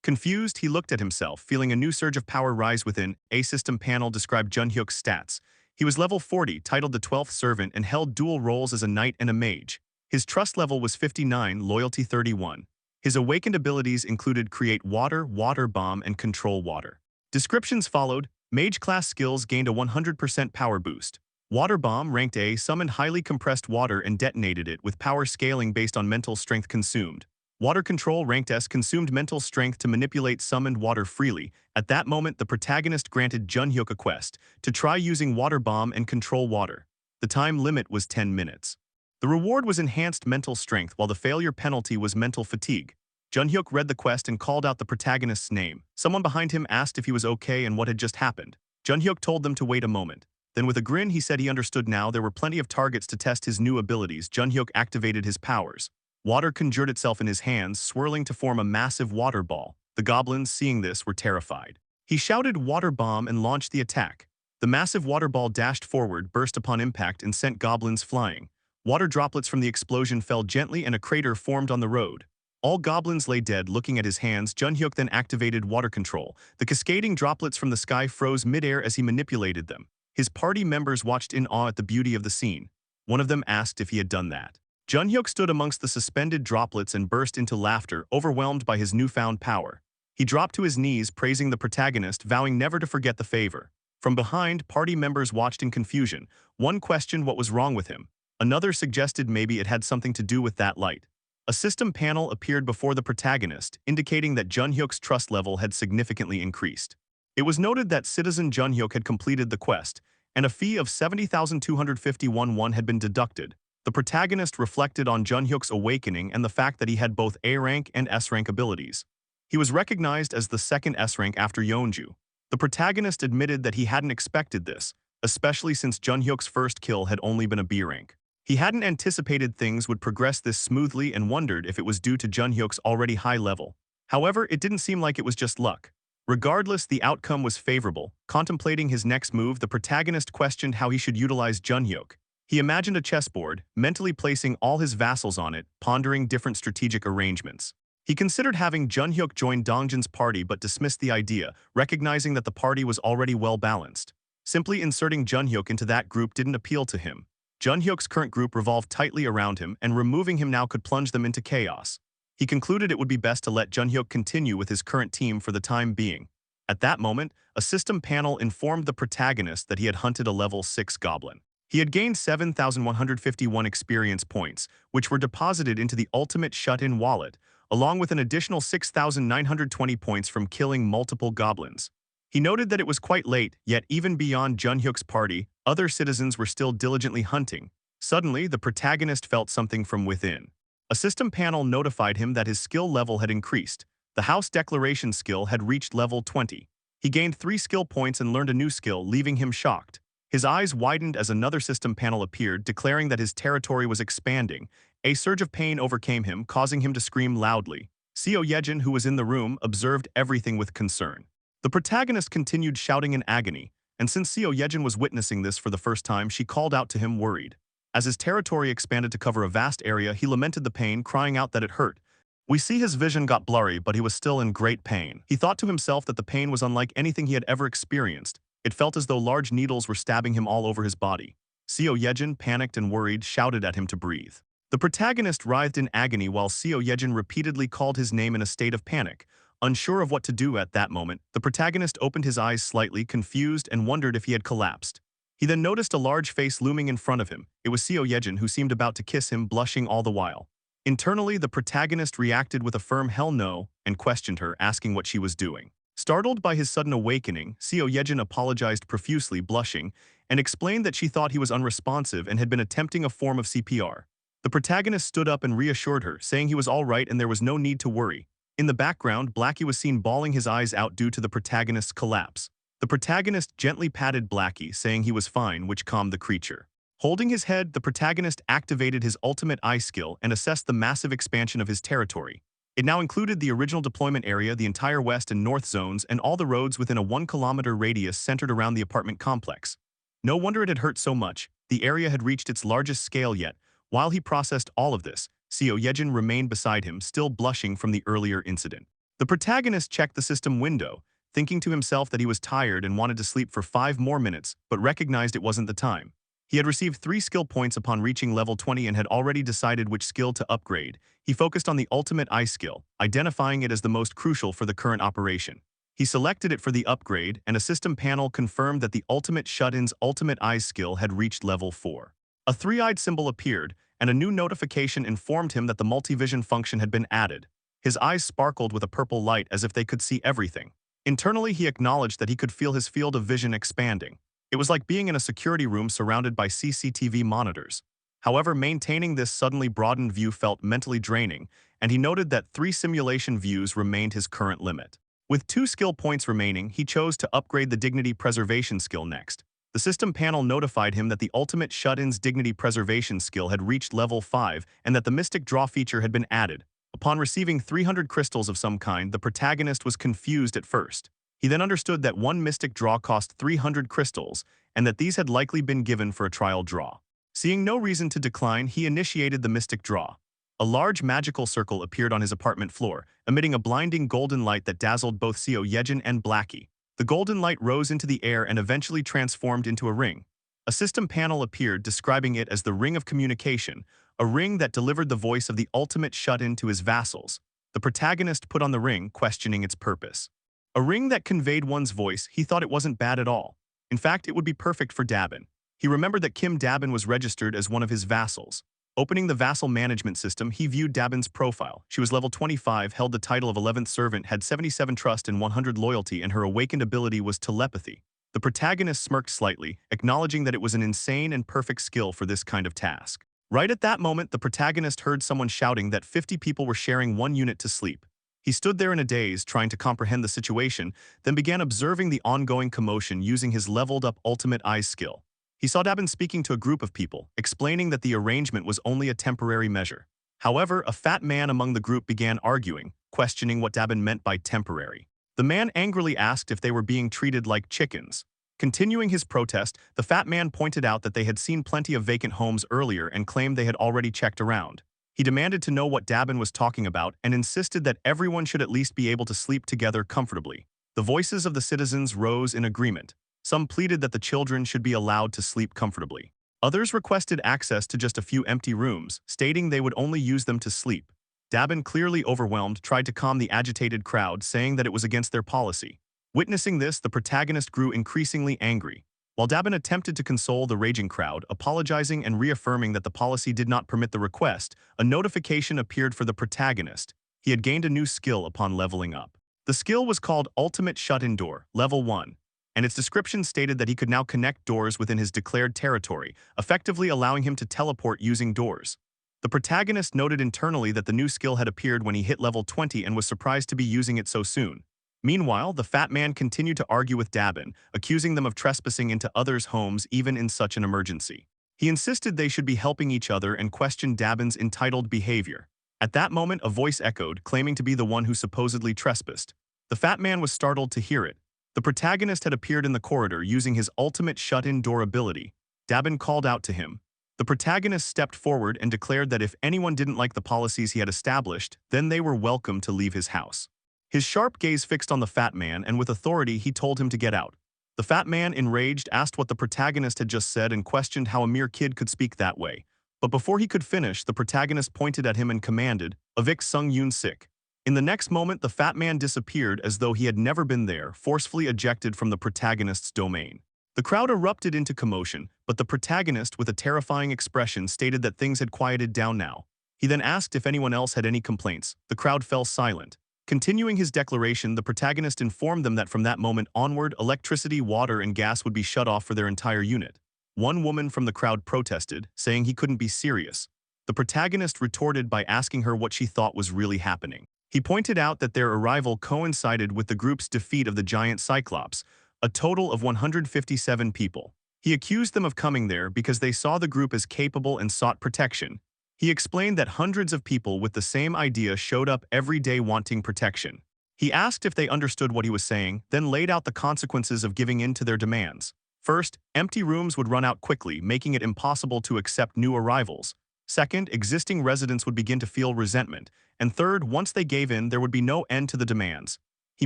Confused, he looked at himself, feeling a new surge of power rise within. A system panel described Junhyuk's stats. He was level 40, titled the 12th Servant, and held dual roles as a knight and a mage. His trust level was 59, loyalty 31. His awakened abilities included create water, water bomb, and control water. Descriptions followed. Mage class skills gained a 100% power boost. Water bomb ranked A summoned highly compressed water and detonated it with power scaling based on mental strength consumed. Water control ranked S consumed mental strength to manipulate summoned water freely. At that moment, the protagonist granted Junhyuk a quest to try using water bomb and control water. The time limit was 10 minutes. The reward was enhanced mental strength while the failure penalty was mental fatigue. Junhyuk read the quest and called out the protagonist's name. Someone behind him asked if he was okay and what had just happened. Junhyuk told them to wait a moment. Then with a grin he said he understood now there were plenty of targets to test his new abilities. Junhyuk activated his powers. Water conjured itself in his hands, swirling to form a massive water ball. The goblins, seeing this, were terrified. He shouted water bomb and launched the attack. The massive water ball dashed forward, burst upon impact, and sent goblins flying. Water droplets from the explosion fell gently and a crater formed on the road. All goblins lay dead looking at his hands. Junhyuk then activated water control. The cascading droplets from the sky froze midair as he manipulated them. His party members watched in awe at the beauty of the scene. One of them asked if he had done that. Junhyuk stood amongst the suspended droplets and burst into laughter, overwhelmed by his newfound power. He dropped to his knees, praising the protagonist, vowing never to forget the favor. From behind, party members watched in confusion. One questioned what was wrong with him. Another suggested maybe it had something to do with that light. A system panel appeared before the protagonist, indicating that Junhyuk's trust level had significantly increased. It was noted that Citizen Junhyuk had completed the quest, and a fee of 70,251 won had been deducted. The protagonist reflected on Junhyuk's awakening and the fact that he had both A-rank and S-rank abilities. He was recognized as the second S-rank after Yeonju. The protagonist admitted that he hadn't expected this, especially since Junhyuk's first kill had only been a B-rank. He hadn't anticipated things would progress this smoothly and wondered if it was due to Junhyuk's already high level. However, it didn't seem like it was just luck. Regardless, the outcome was favorable. Contemplating his next move, the protagonist questioned how he should utilize Junhyuk. He imagined a chessboard, mentally placing all his vassals on it, pondering different strategic arrangements. He considered having Junhyuk join Dongjin's party but dismissed the idea, recognizing that the party was already well-balanced. Simply inserting Junhyuk into that group didn't appeal to him. Junhyuk's current group revolved tightly around him, and removing him now could plunge them into chaos. He concluded it would be best to let Junhyuk continue with his current team for the time being. At that moment, a system panel informed the protagonist that he had hunted a level 6 goblin. He had gained 7,151 experience points, which were deposited into the ultimate shut-in wallet, along with an additional 6,920 points from killing multiple goblins. He noted that it was quite late, yet even beyond Junhyuk's party, other citizens were still diligently hunting. Suddenly, the protagonist felt something from within. A system panel notified him that his skill level had increased. The House Declaration skill had reached level 20. He gained 3 skill points and learned a new skill, leaving him shocked. His eyes widened as another system panel appeared, declaring that his territory was expanding. A surge of pain overcame him, causing him to scream loudly. Seo Yejin, who was in the room, observed everything with concern. The protagonist continued shouting in agony, and since Seo Yejin was witnessing this for the first time, she called out to him, worried. As his territory expanded to cover a vast area, he lamented the pain, crying out that it hurt. We see his vision got blurry, but he was still in great pain. He thought to himself that the pain was unlike anything he had ever experienced. It felt as though large needles were stabbing him all over his body. Seo Yejin, panicked and worried, shouted at him to breathe. The protagonist writhed in agony while Seo Yejin repeatedly called his name in a state of panic. Unsure of what to do at that moment, the protagonist opened his eyes slightly, confused, and wondered if he had collapsed. He then noticed a large face looming in front of him. It was Seo Yejin, who seemed about to kiss him, blushing all the while. Internally, the protagonist reacted with a firm hell no and questioned her, asking what she was doing. Startled by his sudden awakening, Seo Yejin apologized profusely, blushing, and explained that she thought he was unresponsive and had been attempting a form of CPR. The protagonist stood up and reassured her, saying he was all right and there was no need to worry. In the background, Blackie was seen bawling his eyes out due to the protagonist's collapse. The protagonist gently patted Blackie, saying he was fine, which calmed the creature. Holding his head, the protagonist activated his ultimate eye skill and assessed the massive expansion of his territory. It now included the original deployment area, the entire west and north zones, and all the roads within a 1-kilometer radius centered around the apartment complex. No wonder it had hurt so much. The area had reached its largest scale yet. While he processed all of this, Seo Yejin remained beside him, still blushing from the earlier incident. The protagonist checked the system window, thinking to himself that he was tired and wanted to sleep for 5 more minutes, but recognized it wasn't the time. He had received 3 skill points upon reaching level 20 and had already decided which skill to upgrade. He focused on the ultimate eye skill, identifying it as the most crucial for the current operation. He selected it for the upgrade, and a system panel confirmed that the ultimate shut-in's ultimate eye skill had reached level 4. A 3-eyed symbol appeared, and a new notification informed him that the multivision function had been added. His eyes sparkled with a purple light as if they could see everything. Internally, he acknowledged that he could feel his field of vision expanding. It was like being in a security room surrounded by CCTV monitors. However, maintaining this suddenly broadened view felt mentally draining, and he noted that 3 simulation views remained his current limit. With 2 skill points remaining, he chose to upgrade the Dignity Preservation skill next. The system panel notified him that the ultimate shut-in's Dignity Preservation skill had reached level 5 and that the Mystic Draw feature had been added. Upon receiving 300 crystals of some kind, the protagonist was confused at first. He then understood that 1 Mystic Draw cost 300 crystals and that these had likely been given for a trial draw. Seeing no reason to decline, he initiated the Mystic Draw. a large magical circle appeared on his apartment floor, emitting a blinding golden light that dazzled both Seo Yejin and Blackie. The golden light rose into the air and eventually transformed into a ring. A system panel appeared describing it as the Ring of Communication, a ring that delivered the voice of the ultimate shut-in to his vassals. The protagonist put on the ring, questioning its purpose. A ring that conveyed one's voice, he thought it wasn't bad at all. In fact, it would be perfect for Dabin. He remembered that Kim Dabin was registered as one of his vassals. Opening the vassal management system, he viewed Dabin's profile. She was level 25, held the title of 11th servant, had 77 trust and 100 loyalty, and her awakened ability was telepathy. The protagonist smirked slightly, acknowledging that it was an insane and perfect skill for this kind of task. Right at that moment, the protagonist heard someone shouting that 50 people were sharing one unit to sleep. He stood there in a daze, trying to comprehend the situation, then began observing the ongoing commotion using his leveled-up ultimate eyes skill. He saw Dabin speaking to a group of people, explaining that the arrangement was only a temporary measure. However, a fat man among the group began arguing, questioning what Dabin meant by temporary. The man angrily asked if they were being treated like chickens. Continuing his protest, the fat man pointed out that they had seen plenty of vacant homes earlier and claimed they had already checked around. He demanded to know what Dabin was talking about and insisted that everyone should at least be able to sleep together comfortably. The voices of the citizens rose in agreement. Some pleaded that the children should be allowed to sleep comfortably. Others requested access to just a few empty rooms, stating they would only use them to sleep. Dabin, clearly overwhelmed, tried to calm the agitated crowd, saying that it was against their policy. Witnessing this, the protagonist grew increasingly angry. While Dabin attempted to console the raging crowd, apologizing and reaffirming that the policy did not permit the request, a notification appeared for the protagonist. He had gained a new skill upon leveling up. The skill was called Ultimate Shut-In Door, Level 1. And its description stated that he could now connect doors within his declared territory, effectively allowing him to teleport using doors. The protagonist noted internally that the new skill had appeared when he hit level 20 and was surprised to be using it so soon. Meanwhile, the fat man continued to argue with Dabin, accusing them of trespassing into others' homes even in such an emergency. He insisted they should be helping each other and questioned Dabin's entitled behavior. At that moment, a voice echoed, claiming to be the one who supposedly trespassed. The fat man was startled to hear it. The protagonist had appeared in the corridor using his ultimate shut-in door ability. Dabin called out to him. The protagonist stepped forward and declared that if anyone didn't like the policies he had established, then they were welcome to leave his house. His sharp gaze fixed on the fat man, and with authority he told him to get out. The fat man, enraged, asked what the protagonist had just said and questioned how a mere kid could speak that way. But before he could finish, the protagonist pointed at him and commanded, "Evict Sung Yoon Sik." In the next moment, the fat man disappeared as though he had never been there, forcefully ejected from the protagonist's domain. The crowd erupted into commotion, but the protagonist, with a terrifying expression, stated that things had quieted down now. He then asked if anyone else had any complaints. The crowd fell silent. Continuing his declaration, the protagonist informed them that from that moment onward, electricity, water, and gas would be shut off for their entire unit. One woman from the crowd protested, saying he couldn't be serious. The protagonist retorted by asking her what she thought was really happening. He pointed out that their arrival coincided with the group's defeat of the giant Cyclops, a total of 157 people. He accused them of coming there because they saw the group as capable and sought protection. He explained that hundreds of people with the same idea showed up every day wanting protection. He asked if they understood what he was saying, then laid out the consequences of giving in to their demands. First, empty rooms would run out quickly, making it impossible to accept new arrivals. Second, existing residents would begin to feel resentment. And third, once they gave in, there would be no end to the demands. He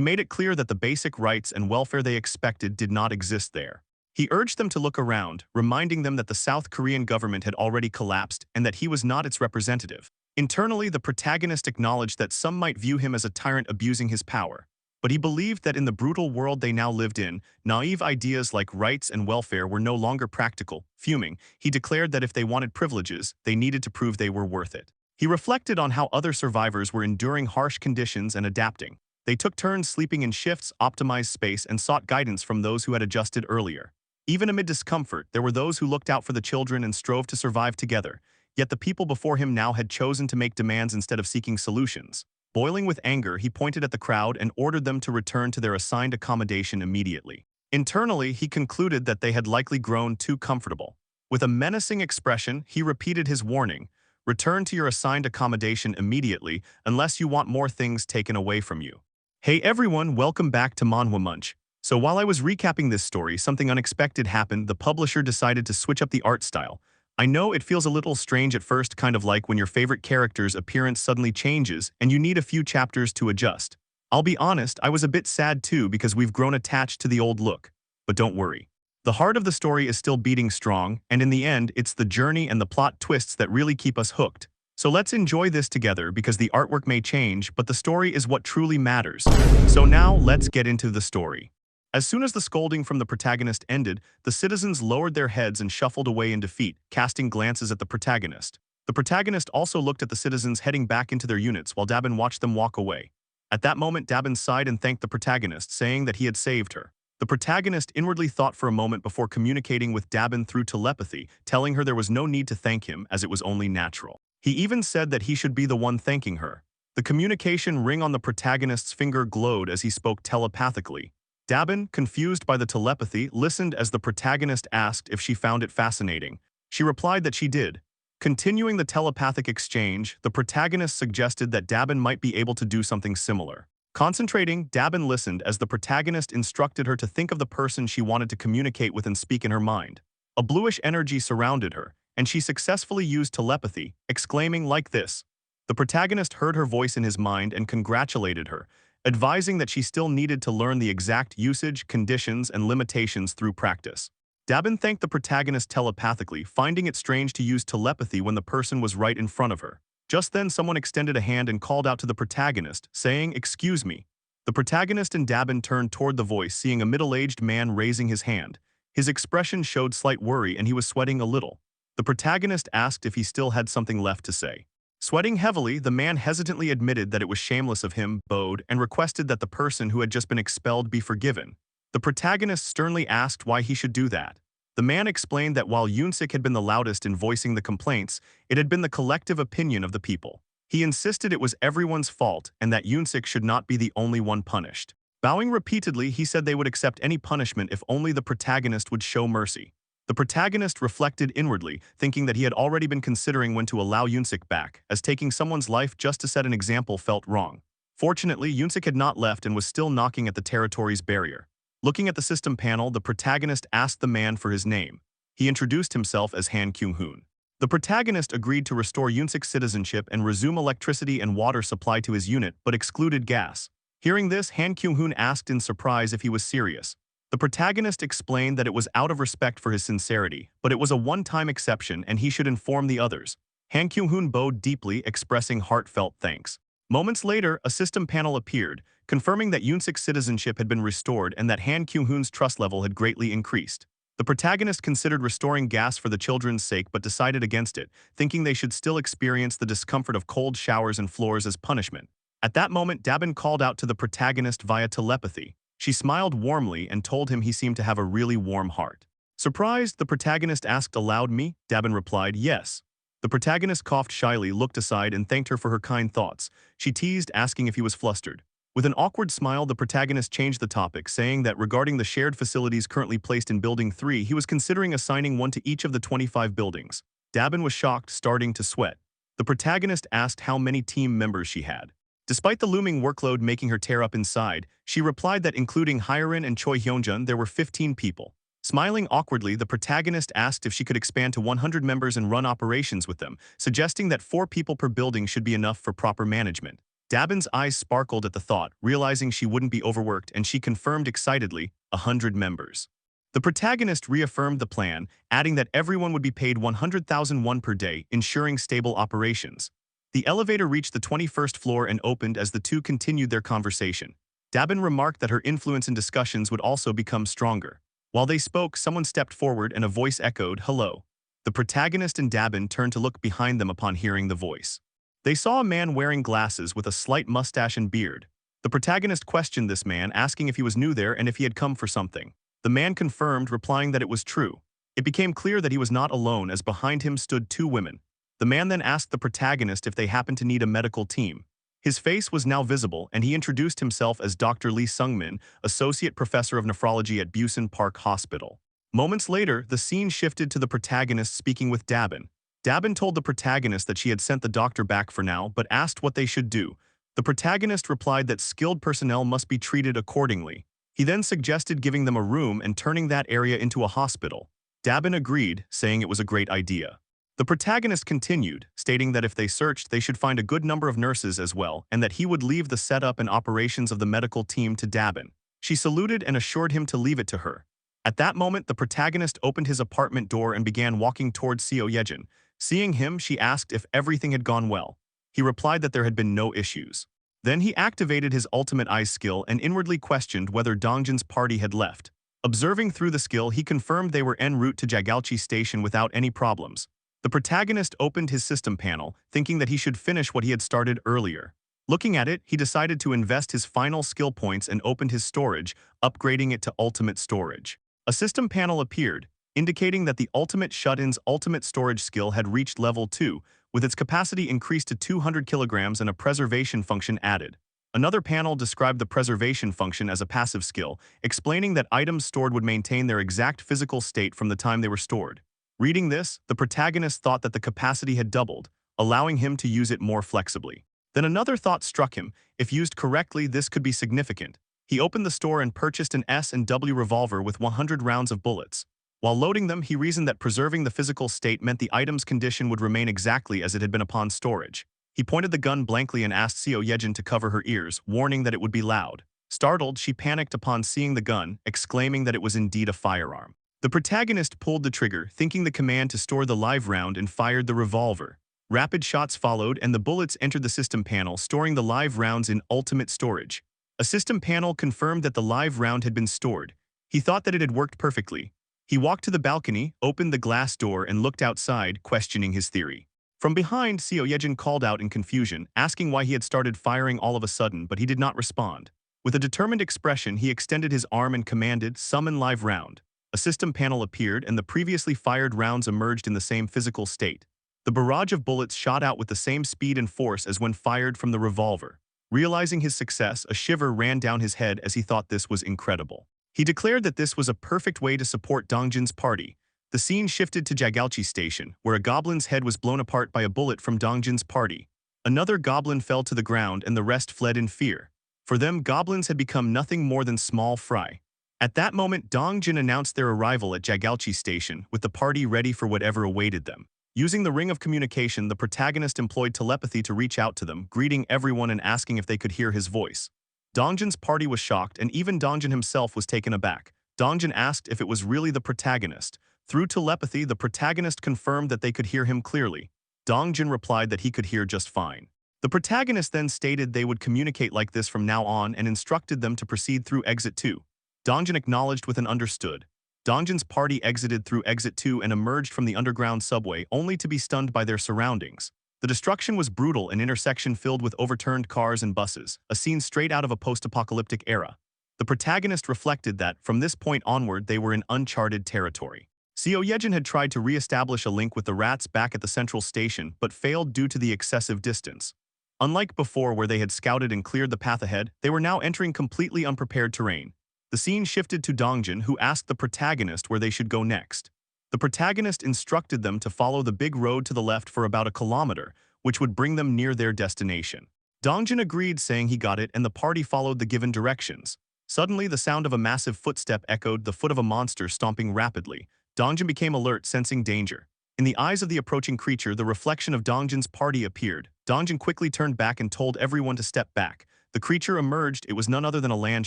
made it clear that the basic rights and welfare they expected did not exist there. He urged them to look around, reminding them that the South Korean government had already collapsed and that he was not its representative. Internally, the protagonist acknowledged that some might view him as a tyrant abusing his power. But he believed that in the brutal world they now lived in, naive ideas like rights and welfare were no longer practical. Fuming, he declared that if they wanted privileges, they needed to prove they were worth it. He reflected on how other survivors were enduring harsh conditions and adapting. They took turns sleeping in shifts, optimized space, and sought guidance from those who had adjusted earlier. Even amid discomfort, there were those who looked out for the children and strove to survive together. Yet the people before him now had chosen to make demands instead of seeking solutions. Boiling with anger, he pointed at the crowd and ordered them to return to their assigned accommodation immediately. Internally, he concluded that they had likely grown too comfortable. With a menacing expression, he repeated his warning, "Return to your assigned accommodation immediately, unless you want more things taken away from you." Hey everyone, welcome back to Manhwa Munch. So while I was recapping this story, something unexpected happened. The publisher decided to switch up the art style. I know it feels a little strange at first, kind of like when your favorite character's appearance suddenly changes and you need a few chapters to adjust. I'll be honest, I was a bit sad too because we've grown attached to the old look. But don't worry. The heart of the story is still beating strong, and in the end, it's the journey and the plot twists that really keep us hooked. So let's enjoy this together because the artwork may change, but the story is what truly matters. So now, let's get into the story. As soon as the scolding from the protagonist ended, the citizens lowered their heads and shuffled away in defeat, casting glances at the protagonist. The protagonist also looked at the citizens heading back into their units while Dabin watched them walk away. At that moment, Dabin sighed and thanked the protagonist, saying that he had saved her. The protagonist inwardly thought for a moment before communicating with Dabin through telepathy, telling her there was no need to thank him as it was only natural. He even said that he should be the one thanking her. The communication ring on the protagonist's finger glowed as he spoke telepathically. Dabin, confused by the telepathy, listened as the protagonist asked if she found it fascinating. She replied that she did. Continuing the telepathic exchange, the protagonist suggested that Dabin might be able to do something similar. Concentrating, Dabin listened as the protagonist instructed her to think of the person she wanted to communicate with and speak in her mind. A bluish energy surrounded her, and she successfully used telepathy, exclaiming like this. The protagonist heard her voice in his mind and congratulated her, advising that she still needed to learn the exact usage, conditions, and limitations through practice. Dabin thanked the protagonist telepathically, finding it strange to use telepathy when the person was right in front of her. Just then, someone extended a hand and called out to the protagonist, saying, "Excuse me." The protagonist and Dabin turned toward the voice, seeing a middle-aged man raising his hand. His expression showed slight worry and he was sweating a little. The protagonist asked if he still had something left to say. Sweating heavily, the man hesitantly admitted that it was shameless of him, bowed, and requested that the person who had just been expelled be forgiven. The protagonist sternly asked why he should do that. The man explained that while Yunsik had been the loudest in voicing the complaints, it had been the collective opinion of the people. He insisted it was everyone's fault and that Yunsik should not be the only one punished. Bowing repeatedly, he said they would accept any punishment if only the protagonist would show mercy. The protagonist reflected inwardly, thinking that he had already been considering when to allow Yunsik back, as taking someone's life just to set an example felt wrong. Fortunately, Yunsik had not left and was still knocking at the territory's barrier. Looking at the system panel, the protagonist asked the man for his name. He introduced himself as Han Kyung-hoon. The protagonist agreed to restore Yunsik's citizenship and resume electricity and water supply to his unit, but excluded gas. Hearing this, Han Kyung-hoon asked in surprise if he was serious. The protagonist explained that it was out of respect for his sincerity, but it was a one-time exception and he should inform the others. Han Kyung-hoon bowed deeply, expressing heartfelt thanks. Moments later, a system panel appeared, confirming that Yunsik's citizenship had been restored and that Han Kyung-hoon's trust level had greatly increased. The protagonist considered restoring gas for the children's sake but decided against it, thinking they should still experience the discomfort of cold showers and floors as punishment. At that moment, Dabin called out to the protagonist via telepathy. She smiled warmly and told him he seemed to have a really warm heart. Surprised, the protagonist asked aloud, "Me?" Dabin replied, "Yes." The protagonist coughed shyly, looked aside, and thanked her for her kind thoughts. She teased, asking if he was flustered. With an awkward smile, the protagonist changed the topic, saying that regarding the shared facilities currently placed in Building 3, he was considering assigning one to each of the 25 buildings. Dabin was shocked, starting to sweat. The protagonist asked how many team members she had. Despite the looming workload making her tear up inside, she replied that including Hyerin and Choi Hyunjun, there were 15 people. Smiling awkwardly, the protagonist asked if she could expand to 100 members and run operations with them, suggesting that 4 people per building should be enough for proper management. Dabin's eyes sparkled at the thought, realizing she wouldn't be overworked, and she confirmed excitedly, 100 members. The protagonist reaffirmed the plan, adding that everyone would be paid 100,000 won per day, ensuring stable operations. The elevator reached the 21st floor and opened as the two continued their conversation. Dabin remarked that her influence in discussions would also become stronger. While they spoke, someone stepped forward and a voice echoed, "Hello." The protagonist and Dabin turned to look behind them upon hearing the voice. They saw a man wearing glasses with a slight mustache and beard. The protagonist questioned this man, asking if he was new there and if he had come for something. The man confirmed, replying that it was true. It became clear that he was not alone, as behind him stood 2 women. The man then asked the protagonist if they happened to need a medical team. His face was now visible, and he introduced himself as Dr. Lee Sung-min, Associate Professor of Nephrology at Busan Park Hospital. Moments later, the scene shifted to the protagonist speaking with Dabin. Dabin told the protagonist that she had sent the doctor back for now, but asked what they should do. The protagonist replied that skilled personnel must be treated accordingly. He then suggested giving them a room and turning that area into a hospital. Dabin agreed, saying it was a great idea. The protagonist continued, stating that if they searched, they should find a good number of nurses as well, and that he would leave the setup and operations of the medical team to Dabin. She saluted and assured him to leave it to her. At that moment, the protagonist opened his apartment door and began walking towards Seo Yejin. Seeing him, she asked if everything had gone well. He replied that there had been no issues. Then he activated his ultimate eyes skill and inwardly questioned whether Dongjin's party had left. Observing through the skill, he confirmed they were en route to Jagalchi Station without any problems. The protagonist opened his system panel, thinking that he should finish what he had started earlier. Looking at it, he decided to invest his final skill points and opened his storage, upgrading it to ultimate storage. A system panel appeared, indicating that the ultimate shut-in's ultimate storage skill had reached level 2, with its capacity increased to 200 kilograms and a preservation function added. Another panel described the preservation function as a passive skill, explaining that items stored would maintain their exact physical state from the time they were stored. Reading this, the protagonist thought that the capacity had doubled, allowing him to use it more flexibly. Then another thought struck him: if used correctly, this could be significant. He opened the store and purchased an S&W revolver with 100 rounds of bullets. While loading them, he reasoned that preserving the physical state meant the item's condition would remain exactly as it had been upon storage. He pointed the gun blankly and asked Seo Yejin to cover her ears, warning that it would be loud. Startled, she panicked upon seeing the gun, exclaiming that it was indeed a firearm. The protagonist pulled the trigger, thinking the command to store the live round, and fired the revolver. Rapid shots followed, and the bullets entered the system panel, storing the live rounds in ultimate storage. A system panel confirmed that the live round had been stored. He thought that it had worked perfectly. He walked to the balcony, opened the glass door, and looked outside, questioning his theory. From behind, Seo Yejin called out in confusion, asking why he had started firing all of a sudden, but he did not respond. With a determined expression, he extended his arm and commanded, "Summon live round." A system panel appeared, and the previously fired rounds emerged in the same physical state. The barrage of bullets shot out with the same speed and force as when fired from the revolver. Realizing his success, a shiver ran down his head as he thought this was incredible. He declared that this was a perfect way to support Dongjin's party. The scene shifted to Jagalchi Station, where a goblin's head was blown apart by a bullet from Dongjin's party. Another goblin fell to the ground, and the rest fled in fear. For them, goblins had become nothing more than small fry. At that moment, Dongjin announced their arrival at Jagalchi Station, with the party ready for whatever awaited them. Using the ring of communication, the protagonist employed telepathy to reach out to them, greeting everyone and asking if they could hear his voice. Dongjin's party was shocked, and even Dongjin himself was taken aback. Dongjin asked if it was really the protagonist. Through telepathy, the protagonist confirmed that they could hear him clearly. Dongjin replied that he could hear just fine. The protagonist then stated they would communicate like this from now on and instructed them to proceed through Exit 2. Dongjin acknowledged with an understood. Dongjin's party exited through Exit 2 and emerged from the underground subway, only to be stunned by their surroundings. The destruction was brutal, an intersection filled with overturned cars and buses, a scene straight out of a post-apocalyptic era. The protagonist reflected that, from this point onward, they were in uncharted territory. Seo Yejin had tried to re-establish a link with the rats back at the central station, but failed due to the excessive distance. Unlike before, where they had scouted and cleared the path ahead, they were now entering completely unprepared terrain. The scene shifted to Dongjin, who asked the protagonist where they should go next. The protagonist instructed them to follow the big road to the left for about a kilometer, which would bring them near their destination. Dongjin agreed, saying he got it, and the party followed the given directions. Suddenly, the sound of a massive footstep echoed, the foot of a monster stomping rapidly. Dongjin became alert, sensing danger. In the eyes of the approaching creature, the reflection of Dongjin's party appeared. Dongjin quickly turned back and told everyone to step back. The creature emerged. It was none other than a land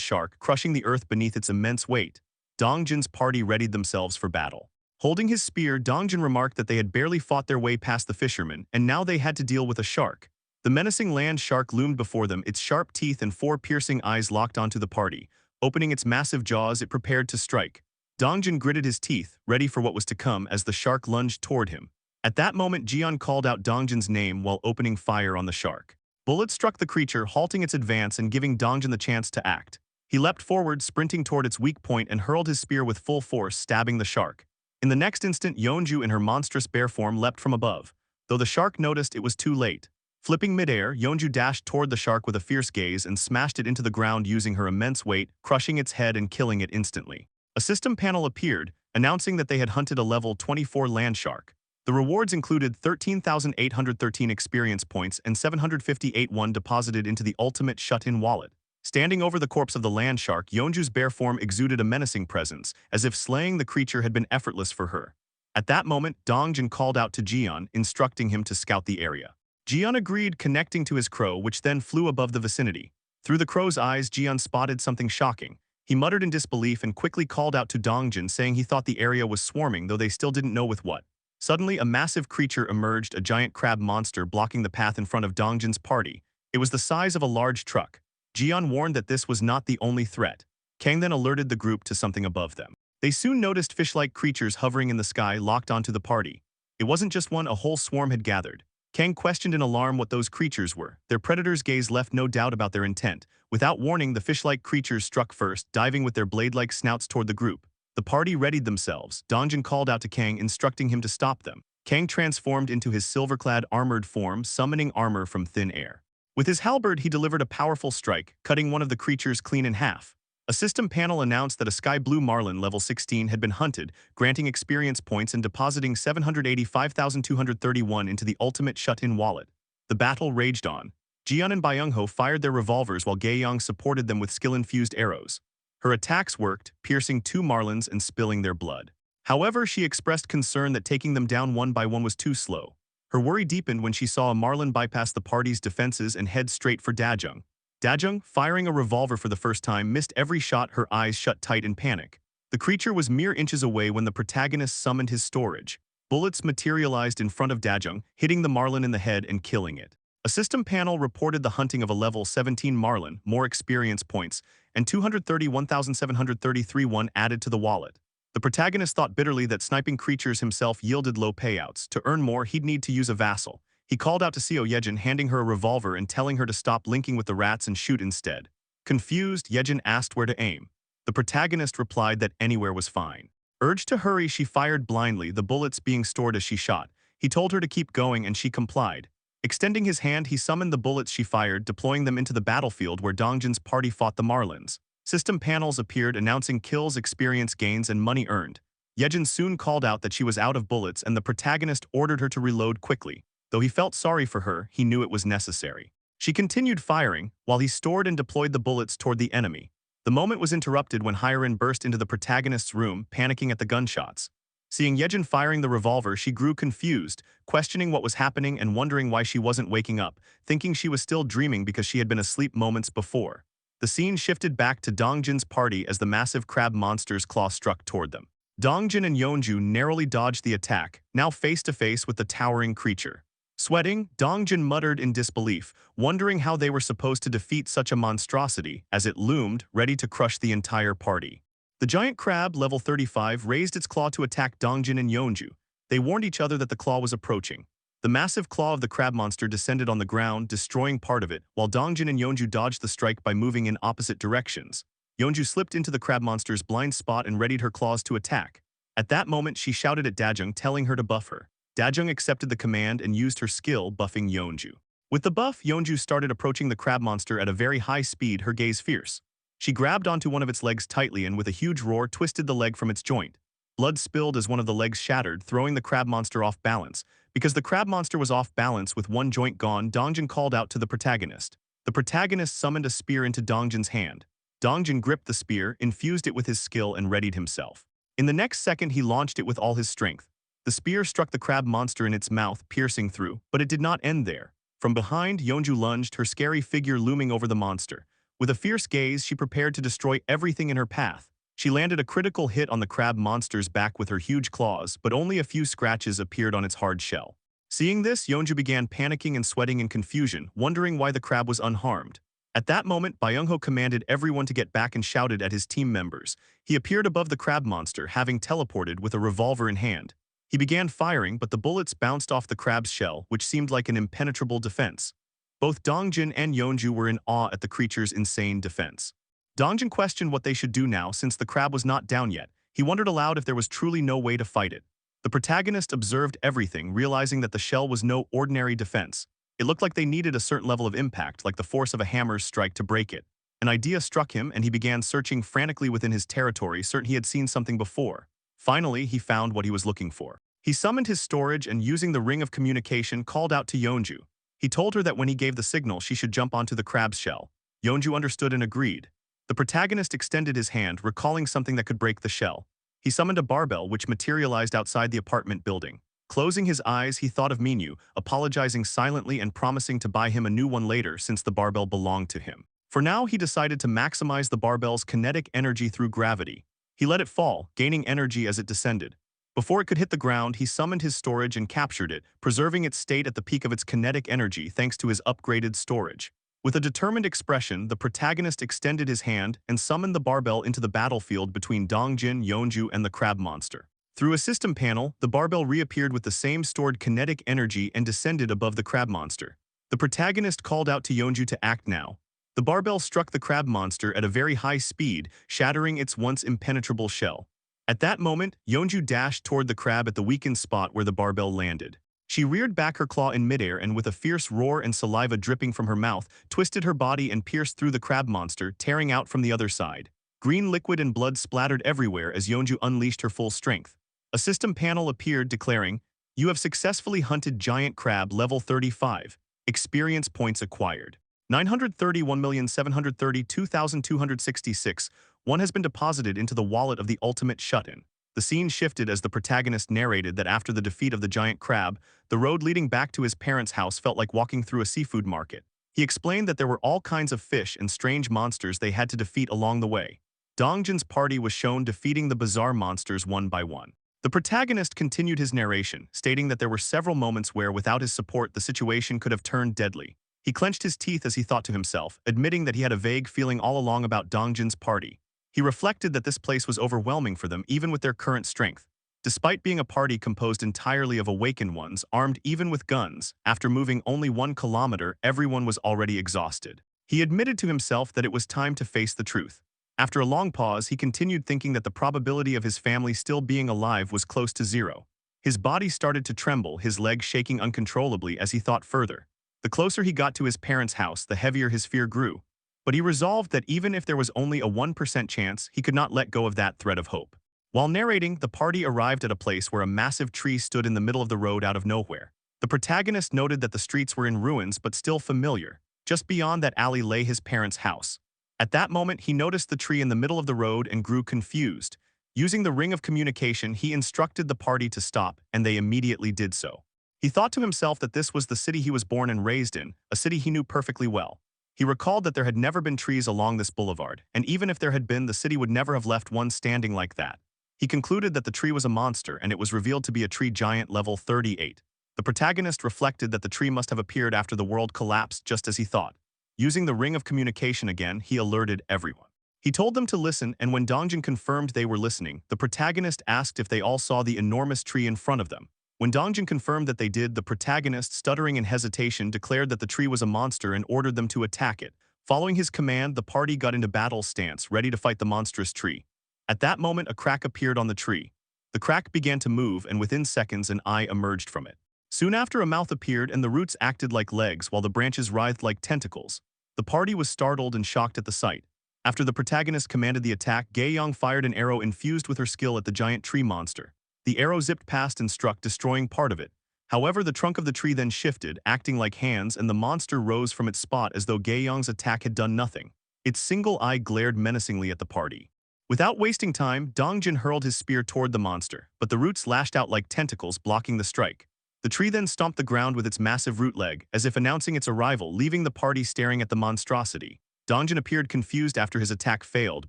shark, crushing the earth beneath its immense weight. Dongjin's party readied themselves for battle. Holding his spear, Dongjin remarked that they had barely fought their way past the fishermen, and now they had to deal with a shark. The menacing land shark loomed before them, its sharp teeth and 4 piercing eyes locked onto the party. Opening its massive jaws, it prepared to strike. Dongjin gritted his teeth, ready for what was to come as the shark lunged toward him. At that moment, Jian called out Dongjin's name while opening fire on the shark. Bullets struck the creature, halting its advance and giving Dongjin the chance to act. He leapt forward, sprinting toward its weak point, and hurled his spear with full force, stabbing the shark. In the next instant, Yeonju in her monstrous bear form leapt from above. Though the shark noticed, it was too late. Flipping midair, Yeonju dashed toward the shark with a fierce gaze and smashed it into the ground using her immense weight, crushing its head and killing it instantly. A system panel appeared, announcing that they had hunted a level 24 land shark. The rewards included 13,813 experience points and 758 won deposited into the ultimate shut-in wallet. Standing over the corpse of the land shark, Yeonju's bear form exuded a menacing presence, as if slaying the creature had been effortless for her. At that moment, Dongjin called out to Jian, instructing him to scout the area. Jian agreed, connecting to his crow, which then flew above the vicinity. Through the crow's eyes, Jian spotted something shocking. He muttered in disbelief and quickly called out to Dongjin, saying he thought the area was swarming, though they still didn't know with what. Suddenly, a massive creature emerged, a giant crab monster blocking the path in front of Dongjin's party. It was the size of a large truck. Jian warned that this was not the only threat. Kang then alerted the group to something above them. They soon noticed fish-like creatures hovering in the sky, locked onto the party. It wasn't just one, a whole swarm had gathered. Kang questioned in alarm what those creatures were. Their predator's gaze left no doubt about their intent. Without warning, the fish-like creatures struck first, diving with their blade-like snouts toward the group. The party readied themselves. Dongjin called out to Kang, instructing him to stop them. Kang transformed into his silver-clad armored form, summoning armor from thin air. With his halberd, he delivered a powerful strike, cutting one of the creatures clean in half. A system panel announced that a sky blue marlin level 16 had been hunted, granting experience points and depositing 785,231 into the ultimate shut-in wallet. The battle raged on. Jian and Byung-ho fired their revolvers while Gaeyang supported them with skill-infused arrows. Her attacks worked, piercing 2 marlins and spilling their blood. However, she expressed concern that taking them down one by one was too slow. Her worry deepened when she saw a marlin bypass the party's defenses and head straight for Dajung. Dajung, firing a revolver for the first time, missed every shot, her eyes shut tight in panic. The creature was mere inches away when the protagonist summoned his storage. Bullets materialized in front of Dajung, hitting the marlin in the head and killing it. A system panel reported the hunting of a level 17 marlin, more experience points, and 231,733 one added to the wallet. The protagonist thought bitterly that sniping creatures himself yielded low payouts. To earn more, he'd need to use a vassal. He called out to Seo Yejin, handing her a revolver and telling her to stop linking with the rats and shoot instead. Confused, Yejin asked where to aim. The protagonist replied that anywhere was fine. Urged to hurry, she fired blindly, the bullets being stored as she shot. He told her to keep going and she complied. Extending his hand, he summoned the bullets she fired, deploying them into the battlefield where Dongjin's party fought the Marlins. System panels appeared announcing kills, experience gains, and money earned. Yejin soon called out that she was out of bullets and the protagonist ordered her to reload quickly. Though he felt sorry for her, he knew it was necessary. She continued firing, while he stored and deployed the bullets toward the enemy. The moment was interrupted when Hyerin burst into the protagonist's room, panicking at the gunshots. Seeing Yejin firing the revolver, she grew confused, questioning what was happening and wondering why she wasn't waking up, thinking she was still dreaming because she had been asleep moments before. The scene shifted back to Dongjin's party as the massive crab monster's claw struck toward them. Dongjin and Yeonju narrowly dodged the attack, now face-to-face with the towering creature. Sweating, Dongjin muttered in disbelief, wondering how they were supposed to defeat such a monstrosity as it loomed, ready to crush the entire party. The giant crab, level 35, raised its claw to attack Dongjin and Yeonju. They warned each other that the claw was approaching. The massive claw of the crab monster descended on the ground, destroying part of it, while Dongjin and Yeonju dodged the strike by moving in opposite directions. Yeonju slipped into the crab monster's blind spot and readied her claws to attack. At that moment, she shouted at Dajung, telling her to buff her. Dajung accepted the command and used her skill, buffing Yeonju. With the buff, Yeonju started approaching the crab monster at a very high speed, her gaze fierce. She grabbed onto one of its legs tightly and with a huge roar twisted the leg from its joint. Blood spilled as one of the legs shattered, throwing the crab monster off balance. Because the crab monster was off balance with one joint gone, Dongjin called out to the protagonist. The protagonist summoned a spear into Dongjin's hand. Dongjin gripped the spear, infused it with his skill, and readied himself. In the next second, he launched it with all his strength. The spear struck the crab monster in its mouth, piercing through, but it did not end there. From behind, Yeonju lunged, her scary figure looming over the monster. With a fierce gaze, she prepared to destroy everything in her path. She landed a critical hit on the crab monster's back with her huge claws, but only a few scratches appeared on its hard shell. Seeing this, Yeonju began panicking and sweating in confusion, wondering why the crab was unharmed. At that moment, Byung-ho commanded everyone to get back and shouted at his team members. He appeared above the crab monster, having teleported with a revolver in hand. He began firing, but the bullets bounced off the crab's shell, which seemed like an impenetrable defense. Both Dongjin and Yeonju were in awe at the creature's insane defense. Dongjin questioned what they should do now since the crab was not down yet. He wondered aloud if there was truly no way to fight it. The protagonist observed everything, realizing that the shell was no ordinary defense. It looked like they needed a certain level of impact, like the force of a hammer's strike, to break it. An idea struck him, and he began searching frantically within his territory, certain he had seen something before. Finally, he found what he was looking for. He summoned his storage and, using the ring of communication, called out to Yeonju. He told her that when he gave the signal, she should jump onto the crab's shell. Yeonju understood and agreed. The protagonist extended his hand, recalling something that could break the shell. He summoned a barbell which materialized outside the apartment building. Closing his eyes, he thought of Minyu, apologizing silently and promising to buy him a new one later since the barbell belonged to him. For now, he decided to maximize the barbell's kinetic energy through gravity. He let it fall, gaining energy as it descended. Before it could hit the ground, he summoned his storage and captured it, preserving its state at the peak of its kinetic energy thanks to his upgraded storage. With a determined expression, the protagonist extended his hand and summoned the barbell into the battlefield between Dongjin, Yeonju, and the crab monster. Through a system panel, the barbell reappeared with the same stored kinetic energy and descended above the crab monster. The protagonist called out to Yeonju to act now. The barbell struck the crab monster at a very high speed, shattering its once impenetrable shell. At that moment, Yeonju dashed toward the crab at the weakened spot where the barbell landed. She reared back her claw in midair and with a fierce roar and saliva dripping from her mouth, twisted her body and pierced through the crab monster, tearing out from the other side. Green liquid and blood splattered everywhere as Yeonju unleashed her full strength. A system panel appeared declaring, "You have successfully hunted giant crab level 35. Experience points acquired. 931,732,266. One has been deposited into the wallet of the ultimate shut-in." The scene shifted as the protagonist narrated that after the defeat of the giant crab, the road leading back to his parents' house felt like walking through a seafood market. He explained that there were all kinds of fish and strange monsters they had to defeat along the way. Dongjin's party was shown defeating the bizarre monsters one by one. The protagonist continued his narration, stating that there were several moments where, without his support, the situation could have turned deadly. He clenched his teeth as he thought to himself, admitting that he had a vague feeling all along about Dongjin's party. He reflected that this place was overwhelming for them even with their current strength. Despite being a party composed entirely of awakened ones, armed even with guns, after moving only 1 kilometer, everyone was already exhausted. He admitted to himself that it was time to face the truth. After a long pause, he continued thinking that the probability of his family still being alive was close to 0. His body started to tremble, his legs shaking uncontrollably as he thought further. The closer he got to his parents' house, the heavier his fear grew. But he resolved that even if there was only a 1% chance, he could not let go of that thread of hope. While narrating, the party arrived at a place where a massive tree stood in the middle of the road out of nowhere. The protagonist noted that the streets were in ruins but still familiar. Just beyond that alley lay his parents' house. At that moment, he noticed the tree in the middle of the road and grew confused. Using the ring of communication, he instructed the party to stop, and they immediately did so. He thought to himself that this was the city he was born and raised in, a city he knew perfectly well. He recalled that there had never been trees along this boulevard, and even if there had been, the city would never have left one standing like that. He concluded that the tree was a monster, and it was revealed to be a tree giant level 38. The protagonist reflected that the tree must have appeared after the world collapsed just as he thought. Using the ring of communication again, he alerted everyone. He told them to listen, and when Dongjin confirmed they were listening, the protagonist asked if they all saw the enormous tree in front of them. When Dongjin confirmed that they did, the protagonist, stuttering in hesitation, declared that the tree was a monster and ordered them to attack it. Following his command, the party got into battle stance, ready to fight the monstrous tree. At that moment, a crack appeared on the tree. The crack began to move, and within seconds, an eye emerged from it. Soon after, a mouth appeared, and the roots acted like legs while the branches writhed like tentacles. The party was startled and shocked at the sight. After the protagonist commanded the attack, Gaeyong fired an arrow infused with her skill at the giant tree monster. The arrow zipped past and struck, destroying part of it. However, the trunk of the tree then shifted, acting like hands, and the monster rose from its spot as though Gaeyong's attack had done nothing. Its single eye glared menacingly at the party. Without wasting time, Dongjin hurled his spear toward the monster, but the roots lashed out like tentacles, blocking the strike. The tree then stomped the ground with its massive root leg, as if announcing its arrival, leaving the party staring at the monstrosity. Dongjin appeared confused after his attack failed,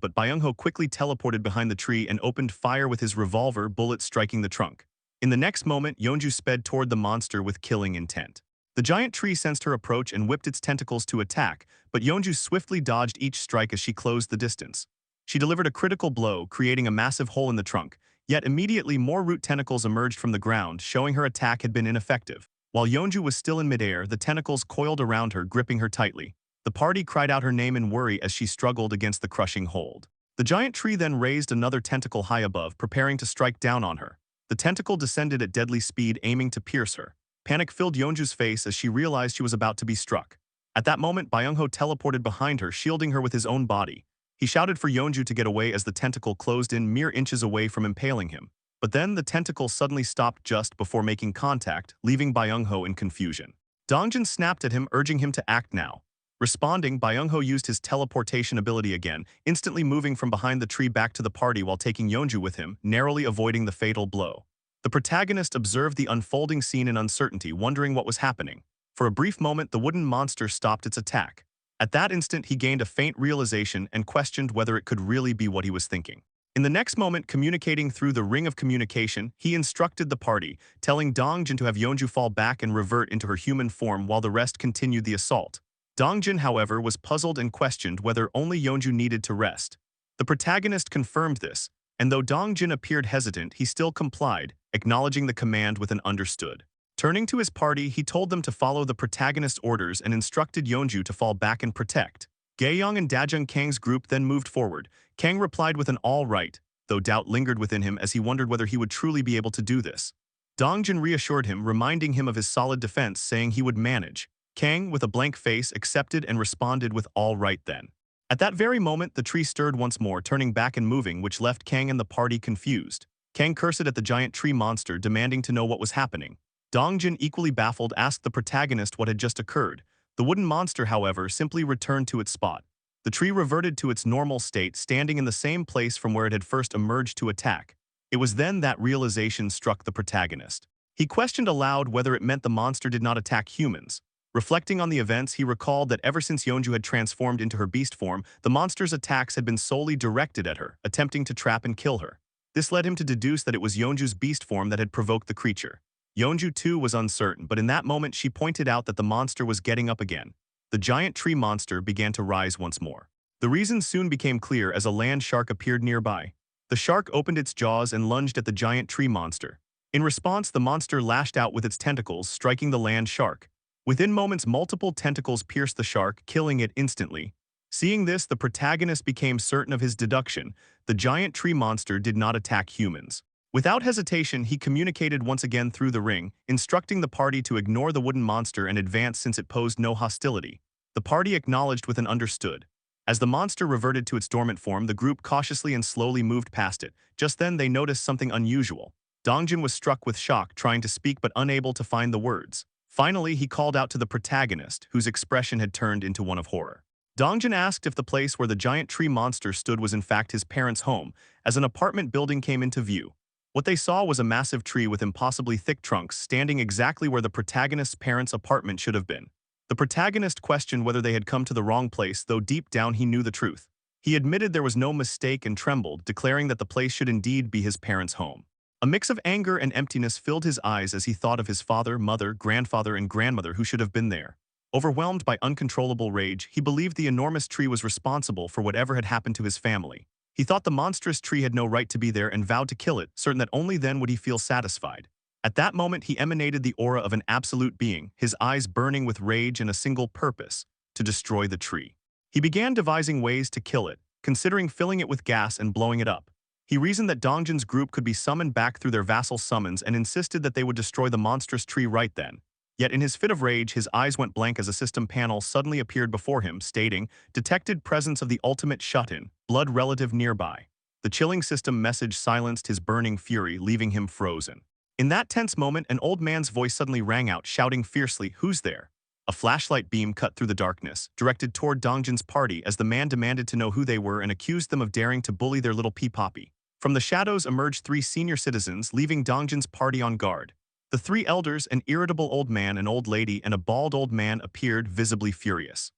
but Byung-ho quickly teleported behind the tree and opened fire with his revolver, bullets striking the trunk. In the next moment, Yeonju sped toward the monster with killing intent. The giant tree sensed her approach and whipped its tentacles to attack, but Yeonju swiftly dodged each strike as she closed the distance. She delivered a critical blow, creating a massive hole in the trunk, yet immediately more root tentacles emerged from the ground, showing her attack had been ineffective. While Yeonju was still in midair, the tentacles coiled around her, gripping her tightly. The party cried out her name in worry as she struggled against the crushing hold. The giant tree then raised another tentacle high above, preparing to strike down on her. The tentacle descended at deadly speed, aiming to pierce her. Panic filled Yeonju's face as she realized she was about to be struck. At that moment, Byung-ho teleported behind her, shielding her with his own body. He shouted for Yeonju to get away as the tentacle closed in mere inches away from impaling him. But then the tentacle suddenly stopped just before making contact, leaving Byung-ho in confusion. Dongjin snapped at him, urging him to act now. Responding, Byung-ho used his teleportation ability again, instantly moving from behind the tree back to the party while taking Yeonju with him, narrowly avoiding the fatal blow. The protagonist observed the unfolding scene in uncertainty, wondering what was happening. For a brief moment, the wooden monster stopped its attack. At that instant, he gained a faint realization and questioned whether it could really be what he was thinking. In the next moment, communicating through the ring of communication, he instructed the party, telling Dongjin to have Yeonju fall back and revert into her human form while the rest continued the assault. Dongjin, however, was puzzled and questioned whether only Yeonju needed to rest. The protagonist confirmed this, and though Dongjin appeared hesitant, he still complied, acknowledging the command with an understood. Turning to his party, he told them to follow the protagonist's orders and instructed Yeonju to fall back and protect. Gaeyong and Dajung Kang's group then moved forward. Kang replied with an all right, though doubt lingered within him as he wondered whether he would truly be able to do this. Dongjin reassured him, reminding him of his solid defense, saying he would manage. Kang, with a blank face, accepted and responded with all right then. At that very moment, the tree stirred once more, turning back and moving, which left Kang and the party confused. Kang cursed at the giant tree monster, demanding to know what was happening. Dongjin, equally baffled, asked the protagonist what had just occurred. The wooden monster, however, simply returned to its spot. The tree reverted to its normal state, standing in the same place from where it had first emerged to attack. It was then that realization struck the protagonist. He questioned aloud whether it meant the monster did not attack humans. Reflecting on the events, he recalled that ever since Yeonju had transformed into her beast form, the monster's attacks had been solely directed at her, attempting to trap and kill her. This led him to deduce that it was Yeonju's beast form that had provoked the creature. Yeonju too was uncertain, but in that moment she pointed out that the monster was getting up again. The giant tree monster began to rise once more. The reason soon became clear as a land shark appeared nearby. The shark opened its jaws and lunged at the giant tree monster. In response, the monster lashed out with its tentacles, striking the land shark. Within moments, multiple tentacles pierced the shark, killing it instantly. Seeing this, the protagonist became certain of his deduction. The giant tree monster did not attack humans. Without hesitation, he communicated once again through the ring, instructing the party to ignore the wooden monster and advance since it posed no hostility. The party acknowledged with an understood. As the monster reverted to its dormant form, the group cautiously and slowly moved past it. Just then, they noticed something unusual. Dongjin was struck with shock, trying to speak but unable to find the words. Finally, he called out to the protagonist, whose expression had turned into one of horror. Dongjin asked if the place where the giant tree monster stood was in fact his parents' home, as an apartment building came into view. What they saw was a massive tree with impossibly thick trunks standing exactly where the protagonist's parents' apartment should have been. The protagonist questioned whether they had come to the wrong place, though deep down he knew the truth. He admitted there was no mistake and trembled, declaring that the place should indeed be his parents' home. A mix of anger and emptiness filled his eyes as he thought of his father, mother, grandfather, and grandmother who should have been there. Overwhelmed by uncontrollable rage, he believed the enormous tree was responsible for whatever had happened to his family. He thought the monstrous tree had no right to be there and vowed to kill it, certain that only then would he feel satisfied. At that moment, he emanated the aura of an absolute being, his eyes burning with rage and a single purpose: to destroy the tree. He began devising ways to kill it, considering filling it with gas and blowing it up. He reasoned that Dongjin's group could be summoned back through their vassal summons and insisted that they would destroy the monstrous tree right then. Yet in his fit of rage, his eyes went blank as a system panel suddenly appeared before him, stating, "Detected presence of the ultimate shut-in, blood relative nearby." The chilling system message silenced his burning fury, leaving him frozen. In that tense moment, an old man's voice suddenly rang out, shouting fiercely, "Who's there?" A flashlight beam cut through the darkness, directed toward Dongjin's party as the man demanded to know who they were and accused them of daring to bully their little pea-poppy. From the shadows emerged three senior citizens, leaving Dongjin's party on guard. The three elders, an irritable old man, an old lady, and a bald old man, appeared visibly furious.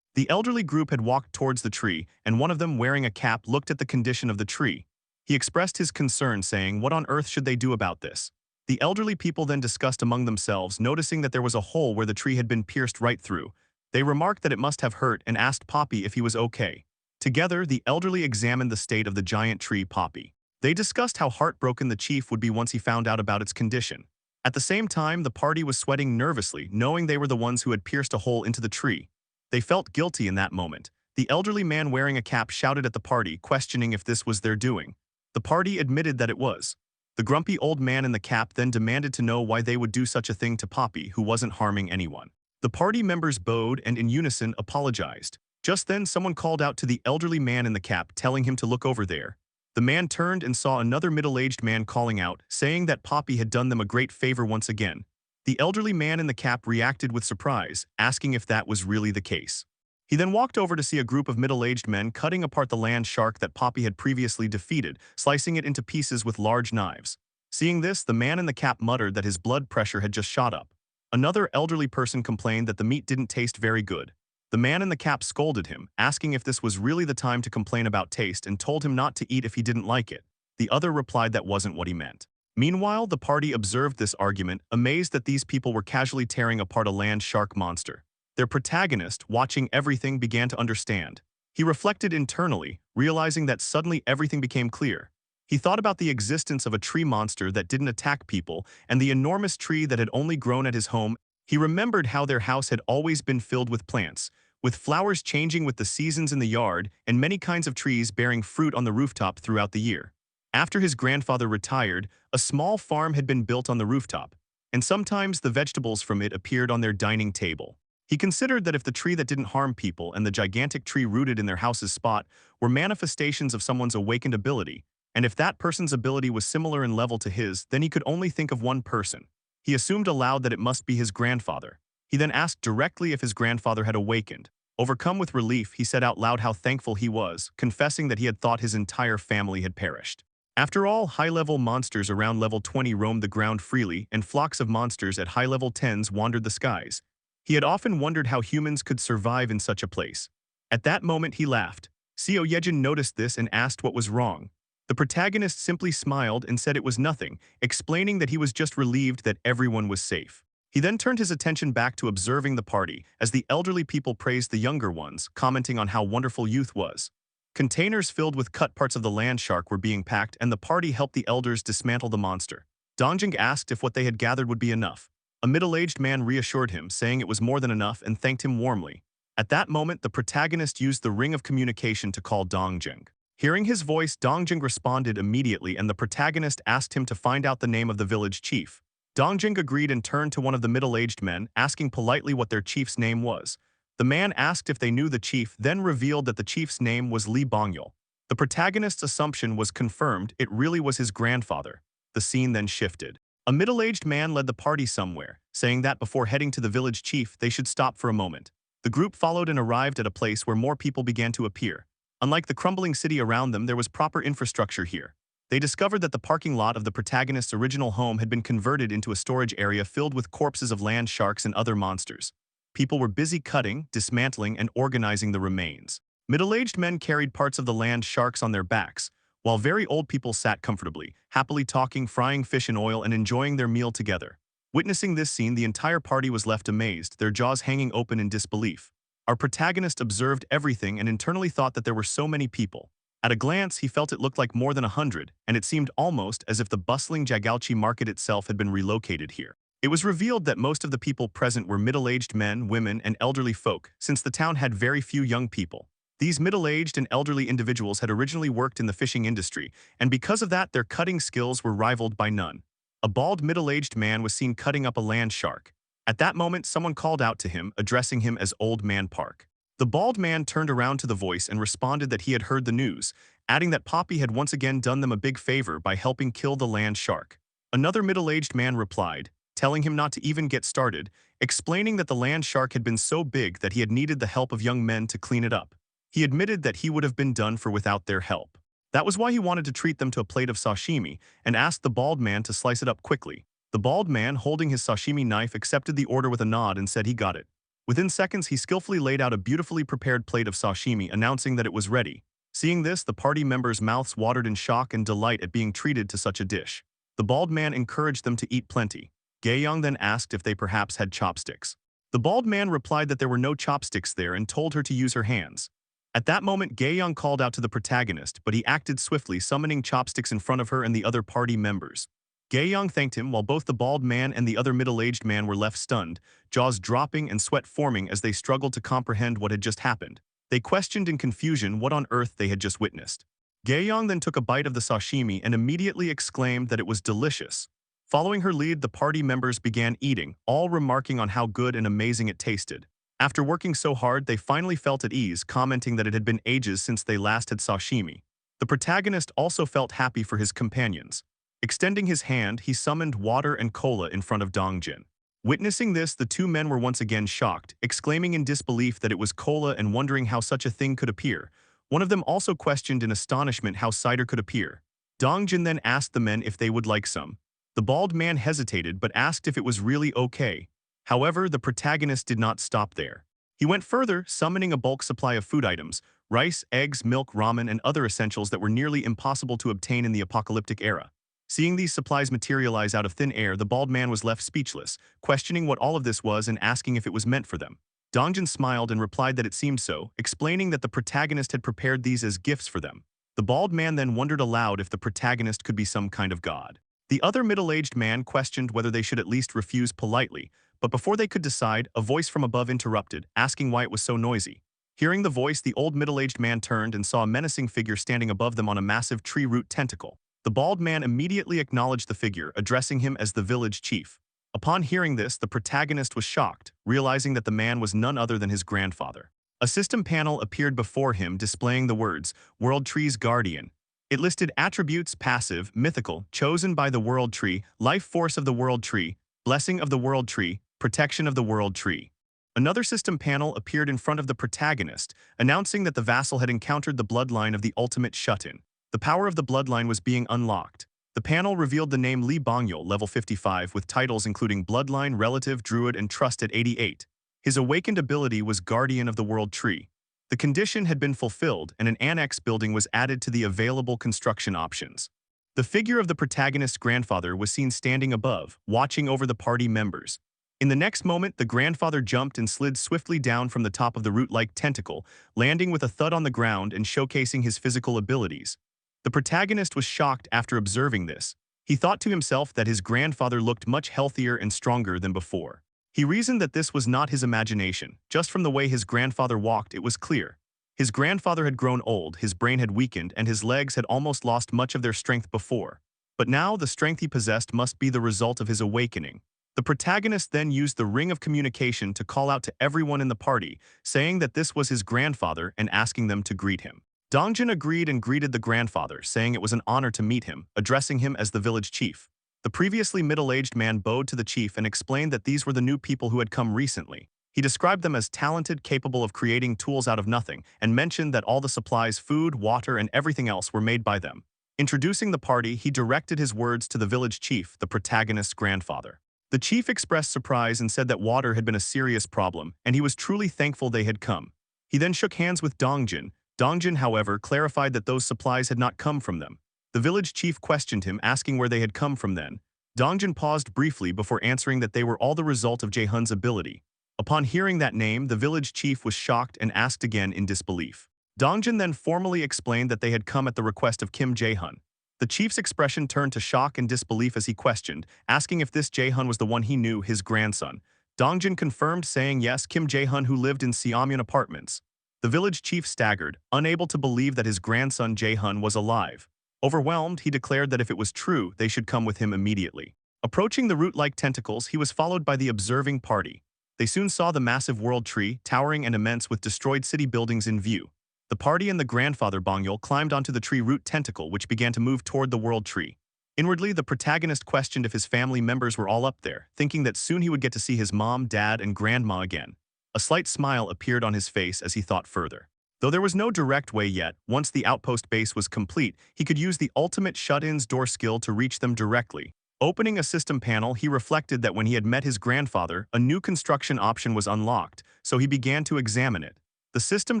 The elderly group had walked towards the tree, and one of them, wearing a cap, looked at the condition of the tree. He expressed his concern, saying, "What on earth should they do about this?" The elderly people then discussed among themselves, noticing that there was a hole where the tree had been pierced right through. They remarked that it must have hurt and asked Poppy if he was okay. Together, the elderly examined the state of the giant tree Poppy. They discussed how heartbroken the chief would be once he found out about its condition. At the same time, the party was sweating nervously, knowing they were the ones who had pierced a hole into the tree. They felt guilty in that moment. The elderly man wearing a cap shouted at the party, questioning if this was their doing. The party admitted that it was. The grumpy old man in the cap then demanded to know why they would do such a thing to Poppy, who wasn't harming anyone. The party members bowed and in unison apologized. Just then, someone called out to the elderly man in the cap, telling him to look over there. The man turned and saw another middle-aged man calling out, saying that Poppy had done them a great favor once again. The elderly man in the cap reacted with surprise, asking if that was really the case. He then walked over to see a group of middle-aged men cutting apart the land shark that Poppy had previously defeated, slicing it into pieces with large knives. Seeing this, the man in the cap muttered that his blood pressure had just shot up. Another elderly person complained that the meat didn't taste very good. The man in the cap scolded him, asking if this was really the time to complain about taste and told him not to eat if he didn't like it. The other replied that wasn't what he meant. Meanwhile, the party observed this argument, amazed that these people were casually tearing apart a land shark monster. Their protagonist, watching everything, began to understand. He reflected internally, realizing that suddenly everything became clear. He thought about the existence of a tree monster that didn't attack people and the enormous tree that had only grown at his home. He remembered how their house had always been filled with plants, with flowers changing with the seasons in the yard and many kinds of trees bearing fruit on the rooftop throughout the year. After his grandfather retired, a small farm had been built on the rooftop, and sometimes the vegetables from it appeared on their dining table. He considered that if the tree that didn't harm people and the gigantic tree rooted in their house's spot were manifestations of someone's awakened ability, and if that person's ability was similar in level to his, then he could only think of one person. He assumed aloud that it must be his grandfather. He then asked directly if his grandfather had awakened. Overcome with relief, he said out loud how thankful he was, confessing that he had thought his entire family had perished. After all, high-level monsters around level 20 roamed the ground freely, and flocks of monsters at high-level 10s wandered the skies. He had often wondered how humans could survive in such a place. At that moment, he laughed. Seo Yejin noticed this and asked what was wrong. The protagonist simply smiled and said it was nothing, explaining that he was just relieved that everyone was safe. He then turned his attention back to observing the party, as the elderly people praised the younger ones, commenting on how wonderful youth was. Containers filled with cut parts of the land shark were being packed, and the party helped the elders dismantle the monster. Dongjing asked if what they had gathered would be enough. A middle-aged man reassured him, saying it was more than enough, and thanked him warmly. At that moment, the protagonist used the ring of communication to call Dongjing. Hearing his voice, Dongjing responded immediately, and the protagonist asked him to find out the name of the village chief. Dongjing agreed and turned to one of the middle-aged men, asking politely what their chief's name was. The man asked if they knew the chief, then revealed that the chief's name was Li Bongyul. The protagonist's assumption was confirmed, it really was his grandfather. The scene then shifted. A middle-aged man led the party somewhere, saying that before heading to the village chief, they should stop for a moment. The group followed and arrived at a place where more people began to appear. Unlike the crumbling city around them, there was proper infrastructure here. They discovered that the parking lot of the protagonist's original home had been converted into a storage area filled with corpses of land sharks and other monsters. People were busy cutting, dismantling, and organizing the remains. Middle-aged men carried parts of the land sharks on their backs, while very old people sat comfortably, happily talking, frying fish in oil, and enjoying their meal together. Witnessing this scene, the entire party was left amazed, their jaws hanging open in disbelief. Our protagonist observed everything and internally thought that there were so many people. At a glance, he felt it looked like more than 100, and it seemed almost as if the bustling Jagalchi market itself had been relocated here. It was revealed that most of the people present were middle-aged men, women, and elderly folk, since the town had very few young people. These middle-aged and elderly individuals had originally worked in the fishing industry, and because of that, their cutting skills were rivaled by none. A bald middle-aged man was seen cutting up a land shark. At that moment, someone called out to him, addressing him as Old Man Park. The bald man turned around to the voice and responded that he had heard the news, adding that Poppy had once again done them a big favor by helping kill the land shark. Another middle-aged man replied, telling him not to even get started, explaining that the land shark had been so big that he had needed the help of young men to clean it up. He admitted that he would have been done for without their help. That was why he wanted to treat them to a plate of sashimi and asked the bald man to slice it up quickly. The bald man, holding his sashimi knife, accepted the order with a nod and said he got it. Within seconds, he skillfully laid out a beautifully prepared plate of sashimi, announcing that it was ready. Seeing this, the party members' mouths watered in shock and delight at being treated to such a dish. The bald man encouraged them to eat plenty. Gaeyong then asked if they perhaps had chopsticks. The bald man replied that there were no chopsticks there and told her to use her hands. At that moment, Gaeyong called out to the protagonist, but he acted swiftly, summoning chopsticks in front of her and the other party members. Gaeyong thanked him while both the bald man and the other middle-aged man were left stunned, jaws dropping and sweat forming as they struggled to comprehend what had just happened. They questioned in confusion what on earth they had just witnessed. Gaeyong then took a bite of the sashimi and immediately exclaimed that it was delicious. Following her lead, the party members began eating, all remarking on how good and amazing it tasted. After working so hard, they finally felt at ease, commenting that it had been ages since they last had sashimi. The protagonist also felt happy for his companions. Extending his hand, he summoned water and cola in front of Dongjin. Witnessing this, the two men were once again shocked, exclaiming in disbelief that it was cola and wondering how such a thing could appear. One of them also questioned in astonishment how cider could appear. Dongjin then asked the men if they would like some. The bald man hesitated but asked if it was really okay. However, the protagonist did not stop there. He went further, summoning a bulk supply of food items, rice, eggs, milk, ramen, and other essentials that were nearly impossible to obtain in the apocalyptic era. Seeing these supplies materialize out of thin air, the bald man was left speechless, questioning what all of this was and asking if it was meant for them. Dongjin smiled and replied that it seemed so, explaining that the protagonist had prepared these as gifts for them. The bald man then wondered aloud if the protagonist could be some kind of god. The other middle-aged man questioned whether they should at least refuse politely, but before they could decide, a voice from above interrupted, asking why it was so noisy. Hearing the voice, the old middle-aged man turned and saw a menacing figure standing above them on a massive tree root tentacle. The bald man immediately acknowledged the figure, addressing him as the village chief. Upon hearing this, the protagonist was shocked, realizing that the man was none other than his grandfather. A system panel appeared before him displaying the words, World Tree's Guardian. It listed attributes: passive, mythical, chosen by the World Tree, life force of the World Tree, blessing of the World Tree, protection of the World Tree. Another system panel appeared in front of the protagonist, announcing that the vassal had encountered the bloodline of the ultimate shut-in. The power of the bloodline was being unlocked. The panel revealed the name Li Bongyul, level 55, with titles including Bloodline, Relative, Druid, and Trust at 88. His awakened ability was Guardian of the World Tree. The condition had been fulfilled, and an annex building was added to the available construction options. The figure of the protagonist's grandfather was seen standing above, watching over the party members. In the next moment, the grandfather jumped and slid swiftly down from the top of the root-like tentacle, landing with a thud on the ground and showcasing his physical abilities. The protagonist was shocked after observing this. He thought to himself that his grandfather looked much healthier and stronger than before. He reasoned that this was not his imagination. Just from the way his grandfather walked, it was clear. His grandfather had grown old, his brain had weakened, and his legs had almost lost much of their strength before. But now, the strength he possessed must be the result of his awakening. The protagonist then used the ring of communication to call out to everyone in the party, saying that this was his grandfather and asking them to greet him. Dongjin agreed and greeted the grandfather, saying it was an honor to meet him, addressing him as the village chief. The previously middle-aged man bowed to the chief and explained that these were the new people who had come recently. He described them as talented, capable of creating tools out of nothing, and mentioned that all the supplies, food, water, and everything else were made by them. Introducing the party, he directed his words to the village chief, the protagonist's grandfather. The chief expressed surprise and said that water had been a serious problem, and he was truly thankful they had come. He then shook hands with Dongjin. Dongjin, however, clarified that those supplies had not come from them. The village chief questioned him, asking where they had come from then. Dongjin paused briefly before answering that they were all the result of Jae-hun's ability. Upon hearing that name, the village chief was shocked and asked again in disbelief. Dongjin then formally explained that they had come at the request of Kim Jae-hun. The chief's expression turned to shock and disbelief as he questioned, asking if this Jae-hun was the one he knew, his grandson. Dongjin confirmed, saying yes, Kim Jae-hun, who lived in Seomyeon Apartments. The village chief staggered, unable to believe that his grandson Jae-hun was alive. Overwhelmed, he declared that if it was true, they should come with him immediately. Approaching the root-like tentacles, he was followed by the observing party. They soon saw the massive world tree, towering and immense with destroyed city buildings in view. The party and the grandfather Bongyul climbed onto the tree root tentacle, which began to move toward the world tree. Inwardly, the protagonist questioned if his family members were all up there, thinking that soon he would get to see his mom, dad, and grandma again. A slight smile appeared on his face as he thought further. Though there was no direct way yet, once the outpost base was complete, he could use the ultimate shut-ins door skill to reach them directly. Opening a system panel, he reflected that when he had met his grandfather, a new construction option was unlocked, so he began to examine it. The system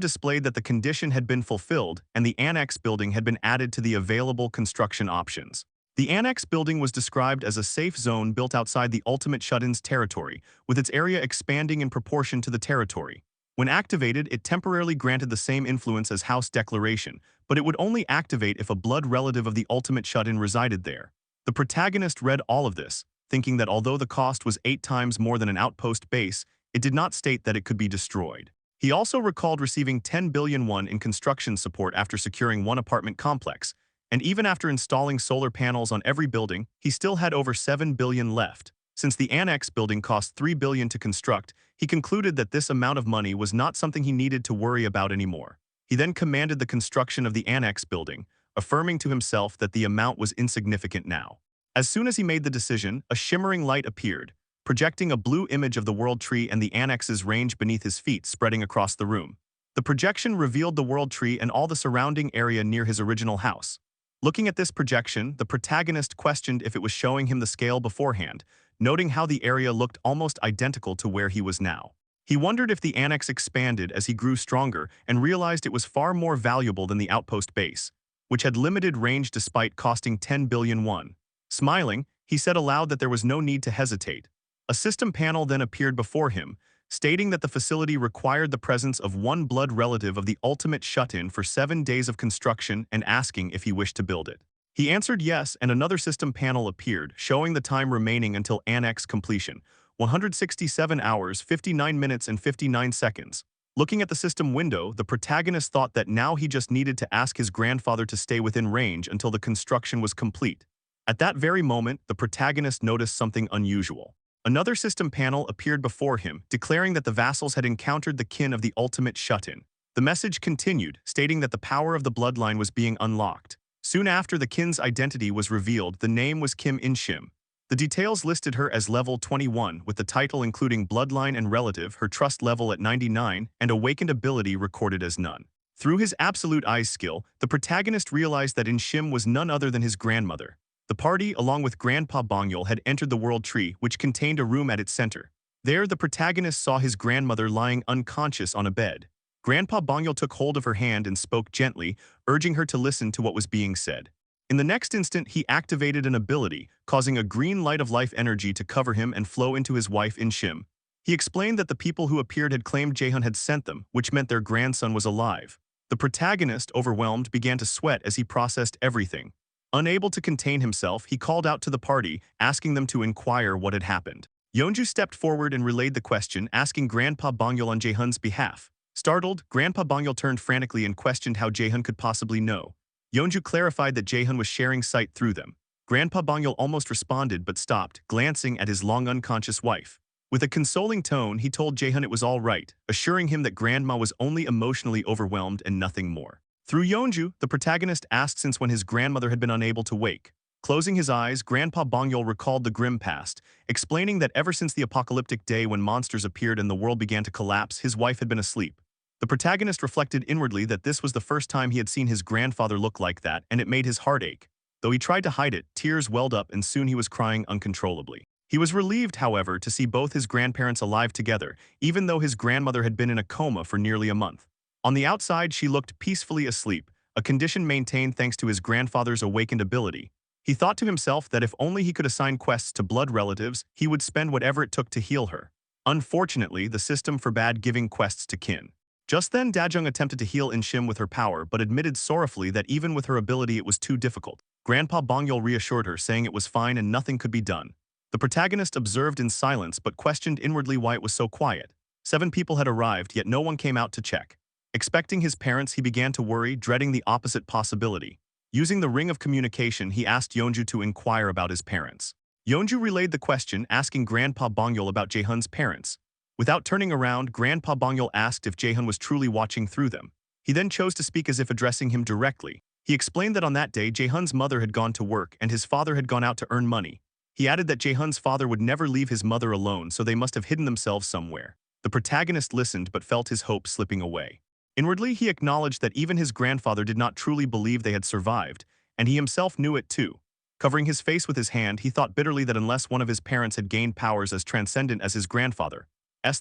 displayed that the condition had been fulfilled, and the annex building had been added to the available construction options. The annex building was described as a safe zone built outside the ultimate shut-ins territory, with its area expanding in proportion to the territory. When activated, it temporarily granted the same influence as House Declaration, but it would only activate if a blood relative of the ultimate shut-in resided there. The protagonist read all of this, thinking that although the cost was 8 times more than an outpost base, it did not state that it could be destroyed. He also recalled receiving 10 billion won in construction support after securing one apartment complex, and even after installing solar panels on every building, he still had over 7 billion left. Since the annex building cost 3 billion to construct, he concluded that this amount of money was not something he needed to worry about anymore. He then commanded the construction of the annex building, affirming to himself that the amount was insignificant now. As soon as he made the decision, a shimmering light appeared. projecting a blue image of the world tree and the annexes range beneath his feet spreading across the room. The projection revealed the world tree and all the surrounding area near his original house. Looking at this projection, the protagonist questioned if it was showing him the scale beforehand, noting how the area looked almost identical to where he was now. He wondered if the annex expanded as he grew stronger and realized it was far more valuable than the outpost base, which had limited range despite costing 10 billion won. Smiling, he said aloud that there was no need to hesitate. A system panel then appeared before him, stating that the facility required the presence of one blood relative of the ultimate shut-in for 7 days of construction and asking if he wished to build it. He answered yes, and another system panel appeared, showing the time remaining until annex completion, 167 hours, 59 minutes and 59 seconds. Looking at the system window, the protagonist thought that now he just needed to ask his grandfather to stay within range until the construction was complete. At that very moment, the protagonist noticed something unusual. Another system panel appeared before him, declaring that the vassals had encountered the kin of the ultimate shut-in. The message continued, stating that the power of the bloodline was being unlocked. Soon after the kin's identity was revealed, the name was Kim In-shim. The details listed her as level 21, with the title including bloodline and relative, her trust level at 99, and awakened ability recorded as none. Through his absolute eyes skill, the protagonist realized that In-shim was none other than his grandmother. The party, along with Grandpa Bongyul, had entered the world tree, which contained a room at its center. There, the protagonist saw his grandmother lying unconscious on a bed. Grandpa Bongyul took hold of her hand and spoke gently, urging her to listen to what was being said. In the next instant, he activated an ability, causing a green light of life energy to cover him and flow into his wife In-shim. He explained that the people who appeared had claimed Jaehyun had sent them, which meant their grandson was alive. The protagonist, overwhelmed, began to sweat as he processed everything. Unable to contain himself, he called out to the party, asking them to inquire what had happened. Yeonju stepped forward and relayed the question, asking Grandpa Bongyul on Jaehyun's behalf. Startled, Grandpa Bongyul turned frantically and questioned how Jaehyun could possibly know. Yeonju clarified that Jaehyun was sharing sight through them. Grandpa Bongyul almost responded but stopped, glancing at his long unconscious wife. With a consoling tone, he told Jaehyun it was all right, assuring him that Grandma was only emotionally overwhelmed and nothing more. Through Yeonju, the protagonist asked since when his grandmother had been unable to wake. Closing his eyes, Grandpa Bongyul recalled the grim past, explaining that ever since the apocalyptic day when monsters appeared and the world began to collapse, his wife had been asleep. The protagonist reflected inwardly that this was the first time he had seen his grandfather look like that, and it made his heart ache. Though he tried to hide it, tears welled up and soon he was crying uncontrollably. He was relieved, however, to see both his grandparents alive together, even though his grandmother had been in a coma for nearly a month. On the outside, she looked peacefully asleep, a condition maintained thanks to his grandfather's awakened ability. He thought to himself that if only he could assign quests to blood relatives, he would spend whatever it took to heal her. Unfortunately, the system forbade giving quests to kin. Just then, Dajung attempted to heal In-shim with her power, but admitted sorrowfully that even with her ability it was too difficult. Grandpa Bongyul reassured her, saying it was fine and nothing could be done. The protagonist observed in silence but questioned inwardly why it was so quiet. 7 people had arrived, yet no one came out to check. Expecting his parents, he began to worry, dreading the opposite possibility. Using the ring of communication, he asked Yeonju to inquire about his parents. Yeonju relayed the question, asking Grandpa Bongyul about Jaehyun's parents. Without turning around, Grandpa Bongyul asked if Jaehyun was truly watching through them. He then chose to speak as if addressing him directly. He explained that on that day, Jaehyun's mother had gone to work and his father had gone out to earn money. He added that Jaehyun's father would never leave his mother alone, so they must have hidden themselves somewhere. The protagonist listened but felt his hope slipping away. Inwardly, he acknowledged that even his grandfather did not truly believe they had survived, and he himself knew it too. Covering his face with his hand, he thought bitterly that unless one of his parents had gained powers as transcendent as his grandfather,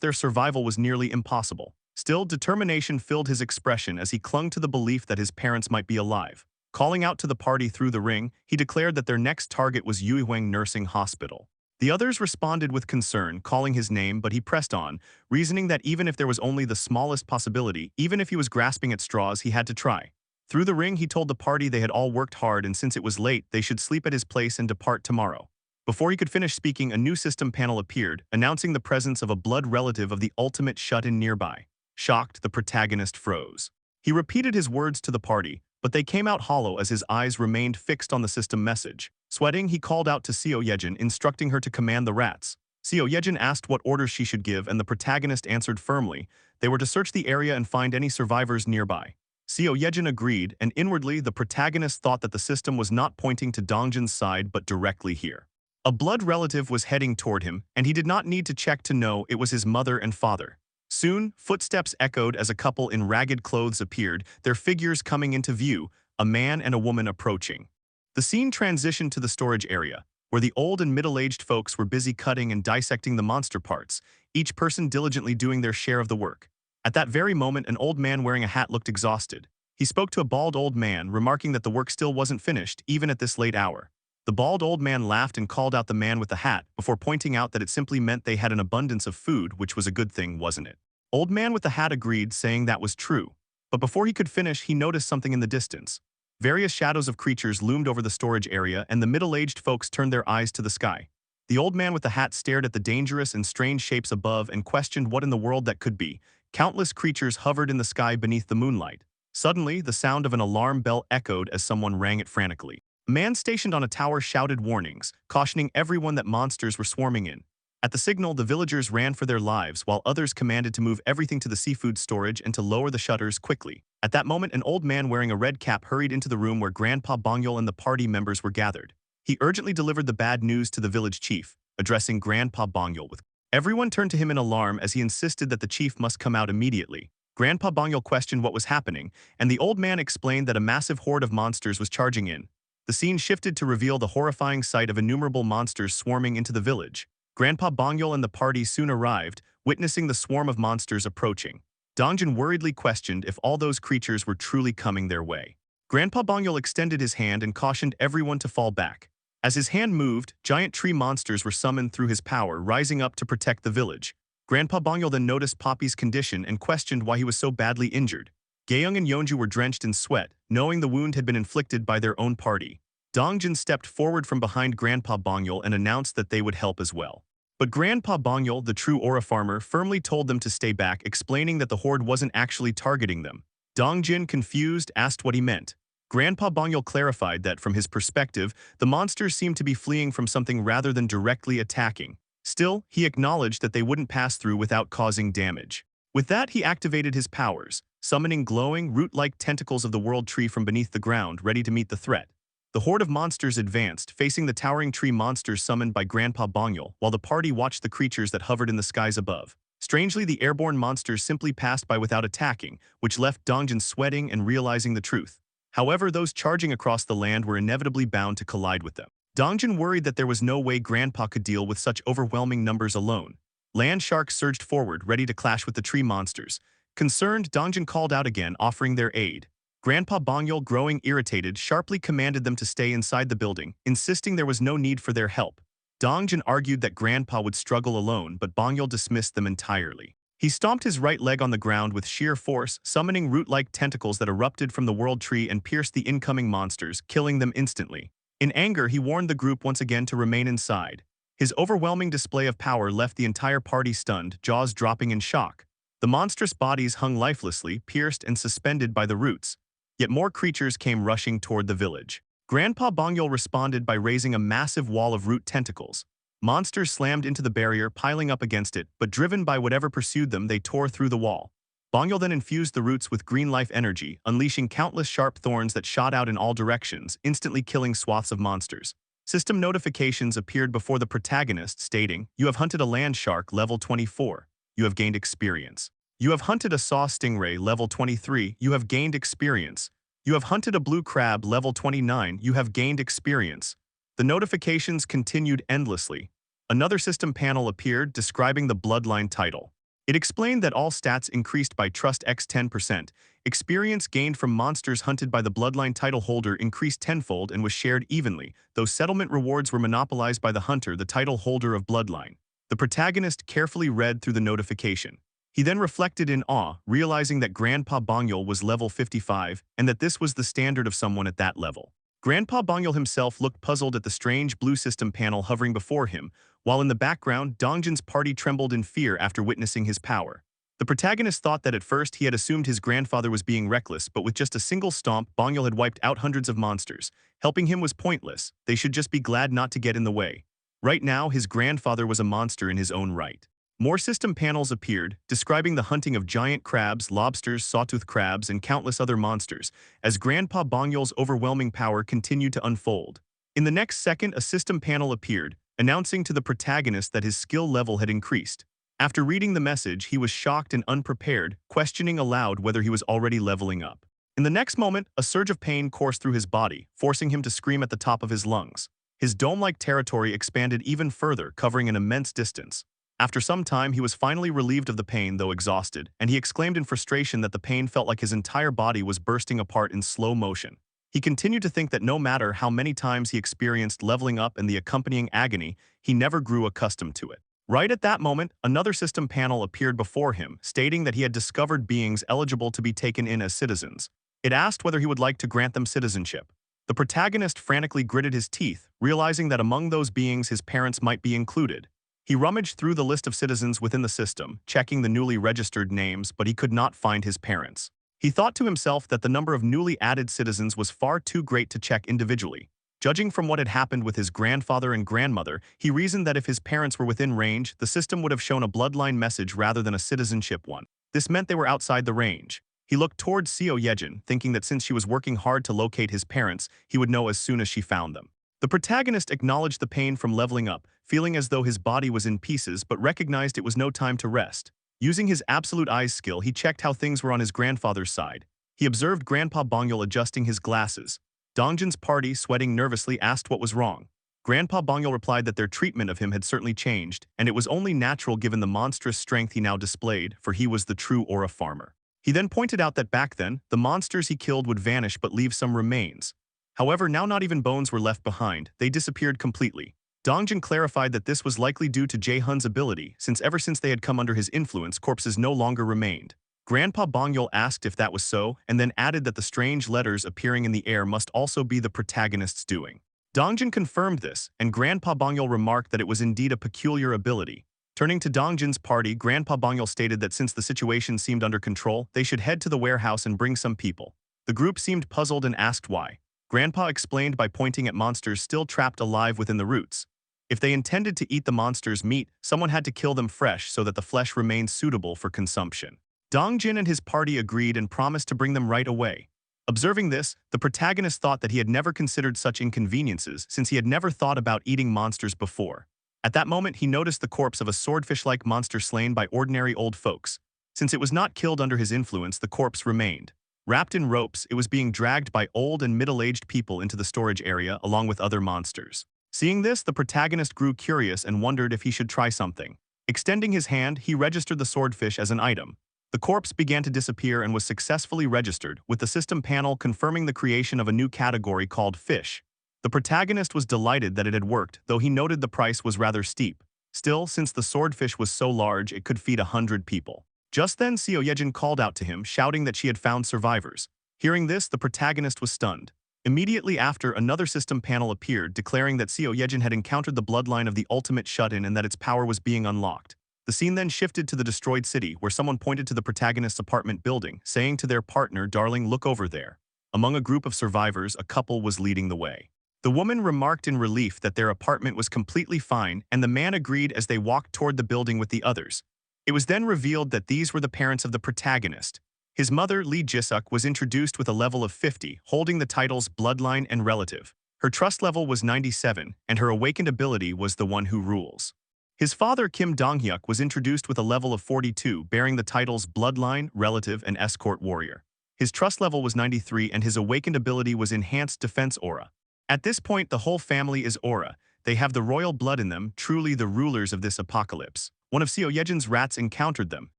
their survival was nearly impossible. Still, determination filled his expression as he clung to the belief that his parents might be alive. Calling out to the party through the ring, he declared that their next target was Yuihuang Nursing Hospital. The others responded with concern, calling his name, but he pressed on, reasoning that even if there was only the smallest possibility, even if he was grasping at straws, he had to try. Through the ring, he told the party they had all worked hard and since it was late, they should sleep at his place and depart tomorrow. Before he could finish speaking, a new system panel appeared, announcing the presence of a blood relative of the ultimate shut-in nearby. Shocked, the protagonist froze. He repeated his words to the party, but they came out hollow as his eyes remained fixed on the system message. Sweating, he called out to Seo Yejin, instructing her to command the rats. Seo Yejin asked what orders she should give, and the protagonist answered firmly. They were to search the area and find any survivors nearby. Seo Yejin agreed, and inwardly, the protagonist thought that the system was not pointing to Dongjin's side but directly here. A blood relative was heading toward him, and he did not need to check to know it was his mother and father. Soon, footsteps echoed as a couple in ragged clothes appeared, their figures coming into view, a man and a woman approaching. The scene transitioned to the storage area, where the old and middle-aged folks were busy cutting and dissecting the monster parts, each person diligently doing their share of the work. At that very moment, an old man wearing a hat looked exhausted. He spoke to a bald old man, remarking that the work still wasn't finished, even at this late hour. The bald old man laughed and called out the man with the hat, before pointing out that it simply meant they had an abundance of food, which was a good thing, wasn't it? Old man with the hat agreed, saying that was true. But before he could finish, he noticed something in the distance. Various shadows of creatures loomed over the storage area, and the middle-aged folks turned their eyes to the sky. The old man with the hat stared at the dangerous and strange shapes above and questioned what in the world that could be. Countless creatures hovered in the sky beneath the moonlight. Suddenly, the sound of an alarm bell echoed as someone rang it frantically. A man stationed on a tower shouted warnings, cautioning everyone that monsters were swarming in. At the signal, the villagers ran for their lives, while others commanded to move everything to the seafood storage and to lower the shutters quickly. At that moment, an old man wearing a red cap hurried into the room where Grandpa Bongyol and the party members were gathered. He urgently delivered the bad news to the village chief, addressing Grandpa Bongyol with. Everyone turned to him in alarm as he insisted that the chief must come out immediately. Grandpa Bongyol questioned what was happening, and the old man explained that a massive horde of monsters was charging in. The scene shifted to reveal the horrifying sight of innumerable monsters swarming into the village. Grandpa Bongyol and the party soon arrived, witnessing the swarm of monsters approaching. Dongjin worriedly questioned if all those creatures were truly coming their way. Grandpa Bongyol extended his hand and cautioned everyone to fall back. As his hand moved, giant tree monsters were summoned through his power, rising up to protect the village. Grandpa Bongyol then noticed Poppy's condition and questioned why he was so badly injured. Gaeyoung and Yeonju were drenched in sweat, knowing the wound had been inflicted by their own party. Dongjin stepped forward from behind Grandpa Bongyol and announced that they would help as well. But Grandpa Bongyol, the true aura farmer, firmly told them to stay back, explaining that the horde wasn't actually targeting them. Dongjin, confused, asked what he meant. Grandpa Bongyol clarified that, from his perspective, the monsters seemed to be fleeing from something rather than directly attacking. Still, he acknowledged that they wouldn't pass through without causing damage. With that, he activated his powers, summoning glowing, root-like tentacles of the world tree from beneath the ground, ready to meet the threat. The horde of monsters advanced, facing the towering tree monsters summoned by Grandpa Bongyol, while the party watched the creatures that hovered in the skies above. Strangely, the airborne monsters simply passed by without attacking, which left Dongjin sweating and realizing the truth. However, those charging across the land were inevitably bound to collide with them. Dongjin worried that there was no way Grandpa could deal with such overwhelming numbers alone. Land sharks surged forward, ready to clash with the tree monsters. Concerned, Dongjin called out again, offering their aid. Grandpa Bongyol, growing irritated, sharply commanded them to stay inside the building, insisting there was no need for their help. Dongjin argued that Grandpa would struggle alone, but Bongyol dismissed them entirely. He stomped his right leg on the ground with sheer force, summoning root-like tentacles that erupted from the world tree and pierced the incoming monsters, killing them instantly. In anger, he warned the group once again to remain inside. His overwhelming display of power left the entire party stunned, jaws dropping in shock. The monstrous bodies hung lifelessly, pierced and suspended by the roots. Yet more creatures came rushing toward the village. Grandpa Bongyol responded by raising a massive wall of root tentacles. Monsters slammed into the barrier, piling up against it, but driven by whatever pursued them, they tore through the wall. Bongyol then infused the roots with green life energy, unleashing countless sharp thorns that shot out in all directions, instantly killing swaths of monsters. System notifications appeared before the protagonist, stating, "You have hunted a land shark, level 24. You have gained experience. You have hunted a saw stingray, level 23. You have gained experience. You have hunted a blue crab, level 29. You have gained experience." The notifications continued endlessly. Another system panel appeared, describing the bloodline title. It explained that all stats increased by Trust X 10%. Experience gained from monsters hunted by the bloodline title holder increased tenfold and was shared evenly, though settlement rewards were monopolized by the hunter, the title holder of bloodline. The protagonist carefully read through the notification. He then reflected in awe, realizing that Grandpa Bongyol was level 55 and that this was the standard of someone at that level. Grandpa Bongyol himself looked puzzled at the strange blue system panel hovering before him, while in the background, Dongjin's party trembled in fear after witnessing his power. The protagonist thought that at first he had assumed his grandfather was being reckless, but with just a single stomp, Bongyol had wiped out hundreds of monsters. Helping him was pointless. They should just be glad not to get in the way. Right now, his grandfather was a monster in his own right. More system panels appeared, describing the hunting of giant crabs, lobsters, sawtooth crabs, and countless other monsters, as Grandpa Bongyol's overwhelming power continued to unfold. In the next second, a system panel appeared, announcing to the protagonist that his skill level had increased. After reading the message, he was shocked and unprepared, questioning aloud whether he was already leveling up. In the next moment, a surge of pain coursed through his body, forcing him to scream at the top of his lungs. His dome-like territory expanded even further, covering an immense distance. After some time, he was finally relieved of the pain, though exhausted, and he exclaimed in frustration that the pain felt like his entire body was bursting apart in slow motion. He continued to think that no matter how many times he experienced leveling up and the accompanying agony, he never grew accustomed to it. Right at that moment, another system panel appeared before him, stating that he had discovered beings eligible to be taken in as citizens. It asked whether he would like to grant them citizenship. The protagonist frantically gritted his teeth, realizing that among those beings his parents might be included. He rummaged through the list of citizens within the system, checking the newly registered names, but he could not find his parents. He thought to himself that the number of newly added citizens was far too great to check individually. Judging from what had happened with his grandfather and grandmother, he reasoned that if his parents were within range, the system would have shown a bloodline message rather than a citizenship one. This meant they were outside the range. He looked towards Seo Yejin, thinking that since she was working hard to locate his parents, he would know as soon as she found them. The protagonist acknowledged the pain from leveling up, feeling as though his body was in pieces but recognized it was no time to rest. Using his absolute eyes skill, he checked how things were on his grandfather's side. He observed Grandpa Bongyul adjusting his glasses. Dongjin's party, sweating nervously, asked what was wrong. Grandpa Bongyul replied that their treatment of him had certainly changed, and it was only natural given the monstrous strength he now displayed, for he was the true aura farmer. He then pointed out that back then, the monsters he killed would vanish but leave some remains. However, now not even bones were left behind, they disappeared completely. Dongjin clarified that this was likely due to Jae-hun's ability, since ever since they had come under his influence, corpses no longer remained. Grandpa Bongyul asked if that was so, and then added that the strange letters appearing in the air must also be the protagonist's doing. Dongjin confirmed this, and Grandpa Bongyul remarked that it was indeed a peculiar ability. Turning to Dongjin's party, Grandpa Bongyul stated that since the situation seemed under control, they should head to the warehouse and bring some people. The group seemed puzzled and asked why. Grandpa explained by pointing at monsters still trapped alive within the roots. If they intended to eat the monster's meat, someone had to kill them fresh so that the flesh remained suitable for consumption. Dongjin and his party agreed and promised to bring them right away. Observing this, the protagonist thought that he had never considered such inconveniences since he had never thought about eating monsters before. At that moment, he noticed the corpse of a swordfish-like monster slain by ordinary old folks. Since it was not killed under his influence, the corpse remained. Wrapped in ropes, it was being dragged by old and middle-aged people into the storage area along with other monsters. Seeing this, the protagonist grew curious and wondered if he should try something. Extending his hand, he registered the swordfish as an item. The corpse began to disappear and was successfully registered, with the system panel confirming the creation of a new category called fish. The protagonist was delighted that it had worked, though he noted the price was rather steep. Still, since the swordfish was so large, it could feed 100 people. Just then, Seo Yejin called out to him, shouting that she had found survivors. Hearing this, the protagonist was stunned. Immediately after, another system panel appeared, declaring that Seo Yejin had encountered the bloodline of the ultimate shut-in and that its power was being unlocked. The scene then shifted to the destroyed city, where someone pointed to the protagonist's apartment building, saying to their partner, "Darling, look over there." Among a group of survivors, a couple was leading the way. The woman remarked in relief that their apartment was completely fine, and the man agreed as they walked toward the building with the others. It was then revealed that these were the parents of the protagonist. His mother, Lee Jisuk, was introduced with a level of 50, holding the titles Bloodline and Relative. Her trust level was 97, and her awakened ability was the One Who Rules. His father, Kim Dong-hyuk, was introduced with a level of 42, bearing the titles Bloodline, Relative, and Escort Warrior. His trust level was 93, and his awakened ability was Enhanced Defense Aura. At this point, the whole family is Aura. They have the royal blood in them, truly the rulers of this apocalypse. One of Seo Yejin's rats encountered them,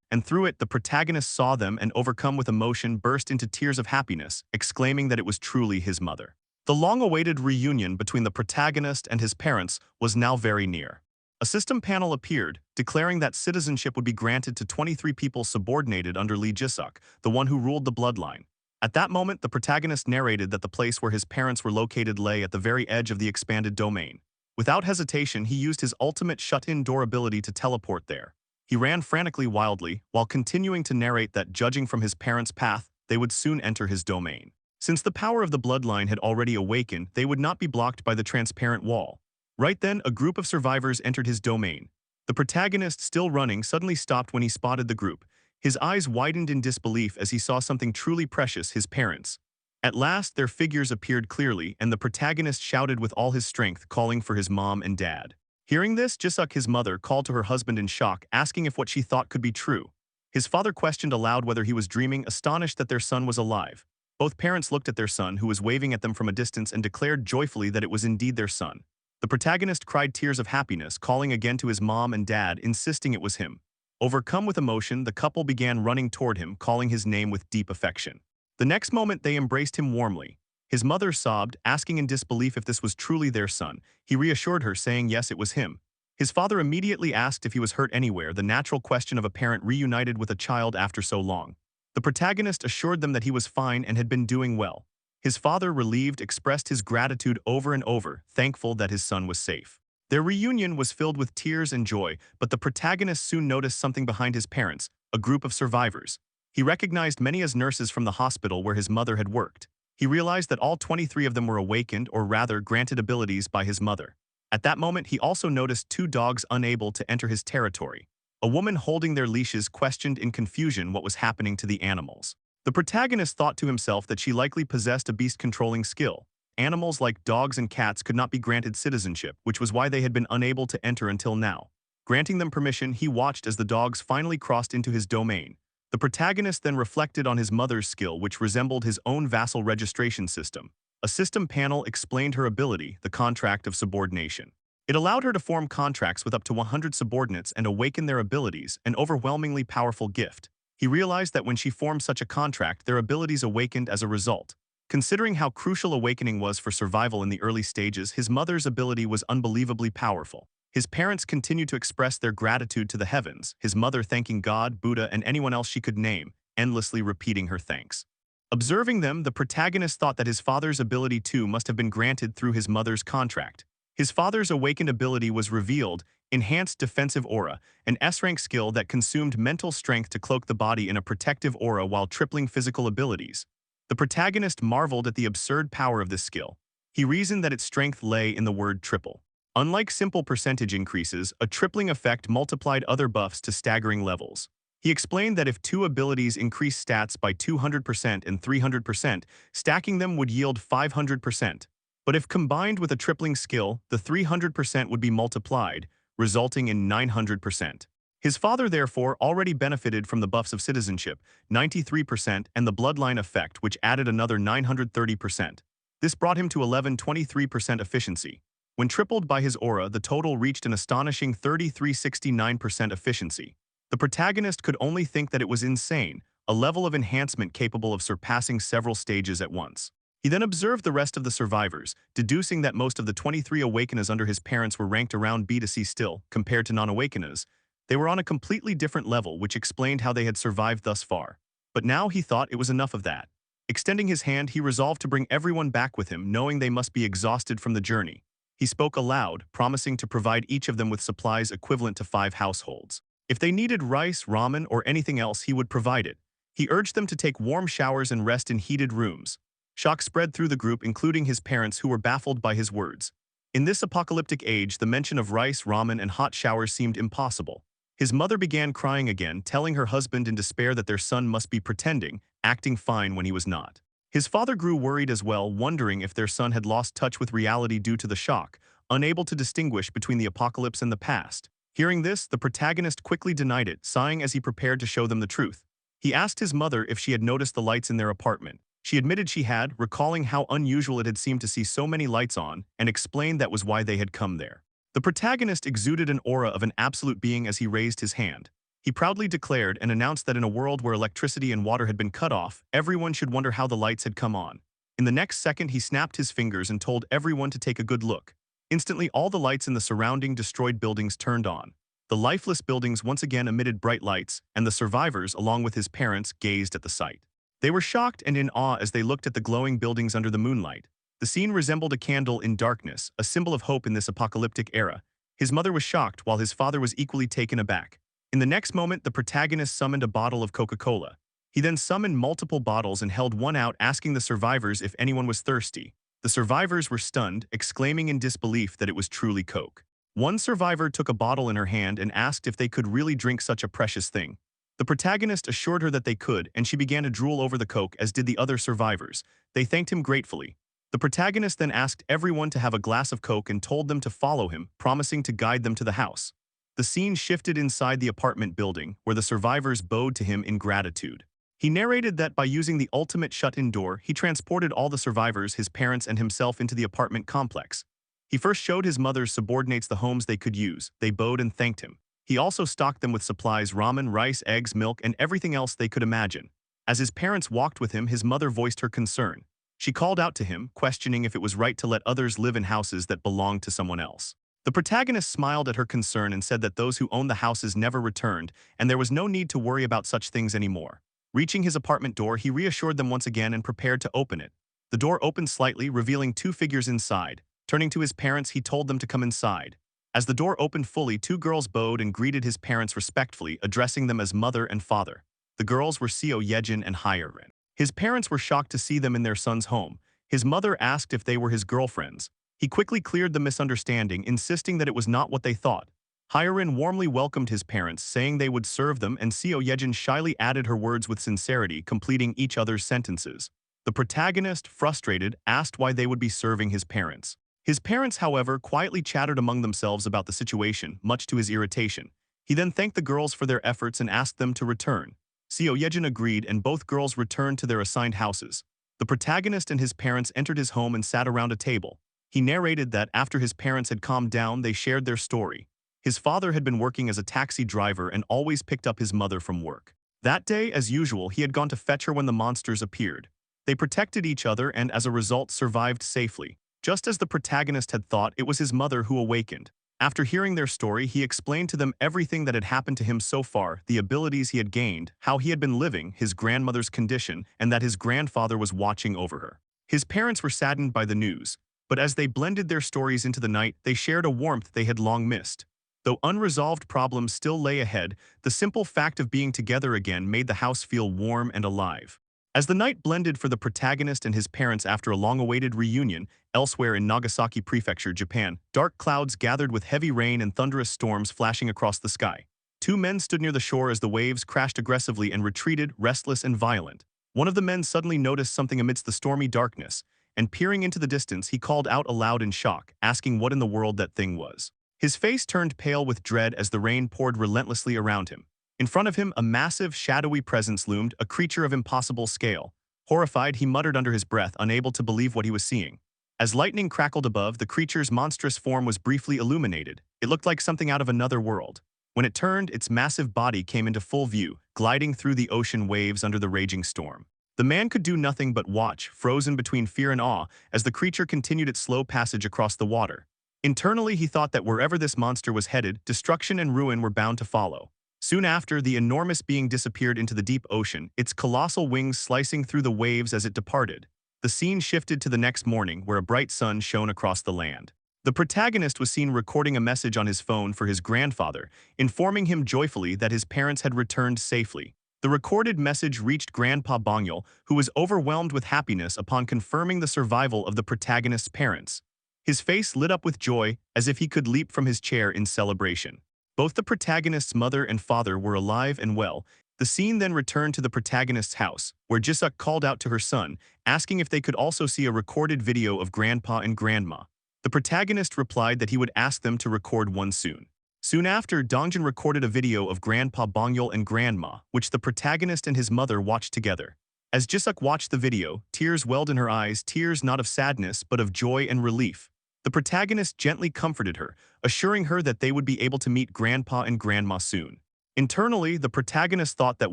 and through it the protagonist saw them and, overcome with emotion, burst into tears of happiness, exclaiming that it was truly his mother. The long-awaited reunion between the protagonist and his parents was now very near. A system panel appeared, declaring that citizenship would be granted to 23 people subordinated under Lee Jisuk, the one who ruled the bloodline. At that moment, the protagonist narrated that the place where his parents were located lay at the very edge of the expanded domain. Without hesitation, he used his ultimate shut-in door ability to teleport there. He ran frantically wildly, while continuing to narrate that, judging from his parents' path, they would soon enter his domain. Since the power of the bloodline had already awakened, they would not be blocked by the transparent wall. Right then, a group of survivors entered his domain. The protagonist, still running, suddenly stopped when he spotted the group. His eyes widened in disbelief as he saw something truly precious, his parents. At last, their figures appeared clearly, and the protagonist shouted with all his strength, calling for his mom and dad. Hearing this, Jisuk, his mother, called to her husband in shock, asking if what she thought could be true. His father questioned aloud whether he was dreaming, astonished that their son was alive. Both parents looked at their son, who was waving at them from a distance, and declared joyfully that it was indeed their son. The protagonist cried tears of happiness, calling again to his mom and dad, insisting it was him. Overcome with emotion, the couple began running toward him, calling his name with deep affection. The next moment, they embraced him warmly. His mother sobbed, asking in disbelief if this was truly their son. He reassured her, saying yes, it was him. His father immediately asked if he was hurt anywhere, the natural question of a parent reunited with a child after so long. The protagonist assured them that he was fine and had been doing well. His father, relieved, expressed his gratitude over and over, thankful that his son was safe. Their reunion was filled with tears and joy, but the protagonist soon noticed something behind his parents, a group of survivors. He recognized many as nurses from the hospital where his mother had worked. He realized that all 23 of them were awakened, or rather granted abilities by his mother. At that moment, he also noticed 2 dogs unable to enter his territory. A woman holding their leashes questioned in confusion what was happening to the animals. The protagonist thought to himself that she likely possessed a beast-controlling skill. Animals like dogs and cats could not be granted citizenship, which was why they had been unable to enter until now. Granting them permission, he watched as the dogs finally crossed into his domain. The protagonist then reflected on his mother's skill, which resembled his own vassal registration system. A system panel explained her ability, the contract of subordination. It allowed her to form contracts with up to 100 subordinates and awaken their abilities, an overwhelmingly powerful gift. He realized that when she formed such a contract, their abilities awakened as a result. Considering how crucial awakening was for survival in the early stages, his mother's ability was unbelievably powerful. His parents continued to express their gratitude to the heavens, his mother thanking God, Buddha, and anyone else she could name, endlessly repeating her thanks. Observing them, the protagonist thought that his father's ability too must have been granted through his mother's contract. His father's awakened ability was revealed, enhanced defensive aura, an S-rank skill that consumed mental strength to cloak the body in a protective aura while tripling physical abilities. The protagonist marveled at the absurd power of this skill. He reasoned that its strength lay in the word triple. Unlike simple percentage increases, a tripling effect multiplied other buffs to staggering levels. He explained that if 2 abilities increased stats by 200% and 300%, stacking them would yield 500%. But if combined with a tripling skill, the 300% would be multiplied, resulting in 900%. His father therefore already benefited from the buffs of citizenship, 93%, and the bloodline effect, which added another 930%. This brought him to 1123% efficiency. When tripled by his aura, the total reached an astonishing 3369% efficiency. The protagonist could only think that it was insane, a level of enhancement capable of surpassing several stages at once. He then observed the rest of the survivors, deducing that most of the 23 awakeners under his parents were ranked around B to C still, compared to non-awakeners. They were on a completely different level, which explained how they had survived thus far. But now he thought it was enough of that. Extending his hand, he resolved to bring everyone back with him, knowing they must be exhausted from the journey. He spoke aloud, promising to provide each of them with supplies equivalent to 5 households. If they needed rice, ramen, or anything else, he would provide it. He urged them to take warm showers and rest in heated rooms. Shock spread through the group, including his parents, who were baffled by his words. In this apocalyptic age, the mention of rice, ramen, and hot showers seemed impossible. His mother began crying again, telling her husband in despair that their son must be pretending, acting fine when he was not. His father grew worried as well, wondering if their son had lost touch with reality due to the shock, unable to distinguish between the apocalypse and the past. Hearing this, the protagonist quickly denied it, sighing as he prepared to show them the truth. He asked his mother if she had noticed the lights in their apartment. She admitted she had, recalling how unusual it had seemed to see so many lights on, and explained that was why they had come there. The protagonist exuded an aura of an absolute being as he raised his hand. He proudly declared and announced that in a world where electricity and water had been cut off, everyone should wonder how the lights had come on. In the next second, he snapped his fingers and told everyone to take a good look. Instantly, all the lights in the surrounding destroyed buildings turned on. The lifeless buildings once again emitted bright lights, and the survivors, along with his parents, gazed at the sight. They were shocked and in awe as they looked at the glowing buildings under the moonlight. The scene resembled a candle in darkness, a symbol of hope in this apocalyptic era. His mother was shocked, while his father was equally taken aback. In the next moment, the protagonist summoned a bottle of Coca-Cola. He then summoned multiple bottles and held one out, asking the survivors if anyone was thirsty. The survivors were stunned, exclaiming in disbelief that it was truly Coke. One survivor took a bottle in her hand and asked if they could really drink such a precious thing. The protagonist assured her that they could, and she began to drool over the Coke, as did the other survivors. They thanked him gratefully. The protagonist then asked everyone to have a glass of Coke and told them to follow him, promising to guide them to the house. The scene shifted inside the apartment building, where the survivors bowed to him in gratitude. He narrated that by using the ultimate shut-in door, he transported all the survivors, his parents and himself into the apartment complex. He first showed his mother's subordinates the homes they could use. They bowed and thanked him. He also stocked them with supplies: ramen, rice, eggs, milk, and everything else they could imagine. As his parents walked with him, his mother voiced her concern. She called out to him, questioning if it was right to let others live in houses that belonged to someone else. The protagonist smiled at her concern and said that those who owned the houses never returned, and there was no need to worry about such things anymore. Reaching his apartment door, he reassured them once again and prepared to open it. The door opened slightly, revealing two figures inside. Turning to his parents, he told them to come inside. As the door opened fully, two girls bowed and greeted his parents respectfully, addressing them as mother and father. The girls were Seo Yejin and Hyerin. His parents were shocked to see them in their son's home. His mother asked if they were his girlfriends. He quickly cleared the misunderstanding, insisting that it was not what they thought. Hyerin warmly welcomed his parents, saying they would serve them, and Seo Yejin shyly added her words with sincerity, completing each other's sentences. The protagonist, frustrated, asked why they would be serving his parents. His parents, however, quietly chattered among themselves about the situation, much to his irritation. He then thanked the girls for their efforts and asked them to return. Seo Yejin agreed, and both girls returned to their assigned houses. The protagonist and his parents entered his home and sat around a table. He narrated that after his parents had calmed down, they shared their story. His father had been working as a taxi driver and always picked up his mother from work. That day, as usual, he had gone to fetch her when the monsters appeared. They protected each other and, as a result, survived safely. Just as the protagonist had thought, it was his mother who awakened. After hearing their story, he explained to them everything that had happened to him so far, the abilities he had gained, how he had been living, his grandmother's condition, and that his grandfather was watching over her. His parents were saddened by the news, but as they blended their stories into the night, they shared a warmth they had long missed. Though unresolved problems still lay ahead, the simple fact of being together again made the house feel warm and alive. As the night blended for the protagonist and his parents after a long-awaited reunion, elsewhere in Nagasaki Prefecture, Japan, dark clouds gathered with heavy rain and thunderous storms flashing across the sky. Two men stood near the shore as the waves crashed aggressively and retreated, restless and violent. One of the men suddenly noticed something amidst the stormy darkness, and peering into the distance, he called out aloud in shock, asking what in the world that thing was. His face turned pale with dread as the rain poured relentlessly around him. In front of him, a massive, shadowy presence loomed, a creature of impossible scale. Horrified, he muttered under his breath, unable to believe what he was seeing. As lightning crackled above, the creature's monstrous form was briefly illuminated. It looked like something out of another world. When it turned, its massive body came into full view, gliding through the ocean waves under the raging storm. The man could do nothing but watch, frozen between fear and awe, as the creature continued its slow passage across the water. Internally, he thought that wherever this monster was headed, destruction and ruin were bound to follow. Soon after, the enormous being disappeared into the deep ocean, its colossal wings slicing through the waves as it departed. The scene shifted to the next morning, where a bright sun shone across the land. The protagonist was seen recording a message on his phone for his grandfather, informing him joyfully that his parents had returned safely. The recorded message reached Grandpa Bongyol, who was overwhelmed with happiness upon confirming the survival of the protagonist's parents. His face lit up with joy, as if he could leap from his chair in celebration. Both the protagonist's mother and father were alive and well. The scene then returned to the protagonist's house, where Jisuk called out to her son, asking if they could also see a recorded video of Grandpa and Grandma. The protagonist replied that he would ask them to record one soon. Soon after, Dongjin recorded a video of Grandpa Bongyol and Grandma, which the protagonist and his mother watched together. As Jisuk watched the video, tears welled in her eyes, tears not of sadness but of joy and relief. The protagonist gently comforted her, assuring her that they would be able to meet Grandpa and Grandma soon. Internally, the protagonist thought that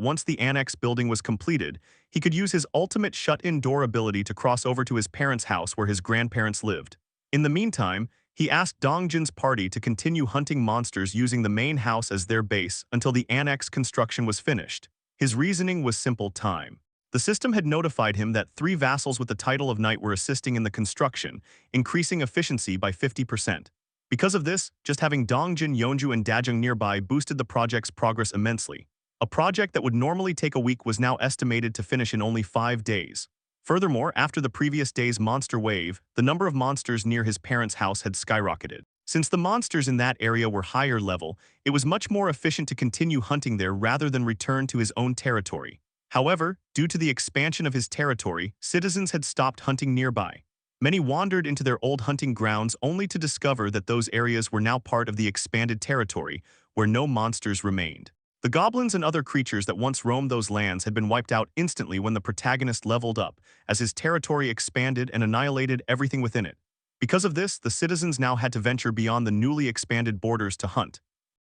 once the annex building was completed, he could use his ultimate shut-in door ability to cross over to his parents' house where his grandparents lived. In the meantime, he asked Dongjin's party to continue hunting monsters using the main house as their base until the annex construction was finished. His reasoning was simple: time. The system had notified him that 3 vassals with the title of knight were assisting in the construction, increasing efficiency by 50%. Because of this, just having Dongjin, Yeonju, and Dajung nearby boosted the project's progress immensely. A project that would normally take a week was now estimated to finish in only 5 days. Furthermore, after the previous day's monster wave, the number of monsters near his parents' house had skyrocketed. Since the monsters in that area were higher level, it was much more efficient to continue hunting there rather than return to his own territory. However, due to the expansion of his territory, citizens had stopped hunting nearby. Many wandered into their old hunting grounds only to discover that those areas were now part of the expanded territory, where no monsters remained. The goblins and other creatures that once roamed those lands had been wiped out instantly when the protagonist leveled up, as his territory expanded and annihilated everything within it. Because of this, the citizens now had to venture beyond the newly expanded borders to hunt.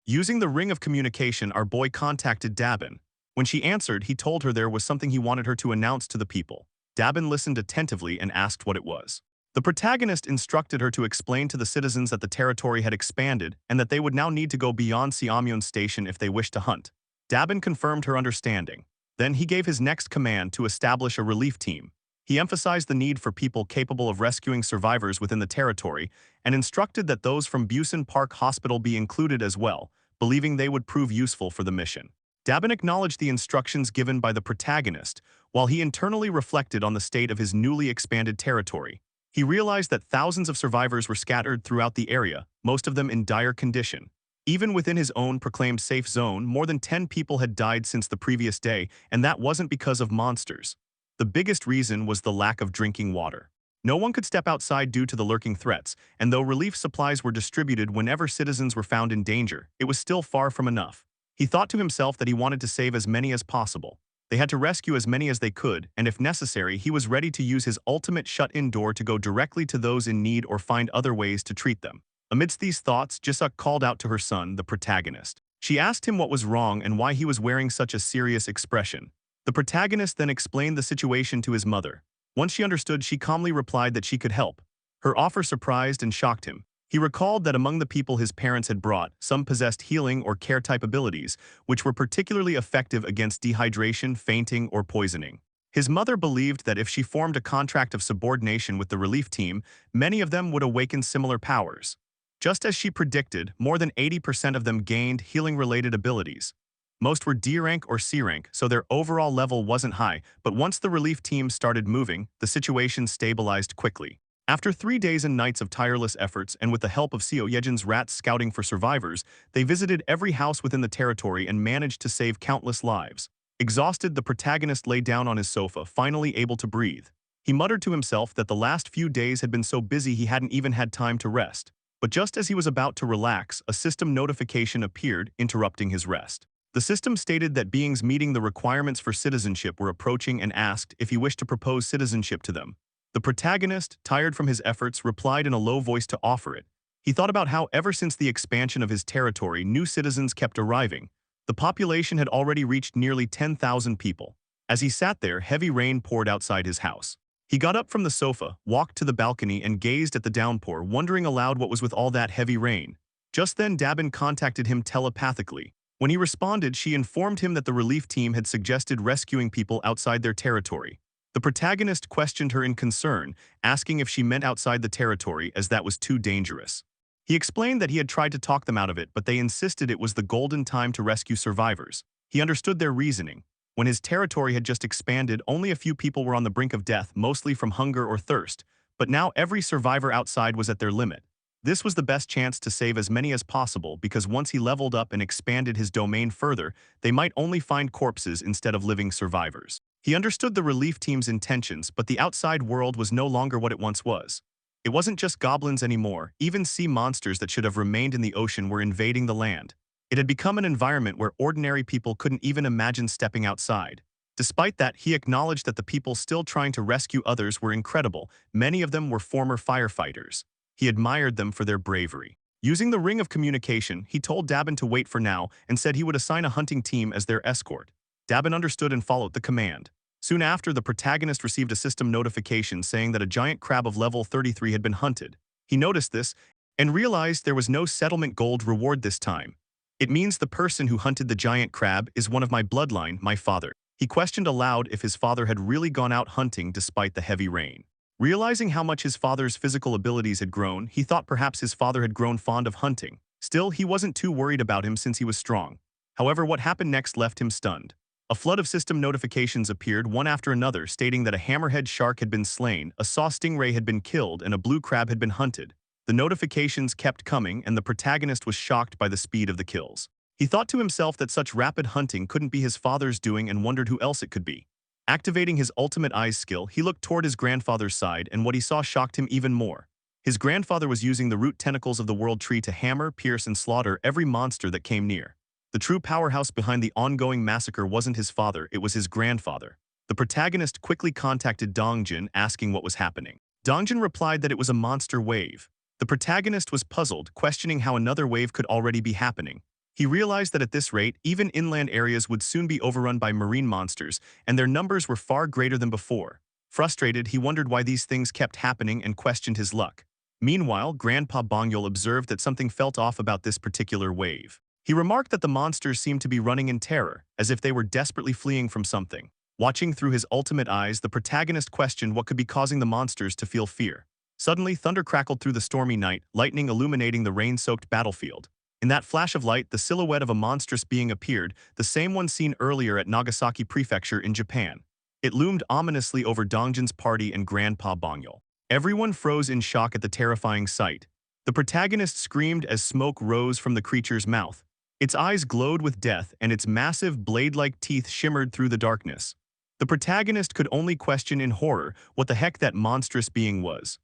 Using the ring of communication, our boy contacted Dabin. When she answered, he told her there was something he wanted her to announce to the people. Dabin listened attentively and asked what it was. The protagonist instructed her to explain to the citizens that the territory had expanded and that they would now need to go beyond Siamyon Station if they wished to hunt. Dabin confirmed her understanding. Then he gave his next command to establish a relief team. He emphasized the need for people capable of rescuing survivors within the territory and instructed that those from Busan Park Hospital be included as well, believing they would prove useful for the mission. Dabin acknowledged the instructions given by the protagonist, while he internally reflected on the state of his newly expanded territory. He realized that thousands of survivors were scattered throughout the area, most of them in dire condition. Even within his own proclaimed safe zone, more than 10 people had died since the previous day, and that wasn't because of monsters. The biggest reason was the lack of drinking water. No one could step outside due to the lurking threats, and though relief supplies were distributed whenever citizens were found in danger, it was still far from enough. He thought to himself that he wanted to save as many as possible. They had to rescue as many as they could, and if necessary, he was ready to use his ultimate shut-in door to go directly to those in need or find other ways to treat them. Amidst these thoughts, Jisuk called out to her son, the protagonist. She asked him what was wrong and why he was wearing such a serious expression. The protagonist then explained the situation to his mother. Once she understood, she calmly replied that she could help. Her offer surprised and shocked him. He recalled that among the people his parents had brought, some possessed healing or care-type abilities, which were particularly effective against dehydration, fainting, or poisoning. His mother believed that if she formed a contract of subordination with the relief team, many of them would awaken similar powers. Just as she predicted, more than 80% of them gained healing-related abilities. Most were D rank or C rank, so their overall level wasn't high, but once the relief team started moving, the situation stabilized quickly. After 3 days and nights of tireless efforts and with the help of Seo Yejin's rats scouting for survivors, they visited every house within the territory and managed to save countless lives. Exhausted, the protagonist lay down on his sofa, finally able to breathe. He muttered to himself that the last few days had been so busy he hadn't even had time to rest. But just as he was about to relax, a system notification appeared, interrupting his rest. The system stated that beings meeting the requirements for citizenship were approaching and asked if he wished to propose citizenship to them. The protagonist, tired from his efforts, replied in a low voice to offer it. He thought about how ever since the expansion of his territory, new citizens kept arriving. The population had already reached nearly 10,000 people. As he sat there, heavy rain poured outside his house. He got up from the sofa, walked to the balcony, and gazed at the downpour, wondering aloud what was with all that heavy rain. Just then, Dabin contacted him telepathically. When he responded, she informed him that the relief team had suggested rescuing people outside their territory. The protagonist questioned her in concern, asking if she meant outside the territory, as that was too dangerous. He explained that he had tried to talk them out of it, but they insisted it was the golden time to rescue survivors. He understood their reasoning. When his territory had just expanded, only a few people were on the brink of death, mostly from hunger or thirst, but now every survivor outside was at their limit. This was the best chance to save as many as possible because once he leveled up and expanded his domain further, they might only find corpses instead of living survivors. He understood the relief team's intentions, but the outside world was no longer what it once was. It wasn't just goblins anymore, even sea monsters that should have remained in the ocean were invading the land. It had become an environment where ordinary people couldn't even imagine stepping outside. Despite that, he acknowledged that the people still trying to rescue others were incredible. Many of them were former firefighters. He admired them for their bravery. Using the ring of communication, he told Dabin to wait for now and said he would assign a hunting team as their escort. Dabin understood and followed the command. Soon after, the protagonist received a system notification saying that a giant crab of level 33 had been hunted. He noticed this and realized there was no settlement gold reward this time. It means the person who hunted the giant crab is one of my bloodline, my father. He questioned aloud if his father had really gone out hunting despite the heavy rain. Realizing how much his father's physical abilities had grown, he thought perhaps his father had grown fond of hunting. Still, he wasn't too worried about him since he was strong. However, what happened next left him stunned. A flood of system notifications appeared one after another stating that a hammerhead shark had been slain, a saw stingray had been killed, and a blue crab had been hunted. The notifications kept coming, and the protagonist was shocked by the speed of the kills. He thought to himself that such rapid hunting couldn't be his father's doing and wondered who else it could be. Activating his ultimate eyes skill, he looked toward his grandfather's side, and what he saw shocked him even more. His grandfather was using the root tentacles of the world tree to hammer, pierce, and slaughter every monster that came near. The true powerhouse behind the ongoing massacre wasn't his father, it was his grandfather. The protagonist quickly contacted Dongjin, asking what was happening. Dongjin replied that it was a monster wave. The protagonist was puzzled, questioning how another wave could already be happening. He realized that at this rate, even inland areas would soon be overrun by marine monsters, and their numbers were far greater than before. Frustrated, he wondered why these things kept happening and questioned his luck. Meanwhile, Grandpa Bongyol observed that something felt off about this particular wave. He remarked that the monsters seemed to be running in terror, as if they were desperately fleeing from something. Watching through his ultimate eyes, the protagonist questioned what could be causing the monsters to feel fear. Suddenly, thunder crackled through the stormy night, lightning illuminating the rain-soaked battlefield. In that flash of light, the silhouette of a monstrous being appeared, the same one seen earlier at Nagasaki Prefecture in Japan. It loomed ominously over Dongjin's party and Grandpa Bongyol. Everyone froze in shock at the terrifying sight. The protagonist screamed as smoke rose from the creature's mouth. Its eyes glowed with death, and its massive blade-like teeth shimmered through the darkness. The protagonist could only question in horror what the heck that monstrous being was.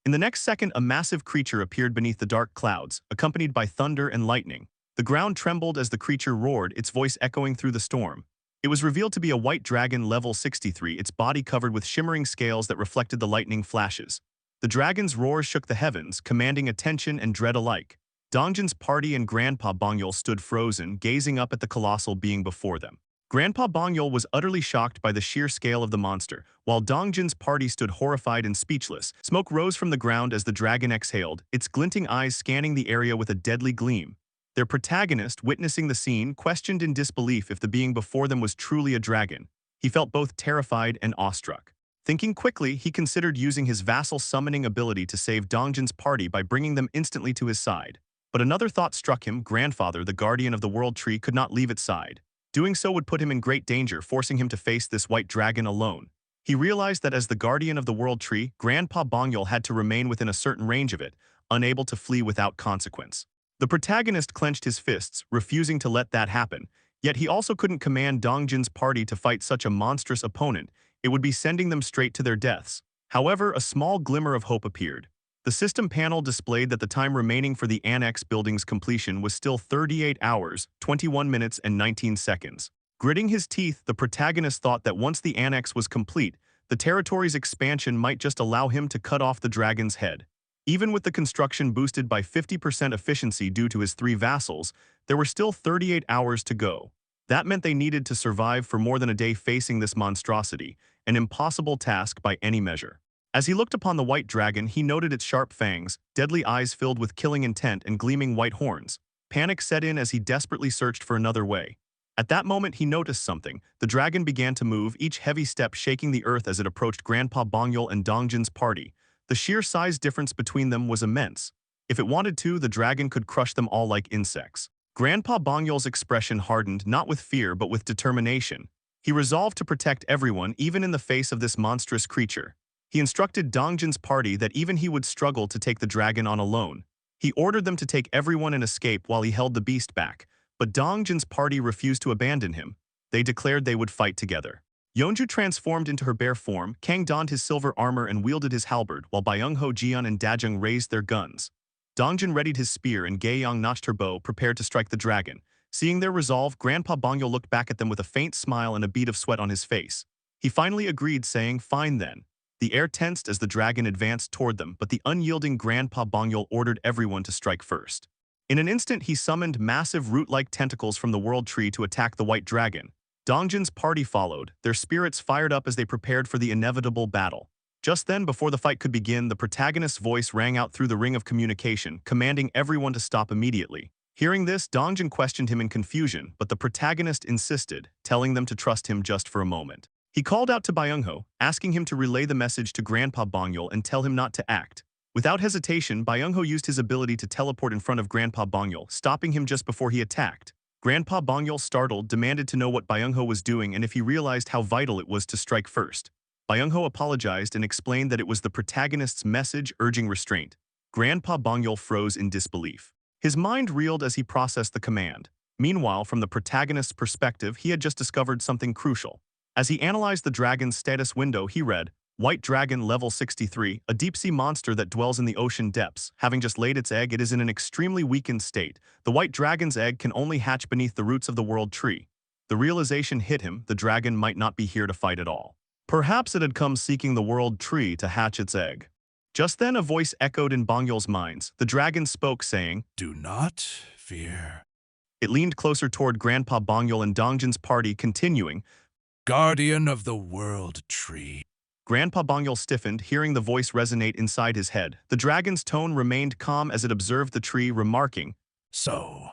In the next second, a massive creature appeared beneath the dark clouds, accompanied by thunder and lightning. The ground trembled as the creature roared, its voice echoing through the storm. It was revealed to be a white dragon level 63, its body covered with shimmering scales that reflected the lightning flashes. The dragon's roar shook the heavens, commanding attention and dread alike. Dongjin's party and Grandpa Bongyol stood frozen, gazing up at the colossal being before them. Grandpa Bongyol was utterly shocked by the sheer scale of the monster, while Dongjin's party stood horrified and speechless. Smoke rose from the ground as the dragon exhaled, its glinting eyes scanning the area with a deadly gleam. Their protagonist, witnessing the scene, questioned in disbelief if the being before them was truly a dragon. He felt both terrified and awestruck. Thinking quickly, he considered using his vassal summoning ability to save Dongjin's party by bringing them instantly to his side. But another thought struck him. Grandfather, the guardian of the world tree, could not leave its side. Doing so would put him in great danger, forcing him to face this white dragon alone. He realized that as the guardian of the world tree, Grandpa Bongyol had to remain within a certain range of it, unable to flee without consequence. The protagonist clenched his fists, refusing to let that happen, yet he also couldn't command Dongjin's party to fight such a monstrous opponent. It would be sending them straight to their deaths. However, a small glimmer of hope appeared. The system panel displayed that the time remaining for the annex building's completion was still 38 hours, 21 minutes, and 19 seconds. Gritting his teeth, the protagonist thought that once the annex was complete, the territory's expansion might just allow him to cut off the dragon's head. Even with the construction boosted by 50% efficiency due to his 3 vassals, there were still 38 hours to go. That meant they needed to survive for more than a day facing this monstrosity, an impossible task by any measure. As he looked upon the white dragon, he noted its sharp fangs, deadly eyes filled with killing intent, and gleaming white horns. Panic set in as he desperately searched for another way. At that moment, he noticed something. The dragon began to move, each heavy step shaking the earth as it approached Grandpa Bongyol and Dongjin's party. The sheer size difference between them was immense. If it wanted to, the dragon could crush them all like insects. Grandpa Bongyol's expression hardened, not with fear but with determination. He resolved to protect everyone, even in the face of this monstrous creature. He instructed Dongjin's party that even he would struggle to take the dragon on alone. He ordered them to take everyone and escape while he held the beast back, but Dongjin's party refused to abandon him. They declared they would fight together. Yeonju transformed into her bare form, Kang donned his silver armor and wielded his halberd, while Byung-ho, Jian, and Dajung raised their guns. Dongjin readied his spear and Gaeyang notched her bow, prepared to strike the dragon. Seeing their resolve, Grandpa Bongyol looked back at them with a faint smile and a bead of sweat on his face. He finally agreed, saying, "Fine then." The air tensed as the dragon advanced toward them, but the unyielding Grandpa Bongyol ordered everyone to strike first. In an instant, he summoned massive root-like tentacles from the world tree to attack the white dragon. Dongjin's party followed, their spirits fired up as they prepared for the inevitable battle. Just then, before the fight could begin, the protagonist's voice rang out through the ring of communication, commanding everyone to stop immediately. Hearing this, Dongjin questioned him in confusion, but the protagonist insisted, telling them to trust him just for a moment. He called out to Byung-ho, asking him to relay the message to Grandpa Bongyol and tell him not to act. Without hesitation, Byung-ho used his ability to teleport in front of Grandpa Bongyol, stopping him just before he attacked. Grandpa Bongyol, startled, demanded to know what Byung-ho was doing and if he realized how vital it was to strike first. Byung-ho apologized and explained that it was the protagonist's message urging restraint. Grandpa Bongyol froze in disbelief. His mind reeled as he processed the command. Meanwhile, from the protagonist's perspective, he had just discovered something crucial. As he analyzed the dragon's status window, he read, White Dragon Level 63, a deep-sea monster that dwells in the ocean depths. Having just laid its egg, it is in an extremely weakened state. The white dragon's egg can only hatch beneath the roots of the world tree. The realization hit him, the dragon might not be here to fight at all. Perhaps it had come seeking the world tree to hatch its egg. Just then a voice echoed in Bongyol's minds. The dragon spoke, saying, Do not fear. It leaned closer toward Grandpa Bongyol and Dongjin's party, continuing, Guardian of the world tree. Grandpa Bongyol stiffened, hearing the voice resonate inside his head. The dragon's tone remained calm as it observed the tree, remarking, So,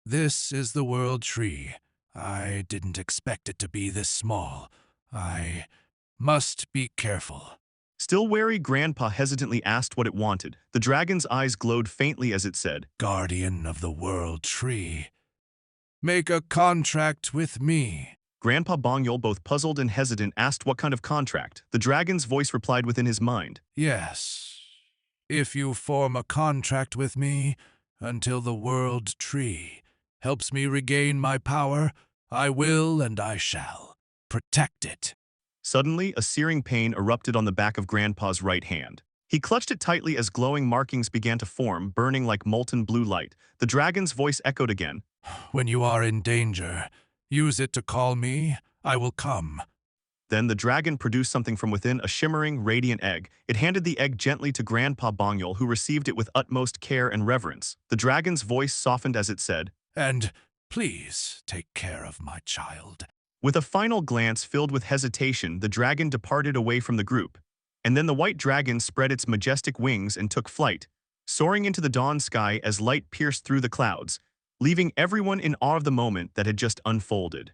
this is the world tree. I didn't expect it to be this small. I must be careful. Still wary, Grandpa hesitantly asked what it wanted. The dragon's eyes glowed faintly as it said, Guardian of the world tree. Make a contract with me. Grandpa Bongyol, both puzzled and hesitant, asked what kind of contract. The dragon's voice replied within his mind, Yes. If you form a contract with me until the world tree helps me regain my power, I will and I shall protect it. Suddenly, a searing pain erupted on the back of Grandpa's right hand. He clutched it tightly as glowing markings began to form, burning like molten blue light. The dragon's voice echoed again, When you are in danger, use it to call me. I will come. Then the dragon produced something from within, a shimmering, radiant egg. It handed the egg gently to Grandpa Bongyol, who received it with utmost care and reverence. The dragon's voice softened as it said, And please take care of my child. With a final glance filled with hesitation, the dragon departed away from the group. And then the white dragon spread its majestic wings and took flight, soaring into the dawn sky as light pierced through the clouds, leaving everyone in awe of the moment that had just unfolded.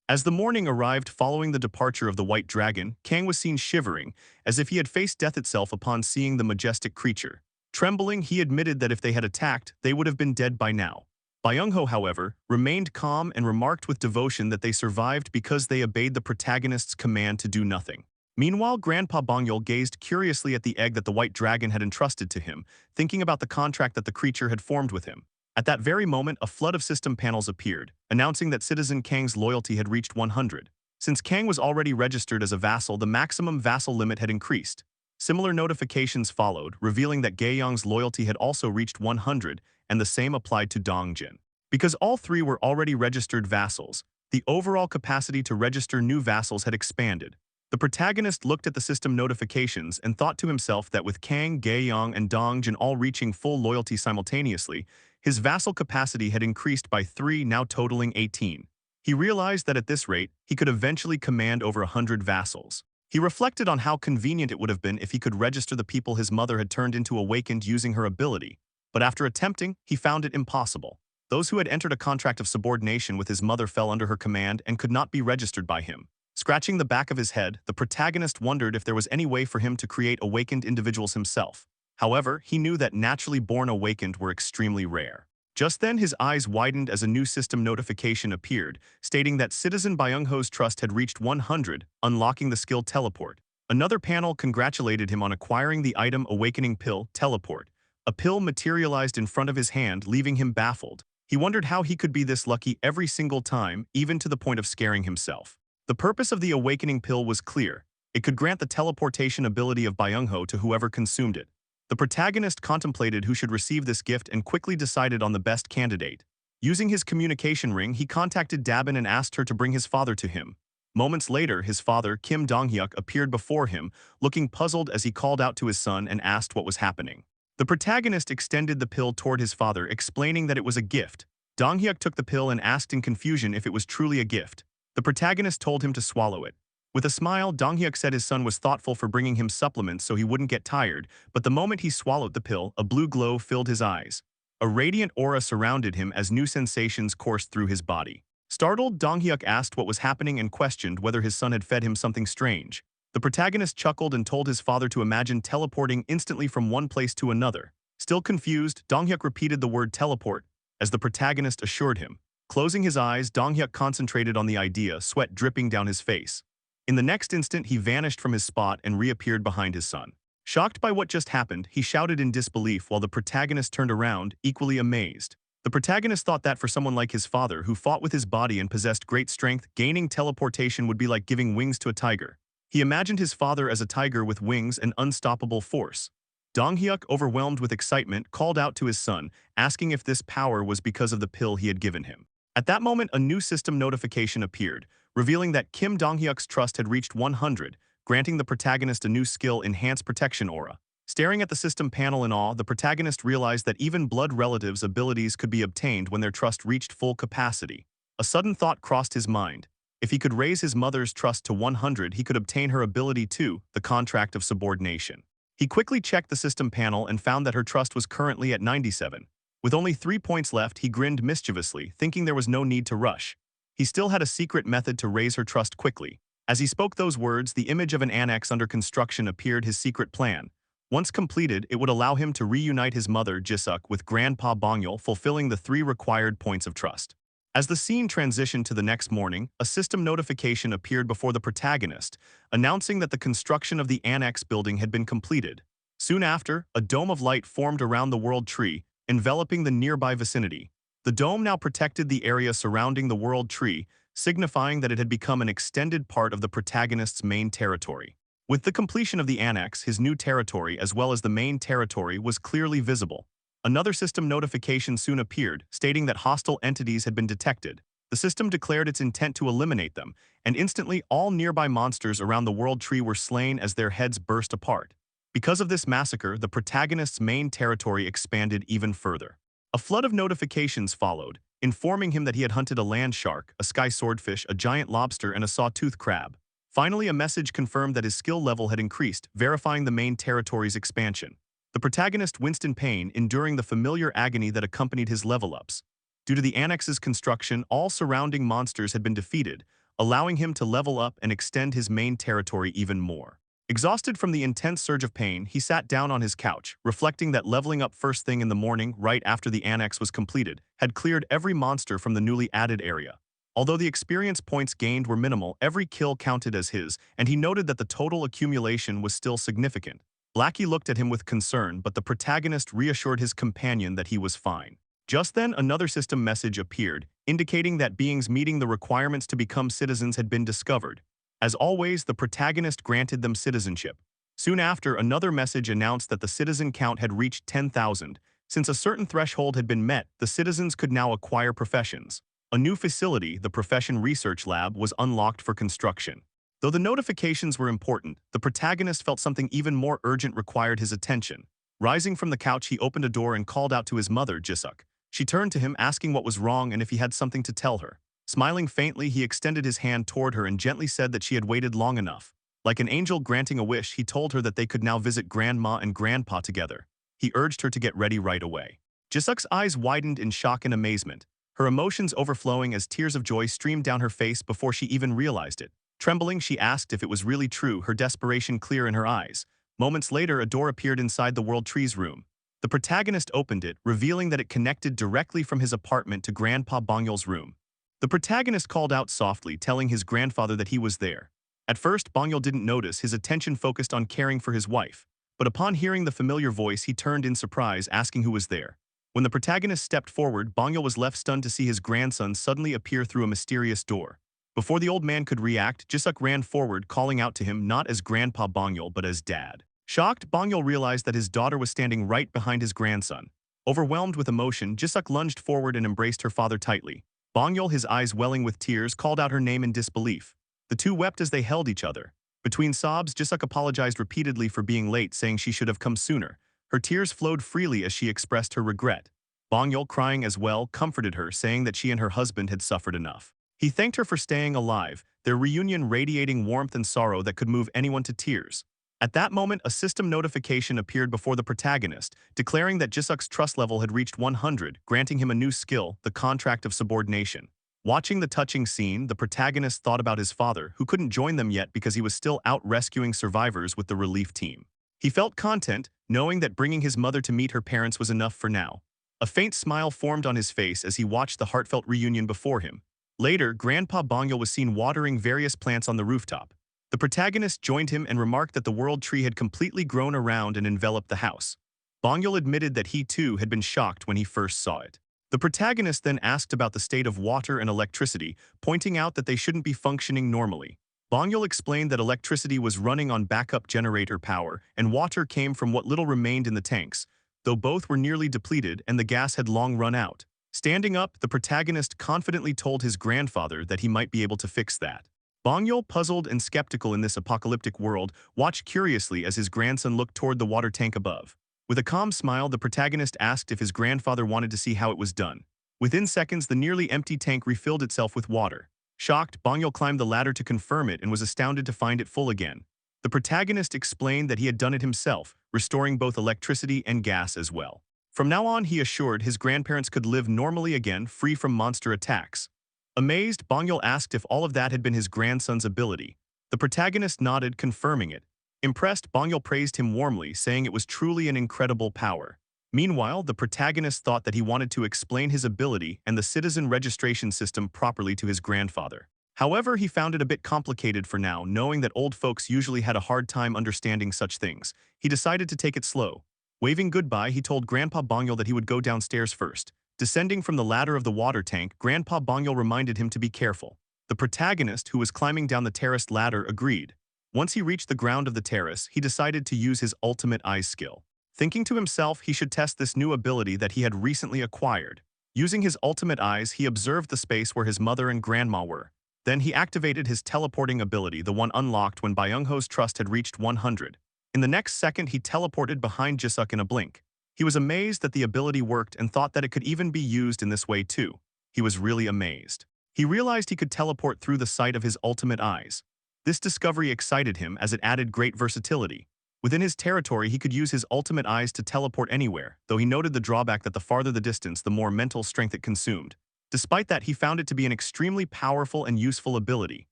As the morning arrived following the departure of the white dragon, Kang was seen shivering, as if he had faced death itself upon seeing the majestic creature. Trembling, he admitted that if they had attacked, they would have been dead by now. Byung-ho, however, remained calm and remarked with devotion that they survived because they obeyed the protagonist's command to do nothing. Meanwhile, Grandpa Bongyol gazed curiously at the egg that the white dragon had entrusted to him, thinking about the contract that the creature had formed with him. At that very moment, a flood of system panels appeared, announcing that Citizen Kang's loyalty had reached 100. Since Kang was already registered as a vassal, the maximum vassal limit had increased. Similar notifications followed, revealing that Gaeyong's loyalty had also reached 100, and the same applied to Dongjin. Because all three were already registered vassals, the overall capacity to register new vassals had expanded. The protagonist looked at the system notifications and thought to himself that with Kang, Gaeyong, and Dongjin all reaching full loyalty simultaneously, his vassal capacity had increased by 3, now totaling 18. He realized that at this rate, he could eventually command over 100 vassals. He reflected on how convenient it would have been if he could register the people his mother had turned into awakened using her ability. But after attempting, he found it impossible. Those who had entered a contract of subordination with his mother fell under her command and could not be registered by him. Scratching the back of his head, the protagonist wondered if there was any way for him to create awakened individuals himself. However, he knew that naturally born awakened were extremely rare. Just then, his eyes widened as a new system notification appeared, stating that Citizen Byung-ho's trust had reached 100, unlocking the skill Teleport. Another panel congratulated him on acquiring the item Awakening Pill, Teleport. A pill materialized in front of his hand, leaving him baffled. He wondered how he could be this lucky every single time, even to the point of scaring himself. The purpose of the Awakening Pill was clear. It could grant the teleportation ability of Byung-ho to whoever consumed it. The protagonist contemplated who should receive this gift and quickly decided on the best candidate. Using his communication ring, he contacted Dabin and asked her to bring his father to him. Moments later, his father, Kim Dong-hyuk, appeared before him, looking puzzled as he called out to his son and asked what was happening. The protagonist extended the pill toward his father, explaining that it was a gift. Dong-hyuk took the pill and asked in confusion if it was truly a gift. The protagonist told him to swallow it. With a smile, Dong-hyuk said his son was thoughtful for bringing him supplements so he wouldn't get tired, but the moment he swallowed the pill, a blue glow filled his eyes. A radiant aura surrounded him as new sensations coursed through his body. Startled, Dong-hyuk asked what was happening and questioned whether his son had fed him something strange. The protagonist chuckled and told his father to imagine teleporting instantly from one place to another. Still confused, Dong-hyuk repeated the word teleport, as the protagonist assured him. Closing his eyes, Dong-hyuk concentrated on the idea, sweat dripping down his face. In the next instant, he vanished from his spot and reappeared behind his son. Shocked by what just happened, he shouted in disbelief while the protagonist turned around, equally amazed. The protagonist thought that for someone like his father who fought with his body and possessed great strength, gaining teleportation would be like giving wings to a tiger. He imagined his father as a tiger with wings and unstoppable force. Donghyuk, overwhelmed with excitement, called out to his son, asking if this power was because of the pill he had given him. At that moment, a new system notification appeared, revealing that Kim Donghyuk's trust had reached 100, granting the protagonist a new skill, Enhanced Protection Aura. Staring at the system panel in awe, the protagonist realized that even blood relatives' abilities could be obtained when their trust reached full capacity. A sudden thought crossed his mind. If he could raise his mother's trust to 100, he could obtain her ability too, the contract of subordination. He quickly checked the system panel and found that her trust was currently at 97. With only 3 points left, he grinned mischievously, thinking there was no need to rush. He still had a secret method to raise her trust quickly. As he spoke those words, the image of an annex under construction appeared, his secret plan. Once completed, it would allow him to reunite his mother, Jisuk, with Grandpa Bongyul, fulfilling the 3 required points of trust. As the scene transitioned to the next morning, a system notification appeared before the protagonist, announcing that the construction of the annex building had been completed. Soon after, a dome of light formed around the world tree, enveloping the nearby vicinity. The dome now protected the area surrounding the world tree, signifying that it had become an extended part of the protagonist's main territory. With the completion of the annex, his new territory as well as the main territory was clearly visible. Another system notification soon appeared, stating that hostile entities had been detected. The system declared its intent to eliminate them, and instantly all nearby monsters around the world tree were slain as their heads burst apart. Because of this massacre, the protagonist's main territory expanded even further. A flood of notifications followed, informing him that he had hunted a land shark, a sky swordfish, a giant lobster, and a sawtooth crab. Finally, a message confirmed that his skill level had increased, verifying the main territory's expansion. The protagonist winced in pain, enduring the familiar agony that accompanied his level-ups. Due to the annex's construction, all surrounding monsters had been defeated, allowing him to level up and extend his main territory even more. Exhausted from the intense surge of pain, he sat down on his couch, reflecting that leveling up first thing in the morning, right after the annex was completed, had cleared every monster from the newly added area. Although the experience points gained were minimal, every kill counted as his, and he noted that the total accumulation was still significant. Blackie looked at him with concern, but the protagonist reassured his companion that he was fine. Just then, another system message appeared, indicating that beings meeting the requirements to become citizens had been discovered. As always, the protagonist granted them citizenship. Soon after, another message announced that the citizen count had reached 10,000. Since a certain threshold had been met, the citizens could now acquire professions. A new facility, the Profession Research Lab, was unlocked for construction. Though the notifications were important, the protagonist felt something even more urgent required his attention. Rising from the couch, he opened a door and called out to his mother, Jisuk. She turned to him, asking what was wrong and if he had something to tell her. Smiling faintly, he extended his hand toward her and gently said that she had waited long enough. Like an angel granting a wish, he told her that they could now visit Grandma and Grandpa together. He urged her to get ready right away. Jisuk's eyes widened in shock and amazement, her emotions overflowing as tears of joy streamed down her face before she even realized it. Trembling, she asked if it was really true, her desperation clear in her eyes. Moments later, a door appeared inside the World Tree's room. The protagonist opened it, revealing that it connected directly from his apartment to Grandpa Bongyul's room. The protagonist called out softly, telling his grandfather that he was there. At first, Bongyul didn't notice, his attention focused on caring for his wife. But upon hearing the familiar voice, he turned in surprise, asking who was there. When the protagonist stepped forward, Bongyul was left stunned to see his grandson suddenly appear through a mysterious door. Before the old man could react, Jisuk ran forward, calling out to him not as Grandpa Bongyul but as Dad. Shocked, Bongyul realized that his daughter was standing right behind his grandson. Overwhelmed with emotion, Jisuk lunged forward and embraced her father tightly. Bongyul, his eyes welling with tears, called out her name in disbelief. The two wept as they held each other. Between sobs, Jisuk apologized repeatedly for being late, saying she should have come sooner. Her tears flowed freely as she expressed her regret. Bongyul, crying as well, comforted her, saying that she and her husband had suffered enough. He thanked her for staying alive, their reunion radiating warmth and sorrow that could move anyone to tears. At that moment, a system notification appeared before the protagonist, declaring that Jisuk's trust level had reached 100, granting him a new skill, the contract of subordination. Watching the touching scene, the protagonist thought about his father, who couldn't join them yet because he was still out rescuing survivors with the relief team. He felt content, knowing that bringing his mother to meet her parents was enough for now. A faint smile formed on his face as he watched the heartfelt reunion before him. Later, Grandpa Bongyul was seen watering various plants on the rooftop. The protagonist joined him and remarked that the world tree had completely grown around and enveloped the house. Bongyul admitted that he too had been shocked when he first saw it. The protagonist then asked about the state of water and electricity, pointing out that they shouldn't be functioning normally. Bongyul explained that electricity was running on backup generator power, and water came from what little remained in the tanks, though both were nearly depleted and the gas had long run out. Standing up, the protagonist confidently told his grandfather that he might be able to fix that. Bongyul, puzzled and skeptical in this apocalyptic world, watched curiously as his grandson looked toward the water tank above. With a calm smile, the protagonist asked if his grandfather wanted to see how it was done. Within seconds, the nearly empty tank refilled itself with water. Shocked, Bongyul climbed the ladder to confirm it and was astounded to find it full again. The protagonist explained that he had done it himself, restoring both electricity and gas as well. From now on, he assured his grandparents could live normally again, free from monster attacks. Amazed, Bongyul asked if all of that had been his grandson's ability. The protagonist nodded, confirming it. Impressed, Bongyul praised him warmly, saying it was truly an incredible power. Meanwhile, the protagonist thought that he wanted to explain his ability and the citizen registration system properly to his grandfather. However, he found it a bit complicated for now, knowing that old folks usually had a hard time understanding such things. He decided to take it slow. Waving goodbye, he told Grandpa Bongyul that he would go downstairs first. Descending from the ladder of the water tank, Grandpa Bongyul reminded him to be careful. The protagonist, who was climbing down the terraced ladder, agreed. Once he reached the ground of the terrace, he decided to use his ultimate eyes skill. Thinking to himself he should test this new ability that he had recently acquired. Using his ultimate eyes, he observed the space where his mother and grandma were. Then he activated his teleporting ability, the one unlocked when Byung-ho's trust had reached 100. In the next second, he teleported behind Jisuk in a blink. He was amazed that the ability worked and thought that it could even be used in this way too. He was really amazed. He realized he could teleport through the sight of his ultimate eyes. This discovery excited him as it added great versatility. Within his territory, he could use his ultimate eyes to teleport anywhere, though he noted the drawback that the farther the distance, the more mental strength it consumed. Despite that, he found it to be an extremely powerful and useful ability.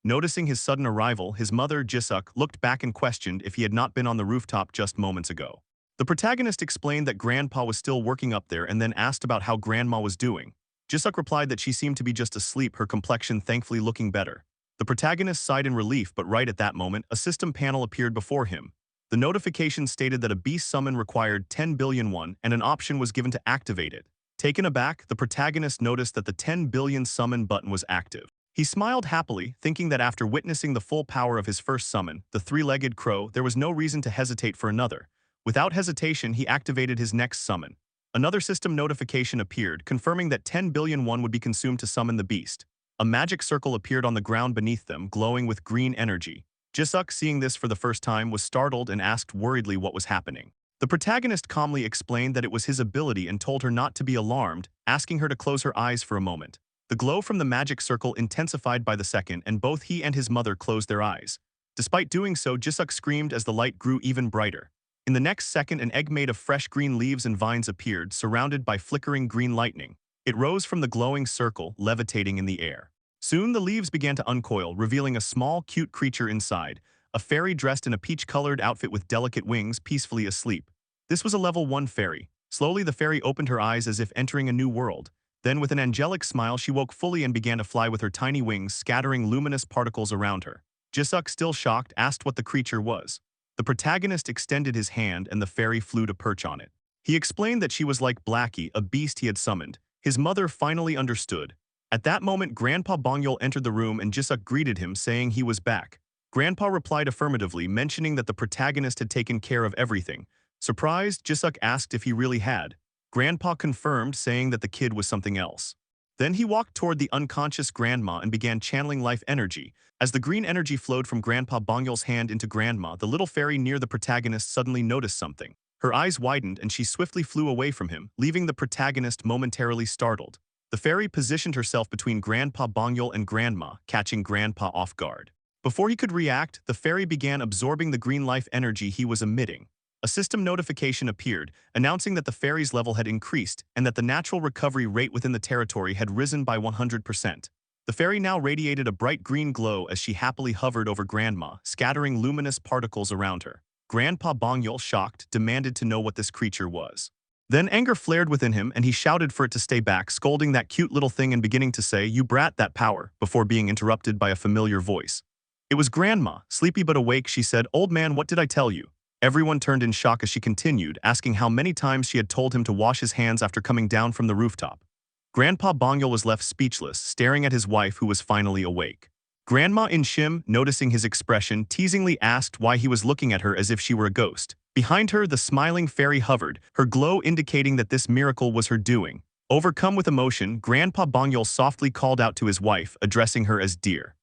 Noticing his sudden arrival, his mother, Jisuk, looked back and questioned if he had not been on the rooftop just moments ago. The protagonist explained that Grandpa was still working up there and then asked about how Grandma was doing. Jisuk replied that she seemed to be just asleep, her complexion thankfully looking better. The protagonist sighed in relief, but right at that moment, a system panel appeared before him. The notification stated that a beast summon required 10 billion won, and an option was given to activate it. Taken aback, the protagonist noticed that the 10 billion summon button was active. He smiled happily, thinking that after witnessing the full power of his first summon, the three-legged crow, there was no reason to hesitate for another. Without hesitation, he activated his next summon. Another system notification appeared, confirming that 10 billion won would be consumed to summon the beast. A magic circle appeared on the ground beneath them, glowing with green energy. Jisuk, seeing this for the first time, was startled and asked worriedly what was happening. The protagonist calmly explained that it was his ability and told her not to be alarmed, asking her to close her eyes for a moment. The glow from the magic circle intensified by the second, and both he and his mother closed their eyes. Despite doing so, Jisuk screamed as the light grew even brighter. In the next second, an egg made of fresh green leaves and vines appeared, surrounded by flickering green lightning. It rose from the glowing circle, levitating in the air. Soon the leaves began to uncoil, revealing a small, cute creature inside, a fairy dressed in a peach-colored outfit with delicate wings, peacefully asleep. This was a level 1 fairy. Slowly the fairy opened her eyes as if entering a new world. Then with an angelic smile she woke fully and began to fly with her tiny wings, scattering luminous particles around her. Jisuk, still shocked, asked what the creature was. The protagonist extended his hand and the fairy flew to perch on it. He explained that she was like Blackie, a beast he had summoned. His mother finally understood. At that moment, Grandpa Bongyul entered the room and Jisuk greeted him, saying he was back. Grandpa replied affirmatively, mentioning that the protagonist had taken care of everything. Surprised, Jisuk asked if he really had. Grandpa confirmed, saying that the kid was something else. Then he walked toward the unconscious grandma and began channeling life energy. As the green energy flowed from Grandpa Bongyul's hand into Grandma, the little fairy near the protagonist suddenly noticed something. Her eyes widened and she swiftly flew away from him, leaving the protagonist momentarily startled. The fairy positioned herself between Grandpa Bongyul and Grandma, catching Grandpa off guard. Before he could react, the fairy began absorbing the green life energy he was emitting. A system notification appeared, announcing that the fairy's level had increased and that the natural recovery rate within the territory had risen by 100%. The fairy now radiated a bright green glow as she happily hovered over Grandma, scattering luminous particles around her. Grandpa Bongyul, shocked, demanded to know what this creature was. Then anger flared within him and he shouted for it to stay back, scolding that cute little thing and beginning to say, "You brat, that power," before being interrupted by a familiar voice. It was Grandma. Sleepy but awake, she said, "Old man, what did I tell you?" Everyone turned in shock as she continued, asking how many times she had told him to wash his hands after coming down from the rooftop. Grandpa Bongyul was left speechless, staring at his wife who was finally awake. Grandma Inshim, noticing his expression, teasingly asked why he was looking at her as if she were a ghost. Behind her, the smiling fairy hovered, her glow indicating that this miracle was her doing. Overcome with emotion, Grandpa Bongyul softly called out to his wife, addressing her as dear.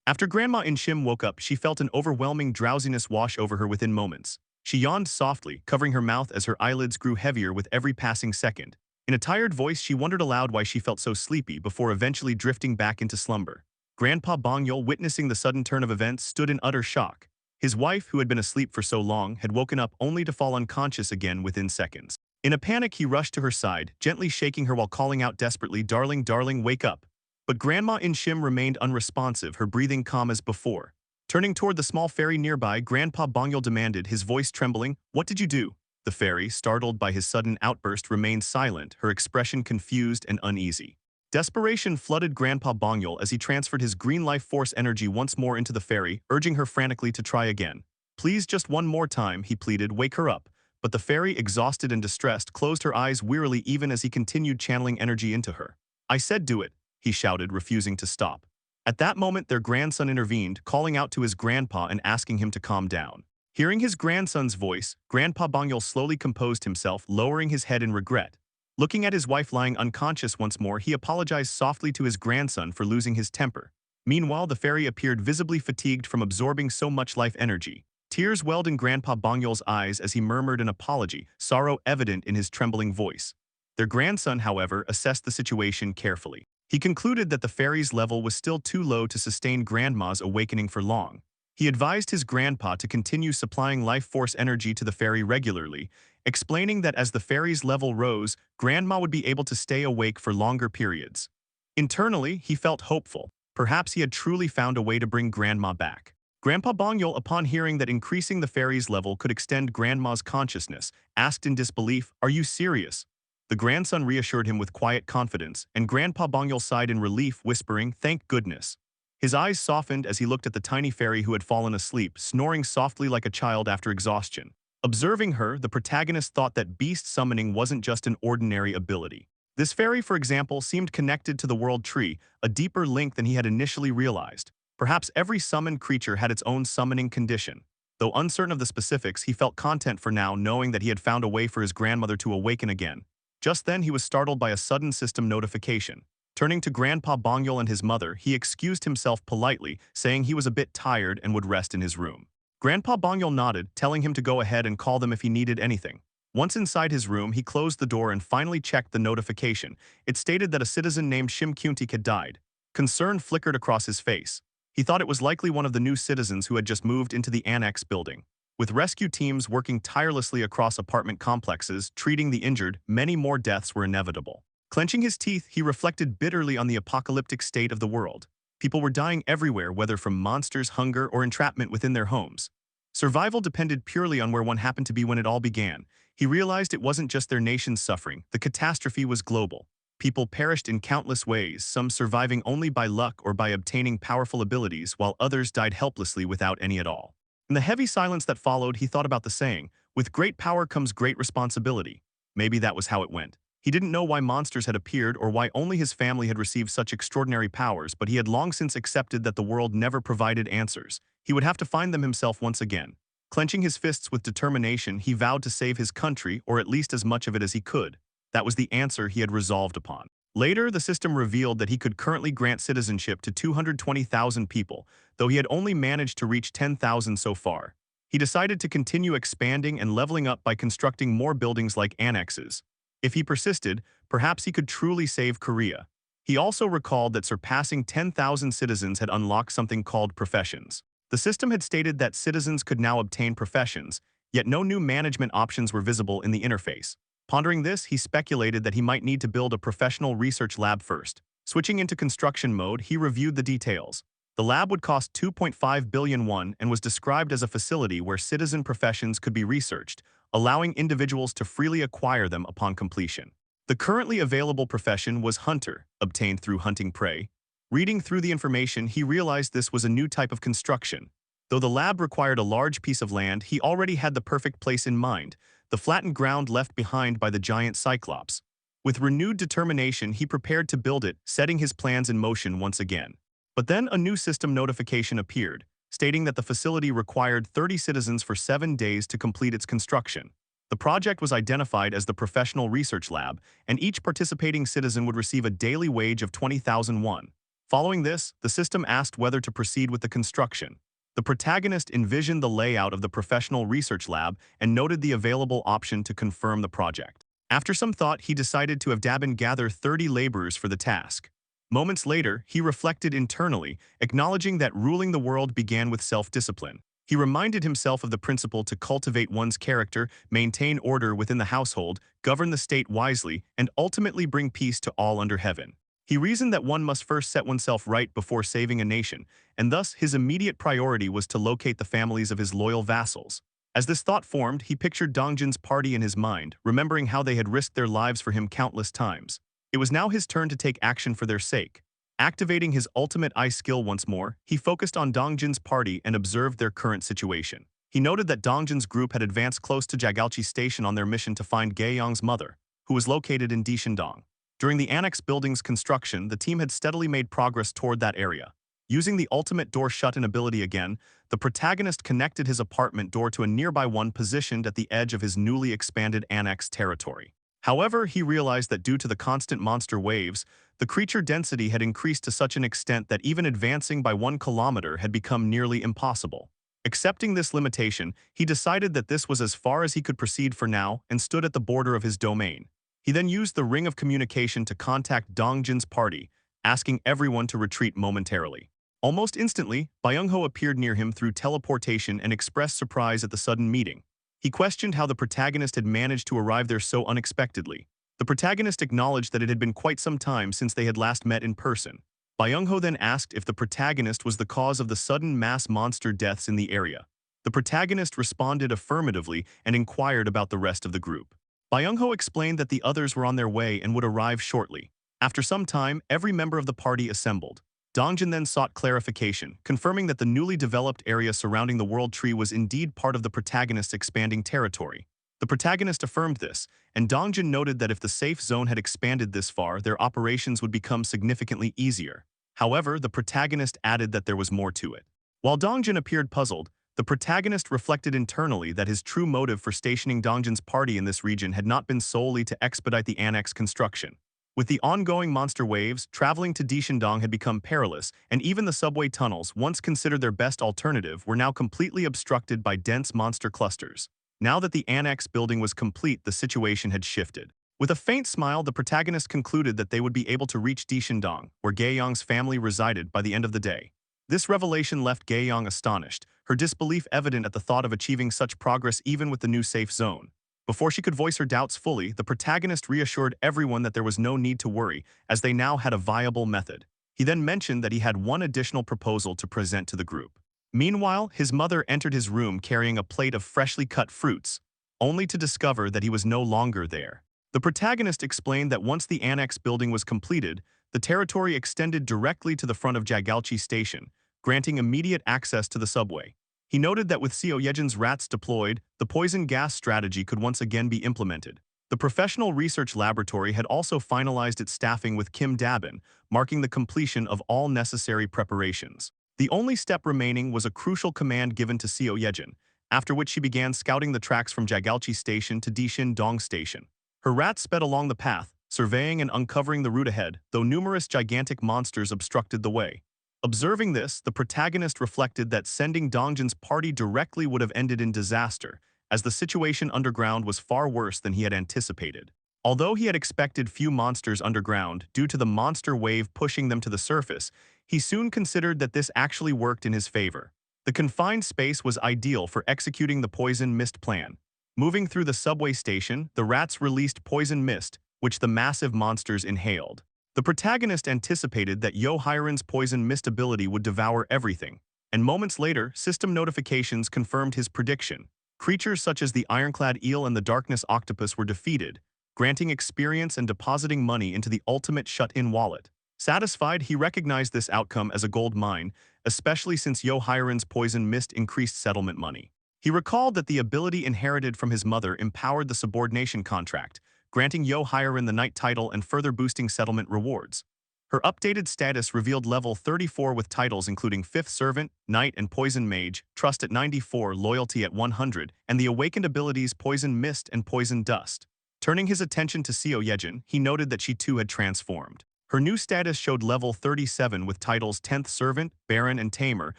After Grandma Inshim woke up, she felt an overwhelming drowsiness wash over her within moments. She yawned softly, covering her mouth as her eyelids grew heavier with every passing second. In a tired voice, she wondered aloud why she felt so sleepy before eventually drifting back into slumber. Grandpa Bongyul, witnessing the sudden turn of events, stood in utter shock. His wife, who had been asleep for so long, had woken up only to fall unconscious again within seconds. In a panic, he rushed to her side, gently shaking her while calling out desperately, "Darling, darling, wake up." But Grandma Inshim remained unresponsive, her breathing calm as before. Turning toward the small fairy nearby, Grandpa Bongyul demanded, his voice trembling, "What did you do?" The fairy, startled by his sudden outburst, remained silent, her expression confused and uneasy. Desperation flooded Grandpa Bongyul as he transferred his green life force energy once more into the fairy, urging her frantically to try again. "Please, just one more time," he pleaded, "wake her up." But the fairy, exhausted and distressed, closed her eyes wearily even as he continued channeling energy into her. "I said do it," he shouted, refusing to stop. At that moment, their grandson intervened, calling out to his grandpa and asking him to calm down. Hearing his grandson's voice, Grandpa Bongyul slowly composed himself, lowering his head in regret. Looking at his wife lying unconscious once more, he apologized softly to his grandson for losing his temper. Meanwhile, the fairy appeared visibly fatigued from absorbing so much life energy. Tears welled in Grandpa Bongyul's eyes as he murmured an apology, sorrow evident in his trembling voice. Their grandson, however, assessed the situation carefully. He concluded that the fairy's level was still too low to sustain Grandma's awakening for long. He advised his grandpa to continue supplying life force energy to the fairy regularly, explaining that as the fairy's level rose, Grandma would be able to stay awake for longer periods. Internally, he felt hopeful. Perhaps he had truly found a way to bring Grandma back. Grandpa Bongyul, upon hearing that increasing the fairy's level could extend Grandma's consciousness, asked in disbelief, "Are you serious?" The grandson reassured him with quiet confidence, and Grandpa Bongyul sighed in relief, whispering, "Thank goodness." His eyes softened as he looked at the tiny fairy who had fallen asleep, snoring softly like a child after exhaustion. Observing her, the protagonist thought that beast summoning wasn't just an ordinary ability. This fairy, for example, seemed connected to the world tree, a deeper link than he had initially realized. Perhaps every summoned creature had its own summoning condition. Though uncertain of the specifics, he felt content for now, knowing that he had found a way for his grandmother to awaken again. Just then, he was startled by a sudden system notification. Turning to Grandpa Bongyul and his mother, he excused himself politely, saying he was a bit tired and would rest in his room. Grandpa Bongyul nodded, telling him to go ahead and call them if he needed anything. Once inside his room, he closed the door and finally checked the notification. It stated that a citizen named Shim Kuntik had died. Concern flickered across his face. He thought it was likely one of the new citizens who had just moved into the annex building. With rescue teams working tirelessly across apartment complexes, treating the injured, many more deaths were inevitable. Clenching his teeth, he reflected bitterly on the apocalyptic state of the world. People were dying everywhere, whether from monsters, hunger, or entrapment within their homes. Survival depended purely on where one happened to be when it all began. He realized it wasn't just their nation's suffering, the catastrophe was global. People perished in countless ways, some surviving only by luck or by obtaining powerful abilities, while others died helplessly without any at all. In the heavy silence that followed, he thought about the saying, "With great power comes great responsibility." Maybe that was how it went. He didn't know why monsters had appeared or why only his family had received such extraordinary powers, but he had long since accepted that the world never provided answers. He would have to find them himself once again. Clenching his fists with determination, he vowed to save his country, or at least as much of it as he could. That was the answer he had resolved upon. Later, the system revealed that he could currently grant citizenship to 220,000 people, though he had only managed to reach 10,000 so far. He decided to continue expanding and leveling up by constructing more buildings like annexes. If he persisted, perhaps he could truly save Korea. He also recalled that surpassing 10,000 citizens had unlocked something called professions. The system had stated that citizens could now obtain professions, yet no new management options were visible in the interface. Pondering this, he speculated that he might need to build a professional research lab first. Switching into construction mode, he reviewed the details. The lab would cost 2.5 billion won and was described as a facility where citizen professions could be researched, allowing individuals to freely acquire them upon completion. The currently available profession was hunter, obtained through hunting prey. Reading through the information, he realized this was a new type of construction. Though the lab required a large piece of land, he already had the perfect place in mind, the flattened ground left behind by the giant Cyclops. With renewed determination, he prepared to build it, setting his plans in motion once again. But then a new system notification appeared, stating that the facility required 30 citizens for 7 days to complete its construction. The project was identified as the Professional Research Lab, and each participating citizen would receive a daily wage of 20,000 won. Following this, the system asked whether to proceed with the construction. The protagonist envisioned the layout of the Professional Research Lab and noted the available option to confirm the project. After some thought, he decided to have Dabin gather 30 laborers for the task. Moments later, he reflected internally, acknowledging that ruling the world began with self-discipline. He reminded himself of the principle to cultivate one's character, maintain order within the household, govern the state wisely, and ultimately bring peace to all under heaven. He reasoned that one must first set oneself right before saving a nation, and thus his immediate priority was to locate the families of his loyal vassals. As this thought formed, he pictured Dongjin's party in his mind, remembering how they had risked their lives for him countless times. It was now his turn to take action for their sake. Activating his ultimate eye skill once more, he focused on Dongjin's party and observed their current situation. He noted that Dongjin's group had advanced close to Jagalchi Station on their mission to find Gaeyong's mother, who was located in Dishendong. During the annex building's construction, the team had steadily made progress toward that area. Using the ultimate door shut-in ability again, the protagonist connected his apartment door to a nearby one positioned at the edge of his newly expanded annex territory. However, he realized that due to the constant monster waves, the creature density had increased to such an extent that even advancing by 1 kilometer had become nearly impossible. Accepting this limitation, he decided that this was as far as he could proceed for now and stood at the border of his domain. He then used the ring of communication to contact Dongjin's party, asking everyone to retreat momentarily. Almost instantly, Byung-ho appeared near him through teleportation and expressed surprise at the sudden meeting. He questioned how the protagonist had managed to arrive there so unexpectedly. The protagonist acknowledged that it had been quite some time since they had last met in person. Byung-ho then asked if the protagonist was the cause of the sudden mass monster deaths in the area. The protagonist responded affirmatively and inquired about the rest of the group. Byung-ho explained that the others were on their way and would arrive shortly. After some time, every member of the party assembled. Dongjin then sought clarification, confirming that the newly developed area surrounding the World Tree was indeed part of the protagonist's expanding territory. The protagonist affirmed this, and Dongjin noted that if the safe zone had expanded this far, their operations would become significantly easier. However, the protagonist added that there was more to it. While Dongjin appeared puzzled, the protagonist reflected internally that his true motive for stationing Dongjin's party in this region had not been solely to expedite the annex construction. With the ongoing monster waves, traveling to Dishendong had become perilous, and even the subway tunnels, once considered their best alternative, were now completely obstructed by dense monster clusters. Now that the annex building was complete, the situation had shifted. With a faint smile, the protagonist concluded that they would be able to reach Dishendong, where Gaeyong's family resided, by the end of the day. This revelation left Gaeyong astonished, her disbelief evident at the thought of achieving such progress even with the new safe zone. Before she could voice her doubts fully, the protagonist reassured everyone that there was no need to worry, as they now had a viable method. He then mentioned that he had one additional proposal to present to the group. Meanwhile, his mother entered his room carrying a plate of freshly cut fruits, only to discover that he was no longer there. The protagonist explained that once the annex building was completed, the territory extended directly to the front of Jagalchi Station, granting immediate access to the subway. He noted that with Seo Yejin's rats deployed, the poison gas strategy could once again be implemented. The professional research laboratory had also finalized its staffing with Kim Dabin, marking the completion of all necessary preparations. The only step remaining was a crucial command given to Seo Yejin, after which she began scouting the tracks from Jagalchi Station to Dishendong Station. Her rats sped along the path, surveying and uncovering the route ahead, though numerous gigantic monsters obstructed the way. Observing this, the protagonist reflected that sending Dongjin's party directly would have ended in disaster, as the situation underground was far worse than he had anticipated. Although he had expected few monsters underground due to the monster wave pushing them to the surface, he soon considered that this actually worked in his favor. The confined space was ideal for executing the poison mist plan. Moving through the subway station, the rats released poison mist, which the massive monsters inhaled. The protagonist anticipated that Yohairen's poison mist ability would devour everything, and moments later, system notifications confirmed his prediction. Creatures such as the ironclad eel and the darkness octopus were defeated, granting experience and depositing money into the ultimate shut-in wallet. Satisfied, he recognized this outcome as a gold mine, especially since Yohairen's poison mist increased settlement money. He recalled that the ability inherited from his mother empowered the subordination contract, granting Yahello the knight title and further boosting settlement rewards. Her updated status revealed level 34 with titles including Fifth Servant, Knight and Poison Mage, Trust at 94, Loyalty at 100, and the awakened abilities Poison Mist and Poison Dust. Turning his attention to Seo Yejin, he noted that she too had transformed. Her new status showed level 37 with titles 10th Servant, Baron and Tamer,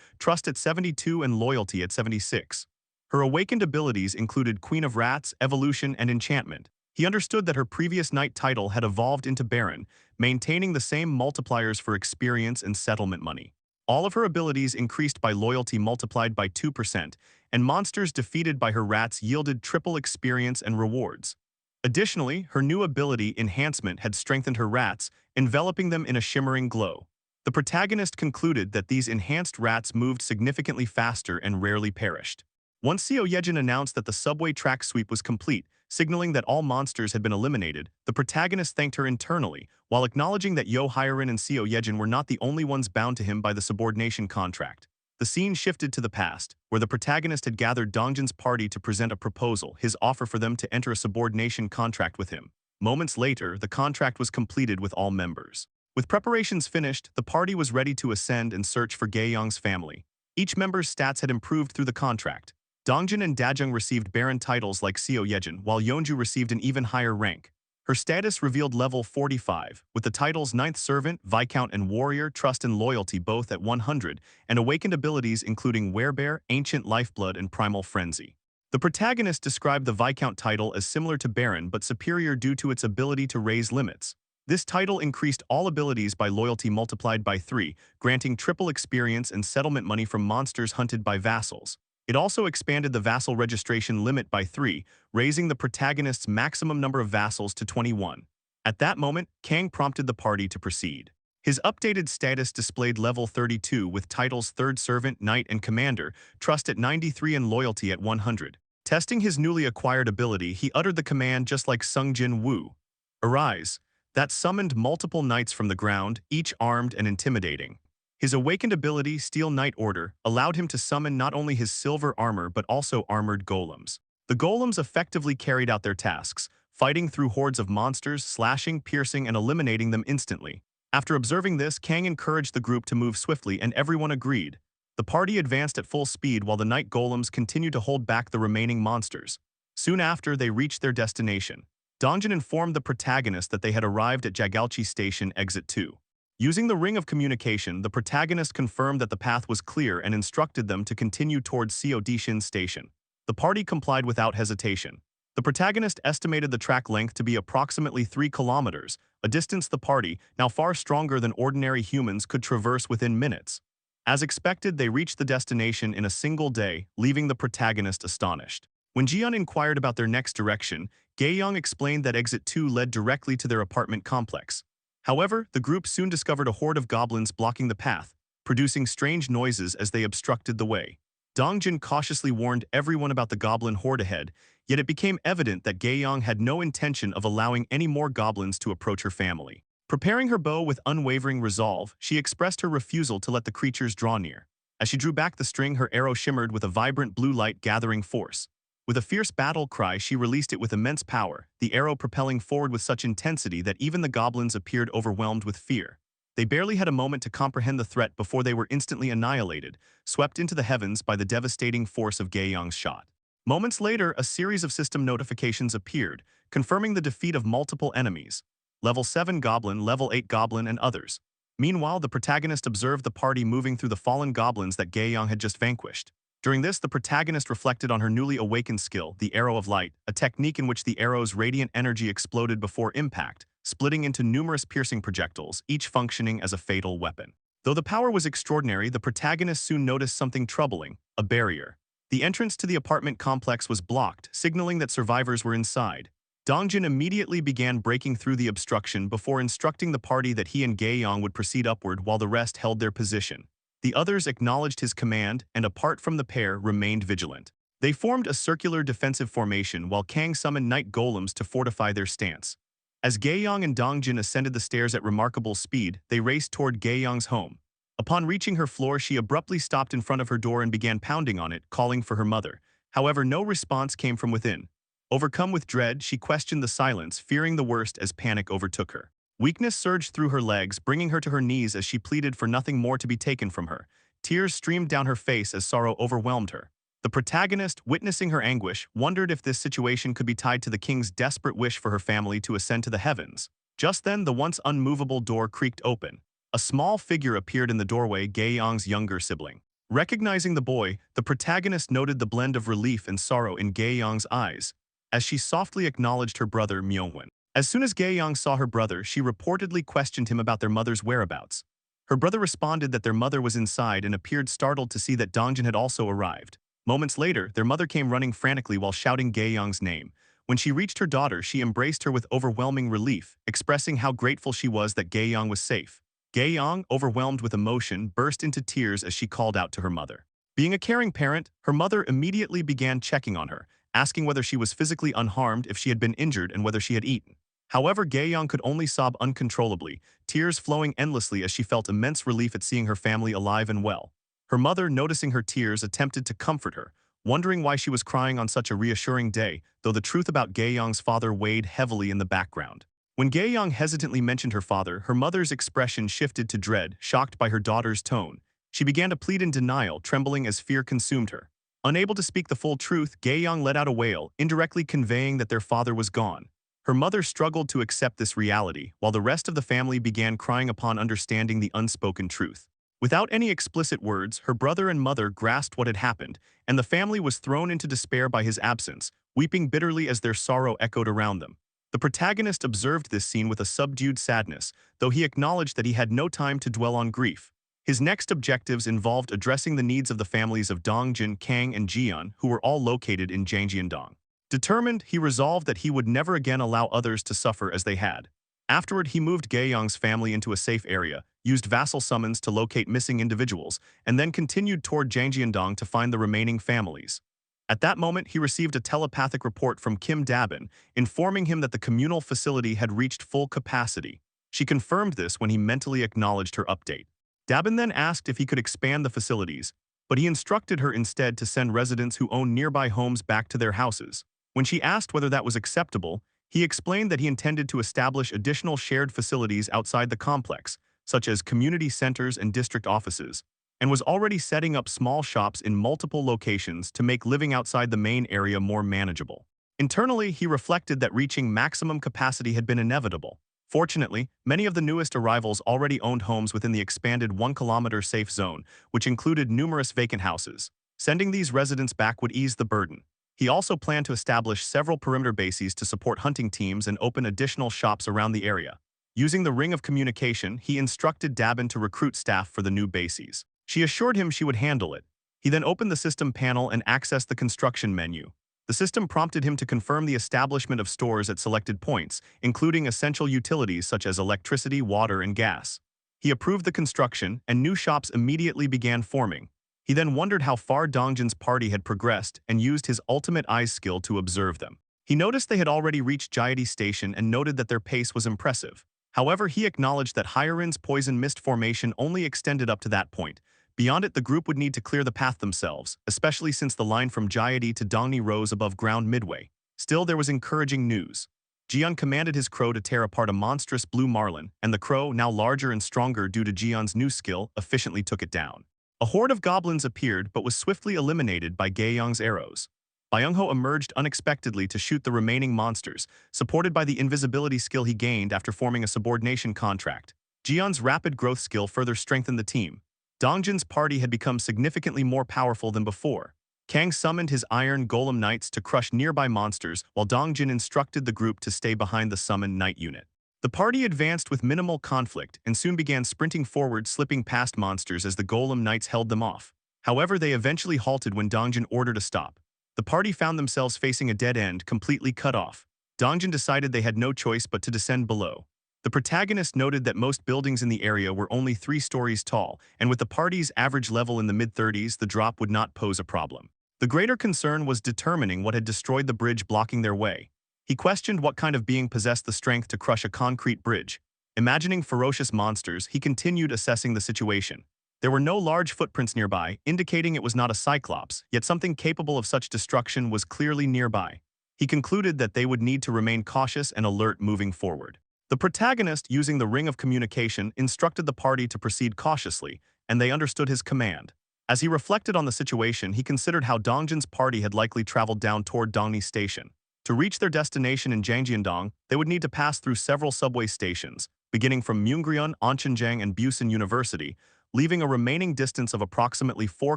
Trust at 72 and Loyalty at 76. Her awakened abilities included Queen of Rats, Evolution and Enchantment. He understood that her previous knight title had evolved into Baron, maintaining the same multipliers for experience and settlement money. All of her abilities increased by loyalty multiplied by 2%, and monsters defeated by her rats yielded triple experience and rewards. Additionally, her new ability, Enhancement, had strengthened her rats, enveloping them in a shimmering glow. The protagonist concluded that these enhanced rats moved significantly faster and rarely perished. Once Seo Yejin announced that the subway track sweep was complete, signaling that all monsters had been eliminated, the protagonist thanked her internally, while acknowledging that Yahello and Seo Yejin were not the only ones bound to him by the subordination contract. The scene shifted to the past, where the protagonist had gathered Dongjin's party to present a proposal, his offer for them to enter a subordination contract with him. Moments later, the contract was completed with all members. With preparations finished, the party was ready to ascend and search for Gaeyong's family. Each member's stats had improved through the contract. Dongjin and Dajung received Baron titles like Seo Yejin, while Yeonju received an even higher rank. Her status revealed level 45, with the titles Ninth Servant, Viscount and Warrior, Trust and Loyalty both at 100, and awakened abilities including Werebear, Ancient Lifeblood and Primal Frenzy. The protagonist described the Viscount title as similar to Baron but superior due to its ability to raise limits. This title increased all abilities by loyalty multiplied by 3, granting triple experience and settlement money from monsters hunted by vassals. It also expanded the vassal registration limit by 3, raising the protagonist's maximum number of vassals to 21. At that moment, Kang prompted the party to proceed. His updated status displayed level 32 with titles Third Servant, Knight and Commander, Trust at 93 and Loyalty at 100. Testing his newly acquired ability, he uttered the command just like Sung Jin Woo, "Arise," that summoned multiple knights from the ground, each armed and intimidating. His awakened ability, Steel Knight Order, allowed him to summon not only his silver armor but also armored golems. The golems effectively carried out their tasks, fighting through hordes of monsters, slashing, piercing, and eliminating them instantly. After observing this, Kang encouraged the group to move swiftly, and everyone agreed. The party advanced at full speed while the night golems continued to hold back the remaining monsters. Soon after, they reached their destination. Dongjin informed the protagonist that they had arrived at Jagalchi Station Exit 2. Using the Ring of Communication, the protagonist confirmed that the path was clear and instructed them to continue towards Seo Dishin Station. The party complied without hesitation. The protagonist estimated the track length to be approximately 3 kilometers, a distance the party, now far stronger than ordinary humans, could traverse within minutes. As expected, they reached the destination in a single day, leaving the protagonist astonished. When Jian inquired about their next direction, Gaeyong explained that Exit 2 led directly to their apartment complex. However, the group soon discovered a horde of goblins blocking the path, producing strange noises as they obstructed the way. Dongjin cautiously warned everyone about the goblin horde ahead, yet it became evident that Gaeyong had no intention of allowing any more goblins to approach her family. Preparing her bow with unwavering resolve, she expressed her refusal to let the creatures draw near. As she drew back the string, her arrow shimmered with a vibrant blue light gathering force. With a fierce battle cry, she released it with immense power, the arrow propelling forward with such intensity that even the goblins appeared overwhelmed with fear. They barely had a moment to comprehend the threat before they were instantly annihilated, swept into the heavens by the devastating force of Gaeyong's shot. Moments later, a series of system notifications appeared, confirming the defeat of multiple enemies. Level 7 Goblin, Level 8 Goblin, and others. Meanwhile, the protagonist observed the party moving through the fallen goblins that Gaeyong had just vanquished. During this, the protagonist reflected on her newly awakened skill, the Arrow of Light, a technique in which the arrow's radiant energy exploded before impact, splitting into numerous piercing projectiles, each functioning as a fatal weapon. Though the power was extraordinary, the protagonist soon noticed something troubling: a barrier. The entrance to the apartment complex was blocked, signaling that survivors were inside. Dongjin immediately began breaking through the obstruction before instructing the party that he and Gaeyong would proceed upward while the rest held their position. The others acknowledged his command and, apart from the pair, remained vigilant. They formed a circular defensive formation while Kang summoned night golems to fortify their stance. As Gaeyong and Dongjin ascended the stairs at remarkable speed, they raced toward Gaeyong's home. Upon reaching her floor, she abruptly stopped in front of her door and began pounding on it, calling for her mother. However, no response came from within. Overcome with dread, she questioned the silence, fearing the worst as panic overtook her. Weakness surged through her legs, bringing her to her knees as she pleaded for nothing more to be taken from her. Tears streamed down her face as sorrow overwhelmed her. The protagonist, witnessing her anguish, wondered if this situation could be tied to the king's desperate wish for her family to ascend to the heavens. Just then, the once unmovable door creaked open. A small figure appeared in the doorway, Gae-yong's younger sibling. Recognizing the boy, the protagonist noted the blend of relief and sorrow in Gae-yong's eyes, as she softly acknowledged her brother Myungwon. As soon as Gae-yong saw her brother, she reportedly questioned him about their mother's whereabouts. Her brother responded that their mother was inside and appeared startled to see that Dongjin had also arrived. Moments later, their mother came running frantically while shouting Gae-yong's name. When she reached her daughter, she embraced her with overwhelming relief, expressing how grateful she was that Gae-yong was safe. Gae-yong, overwhelmed with emotion, burst into tears as she called out to her mother. Being a caring parent, her mother immediately began checking on her, asking whether she was physically unharmed, if she had been injured, and whether she had eaten. However, Gae-yong could only sob uncontrollably, tears flowing endlessly as she felt immense relief at seeing her family alive and well. Her mother, noticing her tears, attempted to comfort her, wondering why she was crying on such a reassuring day, though the truth about Gae-yong's father weighed heavily in the background. When Gae-yong hesitantly mentioned her father, her mother's expression shifted to dread, shocked by her daughter's tone. She began to plead in denial, trembling as fear consumed her. Unable to speak the full truth, Gae-yong let out a wail, indirectly conveying that their father was gone. Her mother struggled to accept this reality, while the rest of the family began crying upon understanding the unspoken truth. Without any explicit words, her brother and mother grasped what had happened, and the family was thrown into despair by his absence, weeping bitterly as their sorrow echoed around them. The protagonist observed this scene with a subdued sadness, though he acknowledged that he had no time to dwell on grief. His next objectives involved addressing the needs of the families of Dongjin, Kang, and Jian, who were all located in Jangjiandong. Determined, he resolved that he would never again allow others to suffer as they had. Afterward, he moved Gae-yong's family into a safe area, used vassal summons to locate missing individuals, and then continued toward Jangjiandong to find the remaining families. At that moment, he received a telepathic report from Kim Dabin, informing him that the communal facility had reached full capacity. She confirmed this when he mentally acknowledged her update. Dabin then asked if he could expand the facilities, but he instructed her instead to send residents who own nearby homes back to their houses. When she asked whether that was acceptable, he explained that he intended to establish additional shared facilities outside the complex, such as community centers and district offices, and was already setting up small shops in multiple locations to make living outside the main area more manageable. Internally, he reflected that reaching maximum capacity had been inevitable. Fortunately, many of the newest arrivals already owned homes within the expanded 1-kilometer safe zone, which included numerous vacant houses. Sending these residents back would ease the burden. He also planned to establish several perimeter bases to support hunting teams and open additional shops around the area. Using the ring of communication, he instructed Dabin to recruit staff for the new bases. She assured him she would handle it. He then opened the system panel and accessed the construction menu. The system prompted him to confirm the establishment of stores at selected points, including essential utilities such as electricity, water, and gas. He approved the construction, and new shops immediately began forming. He then wondered how far Dongjin's party had progressed and used his ultimate eyes skill to observe them. He noticed they had already reached Jayati Station and noted that their pace was impressive. However, he acknowledged that Hyarin's poison mist formation only extended up to that point. Beyond it, the group would need to clear the path themselves, especially since the line from Jayati to Dongni rose above ground midway. Still, there was encouraging news. Jian commanded his crow to tear apart a monstrous blue marlin, and the crow, now larger and stronger due to Jian's new skill, efficiently took it down. A horde of goblins appeared but was swiftly eliminated by Gae-yong's arrows. Byung-ho emerged unexpectedly to shoot the remaining monsters, supported by the invisibility skill he gained after forming a subordination contract. Jian's rapid growth skill further strengthened the team. Dongjin's party had become significantly more powerful than before. Kang summoned his iron golem knights to crush nearby monsters, while Dongjin instructed the group to stay behind the summoned knight unit. The party advanced with minimal conflict and soon began sprinting forward, slipping past monsters as the golem knights held them off. However, they eventually halted when Dongjin ordered a stop. The party found themselves facing a dead end, completely cut off. Dongjin decided they had no choice but to descend below. The protagonist noted that most buildings in the area were only 3 stories tall, and with the party's average level in the mid-30s, the drop would not pose a problem. The greater concern was determining what had destroyed the bridge blocking their way. He questioned what kind of being possessed the strength to crush a concrete bridge. Imagining ferocious monsters, he continued assessing the situation. There were no large footprints nearby, indicating it was not a cyclops, yet something capable of such destruction was clearly nearby. He concluded that they would need to remain cautious and alert moving forward. The protagonist, using the ring of communication, instructed the party to proceed cautiously, and they understood his command. As he reflected on the situation, he considered how Dongjin's party had likely traveled down toward Dongni Station. To reach their destination in Jangjiandong, they would need to pass through several subway stations, beginning from Myeongryun, Oncheonjang, and Busan University, leaving a remaining distance of approximately 4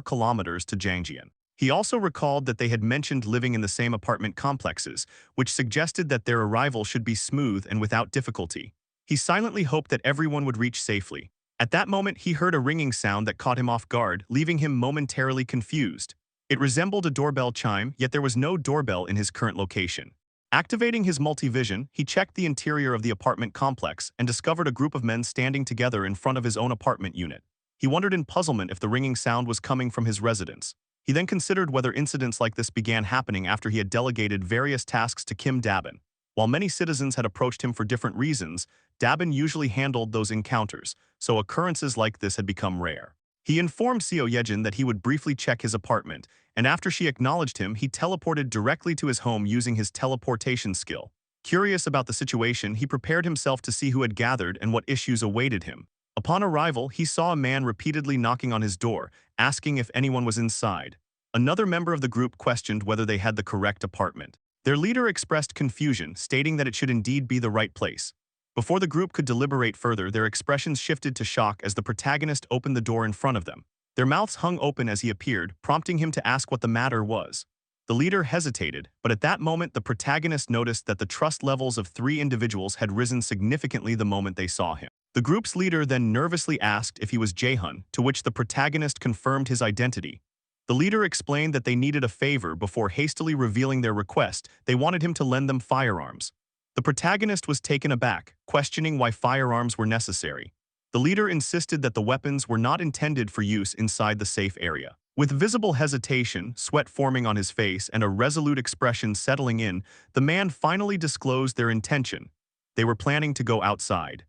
kilometers to Jangjian. He also recalled that they had mentioned living in the same apartment complexes, which suggested that their arrival should be smooth and without difficulty. He silently hoped that everyone would reach safely. At that moment, he heard a ringing sound that caught him off guard, leaving him momentarily confused. It resembled a doorbell chime, yet there was no doorbell in his current location. Activating his multivision, he checked the interior of the apartment complex and discovered a group of men standing together in front of his own apartment unit. He wondered in puzzlement if the ringing sound was coming from his residence. He then considered whether incidents like this began happening after he had delegated various tasks to Kim Dabin. While many citizens had approached him for different reasons, Dabin usually handled those encounters, so occurrences like this had become rare. He informed Seo Yejin that he would briefly check his apartment, and after she acknowledged him, he teleported directly to his home using his teleportation skill. Curious about the situation, he prepared himself to see who had gathered and what issues awaited him. Upon arrival, he saw a man repeatedly knocking on his door, asking if anyone was inside. Another member of the group questioned whether they had the correct apartment. Their leader expressed confusion, stating that it should indeed be the right place. Before the group could deliberate further, their expressions shifted to shock as the protagonist opened the door in front of them. Their mouths hung open as he appeared, prompting him to ask what the matter was. The leader hesitated, but at that moment the protagonist noticed that the trust levels of 3 individuals had risen significantly the moment they saw him. The group's leader then nervously asked if he was Jaehun, to which the protagonist confirmed his identity. The leader explained that they needed a favor before hastily revealing their request. They wanted him to lend them firearms. The protagonist was taken aback, questioning why firearms were necessary. The leader insisted that the weapons were not intended for use inside the safe area. With visible hesitation, sweat forming on his face, and a resolute expression settling in, the man finally disclosed their intention. They were planning to go outside.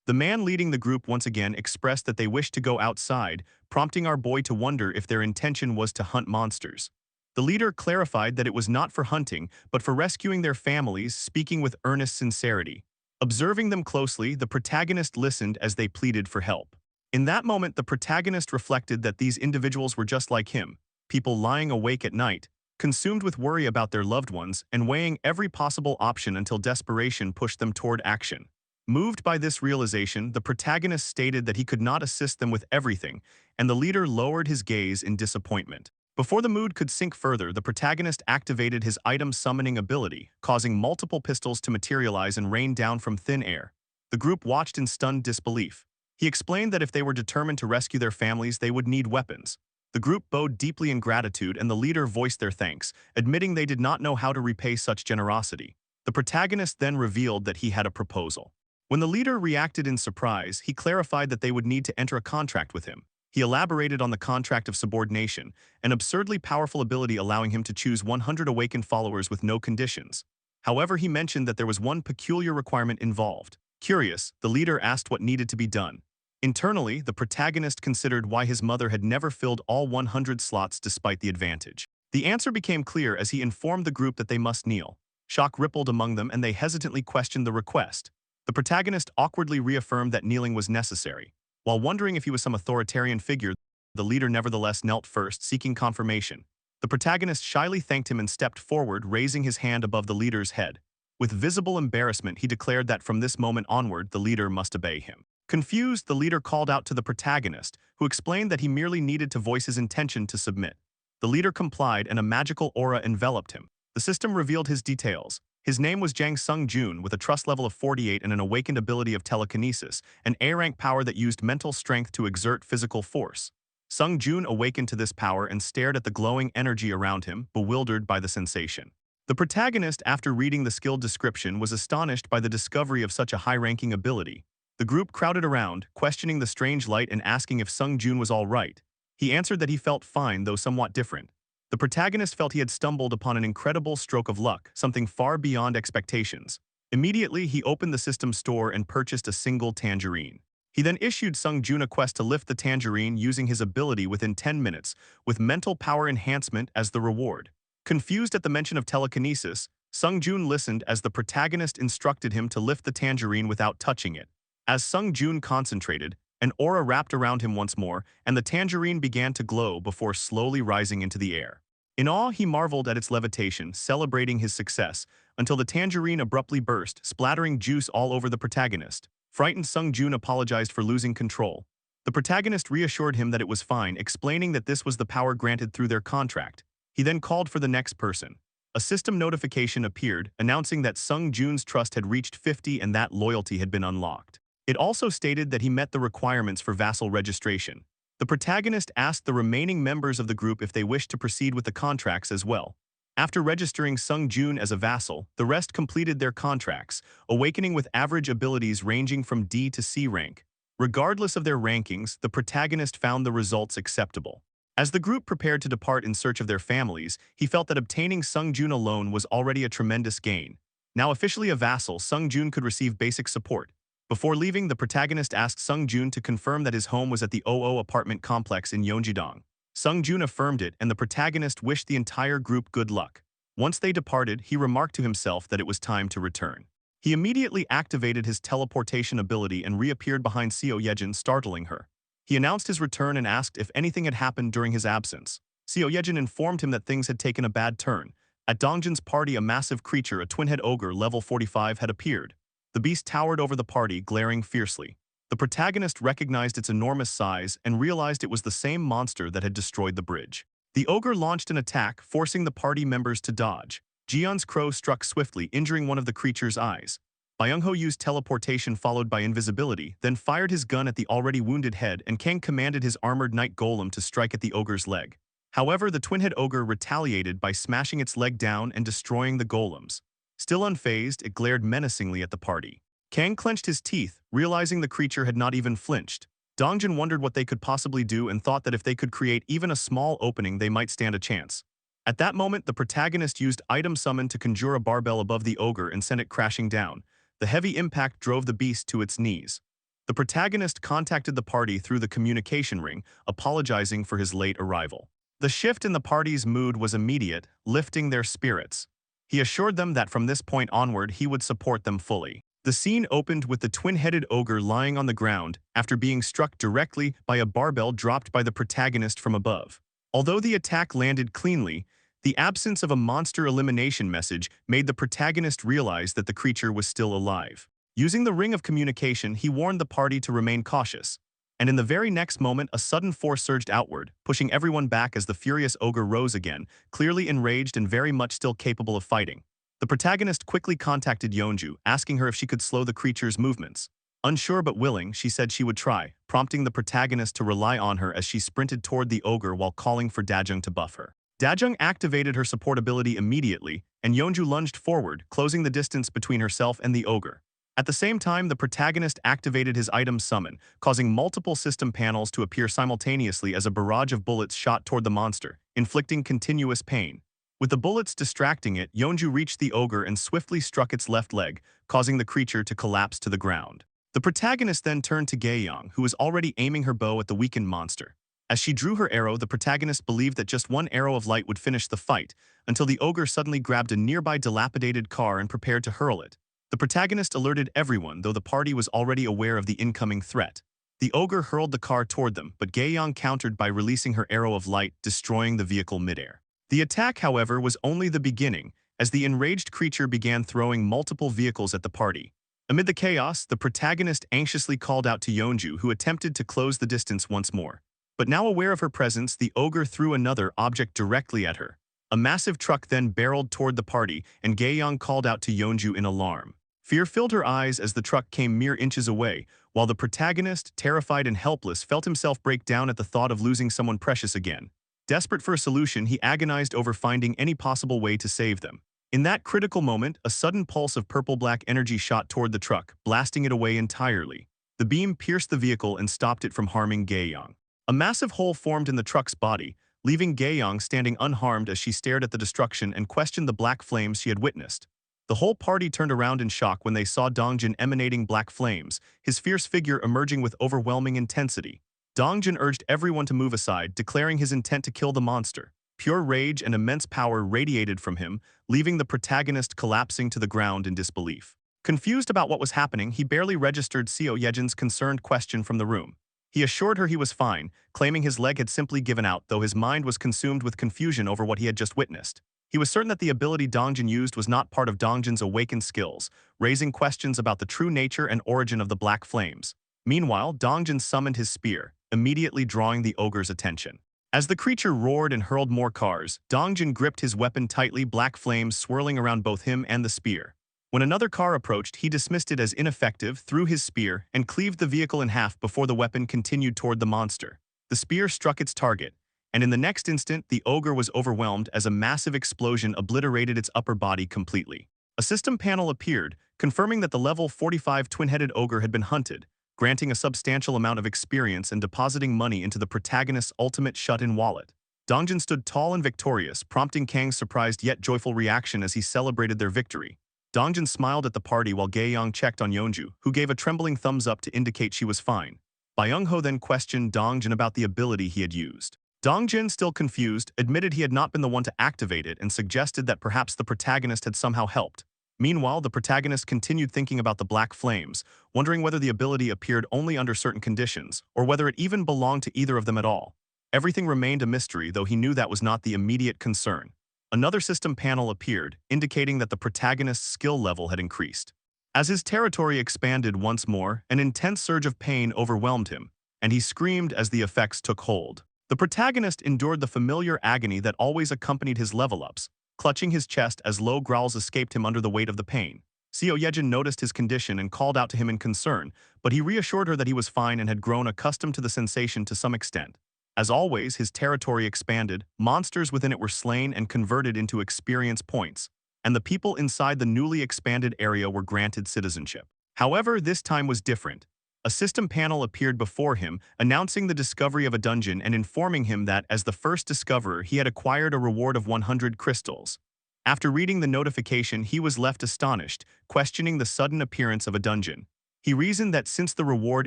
The man leading the group once again expressed that they wished to go outside, prompting our boy to wonder if their intention was to hunt monsters. The leader clarified that it was not for hunting, but for rescuing their families, speaking with earnest sincerity. Observing them closely, the protagonist listened as they pleaded for help. In that moment, the protagonist reflected that these individuals were just like him, people lying awake at night, consumed with worry about their loved ones, and weighing every possible option until desperation pushed them toward action. Moved by this realization, the protagonist stated that he could not assist them with everything, and the leader lowered his gaze in disappointment. Before the mood could sink further, the protagonist activated his item summoning ability, causing multiple pistols to materialize and rain down from thin air. The group watched in stunned disbelief. He explained that if they were determined to rescue their families, they would need weapons. The group bowed deeply in gratitude, and the leader voiced their thanks, admitting they did not know how to repay such generosity. The protagonist then revealed that he had a proposal. When the leader reacted in surprise, he clarified that they would need to enter a contract with him. He elaborated on the contract of subordination, an absurdly powerful ability allowing him to choose 100 awakened followers with no conditions. However, he mentioned that there was one peculiar requirement involved. Curious, the leader asked what needed to be done. Internally, the protagonist considered why his mother had never filled all 100 slots despite the advantage. The answer became clear as he informed the group that they must kneel. Shock rippled among them and they hesitantly questioned the request. The protagonist awkwardly reaffirmed that kneeling was necessary. While wondering if he was some authoritarian figure, the leader nevertheless knelt first, seeking confirmation. The protagonist shyly thanked him and stepped forward, raising his hand above the leader's head. With visible embarrassment, he declared that from this moment onward, the leader must obey him. Confused, the leader called out to the protagonist, who explained that he merely needed to voice his intention to submit. The leader complied, and a magical aura enveloped him. The system revealed his details. His name was Jang Sung-jun, with a trust level of 48 and an awakened ability of telekinesis, an A-rank power that used mental strength to exert physical force. Sung-jun awakened to this power and stared at the glowing energy around him, bewildered by the sensation. The protagonist, after reading the skill description, was astonished by the discovery of such a high-ranking ability. The group crowded around, questioning the strange light and asking if Sung-jun was all right. He answered that he felt fine, though somewhat different. The protagonist felt he had stumbled upon an incredible stroke of luck, something far beyond expectations. Immediately, he opened the system store and purchased a single tangerine. He then issued Sung-jun a quest to lift the tangerine using his ability within 10 minutes, with mental power enhancement as the reward. Confused at the mention of telekinesis, Sung Joon listened as the protagonist instructed him to lift the tangerine without touching it. As Sung Joon concentrated, an aura wrapped around him once more, and the tangerine began to glow before slowly rising into the air. In awe, he marveled at its levitation, celebrating his success, until the tangerine abruptly burst, splattering juice all over the protagonist. Frightened, Sung Joon apologized for losing control. The protagonist reassured him that it was fine, explaining that this was the power granted through their contract. He then called for the next person. A system notification appeared, announcing that Sung Joon's trust had reached 50 and that loyalty had been unlocked. It also stated that he met the requirements for vassal registration. The protagonist asked the remaining members of the group if they wished to proceed with the contracts as well. After registering Sung Joon as a vassal, the rest completed their contracts, awakening with average abilities ranging from D to C rank. Regardless of their rankings, the protagonist found the results acceptable. As the group prepared to depart in search of their families, he felt that obtaining Sung Joon alone was already a tremendous gain. Now officially a vassal, Sung Joon could receive basic support. Before leaving, the protagonist asked Sung Joon to confirm that his home was at the OO apartment complex in Yeonjidong. Sung Joon affirmed it, and the protagonist wished the entire group good luck. Once they departed, he remarked to himself that it was time to return. He immediately activated his teleportation ability and reappeared behind Seo Yejin, startling her. He announced his return and asked if anything had happened during his absence. Seo Yejin informed him that things had taken a bad turn. At Dongjin's party, a massive creature, a twin-head ogre level 45, had appeared. The beast towered over the party, glaring fiercely. The protagonist recognized its enormous size and realized it was the same monster that had destroyed the bridge. The ogre launched an attack, forcing the party members to dodge. Jeon's crow struck swiftly, injuring one of the creature's eyes. Byung-ho used teleportation followed by invisibility, then fired his gun at the already wounded head, and Kang commanded his armored knight golem to strike at the ogre's leg. However, the twin-head ogre retaliated by smashing its leg down and destroying the golems. Still unfazed, it glared menacingly at the party. Kang clenched his teeth, realizing the creature had not even flinched. Dongjin wondered what they could possibly do and thought that if they could create even a small opening, they might stand a chance. At that moment, the protagonist used item summon to conjure a barbell above the ogre and sent it crashing down. The heavy impact drove the beast to its knees. The protagonist contacted the party through the communication ring, apologizing for his late arrival. The shift in the party's mood was immediate, lifting their spirits. He assured them that from this point onward he would support them fully. The scene opened with the twin-headed ogre lying on the ground after being struck directly by a barbell dropped by the protagonist from above. Although the attack landed cleanly, the absence of a monster elimination message made the protagonist realize that the creature was still alive. Using the ring of communication, he warned the party to remain cautious. And in the very next moment, a sudden force surged outward, pushing everyone back as the furious ogre rose again, clearly enraged and very much still capable of fighting. The protagonist quickly contacted Yeonju, asking her if she could slow the creature's movements. Unsure but willing, she said she would try, prompting the protagonist to rely on her as she sprinted toward the ogre while calling for Dajung to buff her. Dajung activated her support ability immediately, and Yeonju lunged forward, closing the distance between herself and the ogre. At the same time, the protagonist activated his item summon, causing multiple system panels to appear simultaneously as a barrage of bullets shot toward the monster, inflicting continuous pain. With the bullets distracting it, Yeonju reached the ogre and swiftly struck its left leg, causing the creature to collapse to the ground. The protagonist then turned to Gaeyong, who was already aiming her bow at the weakened monster. As she drew her arrow, the protagonist believed that just one arrow of light would finish the fight, until the ogre suddenly grabbed a nearby dilapidated car and prepared to hurl it. The protagonist alerted everyone, though the party was already aware of the incoming threat. The ogre hurled the car toward them, but Gaeyong countered by releasing her arrow of light, destroying the vehicle midair. The attack, however, was only the beginning, as the enraged creature began throwing multiple vehicles at the party. Amid the chaos, the protagonist anxiously called out to Yeonju, who attempted to close the distance once more. But now aware of her presence, the ogre threw another object directly at her. A massive truck then barreled toward the party, and Gaeyong called out to Yeonju in alarm. Fear filled her eyes as the truck came mere inches away, while the protagonist, terrified and helpless, felt himself break down at the thought of losing someone precious again. Desperate for a solution, he agonized over finding any possible way to save them. In that critical moment, a sudden pulse of purple-black energy shot toward the truck, blasting it away entirely. The beam pierced the vehicle and stopped it from harming Gaeyong. A massive hole formed in the truck's body, leaving Gaeyong standing unharmed as she stared at the destruction and questioned the black flames she had witnessed. The whole party turned around in shock when they saw Dongjin emanating black flames, his fierce figure emerging with overwhelming intensity. Dongjin urged everyone to move aside, declaring his intent to kill the monster. Pure rage and immense power radiated from him, leaving the protagonist collapsing to the ground in disbelief. Confused about what was happening, he barely registered Seo Yejin's concerned question from the room. He assured her he was fine, claiming his leg had simply given out, though his mind was consumed with confusion over what he had just witnessed. He was certain that the ability Dongjin used was not part of Dongjin's awakened skills, raising questions about the true nature and origin of the black flames. Meanwhile, Dongjin summoned his spear, immediately drawing the ogre's attention. As the creature roared and hurled more cars, Dongjin gripped his weapon tightly, black flames swirling around both him and the spear. When another car approached, he dismissed it as ineffective, threw his spear, and cleaved the vehicle in half before the weapon continued toward the monster. The spear struck its target, and in the next instant, the ogre was overwhelmed as a massive explosion obliterated its upper body completely. A system panel appeared, confirming that the level 45 twin-headed ogre had been hunted, granting a substantial amount of experience and depositing money into the protagonist's ultimate shut-in wallet. Dongjin stood tall and victorious, prompting Kang's surprised yet joyful reaction as he celebrated their victory. Dongjin smiled at the party while Gaeyang checked on Yeonju, who gave a trembling thumbs up to indicate she was fine. Byung-ho then questioned Dongjin about the ability he had used. Dongjin, still confused, admitted he had not been the one to activate it and suggested that perhaps the protagonist had somehow helped. Meanwhile, the protagonist continued thinking about the black flames, wondering whether the ability appeared only under certain conditions, or whether it even belonged to either of them at all. Everything remained a mystery, though he knew that was not the immediate concern. Another system panel appeared, indicating that the protagonist's skill level had increased. As his territory expanded once more, an intense surge of pain overwhelmed him, and he screamed as the effects took hold. The protagonist endured the familiar agony that always accompanied his level-ups, clutching his chest as low growls escaped him under the weight of the pain. Seo Yejin noticed his condition and called out to him in concern, but he reassured her that he was fine and had grown accustomed to the sensation to some extent. As always, his territory expanded, monsters within it were slain and converted into experience points, and the people inside the newly expanded area were granted citizenship. However, this time was different. A system panel appeared before him, announcing the discovery of a dungeon and informing him that, as the first discoverer, he had acquired a reward of 100 crystals. After reading the notification, he was left astonished, questioning the sudden appearance of a dungeon. He reasoned that since the reward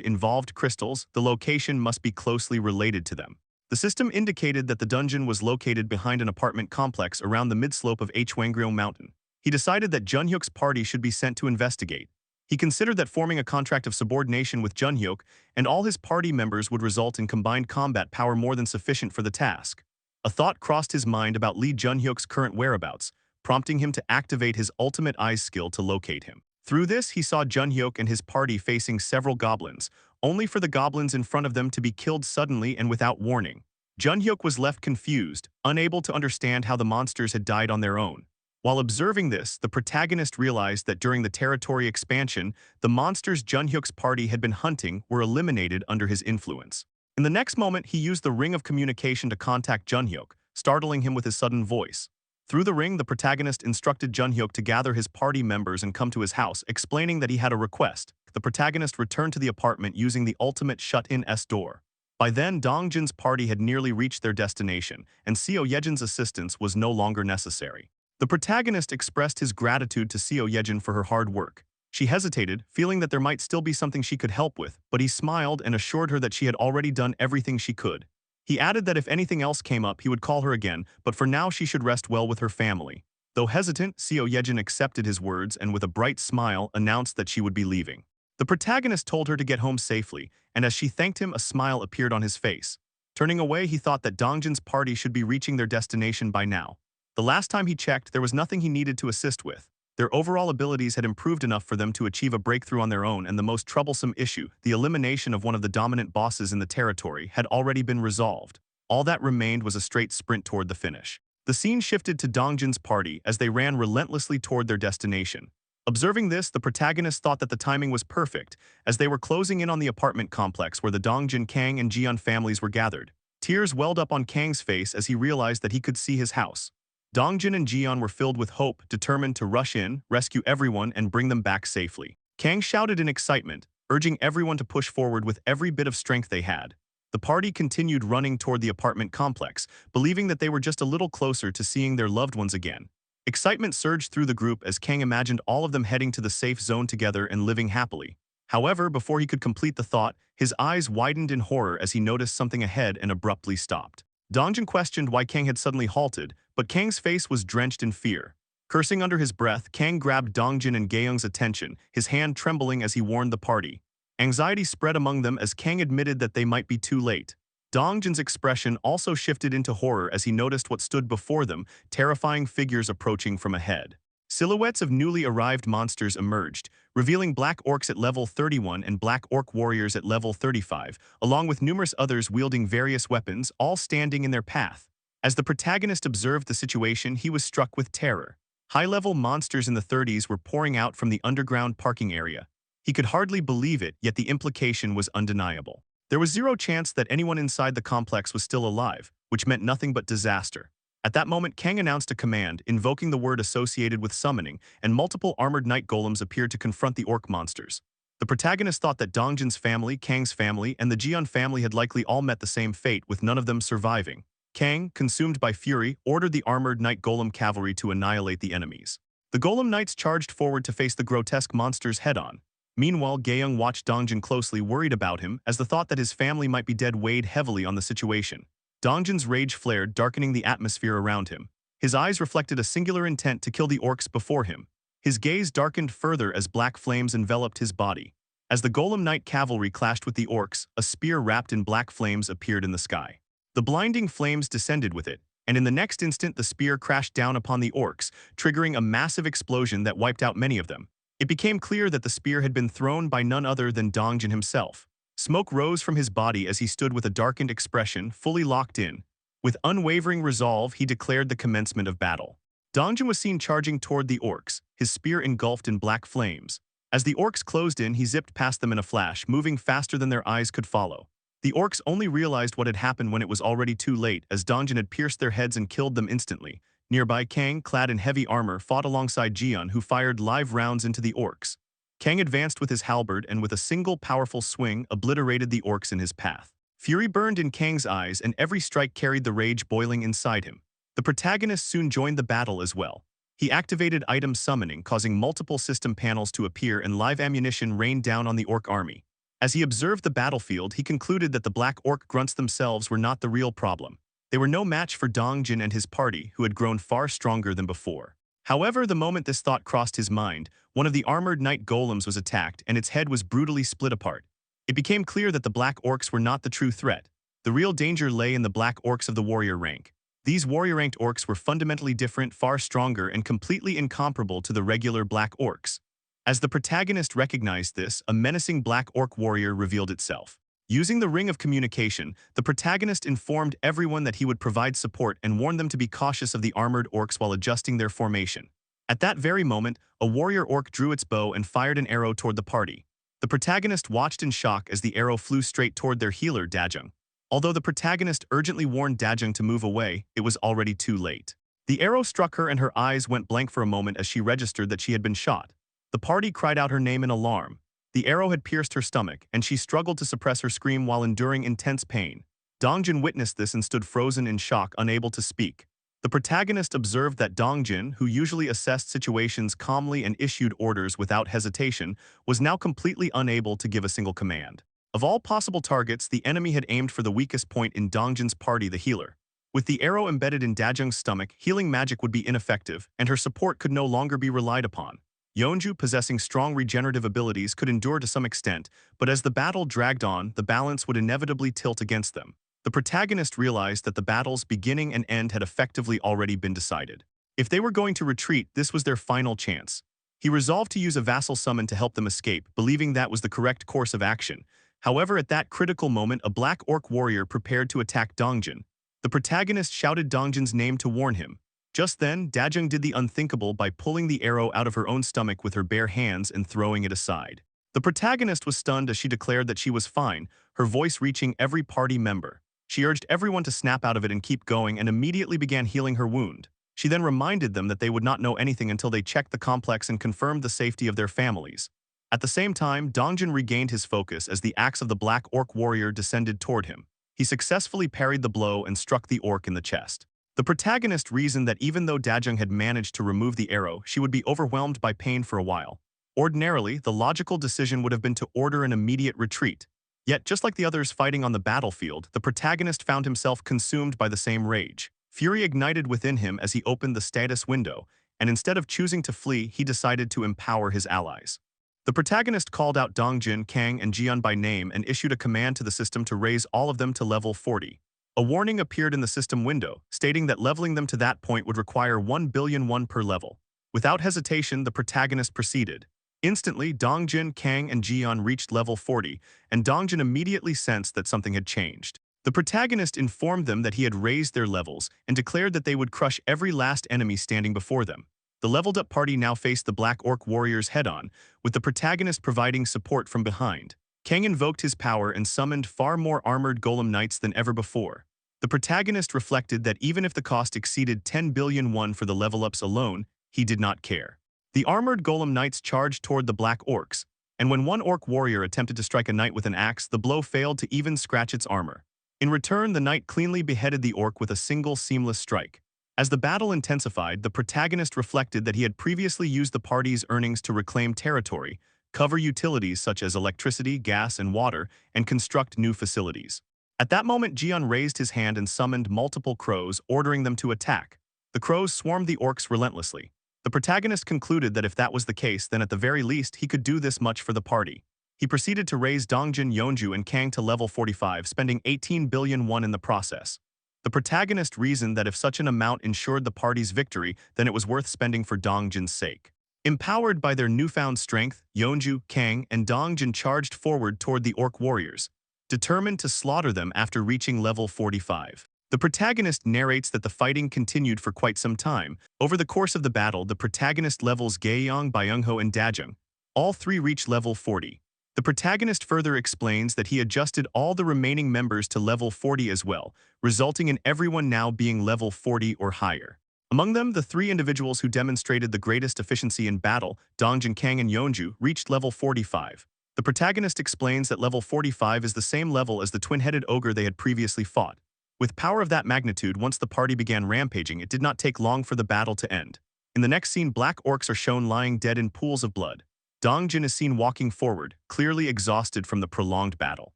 involved crystals, the location must be closely related to them. The system indicated that the dungeon was located behind an apartment complex around the midslope of Hwangryeo Mountain. He decided that Junhyuk's party should be sent to investigate. He considered that forming a contract of subordination with Junhyuk and all his party members would result in combined combat power more than sufficient for the task. A thought crossed his mind about Lee Junhyuk's current whereabouts, prompting him to activate his ultimate eyes skill to locate him. Through this, he saw Junhyuk and his party facing several goblins, only for the goblins in front of them to be killed suddenly and without warning. Junhyuk was left confused, unable to understand how the monsters had died on their own. While observing this, the protagonist realized that during the territory expansion, the monsters Junhyuk's party had been hunting were eliminated under his influence. In the next moment, he used the ring of communication to contact Junhyuk, startling him with his sudden voice. Through the ring, the protagonist instructed Junhyuk to gather his party members and come to his house, explaining that he had a request. The protagonist returned to the apartment using the ultimate shut-in door. By then, Dongjin's party had nearly reached their destination, and Seo Yejin's assistance was no longer necessary. The protagonist expressed his gratitude to Seo Yejin for her hard work. She hesitated, feeling that there might still be something she could help with, but he smiled and assured her that she had already done everything she could. He added that if anything else came up, he would call her again, but for now she should rest well with her family. Though hesitant, Seo Yejin accepted his words and with a bright smile announced that she would be leaving. The protagonist told her to get home safely, and as she thanked him, a smile appeared on his face. Turning away, he thought that Dongjin's party should be reaching their destination by now. The last time he checked, there was nothing he needed to assist with. Their overall abilities had improved enough for them to achieve a breakthrough on their own, and the most troublesome issue, the elimination of one of the dominant bosses in the territory, had already been resolved. All that remained was a straight sprint toward the finish. The scene shifted to Dongjin's party as they ran relentlessly toward their destination. Observing this, the protagonist thought that the timing was perfect, as they were closing in on the apartment complex where the Dongjin, Kang, and Jian families were gathered. Tears welled up on Kang's face as he realized that he could see his house. Dongjin and Jian were filled with hope, determined to rush in, rescue everyone, and bring them back safely. Kang shouted in excitement, urging everyone to push forward with every bit of strength they had. The party continued running toward the apartment complex, believing that they were just a little closer to seeing their loved ones again. Excitement surged through the group as Kang imagined all of them heading to the safe zone together and living happily. However, before he could complete the thought, his eyes widened in horror as he noticed something ahead and abruptly stopped. Dongjin questioned why Kang had suddenly halted, but Kang's face was drenched in fear. Cursing under his breath, Kang grabbed Dongjin and Gaeyoung's attention, his hand trembling as he warned the party. Anxiety spread among them as Kang admitted that they might be too late. Dongjin's expression also shifted into horror as he noticed what stood before them, terrifying figures approaching from ahead. Silhouettes of newly arrived monsters emerged, revealing black orcs at level 31 and black orc warriors at level 35, along with numerous others wielding various weapons, all standing in their path. As the protagonist observed the situation, he was struck with terror. High-level monsters in the 30s were pouring out from the underground parking area. He could hardly believe it, yet the implication was undeniable. There was zero chance that anyone inside the complex was still alive, which meant nothing but disaster. At that moment, Kang announced a command, invoking the word associated with summoning, and multiple armored night golems appeared to confront the orc monsters. The protagonist thought that Dongjin's family, Kang's family, and the Jeon family had likely all met the same fate, with none of them surviving. Kang, consumed by fury, ordered the armored night golem cavalry to annihilate the enemies. The golem knights charged forward to face the grotesque monsters head-on. Meanwhile, Gaeyoung watched Dongjin closely, worried about him, as the thought that his family might be dead weighed heavily on the situation. Dongjin's rage flared, darkening the atmosphere around him. His eyes reflected a singular intent to kill the orcs before him. His gaze darkened further as black flames enveloped his body. As the golem knight cavalry clashed with the orcs, a spear wrapped in black flames appeared in the sky. The blinding flames descended with it, and in the next instant the spear crashed down upon the orcs, triggering a massive explosion that wiped out many of them. It became clear that the spear had been thrown by none other than Dongjin himself. Smoke rose from his body as he stood with a darkened expression, fully locked in. With unwavering resolve, he declared the commencement of battle. Dongjin was seen charging toward the orcs, his spear engulfed in black flames. As the orcs closed in, he zipped past them in a flash, moving faster than their eyes could follow. The orcs only realized what had happened when it was already too late, as Dongjin had pierced their heads and killed them instantly. Nearby, Kang, clad in heavy armor, fought alongside Jeon, who fired live rounds into the orcs. Kang advanced with his halberd and with a single powerful swing obliterated the orcs in his path. Fury burned in Kang's eyes, and every strike carried the rage boiling inside him. The protagonist soon joined the battle as well. He activated item summoning, causing multiple system panels to appear and live ammunition rained down on the orc army. As he observed the battlefield, he concluded that the black orc grunts themselves were not the real problem. They were no match for Dongjin and his party, who had grown far stronger than before. However, the moment this thought crossed his mind, one of the armored night golems was attacked and its head was brutally split apart. It became clear that the black orcs were not the true threat. The real danger lay in the black orcs of the warrior rank. These warrior-ranked orcs were fundamentally different, far stronger, and completely incomparable to the regular black orcs. As the protagonist recognized this, a menacing black orc warrior revealed itself. Using the ring of communication, the protagonist informed everyone that he would provide support and warned them to be cautious of the armored orcs while adjusting their formation. At that very moment, a warrior orc drew its bow and fired an arrow toward the party. The protagonist watched in shock as the arrow flew straight toward their healer, Dajung. Although the protagonist urgently warned Dajung to move away, it was already too late. The arrow struck her and her eyes went blank for a moment as she registered that she had been shot. The party cried out her name in alarm. The arrow had pierced her stomach, and she struggled to suppress her scream while enduring intense pain. Dongjin witnessed this and stood frozen in shock, unable to speak. The protagonist observed that Dongjin, who usually assessed situations calmly and issued orders without hesitation, was now completely unable to give a single command. Of all possible targets, the enemy had aimed for the weakest point in Dongjin's party, the healer. With the arrow embedded in Dajung's stomach, healing magic would be ineffective, and her support could no longer be relied upon. Yeonju, possessing strong regenerative abilities, could endure to some extent, but as the battle dragged on, the balance would inevitably tilt against them. The protagonist realized that the battle's beginning and end had effectively already been decided. If they were going to retreat, this was their final chance. He resolved to use a vassal summon to help them escape, believing that was the correct course of action. However, at that critical moment, a black orc warrior prepared to attack Dongjin. The protagonist shouted Dongjin's name to warn him. Just then, Dajung did the unthinkable by pulling the arrow out of her own stomach with her bare hands and throwing it aside. The protagonist was stunned as she declared that she was fine, her voice reaching every party member. She urged everyone to snap out of it and keep going and immediately began healing her wound. She then reminded them that they would not know anything until they checked the complex and confirmed the safety of their families. At the same time, Dongjin regained his focus as the axe of the black orc warrior descended toward him. He successfully parried the blow and struck the orc in the chest. The protagonist reasoned that even though Dajung had managed to remove the arrow, she would be overwhelmed by pain for a while. Ordinarily, the logical decision would have been to order an immediate retreat. Yet, just like the others fighting on the battlefield, the protagonist found himself consumed by the same rage. Fury ignited within him as he opened the status window, and instead of choosing to flee, he decided to empower his allies. The protagonist called out Dongjin, Kang, and Jian by name and issued a command to the system to raise all of them to level 40. A warning appeared in the system window, stating that leveling them to that point would require 1 billion won per level. Without hesitation, the protagonist proceeded. Instantly, Dongjin, Kang, and Jian reached level 40, and Dongjin immediately sensed that something had changed. The protagonist informed them that he had raised their levels and declared that they would crush every last enemy standing before them. The leveled-up party now faced the Black Orc warriors head-on, with the protagonist providing support from behind. Kang invoked his power and summoned far more armored golem knights than ever before. The protagonist reflected that even if the cost exceeded 10 billion won for the level-ups alone, he did not care. The armored golem knights charged toward the Black Orcs, and when one orc warrior attempted to strike a knight with an axe, the blow failed to even scratch its armor. In return, the knight cleanly beheaded the orc with a single seamless strike. As the battle intensified, the protagonist reflected that he had previously used the party's earnings to reclaim territory, cover utilities such as electricity, gas, and water, and construct new facilities. At that moment, Jian raised his hand and summoned multiple crows, ordering them to attack. The crows swarmed the orcs relentlessly. The protagonist concluded that if that was the case, then at the very least he could do this much for the party. He proceeded to raise Dongjin, Yeonju, and Kang to level 45, spending 18 billion won in the process. The protagonist reasoned that if such an amount ensured the party's victory, then it was worth spending for Dongjin's sake. Empowered by their newfound strength, Yeonju, Kang, and Dongjin charged forward toward the orc warriors, determined to slaughter them after reaching level 45. The protagonist narrates that the fighting continued for quite some time. Over the course of the battle, the protagonist levels Gaeyong, Byungho, and Dajung. All three reach level 40. The protagonist further explains that he adjusted all the remaining members to level 40 as well, resulting in everyone now being level 40 or higher. Among them, the three individuals who demonstrated the greatest efficiency in battle, Dongjin, Kang, and Yeonju, reached level 45. The protagonist explains that level 45 is the same level as the twin-headed ogre they had previously fought. With power of that magnitude, once the party began rampaging, it did not take long for the battle to end. In the next scene, black orcs are shown lying dead in pools of blood. Dongjin is seen walking forward, clearly exhausted from the prolonged battle.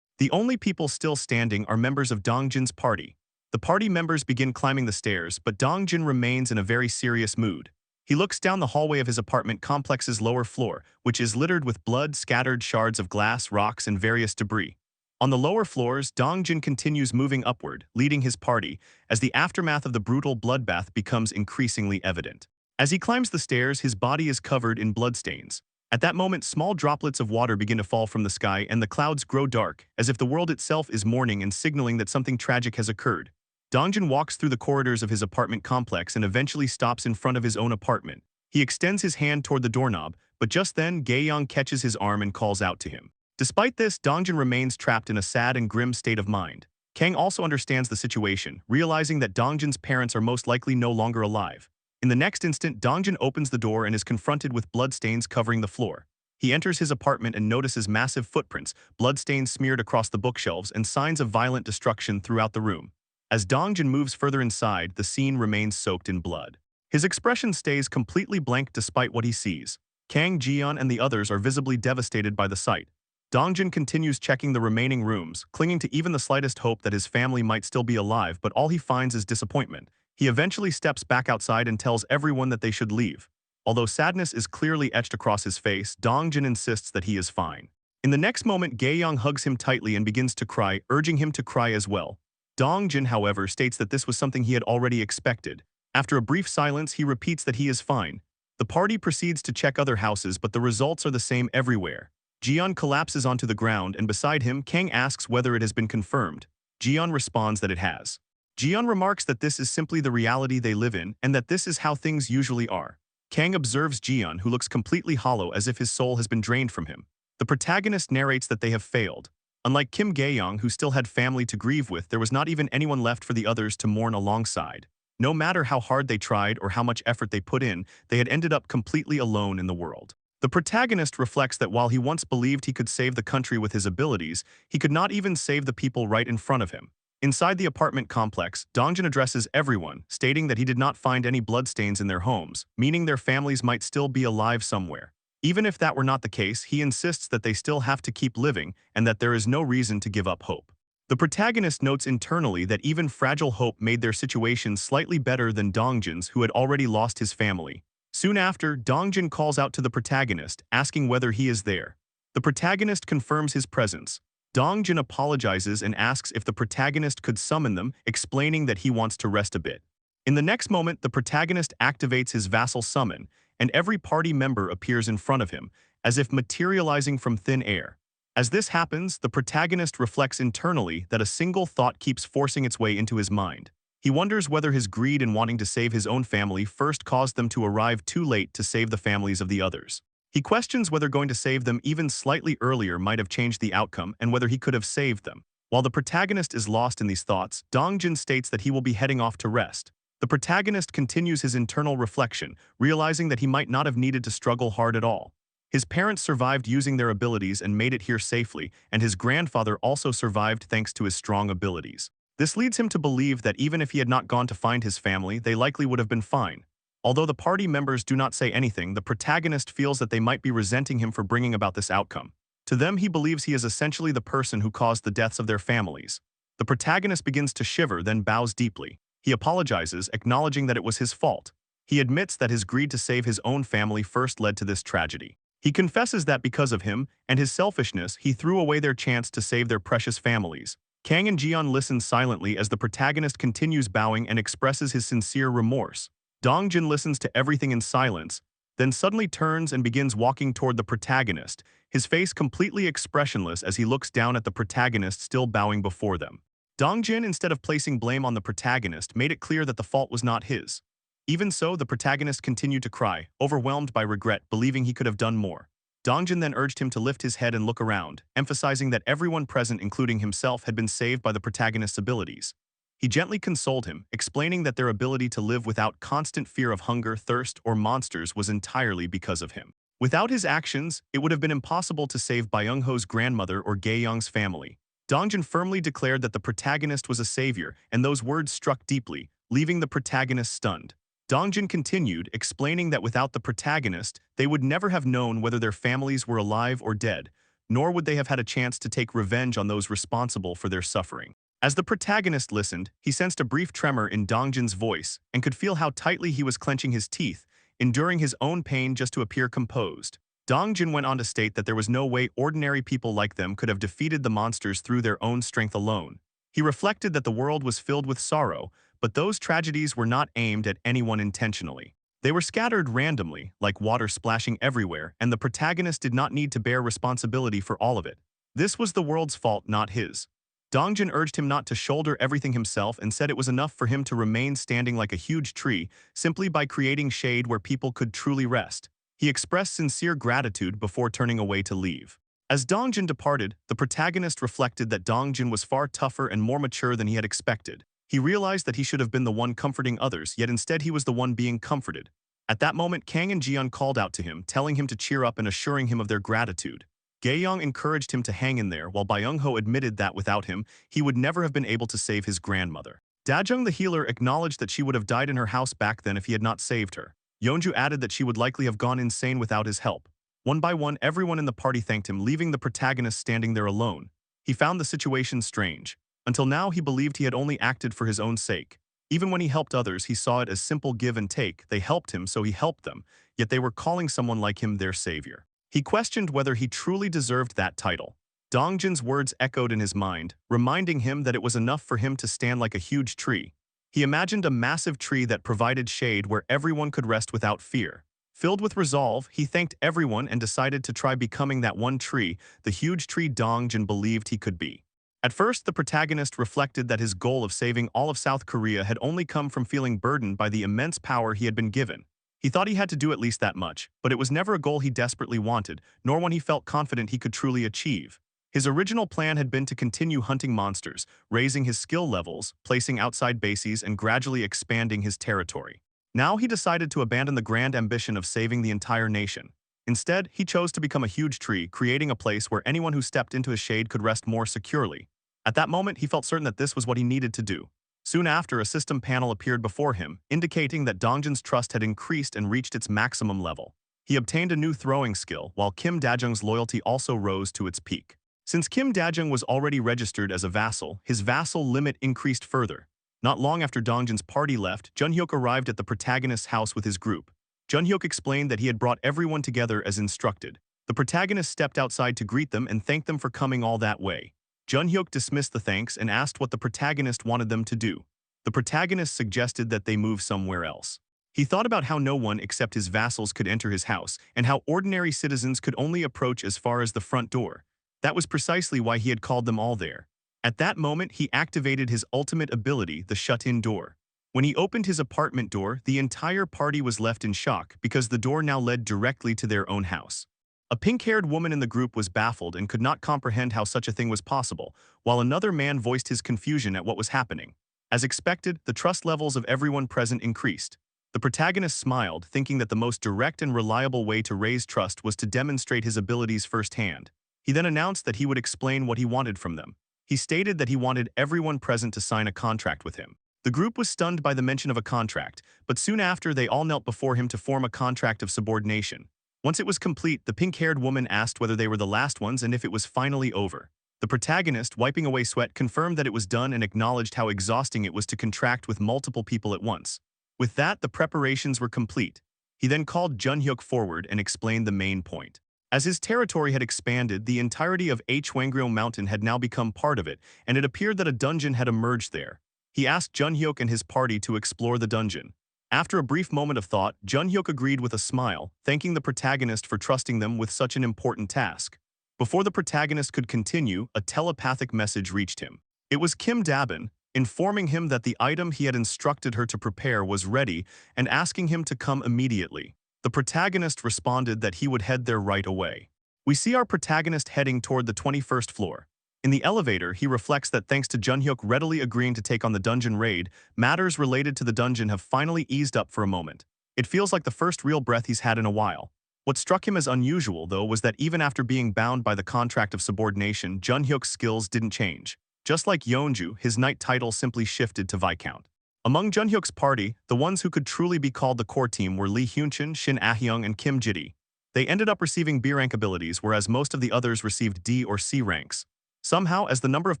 The only people still standing are members of Dongjin's party. The party members begin climbing the stairs, but Dongjin remains in a very serious mood. He looks down the hallway of his apartment complex's lower floor, which is littered with blood, scattered shards of glass, rocks, and various debris. On the lower floors, Dongjin continues moving upward, leading his party, as the aftermath of the brutal bloodbath becomes increasingly evident. As he climbs the stairs, his body is covered in bloodstains. At that moment, small droplets of water begin to fall from the sky and the clouds grow dark, as if the world itself is mourning and signaling that something tragic has occurred. Dongjin walks through the corridors of his apartment complex and eventually stops in front of his own apartment. He extends his hand toward the doorknob, but just then, Gaeyong catches his arm and calls out to him. Despite this, Dongjin remains trapped in a sad and grim state of mind. Kang also understands the situation, realizing that Dongjin's parents are most likely no longer alive. In the next instant, Dongjin opens the door and is confronted with bloodstains covering the floor. He enters his apartment and notices massive footprints, bloodstains smeared across the bookshelves, and signs of violent destruction throughout the room. As Dongjin moves further inside, the scene remains soaked in blood. His expression stays completely blank despite what he sees. Kang, Jian, and the others are visibly devastated by the sight. Dongjin continues checking the remaining rooms, clinging to even the slightest hope that his family might still be alive, but all he finds is disappointment. He eventually steps back outside and tells everyone that they should leave. Although sadness is clearly etched across his face, Dongjin insists that he is fine. In the next moment, Gaeyong hugs him tightly and begins to cry, urging him to cry as well. Dongjin, however, states that this was something he had already expected. After a brief silence, he repeats that he is fine. The party proceeds to check other houses, but the results are the same everywhere. Jian collapses onto the ground, and beside him, Kang asks whether it has been confirmed. Jian responds that it has. Jian remarks that this is simply the reality they live in, and that this is how things usually are. Kang observes Jian, who looks completely hollow as if his soul has been drained from him. The protagonist narrates that they have failed. Unlike Kim Gaeyong, who still had family to grieve with, there was not even anyone left for the others to mourn alongside. No matter how hard they tried or how much effort they put in, they had ended up completely alone in the world. The protagonist reflects that while he once believed he could save the country with his abilities, he could not even save the people right in front of him. Inside the apartment complex, Dongjin addresses everyone, stating that he did not find any bloodstains in their homes, meaning their families might still be alive somewhere. Even if that were not the case, he insists that they still have to keep living and that there is no reason to give up hope. The protagonist notes internally that even fragile hope made their situation slightly better than Dongjin's, who had already lost his family. Soon after, Dongjin calls out to the protagonist, asking whether he is there. The protagonist confirms his presence. Dongjin apologizes and asks if the protagonist could summon them, explaining that he wants to rest a bit. In the next moment, the protagonist activates his vassal summon, and every party member appears in front of him, as if materializing from thin air. As this happens, the protagonist reflects internally that a single thought keeps forcing its way into his mind. He wonders whether his greed in wanting to save his own family first caused them to arrive too late to save the families of the others. He questions whether going to save them even slightly earlier might have changed the outcome and whether he could have saved them. While the protagonist is lost in these thoughts, Dongjin states that he will be heading off to rest. The protagonist continues his internal reflection, realizing that he might not have needed to struggle hard at all. His parents survived using their abilities and made it here safely, and his grandfather also survived thanks to his strong abilities. This leads him to believe that even if he had not gone to find his family, they likely would have been fine. Although the party members do not say anything, the protagonist feels that they might be resenting him for bringing about this outcome. To them, he believes he is essentially the person who caused the deaths of their families. The protagonist begins to shiver, then bows deeply. He apologizes, acknowledging that it was his fault. He admits that his greed to save his own family first led to this tragedy. He confesses that because of him and his selfishness, he threw away their chance to save their precious families. Kang and Jian listen silently as the protagonist continues bowing and expresses his sincere remorse. Dongjin listens to everything in silence, then suddenly turns and begins walking toward the protagonist, his face completely expressionless as he looks down at the protagonist still bowing before them. Dongjin, instead of placing blame on the protagonist, made it clear that the fault was not his. Even so, the protagonist continued to cry, overwhelmed by regret, believing he could have done more. Dongjin then urged him to lift his head and look around, emphasizing that everyone present, including himself, had been saved by the protagonist's abilities. He gently consoled him, explaining that their ability to live without constant fear of hunger, thirst, or monsters was entirely because of him. Without his actions, it would have been impossible to save Byung-ho's grandmother or Gae-young's family. Dongjin firmly declared that the protagonist was a savior, and those words struck deeply, leaving the protagonist stunned. Dongjin continued, explaining that without the protagonist, they would never have known whether their families were alive or dead, nor would they have had a chance to take revenge on those responsible for their suffering. As the protagonist listened, he sensed a brief tremor in Dongjin's voice and could feel how tightly he was clenching his teeth, enduring his own pain just to appear composed. Dongjin went on to state that there was no way ordinary people like them could have defeated the monsters through their own strength alone. He reflected that the world was filled with sorrow, but those tragedies were not aimed at anyone intentionally. They were scattered randomly, like water splashing everywhere, and the protagonist did not need to bear responsibility for all of it. This was the world's fault, not his. Dongjin urged him not to shoulder everything himself and said it was enough for him to remain standing like a huge tree, simply by creating shade where people could truly rest. He expressed sincere gratitude before turning away to leave. As Dongjin departed, the protagonist reflected that Dongjin was far tougher and more mature than he had expected. He realized that he should have been the one comforting others, yet instead he was the one being comforted. At that moment, Kang and Jian called out to him, telling him to cheer up and assuring him of their gratitude. Gae-young encouraged him to hang in there, while Byung-ho admitted that without him, he would never have been able to save his grandmother. Dajung the healer acknowledged that she would have died in her house back then if he had not saved her. Yeonju added that she would likely have gone insane without his help. One by one, everyone in the party thanked him, leaving the protagonist standing there alone. He found the situation strange. Until now, he believed he had only acted for his own sake. Even when he helped others, he saw it as simple give and take. They helped him, so he helped them, yet they were calling someone like him their savior. He questioned whether he truly deserved that title. Dongjin's words echoed in his mind, reminding him that it was enough for him to stand like a huge tree. He imagined a massive tree that provided shade where everyone could rest without fear. Filled with resolve, he thanked everyone and decided to try becoming that one tree, the huge tree Dongjin believed he could be. At first, the protagonist reflected that his goal of saving all of South Korea had only come from feeling burdened by the immense power he had been given. He thought he had to do at least that much, but it was never a goal he desperately wanted, nor one he felt confident he could truly achieve. His original plan had been to continue hunting monsters, raising his skill levels, placing outside bases, and gradually expanding his territory. Now he decided to abandon the grand ambition of saving the entire nation. Instead, he chose to become a huge tree, creating a place where anyone who stepped into his shade could rest more securely. At that moment, he felt certain that this was what he needed to do. Soon after, a system panel appeared before him, indicating that Dongjin's trust had increased and reached its maximum level. He obtained a new throwing skill, while Kim Dajung's loyalty also rose to its peak. Since Kim Dajung was already registered as a vassal, his vassal limit increased further. Not long after Dongjin's party left, Junhyuk arrived at the protagonist's house with his group. Junhyuk explained that he had brought everyone together as instructed. The protagonist stepped outside to greet them and thank them for coming all that way. Junhyuk dismissed the thanks and asked what the protagonist wanted them to do. The protagonist suggested that they move somewhere else. He thought about how no one except his vassals could enter his house and how ordinary citizens could only approach as far as the front door. That was precisely why he had called them all there. At that moment, he activated his ultimate ability, the shut-in door. When he opened his apartment door, the entire party was left in shock because the door now led directly to their own house. A pink-haired woman in the group was baffled and could not comprehend how such a thing was possible, while another man voiced his confusion at what was happening. As expected, the trust levels of everyone present increased. The protagonist smiled, thinking that the most direct and reliable way to raise trust was to demonstrate his abilities firsthand. He then announced that he would explain what he wanted from them. He stated that he wanted everyone present to sign a contract with him. The group was stunned by the mention of a contract, but soon after they all knelt before him to form a contract of subordination. Once it was complete, the pink-haired woman asked whether they were the last ones and if it was finally over. The protagonist, wiping away sweat, confirmed that it was done and acknowledged how exhausting it was to contract with multiple people at once. With that, the preparations were complete. He then called Junhyuk forward and explained the main point. As his territory had expanded, the entirety of Hwangryeo Mountain had now become part of it, and it appeared that a dungeon had emerged there. He asked Junhyuk and his party to explore the dungeon. After a brief moment of thought, Junhyuk agreed with a smile, thanking the protagonist for trusting them with such an important task. Before the protagonist could continue, a telepathic message reached him. It was Kim Dabin, informing him that the item he had instructed her to prepare was ready and asking him to come immediately. The protagonist responded that he would head there right away. We see our protagonist heading toward the 21st floor. In the elevator, he reflects that thanks to Junhyuk readily agreeing to take on the dungeon raid, matters related to the dungeon have finally eased up for a moment. It feels like the first real breath he's had in a while. What struck him as unusual, though, was that even after being bound by the contract of subordination, Junhyuk's skills didn't change. Just like Yeonju, his knight title simply shifted to Viscount. Among Junhyuk's party, the ones who could truly be called the core team were Lee Hyunchun, Shin Ah-hyung, and Kim Jidi. They ended up receiving B rank abilities, whereas most of the others received D or C ranks. Somehow, as the number of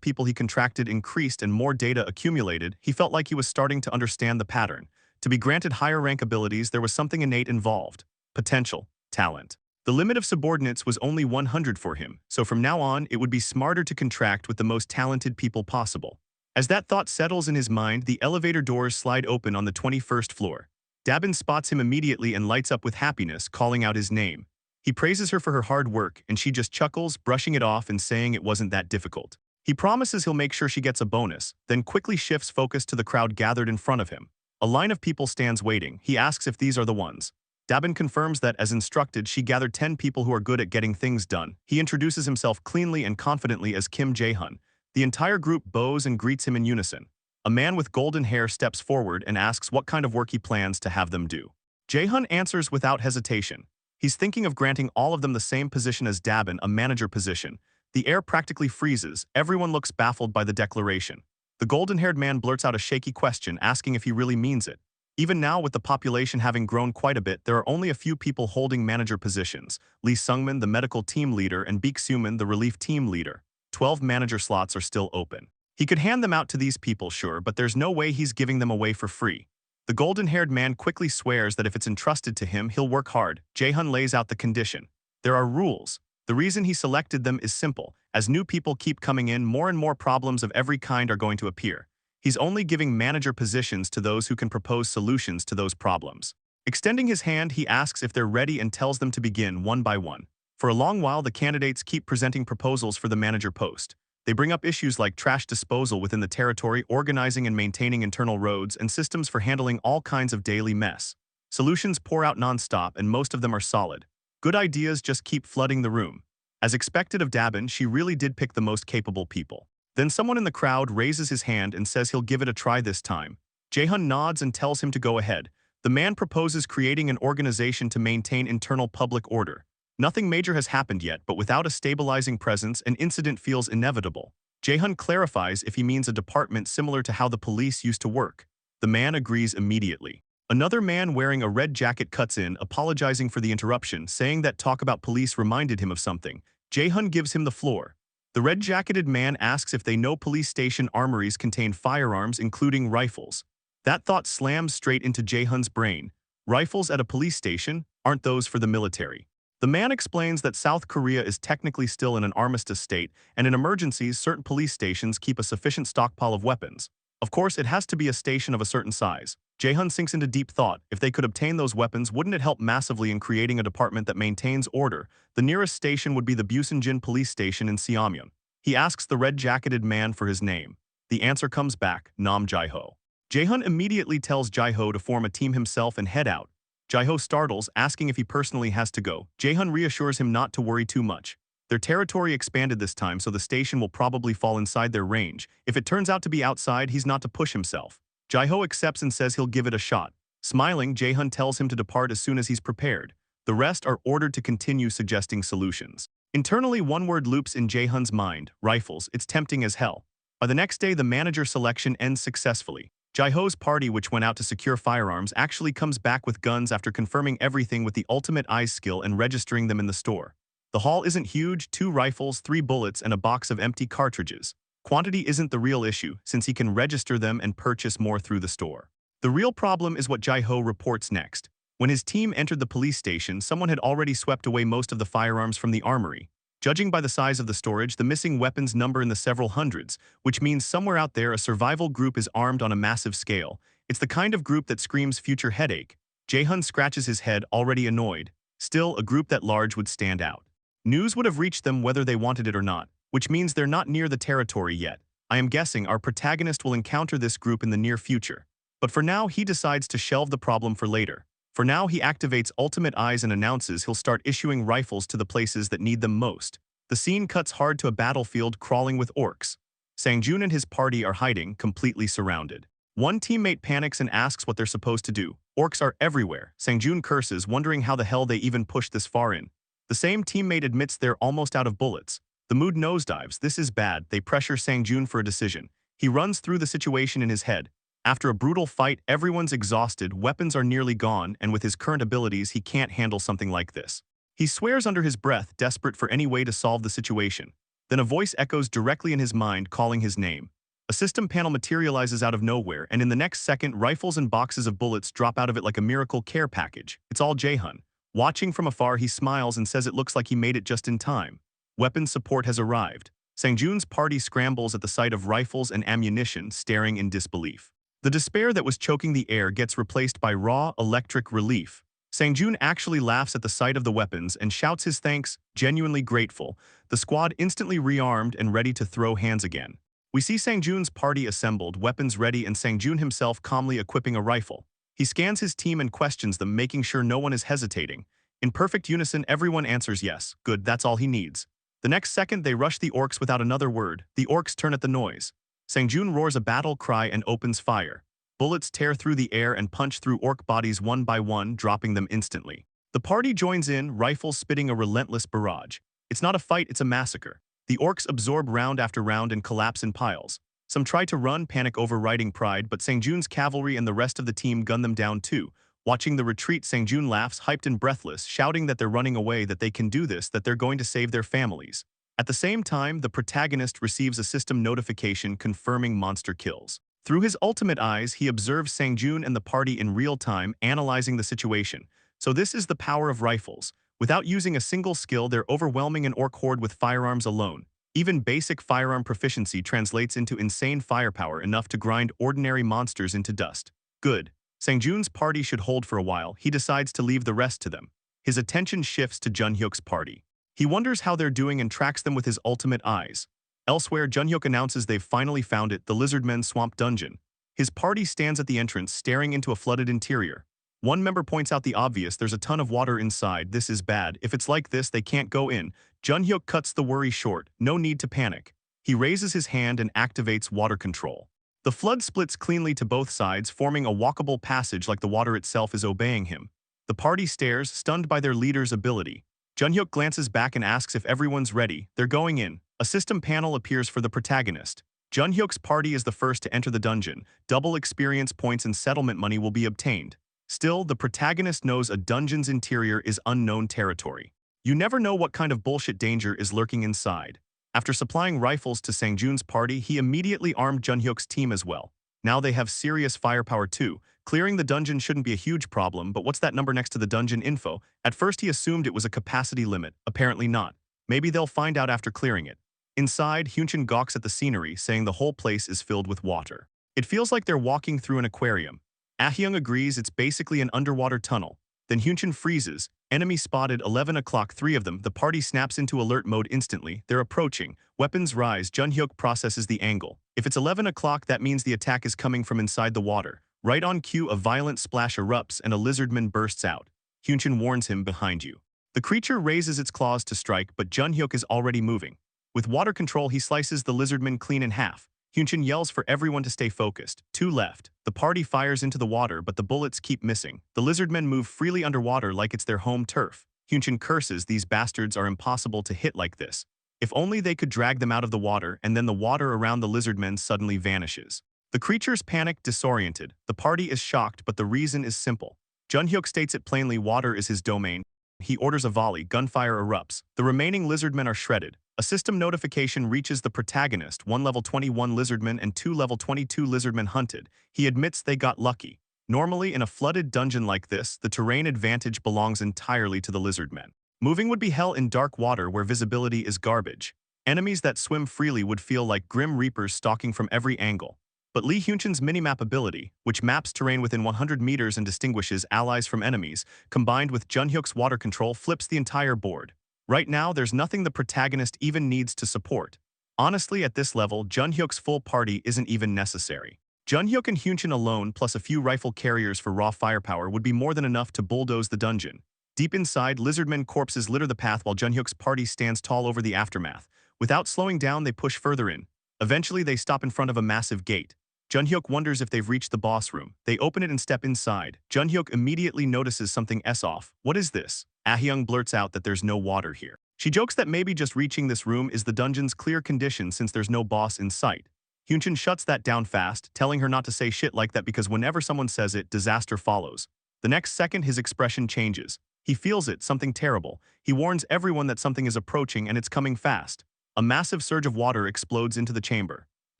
people he contracted increased and more data accumulated, he felt like he was starting to understand the pattern. To be granted higher rank abilities, there was something innate involved. Potential. Talent. The limit of subordinates was only 100 for him, so from now on, it would be smarter to contract with the most talented people possible. As that thought settles in his mind, the elevator doors slide open on the 21st floor. Dabin spots him immediately and lights up with happiness, calling out his name. He praises her for her hard work, and she just chuckles, brushing it off and saying it wasn't that difficult. He promises he'll make sure she gets a bonus, then quickly shifts focus to the crowd gathered in front of him. A line of people stands waiting. He asks if these are the ones. Dabin confirms that, as instructed, she gathered 10 people who are good at getting things done. He introduces himself cleanly and confidently as Kim Jae-hun. The entire group bows and greets him in unison. A man with golden hair steps forward and asks what kind of work he plans to have them do. Jae-hun answers without hesitation. He's thinking of granting all of them the same position as Dabin, a manager position. The air practically freezes. Everyone looks baffled by the declaration. The golden-haired man blurts out a shaky question, asking if he really means it. Even now, with the population having grown quite a bit, there are only a few people holding manager positions. Lee Sungmin, the medical team leader, and Baek Suman, the relief team leader. 12 manager slots are still open. He could hand them out to these people, sure, but there's no way he's giving them away for free. The golden-haired man quickly swears that if it's entrusted to him, he'll work hard. Jae-hun lays out the condition. There are rules. The reason he selected them is simple. As new people keep coming in, more and more problems of every kind are going to appear. He's only giving manager positions to those who can propose solutions to those problems. Extending his hand, he asks if they're ready and tells them to begin one by one. For a long while, the candidates keep presenting proposals for the manager post. They bring up issues like trash disposal within the territory, organizing and maintaining internal roads, and systems for handling all kinds of daily mess. Solutions pour out non-stop, and most of them are solid. Good ideas just keep flooding the room. As expected of Dabin, she really did pick the most capable people. Then someone in the crowd raises his hand and says he'll give it a try this time. Jae-hun nods and tells him to go ahead. The man proposes creating an organization to maintain internal public order. Nothing major has happened yet, but without a stabilizing presence, an incident feels inevitable. Jae-hun clarifies if he means a department similar to how the police used to work. The man agrees immediately. Another man wearing a red jacket cuts in, apologizing for the interruption, saying that talk about police reminded him of something. Jae-hun gives him the floor. The red-jacketed man asks if they know police station armories contain firearms, including rifles. That thought slams straight into Jae-hun's brain. Rifles at a police station? Aren't those for the military? The man explains that South Korea is technically still in an armistice state, and in emergencies, certain police stations keep a sufficient stockpile of weapons. Of course, it has to be a station of a certain size. Jae-hun sinks into deep thought. If they could obtain those weapons, wouldn't it help massively in creating a department that maintains order? The nearest station would be the Busanjin police station in Seomyeon. He asks the red-jacketed man for his name. The answer comes back, Nam Jae-ho. Jae-hun immediately tells Jae-ho to form a team himself and head out. Jae-ho startles, asking if he personally has to go. Jae-hun reassures him not to worry too much. Their territory expanded this time, so the station will probably fall inside their range. If it turns out to be outside, he's not to push himself. Jae-ho accepts and says he'll give it a shot. Smiling, Jae-hun tells him to depart as soon as he's prepared. The rest are ordered to continue suggesting solutions. Internally, one word loops in Jae-hun's mind: rifles. It's tempting as hell. By the next day, the manager selection ends successfully. Jae-ho's party, which went out to secure firearms, actually comes back with guns after confirming everything with the ultimate eyes skill and registering them in the store. The haul isn't huge: 2 rifles, 3 bullets, and a box of empty cartridges. Quantity isn't the real issue, since he can register them and purchase more through the store. The real problem is what Jae-ho reports next. When his team entered the police station, someone had already swept away most of the firearms from the armory. Judging by the size of the storage, the missing weapons number in the several hundreds, which means somewhere out there a survival group is armed on a massive scale. It's the kind of group that screams future headache. Jae-hun scratches his head, already annoyed. Still, a group that large would stand out. News would have reached them whether they wanted it or not, which means they're not near the territory yet. I am guessing our protagonist will encounter this group in the near future. But for now, he decides to shelve the problem for later. For now, he activates Ultimate Eyes and announces he'll start issuing rifles to the places that need them most. The scene cuts hard to a battlefield crawling with orcs. Sang-joon and his party are hiding, completely surrounded. One teammate panics and asks what they're supposed to do. Orcs are everywhere. Sang-joon curses, wondering how the hell they even pushed this far in. The same teammate admits they're almost out of bullets. The mood nosedives. This is bad. They pressure Sang-joon for a decision. He runs through the situation in his head. After a brutal fight, everyone's exhausted, weapons are nearly gone, and with his current abilities, he can't handle something like this. He swears under his breath, desperate for any way to solve the situation. Then a voice echoes directly in his mind, calling his name. A system panel materializes out of nowhere, and in the next second, rifles and boxes of bullets drop out of it like a miracle care package. It's all Jae-hun. Watching from afar, he smiles and says it looks like he made it just in time. Weapons support has arrived. Sang-joon's party scrambles at the sight of rifles and ammunition, staring in disbelief. The despair that was choking the air gets replaced by raw, electric relief. Sang-joon actually laughs at the sight of the weapons and shouts his thanks, genuinely grateful. The squad instantly rearmed and ready to throw hands again. We see Sang-joon's party assembled, weapons ready, and Sang-joon himself calmly equipping a rifle. He scans his team and questions them, making sure no one is hesitating. In perfect unison, everyone answers yes. Good, that's all he needs. The next second, they rush the orcs without another word. The orcs turn at the noise. Sang-joon roars a battle cry and opens fire. Bullets tear through the air and punch through orc bodies one by one, dropping them instantly. The party joins in, rifles spitting a relentless barrage. It's not a fight, it's a massacre. The orcs absorb round after round and collapse in piles. Some try to run, panic overriding pride, but Sang-joon's cavalry and the rest of the team gun them down too. Watching the retreat, Sang-joon laughs, hyped and breathless, shouting that they're running away, that they can do this, that they're going to save their families. At the same time, the protagonist receives a system notification confirming monster kills. Through his ultimate eyes, he observes Sang-joon and the party in real time, analyzing the situation. So this is the power of rifles. Without using a single skill, they're overwhelming an orc horde with firearms alone. Even basic firearm proficiency translates into insane firepower, enough to grind ordinary monsters into dust. Good. Sang-joon's party should hold for a while. He decides to leave the rest to them. His attention shifts to Jun-hyuk's party. He wonders how they're doing and tracks them with his ultimate eyes. Elsewhere, Jun-hyuk announces they've finally found it, the Lizardmen's Swamp Dungeon. His party stands at the entrance, staring into a flooded interior. One member points out the obvious: there's a ton of water inside. This is bad. If it's like this, they can't go in. Jun-hyuk cuts the worry short. No need to panic. He raises his hand and activates water control. The flood splits cleanly to both sides, forming a walkable passage like the water itself is obeying him. The party stares, stunned by their leader's ability. Jun-hyuk glances back and asks if everyone's ready. They're going in. A system panel appears for the protagonist. Jun-hyuk's party is the first to enter the dungeon. Double experience points and settlement money will be obtained. Still, the protagonist knows a dungeon's interior is unknown territory. You never know what kind of bullshit danger is lurking inside. After supplying rifles to Sang-jun's party, he immediately armed Junhyuk's team as well. Now they have serious firepower too. Clearing the dungeon shouldn't be a huge problem, but what's that number next to the dungeon info? At first he assumed it was a capacity limit, apparently not. Maybe they'll find out after clearing it. Inside, Hyunchin gawks at the scenery, saying the whole place is filled with water. It feels like they're walking through an aquarium. Ahyung agrees it's basically an underwater tunnel. Then Hyunchin freezes. Enemy spotted 11 o'clock, 3 of them. The party snaps into alert mode instantly. They're approaching. Weapons rise. Junhyuk processes the angle. If it's 11 o'clock, that means the attack is coming from inside the water. Right on cue, a violent splash erupts and a lizardman bursts out. Hyunchin warns him, behind you. The creature raises its claws to strike, but Junhyuk is already moving. With water control, he slices the lizardman clean in half. Hyunchin yells for everyone to stay focused. 2 left. The party fires into the water, but the bullets keep missing. The lizardmen move freely underwater like it's their home turf. Hyunchin curses, these bastards are impossible to hit like this. If only they could drag them out of the water, and then the water around the lizardmen suddenly vanishes. The creatures panic, disoriented. The party is shocked, but the reason is simple. Junhyuk states it plainly, water is his domain. He orders a volley, gunfire erupts. The remaining lizardmen are shredded. A system notification reaches the protagonist, 1 level 21 lizardman and 2 level 22 lizardmen hunted. He admits they got lucky. Normally, in a flooded dungeon like this, the terrain advantage belongs entirely to the lizardmen. Moving would be hell in dark water where visibility is garbage. Enemies that swim freely would feel like grim reapers stalking from every angle. But Lee Hyunchin's minimap ability, which maps terrain within 100 meters and distinguishes allies from enemies, combined with Junhyuk's water control, flips the entire board. Right now, there's nothing the protagonist even needs to support. Honestly, at this level, Junhyuk's full party isn't even necessary. Junhyuk and Hyunchin alone, plus a few rifle carriers for raw firepower, would be more than enough to bulldoze the dungeon. Deep inside, lizardmen corpses litter the path while Junhyuk's party stands tall over the aftermath. Without slowing down, they push further in. Eventually, they stop in front of a massive gate. Junhyuk wonders if they've reached the boss room. They open it and step inside. Junhyuk immediately notices something off. What is this? Ahyung blurts out that there's no water here. She jokes that maybe just reaching this room is the dungeon's clear condition since there's no boss in sight. Hyunchin shuts that down fast, telling her not to say shit like that because whenever someone says it, disaster follows. The next second, his expression changes. He feels it, something terrible. He warns everyone that something is approaching and it's coming fast. A massive surge of water explodes into the chamber.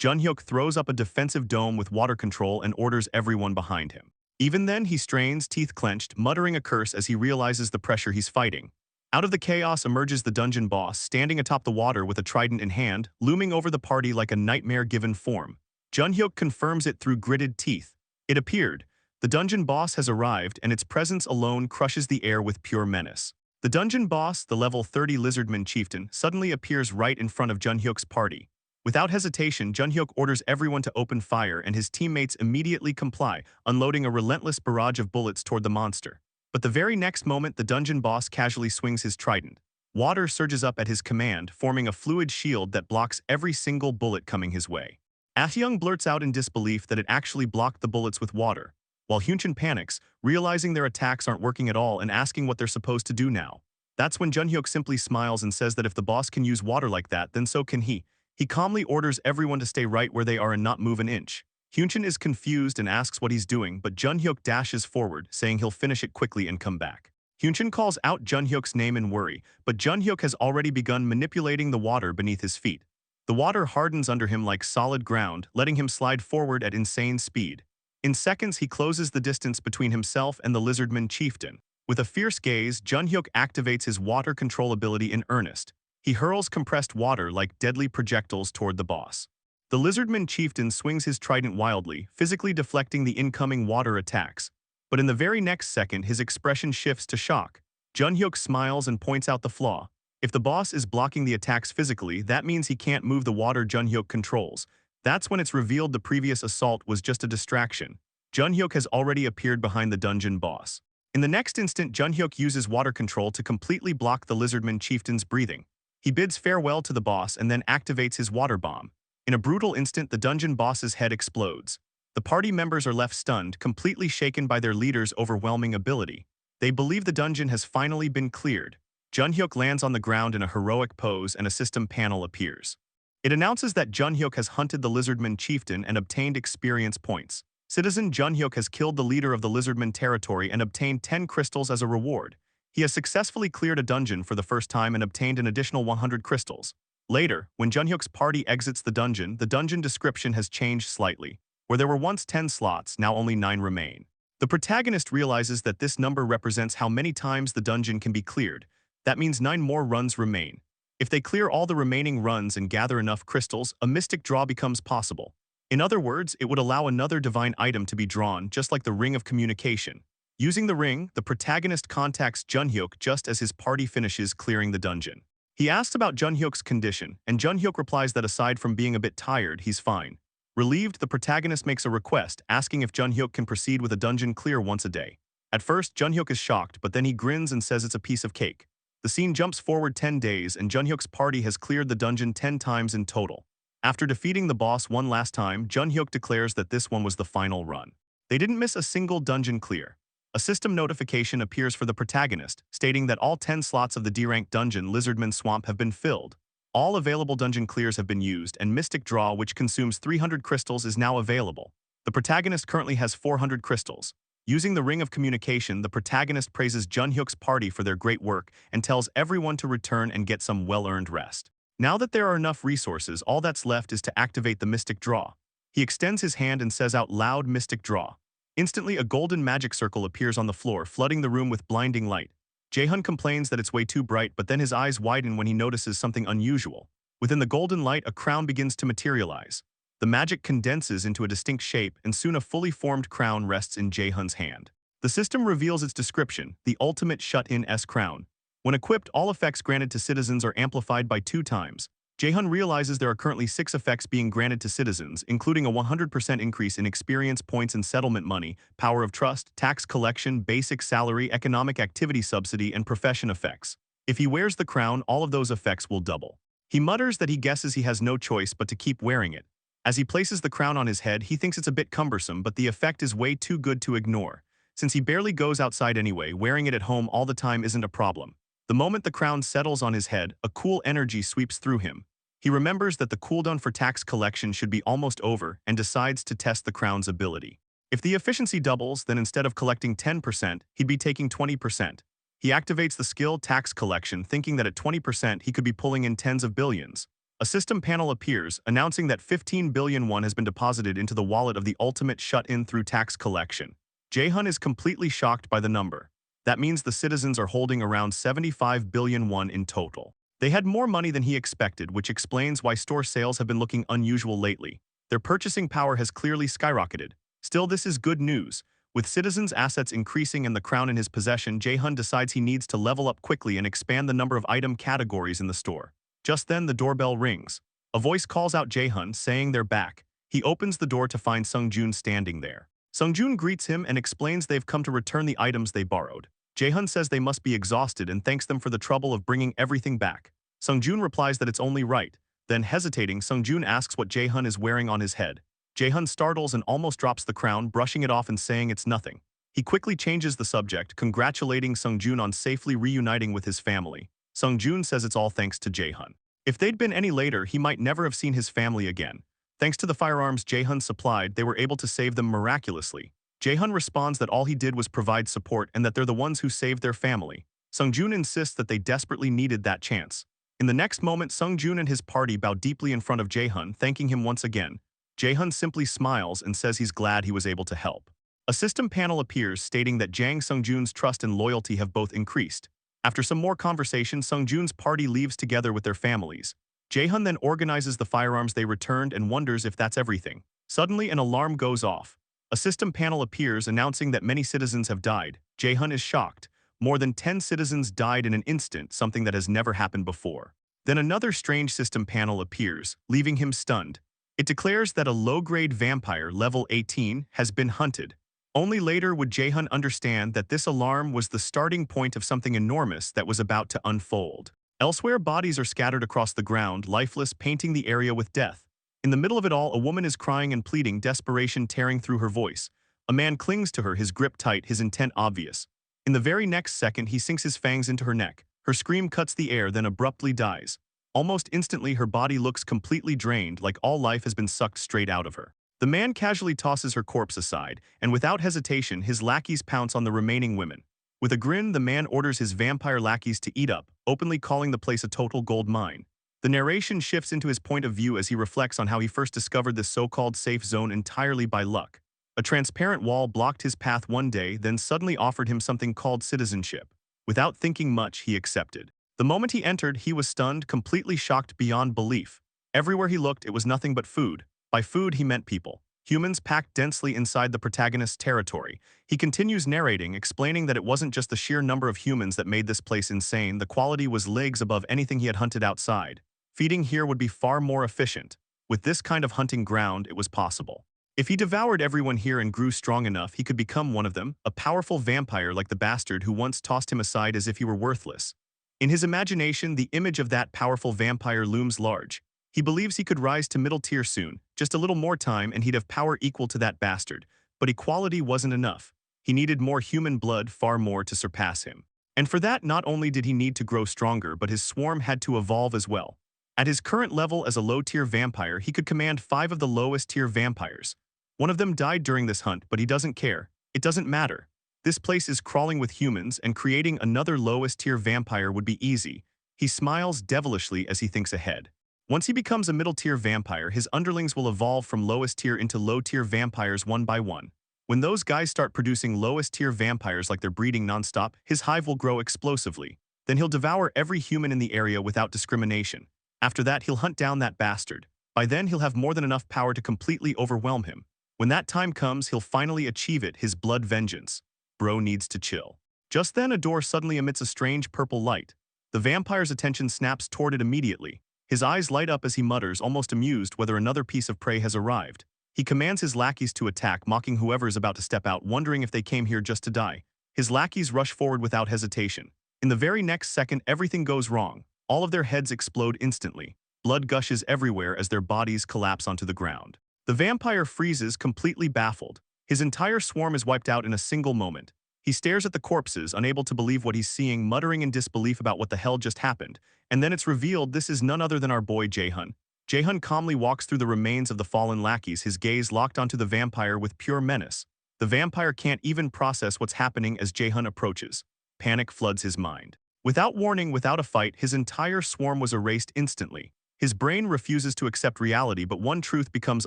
Junhyuk throws up a defensive dome with water control and orders everyone behind him. Even then, he strains, teeth clenched, muttering a curse as he realizes the pressure he's fighting. Out of the chaos emerges the dungeon boss, standing atop the water with a trident in hand, looming over the party like a nightmare-given form. Junhyuk confirms it through gritted teeth. It appeared. The dungeon boss has arrived, and its presence alone crushes the air with pure menace. The dungeon boss, the level 30 lizardman chieftain, suddenly appears right in front of Junhyuk's party. Without hesitation, Junhyuk orders everyone to open fire and his teammates immediately comply, unloading a relentless barrage of bullets toward the monster. But the very next moment, the dungeon boss casually swings his trident. Water surges up at his command, forming a fluid shield that blocks every single bullet coming his way. Ahyung blurts out in disbelief that it actually blocked the bullets with water, while Hyunchin panics, realizing their attacks aren't working at all and asking what they're supposed to do now. That's when Junhyuk simply smiles and says that if the boss can use water like that, then so can he. He calmly orders everyone to stay right where they are and not move an inch. Hyunchin is confused and asks what he's doing, but Junhyuk dashes forward, saying he'll finish it quickly and come back. Hyunchin calls out Junhyuk's name in worry, but Junhyuk has already begun manipulating the water beneath his feet. The water hardens under him like solid ground, letting him slide forward at insane speed. In seconds, he closes the distance between himself and the lizardman chieftain. With a fierce gaze, Junhyuk activates his water control ability in earnest. He hurls compressed water like deadly projectiles toward the boss. The lizardman chieftain swings his trident wildly, physically deflecting the incoming water attacks. But in the very next second, his expression shifts to shock. Junhyuk smiles and points out the flaw. If the boss is blocking the attacks physically, that means he can't move the water Junhyuk controls. That's when it's revealed the previous assault was just a distraction. Junhyuk has already appeared behind the dungeon boss. In the next instant, Junhyuk uses water control to completely block the lizardman chieftain's breathing. He bids farewell to the boss and then activates his water bomb. In a brutal instant, the dungeon boss's head explodes. The party members are left stunned, completely shaken by their leader's overwhelming ability. They believe the dungeon has finally been cleared. Junhyuk lands on the ground in a heroic pose and a system panel appears. It announces that Junhyuk has hunted the lizardman chieftain and obtained experience points. Citizen Junhyuk has killed the leader of the Lizardman territory and obtained 10 crystals as a reward. He has successfully cleared a dungeon for the first time and obtained an additional 100 crystals. Later, when Junhyuk's party exits the dungeon description has changed slightly. Where there were once 10 slots, now only 9 remain. The protagonist realizes that this number represents how many times the dungeon can be cleared. That means 9 more runs remain. If they clear all the remaining runs and gather enough crystals, a mystic draw becomes possible. In other words, it would allow another divine item to be drawn, just like the Ring of Communication. Using the ring, the protagonist contacts Junhyuk just as his party finishes clearing the dungeon. He asks about Junhyuk's condition, and Junhyuk replies that aside from being a bit tired, he's fine. Relieved, the protagonist makes a request, asking if Junhyuk can proceed with a dungeon clear once a day. At first, Junhyuk is shocked, but then he grins and says it's a piece of cake. The scene jumps forward 10 days, and Junhyuk's party has cleared the dungeon 10 times in total. After defeating the boss one last time, Junhyuk declares that this one was the final run. They didn't miss a single dungeon clear. A system notification appears for the protagonist, stating that all 10 slots of the D-rank dungeon Lizardman Swamp have been filled. All available dungeon clears have been used, and Mystic Draw, which consumes 300 crystals, is now available. The protagonist currently has 400 crystals. Using the Ring of Communication, the protagonist praises Junhyuk's party for their great work and tells everyone to return and get some well-earned rest. Now that there are enough resources, all that's left is to activate the Mystic Draw. He extends his hand and says out loud, "Mystic Draw." Instantly, a golden magic circle appears on the floor, flooding the room with blinding light. Jae-hun complains that it's way too bright, but then his eyes widen when he notices something unusual. Within the golden light, a crown begins to materialize. The magic condenses into a distinct shape, and soon a fully formed crown rests in Jae-hun's hand. The system reveals its description, the ultimate shut-in S crown. When equipped, all effects granted to citizens are amplified by 2 times. Jae-hun realizes there are currently 6 effects being granted to citizens, including a 100% increase in experience points and settlement money, power of trust, tax collection, basic salary, economic activity subsidy, and profession effects. If he wears the crown, all of those effects will double. He mutters that he guesses he has no choice but to keep wearing it. As he places the crown on his head, he thinks it's a bit cumbersome, but the effect is way too good to ignore. Since he barely goes outside anyway, wearing it at home all the time isn't a problem. The moment the crown settles on his head, a cool energy sweeps through him. He remembers that the cooldown for tax collection should be almost over and decides to test the crown's ability. If the efficiency doubles, then instead of collecting 10%, he'd be taking 20%. He activates the skill tax collection, thinking that at 20% he could be pulling in tens of billions. A system panel appears, announcing that 15 billion won has been deposited into the wallet of the ultimate shut-in through tax collection. Jae-hun is completely shocked by the number. That means the citizens are holding around 75 billion won in total. They had more money than he expected, which explains why store sales have been looking unusual lately. Their purchasing power has clearly skyrocketed. Still, this is good news. With citizens' assets increasing and the crown in his possession, Jae-hun decides he needs to level up quickly and expand the number of item categories in the store. Just then, the doorbell rings. A voice calls out Jae-hun, saying they're back. He opens the door to find Sung-joon standing there. Sung-joon greets him and explains they've come to return the items they borrowed. Jae-hun says they must be exhausted and thanks them for the trouble of bringing everything back. Sung-joon replies that it's only right. Then, hesitating, Sung-joon asks what Jae-hun is wearing on his head. Jae-hun startles and almost drops the crown, brushing it off and saying it's nothing. He quickly changes the subject, congratulating Sung-joon on safely reuniting with his family. Sung-joon says it's all thanks to Jae-hun. If they'd been any later, he might never have seen his family again. Thanks to the firearms Jae-hun supplied, they were able to save them miraculously. Jae-hun responds that all he did was provide support and that they're the ones who saved their family. Sung-joon insists that they desperately needed that chance. In the next moment, Sung-joon and his party bow deeply in front of Jae-hun, thanking him once again. Jae-hun simply smiles and says he's glad he was able to help. A system panel appears stating that Jang Sung-joon's trust and loyalty have both increased. After some more conversation, Sung-joon's party leaves together with their families. Jae-hun then organizes the firearms they returned and wonders if that's everything. Suddenly, an alarm goes off. A system panel appears announcing that many citizens have died. Jae-hun is shocked. More than 10 citizens died in an instant, something that has never happened before. Then another strange system panel appears, leaving him stunned. It declares that a low-grade vampire, level 18, has been hunted. Only later would Jae-hun understand that this alarm was the starting point of something enormous that was about to unfold. Elsewhere, bodies are scattered across the ground, lifeless, painting the area with death. In the middle of it all, a woman is crying and pleading, desperation tearing through her voice. A man clings to her, his grip tight, his intent obvious. In the very next second, he sinks his fangs into her neck. Her scream cuts the air, then abruptly dies. Almost instantly, her body looks completely drained, like all life has been sucked straight out of her. The man casually tosses her corpse aside, and without hesitation, his lackeys pounce on the remaining women. With a grin, the man orders his vampire lackeys to eat up, openly calling the place a total gold mine. The narration shifts into his point of view as he reflects on how he first discovered this so-called safe zone entirely by luck. A transparent wall blocked his path one day, then suddenly offered him something called citizenship. Without thinking much, he accepted. The moment he entered, he was stunned, completely shocked beyond belief. Everywhere he looked, it was nothing but food. By food, he meant people. Humans packed densely inside the protagonist's territory. He continues narrating, explaining that it wasn't just the sheer number of humans that made this place insane, the quality was leagues above anything he had hunted outside. Feeding here would be far more efficient. With this kind of hunting ground, it was possible. If he devoured everyone here and grew strong enough, he could become one of them, a powerful vampire like the bastard who once tossed him aside as if he were worthless. In his imagination, the image of that powerful vampire looms large. He believes he could rise to middle tier soon, just a little more time and he'd have power equal to that bastard. But equality wasn't enough. He needed more human blood, far more to surpass him. And for that, not only did he need to grow stronger, but his swarm had to evolve as well. At his current level as a low-tier vampire, he could command 5 of the lowest-tier vampires. One of them died during this hunt, but he doesn't care. It doesn't matter. This place is crawling with humans, and creating another lowest-tier vampire would be easy. He smiles devilishly as he thinks ahead. Once he becomes a middle-tier vampire, his underlings will evolve from lowest-tier into low-tier vampires one by one. When those guys start producing lowest-tier vampires like they're breeding nonstop, his hive will grow explosively. Then he'll devour every human in the area without discrimination. After that, he'll hunt down that bastard. By then, he'll have more than enough power to completely overwhelm him. When that time comes, he'll finally achieve it, his blood vengeance. Bro needs to chill. Just then, a door suddenly emits a strange purple light. The vampire's attention snaps toward it immediately. His eyes light up as he mutters, almost amused whether another piece of prey has arrived. He commands his lackeys to attack, mocking whoever is about to step out, wondering if they came here just to die. His lackeys rush forward without hesitation. In the very next second, everything goes wrong. All of their heads explode instantly. Blood gushes everywhere as their bodies collapse onto the ground. The vampire freezes, completely baffled. His entire swarm is wiped out in a single moment. He stares at the corpses, unable to believe what he's seeing, muttering in disbelief about what the hell just happened. And then it's revealed this is none other than our boy Jae-hun. Jae-hun calmly walks through the remains of the fallen lackeys, his gaze locked onto the vampire with pure menace. The vampire can't even process what's happening as Jae-hun approaches. Panic floods his mind. Without warning, without a fight, his entire swarm was erased instantly. His brain refuses to accept reality, but one truth becomes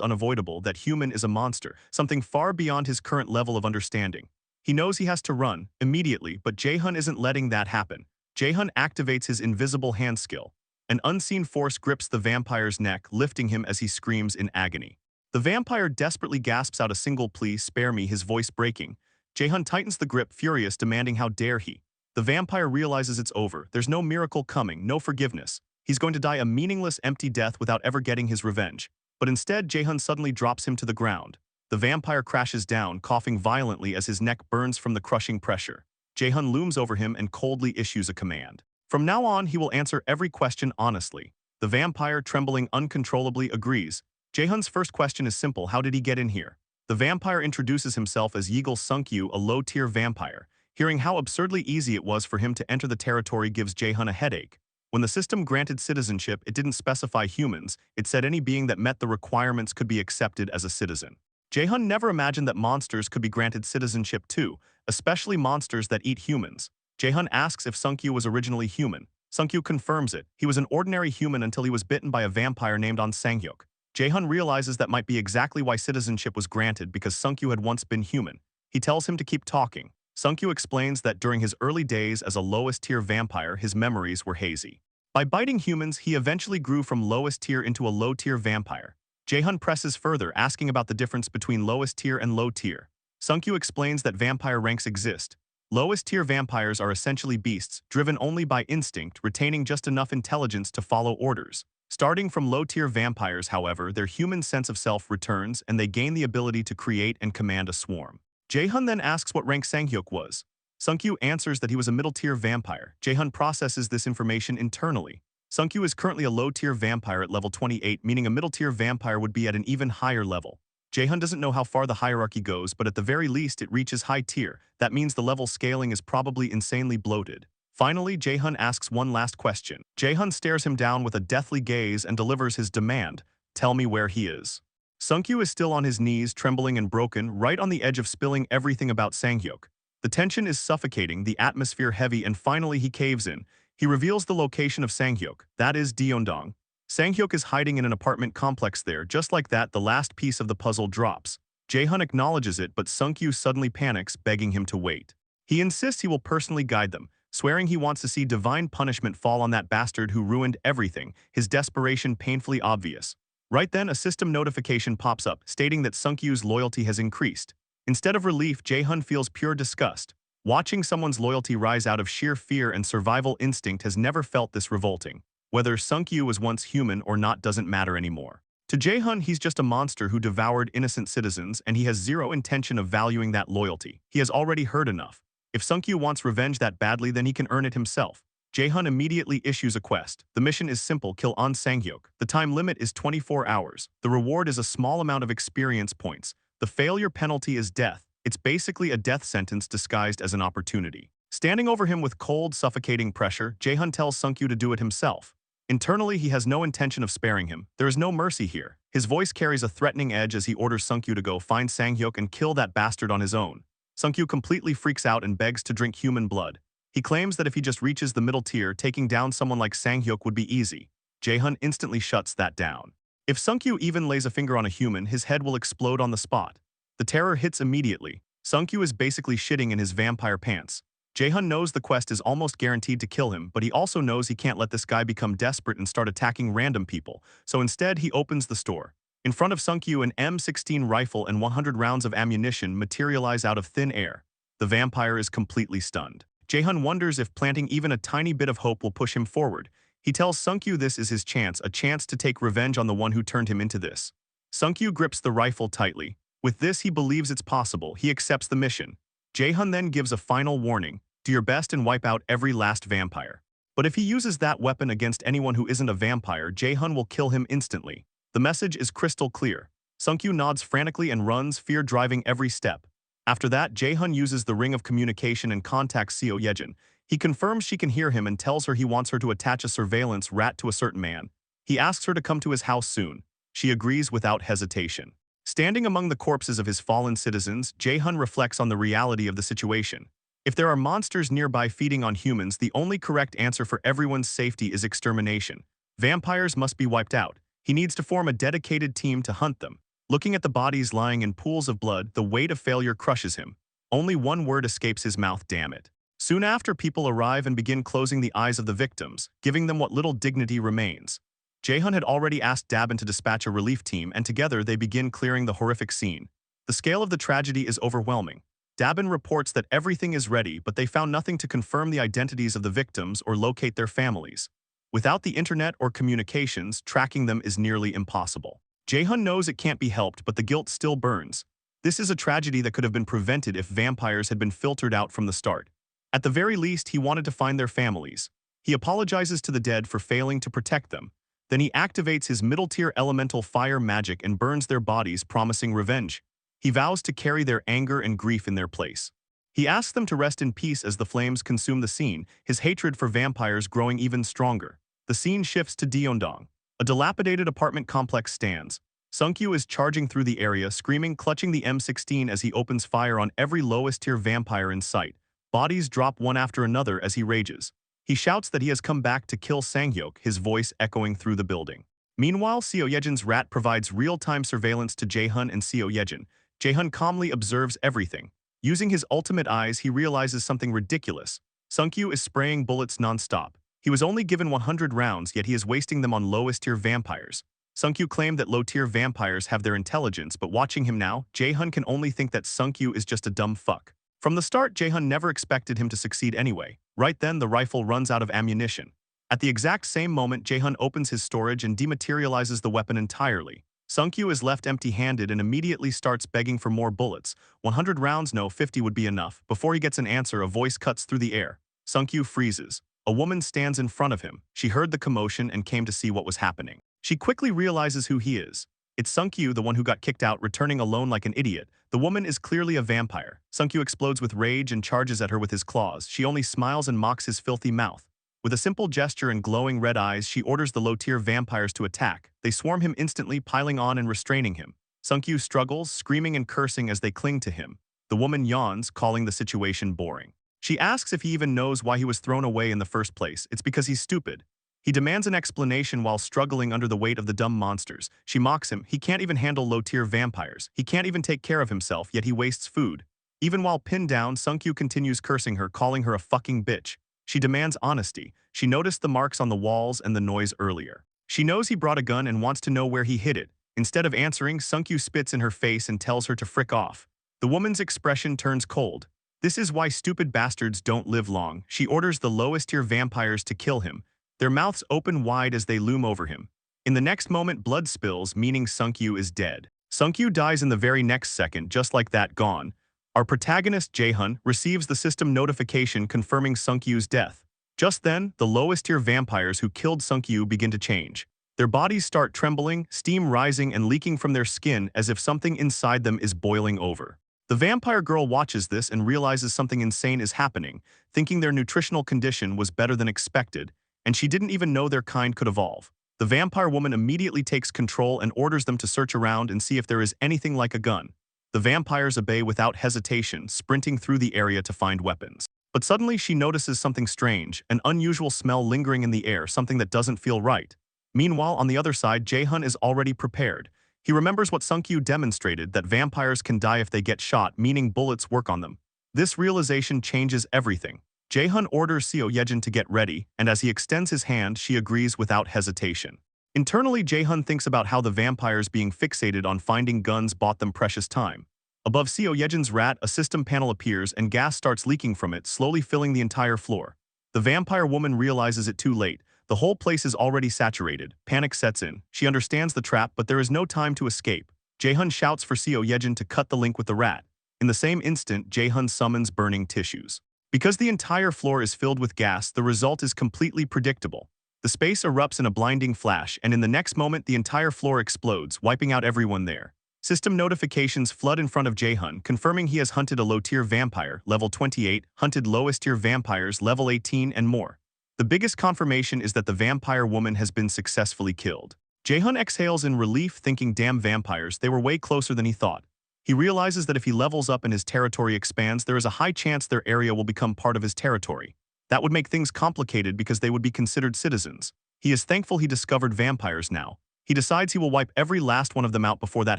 unavoidable, that human is a monster, something far beyond his current level of understanding. He knows he has to run, immediately, but Jae-hun isn't letting that happen. Jae-hun activates his invisible hand skill. An unseen force grips the vampire's neck, lifting him as he screams in agony. The vampire desperately gasps out a single plea, "Spare me," his voice breaking. Jae-hun tightens the grip, furious, demanding how dare he. The vampire realizes it's over. There's no miracle coming, no forgiveness. He's going to die a meaningless, empty death without ever getting his revenge. But instead, Jae-hun suddenly drops him to the ground. The vampire crashes down, coughing violently as his neck burns from the crushing pressure. Jae-hun looms over him and coldly issues a command. From now on, he will answer every question honestly. The vampire, trembling uncontrollably, agrees. Jae-hun's first question is simple: how did he get in here? The vampire introduces himself as Yeagle Sungkyu, a low-tier vampire. Hearing how absurdly easy it was for him to enter the territory gives Jae-hun a headache. When the system granted citizenship, it didn't specify humans. It said any being that met the requirements could be accepted as a citizen. Jae-hun never imagined that monsters could be granted citizenship too, especially monsters that eat humans. Jae-hun asks if Sungkyu was originally human. Sungkyu confirms it. He was an ordinary human until he was bitten by a vampire named On Sang-hyuk. Jae-hun realizes that might be exactly why citizenship was granted, because Sungkyu had once been human. He tells him to keep talking. Sungkyu explains that during his early days as a lowest-tier vampire, his memories were hazy. By biting humans, he eventually grew from lowest tier into a low-tier vampire. Jae-hun presses further, asking about the difference between lowest tier and low tier. Sungkyu explains that vampire ranks exist. Lowest-tier vampires are essentially beasts, driven only by instinct, retaining just enough intelligence to follow orders. Starting from low-tier vampires, however, their human sense of self returns, and they gain the ability to create and command a swarm. Jae-hun then asks what rank Sang-hyuk was. Sungkyu answers that he was a middle-tier vampire. Jae-hun processes this information internally. Sungkyu is currently a low-tier vampire at level 28, meaning a middle-tier vampire would be at an even higher level. Jae-hun doesn't know how far the hierarchy goes, but at the very least it reaches high tier. That means the level scaling is probably insanely bloated. Finally, Jae-hun asks one last question. Jae-hun stares him down with a deathly gaze and delivers his demand: "Tell me where he is." Sungkyu is still on his knees, trembling and broken, right on the edge of spilling everything about Sanghyuk. The tension is suffocating, the atmosphere heavy, and finally he caves in. He reveals the location of Sanghyuk, that is Deondong. Sanghyuk is hiding in an apartment complex there. Just like that, the last piece of the puzzle drops. Jae-hun acknowledges it, but Sungkyu suddenly panics, begging him to wait. He insists he will personally guide them, swearing he wants to see divine punishment fall on that bastard who ruined everything, his desperation painfully obvious. Right then, a system notification pops up, stating that Sungkyu's loyalty has increased. Instead of relief, Jae-hun feels pure disgust. Watching someone's loyalty rise out of sheer fear and survival instinct has never felt this revolting. Whether Sungkyu was once human or not doesn't matter anymore. To Jae-hun, he's just a monster who devoured innocent citizens, and he has zero intention of valuing that loyalty. He has already heard enough. If Sungkyu wants revenge that badly, then he can earn it himself. Jae-hun immediately issues a quest. The mission is simple: kill An Sang-hyuk. The time limit is 24 hours. The reward is a small amount of experience points. The failure penalty is death. It's basically a death sentence disguised as an opportunity. Standing over him with cold, suffocating pressure, Jae-hun tells Sungkyu to do it himself. Internally, he has no intention of sparing him. There is no mercy here. His voice carries a threatening edge as he orders Sungkyu to go find Sang-hyuk and kill that bastard on his own. Sungkyu completely freaks out and begs to drink human blood. He claims that if he just reaches the middle tier, taking down someone like Sang-hyuk would be easy. Jae-hun instantly shuts that down. If Sungkyu even lays a finger on a human, his head will explode on the spot. The terror hits immediately. Sungkyu is basically shitting in his vampire pants. Jae-hun knows the quest is almost guaranteed to kill him, but he also knows he can't let this guy become desperate and start attacking random people, so instead he opens the store. In front of Sungkyu, an M16 rifle and 100 rounds of ammunition materialize out of thin air. The vampire is completely stunned. Jae-hun wonders if planting even a tiny bit of hope will push him forward. He tells Sungkyu this is his chance, a chance to take revenge on the one who turned him into this. Sungkyu grips the rifle tightly. With this, he believes it's possible. He accepts the mission. Jae-hun then gives a final warning: do your best and wipe out every last vampire. But if he uses that weapon against anyone who isn't a vampire, Jae-hun will kill him instantly. The message is crystal clear. Sungkyu nods frantically and runs, fear driving every step. After that, Jae-hun uses the ring of communication and contacts Seo Yejin. He confirms she can hear him and tells her he wants her to attach a surveillance rat to a certain man. He asks her to come to his house soon. She agrees without hesitation. Standing among the corpses of his fallen citizens, Jae-hun reflects on the reality of the situation. If there are monsters nearby feeding on humans, the only correct answer for everyone's safety is extermination. Vampires must be wiped out. He needs to form a dedicated team to hunt them. Looking at the bodies lying in pools of blood, the weight of failure crushes him. Only one word escapes his mouth: damn it. Soon after, people arrive and begin closing the eyes of the victims, giving them what little dignity remains. Jae-hun had already asked Dabin to dispatch a relief team, and together they begin clearing the horrific scene. The scale of the tragedy is overwhelming. Dabin reports that everything is ready, but they found nothing to confirm the identities of the victims or locate their families. Without the internet or communications, tracking them is nearly impossible. Jae-hun knows it can't be helped, but the guilt still burns. This is a tragedy that could have been prevented if vampires had been filtered out from the start. At the very least, he wanted to find their families. He apologizes to the dead for failing to protect them. Then he activates his middle-tier elemental fire magic and burns their bodies, promising revenge. He vows to carry their anger and grief in their place. He asks them to rest in peace as the flames consume the scene, his hatred for vampires growing even stronger. The scene shifts to Deondong. A dilapidated apartment complex stands. Sungkyu is charging through the area, screaming, clutching the M16 as he opens fire on every lowest-tier vampire in sight. Bodies drop one after another as he rages. He shouts that he has come back to kill Sang-hyuk, his voice echoing through the building. Meanwhile, Seo Yejin's rat provides real-time surveillance to Jae-hun and Seo Yejin. Jae-hun calmly observes everything. Using his ultimate eyes, he realizes something ridiculous. Sungkyu is spraying bullets non-stop. He was only given 100 rounds, yet he is wasting them on lowest-tier vampires. Sungkyu claimed that low-tier vampires have their intelligence, but watching him now, Jae-hun can only think that Sungkyu is just a dumb fuck. From the start, Jae-hun never expected him to succeed anyway. Right then, the rifle runs out of ammunition. At the exact same moment, Jae-hun opens his storage and dematerializes the weapon entirely. Sungkyu is left empty-handed and immediately starts begging for more bullets. 100 rounds, no, 50 would be enough. Before he gets an answer, a voice cuts through the air. Sungkyu freezes. A woman stands in front of him. She heard the commotion and came to see what was happening. She quickly realizes who he is. It's Sungkyu, the one who got kicked out, returning alone like an idiot. The woman is clearly a vampire. Sungkyu explodes with rage and charges at her with his claws. She only smiles and mocks his filthy mouth. With a simple gesture and glowing red eyes, she orders the low-tier vampires to attack. They swarm him instantly, piling on and restraining him. Sungkyu struggles, screaming and cursing as they cling to him. The woman yawns, calling the situation boring. She asks if he even knows why he was thrown away in the first place. It's because he's stupid. He demands an explanation while struggling under the weight of the dumb monsters. She mocks him. He can't even handle low-tier vampires. He can't even take care of himself, yet he wastes food. Even while pinned down, Sungkyu continues cursing her, calling her a fucking bitch. She demands honesty. She noticed the marks on the walls and the noise earlier. She knows he brought a gun and wants to know where he hid it. Instead of answering, Sungkyu spits in her face and tells her to frick off. The woman's expression turns cold. This is why stupid bastards don't live long. She orders the lowest-tier vampires to kill him. Their mouths open wide as they loom over him. In the next moment, blood spills, meaning Sungkyu is dead. Sungkyu dies in the very next second, just like that, gone. Our protagonist, Jae-hun, receives the system notification confirming Sungkyu's death. Just then, the lowest-tier vampires who killed Sungkyu begin to change. Their bodies start trembling, steam rising and leaking from their skin as if something inside them is boiling over. The vampire girl watches this and realizes something insane is happening, thinking their nutritional condition was better than expected, and she didn't even know their kind could evolve. The vampire woman immediately takes control and orders them to search around and see if there is anything like a gun. The vampires obey without hesitation, sprinting through the area to find weapons. But suddenly she notices something strange, an unusual smell lingering in the air, something that doesn't feel right. Meanwhile, on the other side, Jae-hun is already prepared. He remembers what Sungkyu demonstrated, that vampires can die if they get shot, meaning bullets work on them. This realization changes everything. Jae-hun orders Seo Yejin to get ready, and as he extends his hand, she agrees without hesitation. Internally, Jae-hun thinks about how the vampires being fixated on finding guns bought them precious time. Above Seo Yejin's rat, a system panel appears and gas starts leaking from it, slowly filling the entire floor. The vampire woman realizes it too late. The whole place is already saturated. Panic sets in. She understands the trap, but there is no time to escape. Jae-hun shouts for Seo Yejin to cut the link with the rat. In the same instant, Jae-hun summons burning tissues. Because the entire floor is filled with gas, the result is completely predictable. The space erupts in a blinding flash, and in the next moment, the entire floor explodes, wiping out everyone there. System notifications flood in front of Jae-hun, confirming he has hunted a low-tier vampire, level 28, hunted lowest-tier vampires, level 18, and more. The biggest confirmation is that the vampire woman has been successfully killed. Jae-hun exhales in relief, thinking, damn vampires, they were way closer than he thought. He realizes that if he levels up and his territory expands, there is a high chance their area will become part of his territory. That would make things complicated because they would be considered citizens. He is thankful he discovered vampires now. He decides he will wipe every last one of them out before that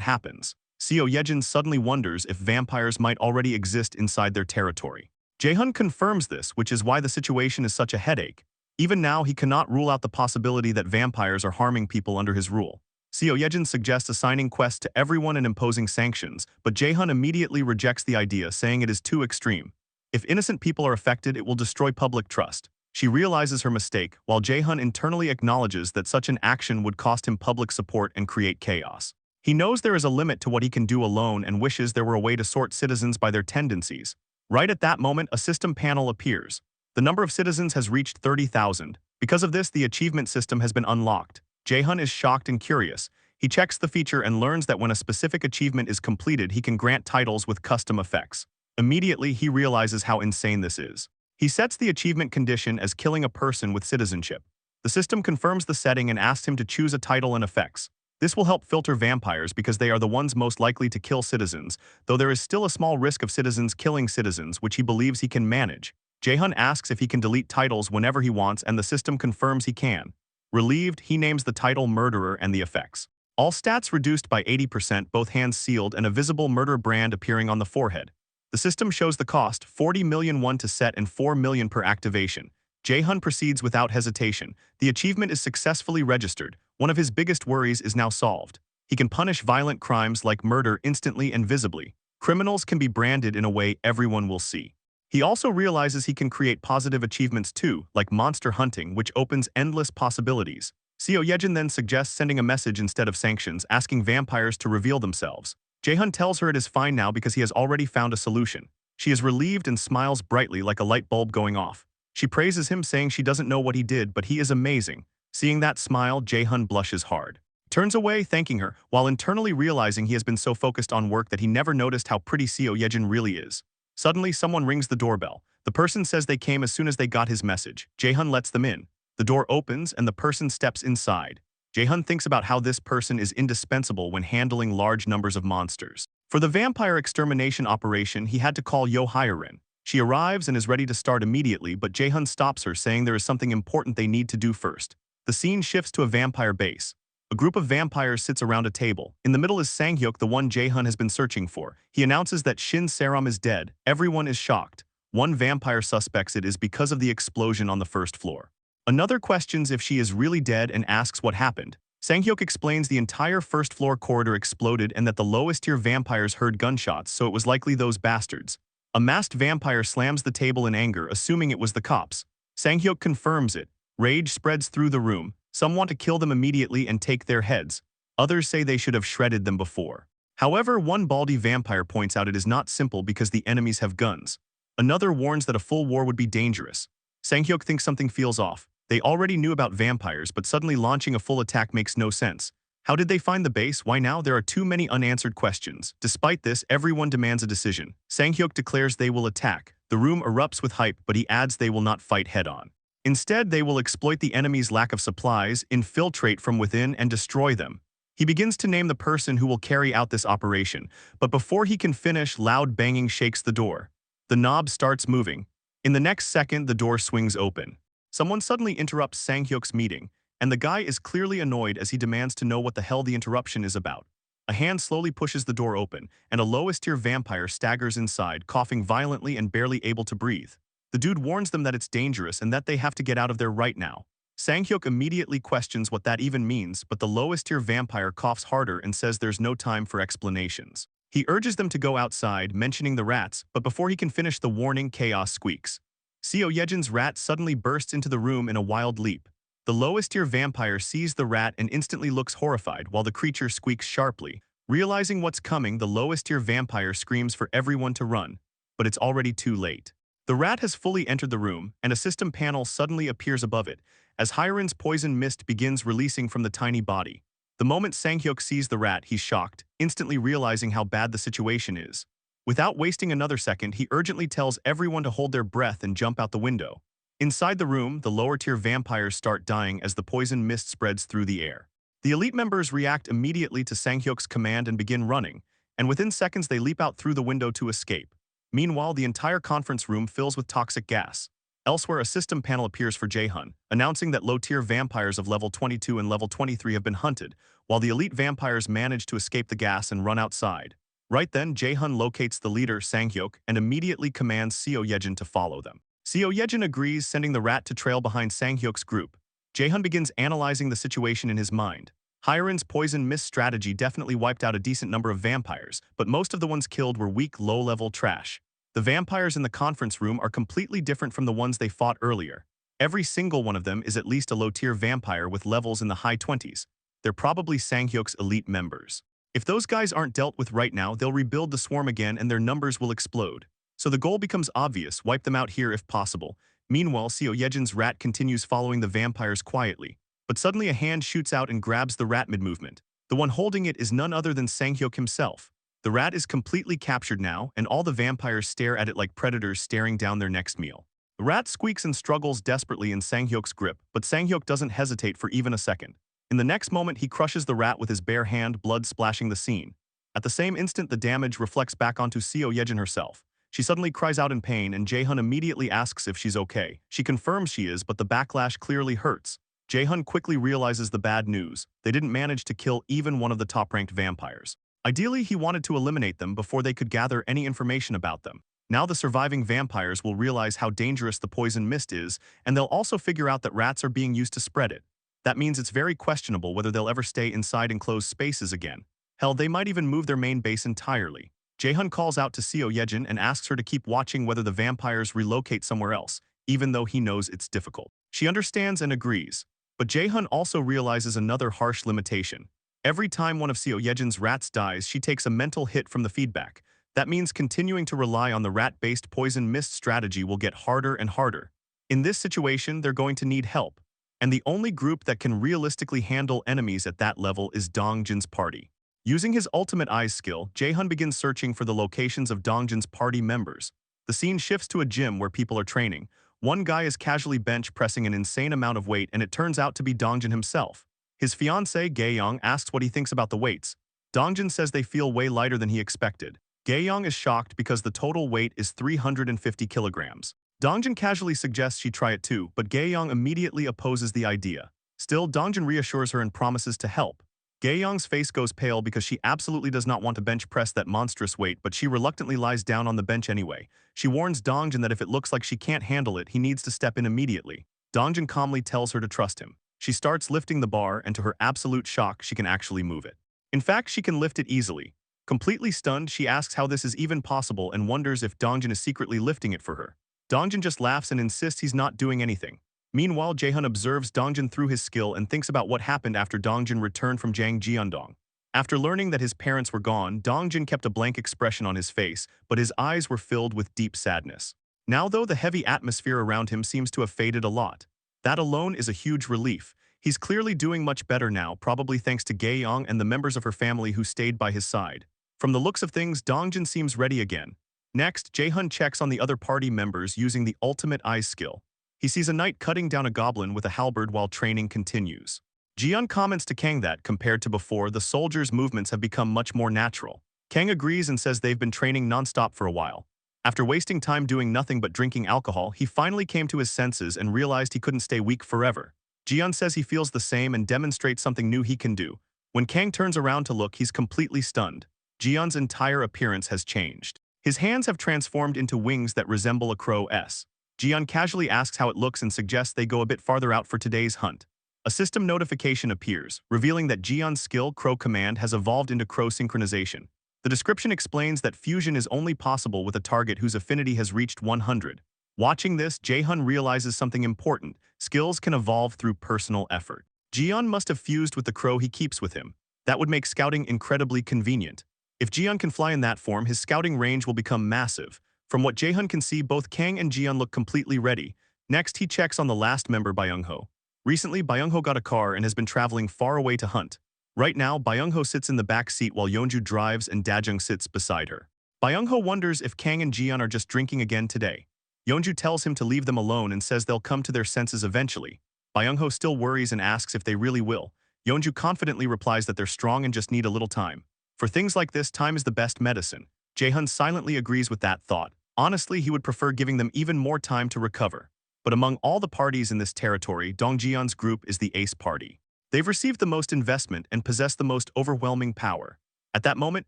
happens. Seo Yejin suddenly wonders if vampires might already exist inside their territory. Jae-hun confirms this, which is why the situation is such a headache. Even now, he cannot rule out the possibility that vampires are harming people under his rule. Seo Yejin suggests assigning quests to everyone and imposing sanctions, but Jae-hun immediately rejects the idea, saying it is too extreme. If innocent people are affected, it will destroy public trust. She realizes her mistake, while Jae-hun internally acknowledges that such an action would cost him public support and create chaos. He knows there is a limit to what he can do alone and wishes there were a way to sort citizens by their tendencies. Right at that moment, a system panel appears. The number of citizens has reached 30,000. Because of this, the achievement system has been unlocked. Jae-hun is shocked and curious. He checks the feature and learns that when a specific achievement is completed, he can grant titles with custom effects. Immediately, he realizes how insane this is. He sets the achievement condition as killing a person with citizenship. The system confirms the setting and asks him to choose a title and effects. This will help filter vampires because they are the ones most likely to kill citizens, though there is still a small risk of citizens killing citizens, which he believes he can manage. Jae-hun asks if he can delete titles whenever he wants, and the system confirms he can. Relieved, he names the title Murderer and the effects. All stats reduced by 80%, both hands sealed, and a visible murder brand appearing on the forehead. The system shows the cost, 40 million won to set and 4 million per activation. Jae-hun proceeds without hesitation. The achievement is successfully registered. One of his biggest worries is now solved. He can punish violent crimes like murder instantly and visibly. Criminals can be branded in a way everyone will see. He also realizes he can create positive achievements too, like monster hunting, which opens endless possibilities. Seo Yejin then suggests sending a message instead of sanctions, asking vampires to reveal themselves. Jae-hun tells her it is fine now because he has already found a solution. She is relieved and smiles brightly like a light bulb going off. She praises him, saying she doesn't know what he did, but he is amazing. Seeing that smile, Jae-hun blushes hard. Turns away, thanking her, while internally realizing he has been so focused on work that he never noticed how pretty Seo Yejin really is. Suddenly, someone rings the doorbell. The person says they came as soon as they got his message. Jae-hun lets them in. The door opens and the person steps inside. Jae-hun thinks about how this person is indispensable when handling large numbers of monsters. For the vampire extermination operation, he had to call Yo Hyerin. She arrives and is ready to start immediately, but Jae-hun stops her, saying there is something important they need to do first. The scene shifts to a vampire base. A group of vampires sits around a table. In the middle is Sang-hyuk, the one Jae-hun has been searching for. He announces that Shin Saram is dead. Everyone is shocked. One vampire suspects it is because of the explosion on the first floor. Another questions if she is really dead and asks what happened. Sang-hyuk explains the entire first-floor corridor exploded and that the lowest-tier vampires heard gunshots, so it was likely those bastards. A masked vampire slams the table in anger, assuming it was the cops. Sang-hyuk confirms it. Rage spreads through the room. Some want to kill them immediately and take their heads. Others say they should have shredded them before. However, one baldy vampire points out it is not simple because the enemies have guns. Another warns that a full war would be dangerous. Sang-hyuk thinks something feels off. They already knew about vampires, but suddenly launching a full attack makes no sense. How did they find the base? Why now? There are too many unanswered questions. Despite this, everyone demands a decision. Sang-hyuk declares they will attack. The room erupts with hype, but he adds they will not fight head-on. Instead, they will exploit the enemy's lack of supplies, infiltrate from within, and destroy them. He begins to name the person who will carry out this operation, but before he can finish, loud banging shakes the door. The knob starts moving. In the next second, the door swings open. Someone suddenly interrupts Sang-hyuk's meeting, and the guy is clearly annoyed as he demands to know what the hell the interruption is about. A hand slowly pushes the door open, and a lowest-tier vampire staggers inside, coughing violently and barely able to breathe. The dude warns them that it's dangerous and that they have to get out of there right now. Sang-hyuk immediately questions what that even means, but the lowest-tier vampire coughs harder and says there's no time for explanations. He urges them to go outside, mentioning the rats, but before he can finish the warning, chaos squeaks. Seo Yejin's rat suddenly bursts into the room in a wild leap. The lowest-tier vampire sees the rat and instantly looks horrified while the creature squeaks sharply. Realizing what's coming, the lowest-tier vampire screams for everyone to run, but it's already too late. The rat has fully entered the room, and a system panel suddenly appears above it, as Hyren's poison mist begins releasing from the tiny body. The moment Sang-hyuk sees the rat, he's shocked, instantly realizing how bad the situation is. Without wasting another second, he urgently tells everyone to hold their breath and jump out the window. Inside the room, the lower-tier vampires start dying as the poison mist spreads through the air. The elite members react immediately to Sang-hyuk's command and begin running, and within seconds they leap out through the window to escape. Meanwhile, the entire conference room fills with toxic gas. Elsewhere, a system panel appears for Jae-hun, announcing that low-tier vampires of level 22 and level 23 have been hunted, while the elite vampires manage to escape the gas and run outside. Right then, Jae-hun locates the leader, Sang-hyuk, and immediately commands Seo Yejin to follow them. Seo Yejin agrees, sending the rat to trail behind Sang-hyuk's group. Jae-hun begins analyzing the situation in his mind. Hyren's poison mist strategy definitely wiped out a decent number of vampires, but most of the ones killed were weak, low-level trash. The vampires in the conference room are completely different from the ones they fought earlier. Every single one of them is at least a low-tier vampire with levels in the high 20s. They're probably Sang-hyuk's elite members. If those guys aren't dealt with right now, they'll rebuild the swarm again and their numbers will explode. So the goal becomes obvious, wipe them out here if possible. Meanwhile, Seo Yejin's rat continues following the vampires quietly. But suddenly a hand shoots out and grabs the rat mid-movement. The one holding it is none other than Sang-hyuk himself. The rat is completely captured now, and all the vampires stare at it like predators staring down their next meal. The rat squeaks and struggles desperately in Sang-hyuk's grip, but Sang-hyuk doesn't hesitate for even a second. In the next moment, he crushes the rat with his bare hand, blood splashing the scene. At the same instant, the damage reflects back onto Seo Yejin herself. She suddenly cries out in pain, and Jae-hun immediately asks if she's okay. She confirms she is, but the backlash clearly hurts. Jae-hun quickly realizes the bad news. They didn't manage to kill even one of the top-ranked vampires. Ideally, he wanted to eliminate them before they could gather any information about them. Now the surviving vampires will realize how dangerous the poison mist is, and they'll also figure out that rats are being used to spread it. That means it's very questionable whether they'll ever stay inside enclosed spaces again. Hell, they might even move their main base entirely. Jae-hun calls out to Seo Yejin and asks her to keep watching whether the vampires relocate somewhere else, even though he knows it's difficult. She understands and agrees. But Jae-hun also realizes another harsh limitation. Every time one of Seo Yejin's rats dies, she takes a mental hit from the feedback. That means continuing to rely on the rat-based poison mist strategy will get harder and harder. In this situation, they're going to need help. And the only group that can realistically handle enemies at that level is Dongjin's party. Using his ultimate eyes skill, Jae-hun begins searching for the locations of Dongjin's party members. The scene shifts to a gym where people are training. One guy is casually bench pressing an insane amount of weight, and it turns out to be Dongjin himself. His fiancée, Gaeyong, asks what he thinks about the weights. Dongjin says they feel way lighter than he expected. Gaeyong is shocked because the total weight is 350 kilograms. Dongjin casually suggests she try it too, but Gaeyong immediately opposes the idea. Still, Dongjin reassures her and promises to help. Gaeyong's face goes pale because she absolutely does not want to bench press that monstrous weight, but she reluctantly lies down on the bench anyway. She warns Dongjin that if it looks like she can't handle it, he needs to step in immediately. Dongjin calmly tells her to trust him. She starts lifting the bar, and to her absolute shock, she can actually move it. In fact, she can lift it easily. Completely stunned, she asks how this is even possible and wonders if Dongjin is secretly lifting it for her. Dongjin just laughs and insists he's not doing anything. Meanwhile, Jaehyun observes Dongjin through his skill and thinks about what happened after Dongjin returned from Jangjeondong. After learning that his parents were gone, Dongjin kept a blank expression on his face, but his eyes were filled with deep sadness. Now though, the heavy atmosphere around him seems to have faded a lot. That alone is a huge relief. He's clearly doing much better now, probably thanks to Gaeyong and the members of her family who stayed by his side. From the looks of things, Dongjin seems ready again. Next, Jaehyun checks on the other party members using the ultimate eyes skill. He sees a knight cutting down a goblin with a halberd while training continues. Jiyeon comments to Kang that, compared to before, the soldiers' movements have become much more natural. Kang agrees and says they've been training non-stop for a while. After wasting time doing nothing but drinking alcohol, he finally came to his senses and realized he couldn't stay weak forever. Jiyeon says he feels the same and demonstrates something new he can do. When Kang turns around to look, he's completely stunned. Jiyeon's entire appearance has changed. His hands have transformed into wings that resemble a crow's. Jiyeon casually asks how it looks and suggests they go a bit farther out for today's hunt. A system notification appears, revealing that Jiyeon's skill, Crow Command, has evolved into Crow Synchronization. The description explains that fusion is only possible with a target whose affinity has reached 100. Watching this, Jaehyun realizes something important. Skills can evolve through personal effort. Jiyeon must have fused with the crow he keeps with him. That would make scouting incredibly convenient. If Jiyeon can fly in that form, his scouting range will become massive. From what Jaehyun can see, both Kang and Jiyeon look completely ready. Next, he checks on the last member, Byung-ho. Recently, Byung-ho got a car and has been traveling far away to hunt. Right now, Byung-ho sits in the back seat while Yeonju drives and Dajung sits beside her. Byung-ho wonders if Kang and Jiyeon are just drinking again today. Yeonju tells him to leave them alone and says they'll come to their senses eventually. Byung-ho still worries and asks if they really will. Yeonju confidently replies that they're strong and just need a little time. For things like this, time is the best medicine. Jaehyun silently agrees with that thought. Honestly, he would prefer giving them even more time to recover. But among all the parties in this territory, Dongjeon's group is the ace party. They've received the most investment and possess the most overwhelming power. At that moment,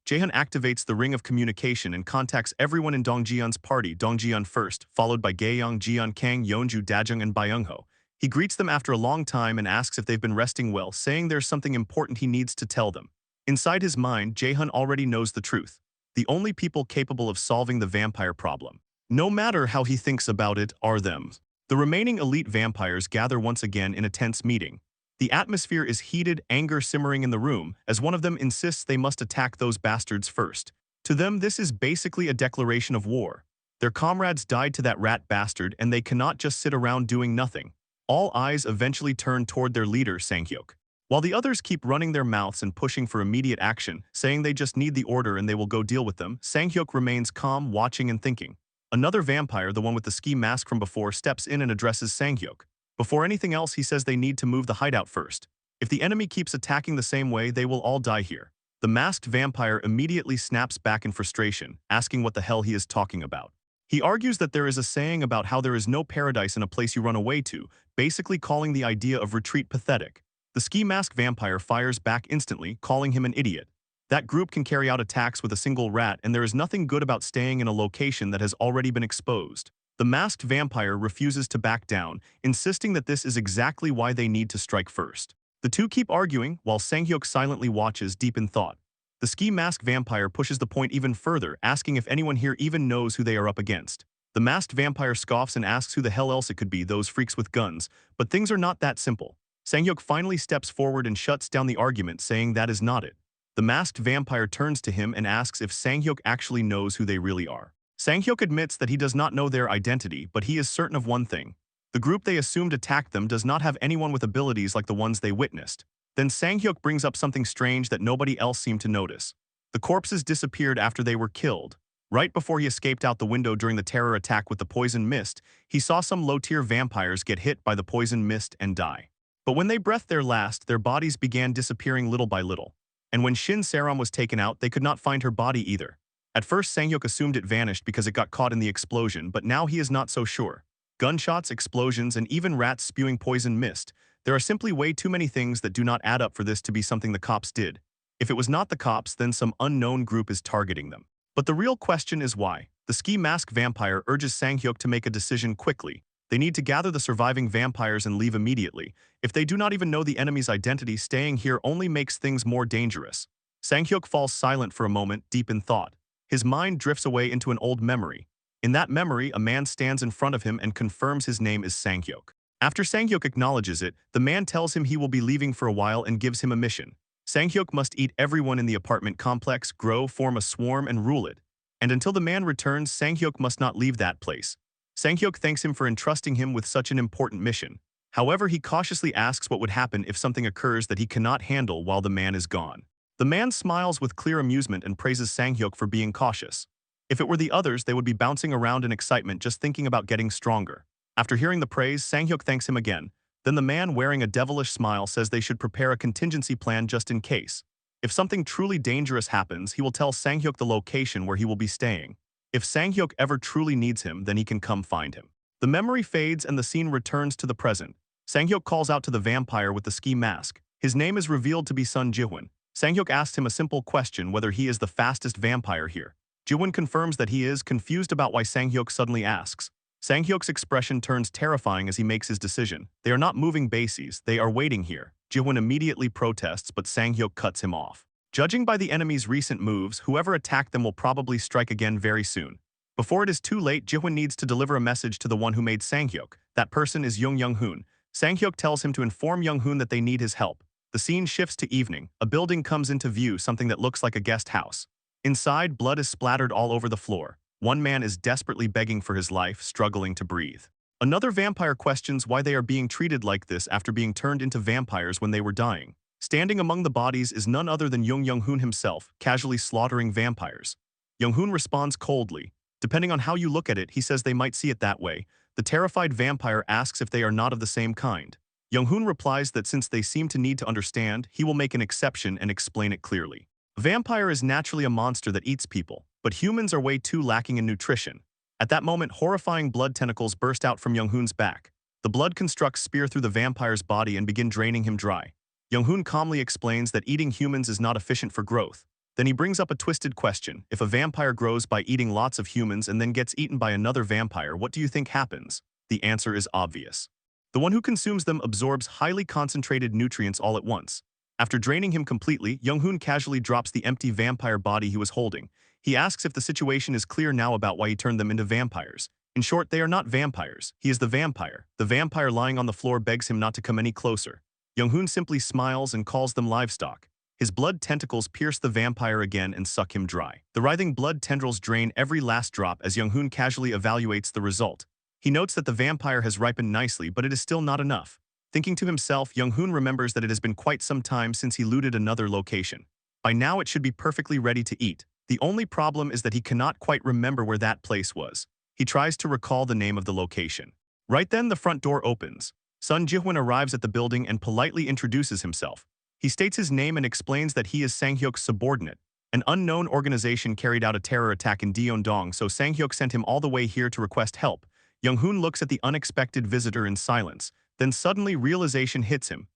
Jaehyun activates the ring of communication and contacts everyone in Dongjeon's party, Dongjeon first, followed by Gaeyong, Jiyeon, Kang, Yeonju, Dajung, and Byung-ho. He greets them after a long time and asks if they've been resting well, saying there's something important he needs to tell them. Inside his mind, Jaehyun already knows the truth. The only people capable of solving the vampire problem, no matter how he thinks about it, are them. The remaining elite vampires gather once again in a tense meeting. The atmosphere is heated, anger simmering in the room, as one of them insists they must attack those bastards first. To them, this is basically a declaration of war. Their comrades died to that rat bastard, and they cannot just sit around doing nothing. All eyes eventually turn toward their leader, Sang-hyuk. While the others keep running their mouths and pushing for immediate action, saying they just need the order and they will go deal with them, Sang-hyuk remains calm, watching and thinking. Another vampire, the one with the ski mask from before, steps in and addresses Sang-hyuk. Before anything else, he says they need to move the hideout first. If the enemy keeps attacking the same way, they will all die here. The masked vampire immediately snaps back in frustration, asking what the hell he is talking about. He argues that there is a saying about how there is no paradise in a place you run away to, basically calling the idea of retreat pathetic. The ski mask vampire fires back instantly, calling him an idiot. That group can carry out attacks with a single rat, and there is nothing good about staying in a location that has already been exposed. The masked vampire refuses to back down, insisting that this is exactly why they need to strike first. The two keep arguing, while Sang-hyuk silently watches, deep in thought. The ski mask vampire pushes the point even further, asking if anyone here even knows who they are up against. The masked vampire scoffs and asks who the hell else it could be, those freaks with guns, but things are not that simple. Sang-hyuk finally steps forward and shuts down the argument, saying that is not it. The masked vampire turns to him and asks if Sang-hyuk actually knows who they really are. Sang-hyuk admits that he does not know their identity, but he is certain of one thing. The group they assumed attacked them does not have anyone with abilities like the ones they witnessed. Then Sang-hyuk brings up something strange that nobody else seemed to notice. The corpses disappeared after they were killed. Right before he escaped out the window during the terror attack with the poison mist, he saw some low-tier vampires get hit by the poison mist and die. But when they breathed their last, their bodies began disappearing little by little. And when Shin Saram was taken out, they could not find her body either. At first, Sanghyuk assumed it vanished because it got caught in the explosion, but now he is not so sure. Gunshots, explosions, and even rats spewing poison mist. There are simply way too many things that do not add up for this to be something the cops did. If it was not the cops, then some unknown group is targeting them. But the real question is why. The ski mask vampire urges Sanghyuk to make a decision quickly. They need to gather the surviving vampires and leave immediately. If they do not even know the enemy's identity, staying here only makes things more dangerous. Sanghyuk falls silent for a moment, deep in thought. His mind drifts away into an old memory. In that memory, a man stands in front of him and confirms his name is Sanghyuk. After Sanghyuk acknowledges it, the man tells him he will be leaving for a while and gives him a mission. Sanghyuk must eat everyone in the apartment complex, grow, form a swarm, and rule it. And until the man returns, Sanghyuk must not leave that place. Sanghyuk thanks him for entrusting him with such an important mission. However, he cautiously asks what would happen if something occurs that he cannot handle while the man is gone. The man smiles with clear amusement and praises Sanghyuk for being cautious. If it were the others, they would be bouncing around in excitement just thinking about getting stronger. After hearing the praise, Sanghyuk thanks him again. Then the man wearing a devilish smile says they should prepare a contingency plan just in case. If something truly dangerous happens, he will tell Sanghyuk the location where he will be staying. If Sanghyuk ever truly needs him, then he can come find him. The memory fades and the scene returns to the present. Sanghyuk calls out to the vampire with the ski mask. His name is revealed to be Sun Jihwan. Sanghyuk asks him a simple question whether he is the fastest vampire here. Jihwan confirms that he is, confused about why Sanghyuk suddenly asks. Sanghyuk's expression turns terrifying as he makes his decision. They are not moving bases, they are waiting here. Jihwan immediately protests, but Sanghyuk cuts him off. Judging by the enemy's recent moves, whoever attacked them will probably strike again very soon. Before it is too late, Jihwan needs to deliver a message to the one who made Sanghyuk. That person is Young-Hoon. Sanghyuk tells him to inform Young-Hoon that they need his help. The scene shifts to evening. A building comes into view, something that looks like a guest house. Inside, blood is splattered all over the floor. One man is desperately begging for his life, struggling to breathe. Another vampire questions why they are being treated like this after being turned into vampires when they were dying. Standing among the bodies is none other than Young-Hoon himself, casually slaughtering vampires. Young-Hoon responds coldly. Depending on how you look at it, he says they might see it that way. The terrified vampire asks if they are not of the same kind. Young-Hoon replies that since they seem to need to understand, he will make an exception and explain it clearly. A vampire is naturally a monster that eats people, but humans are way too lacking in nutrition. At that moment, horrifying blood tentacles burst out from Young-Hoon's back. The blood constructs spear through the vampire's body and begin draining him dry. Young-Hoon calmly explains that eating humans is not efficient for growth. Then he brings up a twisted question. If a vampire grows by eating lots of humans and then gets eaten by another vampire, what do you think happens? The answer is obvious. The one who consumes them absorbs highly concentrated nutrients all at once. After draining him completely, Young-Hoon casually drops the empty vampire body he was holding. He asks if the situation is clear now about why he turned them into vampires. In short, they are not vampires. He is the vampire. The vampire lying on the floor begs him not to come any closer. Young-Hoon simply smiles and calls them livestock. His blood tentacles pierce the vampire again and suck him dry. The writhing blood tendrils drain every last drop as Young-Hoon casually evaluates the result. He notes that the vampire has ripened nicely, but it is still not enough. Thinking to himself, Young-Hoon remembers that it has been quite some time since he looted another location. By now it should be perfectly ready to eat. The only problem is that he cannot quite remember where that place was. He tries to recall the name of the location. Right then, the front door opens. Sun Jihwan arrives at the building and politely introduces himself. He states his name and explains that he is Sanghyuk's subordinate. An unknown organization carried out a terror attack in Deondong, so Sanghyuk sent him all the way here to request help. Young-Hoon looks at the unexpected visitor in silence. Then suddenly realization hits him.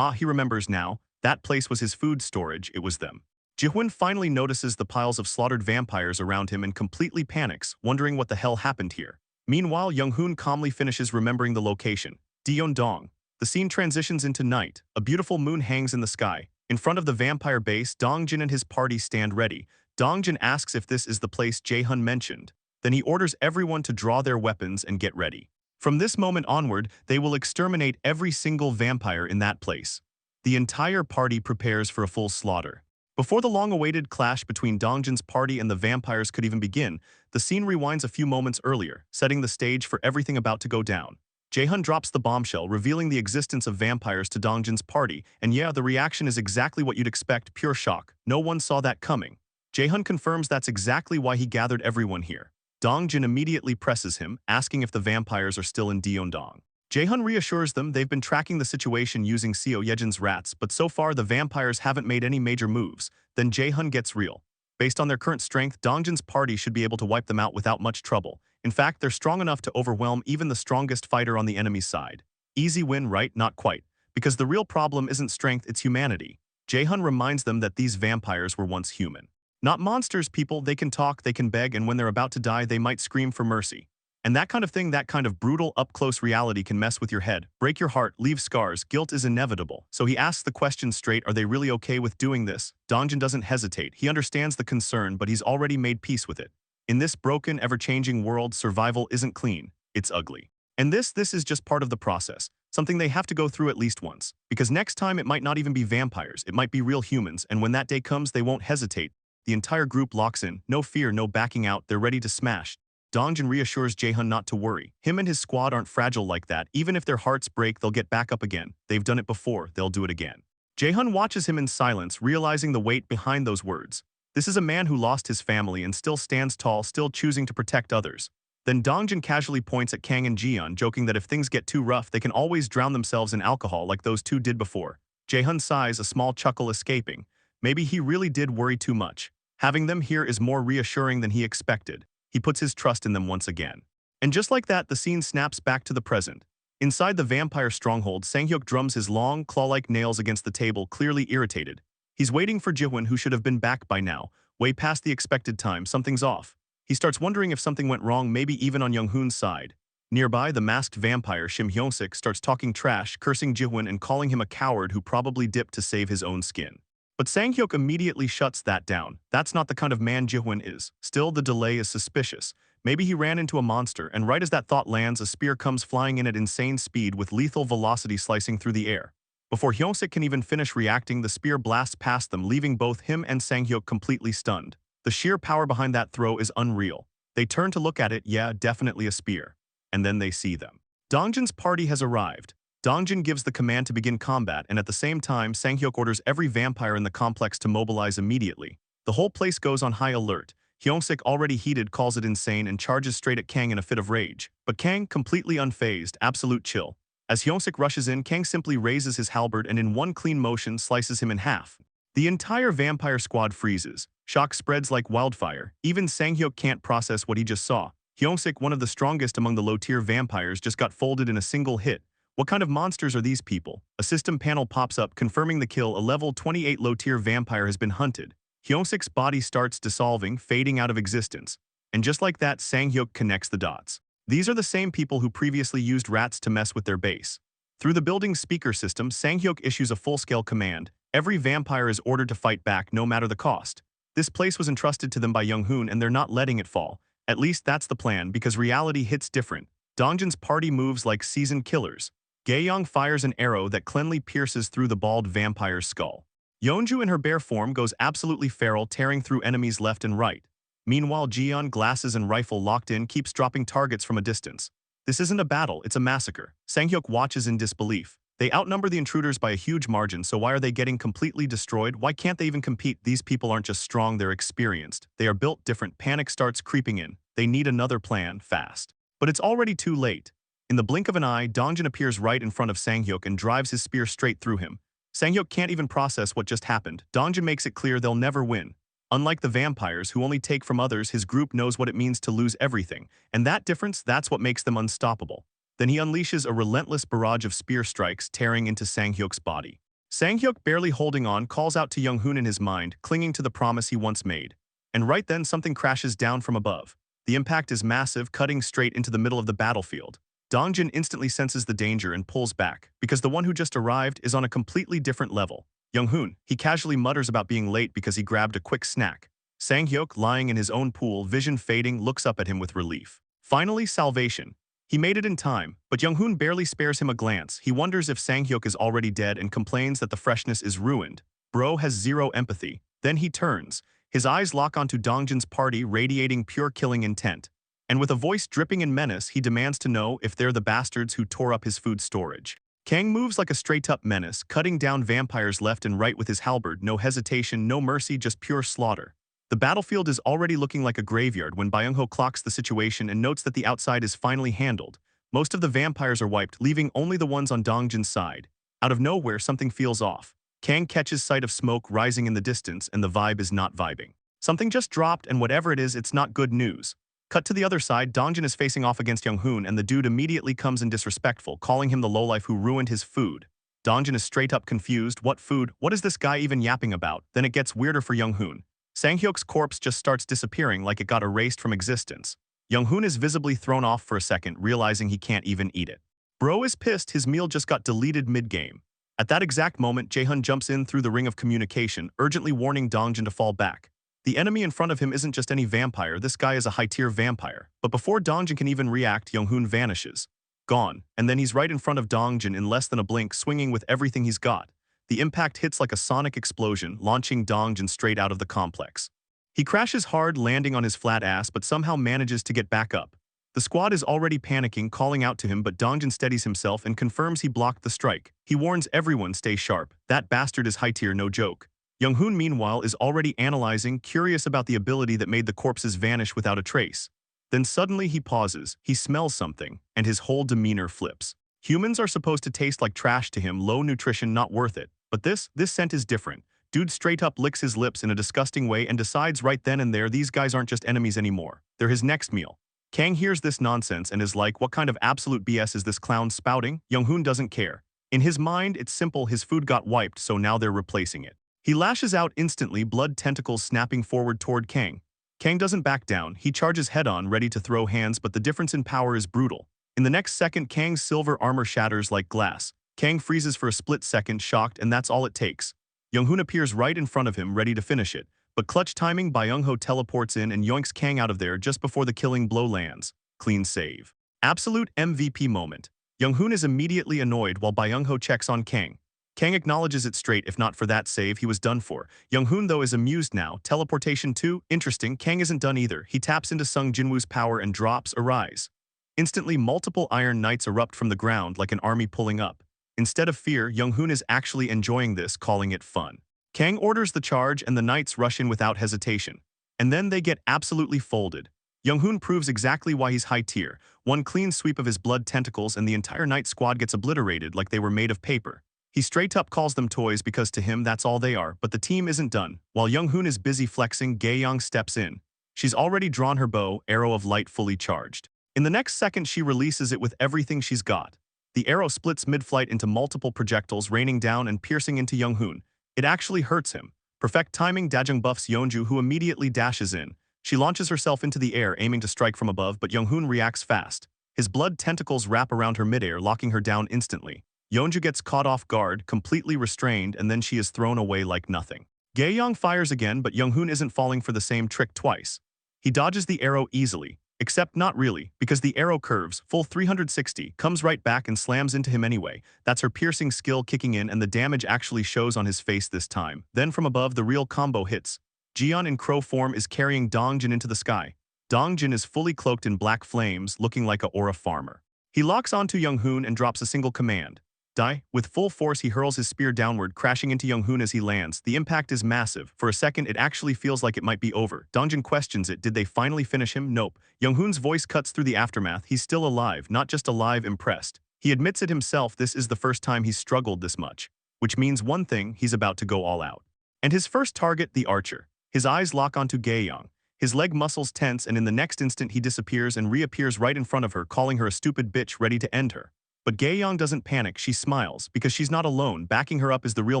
He remembers now. That place was his food storage, it was them. Jihwan finally notices the piles of slaughtered vampires around him and completely panics, wondering what the hell happened here. Meanwhile, Young-Hoon calmly finishes remembering the location. Deondong. The scene transitions into night. A beautiful moon hangs in the sky. In front of the vampire base, Dongjin and his party stand ready. Dongjin asks if this is the place Jae-hun mentioned. Then he orders everyone to draw their weapons and get ready. From this moment onward, they will exterminate every single vampire in that place. The entire party prepares for a full slaughter. Before the long-awaited clash between Dongjin's party and the vampires could even begin, the scene rewinds a few moments earlier, setting the stage for everything about to go down. Jae-hun drops the bombshell, revealing the existence of vampires to Dongjin's party, and yeah, the reaction is exactly what you'd expect, pure shock. No one saw that coming. Jae-hun confirms that's exactly why he gathered everyone here. Dongjin immediately presses him, asking if the vampires are still in Deondong. Jae-hun reassures them they've been tracking the situation using Seo Yejin's rats, but so far the vampires haven't made any major moves. Then Jae-hun gets real. Based on their current strength, Dongjin's party should be able to wipe them out without much trouble. In fact, they're strong enough to overwhelm even the strongest fighter on the enemy's side. Easy win, right? Not quite. Because the real problem isn't strength, it's humanity. Jae-hun reminds them that these vampires were once human. Not monsters, people. They can talk, they can beg, and when they're about to die, they might scream for mercy. And that kind of thing, that kind of brutal, up-close reality can mess with your head, break your heart, leave scars. Guilt is inevitable. So he asks the question straight, are they really okay with doing this? Dongjin doesn't hesitate. He understands the concern, but he's already made peace with it. In this broken, ever-changing world, survival isn't clean. It's ugly. And this is just part of the process. Something they have to go through at least once. Because next time it might not even be vampires, it might be real humans, and when that day comes, they won't hesitate. The entire group locks in. No fear, no backing out. They're ready to smash. Dongjin reassures Jae-hun not to worry. Him and his squad aren't fragile like that. Even if their hearts break, they'll get back up again. They've done it before, they'll do it again. Jae-hun watches him in silence, realizing the weight behind those words. This is a man who lost his family and still stands tall, still choosing to protect others. Then Dongjin casually points at Kang and Jiyeon, joking that if things get too rough, they can always drown themselves in alcohol like those two did before. Jae-hun sighs, a small chuckle escaping. Maybe he really did worry too much. Having them here is more reassuring than he expected. He puts his trust in them once again. And just like that, the scene snaps back to the present. Inside the vampire stronghold, Sang-hyuk drums his long, claw-like nails against the table, clearly irritated. He's waiting for Jihoon, who should have been back by now. Way past the expected time, something's off. He starts wondering if something went wrong, maybe even on Young-hoon's side. Nearby, the masked vampire Shim Hyung-sik starts talking trash, cursing Jihoon and calling him a coward who probably dipped to save his own skin. But Sang-hyuk immediately shuts that down. That's not the kind of man Jihoon is. Still, the delay is suspicious. Maybe he ran into a monster, and right as that thought lands, a spear comes flying in at insane speed with lethal velocity slicing through the air. Before Hyung-sik can even finish reacting, the spear blasts past them, leaving both him and Sang-hyuk completely stunned. The sheer power behind that throw is unreal. They turn to look at it, yeah, definitely a spear. And then they see them. Dongjin's party has arrived. Dongjin gives the command to begin combat, and at the same time, Sang-hyuk orders every vampire in the complex to mobilize immediately. The whole place goes on high alert. Hyung-sik, already heated, calls it insane and charges straight at Kang in a fit of rage. But Kang, completely unfazed, absolute chill. As Hyung-sik rushes in, Kang simply raises his halberd and in one clean motion slices him in half. The entire vampire squad freezes. Shock spreads like wildfire. Even Sang-hyuk can't process what he just saw. Hyung-sik, one of the strongest among the low-tier vampires, just got folded in a single hit. What kind of monsters are these people? A system panel pops up confirming the kill. A level 28 low-tier vampire has been hunted. Hyung-sik's body starts dissolving, fading out of existence. And just like that, Sang-hyuk connects the dots. These are the same people who previously used rats to mess with their base. Through the building's speaker system, Sang-hyuk issues a full-scale command. Every vampire is ordered to fight back, no matter the cost. This place was entrusted to them by Young-hoon, and they're not letting it fall. At least that's the plan, because reality hits different. Dongjin's party moves like seasoned killers. Gaeyong fires an arrow that cleanly pierces through the bald vampire's skull. Yeonju in her bare form goes absolutely feral, tearing through enemies left and right. Meanwhile, Jiyeon, glasses and rifle locked in, keeps dropping targets from a distance. This isn't a battle, it's a massacre. Sang-hyuk watches in disbelief. They outnumber the intruders by a huge margin, so why are they getting completely destroyed? Why can't they even compete? These people aren't just strong, they're experienced. They are built different. Panic starts creeping in. They need another plan, fast. But it's already too late. In the blink of an eye, Dongjin appears right in front of Sang-hyuk and drives his spear straight through him. Sang-hyuk can't even process what just happened. Dongjin makes it clear they'll never win. Unlike the vampires, who only take from others, his group knows what it means to lose everything. And that difference, that's what makes them unstoppable. Then he unleashes a relentless barrage of spear strikes, tearing into Sang-hyuk's body. Sang-hyuk, barely holding on, calls out to Young-hoon in his mind, clinging to the promise he once made. And right then, something crashes down from above. The impact is massive, cutting straight into the middle of the battlefield. Dongjin instantly senses the danger and pulls back, because the one who just arrived is on a completely different level. Young-hoon, he casually mutters about being late because he grabbed a quick snack. Sang-hyuk, lying in his own pool, vision fading, looks up at him with relief. Finally, salvation. He made it in time, but Young-hoon barely spares him a glance. He wonders if Sang-hyuk is already dead and complains that the freshness is ruined. Bro has zero empathy. Then he turns. His eyes lock onto Dongjin's party, radiating pure killing intent. And with a voice dripping in menace, he demands to know if they're the bastards who tore up his food storage. Kang moves like a straight-up menace, cutting down vampires left and right with his halberd. No hesitation, no mercy, just pure slaughter. The battlefield is already looking like a graveyard when Byung-ho clocks the situation and notes that the outside is finally handled. Most of the vampires are wiped, leaving only the ones on Dongjin's side. Out of nowhere, something feels off. Kang catches sight of smoke rising in the distance, and the vibe is not vibing. Something just dropped, and whatever it is, it's not good news. Cut to the other side, Dongjin is facing off against Young-hoon, and the dude immediately comes in disrespectful, calling him the lowlife who ruined his food. Dongjin is straight up confused. What food? What is this guy even yapping about? Then it gets weirder for Young-hoon. Sang-hyuk's corpse just starts disappearing like it got erased from existence. Young-hoon is visibly thrown off for a second, realizing he can't even eat it. Bro is pissed, his meal just got deleted mid-game. At that exact moment, Jae-hun jumps in through the ring of communication, urgently warning Dongjin to fall back. The enemy in front of him isn't just any vampire, this guy is a high-tier vampire. But before Dongjin can even react, Young-hoon vanishes. Gone, and then he's right in front of Dongjin in less than a blink, swinging with everything he's got. The impact hits like a sonic explosion, launching Dongjin straight out of the complex. He crashes hard, landing on his flat ass, but somehow manages to get back up. The squad is already panicking, calling out to him, but Dongjin steadies himself and confirms he blocked the strike. He warns everyone, stay sharp. That bastard is high-tier, no joke. Young-hoon, meanwhile, is already analyzing, curious about the ability that made the corpses vanish without a trace. Then suddenly he pauses, he smells something, and his whole demeanor flips. Humans are supposed to taste like trash to him, low nutrition, not worth it. But this scent is different. Dude straight up licks his lips in a disgusting way and decides right then and there these guys aren't just enemies anymore. They're his next meal. Kang hears this nonsense and is like, what kind of absolute BS is this clown spouting? Young-hoon doesn't care. In his mind, it's simple, his food got wiped, so now they're replacing it. He lashes out instantly, blood tentacles snapping forward toward Kang. Kang doesn't back down, he charges head-on, ready to throw hands, but the difference in power is brutal. In the next second, Kang's silver armor shatters like glass. Kang freezes for a split second, shocked, and that's all it takes. Young-hoon appears right in front of him, ready to finish it. But clutch timing, Byung-ho teleports in and yoinks Kang out of there just before the killing blow lands. Clean save. Absolute MVP moment. Young-hoon is immediately annoyed while Byung-ho checks on Kang. Kang acknowledges it straight, if not for that save, he was done for. Young-hoon, though, is amused now. Teleportation 2? Interesting, Kang isn't done either. He taps into Sung Jinwoo's power and drops Arise. Instantly, multiple Iron Knights erupt from the ground like an army pulling up. Instead of fear, Young-hoon is actually enjoying this, calling it fun. Kang orders the charge and the Knights rush in without hesitation. And then they get absolutely folded. Young-hoon proves exactly why he's high tier. One clean sweep of his blood tentacles and the entire Knight squad gets obliterated like they were made of paper. He straight up calls them toys because to him that's all they are, but the team isn't done. While Young-hoon is busy flexing, Gae-young steps in. She's already drawn her bow, arrow of light fully charged. In the next second, she releases it with everything she's got. The arrow splits mid-flight into multiple projectiles, raining down and piercing into Young-hoon. It actually hurts him. Perfect timing, Dajung buffs Yeonju, who immediately dashes in. She launches herself into the air, aiming to strike from above, but Young-hoon reacts fast. His blood tentacles wrap around her midair, locking her down instantly. Yeonju gets caught off guard, completely restrained, and then she is thrown away like nothing. Gae-young fires again, but Young-hoon isn't falling for the same trick twice. He dodges the arrow easily, except not really, because the arrow curves, full 360, comes right back and slams into him anyway. That's her piercing skill kicking in, and the damage actually shows on his face this time. Then from above, the real combo hits. Jiyeon in crow form is carrying Dongjin into the sky. Dongjin is fully cloaked in black flames, looking like a aura farmer. He locks onto Young-hoon and drops a single command. Die. With full force, he hurls his spear downward, crashing into Young-hoon as he lands. The impact is massive. For a second, it actually feels like it might be over. Dongjin questions it. Did they finally finish him? Nope. Young-hoon's voice cuts through the aftermath. He's still alive, not just alive, impressed. He admits it himself, this is the first time he's struggled this much. Which means one thing, he's about to go all out. And his first target, the archer. His eyes lock onto Gae-young. His leg muscles tense, and in the next instant he disappears and reappears right in front of her, calling her a stupid bitch, ready to end her. But Gae-young doesn't panic, she smiles, because she's not alone. Backing her up is the real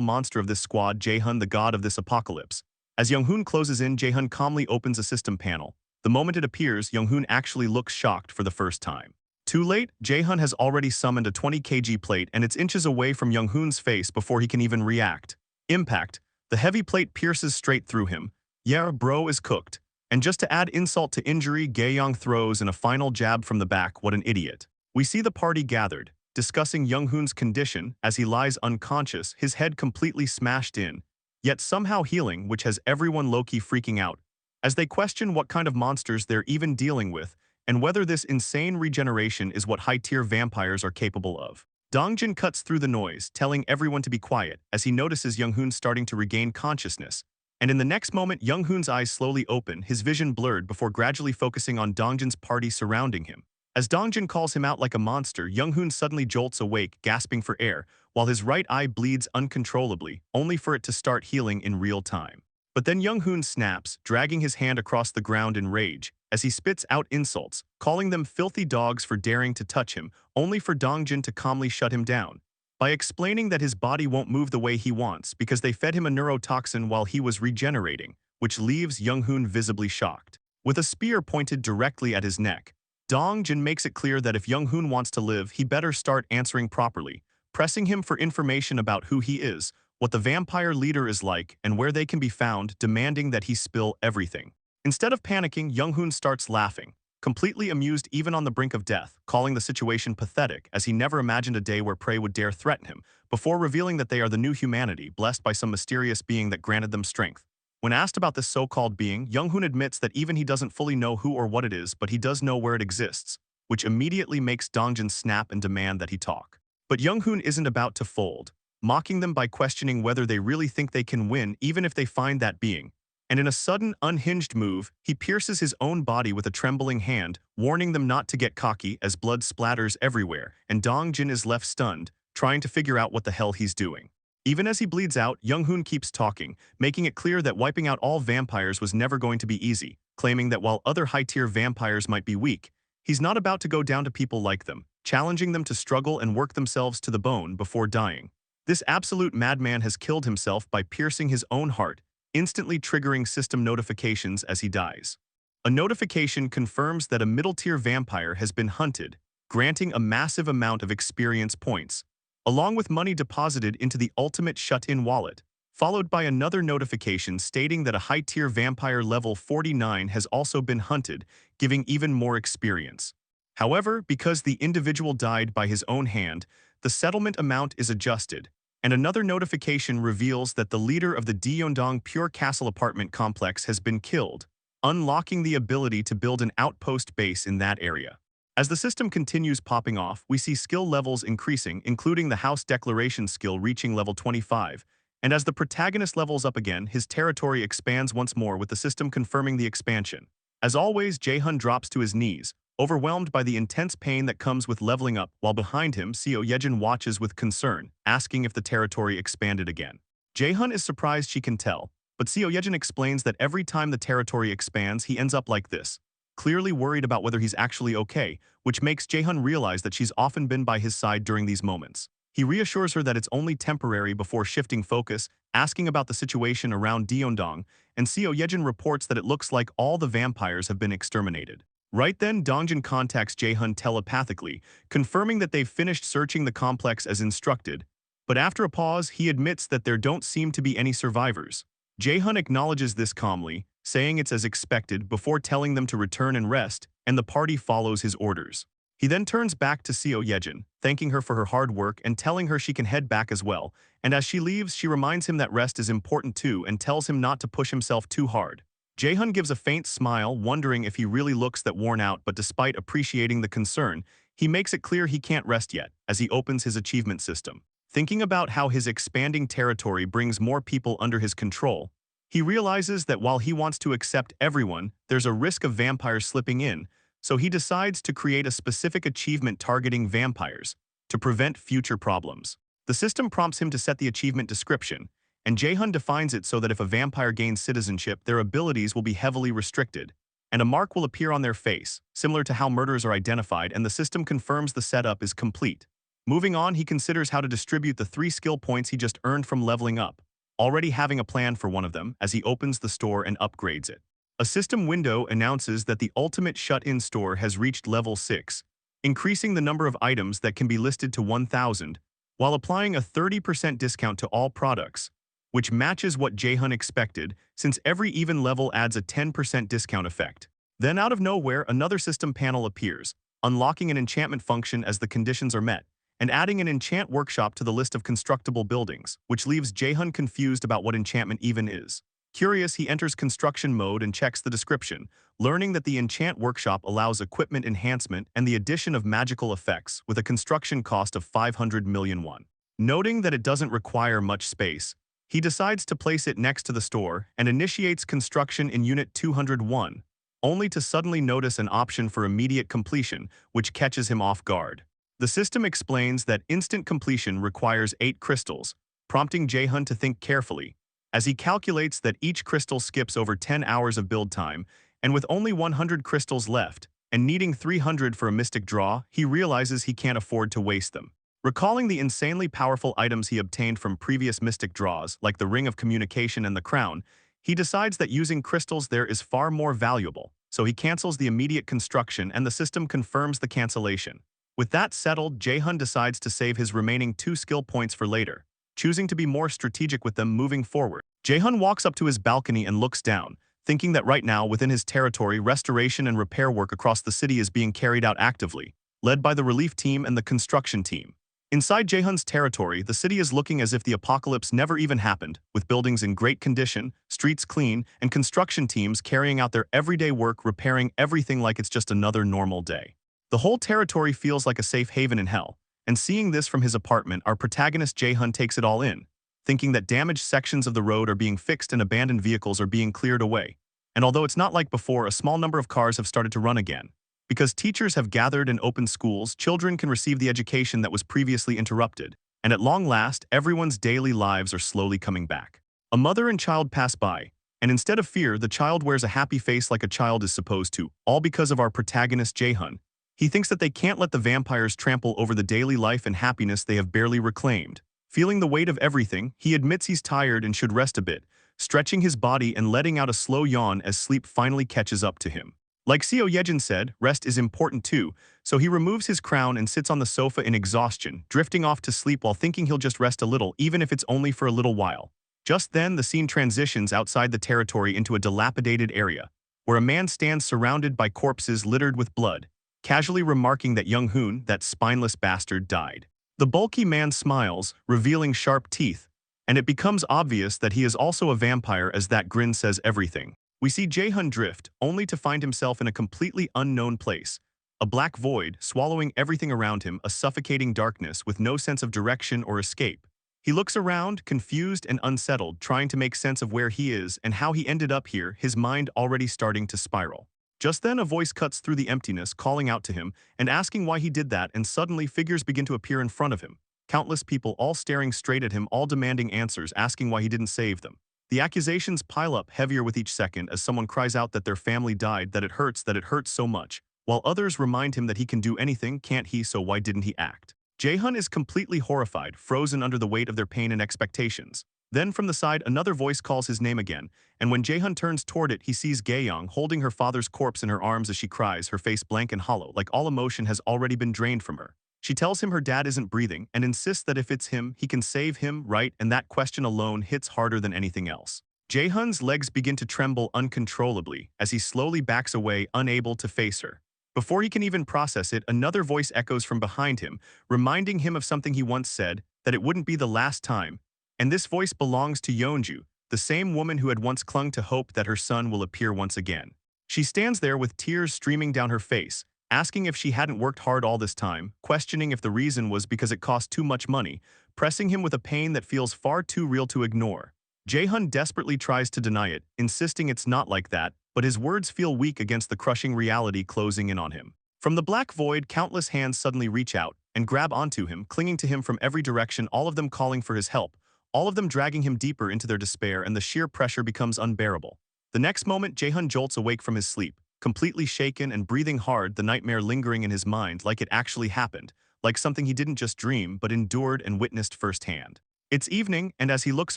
monster of this squad, Jae-hun, the god of this apocalypse. As Young-hoon closes in, Jae-hun calmly opens a system panel. The moment it appears, Young-hoon actually looks shocked for the first time. Too late, Jae-hun has already summoned a 20 kg plate and it's inches away from Young-hoon's face before he can even react. Impact. The heavy plate pierces straight through him. Yeah, bro is cooked. And just to add insult to injury, Gae-young throws in a final jab from the back. What an idiot. We see the party gathered, discussing Young-hoon's condition as he lies unconscious, his head completely smashed in, yet somehow healing, which has everyone low-key freaking out, as they question what kind of monsters they're even dealing with and whether this insane regeneration is what high-tier vampires are capable of. Dongjin cuts through the noise, telling everyone to be quiet as he notices Young-hoon starting to regain consciousness, and in the next moment Young-hoon's eyes slowly open, his vision blurred before gradually focusing on Dongjin's party surrounding him. As Dongjin calls him out like a monster, Young-hoon suddenly jolts awake, gasping for air, while his right eye bleeds uncontrollably, only for it to start healing in real time. But then Young-hoon snaps, dragging his hand across the ground in rage, as he spits out insults, calling them filthy dogs for daring to touch him, only for Dongjin to calmly shut him down. By explaining that his body won't move the way he wants because they fed him a neurotoxin while he was regenerating, which leaves Young-hoon visibly shocked. With a spear pointed directly at his neck, Dongjin makes it clear that if Young-hoon wants to live, he better start answering properly, pressing him for information about who he is, what the vampire leader is like, and where they can be found, demanding that he spill everything. Instead of panicking, Young-hoon starts laughing, completely amused even on the brink of death, calling the situation pathetic as he never imagined a day where prey would dare threaten him, before revealing that they are the new humanity, blessed by some mysterious being that granted them strength. When asked about this so-called being, Young-hoon admits that even he doesn't fully know who or what it is, but he does know where it exists, which immediately makes Dongjin snap and demand that he talk. But Young-hoon isn't about to fold, mocking them by questioning whether they really think they can win even if they find that being. And in a sudden, unhinged move, he pierces his own body with a trembling hand, warning them not to get cocky as blood splatters everywhere, and Dongjin is left stunned, trying to figure out what the hell he's doing. Even as he bleeds out, Young-hoon keeps talking, making it clear that wiping out all vampires was never going to be easy, claiming that while other high-tier vampires might be weak, he's not about to go down to people like them, challenging them to struggle and work themselves to the bone before dying. This absolute madman has killed himself by piercing his own heart, instantly triggering system notifications as he dies. A notification confirms that a middle-tier vampire has been hunted, granting a massive amount of experience points, along with money deposited into the ultimate shut-in wallet, followed by another notification stating that a high-tier vampire level 49 has also been hunted, giving even more experience. However, because the individual died by his own hand, the settlement amount is adjusted, and another notification reveals that the leader of the Deondong Pure Castle apartment complex has been killed, unlocking the ability to build an outpost base in that area. As the system continues popping off, we see skill levels increasing, including the House Declaration skill reaching level 25, and as the protagonist levels up again, his territory expands once more with the system confirming the expansion. As always, Jae-hun drops to his knees, overwhelmed by the intense pain that comes with leveling up, while behind him, Seo Yejin watches with concern, asking if the territory expanded again. Jae-hun is surprised she can tell, but Seo Yejin explains that every time the territory expands, he ends up like this, clearly worried about whether he's actually okay, which makes Jae-hun realize that she's often been by his side during these moments. He reassures her that it's only temporary before shifting focus, asking about the situation around Deondong, and Seo Yejin reports that it looks like all the vampires have been exterminated. Right then, Dongjin contacts Jae-hun telepathically, confirming that they've finished searching the complex as instructed, but after a pause, he admits that there don't seem to be any survivors. Jae-hun acknowledges this calmly, saying it's as expected before telling them to return and rest, and the party follows his orders. He then turns back to Seo Yejin, thanking her for her hard work and telling her she can head back as well, and as she leaves, she reminds him that rest is important too and tells him not to push himself too hard. Jae-hun gives a faint smile, wondering if he really looks that worn out, but despite appreciating the concern, he makes it clear he can't rest yet, as he opens his achievement system. Thinking about how his expanding territory brings more people under his control, he realizes that while he wants to accept everyone, there's a risk of vampires slipping in, so he decides to create a specific achievement targeting vampires, to prevent future problems. The system prompts him to set the achievement description, and Jae-hun defines it so that if a vampire gains citizenship, their abilities will be heavily restricted, and a mark will appear on their face, similar to how murders are identified, and the system confirms the setup is complete. Moving on, he considers how to distribute the 3 skill points he just earned from leveling up, already having a plan for one of them as he opens the store and upgrades it. A system window announces that the ultimate shut-in store has reached level 6, increasing the number of items that can be listed to 1,000, while applying a 30% discount to all products, which matches what Jae-hun expected, since every even level adds a 10% discount effect. Then out of nowhere, another system panel appears, unlocking an enchantment function as the conditions are met, and adding an enchant workshop to the list of constructible buildings, which leaves Jae-hun confused about what enchantment even is. Curious, he enters construction mode and checks the description, learning that the enchant workshop allows equipment enhancement and the addition of magical effects with a construction cost of 500 million won. Noting that it doesn't require much space, he decides to place it next to the store and initiates construction in Unit 201, only to suddenly notice an option for immediate completion, which catches him off guard. The system explains that instant completion requires 8 crystals, prompting Jae-hun to think carefully, as he calculates that each crystal skips over 10 hours of build time, and with only 100 crystals left, and needing 300 for a mystic draw, he realizes he can't afford to waste them. Recalling the insanely powerful items he obtained from previous mystic draws, like the Ring of Communication and the Crown, he decides that using crystals there is far more valuable, so he cancels the immediate construction and the system confirms the cancellation. With that settled, Jae-hun decides to save his remaining 2 skill points for later, choosing to be more strategic with them moving forward. Jae-hun walks up to his balcony and looks down, thinking that right now within his territory restoration and repair work across the city is being carried out actively, led by the relief team and the construction team. Inside Jae-hun's territory, the city is looking as if the apocalypse never even happened, with buildings in great condition, streets clean, and construction teams carrying out their everyday work repairing everything like it's just another normal day. The whole territory feels like a safe haven in hell, and seeing this from his apartment, our protagonist Jae-hun takes it all in, thinking that damaged sections of the road are being fixed and abandoned vehicles are being cleared away. And although it's not like before, a small number of cars have started to run again. Because teachers have gathered and opened schools, children can receive the education that was previously interrupted, and at long last, everyone's daily lives are slowly coming back. A mother and child pass by, and instead of fear, the child wears a happy face like a child is supposed to, all because of our protagonist Jae-hun. He thinks that they can't let the vampires trample over the daily life and happiness they have barely reclaimed. Feeling the weight of everything, he admits he's tired and should rest a bit, stretching his body and letting out a slow yawn as sleep finally catches up to him. Like Seo Yejin said, rest is important too, so he removes his crown and sits on the sofa in exhaustion, drifting off to sleep while thinking he'll just rest a little, even if it's only for a little while. Just then, the scene transitions outside the territory into a dilapidated area, where a man stands surrounded by corpses littered with blood, casually remarking that young Hoon, that spineless bastard, died. The bulky man smiles, revealing sharp teeth, and it becomes obvious that he is also a vampire as that grin says everything. We see Jae-hun drift, only to find himself in a completely unknown place. A black void, swallowing everything around him, a suffocating darkness with no sense of direction or escape. He looks around, confused and unsettled, trying to make sense of where he is and how he ended up here, his mind already starting to spiral. Just then, a voice cuts through the emptiness, calling out to him and asking why he did that, and suddenly figures begin to appear in front of him. Countless people all staring straight at him, all demanding answers, asking why he didn't save them. The accusations pile up heavier with each second as someone cries out that their family died, that it hurts so much, while others remind him that he can do anything, can't he, so why didn't he act? Jae-hun is completely horrified, frozen under the weight of their pain and expectations. Then from the side, another voice calls his name again, and when Jae-hun turns toward it, he sees Gae-young holding her father's corpse in her arms as she cries, her face blank and hollow, like all emotion has already been drained from her. She tells him her dad isn't breathing and insists that if it's him, he can save him, right? And that question alone hits harder than anything else. Jae-hun's legs begin to tremble uncontrollably as he slowly backs away, unable to face her. Before he can even process it, another voice echoes from behind him, reminding him of something he once said, that it wouldn't be the last time. And this voice belongs to Yeonju, the same woman who had once clung to hope that her son will appear once again. She stands there with tears streaming down her face, asking if she hadn't worked hard all this time, questioning if the reason was because it cost too much money, pressing him with a pain that feels far too real to ignore. Jae-hun desperately tries to deny it, insisting it's not like that, but his words feel weak against the crushing reality closing in on him. From the black void, countless hands suddenly reach out and grab onto him, clinging to him from every direction, all of them calling for his help, all of them dragging him deeper into their despair, and the sheer pressure becomes unbearable. The next moment, Jae-hun jolts awake from his sleep, completely shaken and breathing hard, the nightmare lingering in his mind like it actually happened, like something he didn't just dream but endured and witnessed firsthand. It's evening, and as he looks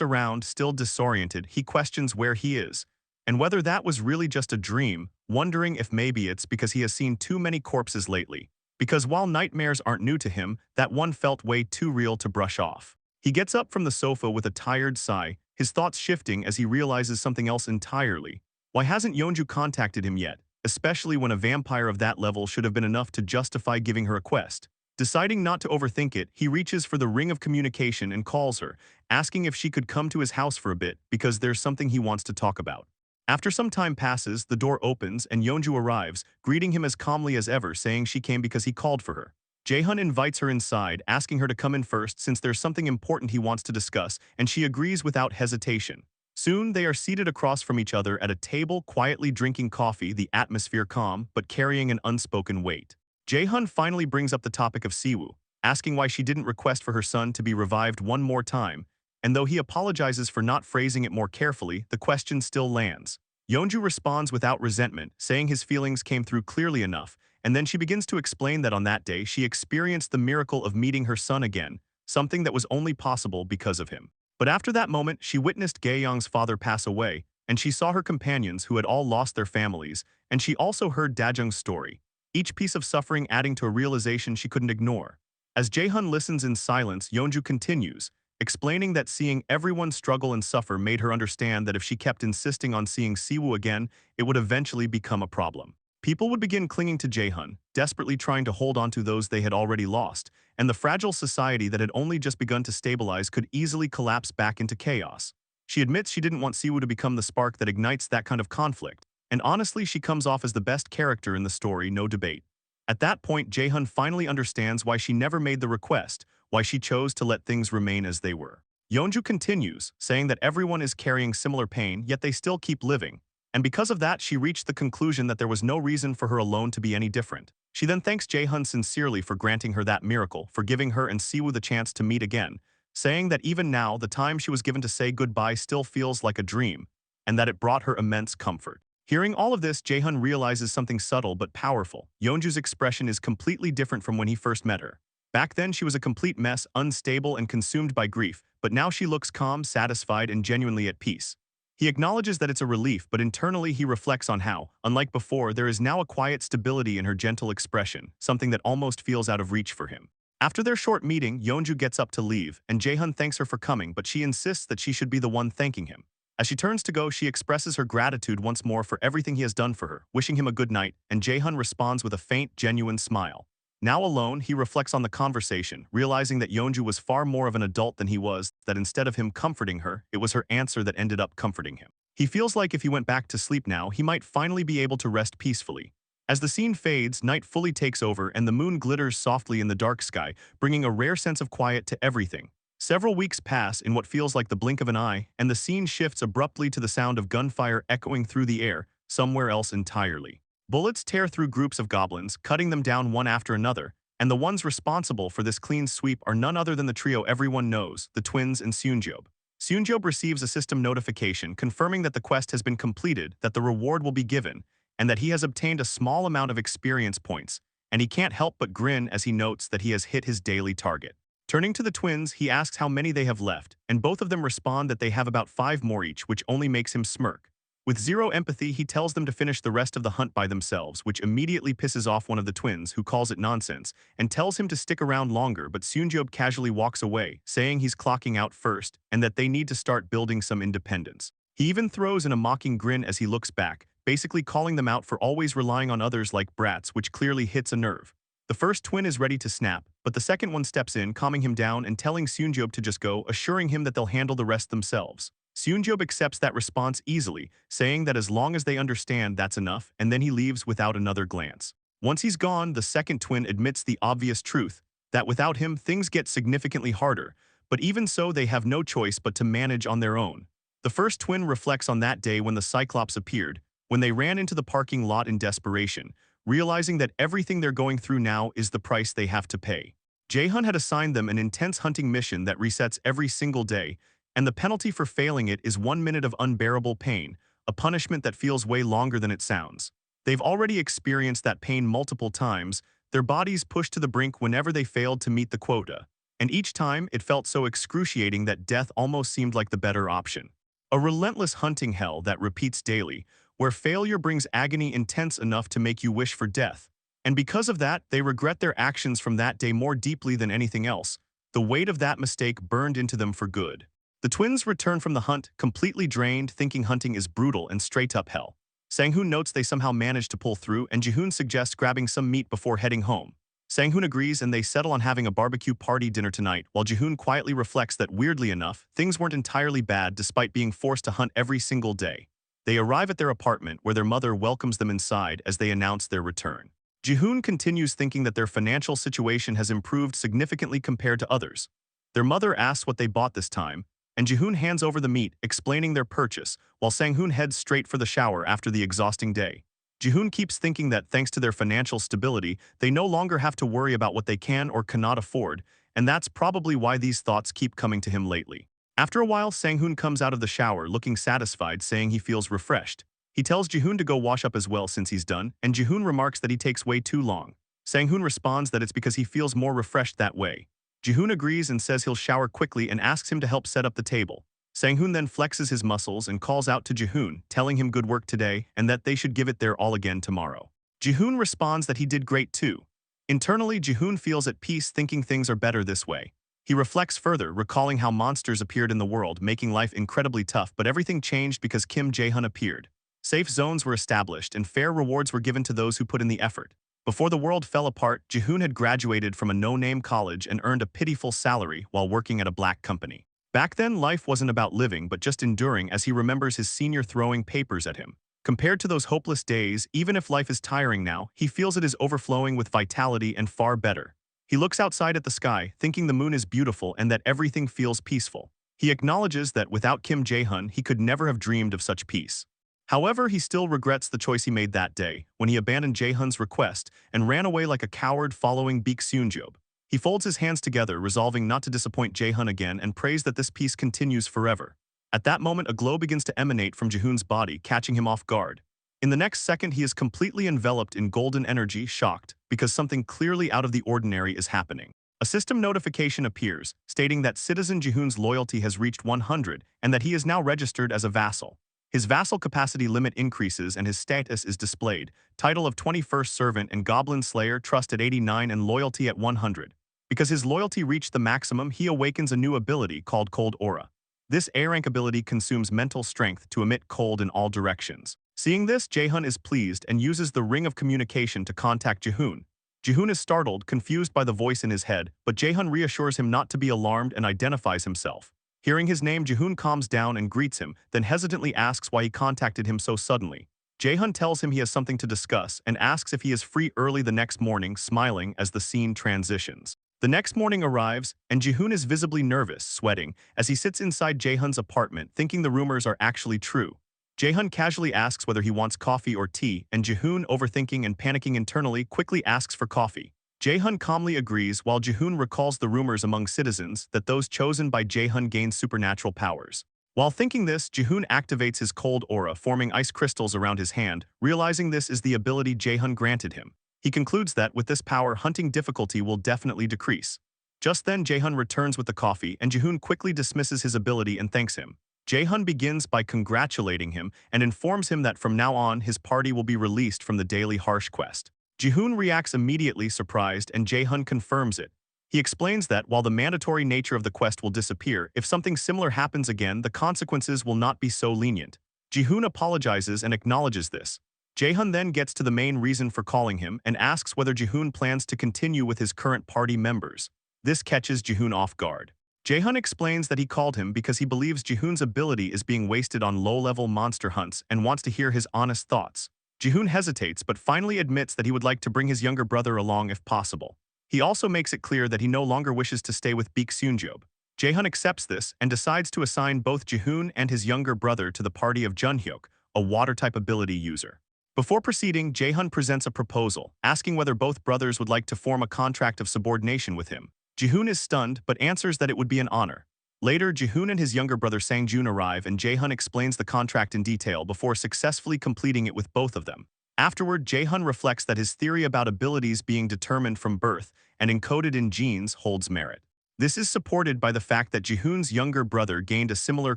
around, still disoriented, he questions where he is, and whether that was really just a dream, wondering if maybe it's because he has seen too many corpses lately. Because while nightmares aren't new to him, that one felt way too real to brush off. He gets up from the sofa with a tired sigh, his thoughts shifting as he realizes something else entirely. Why hasn't Yeonju contacted him yet? Especially when a vampire of that level should have been enough to justify giving her a quest. Deciding not to overthink it, he reaches for the Ring of Communication and calls her, asking if she could come to his house for a bit because there's something he wants to talk about. After some time passes, the door opens and Yeonju arrives, greeting him as calmly as ever, saying she came because he called for her. Jae-hun invites her inside, asking her to come in first since there's something important he wants to discuss, and she agrees without hesitation. Soon, they are seated across from each other at a table, quietly drinking coffee, the atmosphere calm, but carrying an unspoken weight. Jae-hun finally brings up the topic of Siwoo, asking why she didn't request for her son to be revived one more time, and though he apologizes for not phrasing it more carefully, the question still lands. Yeonju responds without resentment, saying his feelings came through clearly enough, and then she begins to explain that on that day she experienced the miracle of meeting her son again, something that was only possible because of him. But after that moment, she witnessed Gae-young's father pass away, and she saw her companions who had all lost their families, and she also heard Dajung's story, each piece of suffering adding to a realization she couldn't ignore. As Jae-hun listens in silence, Yeonju continues, explaining that seeing everyone struggle and suffer made her understand that if she kept insisting on seeing Siwoo again, it would eventually become a problem. People would begin clinging to Jae-hun, desperately trying to hold on to those they had already lost, and the fragile society that had only just begun to stabilize could easily collapse back into chaos. She admits she didn't want Siwoo to become the spark that ignites that kind of conflict, and honestly she comes off as the best character in the story, no debate. At that point, Jae-hun finally understands why she never made the request, why she chose to let things remain as they were. Yeonju continues, saying that everyone is carrying similar pain, yet they still keep living. And because of that, she reached the conclusion that there was no reason for her alone to be any different. She then thanks Jae-hun sincerely for granting her that miracle, for giving her and Siwoo the chance to meet again, saying that even now, the time she was given to say goodbye still feels like a dream, and that it brought her immense comfort. Hearing all of this, Jae-hun realizes something subtle but powerful. Yeonju's expression is completely different from when he first met her. Back then, she was a complete mess, unstable and consumed by grief, but now she looks calm, satisfied, and genuinely at peace. He acknowledges that it's a relief, but internally he reflects on how, unlike before, there is now a quiet stability in her gentle expression, something that almost feels out of reach for him. After their short meeting, Yeonju gets up to leave, and Jae-hun thanks her for coming, but she insists that she should be the one thanking him. As she turns to go, she expresses her gratitude once more for everything he has done for her, wishing him a good night, and Jae-hun responds with a faint, genuine smile. Now alone, he reflects on the conversation, realizing that Yeonju was far more of an adult than he was, that instead of him comforting her, it was her answer that ended up comforting him. He feels like if he went back to sleep now, he might finally be able to rest peacefully. As the scene fades, night fully takes over and the moon glitters softly in the dark sky, bringing a rare sense of quiet to everything. Several weeks pass in what feels like the blink of an eye, and the scene shifts abruptly to the sound of gunfire echoing through the air, somewhere else entirely. Bullets tear through groups of goblins, cutting them down one after another, and the ones responsible for this clean sweep are none other than the trio everyone knows, the twins and Seunjob. Seunjob receives a system notification confirming that the quest has been completed, that the reward will be given, and that he has obtained a small amount of experience points, and he can't help but grin as he notes that he has hit his daily target. Turning to the twins, he asks how many they have left, and both of them respond that they have about 5 more each, which only makes him smirk. With zero empathy, he tells them to finish the rest of the hunt by themselves, which immediately pisses off one of the twins, who calls it nonsense, and tells him to stick around longer, but Seunjob casually walks away, saying he's clocking out first, and that they need to start building some independence. He even throws in a mocking grin as he looks back, basically calling them out for always relying on others like brats, which clearly hits a nerve. The first twin is ready to snap, but the second one steps in, calming him down and telling Seunjob to just go, assuring him that they'll handle the rest themselves. Seunjob accepts that response easily, saying that as long as they understand, that's enough, and then he leaves without another glance. Once he's gone, the second twin admits the obvious truth, that without him, things get significantly harder, but even so, they have no choice but to manage on their own. The first twin reflects on that day when the Cyclops appeared, when they ran into the parking lot in desperation, realizing that everything they're going through now is the price they have to pay. Jae-hun had assigned them an intense hunting mission that resets every single day, and the penalty for failing it is 1 minute of unbearable pain, a punishment that feels way longer than it sounds. They've already experienced that pain multiple times, their bodies pushed to the brink whenever they failed to meet the quota, and each time it felt so excruciating that death almost seemed like the better option. A relentless hunting hell that repeats daily, where failure brings agony intense enough to make you wish for death. And because of that, they regret their actions from that day more deeply than anything else. The weight of that mistake burned into them for good. The twins return from the hunt, completely drained, thinking hunting is brutal and straight-up hell. Sang-hoon notes they somehow managed to pull through, and Ji-hoon suggests grabbing some meat before heading home. Sang-hoon agrees, and they settle on having a barbecue party dinner tonight, while Ji-hoon quietly reflects that, weirdly enough, things weren't entirely bad despite being forced to hunt every single day. They arrive at their apartment, where their mother welcomes them inside as they announce their return. Ji-hoon continues thinking that their financial situation has improved significantly compared to others. Their mother asks what they bought this time, and Jihoon hands over the meat, explaining their purchase, while Sang-hoon heads straight for the shower after the exhausting day. Jihoon keeps thinking that thanks to their financial stability, they no longer have to worry about what they can or cannot afford, and that's probably why these thoughts keep coming to him lately. After a while, Sang-hoon comes out of the shower looking satisfied, saying he feels refreshed. He tells Jihoon to go wash up as well since he's done, and Jihoon remarks that he takes way too long. Sang-hoon responds that it's because he feels more refreshed that way. Jihoon agrees and says he'll shower quickly and asks him to help set up the table. Sang-hoon then flexes his muscles and calls out to Jihoon, telling him good work today and that they should give it their all again tomorrow. Jihoon responds that he did great too. Internally, Jihoon feels at peace, thinking things are better this way. He reflects further, recalling how monsters appeared in the world, making life incredibly tough, but everything changed because Kim Jae-hun appeared. Safe zones were established and fair rewards were given to those who put in the effort. Before the world fell apart, Jihoon had graduated from a no-name college and earned a pitiful salary while working at a black company. Back then, life wasn't about living but just enduring, as he remembers his senior throwing papers at him. Compared to those hopeless days, even if life is tiring now, he feels it is overflowing with vitality and far better. He looks outside at the sky, thinking the moon is beautiful and that everything feels peaceful. He acknowledges that without Kim Jae-hun, he could never have dreamed of such peace. However, he still regrets the choice he made that day, when he abandoned Jae-hun's request and ran away like a coward following Baek Seunjob. He folds his hands together, resolving not to disappoint Jae-hun again, and prays that this peace continues forever. At that moment, a glow begins to emanate from Jihoon's body, catching him off guard. In the next second, he is completely enveloped in golden energy, shocked, because something clearly out of the ordinary is happening. A system notification appears, stating that Citizen Jihoon's loyalty has reached 100 and that he is now registered as a vassal. His vassal capacity limit increases and his status is displayed, title of 21st Servant and Goblin Slayer, trust at 89 and loyalty at 100. Because his loyalty reached the maximum, he awakens a new ability called Cold Aura. This A-rank ability consumes mental strength to emit cold in all directions. Seeing this, Jae-hun is pleased and uses the ring of communication to contact Jihoon. Jihoon is startled, confused by the voice in his head, but Jae-hun reassures him not to be alarmed and identifies himself. Hearing his name, Jihoon calms down and greets him, then hesitantly asks why he contacted him so suddenly. Jae-hun tells him he has something to discuss and asks if he is free early the next morning, smiling as the scene transitions. The next morning arrives, and Jihoon is visibly nervous, sweating, as he sits inside Jae-hun's apartment, thinking the rumors are actually true. Jae-hun casually asks whether he wants coffee or tea, and Jihoon, overthinking and panicking internally, quickly asks for coffee. Jae-hun calmly agrees, while Jihoon recalls the rumors among citizens that those chosen by Jae-hun gain supernatural powers. While thinking this, Jihoon activates his cold aura, forming ice crystals around his hand, realizing this is the ability Jae-hun granted him. He concludes that with this power, hunting difficulty will definitely decrease. Just then, Jae-hun returns with the coffee, and Jihoon quickly dismisses his ability and thanks him. Jae-hun begins by congratulating him and informs him that from now on, his party will be released from the daily harsh quest. Jihoon reacts immediately, surprised, and Jae-hun confirms it. He explains that while the mandatory nature of the quest will disappear, if something similar happens again, the consequences will not be so lenient. Jihoon apologizes and acknowledges this. Jae-hun then gets to the main reason for calling him and asks whether Jihoon plans to continue with his current party members. This catches Jihoon off guard. Jae-hun explains that he called him because he believes Jihoon's ability is being wasted on low-level monster hunts and wants to hear his honest thoughts. Jihoon hesitates but finally admits that he would like to bring his younger brother along if possible. He also makes it clear that he no longer wishes to stay with Baek Seunjob. Jae-hun accepts this and decides to assign both Jihoon and his younger brother to the party of Junhyuk, a water-type ability user. Before proceeding, Jae-hun presents a proposal, asking whether both brothers would like to form a contract of subordination with him. Jihoon is stunned but answers that it would be an honor. Later, Jihoon and his younger brother Sang-joon arrive and Jae-hun explains the contract in detail before successfully completing it with both of them. Afterward, Jae-hun reflects that his theory about abilities being determined from birth and encoded in genes holds merit. This is supported by the fact that Jihoon's younger brother gained a similar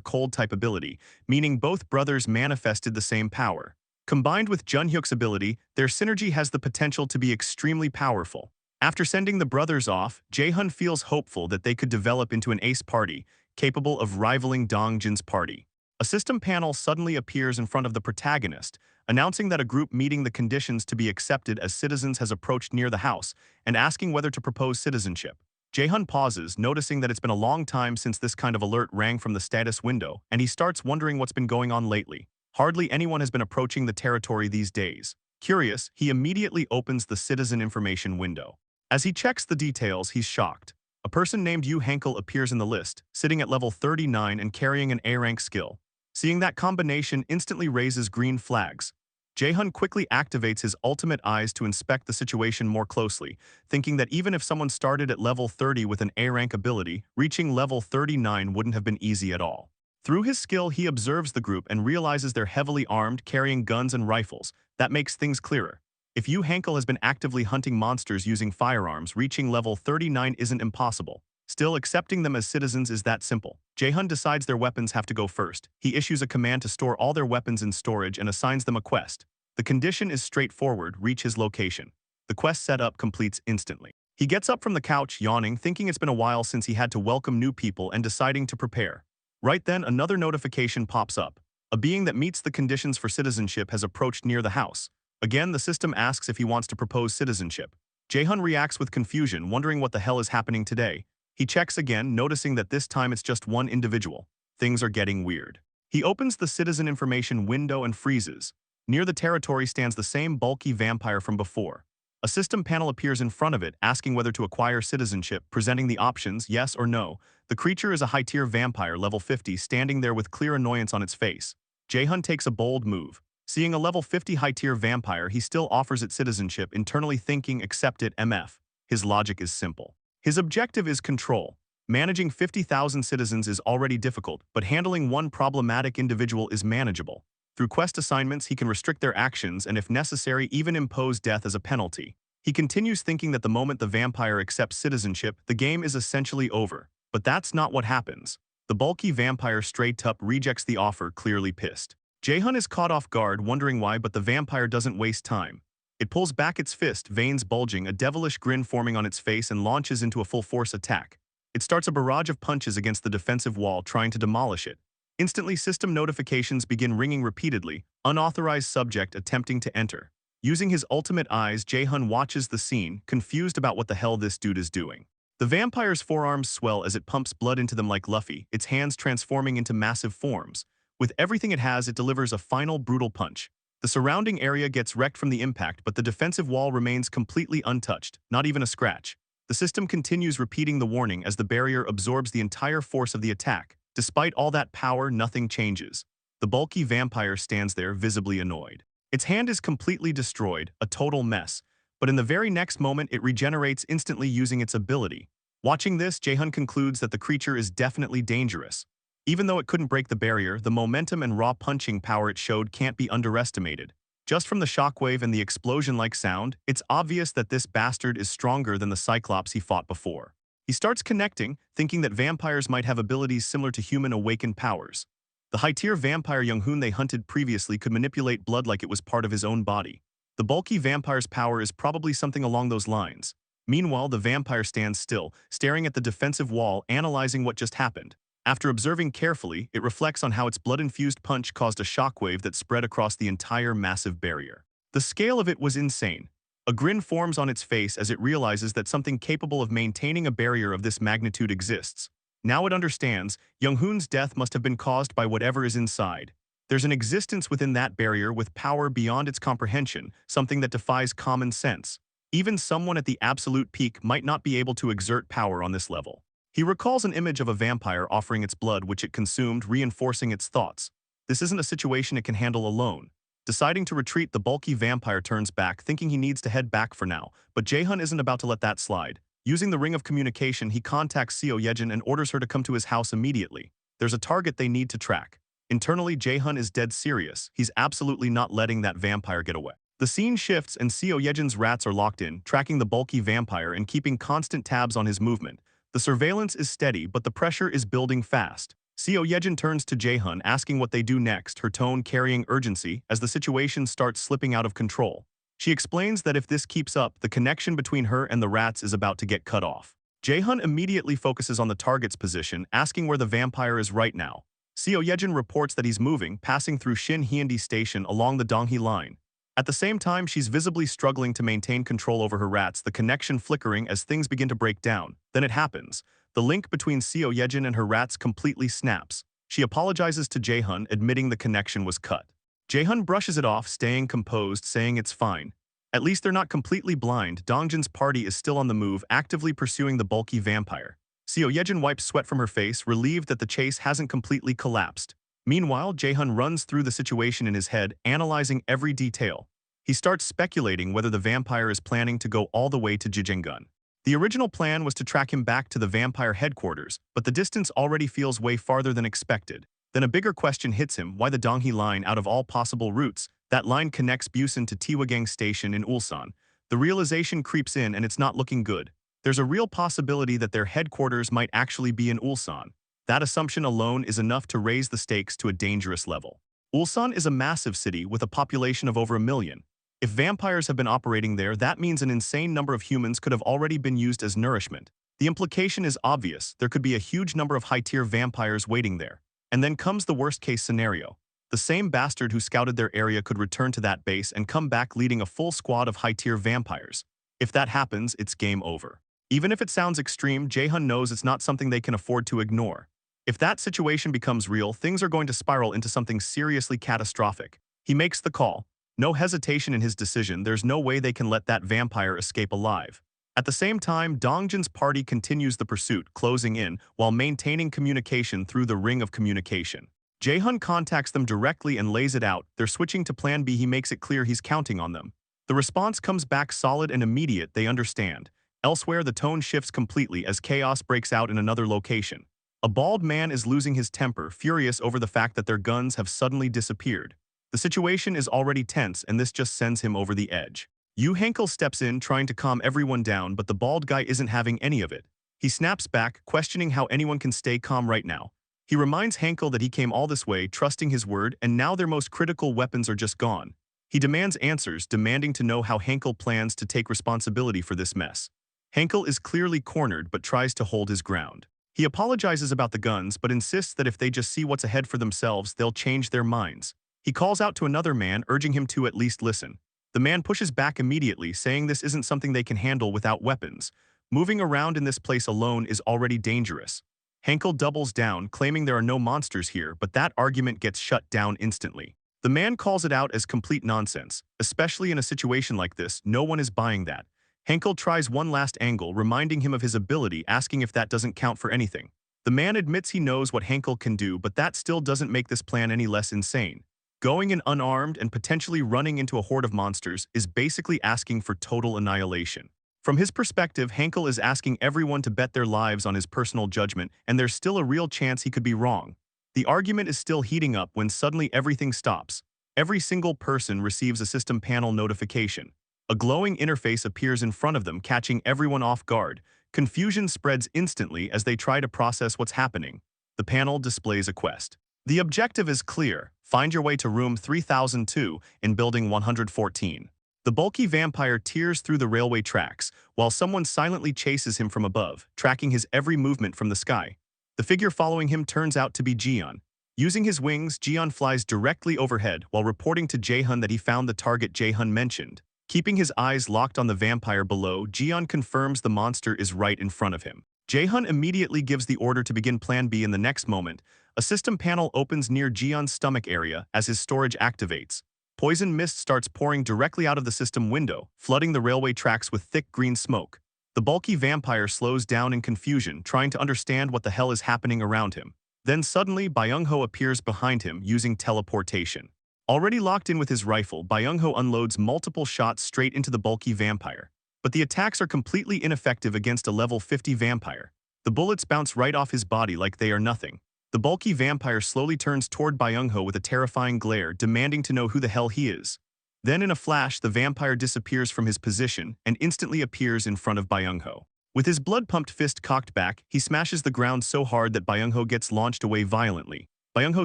cold-type ability, meaning both brothers manifested the same power. Combined with Junhyuk's ability, their synergy has the potential to be extremely powerful. After sending the brothers off, Jae-hun feels hopeful that they could develop into an ace party, capable of rivaling Dongjin's party. A system panel suddenly appears in front of the protagonist, announcing that a group meeting the conditions to be accepted as citizens has approached near the house and asking whether to propose citizenship. Jae-hun pauses, noticing that it's been a long time since this kind of alert rang from the status window, and he starts wondering what's been going on lately. Hardly anyone has been approaching the territory these days. Curious, he immediately opens the citizen information window. As he checks the details, he's shocked. A person named Yu Henkel appears in the list, sitting at level 39 and carrying an A-rank skill. Seeing that combination instantly raises green flags. Jae-hun quickly activates his ultimate eyes to inspect the situation more closely, thinking that even if someone started at level 30 with an A-rank ability, reaching level 39 wouldn't have been easy at all. Through his skill, he observes the group and realizes they're heavily armed, carrying guns and rifles. That makes things clearer. If Yu Henkel has been actively hunting monsters using firearms, reaching level 39 isn't impossible. Still, accepting them as citizens is that simple. Jae-hun decides their weapons have to go first. He issues a command to store all their weapons in storage and assigns them a quest. The condition is straightforward: reach his location. The quest setup completes instantly. He gets up from the couch, yawning, thinking it's been a while since he had to welcome new people and deciding to prepare. Right then, another notification pops up. A being that meets the conditions for citizenship has approached near the house. Again, the system asks if he wants to propose citizenship. Jae-hun reacts with confusion, wondering what the hell is happening today. He checks again, noticing that this time it's just one individual. Things are getting weird. He opens the citizen information window and freezes. Near the territory stands the same bulky vampire from before. A system panel appears in front of it, asking whether to acquire citizenship, presenting the options, yes or no. The creature is a high-tier vampire, level 50, standing there with clear annoyance on its face. Jae-hun takes a bold move. Seeing a level 50 high-tier vampire, he still offers it citizenship, internally thinking, accept it, MF. His logic is simple. His objective is control. Managing 50,000 citizens is already difficult, but handling one problematic individual is manageable. Through quest assignments, he can restrict their actions and, if necessary, even impose death as a penalty. He continues thinking that the moment the vampire accepts citizenship, the game is essentially over. But that's not what happens. The bulky vampire straight up rejects the offer, clearly pissed. Jae-hun is caught off guard, wondering why, but the vampire doesn't waste time. It pulls back its fist, veins bulging, a devilish grin forming on its face, and launches into a full-force attack. It starts a barrage of punches against the defensive wall, trying to demolish it. Instantly, system notifications begin ringing repeatedly, unauthorized subject attempting to enter. Using his ultimate eyes, Jae-hun watches the scene, confused about what the hell this dude is doing. The vampire's forearms swell as it pumps blood into them like Luffy, its hands transforming into massive forms. With everything it has, it delivers a final brutal punch. The surrounding area gets wrecked from the impact, but the defensive wall remains completely untouched, not even a scratch. The system continues repeating the warning as the barrier absorbs the entire force of the attack. Despite all that power, nothing changes. The bulky vampire stands there, visibly annoyed. Its hand is completely destroyed, a total mess. But in the very next moment, it regenerates instantly using its ability. Watching this, Jae-hun concludes that the creature is definitely dangerous. Even though it couldn't break the barrier, the momentum and raw punching power it showed can't be underestimated. Just from the shockwave and the explosion-like sound, it's obvious that this bastard is stronger than the Cyclops he fought before. He starts connecting, thinking that vampires might have abilities similar to human awakened powers. The high-tier vampire Young-hoon they hunted previously could manipulate blood like it was part of his own body. The bulky vampire's power is probably something along those lines. Meanwhile, the vampire stands still, staring at the defensive wall, analyzing what just happened. After observing carefully, it reflects on how its blood-infused punch caused a shockwave that spread across the entire massive barrier. The scale of it was insane. A grin forms on its face as it realizes that something capable of maintaining a barrier of this magnitude exists. Now it understands, Young-hoon's death must have been caused by whatever is inside. There's an existence within that barrier with power beyond its comprehension, something that defies common sense. Even someone at the absolute peak might not be able to exert power on this level. He recalls an image of a vampire offering its blood, which it consumed, reinforcing its thoughts. This isn't a situation it can handle alone. Deciding to retreat, the bulky vampire turns back, thinking he needs to head back for now, but Jae-hun isn't about to let that slide. Using the ring of communication, he contacts Seo Yejin and orders her to come to his house immediately. There's a target they need to track. Internally, Jae-hun is dead serious. He's absolutely not letting that vampire get away. The scene shifts and Seo Yejin's rats are locked in, tracking the bulky vampire and keeping constant tabs on his movement. The surveillance is steady, but the pressure is building fast. Seo Yejin turns to Jae-hun, asking what they do next, her tone carrying urgency as the situation starts slipping out of control. She explains that if this keeps up, the connection between her and the rats is about to get cut off. Jae-hun immediately focuses on the target's position, asking where the vampire is right now. Seo Yejin reports that he's moving, passing through Shin Hyundai Station along the Donghae line. At the same time, she's visibly struggling to maintain control over her rats, the connection flickering as things begin to break down. Then it happens. The link between Seo Yejin and her rats completely snaps. She apologizes to Jae-hun, admitting the connection was cut. Jae-hun brushes it off, staying composed, saying it's fine. At least they're not completely blind. Dongjin's party is still on the move, actively pursuing the bulky vampire. Seo Yejin wipes sweat from her face, relieved that the chase hasn't completely collapsed. Meanwhile, Jae-hun runs through the situation in his head, analyzing every detail. He starts speculating whether the vampire is planning to go all the way to Jijengun. The original plan was to track him back to the vampire headquarters, but the distance already feels way farther than expected. Then a bigger question hits him: why the Donghae line out of all possible routes? That line connects Busan to Tiwagang Station in Ulsan. The realization creeps in and it's not looking good. There's a real possibility that their headquarters might actually be in Ulsan. That assumption alone is enough to raise the stakes to a dangerous level. Ulsan is a massive city with a population of over 1 million. If vampires have been operating there, that means an insane number of humans could have already been used as nourishment. The implication is obvious: there could be a huge number of high-tier vampires waiting there. And then comes the worst-case scenario. The same bastard who scouted their area could return to that base and come back leading a full squad of high-tier vampires. If that happens, it's game over. Even if it sounds extreme, Jae-hun knows it's not something they can afford to ignore. If that situation becomes real, things are going to spiral into something seriously catastrophic. He makes the call. No hesitation in his decision. There's no way they can let that vampire escape alive. At the same time, Dongjin's party continues the pursuit, closing in, while maintaining communication through the ring of communication. Jae-hun contacts them directly and lays it out. They're switching to Plan B. He makes it clear he's counting on them. The response comes back solid and immediate. They understand. Elsewhere, the tone shifts completely as chaos breaks out in another location. A bald man is losing his temper, furious over the fact that their guns have suddenly disappeared. The situation is already tense, and this just sends him over the edge. Yu Hankel steps in, trying to calm everyone down, but the bald guy isn't having any of it. He snaps back, questioning how anyone can stay calm right now. He reminds Hankel that he came all this way, trusting his word, and now their most critical weapons are just gone. He demands answers, demanding to know how Hankel plans to take responsibility for this mess. Hankel is clearly cornered but tries to hold his ground. He apologizes about the guns but insists that if they just see what's ahead for themselves, they'll change their minds. He calls out to another man, urging him to at least listen. The man pushes back immediately, saying this isn't something they can handle without weapons. Moving around in this place alone is already dangerous. Hankel doubles down, claiming there are no monsters here, but that argument gets shut down instantly. The man calls it out as complete nonsense. Especially in a situation like this, no one is buying that. Hankel tries one last angle, reminding him of his ability, asking if that doesn't count for anything. The man admits he knows what Hankel can do, but that still doesn't make this plan any less insane. Going in unarmed and potentially running into a horde of monsters is basically asking for total annihilation. From his perspective, Hankel is asking everyone to bet their lives on his personal judgment, and there's still a real chance he could be wrong. The argument is still heating up when suddenly everything stops. Every single person receives a system panel notification. A glowing interface appears in front of them, catching everyone off guard. Confusion spreads instantly as they try to process what's happening. The panel displays a quest. The objective is clear: find your way to room 3002 in building 114. The bulky vampire tears through the railway tracks, while someone silently chases him from above, tracking his every movement from the sky. The figure following him turns out to be Jian. Using his wings, Jian flies directly overhead while reporting to Jae-hun that he found the target Jae-hun mentioned. Keeping his eyes locked on the vampire below, Jian confirms the monster is right in front of him. Jae-hun immediately gives the order to begin Plan B. In the next moment, a system panel opens near Jian's stomach area as his storage activates. Poison mist starts pouring directly out of the system window, flooding the railway tracks with thick green smoke. The bulky vampire slows down in confusion, trying to understand what the hell is happening around him. Then suddenly, Byung-ho appears behind him using teleportation. Already locked in with his rifle, Byung-ho unloads multiple shots straight into the bulky vampire. But the attacks are completely ineffective against a level 50 vampire. The bullets bounce right off his body like they are nothing. The bulky vampire slowly turns toward Byung-ho with a terrifying glare, demanding to know who the hell he is. Then in a flash, the vampire disappears from his position and instantly appears in front of Byung-ho. With his blood-pumped fist cocked back, he smashes the ground so hard that Byung-ho gets launched away violently. Byung-ho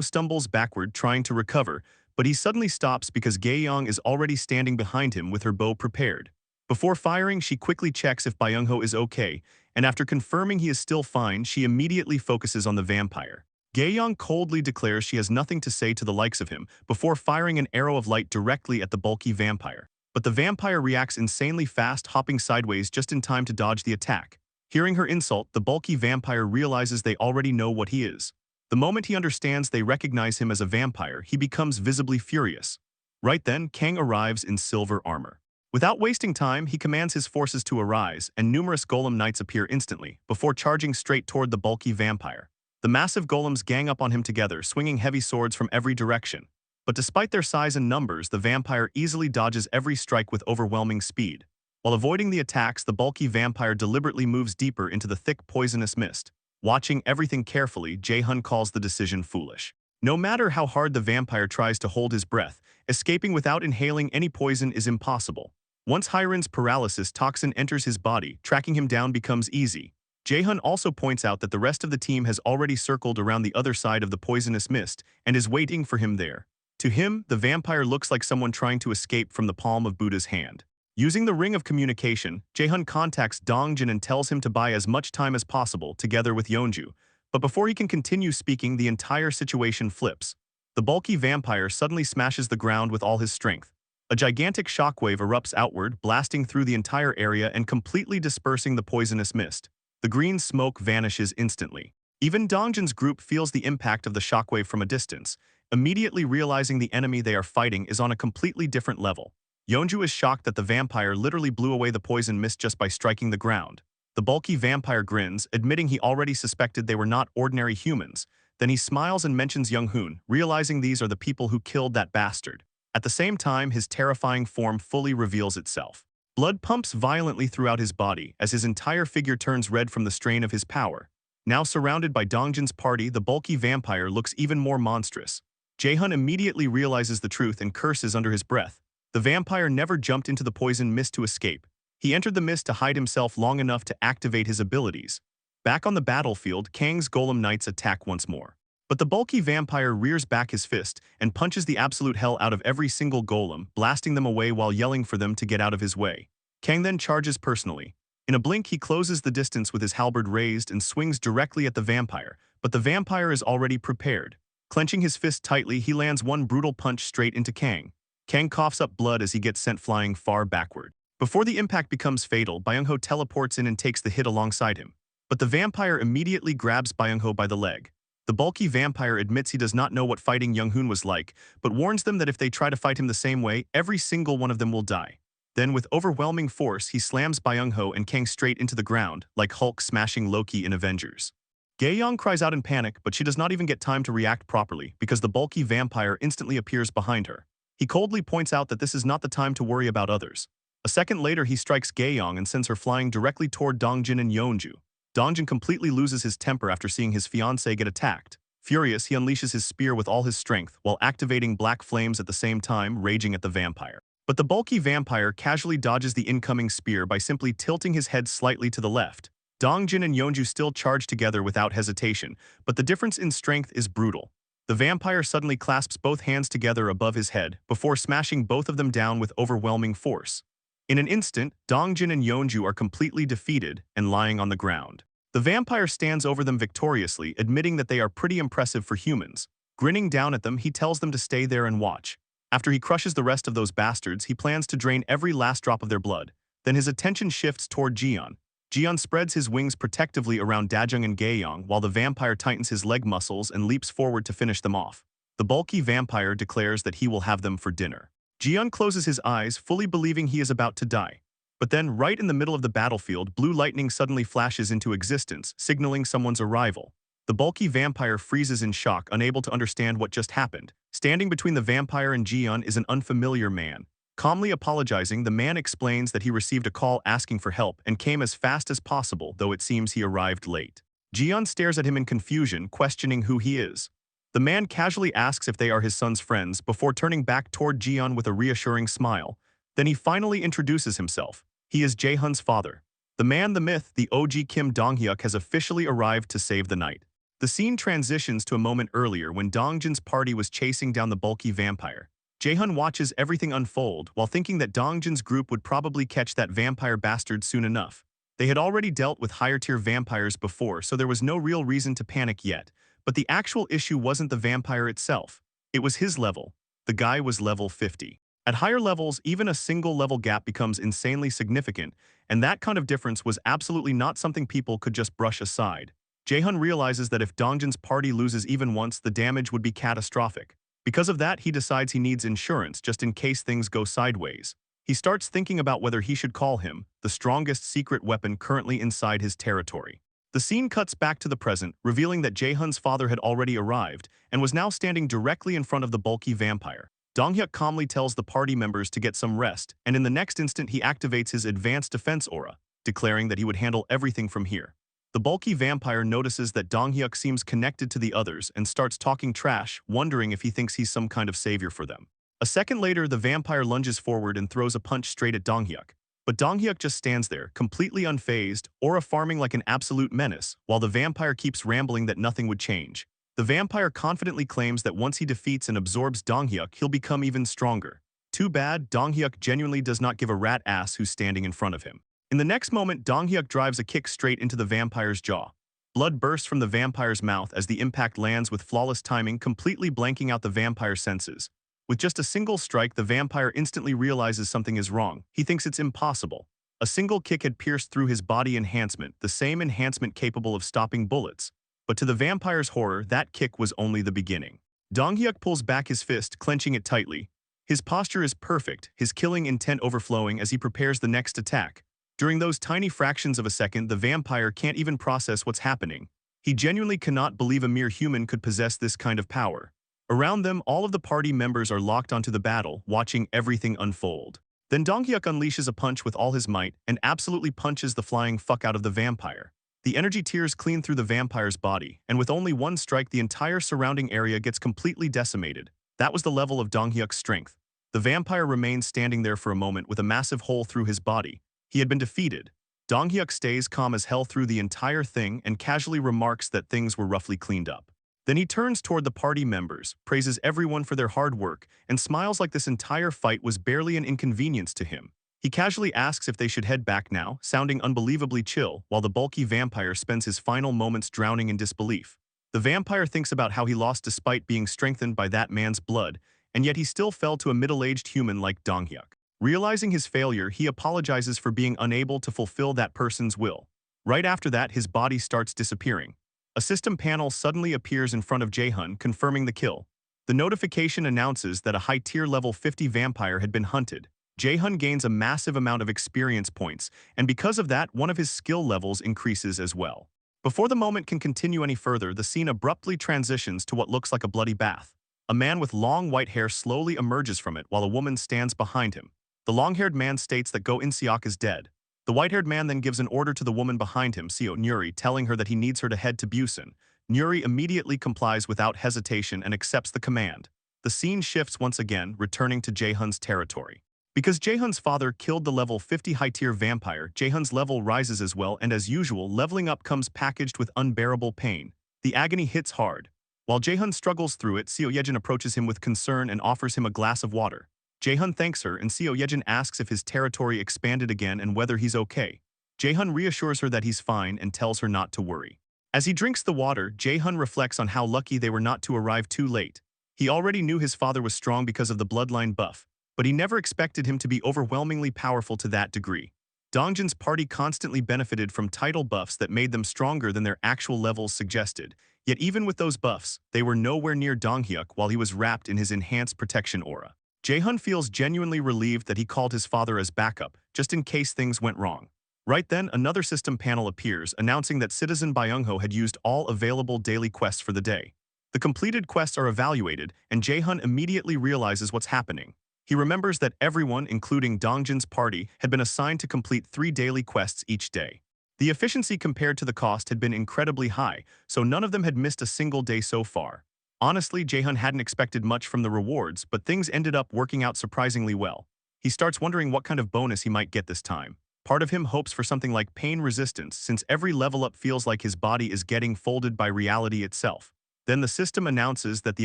stumbles backward, trying to recover, but he suddenly stops because Gae-yong is already standing behind him with her bow prepared. Before firing, she quickly checks if Byung-ho is okay, and after confirming he is still fine, she immediately focuses on the vampire. Gae-yong coldly declares she has nothing to say to the likes of him before firing an arrow of light directly at the bulky vampire. But the vampire reacts insanely fast, hopping sideways just in time to dodge the attack. Hearing her insult, the bulky vampire realizes they already know what he is. The moment he understands they recognize him as a vampire, he becomes visibly furious. Right then, Kang arrives in silver armor. Without wasting time, he commands his forces to arise, and numerous golem knights appear instantly, before charging straight toward the bulky vampire. The massive golems gang up on him together, swinging heavy swords from every direction. But despite their size and numbers, the vampire easily dodges every strike with overwhelming speed. While avoiding the attacks, the bulky vampire deliberately moves deeper into the thick poisonous mist. Watching everything carefully, Jae-hun calls the decision foolish. No matter how hard the vampire tries to hold his breath, escaping without inhaling any poison is impossible. Once Hiren's paralysis toxin enters his body, tracking him down becomes easy. Jae-hun also points out that the rest of the team has already circled around the other side of the poisonous mist and is waiting for him there. To him, the vampire looks like someone trying to escape from the palm of Buddha's hand. Using the ring of communication, Jae-hun contacts Dongjin and tells him to buy as much time as possible together with Yeonju. But before he can continue speaking, the entire situation flips. The bulky vampire suddenly smashes the ground with all his strength. A gigantic shockwave erupts outward, blasting through the entire area and completely dispersing the poisonous mist. The green smoke vanishes instantly. Even Dongjin's group feels the impact of the shockwave from a distance, immediately realizing the enemy they are fighting is on a completely different level. Yeonju is shocked that the vampire literally blew away the poison mist just by striking the ground. The bulky vampire grins, admitting he already suspected they were not ordinary humans. Then he smiles and mentions Young-hoon, realizing these are the people who killed that bastard. At the same time, his terrifying form fully reveals itself. Blood pumps violently throughout his body as his entire figure turns red from the strain of his power. Now surrounded by Dongjin's party, the bulky vampire looks even more monstrous. Jae-hun immediately realizes the truth and curses under his breath. The vampire never jumped into the poison mist to escape. He entered the mist to hide himself long enough to activate his abilities. Back on the battlefield, Kang's golem knights attack once more. But the bulky vampire rears back his fist and punches the absolute hell out of every single golem, blasting them away while yelling for them to get out of his way. Kang then charges personally. In a blink, he closes the distance with his halberd raised and swings directly at the vampire, but the vampire is already prepared. Clenching his fist tightly, he lands one brutal punch straight into Kang. Kang coughs up blood as he gets sent flying far backward. Before the impact becomes fatal, Byung-ho teleports in and takes the hit alongside him. But the vampire immediately grabs Byung-ho by the leg. The bulky vampire admits he does not know what fighting Young-hoon was like, but warns them that if they try to fight him the same way, every single one of them will die. Then, with overwhelming force, he slams Byung-ho and Kang straight into the ground, like Hulk smashing Loki in Avengers. Gae-young cries out in panic, but she does not even get time to react properly, because the bulky vampire instantly appears behind her. He coldly points out that this is not the time to worry about others. A second later, he strikes Gae-young and sends her flying directly toward Dongjin and Yeonju. Dongjin completely loses his temper after seeing his fiancée get attacked. Furious, he unleashes his spear with all his strength, while activating black flames at the same time, raging at the vampire. But the bulky vampire casually dodges the incoming spear by simply tilting his head slightly to the left. Dongjin and Yeonju still charge together without hesitation, but the difference in strength is brutal. The vampire suddenly clasps both hands together above his head, before smashing both of them down with overwhelming force. In an instant, Dongjin and Yeonju are completely defeated and lying on the ground. The vampire stands over them victoriously, admitting that they are pretty impressive for humans. Grinning down at them, he tells them to stay there and watch. After he crushes the rest of those bastards, he plans to drain every last drop of their blood. Then his attention shifts toward Jiyeon. Jiyeon spreads his wings protectively around Dajung and Gae-young, while the vampire tightens his leg muscles and leaps forward to finish them off. The bulky vampire declares that he will have them for dinner. Jiyeon closes his eyes, fully believing he is about to die. But then, right in the middle of the battlefield, blue lightning suddenly flashes into existence, signaling someone's arrival. The bulky vampire freezes in shock, unable to understand what just happened. Standing between the vampire and Jiyeon is an unfamiliar man. Calmly apologizing, the man explains that he received a call asking for help and came as fast as possible, though it seems he arrived late. Jiyeon stares at him in confusion, questioning who he is. The man casually asks if they are his son's friends before turning back toward Jiyeon with a reassuring smile. Then he finally introduces himself. He is Jae-hun's father. The man, the myth, the OG Kim Dong-hyuk has officially arrived to save the night. The scene transitions to a moment earlier when Dongjin's party was chasing down the bulky vampire. Jae-hun watches everything unfold while thinking that Dongjin's group would probably catch that vampire bastard soon enough. They had already dealt with higher-tier vampires before, so there was no real reason to panic yet. But the actual issue wasn't the vampire itself. It was his level. The guy was level 50. At higher levels, even a single level gap becomes insanely significant, and that kind of difference was absolutely not something people could just brush aside. Jae-hun realizes that if Dongjin's party loses even once, the damage would be catastrophic. Because of that, he decides he needs insurance just in case things go sideways. He starts thinking about whether he should call him the strongest secret weapon currently inside his territory. The scene cuts back to the present, revealing that Jae-hun's father had already arrived and was now standing directly in front of the bulky vampire. Dong-hyuk calmly tells the party members to get some rest, and in the next instant he activates his advanced defense aura, declaring that he would handle everything from here. The bulky vampire notices that Dong-hyuk seems connected to the others and starts talking trash, wondering if he thinks he's some kind of savior for them. A second later, the vampire lunges forward and throws a punch straight at Dong-hyuk. But Dong-hyuk just stands there, completely unfazed, aura farming like an absolute menace, while the vampire keeps rambling that nothing would change. The vampire confidently claims that once he defeats and absorbs Dong-hyuk, he'll become even stronger. Too bad, Dong-hyuk genuinely does not give a rat ass who's standing in front of him. In the next moment, Dong-hyuk drives a kick straight into the vampire's jaw. Blood bursts from the vampire's mouth as the impact lands with flawless timing, completely blanking out the vampire's senses. With just a single strike, the vampire instantly realizes something is wrong. He thinks it's impossible. A single kick had pierced through his body enhancement, the same enhancement capable of stopping bullets. But to the vampire's horror, that kick was only the beginning. Dong-hyuk pulls back his fist, clenching it tightly. His posture is perfect, his killing intent overflowing as he prepares the next attack. During those tiny fractions of a second, the vampire can't even process what's happening. He genuinely cannot believe a mere human could possess this kind of power. Around them, all of the party members are locked onto the battle, watching everything unfold. Then Dong-hyuk unleashes a punch with all his might and absolutely punches the flying fuck out of the vampire. The energy tears clean through the vampire's body, and with only one strike, the entire surrounding area gets completely decimated. That was the level of Dong-hyuk's strength. The vampire remains standing there for a moment with a massive hole through his body. He had been defeated. Dong-hyuk stays calm as hell through the entire thing and casually remarks that things were roughly cleaned up. Then he turns toward the party members, praises everyone for their hard work, and smiles like this entire fight was barely an inconvenience to him. He casually asks if they should head back now, sounding unbelievably chill, while the bulky vampire spends his final moments drowning in disbelief. The vampire thinks about how he lost despite being strengthened by that man's blood, and yet he still fell to a middle-aged human like Dong-hyuk. Realizing his failure, he apologizes for being unable to fulfill that person's will. Right after that, his body starts disappearing. A system panel suddenly appears in front of Jae-hun, confirming the kill. The notification announces that a high-tier level 50 vampire had been hunted. Jae-hun gains a massive amount of experience points, and because of that, one of his skill levels increases as well. Before the moment can continue any further, the scene abruptly transitions to what looks like a bloody bath. A man with long white hair slowly emerges from it while a woman stands behind him. The long-haired man states that Go In-seok is dead. The white-haired man then gives an order to the woman behind him, Seo Nuri, telling her that he needs her to head to Busan. Nuri immediately complies without hesitation and accepts the command. The scene shifts once again, returning to Jae-hun's territory. Because Jae-hun's father killed the level 50 high-tier vampire, Jae-hun's level rises as well, and as usual, leveling up comes packaged with unbearable pain. The agony hits hard. While Jae-hun struggles through it, Seo Yejin approaches him with concern and offers him a glass of water. Jae-hun thanks her, and Seo Yejin asks if his territory expanded again and whether he's okay. Jae-hun reassures her that he's fine and tells her not to worry. As he drinks the water, Jae-hun reflects on how lucky they were not to arrive too late. He already knew his father was strong because of the bloodline buff, but he never expected him to be overwhelmingly powerful to that degree. Dongjin's party constantly benefited from title buffs that made them stronger than their actual levels suggested, yet even with those buffs, they were nowhere near Dong-hyuk while he was wrapped in his enhanced protection aura. Jae-hun feels genuinely relieved that he called his father as backup, just in case things went wrong. Right then, another system panel appears, announcing that Citizen Byung-ho had used all available daily quests for the day. The completed quests are evaluated, and Jae-hun immediately realizes what's happening. He remembers that everyone, including Dongjin's party, had been assigned to complete 3 daily quests each day. The efficiency compared to the cost had been incredibly high, so none of them had missed a single day so far. Honestly, Jae-hun hadn't expected much from the rewards, but things ended up working out surprisingly well. He starts wondering what kind of bonus he might get this time. Part of him hopes for something like pain resistance, since every level up feels like his body is getting folded by reality itself. Then the system announces that the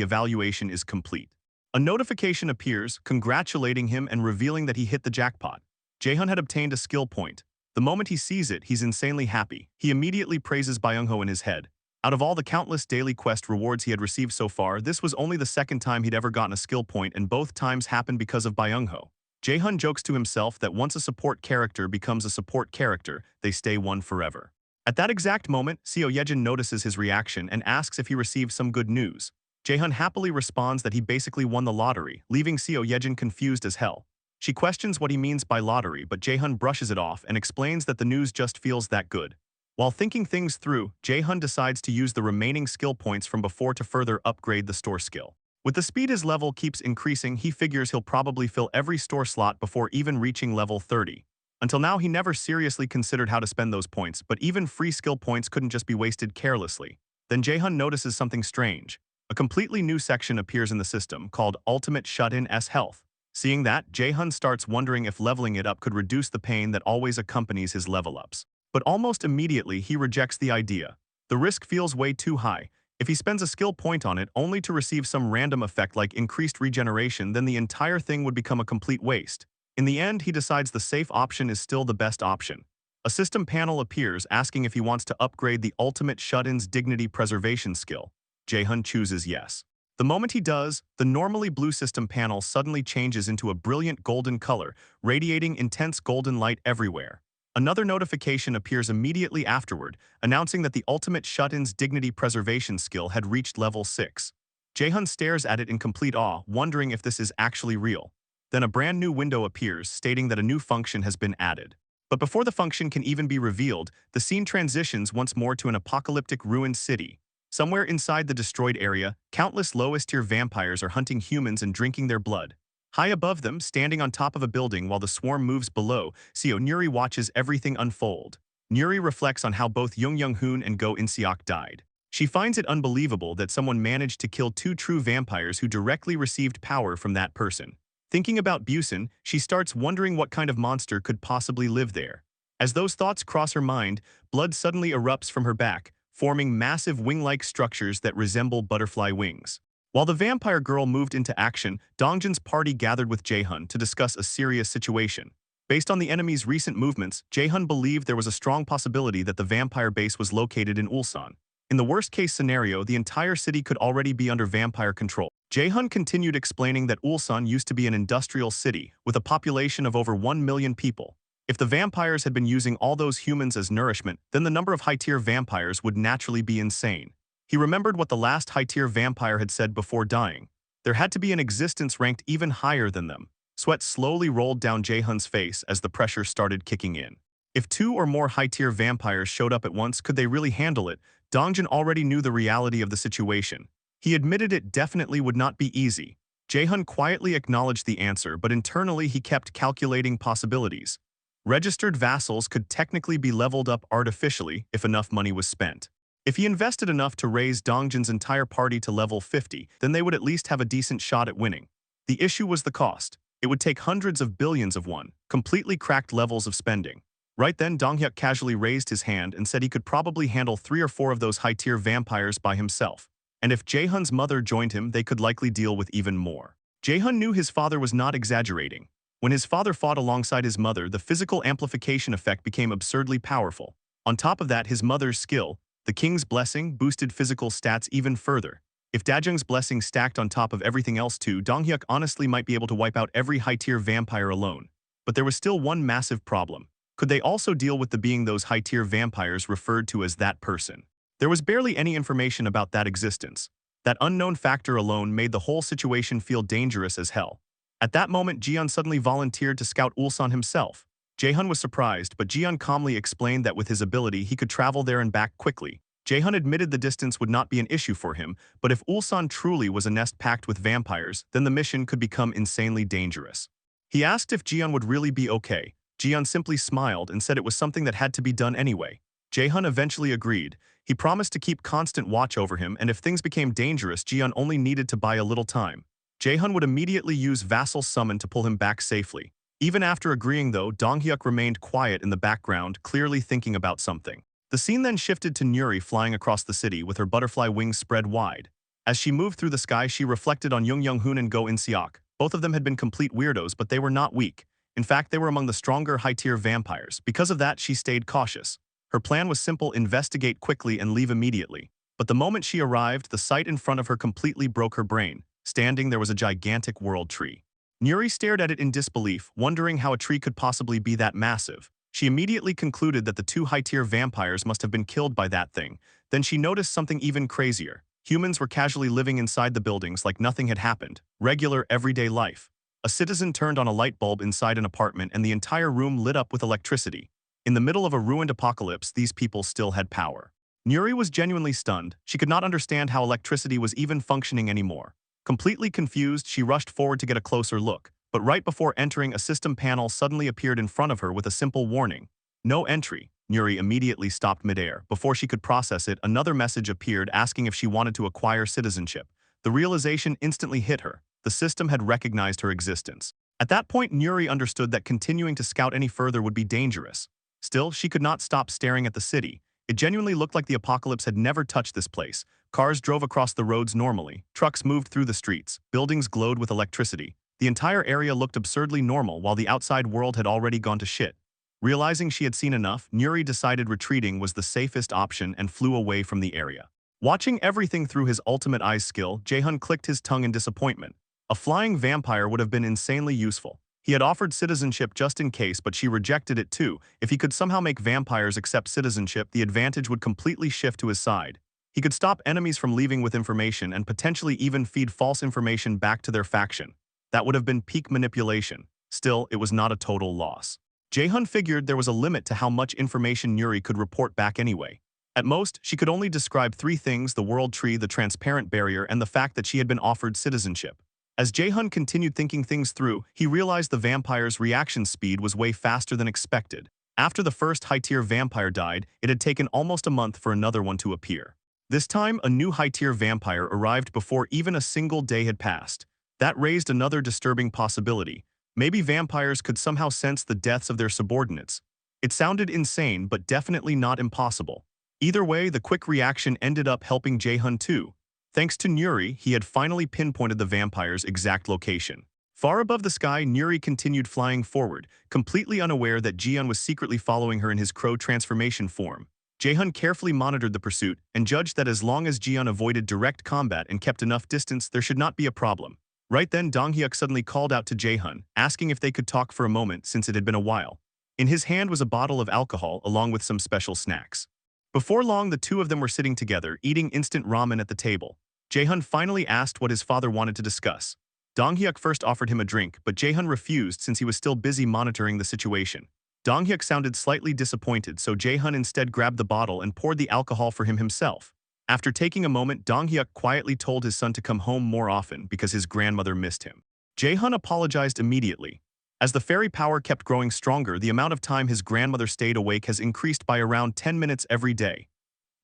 evaluation is complete. A notification appears, congratulating him and revealing that he hit the jackpot. Jae-hun had obtained a skill point. The moment he sees it, he's insanely happy. He immediately praises Byung-ho in his head. Out of all the countless daily quest rewards he had received so far, this was only the second time he'd ever gotten a skill point, and both times happened because of Byung-ho. Jae-hun jokes to himself that once a support character becomes a support character, they stay one forever. At that exact moment, Seo Yejin notices his reaction and asks if he received some good news. Jae-hun happily responds that he basically won the lottery, leaving Seo Yejin confused as hell. She questions what he means by lottery, but Jae-hun brushes it off and explains that the news just feels that good. While thinking things through, Jae-hun decides to use the remaining skill points from before to further upgrade the store skill. With the speed his level keeps increasing, he figures he'll probably fill every store slot before even reaching level 30. Until now, he never seriously considered how to spend those points, but even free skill points couldn't just be wasted carelessly. Then Jae-hun notices something strange. A completely new section appears in the system called Ultimate Shut-in S Health. Seeing that, Jae-hun starts wondering if leveling it up could reduce the pain that always accompanies his level-ups. But almost immediately, he rejects the idea. The risk feels way too high. If he spends a skill point on it only to receive some random effect like increased regeneration, then the entire thing would become a complete waste. In the end, he decides the safe option is still the best option. A system panel appears asking if he wants to upgrade the Ultimate Shut-in's Dignity Preservation skill. Jae-hun chooses yes. The moment he does, the normally blue system panel suddenly changes into a brilliant golden color, radiating intense golden light everywhere. Another notification appears immediately afterward, announcing that the Ultimate Shut-in's Dignity Preservation skill had reached level 6. Jae-hun stares at it in complete awe, wondering if this is actually real. Then a brand new window appears, stating that a new function has been added. But before the function can even be revealed, the scene transitions once more to an apocalyptic ruined city. Somewhere inside the destroyed area, countless lowest-tier vampires are hunting humans and drinking their blood. High above them, standing on top of a building while the swarm moves below, Nuri watches everything unfold. Nuri reflects on how both Jung Young-hoon and Go In-seok died. She finds it unbelievable that someone managed to kill two true vampires who directly received power from that person. Thinking about Busan, she starts wondering what kind of monster could possibly live there. As those thoughts cross her mind, blood suddenly erupts from her back, forming massive wing-like structures that resemble butterfly wings. While the vampire girl moved into action, Dongjin's party gathered with Jae-hun to discuss a serious situation. Based on the enemy's recent movements, Jae-hun believed there was a strong possibility that the vampire base was located in Ulsan. In the worst-case scenario, the entire city could already be under vampire control. Jae-hun continued explaining that Ulsan used to be an industrial city, with a population of over 1 million people. If the vampires had been using all those humans as nourishment, then the number of high-tier vampires would naturally be insane. He remembered what the last high-tier vampire had said before dying. There had to be an existence ranked even higher than them. Sweat slowly rolled down Jae-hun's face as the pressure started kicking in. If 2 or more high-tier vampires showed up at once, could they really handle it? Dongjin already knew the reality of the situation. He admitted it definitely would not be easy. Jae-hun quietly acknowledged the answer, but internally he kept calculating possibilities. Registered vassals could technically be leveled up artificially if enough money was spent. If he invested enough to raise Dongjin's entire party to level 50, then they would at least have a decent shot at winning. The issue was the cost. It would take hundreds of billions of won, completely cracked levels of spending. Right then, Donghyuk casually raised his hand and said he could probably handle 3 or 4 of those high-tier vampires by himself. And if Jae-hun's mother joined him, they could likely deal with even more. Jae-hun knew his father was not exaggerating. When his father fought alongside his mother, the physical amplification effect became absurdly powerful. On top of that, his mother's skill, the king's blessing, boosted physical stats even further. If Dajung's blessing stacked on top of everything else too, Donghyuk honestly might be able to wipe out every high-tier vampire alone. But there was still one massive problem. Could they also deal with the being those high-tier vampires referred to as that person? There was barely any information about that existence. That unknown factor alone made the whole situation feel dangerous as hell. At that moment, Jian suddenly volunteered to scout Ulsan himself. Jae-hun was surprised, but Jian calmly explained that with his ability, he could travel there and back quickly. Jae-hun admitted the distance would not be an issue for him, but if Ulsan truly was a nest packed with vampires, then the mission could become insanely dangerous. He asked if Jian would really be okay. Jian simply smiled and said it was something that had to be done anyway. Jae-hun eventually agreed. He promised to keep constant watch over him, and if things became dangerous, Jian only needed to buy a little time. Jae-hun would immediately use Vassal Summon to pull him back safely. Even after agreeing though, Donghyuk remained quiet in the background, clearly thinking about something. The scene then shifted to Nuri flying across the city with her butterfly wings spread wide. As she moved through the sky, she reflected on Jung Young-hoon and Go In-seok. Both of them had been complete weirdos, but they were not weak. In fact, they were among the stronger high-tier vampires. Because of that, she stayed cautious. Her plan was simple: investigate quickly and leave immediately. But the moment she arrived, the sight in front of her completely broke her brain. Standing, there was a gigantic world tree. Nuri stared at it in disbelief, wondering how a tree could possibly be that massive. She immediately concluded that the 2 high-tier vampires must have been killed by that thing. Then she noticed something even crazier. Humans were casually living inside the buildings like nothing had happened. Regular, everyday life. A citizen turned on a light bulb inside an apartment and the entire room lit up with electricity. In the middle of a ruined apocalypse, these people still had power. Nuri was genuinely stunned. She could not understand how electricity was even functioning anymore. Completely confused, she rushed forward to get a closer look, but right before entering, a system panel suddenly appeared in front of her with a simple warning. No entry. Nuri immediately stopped midair. Before she could process it, another message appeared asking if she wanted to acquire citizenship. The realization instantly hit her. The system had recognized her existence. At that point, Nuri understood that continuing to scout any further would be dangerous. Still, she could not stop staring at the city. It genuinely looked like the apocalypse had never touched this place. Cars drove across the roads normally, trucks moved through the streets, buildings glowed with electricity. The entire area looked absurdly normal while the outside world had already gone to shit. Realizing she had seen enough, Nuri decided retreating was the safest option and flew away from the area. Watching everything through his ultimate eyes skill, Jaehun clicked his tongue in disappointment. A flying vampire would have been insanely useful. He had offered citizenship just in case, but she rejected it too. If he could somehow make vampires accept citizenship, the advantage would completely shift to his side. He could stop enemies from leaving with information and potentially even feed false information back to their faction. That would have been peak manipulation. Still, it was not a total loss. Jaehun figured there was a limit to how much information Nuri could report back anyway. At most, she could only describe three things: the world tree, the transparent barrier, and the fact that she had been offered citizenship. As Jaehun continued thinking things through, he realized the vampire's reaction speed was way faster than expected. After the first high-tier vampire died, it had taken almost a month for another one to appear. This time, a new high-tier vampire arrived before even a single day had passed. That raised another disturbing possibility. Maybe vampires could somehow sense the deaths of their subordinates. It sounded insane, but definitely not impossible. Either way, the quick reaction ended up helping Jaehun too. Thanks to Nuri, he had finally pinpointed the vampire's exact location. Far above the sky, Nuri continued flying forward, completely unaware that Jian was secretly following her in his crow transformation form. Jaehun carefully monitored the pursuit and judged that as long as Jian avoided direct combat and kept enough distance, there should not be a problem. Right then, Donghyuk suddenly called out to Jaehun, asking if they could talk for a moment since it had been a while. In his hand was a bottle of alcohol along with some special snacks. Before long, the two of them were sitting together, eating instant ramen at the table. Jaehun finally asked what his father wanted to discuss. Donghyuk first offered him a drink, but Jaehun refused since he was still busy monitoring the situation. Donghyuk sounded slightly disappointed, so Jaehun instead grabbed the bottle and poured the alcohol for him himself. After taking a moment, Donghyuk quietly told his son to come home more often because his grandmother missed him. Jaehun apologized immediately. As the fairy power kept growing stronger, the amount of time his grandmother stayed awake has increased by around 10 minutes every day.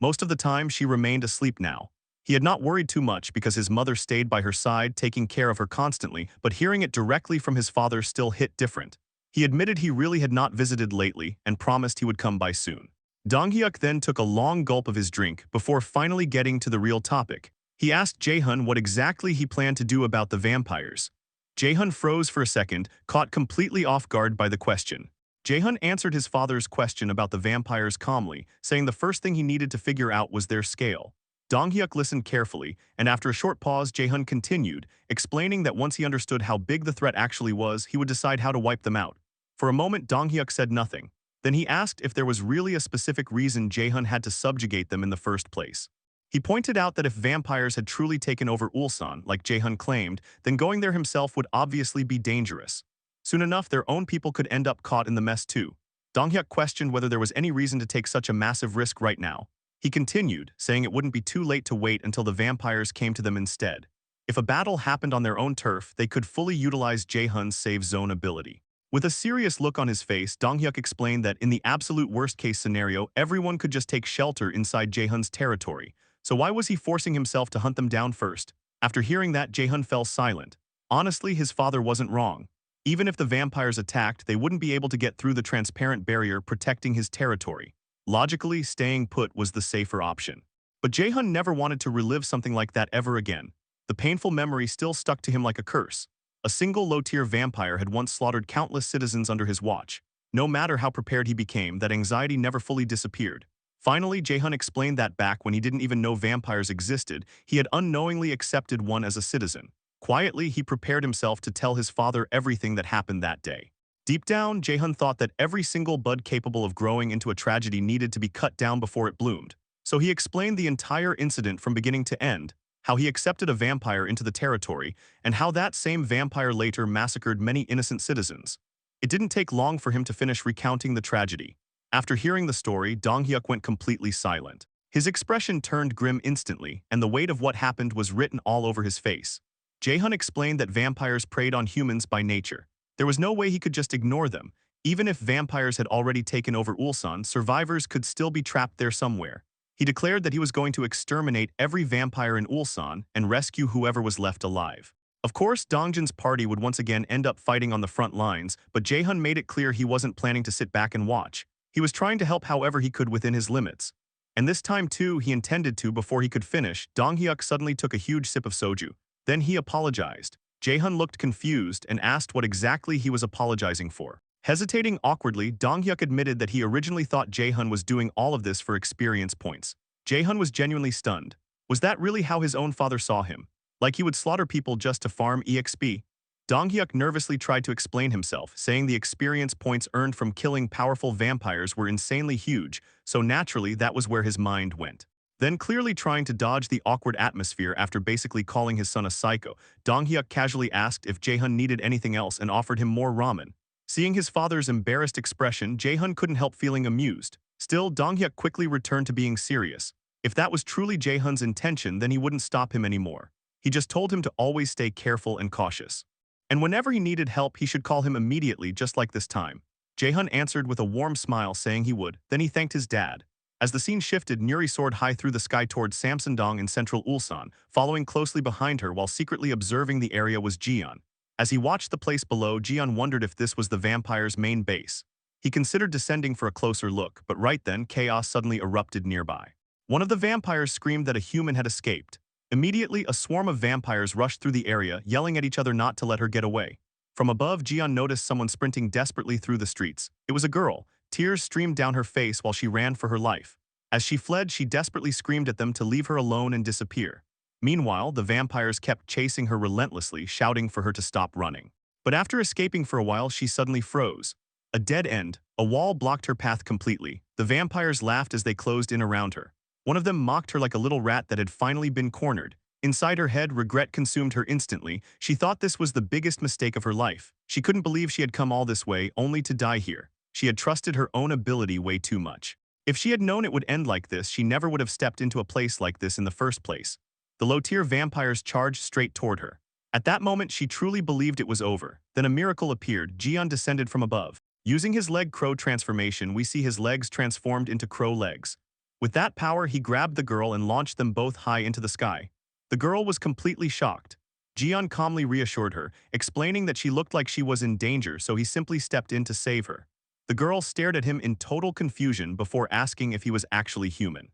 Most of the time, she remained asleep now. He had not worried too much because his mother stayed by her side, taking care of her constantly, but hearing it directly from his father still hit different. He admitted he really had not visited lately and promised he would come by soon. Donghyuk then took a long gulp of his drink before finally getting to the real topic. He asked Jaehun what exactly he planned to do about the vampires. Jaehun froze for a second, caught completely off guard by the question. Jaehun answered his father's question about the vampires calmly, saying the first thing he needed to figure out was their scale. Donghyuk listened carefully, and after a short pause, Jaehun continued, explaining that once he understood how big the threat actually was, he would decide how to wipe them out. For a moment, Donghyuk said nothing. Then he asked if there was really a specific reason Jaehun had to subjugate them in the first place. He pointed out that if vampires had truly taken over Ulsan, like Jaehun claimed, then going there himself would obviously be dangerous. Soon enough, their own people could end up caught in the mess too. Donghyuk questioned whether there was any reason to take such a massive risk right now. He continued, saying it wouldn't be too late to wait until the vampires came to them instead. If a battle happened on their own turf, they could fully utilize Jaehun's save zone ability. With a serious look on his face, Donghyuk explained that in the absolute worst-case scenario, everyone could just take shelter inside Jaehun's territory. So why was he forcing himself to hunt them down first? After hearing that, Jaehun fell silent. Honestly, his father wasn't wrong. Even if the vampires attacked, they wouldn't be able to get through the transparent barrier protecting his territory. Logically, staying put was the safer option. But Jaehun never wanted to relive something like that ever again. The painful memory still stuck to him like a curse. A single low-tier vampire had once slaughtered countless citizens under his watch. No matter how prepared he became, that anxiety never fully disappeared. Finally, Jaehun explained that back when he didn't even know vampires existed, he had unknowingly accepted one as a citizen. Quietly, he prepared himself to tell his father everything that happened that day. Deep down, Jaehun thought that every single bud capable of growing into a tragedy needed to be cut down before it bloomed. So he explained the entire incident from beginning to end. how he accepted a vampire into the territory, and how that same vampire later massacred many innocent citizens. It didn't take long for him to finish recounting the tragedy. After hearing the story, Dong-hyuk went completely silent. His expression turned grim instantly, and the weight of what happened was written all over his face. Jae-hun explained that vampires preyed on humans by nature. There was no way he could just ignore them. Even if vampires had already taken over Ulsan, survivors could still be trapped there somewhere. He declared that he was going to exterminate every vampire in Ulsan and rescue whoever was left alive. Of course, Dongjin's party would once again end up fighting on the front lines, but Jae-hun made it clear he wasn't planning to sit back and watch. He was trying to help however he could within his limits. And this time too, he intended to before he could finish. Dong-hyuk suddenly took a huge sip of soju. Then he apologized. Jae-hun looked confused and asked what exactly he was apologizing for. Hesitating awkwardly, Dong-hyuk admitted that he originally thought Jae-hun was doing all of this for experience points. Jae-hun was genuinely stunned. Was that really how his own father saw him? Like he would slaughter people just to farm EXP? Dong-hyuk nervously tried to explain himself, saying the experience points earned from killing powerful vampires were insanely huge, so naturally that was where his mind went. Then, clearly trying to dodge the awkward atmosphere after basically calling his son a psycho, Dong-hyuk casually asked if Jae-hun needed anything else and offered him more ramen. Seeing his father's embarrassed expression, Jae-hun couldn't help feeling amused. Still, Dong-hyuk quickly returned to being serious. If that was truly Jae-hun's intention, then he wouldn't stop him anymore. He just told him to always stay careful and cautious. And whenever he needed help, he should call him immediately, just like this time. Jae-hun answered with a warm smile, saying he would. Then he thanked his dad. As the scene shifted, Nuri soared high through the sky towards Samsundong in central Ulsan, following closely behind her while secretly observing the area was Jian. As he watched the place below, Jian wondered if this was the vampire's main base. He considered descending for a closer look, but right then, chaos suddenly erupted nearby. One of the vampires screamed that a human had escaped. Immediately, a swarm of vampires rushed through the area, yelling at each other not to let her get away. From above, Jian noticed someone sprinting desperately through the streets. It was a girl. Tears streamed down her face while she ran for her life. As she fled, she desperately screamed at them to leave her alone and disappear. Meanwhile, the vampires kept chasing her relentlessly, shouting for her to stop running. But after escaping for a while, she suddenly froze. A dead end, a wall blocked her path completely. The vampires laughed as they closed in around her. One of them mocked her like a little rat that had finally been cornered. Inside her head, regret consumed her instantly. She thought this was the biggest mistake of her life. She couldn't believe she had come all this way, only to die here. She had trusted her own ability way too much. If she had known it would end like this, she never would have stepped into a place like this in the first place. The low-tier vampires charged straight toward her. At that moment, she truly believed it was over. Then a miracle appeared. Jian descended from above. Using his leg crow transformation, we see his legs transformed into crow legs. With that power, he grabbed the girl and launched them both high into the sky. The girl was completely shocked. Jian calmly reassured her, explaining that she looked like she was in danger, so he simply stepped in to save her. The girl stared at him in total confusion before asking if he was actually human.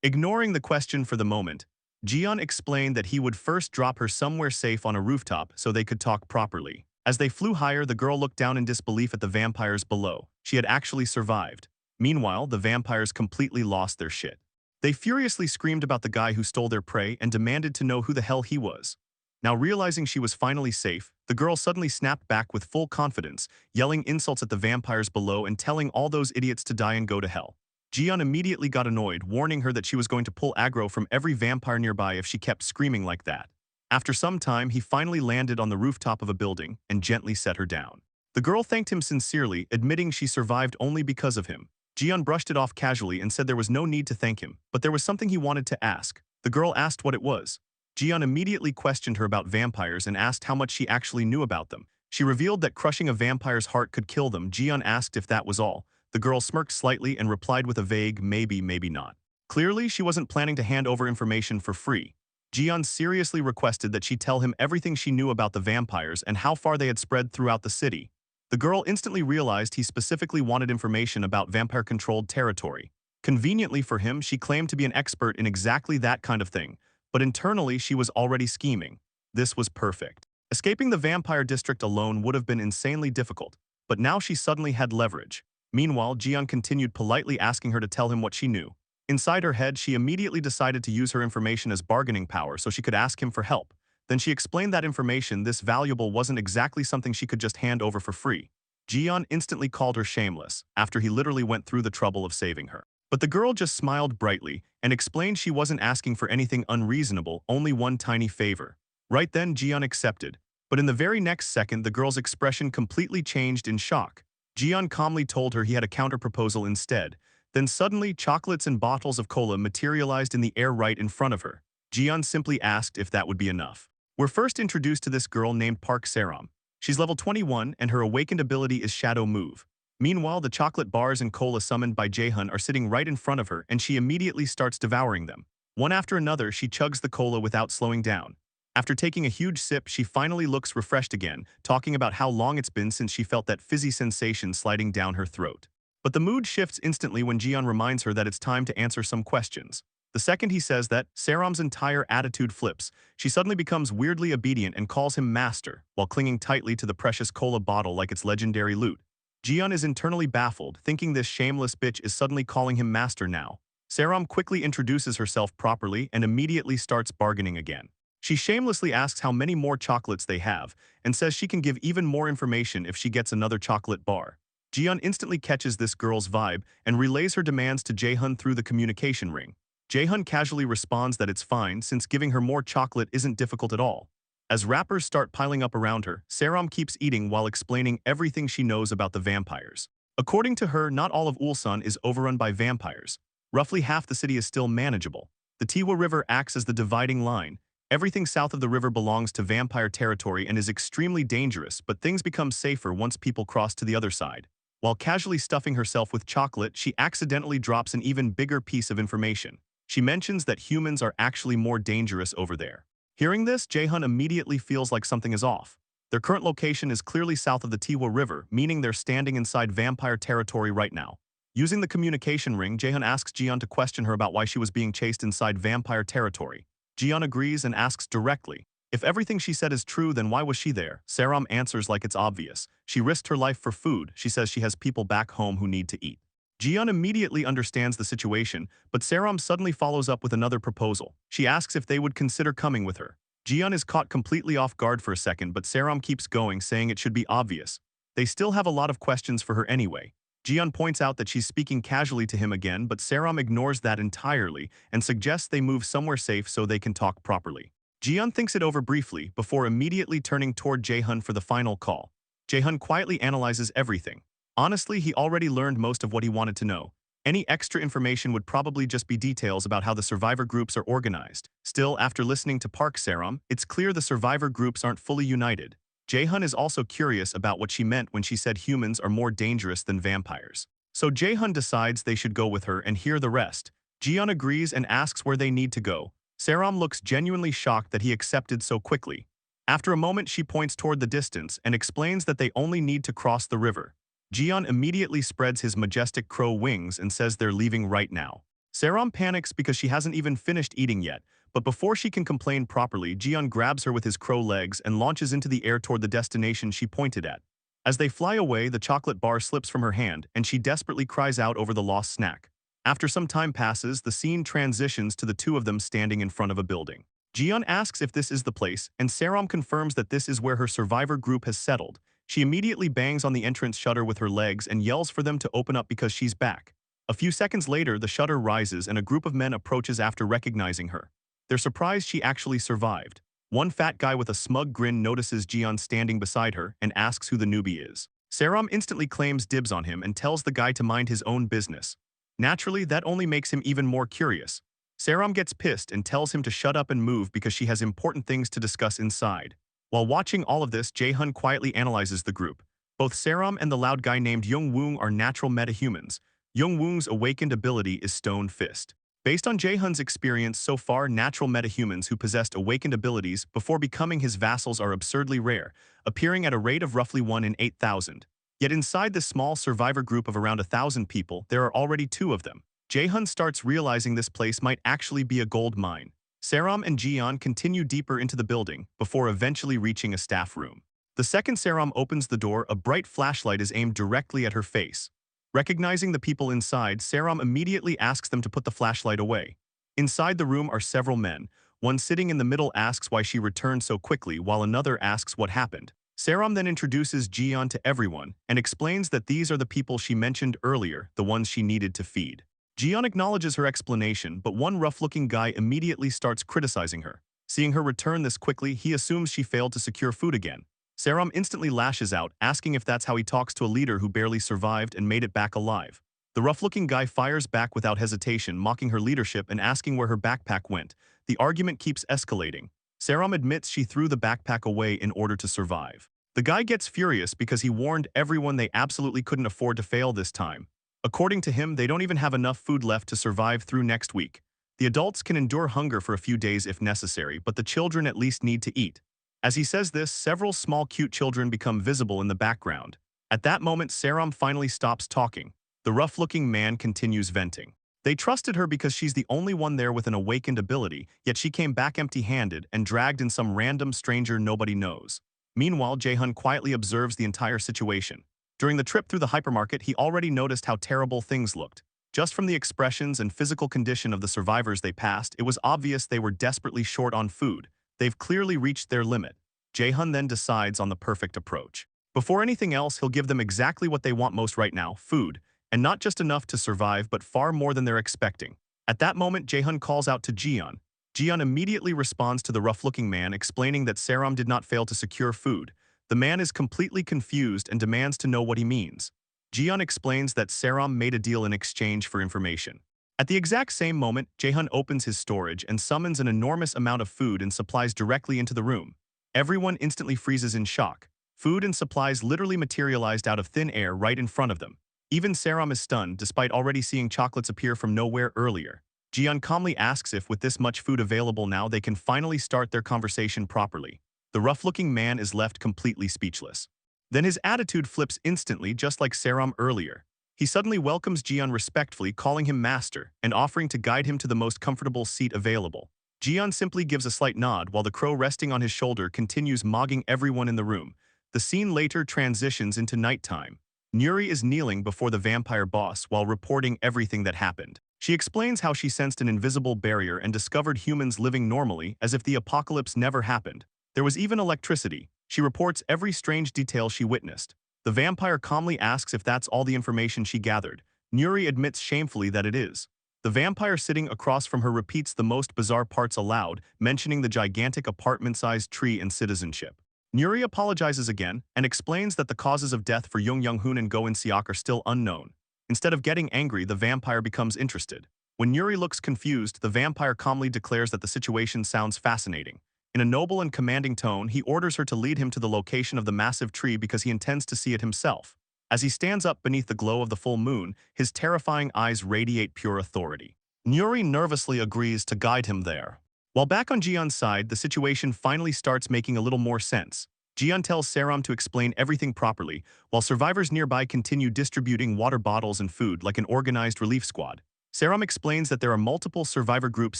Ignoring the question for the moment, Jian explained that he would first drop her somewhere safe on a rooftop so they could talk properly. As they flew higher, the girl looked down in disbelief at the vampires below. She had actually survived. Meanwhile, the vampires completely lost their shit. They furiously screamed about the guy who stole their prey and demanded to know who the hell he was. Now realizing she was finally safe, the girl suddenly snapped back with full confidence, yelling insults at the vampires below and telling all those idiots to die and go to hell. Jian immediately got annoyed, warning her that she was going to pull aggro from every vampire nearby if she kept screaming like that. After some time, he finally landed on the rooftop of a building and gently set her down. The girl thanked him sincerely, admitting she survived only because of him. Jian brushed it off casually and said there was no need to thank him, but there was something he wanted to ask. The girl asked what it was. Jian immediately questioned her about vampires and asked how much she actually knew about them. She revealed that crushing a vampire's heart could kill them. Jian asked if that was all. The girl smirked slightly and replied with a vague maybe, maybe not. Clearly, she wasn't planning to hand over information for free. Jian seriously requested that she tell him everything she knew about the vampires and how far they had spread throughout the city. The girl instantly realized he specifically wanted information about vampire-controlled territory. Conveniently for him, she claimed to be an expert in exactly that kind of thing, but internally she was already scheming. This was perfect. Escaping the vampire district alone would have been insanely difficult, but now she suddenly had leverage. Meanwhile, Jian continued politely asking her to tell him what she knew. Inside her head, she immediately decided to use her information as bargaining power so she could ask him for help. Then she explained that information, this valuable, wasn't exactly something she could just hand over for free. Jian instantly called her shameless, after he literally went through the trouble of saving her. But the girl just smiled brightly and explained she wasn't asking for anything unreasonable, only one tiny favor. Right then, Jian accepted. But in the very next second, the girl's expression completely changed in shock. Jian calmly told her he had a counterproposal instead. Then suddenly, chocolates and bottles of cola materialized in the air right in front of her. Jian simply asked if that would be enough. We're first introduced to this girl named Park Saram. She's level 21, and her awakened ability is Shadow Move. Meanwhile, the chocolate bars and cola summoned by Jaehyun are sitting right in front of her, and she immediately starts devouring them. One after another, she chugs the cola without slowing down. After taking a huge sip, she finally looks refreshed again, talking about how long it's been since she felt that fizzy sensation sliding down her throat. But the mood shifts instantly when Jian reminds her that it's time to answer some questions. The second he says that, Saram's entire attitude flips. She suddenly becomes weirdly obedient and calls him master, while clinging tightly to the precious cola bottle like it's legendary loot. Jian is internally baffled, thinking this shameless bitch is suddenly calling him master now. Saram quickly introduces herself properly and immediately starts bargaining again. She shamelessly asks how many more chocolates they have, and says she can give even more information if she gets another chocolate bar. Jian instantly catches this girl's vibe and relays her demands to Jaehyun through the communication ring. Jaehyun casually responds that it's fine since giving her more chocolate isn't difficult at all. As wrappers start piling up around her, Saram keeps eating while explaining everything she knows about the vampires. According to her, not all of Ulsan is overrun by vampires. Roughly half the city is still manageable. The Tiwa River acts as the dividing line. Everything south of the river belongs to vampire territory and is extremely dangerous, but things become safer once people cross to the other side. While casually stuffing herself with chocolate, she accidentally drops an even bigger piece of information. She mentions that humans are actually more dangerous over there. Hearing this, Jaehyun immediately feels like something is off. Their current location is clearly south of the Tiwa River, meaning they're standing inside vampire territory right now. Using the communication ring, Jaehyun asks Jian to question her about why she was being chased inside vampire territory. Jian agrees and asks directly, if everything she said is true, then why was she there? Saram answers like it's obvious. She risked her life for food. She says she has people back home who need to eat. Jian immediately understands the situation, but Saram suddenly follows up with another proposal. She asks if they would consider coming with her. Jian is caught completely off guard for a second, but Saram keeps going, saying it should be obvious. They still have a lot of questions for her anyway. Jian points out that she's speaking casually to him again, but Saram ignores that entirely and suggests they move somewhere safe so they can talk properly. Jian thinks it over briefly before immediately turning toward Jaehyun for the final call. Jaehyun quietly analyzes everything. Honestly, he already learned most of what he wanted to know. Any extra information would probably just be details about how the survivor groups are organized. Still, after listening to Park Saram, it's clear the survivor groups aren't fully united. Jaehyun is also curious about what she meant when she said humans are more dangerous than vampires. So Jaehyun decides they should go with her and hear the rest. Jian agrees and asks where they need to go. Saram looks genuinely shocked that he accepted so quickly. After a moment, she points toward the distance and explains that they only need to cross the river. Jian immediately spreads his majestic crow wings and says they're leaving right now. Saram panics because she hasn't even finished eating yet, but before she can complain properly, Jian grabs her with his crow legs and launches into the air toward the destination she pointed at. As they fly away, the chocolate bar slips from her hand, and she desperately cries out over the lost snack. After some time passes, the scene transitions to the two of them standing in front of a building. Jian asks if this is the place, and Saram confirms that this is where her survivor group has settled. She immediately bangs on the entrance shutter with her legs and yells for them to open up because she's back. A few seconds later, the shutter rises and a group of men approaches after recognizing her. They're surprised she actually survived. One fat guy with a smug grin notices Jian standing beside her and asks who the newbie is. Saram instantly claims dibs on him and tells the guy to mind his own business. Naturally, that only makes him even more curious. Saram gets pissed and tells him to shut up and move because she has important things to discuss inside. While watching all of this, Jaehyun quietly analyzes the group. Both Saram and the loud guy named Young-woong are natural metahumans. Young-woong's awakened ability is Stone Fist. Based on Jaehyun's experience so far, natural metahumans who possessed awakened abilities before becoming his vassals are absurdly rare, appearing at a rate of roughly 1 in 8,000. Yet inside this small survivor group of around 1,000 people, there are already 2 of them. Jaehyun starts realizing this place might actually be a gold mine. Saram and Jian continue deeper into the building before eventually reaching a staff room. The second Saram opens the door, a bright flashlight is aimed directly at her face. Recognizing the people inside, Saram immediately asks them to put the flashlight away. Inside the room are several men. One sitting in the middle asks why she returned so quickly, while another asks what happened. Saram then introduces Jian to everyone and explains that these are the people she mentioned earlier, the ones she needed to feed. Jiyeon acknowledges her explanation, but one rough-looking guy immediately starts criticizing her. Seeing her return this quickly, he assumes she failed to secure food again. Saram instantly lashes out, asking if that's how he talks to a leader who barely survived and made it back alive. The rough-looking guy fires back without hesitation, mocking her leadership and asking where her backpack went. The argument keeps escalating. Saram admits she threw the backpack away in order to survive. The guy gets furious because he warned everyone they absolutely couldn't afford to fail this time. According to him, they don't even have enough food left to survive through next week. The adults can endure hunger for a few days if necessary, but the children at least need to eat. As he says this, several small cute children become visible in the background. At that moment, Saram finally stops talking. The rough-looking man continues venting. They trusted her because she's the only one there with an awakened ability, yet she came back empty-handed and dragged in some random stranger nobody knows. Meanwhile, Jae-hun quietly observes the entire situation. During the trip through the hypermarket, he already noticed how terrible things looked. Just from the expressions and physical condition of the survivors they passed, it was obvious they were desperately short on food. They've clearly reached their limit. Jae-hun then decides on the perfect approach. Before anything else, he'll give them exactly what they want most right now, food, and not just enough to survive, but far more than they're expecting. At that moment, Jae-hun calls out to Jiyeon. Jiyeon immediately responds to the rough-looking man, explaining that Saram did not fail to secure food. The man is completely confused and demands to know what he means. Jiyeon explains that Saram made a deal in exchange for information. At the exact same moment, Jae-hun opens his storage and summons an enormous amount of food and supplies directly into the room. Everyone instantly freezes in shock. Food and supplies literally materialized out of thin air right in front of them. Even Saram is stunned, despite already seeing chocolates appear from nowhere earlier. Jiyeon calmly asks if with this much food available now they can finally start their conversation properly. The rough-looking man is left completely speechless. Then his attitude flips instantly, just like Saram earlier. He suddenly welcomes Jiyeon respectfully, calling him master, and offering to guide him to the most comfortable seat available. Jiyeon simply gives a slight nod while the crow resting on his shoulder continues mogging everyone in the room. The scene later transitions into nighttime. Nuri is kneeling before the vampire boss while reporting everything that happened. She explains how she sensed an invisible barrier and discovered humans living normally as if the apocalypse never happened. There was even electricity. She reports every strange detail she witnessed. The vampire calmly asks if that's all the information she gathered. Nuri admits shamefully that it is. The vampire sitting across from her repeats the most bizarre parts aloud, mentioning the gigantic apartment-sized tree and citizenship. Nuri apologizes again and explains that the causes of death for Jung Young-hoon and Go In-seok are still unknown. Instead of getting angry, the vampire becomes interested. When Nuri looks confused, the vampire calmly declares that the situation sounds fascinating. In a noble and commanding tone, he orders her to lead him to the location of the massive tree because he intends to see it himself. As he stands up beneath the glow of the full moon, his terrifying eyes radiate pure authority. Nuri nervously agrees to guide him there. While back on Jiyeon's side, the situation finally starts making a little more sense. Jiyeon tells Saram to explain everything properly, while survivors nearby continue distributing water bottles and food like an organized relief squad. Saram explains that there are multiple survivor groups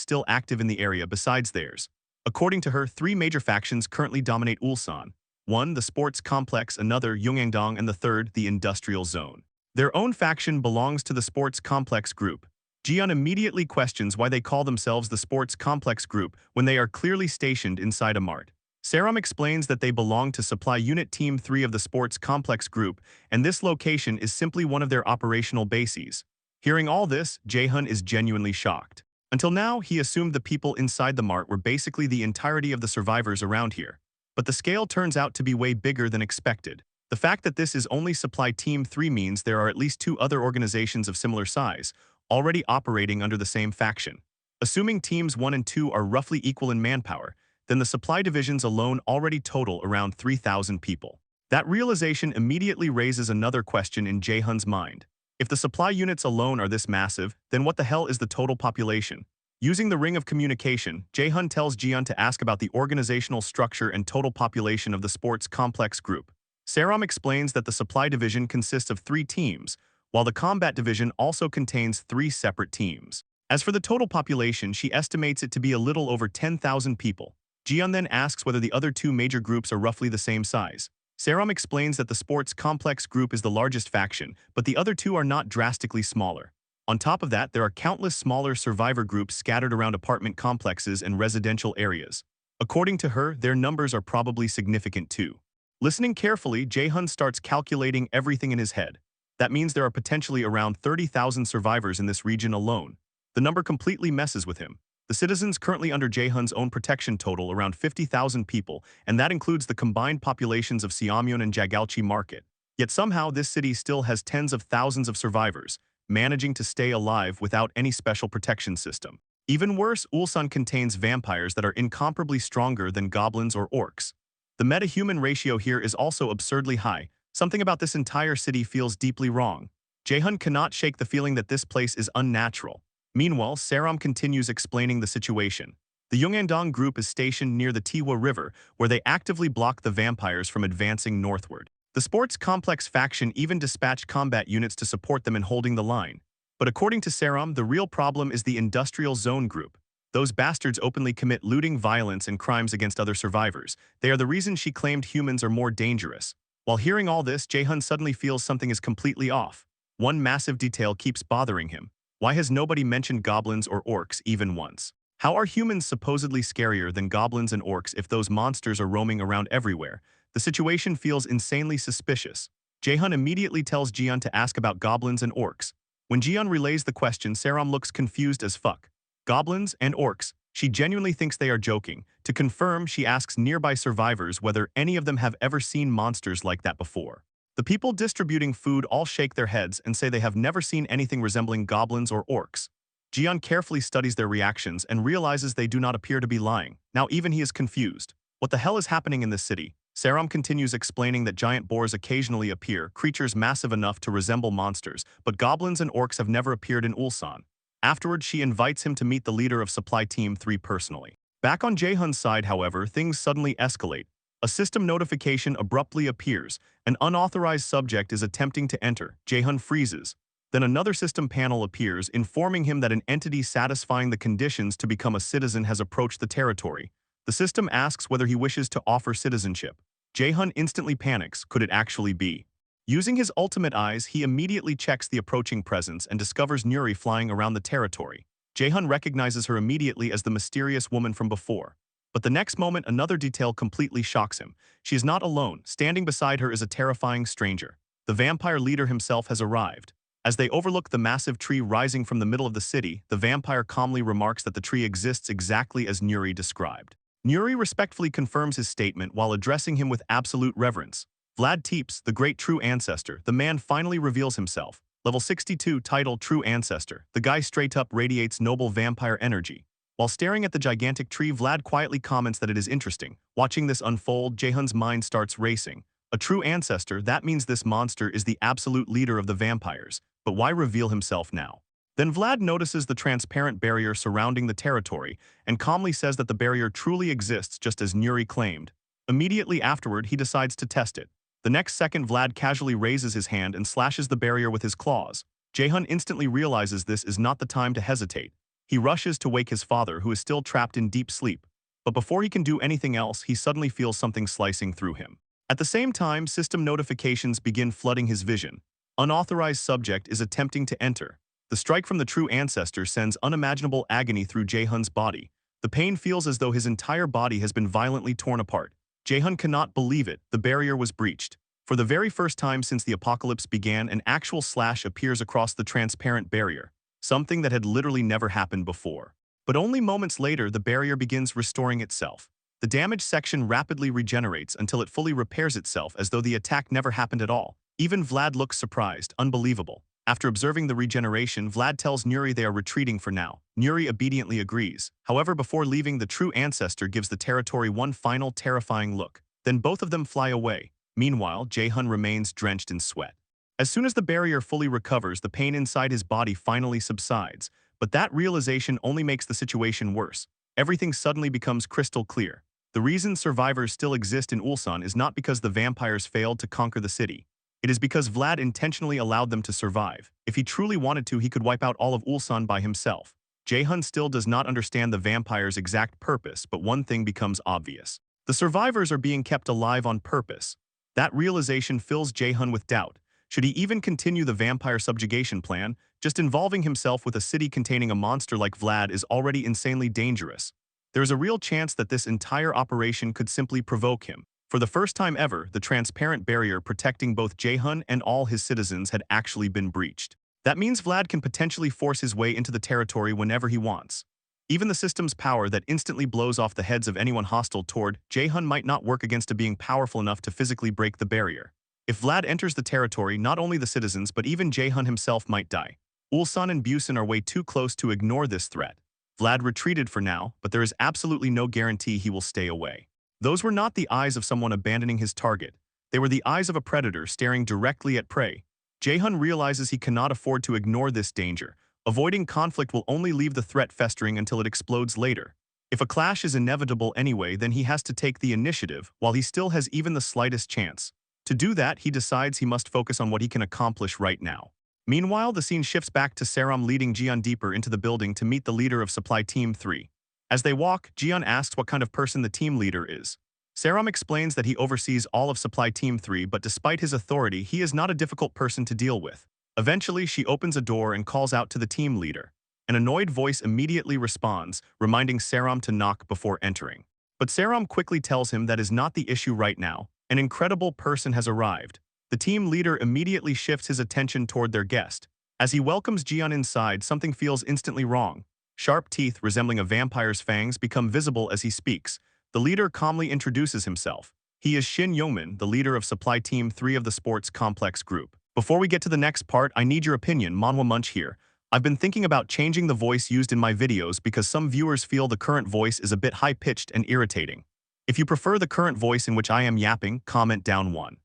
still active in the area besides theirs. According to her, 3 major factions currently dominate Ulsan. One, the sports complex, another, Yongangdong, and the third, the industrial zone. Their own faction belongs to the sports complex group. Jiyeon immediately questions why they call themselves the sports complex group when they are clearly stationed inside a mart. Saram explains that they belong to Supply Unit Team 3 of the sports complex group, and this location is simply one of their operational bases. Hearing all this, Jae-hun is genuinely shocked. Until now, he assumed the people inside the mart were basically the entirety of the survivors around here. But the scale turns out to be way bigger than expected. The fact that this is only Supply Team 3 means there are at least 2 other organizations of similar size, already operating under the same faction. Assuming Teams 1 and 2 are roughly equal in manpower, then the supply divisions alone already total around 3,000 people. That realization immediately raises another question in Jae-hun's mind. If the supply units alone are this massive, then what the hell is the total population? Using the ring of communication, Jae-hun tells Jiyeon to ask about the organizational structure and total population of the sports complex group. Saram explains that the supply division consists of 3 teams, while the combat division also contains 3 separate teams. As for the total population, she estimates it to be a little over 10,000 people. Jiyeon then asks whether the other 2 major groups are roughly the same size. Saram explains that the sports complex group is the largest faction, but the other 2 are not drastically smaller. On top of that, there are countless smaller survivor groups scattered around apartment complexes and residential areas. According to her, their numbers are probably significant too. Listening carefully, Jae-hun starts calculating everything in his head. That means there are potentially around 30,000 survivors in this region alone. The number completely messes with him. The citizens currently under Jaehoon's own protection total around 50,000 people, and that includes the combined populations of Seomyeon and Jagalchi Market. Yet somehow this city still has tens of thousands of survivors, managing to stay alive without any special protection system. Even worse, Ulsan contains vampires that are incomparably stronger than goblins or orcs. The meta-human ratio here is also absurdly high. Something about this entire city feels deeply wrong. Jaehoon cannot shake the feeling that this place is unnatural. Meanwhile, Saram continues explaining the situation. The Yongandong group is stationed near the Tiwa River, where they actively block the vampires from advancing northward. The sports complex faction even dispatched combat units to support them in holding the line. But according to Saram, the real problem is the industrial zone group. Those bastards openly commit looting, violence, and crimes against other survivors. They are the reason she claimed humans are more dangerous. While hearing all this, Jaehoon suddenly feels something is completely off. One massive detail keeps bothering him. Why has nobody mentioned goblins or orcs even once? How are humans supposedly scarier than goblins and orcs if those monsters are roaming around everywhere? The situation feels insanely suspicious. Jaehoon immediately tells Jiyeon to ask about goblins and orcs. When Jiyeon relays the question, Saram looks confused as fuck. Goblins and orcs. She genuinely thinks they are joking. To confirm, she asks nearby survivors whether any of them have ever seen monsters like that before. The people distributing food all shake their heads and say they have never seen anything resembling goblins or orcs. Jiyeon carefully studies their reactions and realizes they do not appear to be lying. Now even he is confused. What the hell is happening in this city? Saram continues explaining that giant boars occasionally appear, creatures massive enough to resemble monsters, but goblins and orcs have never appeared in Ulsan. Afterward, she invites him to meet the leader of Supply Team 3 personally. Back on Jaehoon's side, however, things suddenly escalate. A system notification abruptly appears. An unauthorized subject is attempting to enter. Jaehoon freezes. Then another system panel appears, informing him that an entity satisfying the conditions to become a citizen has approached the territory. The system asks whether he wishes to offer citizenship. Jaehoon instantly panics. Could it actually be? Using his ultimate eyes, he immediately checks the approaching presence and discovers Nuri flying around the territory. Jaehoon recognizes her immediately as the mysterious woman from before. But the next moment, another detail completely shocks him. She is not alone. Standing beside her is a terrifying stranger. The vampire leader himself has arrived. As they overlook the massive tree rising from the middle of the city, the vampire calmly remarks that the tree exists exactly as Nuri described. Nuri respectfully confirms his statement while addressing him with absolute reverence. Vlad Teeps, the great true ancestor, the man finally reveals himself. Level 62, title True Ancestor. The guy straight up radiates noble vampire energy. While staring at the gigantic tree, Vlad quietly comments that it is interesting. Watching this unfold, Jaehoon's mind starts racing. A true ancestor, that means this monster is the absolute leader of the vampires. But why reveal himself now? Then Vlad notices the transparent barrier surrounding the territory and calmly says that the barrier truly exists just as Nuri claimed. Immediately afterward, he decides to test it. The next second, Vlad casually raises his hand and slashes the barrier with his claws. Jaehoon instantly realizes this is not the time to hesitate. He rushes to wake his father, who is still trapped in deep sleep. But before he can do anything else, he suddenly feels something slicing through him. At the same time, system notifications begin flooding his vision. Unauthorized subject is attempting to enter. The strike from the true ancestor sends unimaginable agony through Jaehoon's body. The pain feels as though his entire body has been violently torn apart. Jaehoon cannot believe it. The barrier was breached. For the very first time since the apocalypse began, an actual slash appears across the transparent barrier, something that had literally never happened before. But only moments later, the barrier begins restoring itself. The damaged section rapidly regenerates until it fully repairs itself as though the attack never happened at all. Even Vlad looks surprised, unbelievable. After observing the regeneration, Vlad tells Nuri they are retreating for now. Nuri obediently agrees. However, before leaving, the true ancestor gives the territory one final terrifying look. Then both of them fly away. Meanwhile, Jaehoon remains drenched in sweat. As soon as the barrier fully recovers, the pain inside his body finally subsides. But that realization only makes the situation worse. Everything suddenly becomes crystal clear. The reason survivors still exist in Ulsan is not because the vampires failed to conquer the city. It is because Vlad intentionally allowed them to survive. If he truly wanted to, he could wipe out all of Ulsan by himself. Jaehoon still does not understand the vampire's exact purpose, but one thing becomes obvious. The survivors are being kept alive on purpose. That realization fills Jaehoon with doubt. Should he even continue the vampire subjugation plan? Just involving himself with a city containing a monster like Vlad is already insanely dangerous. There is a real chance that this entire operation could simply provoke him. For the first time ever, the transparent barrier protecting both Jaehyun and all his citizens had actually been breached. That means Vlad can potentially force his way into the territory whenever he wants. Even the system's power that instantly blows off the heads of anyone hostile toward Jaehyun might not work against a being powerful enough to physically break the barrier. If Vlad enters the territory, not only the citizens but even Jaehyun himself might die. Ulsan and Busan are way too close to ignore this threat. Vlad retreated for now, but there is absolutely no guarantee he will stay away. Those were not the eyes of someone abandoning his target. They were the eyes of a predator staring directly at prey. Jaehyun realizes he cannot afford to ignore this danger. Avoiding conflict will only leave the threat festering until it explodes later. If a clash is inevitable anyway, then he has to take the initiative while he still has even the slightest chance. To do that, he decides he must focus on what he can accomplish right now. Meanwhile, the scene shifts back to Saram leading Jian deeper into the building to meet the leader of Supply Team 3. As they walk, Jian asks what kind of person the team leader is. Saram explains that he oversees all of Supply Team 3, but despite his authority, he is not a difficult person to deal with. Eventually, she opens a door and calls out to the team leader. An annoyed voice immediately responds, reminding Saram to knock before entering. But Saram quickly tells him that is not the issue right now. An incredible person has arrived. The team leader immediately shifts his attention toward their guest. As he welcomes Jian inside, something feels instantly wrong. Sharp teeth resembling a vampire's fangs become visible as he speaks. The leader calmly introduces himself. He is Shin Youngmin, the leader of Supply Team 3 of the Sports Complex Group. Before we get to the next part, I need your opinion, Manhwa Munch here. I've been thinking about changing the voice used in my videos because some viewers feel the current voice is a bit high-pitched and irritating. If you prefer the current voice in which I am yapping, comment down 1.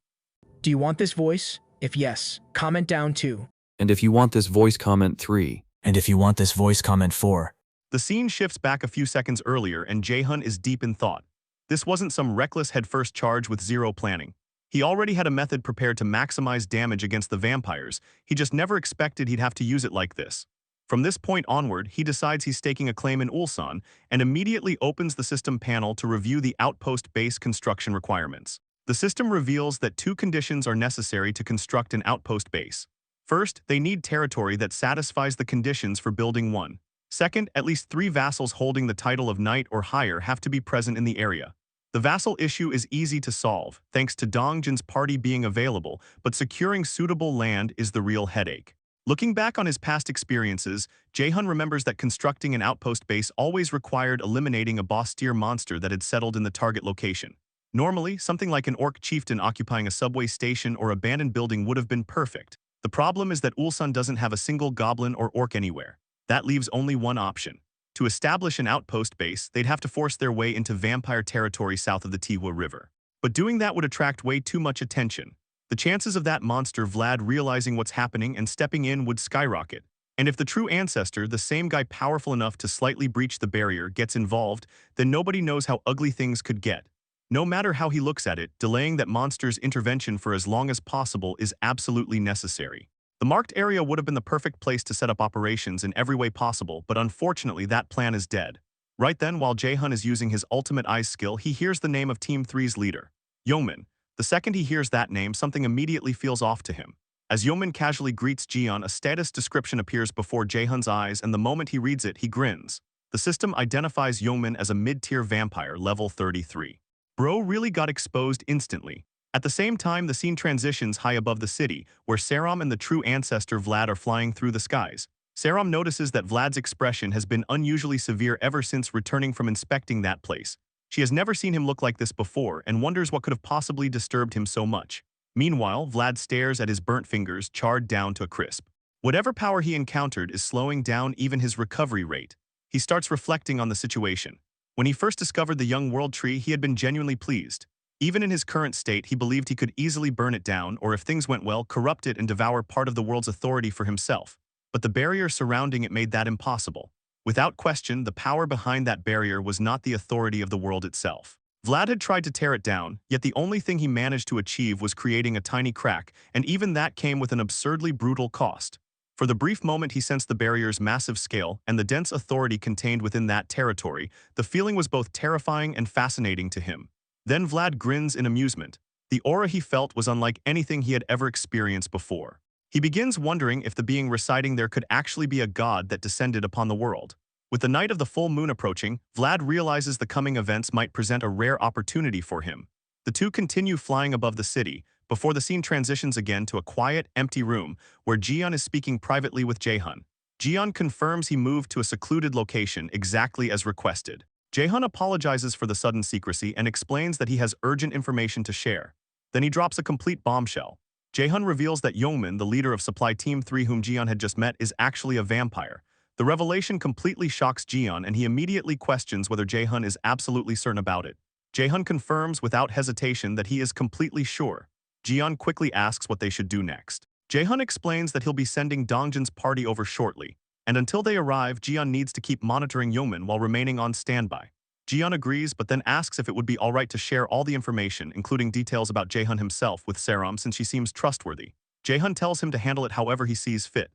Do you want this voice? If yes, comment down 2. And if you want this voice, comment 3. And if you want this voice, comment 4. The scene shifts back a few seconds earlier and Jaehyun is deep in thought. This wasn't some reckless headfirst charge with zero planning. He already had a method prepared to maximize damage against the vampires. He just never expected he'd have to use it like this. From this point onward, he decides he's staking a claim in Ulsan and immediately opens the system panel to review the outpost base construction requirements. The system reveals that 2 conditions are necessary to construct an outpost base. First, they need territory that satisfies the conditions for building one. Second, at least 3 vassals holding the title of knight or higher have to be present in the area. The vassal issue is easy to solve, thanks to Dongjin's party being available, but securing suitable land is the real headache. Looking back on his past experiences, Jaehyun remembers that constructing an outpost base always required eliminating a boss-tier monster that had settled in the target location. Normally, something like an orc chieftain occupying a subway station or abandoned building would have been perfect. The problem is that Ulsan doesn't have a single goblin or orc anywhere. That leaves only one option. To establish an outpost base, they'd have to force their way into vampire territory south of the Tihua River. But doing that would attract way too much attention. The chances of that monster Vlad realizing what's happening and stepping in would skyrocket. And if the true ancestor, the same guy powerful enough to slightly breach the barrier, gets involved, then nobody knows how ugly things could get. No matter how he looks at it, delaying that monster's intervention for as long as possible is absolutely necessary. The marked area would have been the perfect place to set up operations in every way possible, but unfortunately that plan is dead. Right then, while Jaehyun is using his ultimate eyes skill, he hears the name of Team 3's leader, Youngmin. The second he hears that name, something immediately feels off to him. As Youngmin casually greets Jian, a status description appears before Jaehyun's eyes, and the moment he reads it, he grins. The system identifies Youngmin as a mid-tier vampire, level 33. Bro really got exposed instantly. At the same time, the scene transitions high above the city, where Saram and the true ancestor Vlad are flying through the skies. Saram notices that Vlad's expression has been unusually severe ever since returning from inspecting that place. She has never seen him look like this before and wonders what could have possibly disturbed him so much. Meanwhile, Vlad stares at his burnt fingers, charred down to a crisp. Whatever power he encountered is slowing down even his recovery rate. He starts reflecting on the situation. When he first discovered the young world tree, he had been genuinely pleased. Even in his current state, he believed he could easily burn it down or, if things went well, corrupt it and devour part of the world's authority for himself. But the barrier surrounding it made that impossible. Without question, the power behind that barrier was not the authority of the world itself. Vlad had tried to tear it down, yet the only thing he managed to achieve was creating a tiny crack, and even that came with an absurdly brutal cost. For the brief moment he sensed the barrier's massive scale and the dense authority contained within that territory, the feeling was both terrifying and fascinating to him. Then Vlad grins in amusement. The aura he felt was unlike anything he had ever experienced before. He begins wondering if the being residing there could actually be a god that descended upon the world. With the night of the full moon approaching, Vlad realizes the coming events might present a rare opportunity for him. The two continue flying above the city, before the scene transitions again to a quiet, empty room where Jiyeon is speaking privately with Jaehyun. Jiyeon confirms he moved to a secluded location exactly as requested. Jaehyun apologizes for the sudden secrecy and explains that he has urgent information to share. Then he drops a complete bombshell. Jaehyun reveals that Yeongmin, the leader of Supply Team 3 whom Jiyeon had just met, is actually a vampire. The revelation completely shocks Jiyeon and he immediately questions whether Jaehyun is absolutely certain about it. Jaehyun confirms without hesitation that he is completely sure. Jiyeon quickly asks what they should do next. Jaehyun explains that he'll be sending Dongjin's party over shortly, and until they arrive, Jiyeon needs to keep monitoring Yeongmin while remaining on standby. Jiyeon agrees but then asks if it would be alright to share all the information, including details about Jaehyun himself, with Saram since she seems trustworthy. Jaehyun tells him to handle it however he sees fit.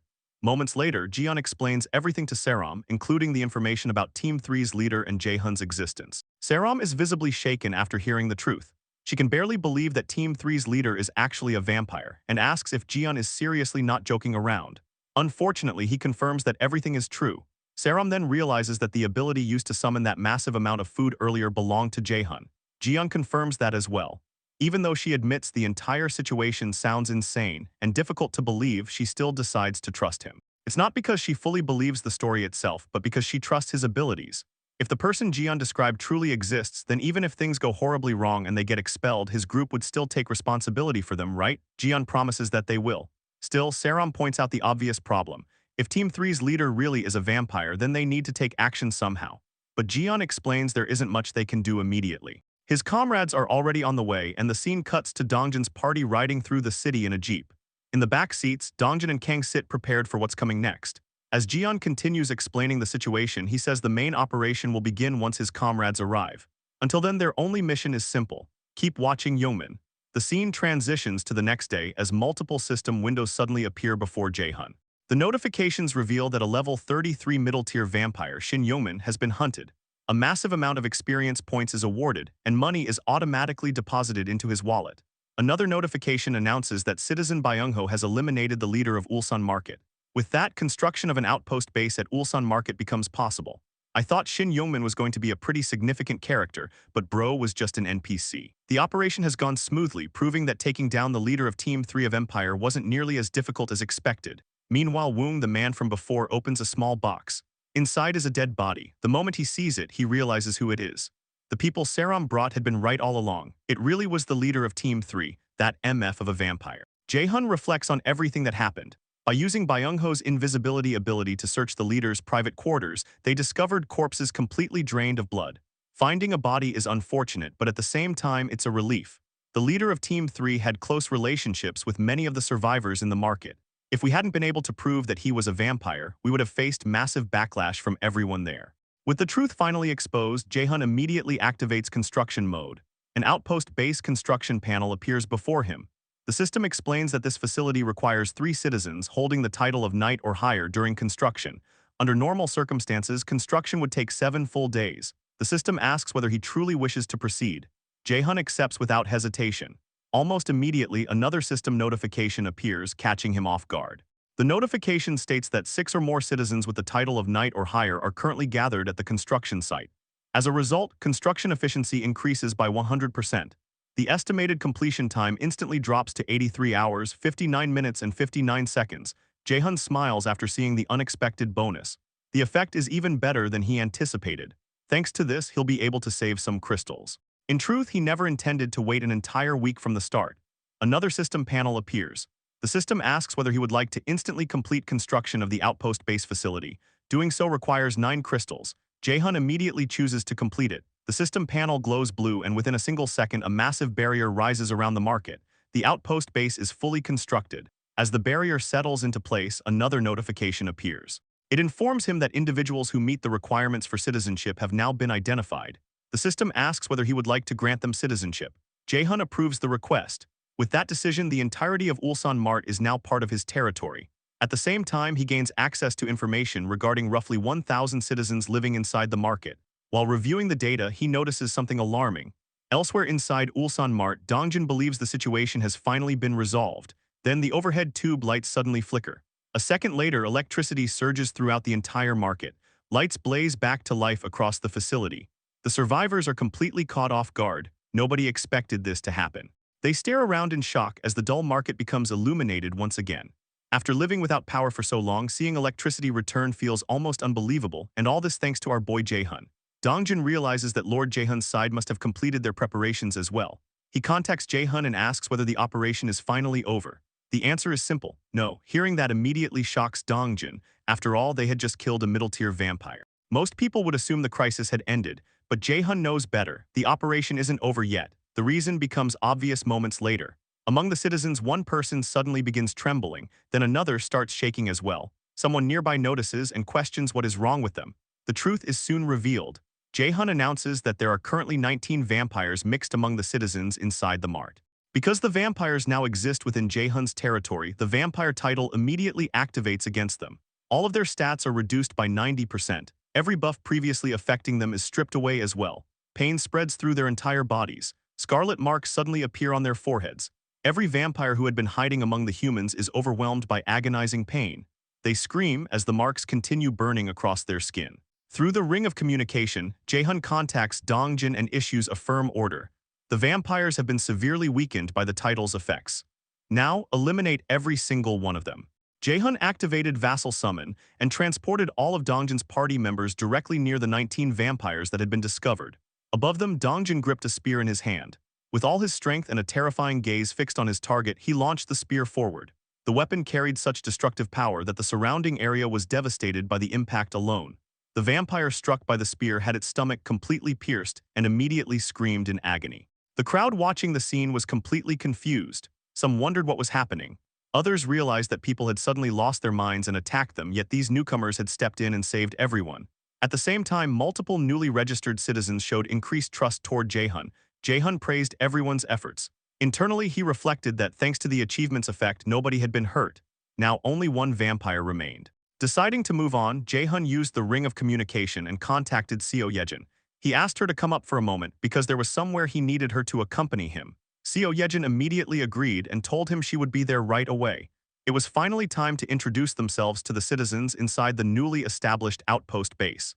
Moments later, Jiyeon explains everything to Saram, including the information about Team 3's leader and Jaehyun's existence. Saram is visibly shaken after hearing the truth. She can barely believe that Team 3's leader is actually a vampire, and asks if Jiyeon is seriously not joking around. Unfortunately, he confirms that everything is true. Saram then realizes that the ability used to summon that massive amount of food earlier belonged to Jaehyun. Jiyeon confirms that as well. Even though she admits the entire situation sounds insane and difficult to believe, she still decides to trust him. It's not because she fully believes the story itself, but because she trusts his abilities. If the person Jiyeon described truly exists, then even if things go horribly wrong and they get expelled, his group would still take responsibility for them, right? Jiyeon promises that they will. Still, Saram points out the obvious problem. If Team 3's leader really is a vampire, then they need to take action somehow. But Jiyeon explains there isn't much they can do immediately. His comrades are already on the way, and the scene cuts to Dongjin's party riding through the city in a jeep. In the back seats, Dongjin and Kang sit prepared for what's coming next. As Jiyeon continues explaining the situation, he says the main operation will begin once his comrades arrive. Until then, their only mission is simple: keep watching Yeongmin. The scene transitions to the next day as multiple system windows suddenly appear before Jaehyun. The notifications reveal that a level 33 middle-tier vampire, Shin Yeongmin, has been hunted. A massive amount of experience points is awarded, and money is automatically deposited into his wallet. Another notification announces that Citizen Byung-ho has eliminated the leader of Ulsan Market. With that, construction of an outpost base at Ulsan Market becomes possible. I thought Shin Yeongmin was going to be a pretty significant character, but bro was just an NPC. The operation has gone smoothly, proving that taking down the leader of Team 3 of Empire wasn't nearly as difficult as expected. Meanwhile, Woong, the man from before, opens a small box. Inside is a dead body. The moment he sees it, he realizes who it is. The people Saram brought had been right all along. It really was the leader of Team 3, that MF of a vampire. Jaehyun reflects on everything that happened. By using Byung-ho's invisibility ability to search the leader's private quarters, they discovered corpses completely drained of blood. Finding a body is unfortunate, but at the same time, it's a relief. The leader of Team 3 had close relationships with many of the survivors in the market. If we hadn't been able to prove that he was a vampire, we would have faced massive backlash from everyone there. With the truth finally exposed, Jaehyun immediately activates construction mode. An outpost base construction panel appears before him. The system explains that this facility requires 3 citizens holding the title of knight or higher during construction. Under normal circumstances, construction would take 7 full days. The system asks whether he truly wishes to proceed. Jaehyun accepts without hesitation. Almost immediately, another system notification appears, catching him off guard. The notification states that 6 or more citizens with the title of knight or higher are currently gathered at the construction site. As a result, construction efficiency increases by 100%. The estimated completion time instantly drops to 83 hours, 59 minutes and 59 seconds. Jaehyun smiles after seeing the unexpected bonus. The effect is even better than he anticipated. Thanks to this, he'll be able to save some crystals. In truth, he never intended to wait an entire week from the start. Another system panel appears. The system asks whether he would like to instantly complete construction of the outpost base facility. Doing so requires 9 crystals. Jaehyun immediately chooses to complete it. The system panel glows blue, and within a single second, a massive barrier rises around the market. The outpost base is fully constructed. As the barrier settles into place, another notification appears. It informs him that individuals who meet the requirements for citizenship have now been identified. The system asks whether he would like to grant them citizenship. Jaehyun approves the request. With that decision, the entirety of Ulsan Mart is now part of his territory. At the same time, he gains access to information regarding roughly 1,000 citizens living inside the market. While reviewing the data, he notices something alarming. Elsewhere inside Ulsan Mart, Dongjin believes the situation has finally been resolved. Then the overhead tube lights suddenly flicker. A second later, electricity surges throughout the entire market. Lights blaze back to life across the facility. The survivors are completely caught off guard. Nobody expected this to happen. They stare around in shock as the dull market becomes illuminated once again. After living without power for so long, seeing electricity return feels almost unbelievable, and all this thanks to our boy Jae-hun. Dongjin realizes that Lord Jae-hun's side must have completed their preparations as well. He contacts Jae-hun and asks whether the operation is finally over. The answer is simple, no. Hearing that immediately shocks Dongjin. After all, they had just killed a middle-tier vampire. Most people would assume the crisis had ended, but Jae-hun knows better. The operation isn't over yet. The reason becomes obvious moments later. Among the citizens, one person suddenly begins trembling, then another starts shaking as well. Someone nearby notices and questions what is wrong with them. The truth is soon revealed. Jae-hun announces that there are currently 19 vampires mixed among the citizens inside the mart. Because the vampires now exist within Jae-hun's territory, the vampire title immediately activates against them. All of their stats are reduced by 90%. Every buff previously affecting them is stripped away as well. Pain spreads through their entire bodies. Scarlet marks suddenly appear on their foreheads. Every vampire who had been hiding among the humans is overwhelmed by agonizing pain. They scream as the marks continue burning across their skin. Through the ring of communication, Jae-hun contacts Dongjin and issues a firm order. The vampires have been severely weakened by the title's effects. Now, eliminate every single one of them. Jae-hun activated Vassal Summon and transported all of Dongjin's party members directly near the 19 vampires that had been discovered. Above them, Dongjin gripped a spear in his hand. With all his strength and a terrifying gaze fixed on his target, he launched the spear forward. The weapon carried such destructive power that the surrounding area was devastated by the impact alone. The vampire struck by the spear had its stomach completely pierced and immediately screamed in agony. The crowd watching the scene was completely confused. Some wondered what was happening. Others realized that people had suddenly lost their minds and attacked them, yet these newcomers had stepped in and saved everyone. At the same time, multiple newly registered citizens showed increased trust toward Jae-hun. Jae-hun praised everyone's efforts. Internally, he reflected that thanks to the achievement's effect, nobody had been hurt. Now only one vampire remained. Deciding to move on, Jae-hun used the ring of communication and contacted Seo Yejin. He asked her to come up for a moment because there was somewhere he needed her to accompany him. Seo Yejin immediately agreed and told him she would be there right away. It was finally time to introduce themselves to the citizens inside the newly established outpost base.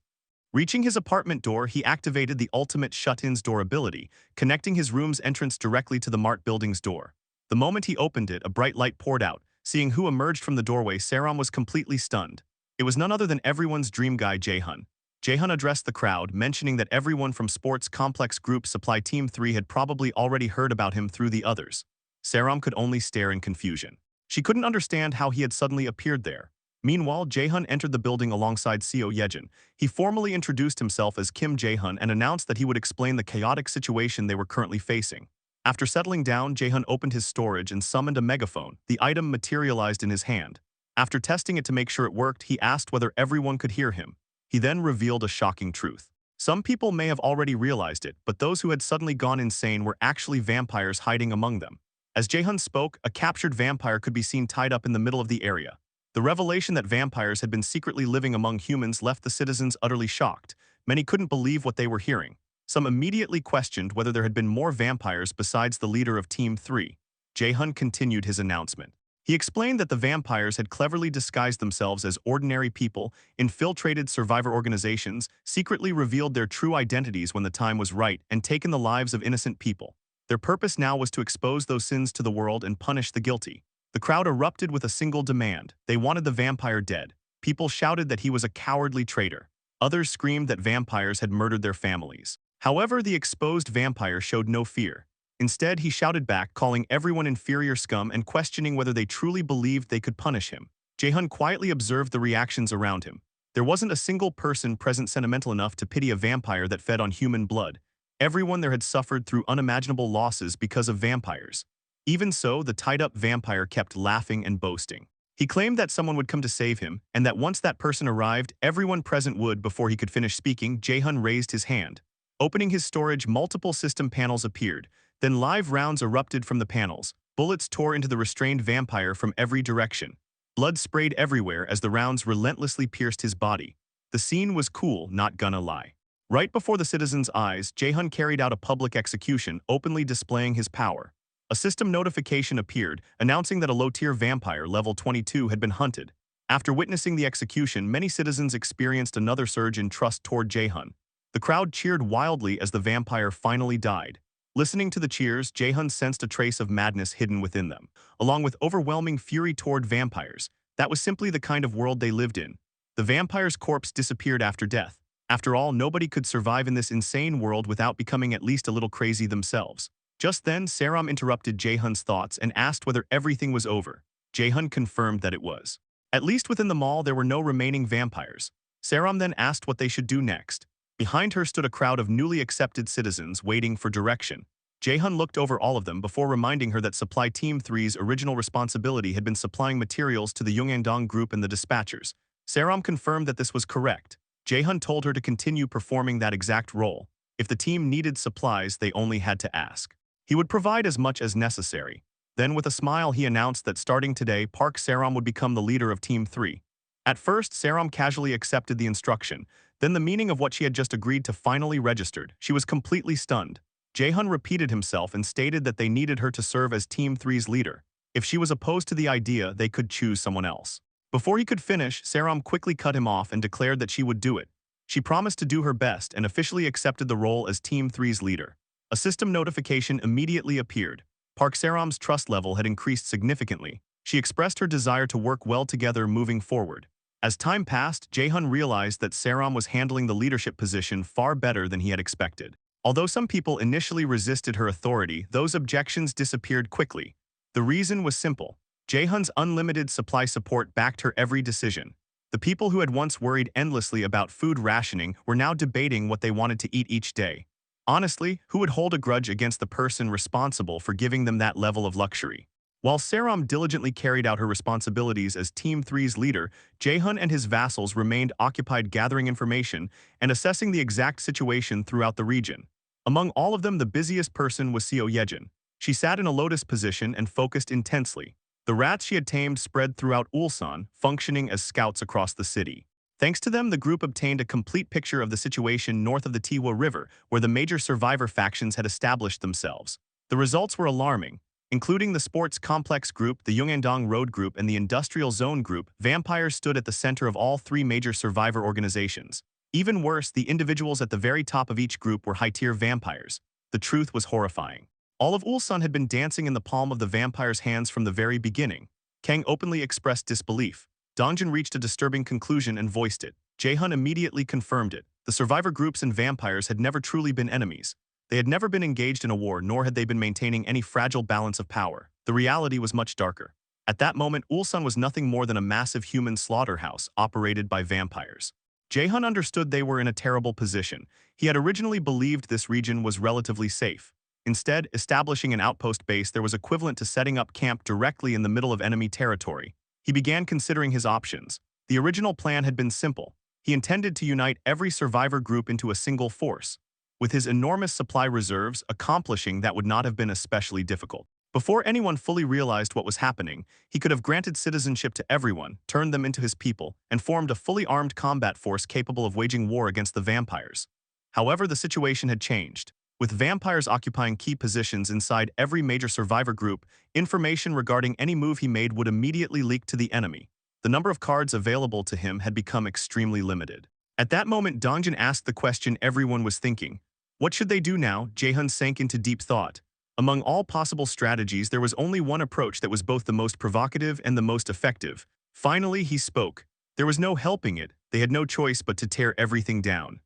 Reaching his apartment door, he activated the ultimate shut-ins door ability, connecting his room's entrance directly to the mart building's door. The moment he opened it, a bright light poured out. Seeing who emerged from the doorway, Saram was completely stunned. It was none other than everyone's dream guy, Jae-hun. Jae-hun addressed the crowd, mentioning that everyone from Sports Complex Group Supply Team 3 had probably already heard about him through the others. Saram could only stare in confusion. She couldn't understand how he had suddenly appeared there. Meanwhile, Jae-hun entered the building alongside Seo Yejin. He formally introduced himself as Kim Jae-hun and announced that he would explain the chaotic situation they were currently facing. After settling down, Jae-hun opened his storage and summoned a megaphone. The item materialized in his hand. After testing it to make sure it worked, he asked whether everyone could hear him. He then revealed a shocking truth. Some people may have already realized it, but those who had suddenly gone insane were actually vampires hiding among them. As Jae-hun spoke, a captured vampire could be seen tied up in the middle of the area. The revelation that vampires had been secretly living among humans left the citizens utterly shocked. Many couldn't believe what they were hearing. Some immediately questioned whether there had been more vampires besides the leader of Team 3. Jae-hun continued his announcement. He explained that the vampires had cleverly disguised themselves as ordinary people, infiltrated survivor organizations, secretly revealed their true identities when the time was right, and taken the lives of innocent people. Their purpose now was to expose those sins to the world and punish the guilty. The crowd erupted with a single demand. They wanted the vampire dead. People shouted that he was a cowardly traitor. Others screamed that vampires had murdered their families. However, the exposed vampire showed no fear. Instead, he shouted back, calling everyone inferior scum and questioning whether they truly believed they could punish him. Jae-hun quietly observed the reactions around him. There wasn't a single person present sentimental enough to pity a vampire that fed on human blood. Everyone there had suffered through unimaginable losses because of vampires. Even so, the tied-up vampire kept laughing and boasting. He claimed that someone would come to save him, and that once that person arrived, everyone present would. Before he could finish speaking, Jae-hun raised his hand. Opening his storage, multiple system panels appeared. Then live rounds erupted from the panels. Bullets tore into the restrained vampire from every direction. Blood sprayed everywhere as the rounds relentlessly pierced his body. The scene was cool, not gonna lie. Right before the citizens' eyes, Jae-hun carried out a public execution, openly displaying his power. A system notification appeared, announcing that a low-tier vampire, level 22, had been hunted. After witnessing the execution, many citizens experienced another surge in trust toward Jae-hun. The crowd cheered wildly as the vampire finally died. Listening to the cheers, Jae-hun sensed a trace of madness hidden within them, along with overwhelming fury toward vampires. That was simply the kind of world they lived in. The vampire's corpse disappeared after death. After all, nobody could survive in this insane world without becoming at least a little crazy themselves. Just then, Saram interrupted Jae-hun's thoughts and asked whether everything was over. Jae-hun confirmed that it was. At least within the mall, there were no remaining vampires. Saram then asked what they should do next. Behind her stood a crowd of newly accepted citizens waiting for direction. Jae-hun looked over all of them before reminding her that Supply Team 3's original responsibility had been supplying materials to the Yongandong group and the dispatchers. Saram confirmed that this was correct. Jae-hun told her to continue performing that exact role. If the team needed supplies, they only had to ask. He would provide as much as necessary. Then with a smile he announced that starting today, Park Saram would become the leader of Team 3. At first, Saram casually accepted the instruction. Then the meaning of what she had just agreed to finally registered. She was completely stunned. Jae-hun repeated himself and stated that they needed her to serve as Team 3's leader. If she was opposed to the idea, they could choose someone else. Before he could finish, Saram quickly cut him off and declared that she would do it. She promised to do her best and officially accepted the role as Team 3's leader. A system notification immediately appeared. Park Saram's trust level had increased significantly. She expressed her desire to work well together moving forward. As time passed, Jae-hun realized that Saram was handling the leadership position far better than he had expected. Although some people initially resisted her authority, those objections disappeared quickly. The reason was simple. Jae-hun's unlimited supply support backed her every decision. The people who had once worried endlessly about food rationing were now debating what they wanted to eat each day. Honestly, who would hold a grudge against the person responsible for giving them that level of luxury? While Saram diligently carried out her responsibilities as Team 3's leader, Jae-hun and his vassals remained occupied gathering information and assessing the exact situation throughout the region. Among all of them, the busiest person was Seo Yejin. She sat in a lotus position and focused intensely. The rats she had tamed spread throughout Ulsan, functioning as scouts across the city. Thanks to them, the group obtained a complete picture of the situation north of the Tiwa River, where the major survivor factions had established themselves. The results were alarming. Including the Sports Complex Group, the Yongandong Road Group, and the Industrial Zone Group, vampires stood at the center of all three major survivor organizations. Even worse, the individuals at the very top of each group were high-tier vampires. The truth was horrifying. All of Ulsan had been dancing in the palm of the vampire's hands from the very beginning. Kang openly expressed disbelief. Dongjin reached a disturbing conclusion and voiced it. Jae-hun immediately confirmed it. The survivor groups and vampires had never truly been enemies. They had never been engaged in a war, nor had they been maintaining any fragile balance of power. The reality was much darker. At that moment, Ulsan was nothing more than a massive human slaughterhouse operated by vampires. Jae-hun understood they were in a terrible position. He had originally believed this region was relatively safe. Instead, establishing an outpost base there was equivalent to setting up camp directly in the middle of enemy territory. He began considering his options. The original plan had been simple. He intended to unite every survivor group into a single force. With his enormous supply reserves, accomplishing that would not have been especially difficult. Before anyone fully realized what was happening, he could have granted citizenship to everyone, turned them into his people, and formed a fully armed combat force capable of waging war against the vampires. However, the situation had changed. With vampires occupying key positions inside every major survivor group, information regarding any move he made would immediately leak to the enemy. The number of cards available to him had become extremely limited. At that moment, Dongjin asked the question everyone was thinking. What should they do now? Jae-hun sank into deep thought. Among all possible strategies, there was only one approach that was both the most provocative and the most effective. Finally, he spoke. There was no helping it. They had no choice but to tear everything down.